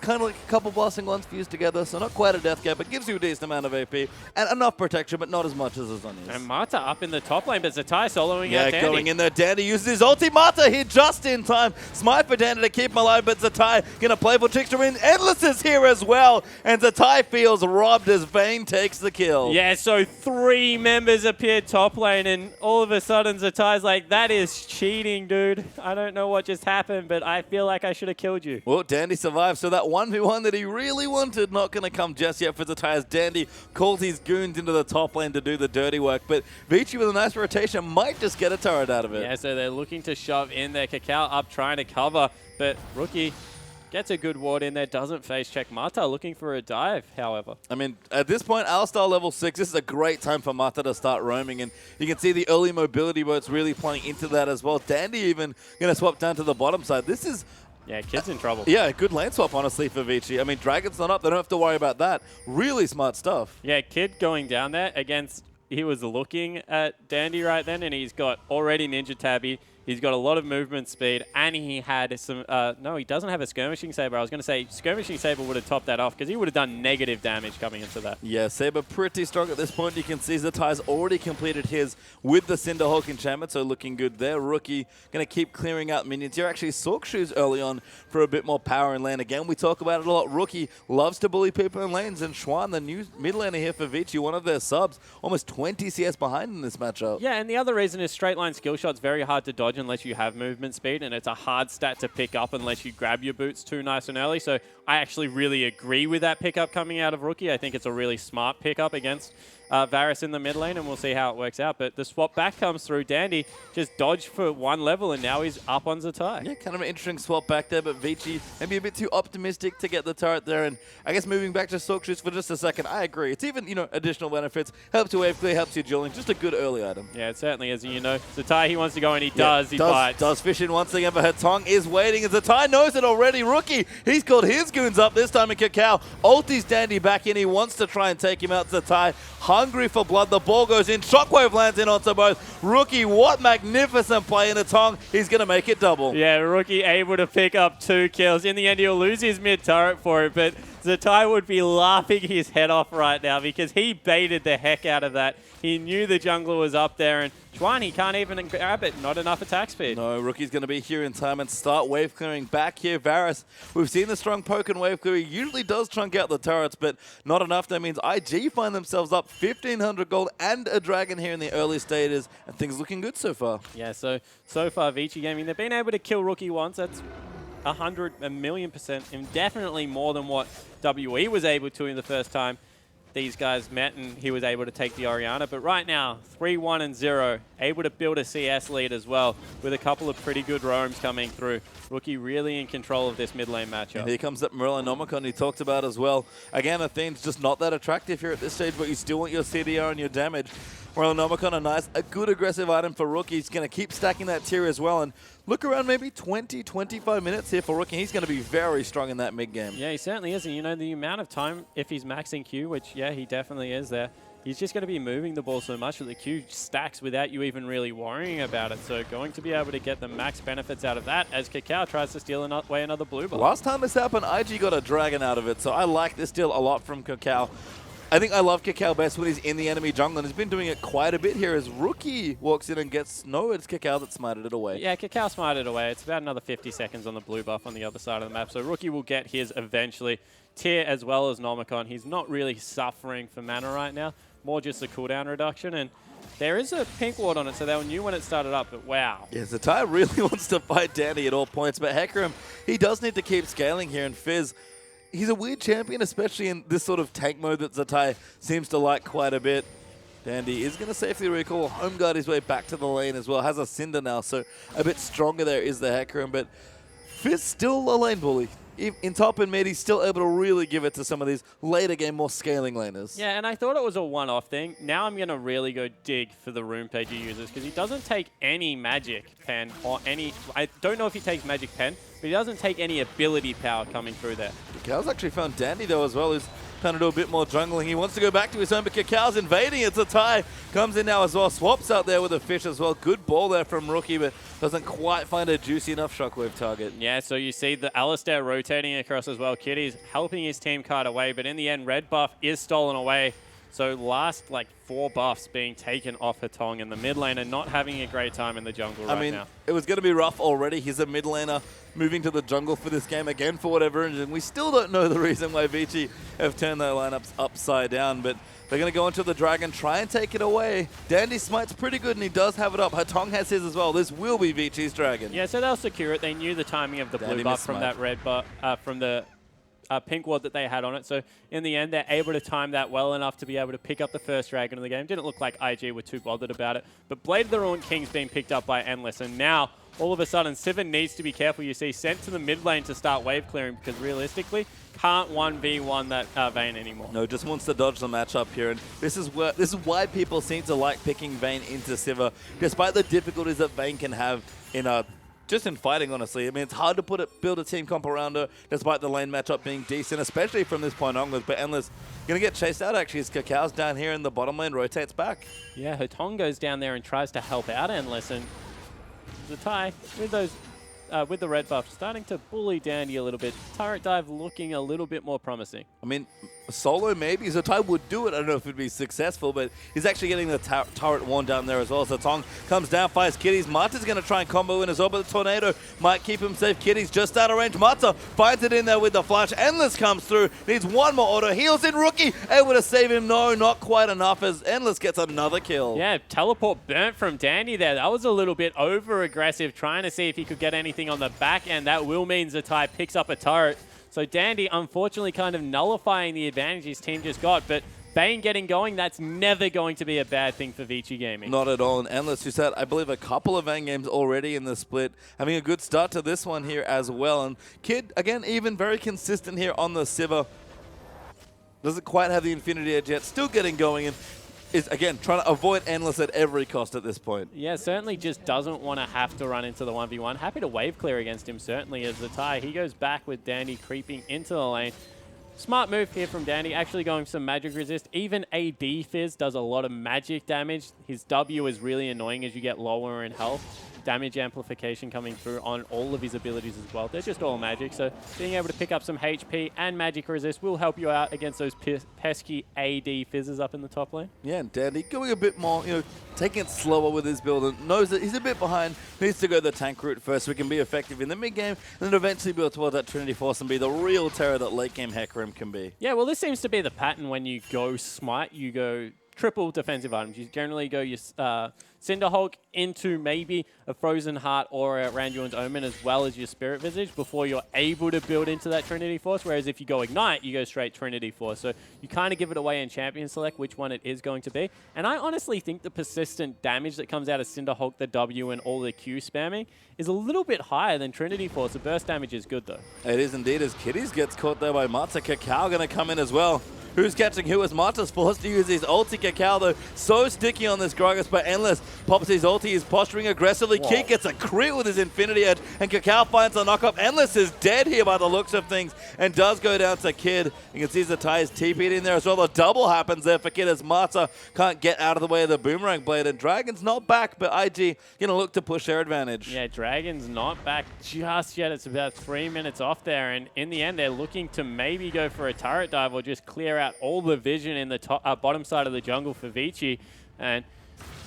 kind of like a couple blasting ones fused together, so not quite a death cap, but gives you a decent amount of AP and enough protection, but not as much as Azonius. And Mata up in the top lane, but Zatai soloing out Dandy. Going in there. Dandy uses his ulti. Mata here just in time. Smite for Dandy to keep him alive, but Zatai gonna play for Trickster in. Endless is here as well, and Zatai feels robbed as Vayne takes the kill. Yeah, so 3 members appear top lane, and all of a sudden Zatai's like, that is cheating, dude. I don't know what just happened, but I feel like I should have killed you. Well, Dandy survived, so that 1v1 that he really wanted, not going to come just yet for Zatai as Dandy calls his goons into the top lane to do the dirty work. But Vici with a nice rotation might just get a turret out of it. Yeah, so they're looking to shove in there. Kakao up trying to cover, but Rookie Gets a good ward in there, doesn't face check. Mata looking for a dive, however. I mean, at this point, Alistar level 6, this is a great time for Mata to start roaming, and you can see the early mobility boats really playing into that as well. Dandy even going to swap down to the bottom side. This is... Yeah, Kid's in trouble. Yeah, a good lane swap, honestly, for Vici. I mean, Dragon's not up. They don't have to worry about that. Really smart stuff. Yeah, Kid going down there against... He was looking at Dandy right then, and he's got already Ninja Tabby. He's got a lot of movement speed, and he had some... no, he doesn't have a Skirmishing Saber. I was going to say Skirmishing Saber would have topped that off because he would have done negative damage coming into that. Yeah, Saber pretty strong at this point. You can see Zatai's already completed his with the Cinderhulk enchantment, so looking good there. Rookie going to keep clearing out minions here. Actually, Sork Shoes early on for a bit more power in lane. Again, we talk about it a lot. Rookie loves to bully people in lanes, and Schwan, the new mid laner here for Vici, one of their subs, almost 20 CS behind in this matchup. Yeah, and the other reason is straight line skill shot's very hard to dodge unless you have movement speed, and it's a hard stat to pick up unless you grab your boots too nice and early. So I actually really agree with that pickup coming out of Rookie. I think it's a really smart pickup against Varus in the mid lane, and we'll see how it works out. But the swap back comes through. Dandy just dodged for one level, and now he's up on Zatai. Yeah, kind of an interesting swap back there, but Vici maybe a bit too optimistic to get the turret there. And I guess moving back to Sork Shoes for just a second, I agree. It's even, additional benefits. Helps you wave clear, helps you dueling. Just a good early item. Yeah, it certainly is. And Zatai, he wants to go, and he does. He bites. Does fish in once again, but Hetong is waiting, and Zatai knows it already. Rookie, he's called his goons up this time in Cacao. Ulti's Dandy back in. He wants to try and take him out. Zatai, hungry for blood. The ball goes in. Shockwave lands in onto both. Rookie, what magnificent play in Hetong. He's going to make it double. Yeah, Rookie able to pick up 2 kills. In the end, he'll lose his mid turret for it, but Zatai would be laughing his head off right now because he baited the heck out of that. He knew the jungler was up there, and Chuan, he can't even grab it. Not enough attack speed. No, Rookie's going to be here in time and start wave clearing back here. Varus, we've seen the strong poke and wave clear. He usually does chunk out the turrets, but not enough. That means IG find themselves up 1,500 gold and a dragon here in the early stages, and things looking good so far. Yeah, so far, Vici Gaming, they've been able to kill Rookie once. That's 1,000,000%, and definitely more than what WE was able to in the first time these guys met, and he was able to take the Orianna. But right now, 3-1-0, able to build a CS lead as well, with a couple of pretty good roams coming through. Rookie really in control of this mid lane matchup. And here comes that Morello Nomicon he talked about as well. Again, Athene's just not that attractive here at this stage, but you still want your CDR and your damage. Morello Nomicon, a good aggressive item for Rookie. He's going to keep stacking that tier as well, and look around maybe 20, 25 minutes here for Rookie. He's going to be very strong in that mid game. Yeah, he certainly is. And the amount of time, if he's maxing Q, which, yeah, he definitely is there, he's just going to be moving the ball so much that the Q stacks without you even really worrying about it. So going to be able to get the max benefits out of that as Cacao tries to steal away another blue buff. Last time this happened, IG got a dragon out of it, so I like this deal a lot from Cacao. I think I love Cacao best when he's in the enemy jungle, and he's been doing it quite a bit here as Rookie walks in and gets... No, it's Cacao that smited it away. Yeah, Cacao smited away. It's about another 50 seconds on the blue buff on the other side of the map, so Rookie will get his eventually. Tier as well as Nomicon. He's not really suffering for mana right now, more just a cooldown reduction, and there is a pink ward on it, so they knew when it started up, but wow. Yeah, Zatai really wants to fight Dandy at all points, but Hecarim, he does need to keep scaling here, and Fizz, he's a weird champion, especially in this sort of tank mode that Zatai seems to like quite a bit. Dandy is going to safely recall, home guard his way back to the lane as well. Has a Cinder now, so a bit stronger there is the Hecarim, but Fizz still a lane bully. In top and mid, he's still able to really give it to some of these later game, more scaling laners. Yeah, and I thought it was a one-off thing. Now I'm going to really go dig for the Rune Pager users because he doesn't take any magic pen or any... I don't know if he takes magic pen, but he doesn't take any ability power coming through there. Cacao's actually found Dandy though as well, who's trying to do a bit more jungling. He wants to go back to his home, but Cacao's invading. It's a tie. Comes in now as well. Swaps out there with a fish as well. Good ball there from Rookie, but doesn't quite find a juicy enough shockwave target. Yeah, so you see the Alistar rotating across as well. Kitty's helping his team card away, but in the end, red buff is stolen away. So last, 4 buffs being taken off Hetong in the mid lane and not having a great time in the jungle right now. It was going to be rough already. He's a mid laner moving to the jungle for this game again for whatever reason. We still don't know the reason why Vici have turned their lineups upside down, but they're going to go into the dragon, try and take it away. Dandy smite's pretty good, and he does have it up. Hetong has his as well. This will be Vici's dragon. Yeah, so they'll secure it. They knew the timing of the blue buff from that red buff, from the pink ward that they had on it. So in the end, they're able to time that well enough to be able to pick up the first dragon of the game. Didn't look like IG were too bothered about it. But Blade of the Ruined King's being picked up by Endless. And now all of a sudden, Sivir needs to be careful. You see, sent to the mid lane to start wave clearing because realistically, can't 1v1 that Vayne anymore. No, just wants to dodge the matchup here, and this is why people seem to like picking Vayne into Sivir, despite the difficulties that Vayne can have in just in fighting, honestly. I mean, it's hard to build a team comp around her, despite the lane matchup being decent, especially from this point onwards. But Endless going to get chased out, actually, as Cacao down here in the bottom lane, rotates back. Yeah, Hotong goes down there and tries to help out Endless, and Zatai, with those with the red buff, starting to bully Dandy a little bit. Turret dive looking a little bit more promising. I mean, solo maybe. Zatai would do it. I don't know if it would be successful, but he's actually getting the turret worn down there as well. So Tong comes down, fires Kitties. Marta's going to try and combo in as well, but the Tornado might keep him safe. Kitties just out of range. Marta finds it in there with the flash. Endless comes through. Needs one more auto. Heals in Rookie. Able to save him. No, not quite enough as Endless gets another kill. Yeah, teleport burnt from Dandy there. That was a little bit over-aggressive, trying to see if he could get anything on the back end. That will mean Zatai picks up a turret. So Dandy, unfortunately, kind of nullifying the advantage his team just got. But Vayne getting going, that's never going to be a bad thing for Vici Gaming. Not at all. And Endless, who's had, I believe, a couple of Vayne games already in the split, having a good start to this one here as well. And Kid, again, even very consistent here on the Sivir. Doesn't quite have the Infinity Edge yet. Still getting going and is, again, trying to avoid Endless at every cost at this point. Yeah, certainly just doesn't want to have to run into the 1v1. Happy to wave clear against him, certainly, as Zatai. He goes back with Dandy creeping into the lane. Smart move here from Dandy, actually going some magic resist. Even AD Fizz does a lot of magic damage. His W is really annoying as you get lower in health. Damage amplification coming through on all of his abilities as well. They're just all magic, so being able to pick up some HP and magic resist will help you out against those pesky AD Fizzes up in the top lane. Yeah, and Dandy going a bit more, taking it slower with his build and knows that he's a bit behind, needs to go the tank route first so he can be effective in the mid game and then eventually build towards that Trinity Force and be the real terror that late game Hecarim can be. Yeah, well, this seems to be the pattern when you go Smite, you go triple defensive items. You generally go your Cinderhulk into maybe a Frozen Heart or a Randuin's Omen as well as your Spirit Visage before you're able to build into that Trinity Force, whereas if you go Ignite, you go straight Trinity Force. So you kind of give it away in Champion Select which one it is going to be. And I honestly think the persistent damage that comes out of Cinderhulk, the W, and all the Q spamming is a little bit higher than Trinity Force. The burst damage is good, though. It is indeed, as Kitties gets caught there by Marta. Cacao going to come in as well. Who's catching who as Marta's forced to use his ulti. Cacao, though, so sticky on this Gragas, but Endless pops his ulti. He's posturing aggressively. Whoa. Keek gets a crit with his Infinity Edge, and Cacao finds a knock-up. Endless is dead here by the looks of things, and does go down to Kid. You can see Zatai is TP'd in there as well. The double happens there for Kid as Marta can't get out of the way of the Boomerang Blade, and Dragon's not back, but IG going to look to push their advantage. Yeah, Dragon's not back just yet. It's about 3 minutes off there, and in the end, they're looking to maybe go for a turret dive or just clear out all the vision in the top, bottom side of the jungle for Vici. And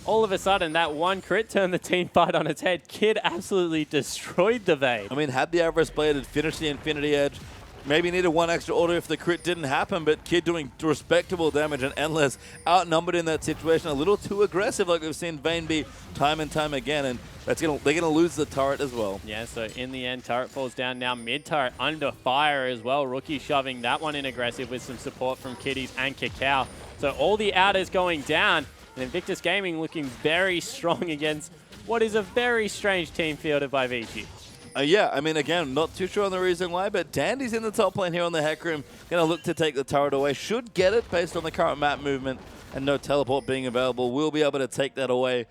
all of a sudden, that one crit turned the team fight on its head. Kid absolutely destroyed the Vayne. I mean, had the Avarice Blade had finished the Infinity Edge, maybe needed one extra auto if the crit didn't happen, but Kid doing respectable damage and Endless outnumbered in that situation. A little too aggressive like we've seen Vayne be time and time again, and they're gonna lose the turret as well. Yeah, so in the end, turret falls down. Now mid-turret under fire as well. Rookie shoving that one in aggressive with some support from Kitties and Cacao. So all the outers going down, and Invictus Gaming looking very strong against what is a very strange team fielded by Vici. Yeah, I mean, again, not too sure on the reason why, but Dandy's in the top lane here on the Hecarim. Going to look to take the turret away. Should get it based on the current map movement and no teleport being available. Will be able to take that away.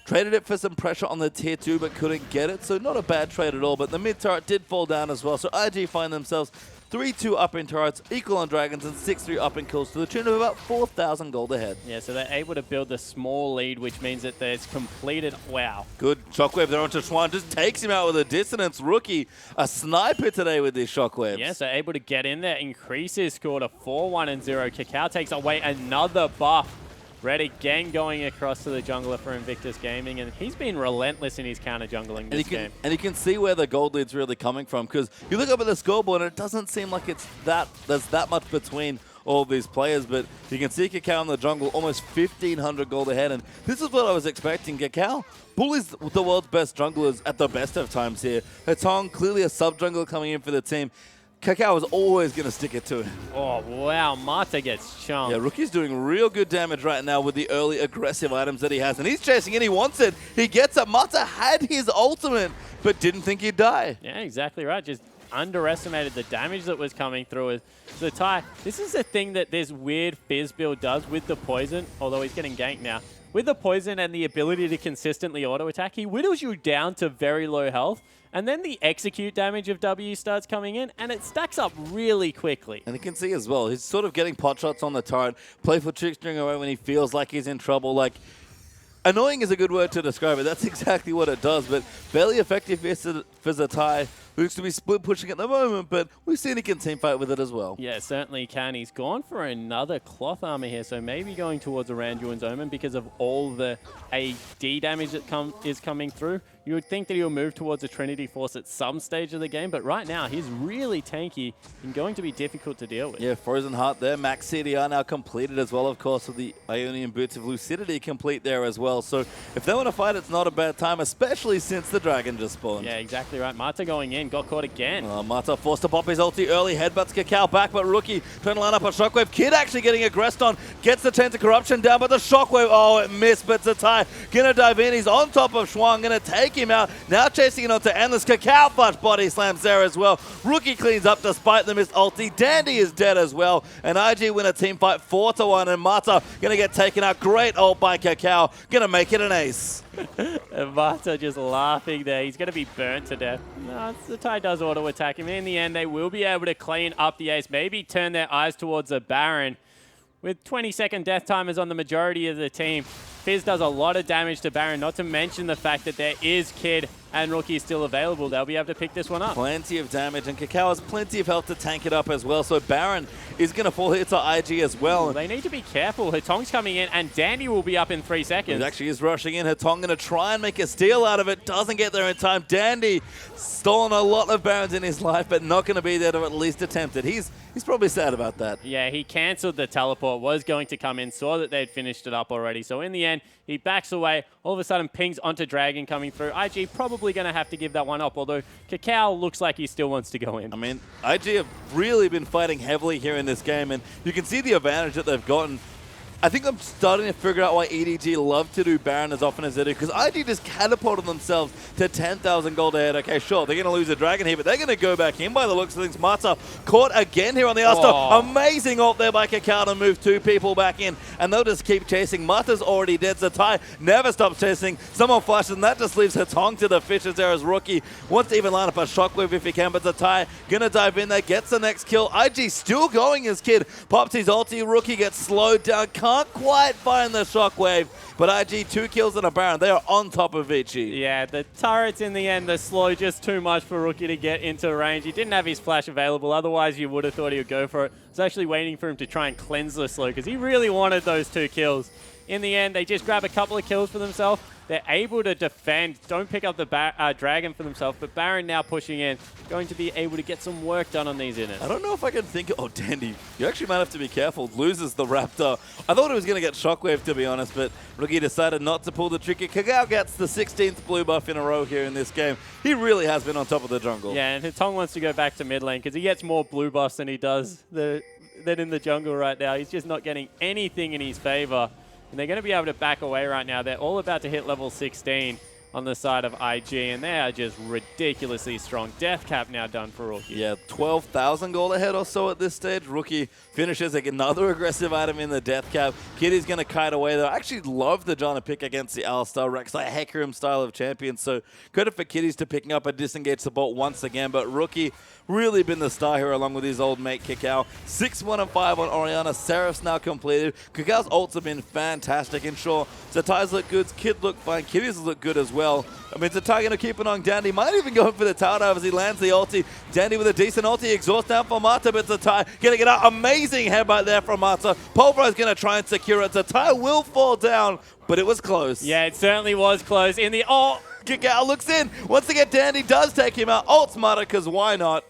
Traded it for some pressure on the tier 2, but couldn't get it, so not a bad trade at all. But the mid turret did fall down as well, so IG find themselves 3-2 up in turrets, equal on dragons, and 6-3 up in kills to the tune of about 4,000 gold ahead. Yeah, so they're able to build a small lead, which means that there's completed. Wow. Good shockwave there onto Swan, just takes him out with a dissonance. Rookie, a sniper today with these shockwaves. Yeah, so able to get in there, increase his score to 4-1-0. Cacao takes away another buff. Red again going across to the jungler for Invictus Gaming, and he's been relentless in his counter jungling this game. And you can see where the gold lead's really coming from, because you look up at the scoreboard and it doesn't seem like there's that much between all of these players, but you can see Cacao in the jungle almost 1,500 gold ahead, and this is what I was expecting. Cacao bullies the world's best junglers at the best of times here. Hotong, clearly a sub-jungler coming in for the team. Kakao was always going to stick it to him. Oh, wow. Mata gets chunked. Yeah, Rookie's doing real good damage right now with the early aggressive items that he has. And he's chasing in. He wants it. He gets it. Mata had his ultimate, but didn't think he'd die. Yeah, exactly right. Just underestimated the damage that was coming through with the Ty. This is a thing that this weird Fizz build does with the poison, although he's getting ganked now. With the poison and the ability to consistently auto-attack, he whittles you down to very low health, and then the execute damage of W starts coming in, and it stacks up really quickly. And you can see as well, he's sort of getting pot shots on the turret, playful trickstering away when he feels like he's in trouble. Like, annoying is a good word to describe it. That's exactly what it does, but barely effective for Zatai. Looks to be split pushing at the moment, but we've seen he can team fight with it as well. Yeah, certainly can. He's gone for another cloth armor here, so maybe going towards a Randuin's Omen because of all the AD damage that is coming through. You would think that he'll move towards a Trinity Force at some stage of the game, but right now he's really tanky and going to be difficult to deal with. Yeah, Frozen Heart there. Max CDR now completed as well, of course, with the Ionian Boots of Lucidity complete there as well. So if they want to fight, it's not a bad time, especially since the Dragon just spawned. Yeah, exactly right. Mata going in, got caught again. Mata forced to pop his ulti early, headbutts Kakao back, but Rookie trying to line up a Shockwave. Kid actually getting aggressed on, gets the Chains of Corruption down, but the Shockwave, oh, it missed, but Zatai gonna dive in. He's on top of Shuang, gonna take him out. Now chasing it onto Endless. Kakao flash body slams there as well. Rookie cleans up despite the missed ulti. Dandy is dead as well, and IG win a team fight 4-1, and Mata gonna get taken out. Great ult by Kakao, gonna make it an ace. And Mata just laughing there. He's going to be burnt to death. No, the Ty does auto attack him. In the end, they will be able to clean up the ace. Maybe turn their eyes towards a Baron. With 20-second death timers on the majority of the team, Fizz does a lot of damage to Baron, not to mention the fact that there is Kid and Rookie still available. They'll be able to pick this one up. Plenty of damage, and Kakao has plenty of health to tank it up as well, so Baron is going to fall here to IG as well. They need to be careful. Hitong's coming in, and Dandy will be up in 3 seconds. He actually is rushing in. Hitong going to try and make a steal out of it. Doesn't get there in time. Dandy stolen a lot of Barons in his life, but not going to be there to at least attempt it. He's probably sad about that. Yeah, he cancelled the teleport, was going to come in, saw that they'd finished it up already. So in the end, he backs away, all of a sudden pings onto Dragon coming through. IG probably going to have to give that one up, although Kakao looks like he still wants to go in. I mean, IG have really been fighting heavily here in this game, and you can see the advantage that they've gotten. I think I'm starting to figure out why EDG love to do Baron as often as they do, because IG just catapulted themselves to 10,000 gold ahead. Okay, sure, they're going to lose a Dragon here, but they're going to go back in by the looks of things. Mata caught again here on the Asta. Oh. Amazing ult there by Kakao to move 2 people back in, and they'll just keep chasing. Mata's already dead, so Zatai never stops chasing. Someone flashes, and that just leaves Hitong to the fishes there as Rookie wants to even line up a Shockwave if he can, but Zatai going to dive in there, gets the next kill. IG still going as Kid pops his ulti. Rookie gets slowed down, can't quite find the Shockwave, but IG 2 kills and a Baron. They are on top of Vici. Yeah, the turrets in the end, they're slow just too much for Rookie to get into range. He didn't have his flash available, otherwise you would have thought he would go for it. I was actually waiting for him to try and cleanse the slow because he really wanted those 2 kills. In the end, they just grab a couple of kills for themselves. They're able to defend, don't pick up the Dragon for themselves, but Baron now pushing in, going to be able to get some work done on these inners. I don't know if I can think... Oh, Dandy, you actually might have to be careful. Loses the Raptor. I thought it was going to get Shockwave, to be honest, but Rookie decided not to pull the trigger. Kakao gets the 16th blue buff in a row here in this game. He really has been on top of the jungle. Yeah, and Hitong wants to go back to mid lane because he gets more blue buffs than he does than in the jungle right now. He's just not getting anything in his favor. And they're going to be able to back away right now. They're all about to hit level 16 on the side of IG, and they are just ridiculously strong. Death cap now done for Rookie. Yeah, 12,000 gold ahead or so at this stage. Rookie finishes like another aggressive item in the death cap. Kitty's going to kite away, though. I actually love the Jana pick against the Alistar Rex, like Hecarim style of champion. So credit for Kitty's to picking up a disengaged support once again, but Rookie really been the star here along with his old mate Kakao. 6-1 and 5 on Orianna. Seraph's now completed. Kakao's ults have been fantastic, and sure, Zatai's look good, Kid look fine, Kitty's look good as well. I mean, Zatai going to keep it on Dandy. Might even go for the tower dive as he lands the ulti. Dandy with a decent ulti. Exhaust down for Mata, but Zatai getting it out. Amazing headbutt there from Mata. Pulverize going to try and secure it. Zatai will fall down, but it was close. Yeah, it certainly was close. In the... Oh! Kakao looks in. Once again, Dandy does take him out. Ults Mata, because why not?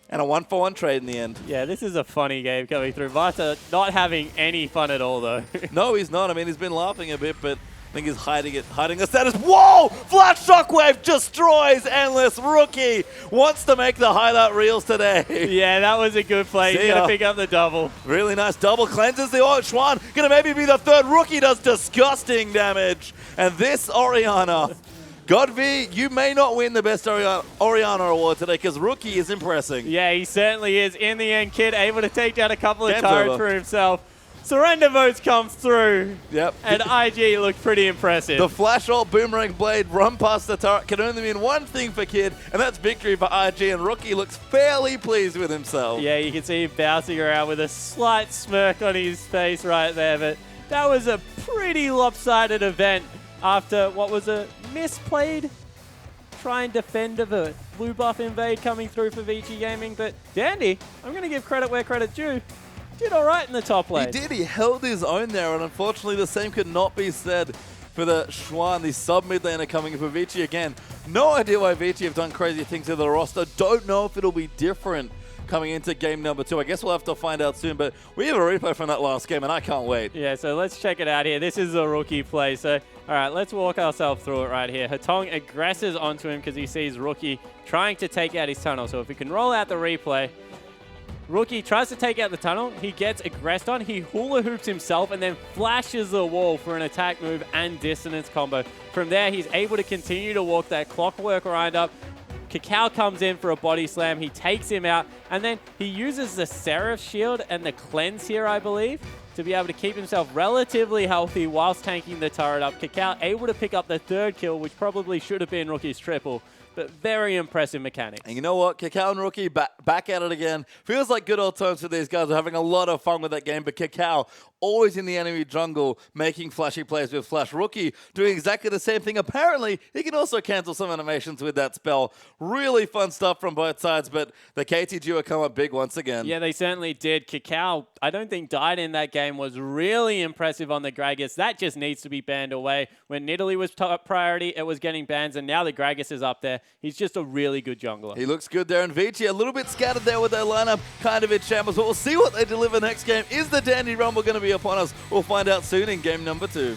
And a 1-for-1 trade in the end. Yeah, this is a funny game coming through. Mata not having any fun at all, though. No, he's not. I mean, he's been laughing a bit, but think he's hiding a status. Whoa! Flash Shockwave destroys Endless. Rookie wants to make the highlight reels today. Yeah, that was a good play. He's going to pick up the double. Really nice double. Cleanses the Schwan. Going to maybe be the third. Rookie does disgusting damage. And this Orianna, Godv, you may not win the best Orianna award today because Rookie is impressing. Yeah, he certainly is. In the end, Kid able to take down a couple of turrets for himself. Surrender votes comes through. Yep. And IG looked pretty impressive. The flash ult boomerang blade run past the turret can only mean one thing for Kid, and that's victory for IG, and Rookie looks fairly pleased with himself. Yeah, you can see him bouncing around with a slight smirk on his face right there, but that was a pretty lopsided event after what was a misplayed try and defend of a blue buff invade coming through for Vici Gaming. But Dandy, I'm going to give credit where credit's due. Did all right in the top lane. He did. He held his own there, and unfortunately the same could not be said for the Schwan, the sub-mid laner coming in for Vici again. No idea why Vici have done crazy things to the roster. Don't know if it'll be different coming into game number 2. I guess we'll have to find out soon, but we have a replay from that last game, and I can't wait. Yeah, so let's check it out here. This is a Rookie play, so all right, let's walk ourselves through it right here. Hatong aggresses onto him because he sees Rookie trying to take out his tunnel. So if we can roll out the replay, Rookie tries to take out the tunnel. He gets aggressed on. He hula hoops himself and then flashes the wall for an attack move and dissonance combo. From there, he's able to continue to walk that clockwork wind up. Kakao comes in for a body slam. He takes him out, and then he uses the Seraph shield and the cleanse here, I believe, to be able to keep himself relatively healthy whilst tanking the turret up. Kakao able to pick up the third kill, which probably should have been Rookie's triple. But very impressive mechanics. And you know what? Kakao and Rookie back at it again. Feels like good old times for these guys. We're having a lot of fun with that game. But Kakao always in the enemy jungle making flashy plays with Flash. Rookie doing exactly the same thing. Apparently, he can also cancel some animations with that spell. Really fun stuff from both sides. But the KT duo come up big once again. Yeah, they certainly did. Kakao, I don't think died in that game, was really impressive on the Gragas. That just needs to be banned away. When Nidalee was top priority, it was getting bans. And now the Gragas is up there. He's just a really good jungler. He looks good there, and Vici a little bit scattered there with their lineup, kind of in shambles, but we'll see what they deliver next game. Is the Dandy Rumble going to be upon us? We'll find out soon in game number 2.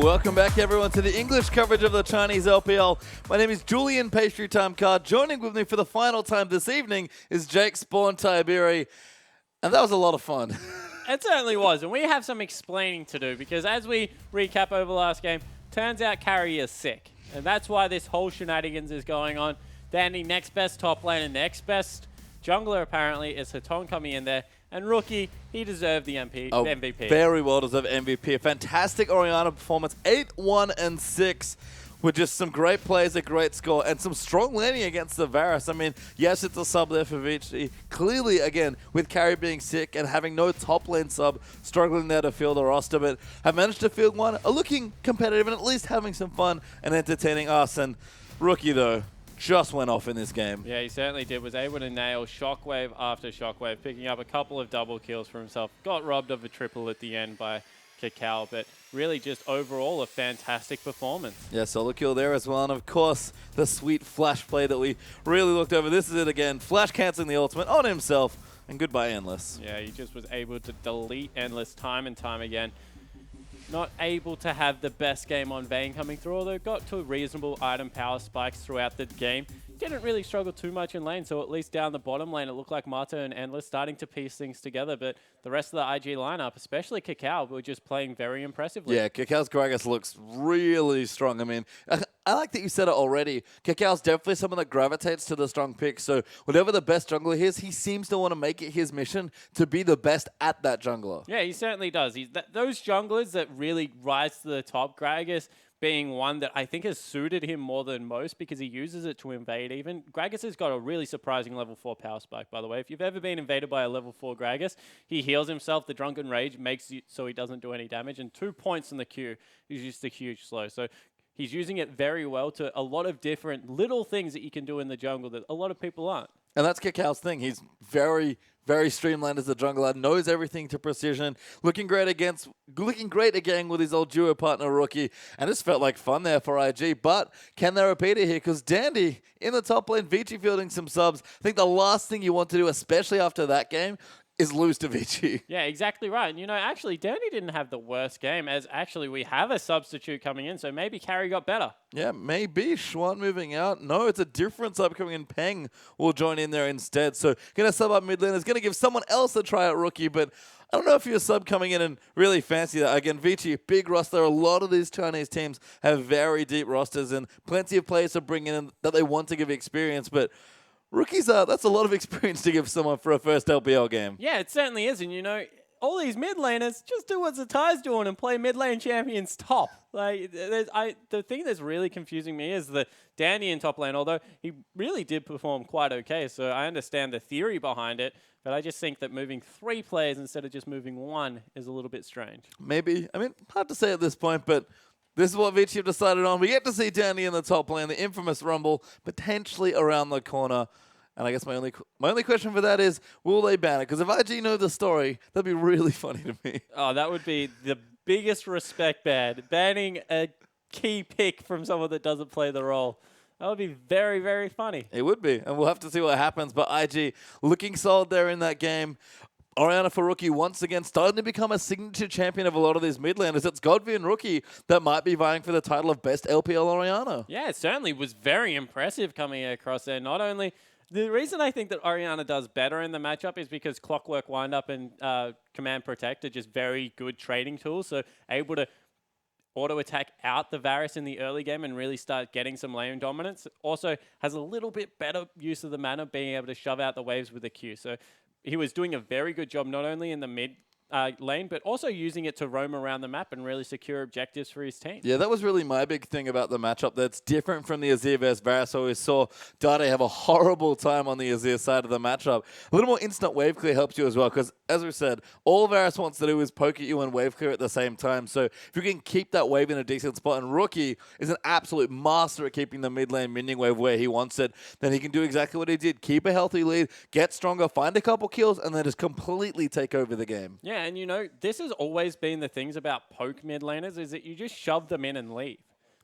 Welcome back, everyone, to the English coverage of the Chinese LPL. My name is Julian Pastry Time Card. Joining with me for the final time this evening is Jake Spawn Tiberi. And that was a lot of fun. It certainly was. And we have some explaining to do because as we recap over the last game, turns out Carry is sick. And that's why this whole shenanigans is going on. Dandy, next best top lane and next best jungler apparently is Hatton coming in there. And Rookie, he deserved the MVP. Very well deserved MVP. A fantastic Orianna performance. 8-1-6 with just some great plays, a great score, and some strong laning against the Varus. I mean, yes, it's a sub there for Vici. Clearly, again, with Carry being sick and having no top lane sub, struggling there to field the roster, but have managed to field one, are looking competitive and at least having some fun and entertaining us. And Rookie, though, just went off in this game. Yeah, he certainly did. Was able to nail shockwave after shockwave, picking up a couple of double kills for himself. Got robbed of a triple at the end by Kakao, but really just overall a fantastic performance. Yeah, solo kill there as well. And of course, the sweet flash play that we really looked over. This is it again. Flash canceling the ultimate on himself. And goodbye, Endless. Yeah, he just was able to delete Endless time and time again. Not able to have the best game on Vayne coming through, although got to reasonable item power spikes throughout the game. Didn't really struggle too much in lane, so at least down the bottom lane, it looked like Mata and Endless starting to piece things together, but the rest of the IG lineup, especially Kakao, were just playing very impressively. Yeah, Kakao's Gragas looks really strong. I mean, I like that you said it already. Kakao's definitely someone that gravitates to the strong picks, so whatever the best jungler is, he seems to want to make it his mission to be the best at that jungler. Yeah, he certainly does. Those junglers that really rise to the top, Gragas being one that I think has suited him more than most because he uses it to invade even. Gragas has got a really surprising level 4 power spike, by the way. If you've ever been invaded by a level 4 Gragas, he heals himself. The Drunken Rage makes it so he doesn't do any damage. And 2 points in the queue is just a huge slow. So he's using it very well to a lot of different little things that you can do in the jungle that a lot of people aren't. And that's Kakao's thing. He's very streamlined as a jungler, knows everything to precision, looking great again with his old duo partner Rookie, and this felt like fun there for IG, but can they repeat it here? Because Dandy in the top lane, Vici fielding some subs. I think the last thing you want to do, especially after that game, is lose to Vici. Yeah, exactly right. And, you know, actually, Dandy didn't have the worst game, as actually we have a substitute coming in, so maybe Carry got better. Yeah, maybe. Schwan moving out. No, it's a different sub coming in. Peng will join in there instead. So, going to sub up mid lane. Is going to give someone else a try at Rookie, but I don't know if you're a sub coming in and really fancy that. Again, Vici, big roster. A lot of these Chinese teams have very deep rosters and plenty of players to bring in that they want to give experience, but Rookies, that's a lot of experience to give someone for a first LPL game. Yeah, it certainly is. And, you know, all these mid laners just do what Zatai's doing and play mid lane champions top. Like, the thing that's really confusing me is the Dandy in top lane, although he really did perform quite okay. So I understand the theory behind it, but I just think that moving 3 players instead of just moving 1 is a little bit strange. Maybe. I mean, hard to say at this point, but this is what Vici have decided on. We get to see Dandy in the top lane, the infamous Rumble, potentially around the corner. And I guess my only question for that is, will they ban it? Because if IG know the story, that'd be really funny to me. Oh, that would be the biggest respect ban. Banning a key pick from someone that doesn't play the role. That would be very, very funny. It would be. And we'll have to see what happens. But IG looking solid there in that game. Orianna for Rookie once again starting to become a signature champion of a lot of these midlanders. It's Godvi and Rookie that might be vying for the title of best LPL Orianna. Yeah, it certainly was very impressive coming across there. Not only The reason I think that Orianna does better in the matchup is because Clockwork Windup and Command Protect are just very good trading tools. So able to auto-attack out the Varus in the early game and really start getting some lane dominance. Also has a little bit better use of the mana, being able to shove out the waves with the Q. So he was doing a very good job, not only in the mid lane, but also using it to roam around the map and really secure objectives for his team. Yeah, that was really my big thing about the matchup that's different from the Azir versus Varus. So we saw Dade have a horrible time on the Azir side of the matchup. A little more instant wave clear helps you as well, because as we said, all Varus wants to do is poke at you and wave clear at the same time. So if you can keep that wave in a decent spot, and Rookie is an absolute master at keeping the mid lane minion wave where he wants it, then he can do exactly what he did. Keep a healthy lead, get stronger, find a couple kills, and then just completely take over the game. Yeah, and you know, this has always been the things about poke mid laners, is that you just shove them in and leave.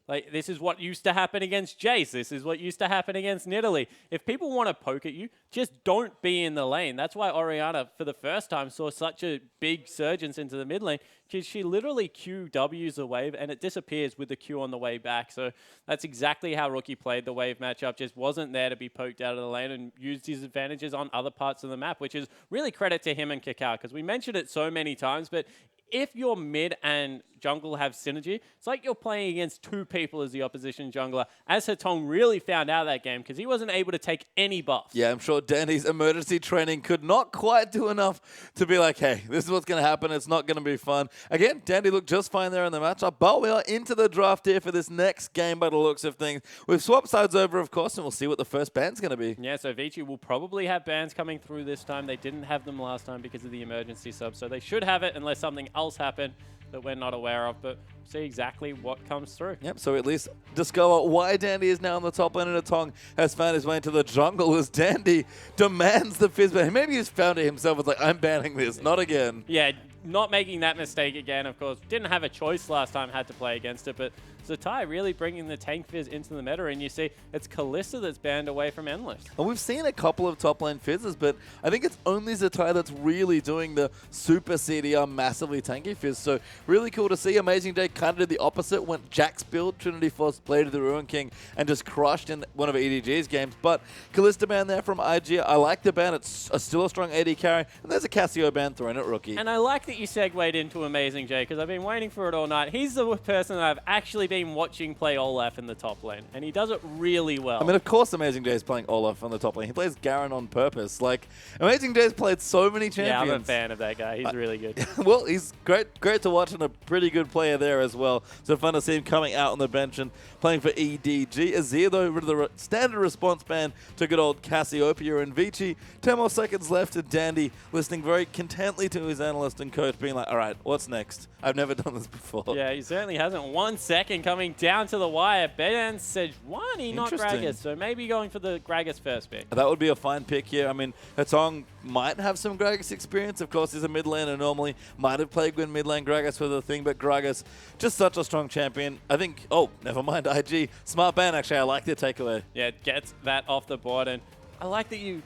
Like, this is what used to happen against Jace. This is what used to happen against Nidalee. If people want to poke at you, just don't be in the lane. That's why Orianna, for the first time, saw such a big surgence into the mid lane, because she literally QWs the wave, and it disappears with the Q on the way back. So that's exactly how Rookie played the wave matchup. Just wasn't there to be poked out of the lane and used his advantages on other parts of the map, which is really credit to him and Kakao, because we mentioned it so many times, but if your mid and jungle have synergy, it's like you're playing against two people as the opposition jungler, as Hatong really found out that game, because he wasn't able to take any buffs. Yeah, I'm sure Dandy's emergency training could not quite do enough to be like, hey, this is what's going to happen. It's not going to be fun. Again, Dandy looked just fine there in the matchup, but we are into the draft here for this next game by the looks of things. We've swapped sides over, of course, and we'll see what the first ban's going to be. Yeah, so Vici will probably have bans coming through this time. They didn't have them last time because of the emergency sub, so they should have it unless something else happened that we're not aware of, but see exactly what comes through. Yep, so at least discover why Dandy is now on the top lane, and Atong has found his way into the jungle as Dandy demands the fizz ban. Maybe he's found it himself. It's like, I'm banning this, not again. Yeah, not making that mistake again, of course. Didn't have a choice last time, had to play against it, but Zatai really bringing the tank fizz into the meta, and you see it's Kalista that's banned away from Endless. And we've seen a couple of top lane fizzes, but I think it's only Zatai that's really doing the super CDR massively tanky fizz. So really cool to see. Amazing Day kind of did the opposite, went Jack's build, Trinity Force, Blade of the Ruin King, and just crushed in one of EDG's games. But Kalista ban there from IG. I like the ban. It's still a strong AD carry. And there's a Cassio ban thrown at Rookie. And I like that you segued into Amazing Jay, because I've been waiting for it all night. He's the person that I've actually been watching play Olaf in the top lane, and he does it really well. I mean, of course Amazing Jay is playing Olaf on the top lane. He plays Garen on purpose. Like, Amazing Jay's played so many champions. Yeah, I'm a fan of that guy. He's really good. Well, he's great to watch, and a pretty good player there as well. So fun to see him coming out on the bench and playing for EDG. Azir, though, rid of the standard response ban to good old Cassiopeia and Vici. 10 more seconds left, and Dandy listening very contently to his analyst and coach, being like, all right, what's next? I've never done this before. Yeah, he certainly hasn't. 1 second coming down to the wire. Ben Sejuani, not Gragas, so maybe going for the Gragas first pick. That would be a fine pick here. I mean, Hatong might have some Gragas experience. Of course, he's a mid laner normally. Might have played with mid lane Gragas for the thing, but Gragas, just such a strong champion. I think, oh, never mind, IG. Smart ban, actually. I like the takeaway. Yeah, gets that off the board, and I like that you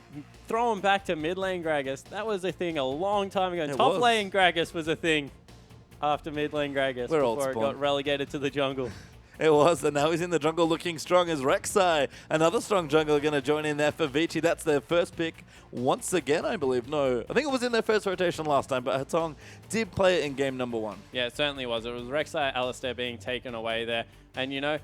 throw him back to mid lane Gragas. That was a thing a long time ago. Top lane Gragas was a thing after mid lane Gragas before it got relegated to the jungle. It was, and now he's in the jungle looking strong as Rek'Sai. Another strong jungler going to join in there for Vici. That's their first pick once again, I believe. No, I think it was in their first rotation last time, but Hatong did play it in game number 1. Yeah, it certainly was. It was Rek'Sai, Alistair being taken away there. And, you know,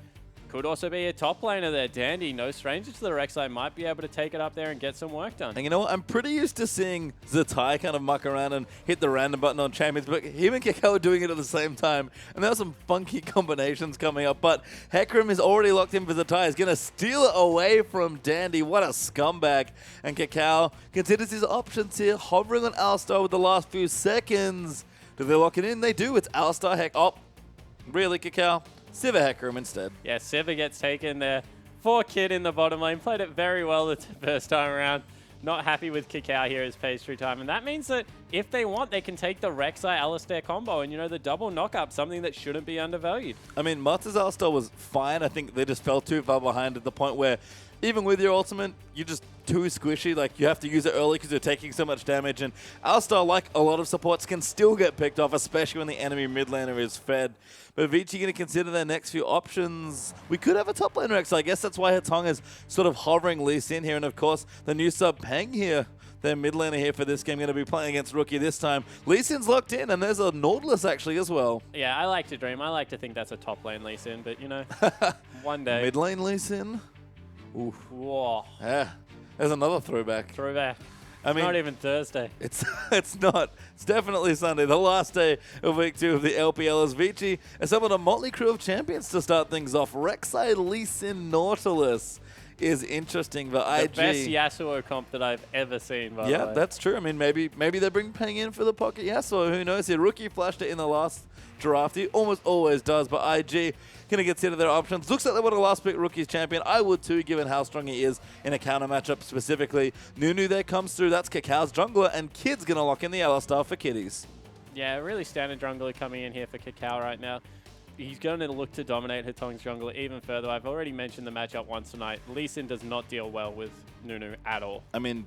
could also be a top laner there. Dandy, no stranger to the Rek'Sai, might be able to take it up there and get some work done. And you know what? I'm pretty used to seeing Zatai kind of muck around and hit the random button on champions, but him and Kakao are doing it at the same time. And there are some funky combinations coming up. But Hecarim is already locked in for Zatai. He's going to steal it away from Dandy. What a scumbag. And Kakao considers his options here, hovering on Alistar with the last few seconds. Do they lock it in? They do. It's Alistar Heck. Oh, really, Kakao? Sivir Hecarim instead. Yeah, Sivir gets taken there. 4 Kid in the bottom lane. Played it very well the first time around. Not happy with Kakao here as pays through time. And that means that if they want, they can take the Rek'Sai Alistair combo and, you know, the double knock-up, something that shouldn't be undervalued. I mean, Marta's Alistar was fine. I think they just fell too far behind at the point where even with your ultimate, you're just too squishy. Like, you have to use it early because you're taking so much damage. And Alistar, like a lot of supports, can still get picked off, especially when the enemy mid laner is fed. But Vici going to consider their next few options. We could have a top laner, so I guess that's why Hetong is sort of hovering Lee Sin here. And of course, the new sub Peng here, their mid laner here for this game, going to be playing against Rookie this time. Lee Sin's locked in, and there's a Nautilus actually as well. Yeah, I like to dream. I like to think that's a top lane Lee Sin, but you know, one day. Mid lane Lee Sin. Oof. Whoa. Yeah, there's another throwback. Throwback. I mean, not even Thursday. It's not. It's definitely Sunday, the last day of week 2 of the LPL as Vici assembled a motley crew of champions to start things off. Rek'Sai, Lee Sin, Nautilus is interesting, but the IG. best Yasuo comp that I've ever seen, by the way. Yeah, that's true. I mean, maybe they bring Peng in for the pocket Yasuo. Who knows here? Rookie flashed it in the last draft. He almost always does, but IG going to consider their options. Looks like they want to last pick Rookie's champion. I would too, given how strong he is in a counter matchup specifically. Nunu there comes through. That's Kakal's jungler, and Kid's going to lock in the Alistar for Kiddies. Yeah, really standard jungler coming in here for Kakao right now. He's going to look to dominate Hetong's jungler even further. I've already mentioned the matchup once tonight. Lee Sin does not deal well with Nunu at all. I mean,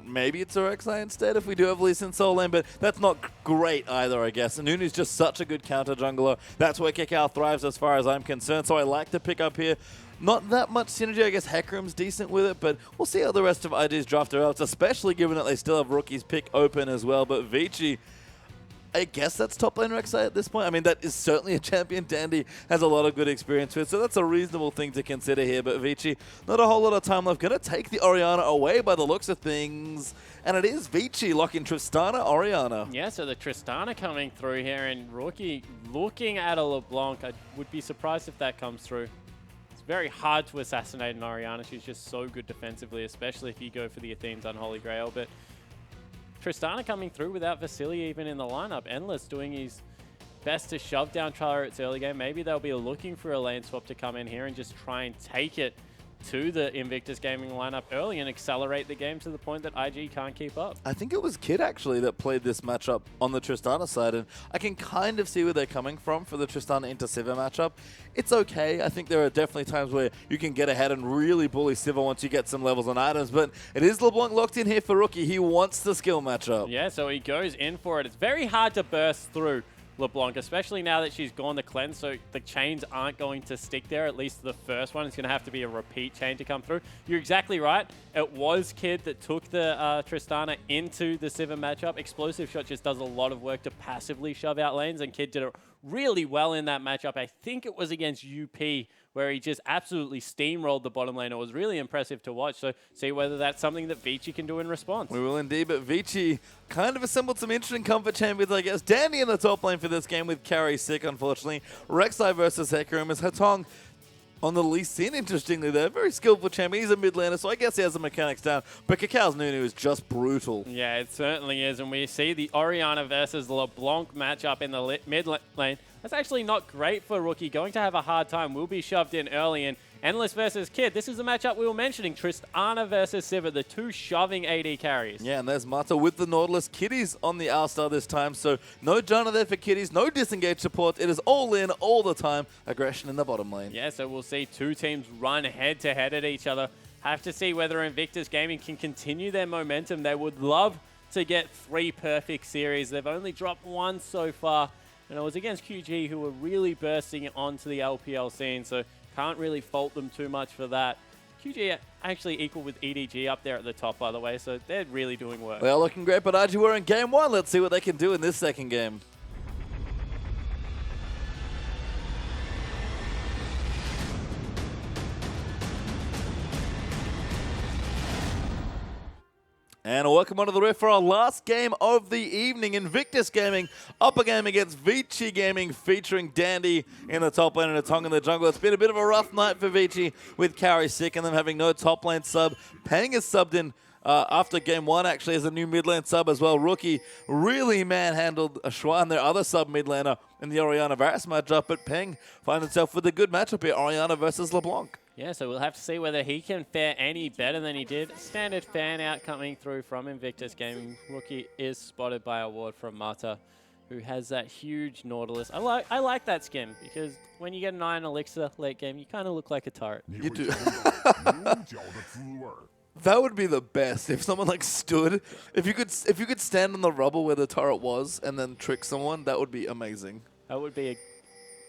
maybe it's a Rek'Sai instead if we do have Lee Sin solo lane, but that's not great either, I guess. And Nunu's just such a good counter jungler. That's where Kakao thrives as far as I'm concerned, so I like to pick up here. Not that much synergy. I guess Hecarim's decent with it, but we'll see how the rest of IG's draft are out, especially given that they still have Rookie's pick open as well. But Vici, I guess that's top lane Rek'Sai at this point. I mean, that is certainly a champion Dandy has a lot of good experience with, so that's a reasonable thing to consider here. But Vici, not a whole lot of time left. Going to take the Orianna away by the looks of things. And it is Vici locking Tristana, Orianna. Yeah, so the Tristana coming through here, and Rookie looking at a LeBlanc. I would be surprised if that comes through. It's very hard to assassinate an Orianna. She's just so good defensively, especially if you go for the Athene's Unholy Grail. But Tristana coming through without Vasily even in the lineup. Endless doing his best to shove down Charlotte's early game. Maybe they'll be looking for a lane swap to come in here and just try and take it to the Invictus Gaming lineup early and accelerate the game to the point that IG can't keep up. I think it was Kid actually that played this matchup on the Tristana side, and I can kind of see where they're coming from for the Tristana into Sivir matchup. It's okay. I think there are definitely times where you can get ahead and really bully Sivir once you get some levels on items, but it is LeBlanc locked in here for Rookie. He wants the skill matchup. Yeah, so he goes in for it. It's very hard to burst through LeBlanc, especially now that she's gone the cleanse, so the chains aren't going to stick there. At least the first one is going to have to be a repeat chain to come through. You're exactly right. It was Kid that took the Tristana into the Sivir matchup. Explosive Shot just does a lot of work to passively shove out lanes, and Kid did it really well in that matchup. I think it was against UP where he just absolutely steamrolled the bottom lane. It was really impressive to watch. So see whether that's something that Vici can do in response. We will indeed, but Vici kind of assembled some interesting comfort champions, I guess. Dandy in the top lane for this game with Carry sick, unfortunately. Rek'Sai versus Hecarim as Hetong on the Lee Sin, interestingly, they're very skillful champion. He's a mid laner, so I guess he has the mechanics down. But Kakao's Nunu is just brutal. Yeah, it certainly is. And we see the Orianna versus LeBlanc matchup in the mid lane. That's actually not great for Rookie. Going to have a hard time. Will be shoved in early. And Endless versus Kid. This is the matchup we were mentioning. Tristana versus Sivir, the two shoving AD carries. Yeah, and there's Mata with the Nautilus. Kitty's on the Alistar this time, so no Janna there for Kitties, no disengage support. It is all in, all the time. Aggression in the bottom lane. Yeah, so we'll see two teams run head-to-head at each other. Have to see whether Invictus Gaming can continue their momentum. They would love to get 3 perfect series. They've only dropped 1 so far, and it was against QG, who were really bursting onto the LPL scene, so can't really fault them too much for that. QG actually equal with EDG up there at the top, by the way, so they're really doing work. They are looking great, but IG were in game 1. Let's see what they can do in this second game. And welcome onto the Rift for our last game of the evening. Invictus Gaming up a game against Vici Gaming, featuring Dandy in the top lane and Hetong in the jungle. It's been a bit of a rough night for Vici with Carry sick and them having no top lane sub. Peng is subbed in after game 1, actually, as a new mid lane sub as well. Rookie really manhandled Ashwan, their other sub mid laner, in the Orianna Varus matchup, but Peng finds himself with a good matchup here, Orianna versus LeBlanc. Yeah, so we'll have to see whether he can fare any better than he did. Standard fan out coming through from Invictus Gaming. Rookie is spotted by a ward from Mata, who has that huge Nautilus. I like that skin because when you get an Iron Elixir late game, you kind of look like a turret. You do. That would be the best if someone like stood. If you could stand on the rubble where the turret was and then trick someone, that would be amazing. That would be a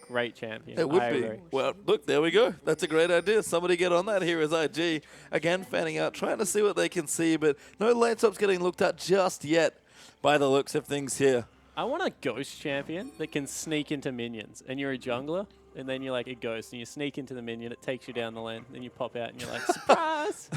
great champion. It would I be. agree. Well, look, there we go. That's a great idea. Somebody get on that. Here is IG. Again, fanning out, trying to see what they can see, but no lane swaps getting looked at just yet by the looks of things here. I want a ghost champion that can sneak into minions, and you're a jungler, and then you're like a ghost, and you sneak into the minion, it takes you down the lane, then you pop out, and you're like, surprise!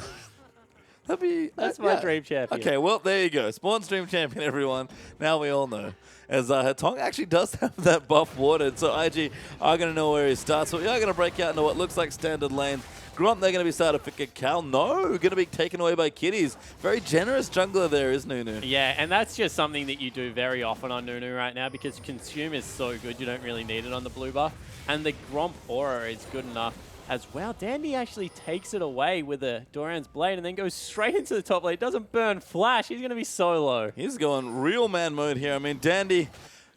That's my dream champion. Okay, well, there you go. Spawn Stream Champion, everyone. Now we all know. As Hetong actually does have that buff watered, so IG are going to know where he starts. So we are going to break out into what looks like standard lane. Grunt, they're going to be started for Kakao. No, going to be taken away by Kitties. Very generous jungler there is Nunu. Yeah, and that's just something that you do very often on Nunu right now because Consume is so good, you don't really need it on the blue buff. And the Gromp Aura is good enough as well. Dandy actually takes it away with a Doran's Blade and then goes straight into the top lane. Doesn't burn Flash. He's going to be so low. He's going real man mode here. I mean, Dandy,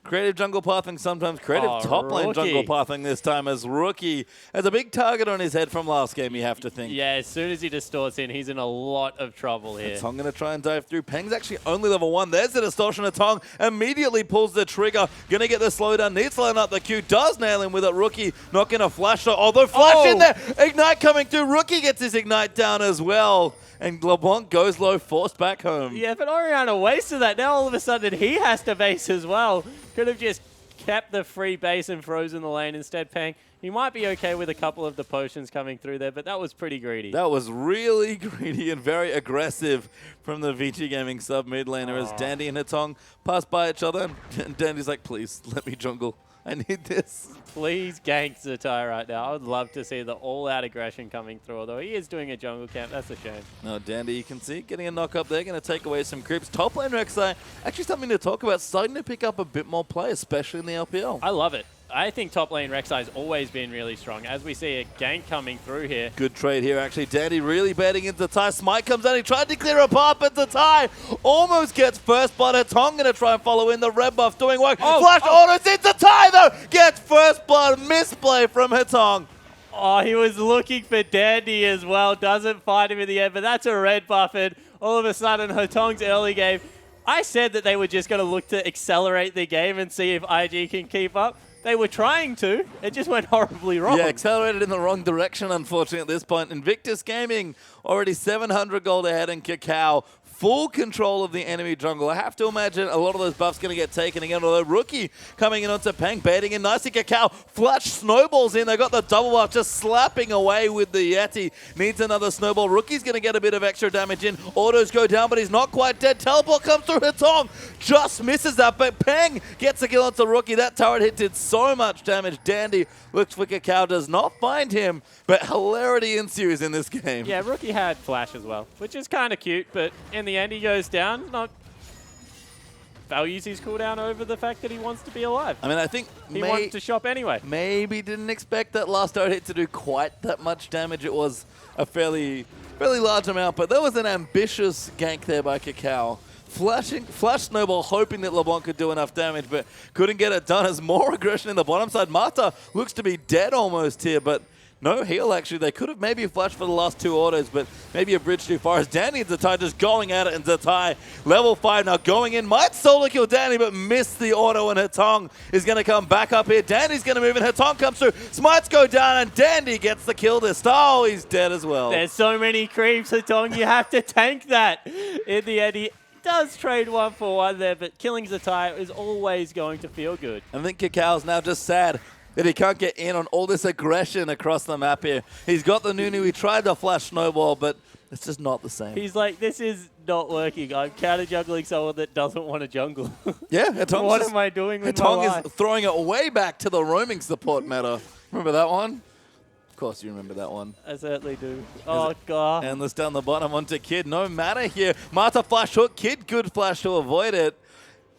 creative jungle pathing sometimes, creative top lane jungle pathing this time as Rookie has a big target on his head from last game, you have to think. Yeah, as soon as he distorts in, he's in a lot of trouble here. Tong going to try and dive through. Peng's actually only level 1. There's the distortion of Tong. Immediately pulls the trigger. Going to get the slowdown. Needs to line up the Q. Does nail him with it. Rookie not going to flash. Although flash in there. Ignite coming through. Rookie gets his Ignite down as well. And LeBlanc goes low, forced back home. Yeah, but Oriana wasted that. Now all of a sudden he has to base as well. Could have just kept the free base and frozen the lane instead. Peng, he might be okay with a couple of the potions coming through there, but that was pretty greedy. That was really greedy and very aggressive from the VG Gaming sub mid laner as Dandy and Hetong pass by each other. And Dandy's like, please, let me jungle. I need this. Please gank Zatai right now. I would love to see the all-out aggression coming through, although he is doing a jungle camp. That's a shame. No, Dandy, you can see, getting a knock up there, going to take away some creeps. Top lane Rek'Sai, actually something to talk about, starting to pick up a bit more play, especially in the LPL. I love it. I think top lane Rek'Sai has always been really strong. As we see a gank coming through here. Good trade here, actually. Dandy really betting into Zatai. Smite comes down. He tried to clear a path, but Zatai almost gets first blood. Hetong going to try and follow in. The red buff doing work. Flash autos in. Zatai, though, gets first blood. Misplay from Hetong. Oh, he was looking for Dandy as well. Doesn't find him in the end, but that's a red buff. And all of a sudden, Hetong's early game. I said that they were just going to look to accelerate the game and see if IG can keep up. They were trying to. It just went horribly wrong. Yeah, accelerated in the wrong direction, unfortunately, at this point. Invictus Gaming already 700 gold ahead in Kakao. Full control of the enemy jungle. I have to imagine a lot of those buffs going to get taken again, although Rookie coming in onto Peng, baiting in nicely. Kakao flash snowballs in. They got the double buff just slapping away with the Yeti. Needs another snowball. Rookie's going to get a bit of extra damage in. Autos go down, but he's not quite dead. Teleport comes through Hetong. Just misses that, but Peng gets a kill onto Rookie. That turret hit did so much damage. Dandy looks for Kakao, does not find him, but hilarity ensues in this game. Yeah, Rookie had flash as well, which is kind of cute, but in the end he goes down. Not values his cooldown over the fact that he wants to be alive. I mean, I think he wanted to shop anyway. Maybe didn't expect that last turret hit to do quite that much damage. It was a fairly large amount, but there was an ambitious gank there by Kakao. Flash snowball, hoping that LeBlanc could do enough damage, but couldn't get it done as more aggression in the bottom side. Marta looks to be dead almost here, but no heal, actually. They could have maybe flashed for the last 2 autos, but maybe a bridge too far. As Danny and Zatai just going at it, and Zatai, level 5 now going in. Might solo kill Danny, but missed the auto, and Hetong is going to come back up here. Danny's going to move in. Hetong comes through. Smites go down, and Dandy gets the kill this. Oh, he's dead as well. There's so many creeps, Hetong. You have to tank that. In the end, he does trade 1 for 1 there, but killing Zatai is always going to feel good. I think Kakao's now just sad that he can't get in on all this aggression across the map here. He's got the Nunu. He tried to flash snowball, but it's just not the same. He's like, this is not working. I'm counter-juggling someone that doesn't want to jungle. Yeah, what am I doing with my life? Hetong is throwing it way back to the roaming support meta. Remember that one? Of course you remember that one. I certainly do. Oh, God. Endless down the bottom onto Kid. No matter here. Marta flash hook. Kid good flash to avoid it.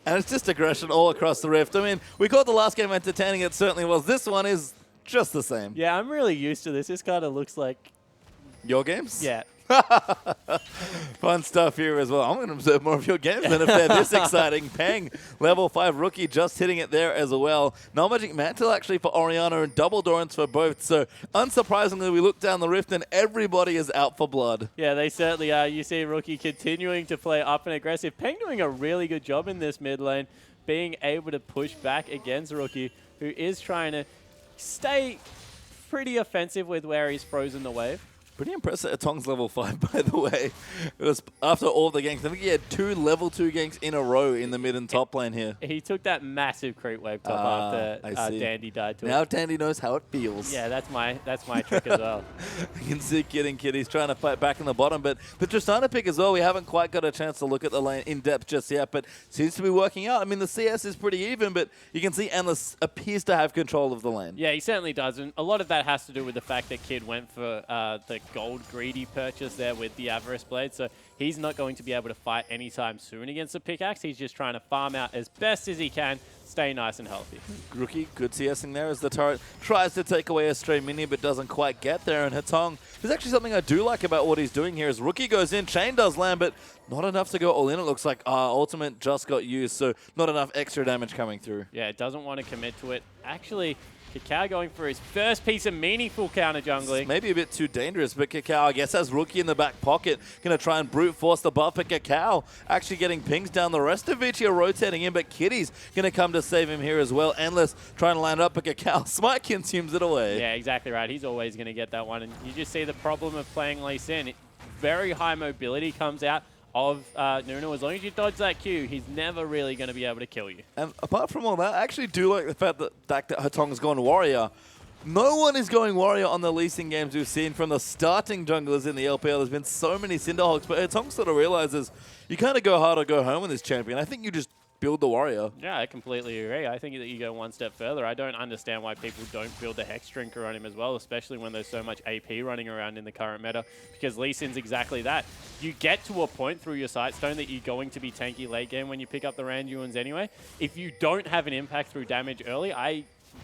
And it's just aggression all across the rift. I mean, we called the last game entertaining. It certainly was. This one is just the same. Yeah, I'm really used to this. This kind of looks like... Your games? Yeah. Fun stuff here as well. I'm going to observe more of your games then if they're this exciting. Peng, level 5 rookie, just hitting it there as well. Null Magic Mantle actually for Oriana and double Dorrance for both. So unsurprisingly, we look down the rift and everybody is out for blood. Yeah, they certainly are. You see Rookie continuing to play up and aggressive. Peng doing a really good job in this mid lane, being able to push back against Rookie, who is trying to stay pretty offensive with where he's frozen the wave. Pretty impressive at Tong's level 5, by the way. It was after all the ganks. I think he had 2 level 2 ganks in a row in the mid and top lane here. He took that massive creep wave top after Dandy died to it. Now Dandy knows how it feels. Yeah, that's my trick as well. You can see Kitty's trying to fight back in the bottom, but the Tristana pick as well, we haven't quite got a chance to look at the lane in depth just yet, but seems to be working out. I mean, the CS is pretty even, but you can see Endless appears to have control of the lane. Yeah, he certainly does, and a lot of that has to do with the fact that Kid went for the gold greedy purchase there with the Avarice Blade, so he's not going to be able to fight anytime soon against the pickaxe. He's just trying to farm out as best as he can, stay nice and healthy. Rookie, good CSing there as the turret tries to take away a stray mini but doesn't quite get there. And Hatong, there's actually something I do like about what he's doing here is Rookie goes in, Chain does land, but not enough to go all in. It looks like Ultimate just got used, so not enough extra damage coming through. Yeah, it doesn't want to commit to it. Actually, Kakao going for his first piece of meaningful counter jungling. Maybe a bit too dangerous, but Kakao, I guess, has Rookie in the back pocket. Going to try and brute force the buff, but Kakao actually getting pings down. The rest of Vici are rotating in, but Kitty's going to come to save him here as well. Endless trying to land up, but Kakao smite consumes it away. Yeah, exactly right. He's always going to get that one. And you just see the problem of playing Lee Sin. Very high mobility comes out of Nuno. As long as you dodge that Q, he's never really going to be able to kill you. And apart from all that, I actually do like the fact that Hatong's gone Warrior. No one is going Warrior on the leasing games we've seen from the starting junglers in the LPL. There's been so many Cinderhawks, but Hatong sort of realizes you kind of go hard or go home with this champion. I think you just build the Warrior. Yeah, I completely agree. I think that you go one step further. I don't understand why people don't build the Hex Drinker on him as well, especially when there's so much AP running around in the current meta, because Lee Sin's exactly that. You get to a point through your Sightstone that you're going to be tanky late game when you pick up the Randuins anyway. If you don't have an impact through damage early,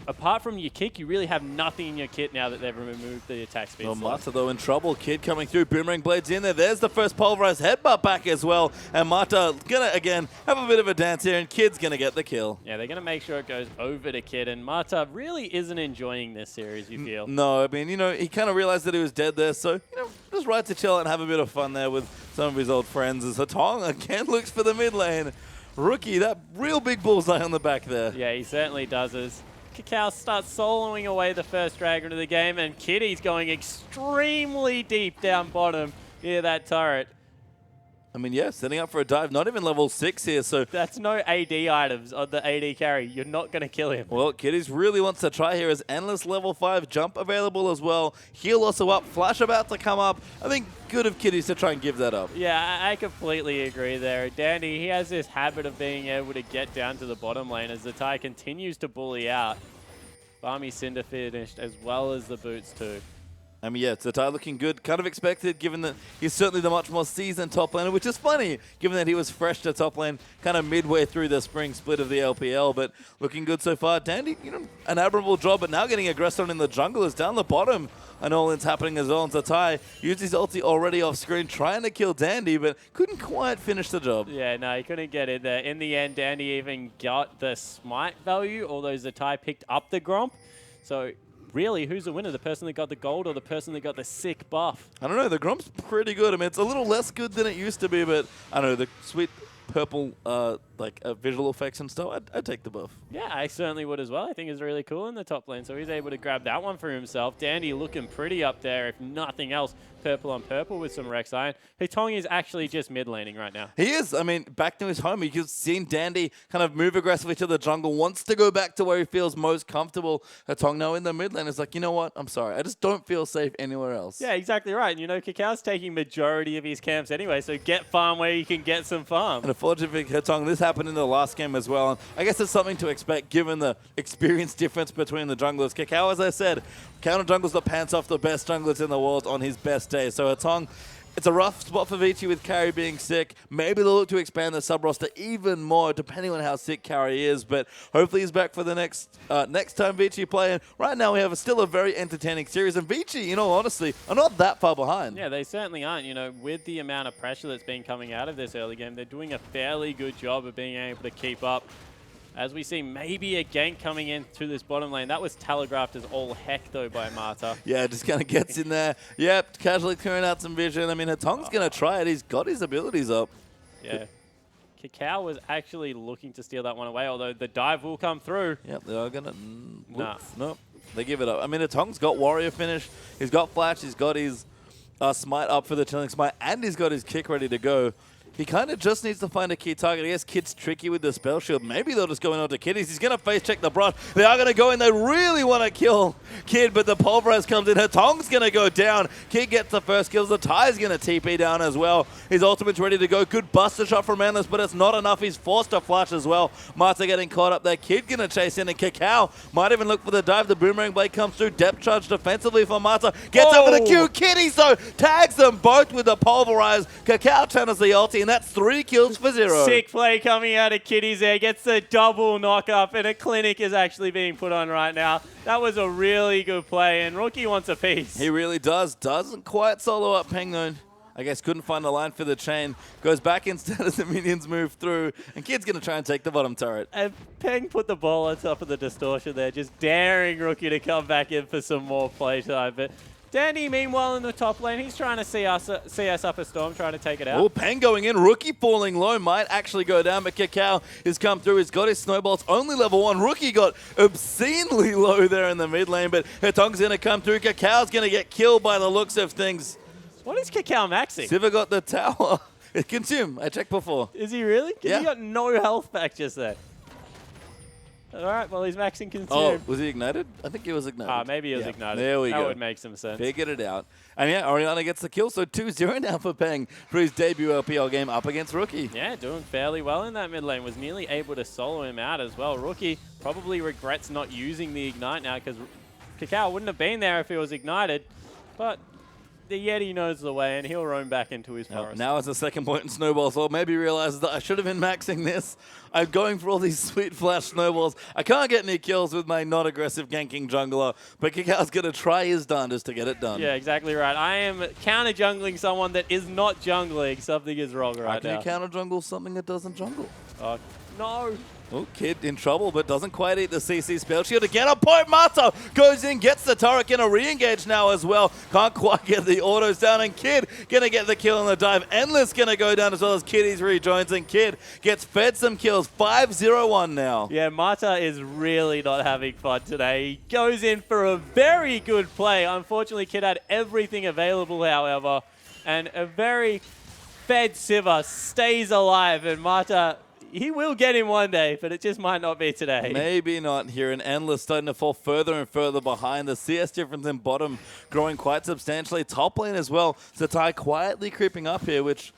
apart from your kick, you really have nothing in your kit now that they've removed the attack speed. Well, Mata, though, in trouble. Kid coming through. Boomerang Blades in there. There's the first pulverized headbutt back as well. And Mata going to, again, have a bit of a dance here, and Kid's going to get the kill. Yeah, they're going to make sure it goes over to Kid. And Mata really isn't enjoying this series, you feel? No, I mean, you know, he kind of realized that he was dead there. So, you know, just right to chill and have a bit of fun there with some of his old friends. As Hatong again looks for the mid lane. Rookie, that real big bullseye on the back there. Yeah, he certainly does. As Kakao starts soloing away the first dragon of the game, and Kitty's going extremely deep down bottom near that turret. I mean, yeah, setting up for a dive. Not even level 6 here, so... That's no AD items on the AD carry. You're not going to kill him. Well, Kitty's really wants to try here as Endless level 5 jump available as well. Heal also up. Flash about to come up. I think good of Kitty's to try and give that up. Yeah, I completely agree there. Dandy, he has this habit of being able to get down to the bottom lane as the Thai continues to bully out. Barmy Cinder finished as well as the boots too. I mean, yeah, Zatai looking good. Kind of expected, given that he's certainly the much more seasoned top laner, which is funny, given that he was fresh to top lane kind of midway through the spring split of the LPL, but looking good so far. Dandy, you know, an admirable job, but now getting aggressed on in the jungle is down the bottom. And all in's happening as well. And Zatai used his ulti already off screen, trying to kill Dandy, but couldn't quite finish the job. Yeah, no, he couldn't get in there. In the end, Dandy even got the smite value, although Zatai picked up the Gromp. So really, who's the winner? The person that got the gold or the person that got the sick buff? I don't know. The Gromp's pretty good. I mean, it's a little less good than it used to be, but I don't know. The sweet purple visual effects and stuff, I'd take the buff. Yeah, I certainly would as well. I think it's really cool in the top lane, so he's able to grab that one for himself. Dandy looking pretty up there, if nothing else, purple on purple with some Rek'Sai. Hatong is actually just mid laning right now. He is. I mean, back to his home. You've seen Dandy kind of move aggressively to the jungle, wants to go back to where he feels most comfortable. Hatong now in the mid lane is like, you know what? I'm sorry. I just don't feel safe anywhere else. Yeah, exactly right. And, you know, Kakao's taking majority of his camps anyway, so get farm where you can get some farm. And unfortunately for Hatong, this happened in the last game as well. And I guess it's something to expect given the experience difference between the junglers. Kakao, as I said, counter jungles the pants off the best junglers in the world on his best day. So Hatong It's a rough spot for Vici with Carry being sick. Maybe they'll look to expand the sub-roster even more, depending on how sick Carry is. But hopefully he's back for the next time Vici play. And right now we have still a very entertaining series. And Vici, you know, honestly, are not that far behind. Yeah, they certainly aren't. You know, with the amount of pressure that's been coming out of this early game, they're doing a fairly good job of being able to keep up. As we see maybe a gank coming in through this bottom lane. That was telegraphed as all heck, though, by Marta. Yeah, just kind of gets in there. Yep, casually clearing out some vision. I mean, Hatong's going to try it. He's got his abilities up. Yeah. Kakao was actually looking to steal that one away, although the dive will come through. Yep, they are going to... Nah. Nope, they give it up. I mean, Hatong's got Warrior finish. He's got Flash. He's got his Smite up for the Chilling Smite, and he's got his kick ready to go. He kind of just needs to find a key target. I guess Kid's tricky with the spell shield. Maybe they'll just go in onto Kiddies. He's going to face check the brush. They are going to go in. They really want to kill Kid, but the Pulverize comes in. Hatong's going to go down. Kid gets the first kills. The Ty's going to TP down as well. His ultimate's ready to go. Good buster shot from Endless, but it's not enough. He's forced to flash as well. Marta getting caught up there. Kid going to chase in, and Kakao might even look for the dive. The Boomerang Blade comes through. Depth charge defensively for Marta. Gets up for the Q. Kiddies, though, tags them both with the Pulverize. Kakao channels the ulti, and that's 3 kills for 0. Sick play coming out of Kiddies there. Gets the double knock up, and a clinic is actually being put on right now. That was a really good play, and Rookie wants a piece. He really does. Doesn't quite solo up Peng, though. I guess couldn't find the line for the chain. Goes back instead as the minions move through, and Kid's going to try and take the bottom turret. And Peng put the ball on top of the distortion there, just daring Rookie to come back in for some more playtime. But Danny, meanwhile, in the top lane, he's trying to see us up a storm, trying to take it out. Oh, Peng going in. Rookie falling low. Might actually go down, but Kakao has come through. He's got his snowballs. Only level 1. Rookie got obscenely low there in the mid lane, but Hatong's going to come through. Kakao's going to get killed by the looks of things. What is Kakao maxing? Siva got the tower. Consume. I checked before. Is he really? Because Yeah. he got no health back just there. All right, well, he's maxing consume. Oh, was he ignited? I think he was ignited. Maybe he was ignited. There we that go. That would make some sense. Figured it out. And yeah, Oriana gets the kill, so 2-0 now for Peng for his debut LPL game up against Rookie. Yeah, doing fairly well in that mid lane. Was nearly able to solo him out as well. Rookie probably regrets not using the Ignite now because Kakao wouldn't have been there if he was ignited. But the Yeti knows the way, and he'll roam back into his forest. Now it's a second point in snowballs. Well, maybe realizes that I should have been maxing this. I'm going for all these sweet flash snowballs. I can't get any kills with my not aggressive ganking jungler, but Kakao's going to try his darndest to get it done. Yeah, exactly right. I am counter jungling someone that is not jungling. Something is wrong right now. How can you counter jungle something that doesn't jungle? No. Oh, Kid in trouble, but doesn't quite eat the CC spell shield. Again, a point. Marta goes in, gets the turret, going to re-engage now as well. Can't quite get the autos down, and Kid going to get the kill on the dive. Endless going to go down as well as Kiddies rejoins, and Kid gets fed some kills. 5-0-1 now. Yeah, Marta is really not having fun today. He goes in for a very good play. Unfortunately, Kid had everything available, however, and a very fed Siva stays alive, and Marta... He will get him one day, but it just might not be today. Maybe not here. And Endless starting to fall further and further behind. The CS difference in bottom growing quite substantially. Top lane as well. Zatai quietly creeping up here, which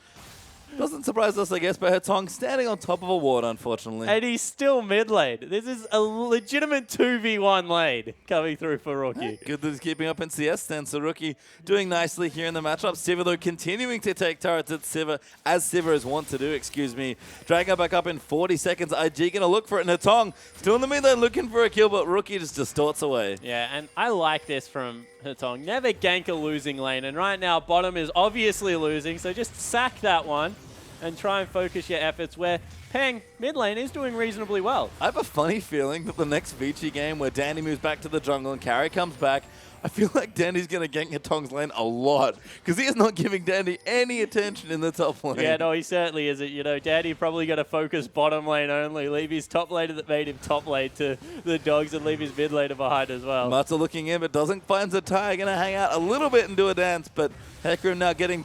doesn't surprise us, I guess, but Hatong standing on top of a ward, unfortunately. And he's still mid lane. This is a legitimate 2v1 lane coming through for Rookie. Good that he's keeping up in CS then. So Rookie doing nicely here in the matchup. Siva, though, continuing to take turrets at Siva, as Siva is wont to do, excuse me. Dragging her back up in 40 seconds. IG going to look for it. And Hatong still in the mid lane looking for a kill, but Rookie just distorts away. Yeah, and I like this from Hatong. Never gank a losing lane. And right now, bottom is obviously losing, so just sack that one and try and focus your efforts where Peng, mid lane, is doing reasonably well. I have a funny feeling that the next Vici game where Danny moves back to the jungle and Carry comes back, I feel like Danny's going to gank Hatong's lane a lot because he is not giving Danny any attention in the top lane. Yeah, no, he certainly isn't. You know, Danny probably going to focus bottom lane only, leave his top laner that made him top lane to the dogs and leave his mid laner behind as well. Mata looking in but doesn't find Zatai. Going to hang out a little bit and do a dance, but Hecarim now getting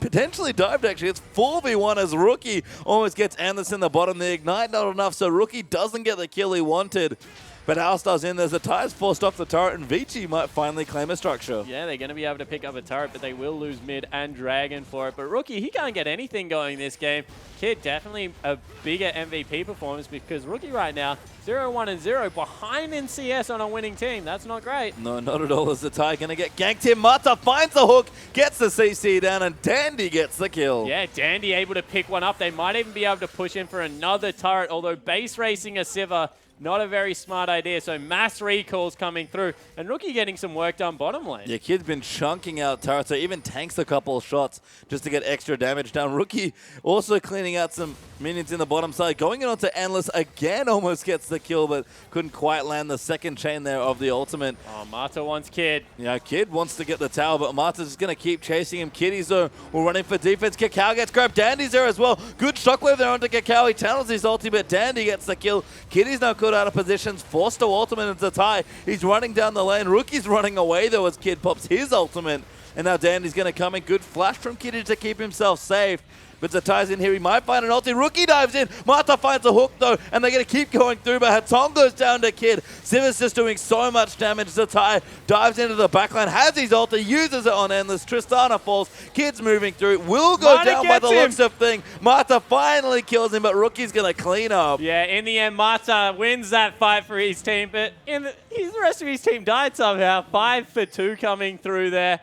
potentially dived, actually. It's 4v1 as Rookie almost gets Endless in the bottom. The Ignite not enough, so Rookie doesn't get the kill he wanted. But Alistar's in. There's a Ty's forced off the turret, and Vici might finally claim a structure. Yeah, they're going to be able to pick up a turret, but they will lose mid and Dragon for it. But Rookie, he can't get anything going this game. Kid, definitely a bigger MVP performance because Rookie right now, 0-1-0, behind in CS on a winning team. That's not great. No, not at all. Is the Ty going to get ganked here? Mata finds the hook, gets the CC down, and Dandy gets the kill. Yeah, Dandy able to pick one up. They might even be able to push in for another turret, although base racing a Sivir, not a very smart idea. So mass recalls coming through, and Rookie getting some work done bottom lane. Yeah, Kid's been chunking out turrets, so even tanks a couple of shots just to get extra damage down. Rookie also cleaning out some minions in the bottom side. Going in onto Endless again, almost gets the kill, but couldn't quite land the second chain there of the ultimate. Oh, Mata wants Kid. Yeah, Kid wants to get the tower, but Mata's just going to keep chasing him. Kiddies, though, will run in for defense. Kakao gets grabbed. Dandy's there as well. Good shockwave there onto Kakao. He channels his ulti, but Dandy gets the kill. Kiddies now caught out of positions. Forced to ultimate into Ty. He's running down the lane. Rookie's running away, though, as Kid pops his ultimate. And now Dandy's going to come in. Good flash from Kiddy to keep himself safe. But Zatai's in here. He might find an ulti. Rookie dives in. Mata finds a hook, though, and they're going to keep going through. But Hatong goes down to Kid. Sivir's just doing so much damage. Zatai dives into the backline, has his ulti, uses it on Endless. Tristana falls. Kid's moving through. Will go Mata down by the gets looks of thing. Mata finally kills him, but Rookie's going to clean up. Yeah, in the end, Mata wins that fight for his team, but the rest of his team died somehow. 5 for 2 coming through there.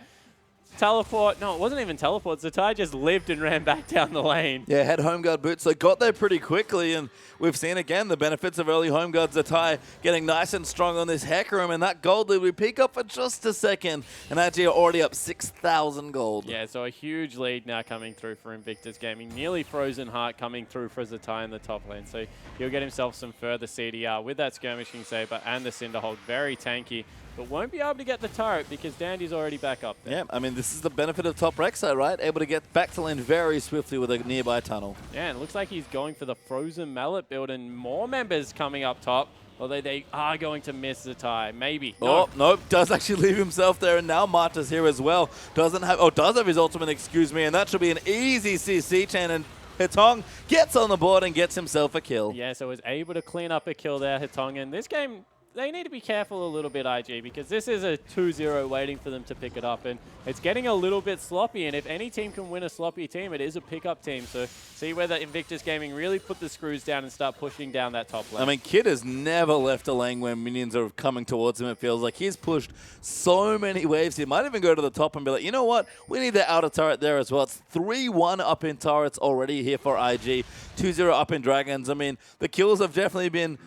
Teleport. No, it wasn't even teleport. Zatai just lived and ran back down the lane. Yeah, had home guard boots, so got there pretty quickly, and we've seen again the benefits of early home guard. Zatai getting nice and strong on this heck room, and that gold lead we peek up for just a second, and actually are already up 6,000 gold. Yeah, so a huge lead now coming through for Invictus Gaming. Nearly Frozen Heart coming through for Zatai in the top lane, so he'll get himself some further CDR with that Skirmishing Saber and the Cinderhulk. Very tanky, but won't be able to get the turret because Dandy's already back up there. Yeah, I mean, this is the benefit of top Rek'Sai, right? Able to get back to lane very swiftly with a nearby tunnel. Yeah, and it looks like he's going for the Frozen Mallet build, and more members coming up top, although they are going to miss Zatai. Maybe. Oh, nope. Does actually leave himself there, and now Mata's here as well. Does have his ultimate, excuse me, and that should be an easy CC chain, and Hitong gets on the board and gets himself a kill. Yeah, so was able to clean up a kill there, Hitong, and this game, they need to be careful a little bit, IG, because this is a 2-0 waiting for them to pick it up, and it's getting a little bit sloppy, and if any team can win a sloppy team, it is a pickup team, so see whether Invictus Gaming really put the screws down and start pushing down that top lane. I mean, Kid has never left a lane when minions are coming towards him, it feels like. He's pushed so many waves. He might even go to the top and be like, you know what? We need the outer turret there as well. It's 3-1 up in turrets already here for IG. 2-0 up in Dragons. I mean, the kills have definitely been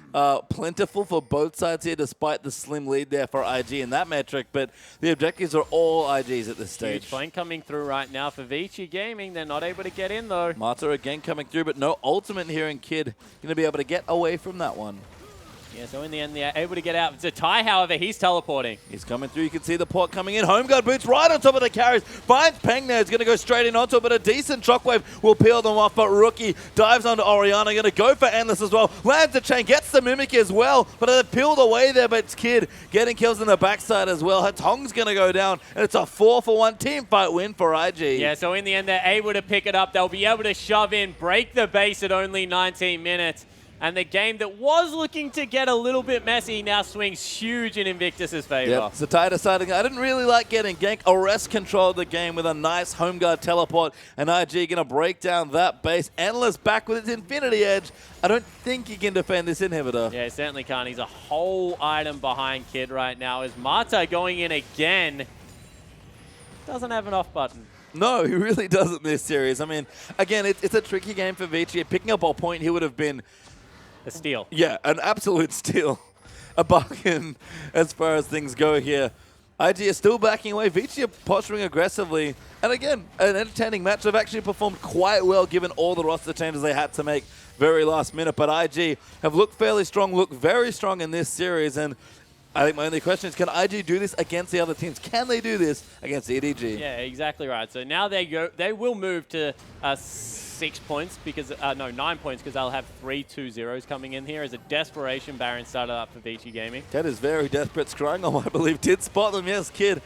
plentiful for both sides here, despite the slim lead there for IG in that metric, but the objectives are all IGs at this stage. Huge flank coming through right now for Vici Gaming. They're not able to get in, though. Mata again coming through, but no ultimate here, and Kid going to be able to get away from that one. Yeah, so in the end, they're able to get out. Zatai, however, he's teleporting. He's coming through. You can see the port coming in. Home guard boots right on top of the carries. Finds Peng there. He's going to go straight in onto it, but a decent shockwave will peel them off. But Rookie dives onto Orianna. Going to go for Endless as well. Lands the chain. Gets the Mimic as well. But they're peeled away there. But it's Kid getting kills in the backside as well. Hatong's going to go down. And it's a 4-for-1 team fight win for IG. Yeah, so in the end, they're able to pick it up. They'll be able to shove in, break the base at only 19 minutes. And the game that was looking to get a little bit messy now swings huge in Invictus' favor. Yep. Zatai deciding, I didn't really like getting gank. Arrest controlled the game with a nice home guard teleport. And IG going to break down that base. Endless back with its Infinity Edge. I don't think he can defend this inhibitor. Yeah, he certainly can't. He's a whole item behind Kid right now. Is Mata going in again? Doesn't have an off button. No, he really doesn't this series. I mean, again, it's a tricky game for Vici. Picking up a point, he would have been... a steal. Yeah, an absolute steal. A bargain as far as things go here. IG is still backing away. Vici are posturing aggressively. And again, an entertaining match. They've actually performed quite well given all the roster changes they had to make very last minute. But IG have looked fairly strong, looked very strong in this series. And I think my only question is, can IG do this against the other teams? Can they do this against EDG? Yeah, exactly right. So now they will move to 6 points because, no, 9 points because they'll have 3 2-0s coming in here as a desperation Baron started up for Vici Gaming. That is very desperate. Scrying, I believe, did spot them. Yes, Kid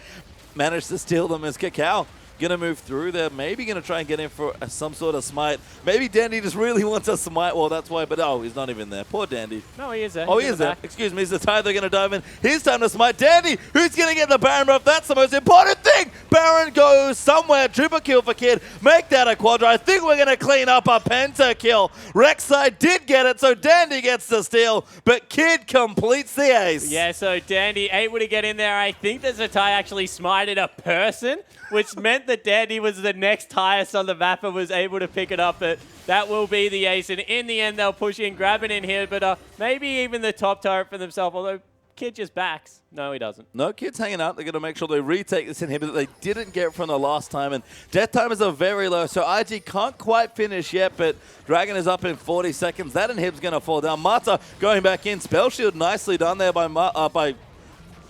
managed to steal them as Kakao going to move through there. Maybe going to try and get in for some sort of smite. Maybe Dandy just really wants a smite. Well, that's why. But oh, he's not even there. Poor Dandy. No, he is there. Oh, he is there. Excuse me. Is the tie they're going to dive in? His time to smite. Dandy, who's going to get the Baron buff? That's the most important thing. Baron goes somewhere. Triple kill for Kid. Make that a quadra. I think we're going to clean up a pentakill. Rek'Sai did get it, so Dandy gets the steal, but Kid completes the ace. Yeah, so Dandy able to get in there. I think that Zatai actually smited a person, which meant that Dandy was the next highest on the map and was able to pick it up. But that will be the ace, and in the end, they'll push in, grab it in here, but maybe even the top turret for themselves, although Kid just backs. No, he doesn't. No, Kid's hanging out. They're going to make sure they retake this inhibitor that they didn't get from the last time. And death timers are very low, so IG can't quite finish yet, but Dragon is up in 40 seconds. That inhib's going to fall down. Mata going back in. Spell shield nicely done there by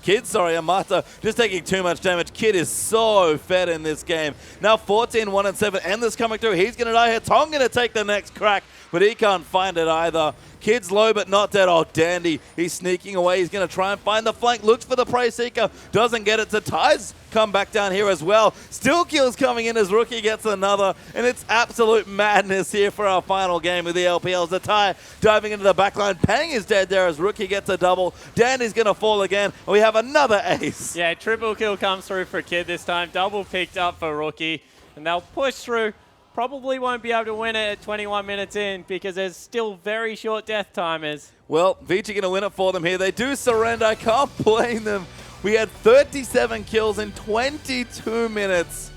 Kid, sorry, and Mata just taking too much damage. Kid is so fed in this game. Now 14, 1 and 7. Endless coming through. He's going to die here. Tong going to take the next crack, but he can't find it either. Kid's low, but not dead. Oh, Dandy. He's sneaking away. He's going to try and find the flank. Looks for the Prey Seeker. Doesn't get it. Zatai's come back down here as well. Still kills coming in as Rookie gets another. And it's absolute madness here for our final game with the LPL. Zatai diving into the backline. Pang is dead there as Rookie gets a double. Dandy's going to fall again. And we have another ace. Yeah, triple kill comes through for Kid this time. Double picked up for Rookie. And they'll push through. Probably won't be able to win it at 21 minutes in because there's still very short death timers. Well, Vici going to win it for them here. They do surrender. I can't blame them. We had 37 kills in 22 minutes.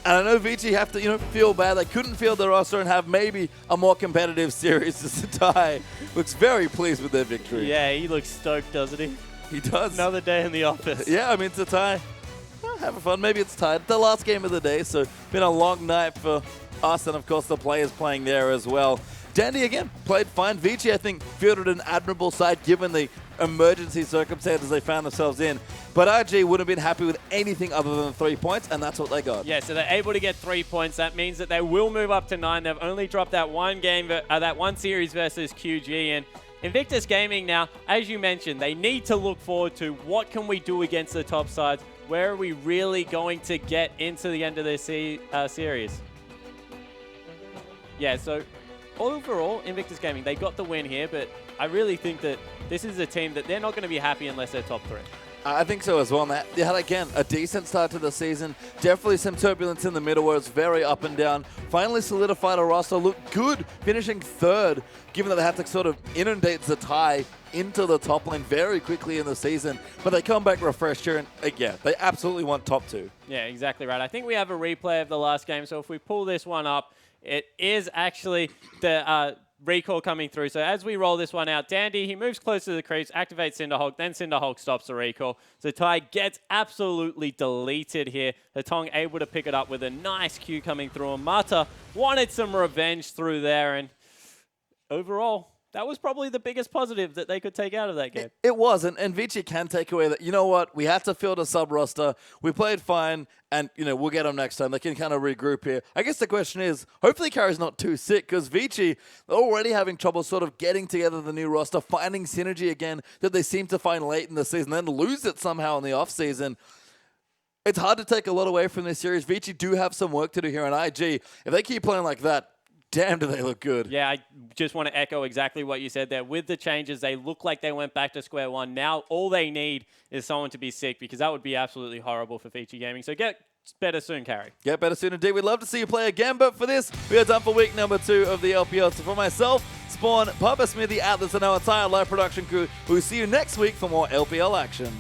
And I know Vici have to, feel bad. They couldn't field the roster and have maybe a more competitive series. Zatai looks very pleased with their victory. Yeah, he looks stoked, doesn't he? He does. Another day in the office. Yeah, I mean, Zatai, having fun. Maybe it's tied. The last game of the day, so been a long night for us and, of course, the players playing there as well. Dandy, again, played fine. Vici, I think, fielded an admirable side given the emergency circumstances they found themselves in. But RG wouldn't have been happy with anything other than 3 points, and that's what they got. Yeah, so they're able to get 3 points. That means that they will move up to 9. They've only dropped that one game, that one series versus QG. And Invictus Gaming now, as you mentioned, they need to look forward to what can we do against the top sides. Where are we really going to get into the end of this series? Yeah, so overall, Invictus Gaming, they got the win here, but I really think that this is a team that they're not going to be happy unless they're top 3. I think so as well, Matt. They had, again, a decent start to the season. Definitely some turbulence in the middle where it's very up and down. Finally solidified a roster. Looked good, finishing 3rd, given that they had to sort of inundate Zatai into the top lane very quickly in the season. But they come back refreshed here, and yeah, they absolutely want top 2. Yeah, exactly right. I think we have a replay of the last game, so if we pull this one up, it is actually the recall coming through. So as we roll this one out, Dandy, he moves close to the creeps, activates Cinderhulk, then Cinderhulk stops the recall. So Tai gets absolutely deleted here. Hetong able to pick it up with a nice Q coming through. And Mata wanted some revenge through there. And overall, that was probably the biggest positive that they could take out of that game. It was, and Vici can take away that, you know what, we had to field a sub-roster, we played fine, and, we'll get them next time. They can kind of regroup here. I guess the question is, hopefully Carrie's not too sick, because Vici, they're already having trouble sort of getting together the new roster, finding synergy again that they seem to find late in the season, then lose it somehow in the off-season. It's hard to take a lot away from this series. Vici do have some work to do here on IG. If they keep playing like that, damn, do they look good. Yeah, I just want to echo exactly what you said there. With the changes, they look like they went back to square one. Now, all they need is someone to be sick, because that would be absolutely horrible for Vici Gaming. So get better soon, Carrie. Get better soon indeed. We'd love to see you play again, but for this, we are done for week number 2 of the LPL. So for myself, Spawn, Papa Smithy, Atlas, and our entire live production crew, we'll see you next week for more LPL action.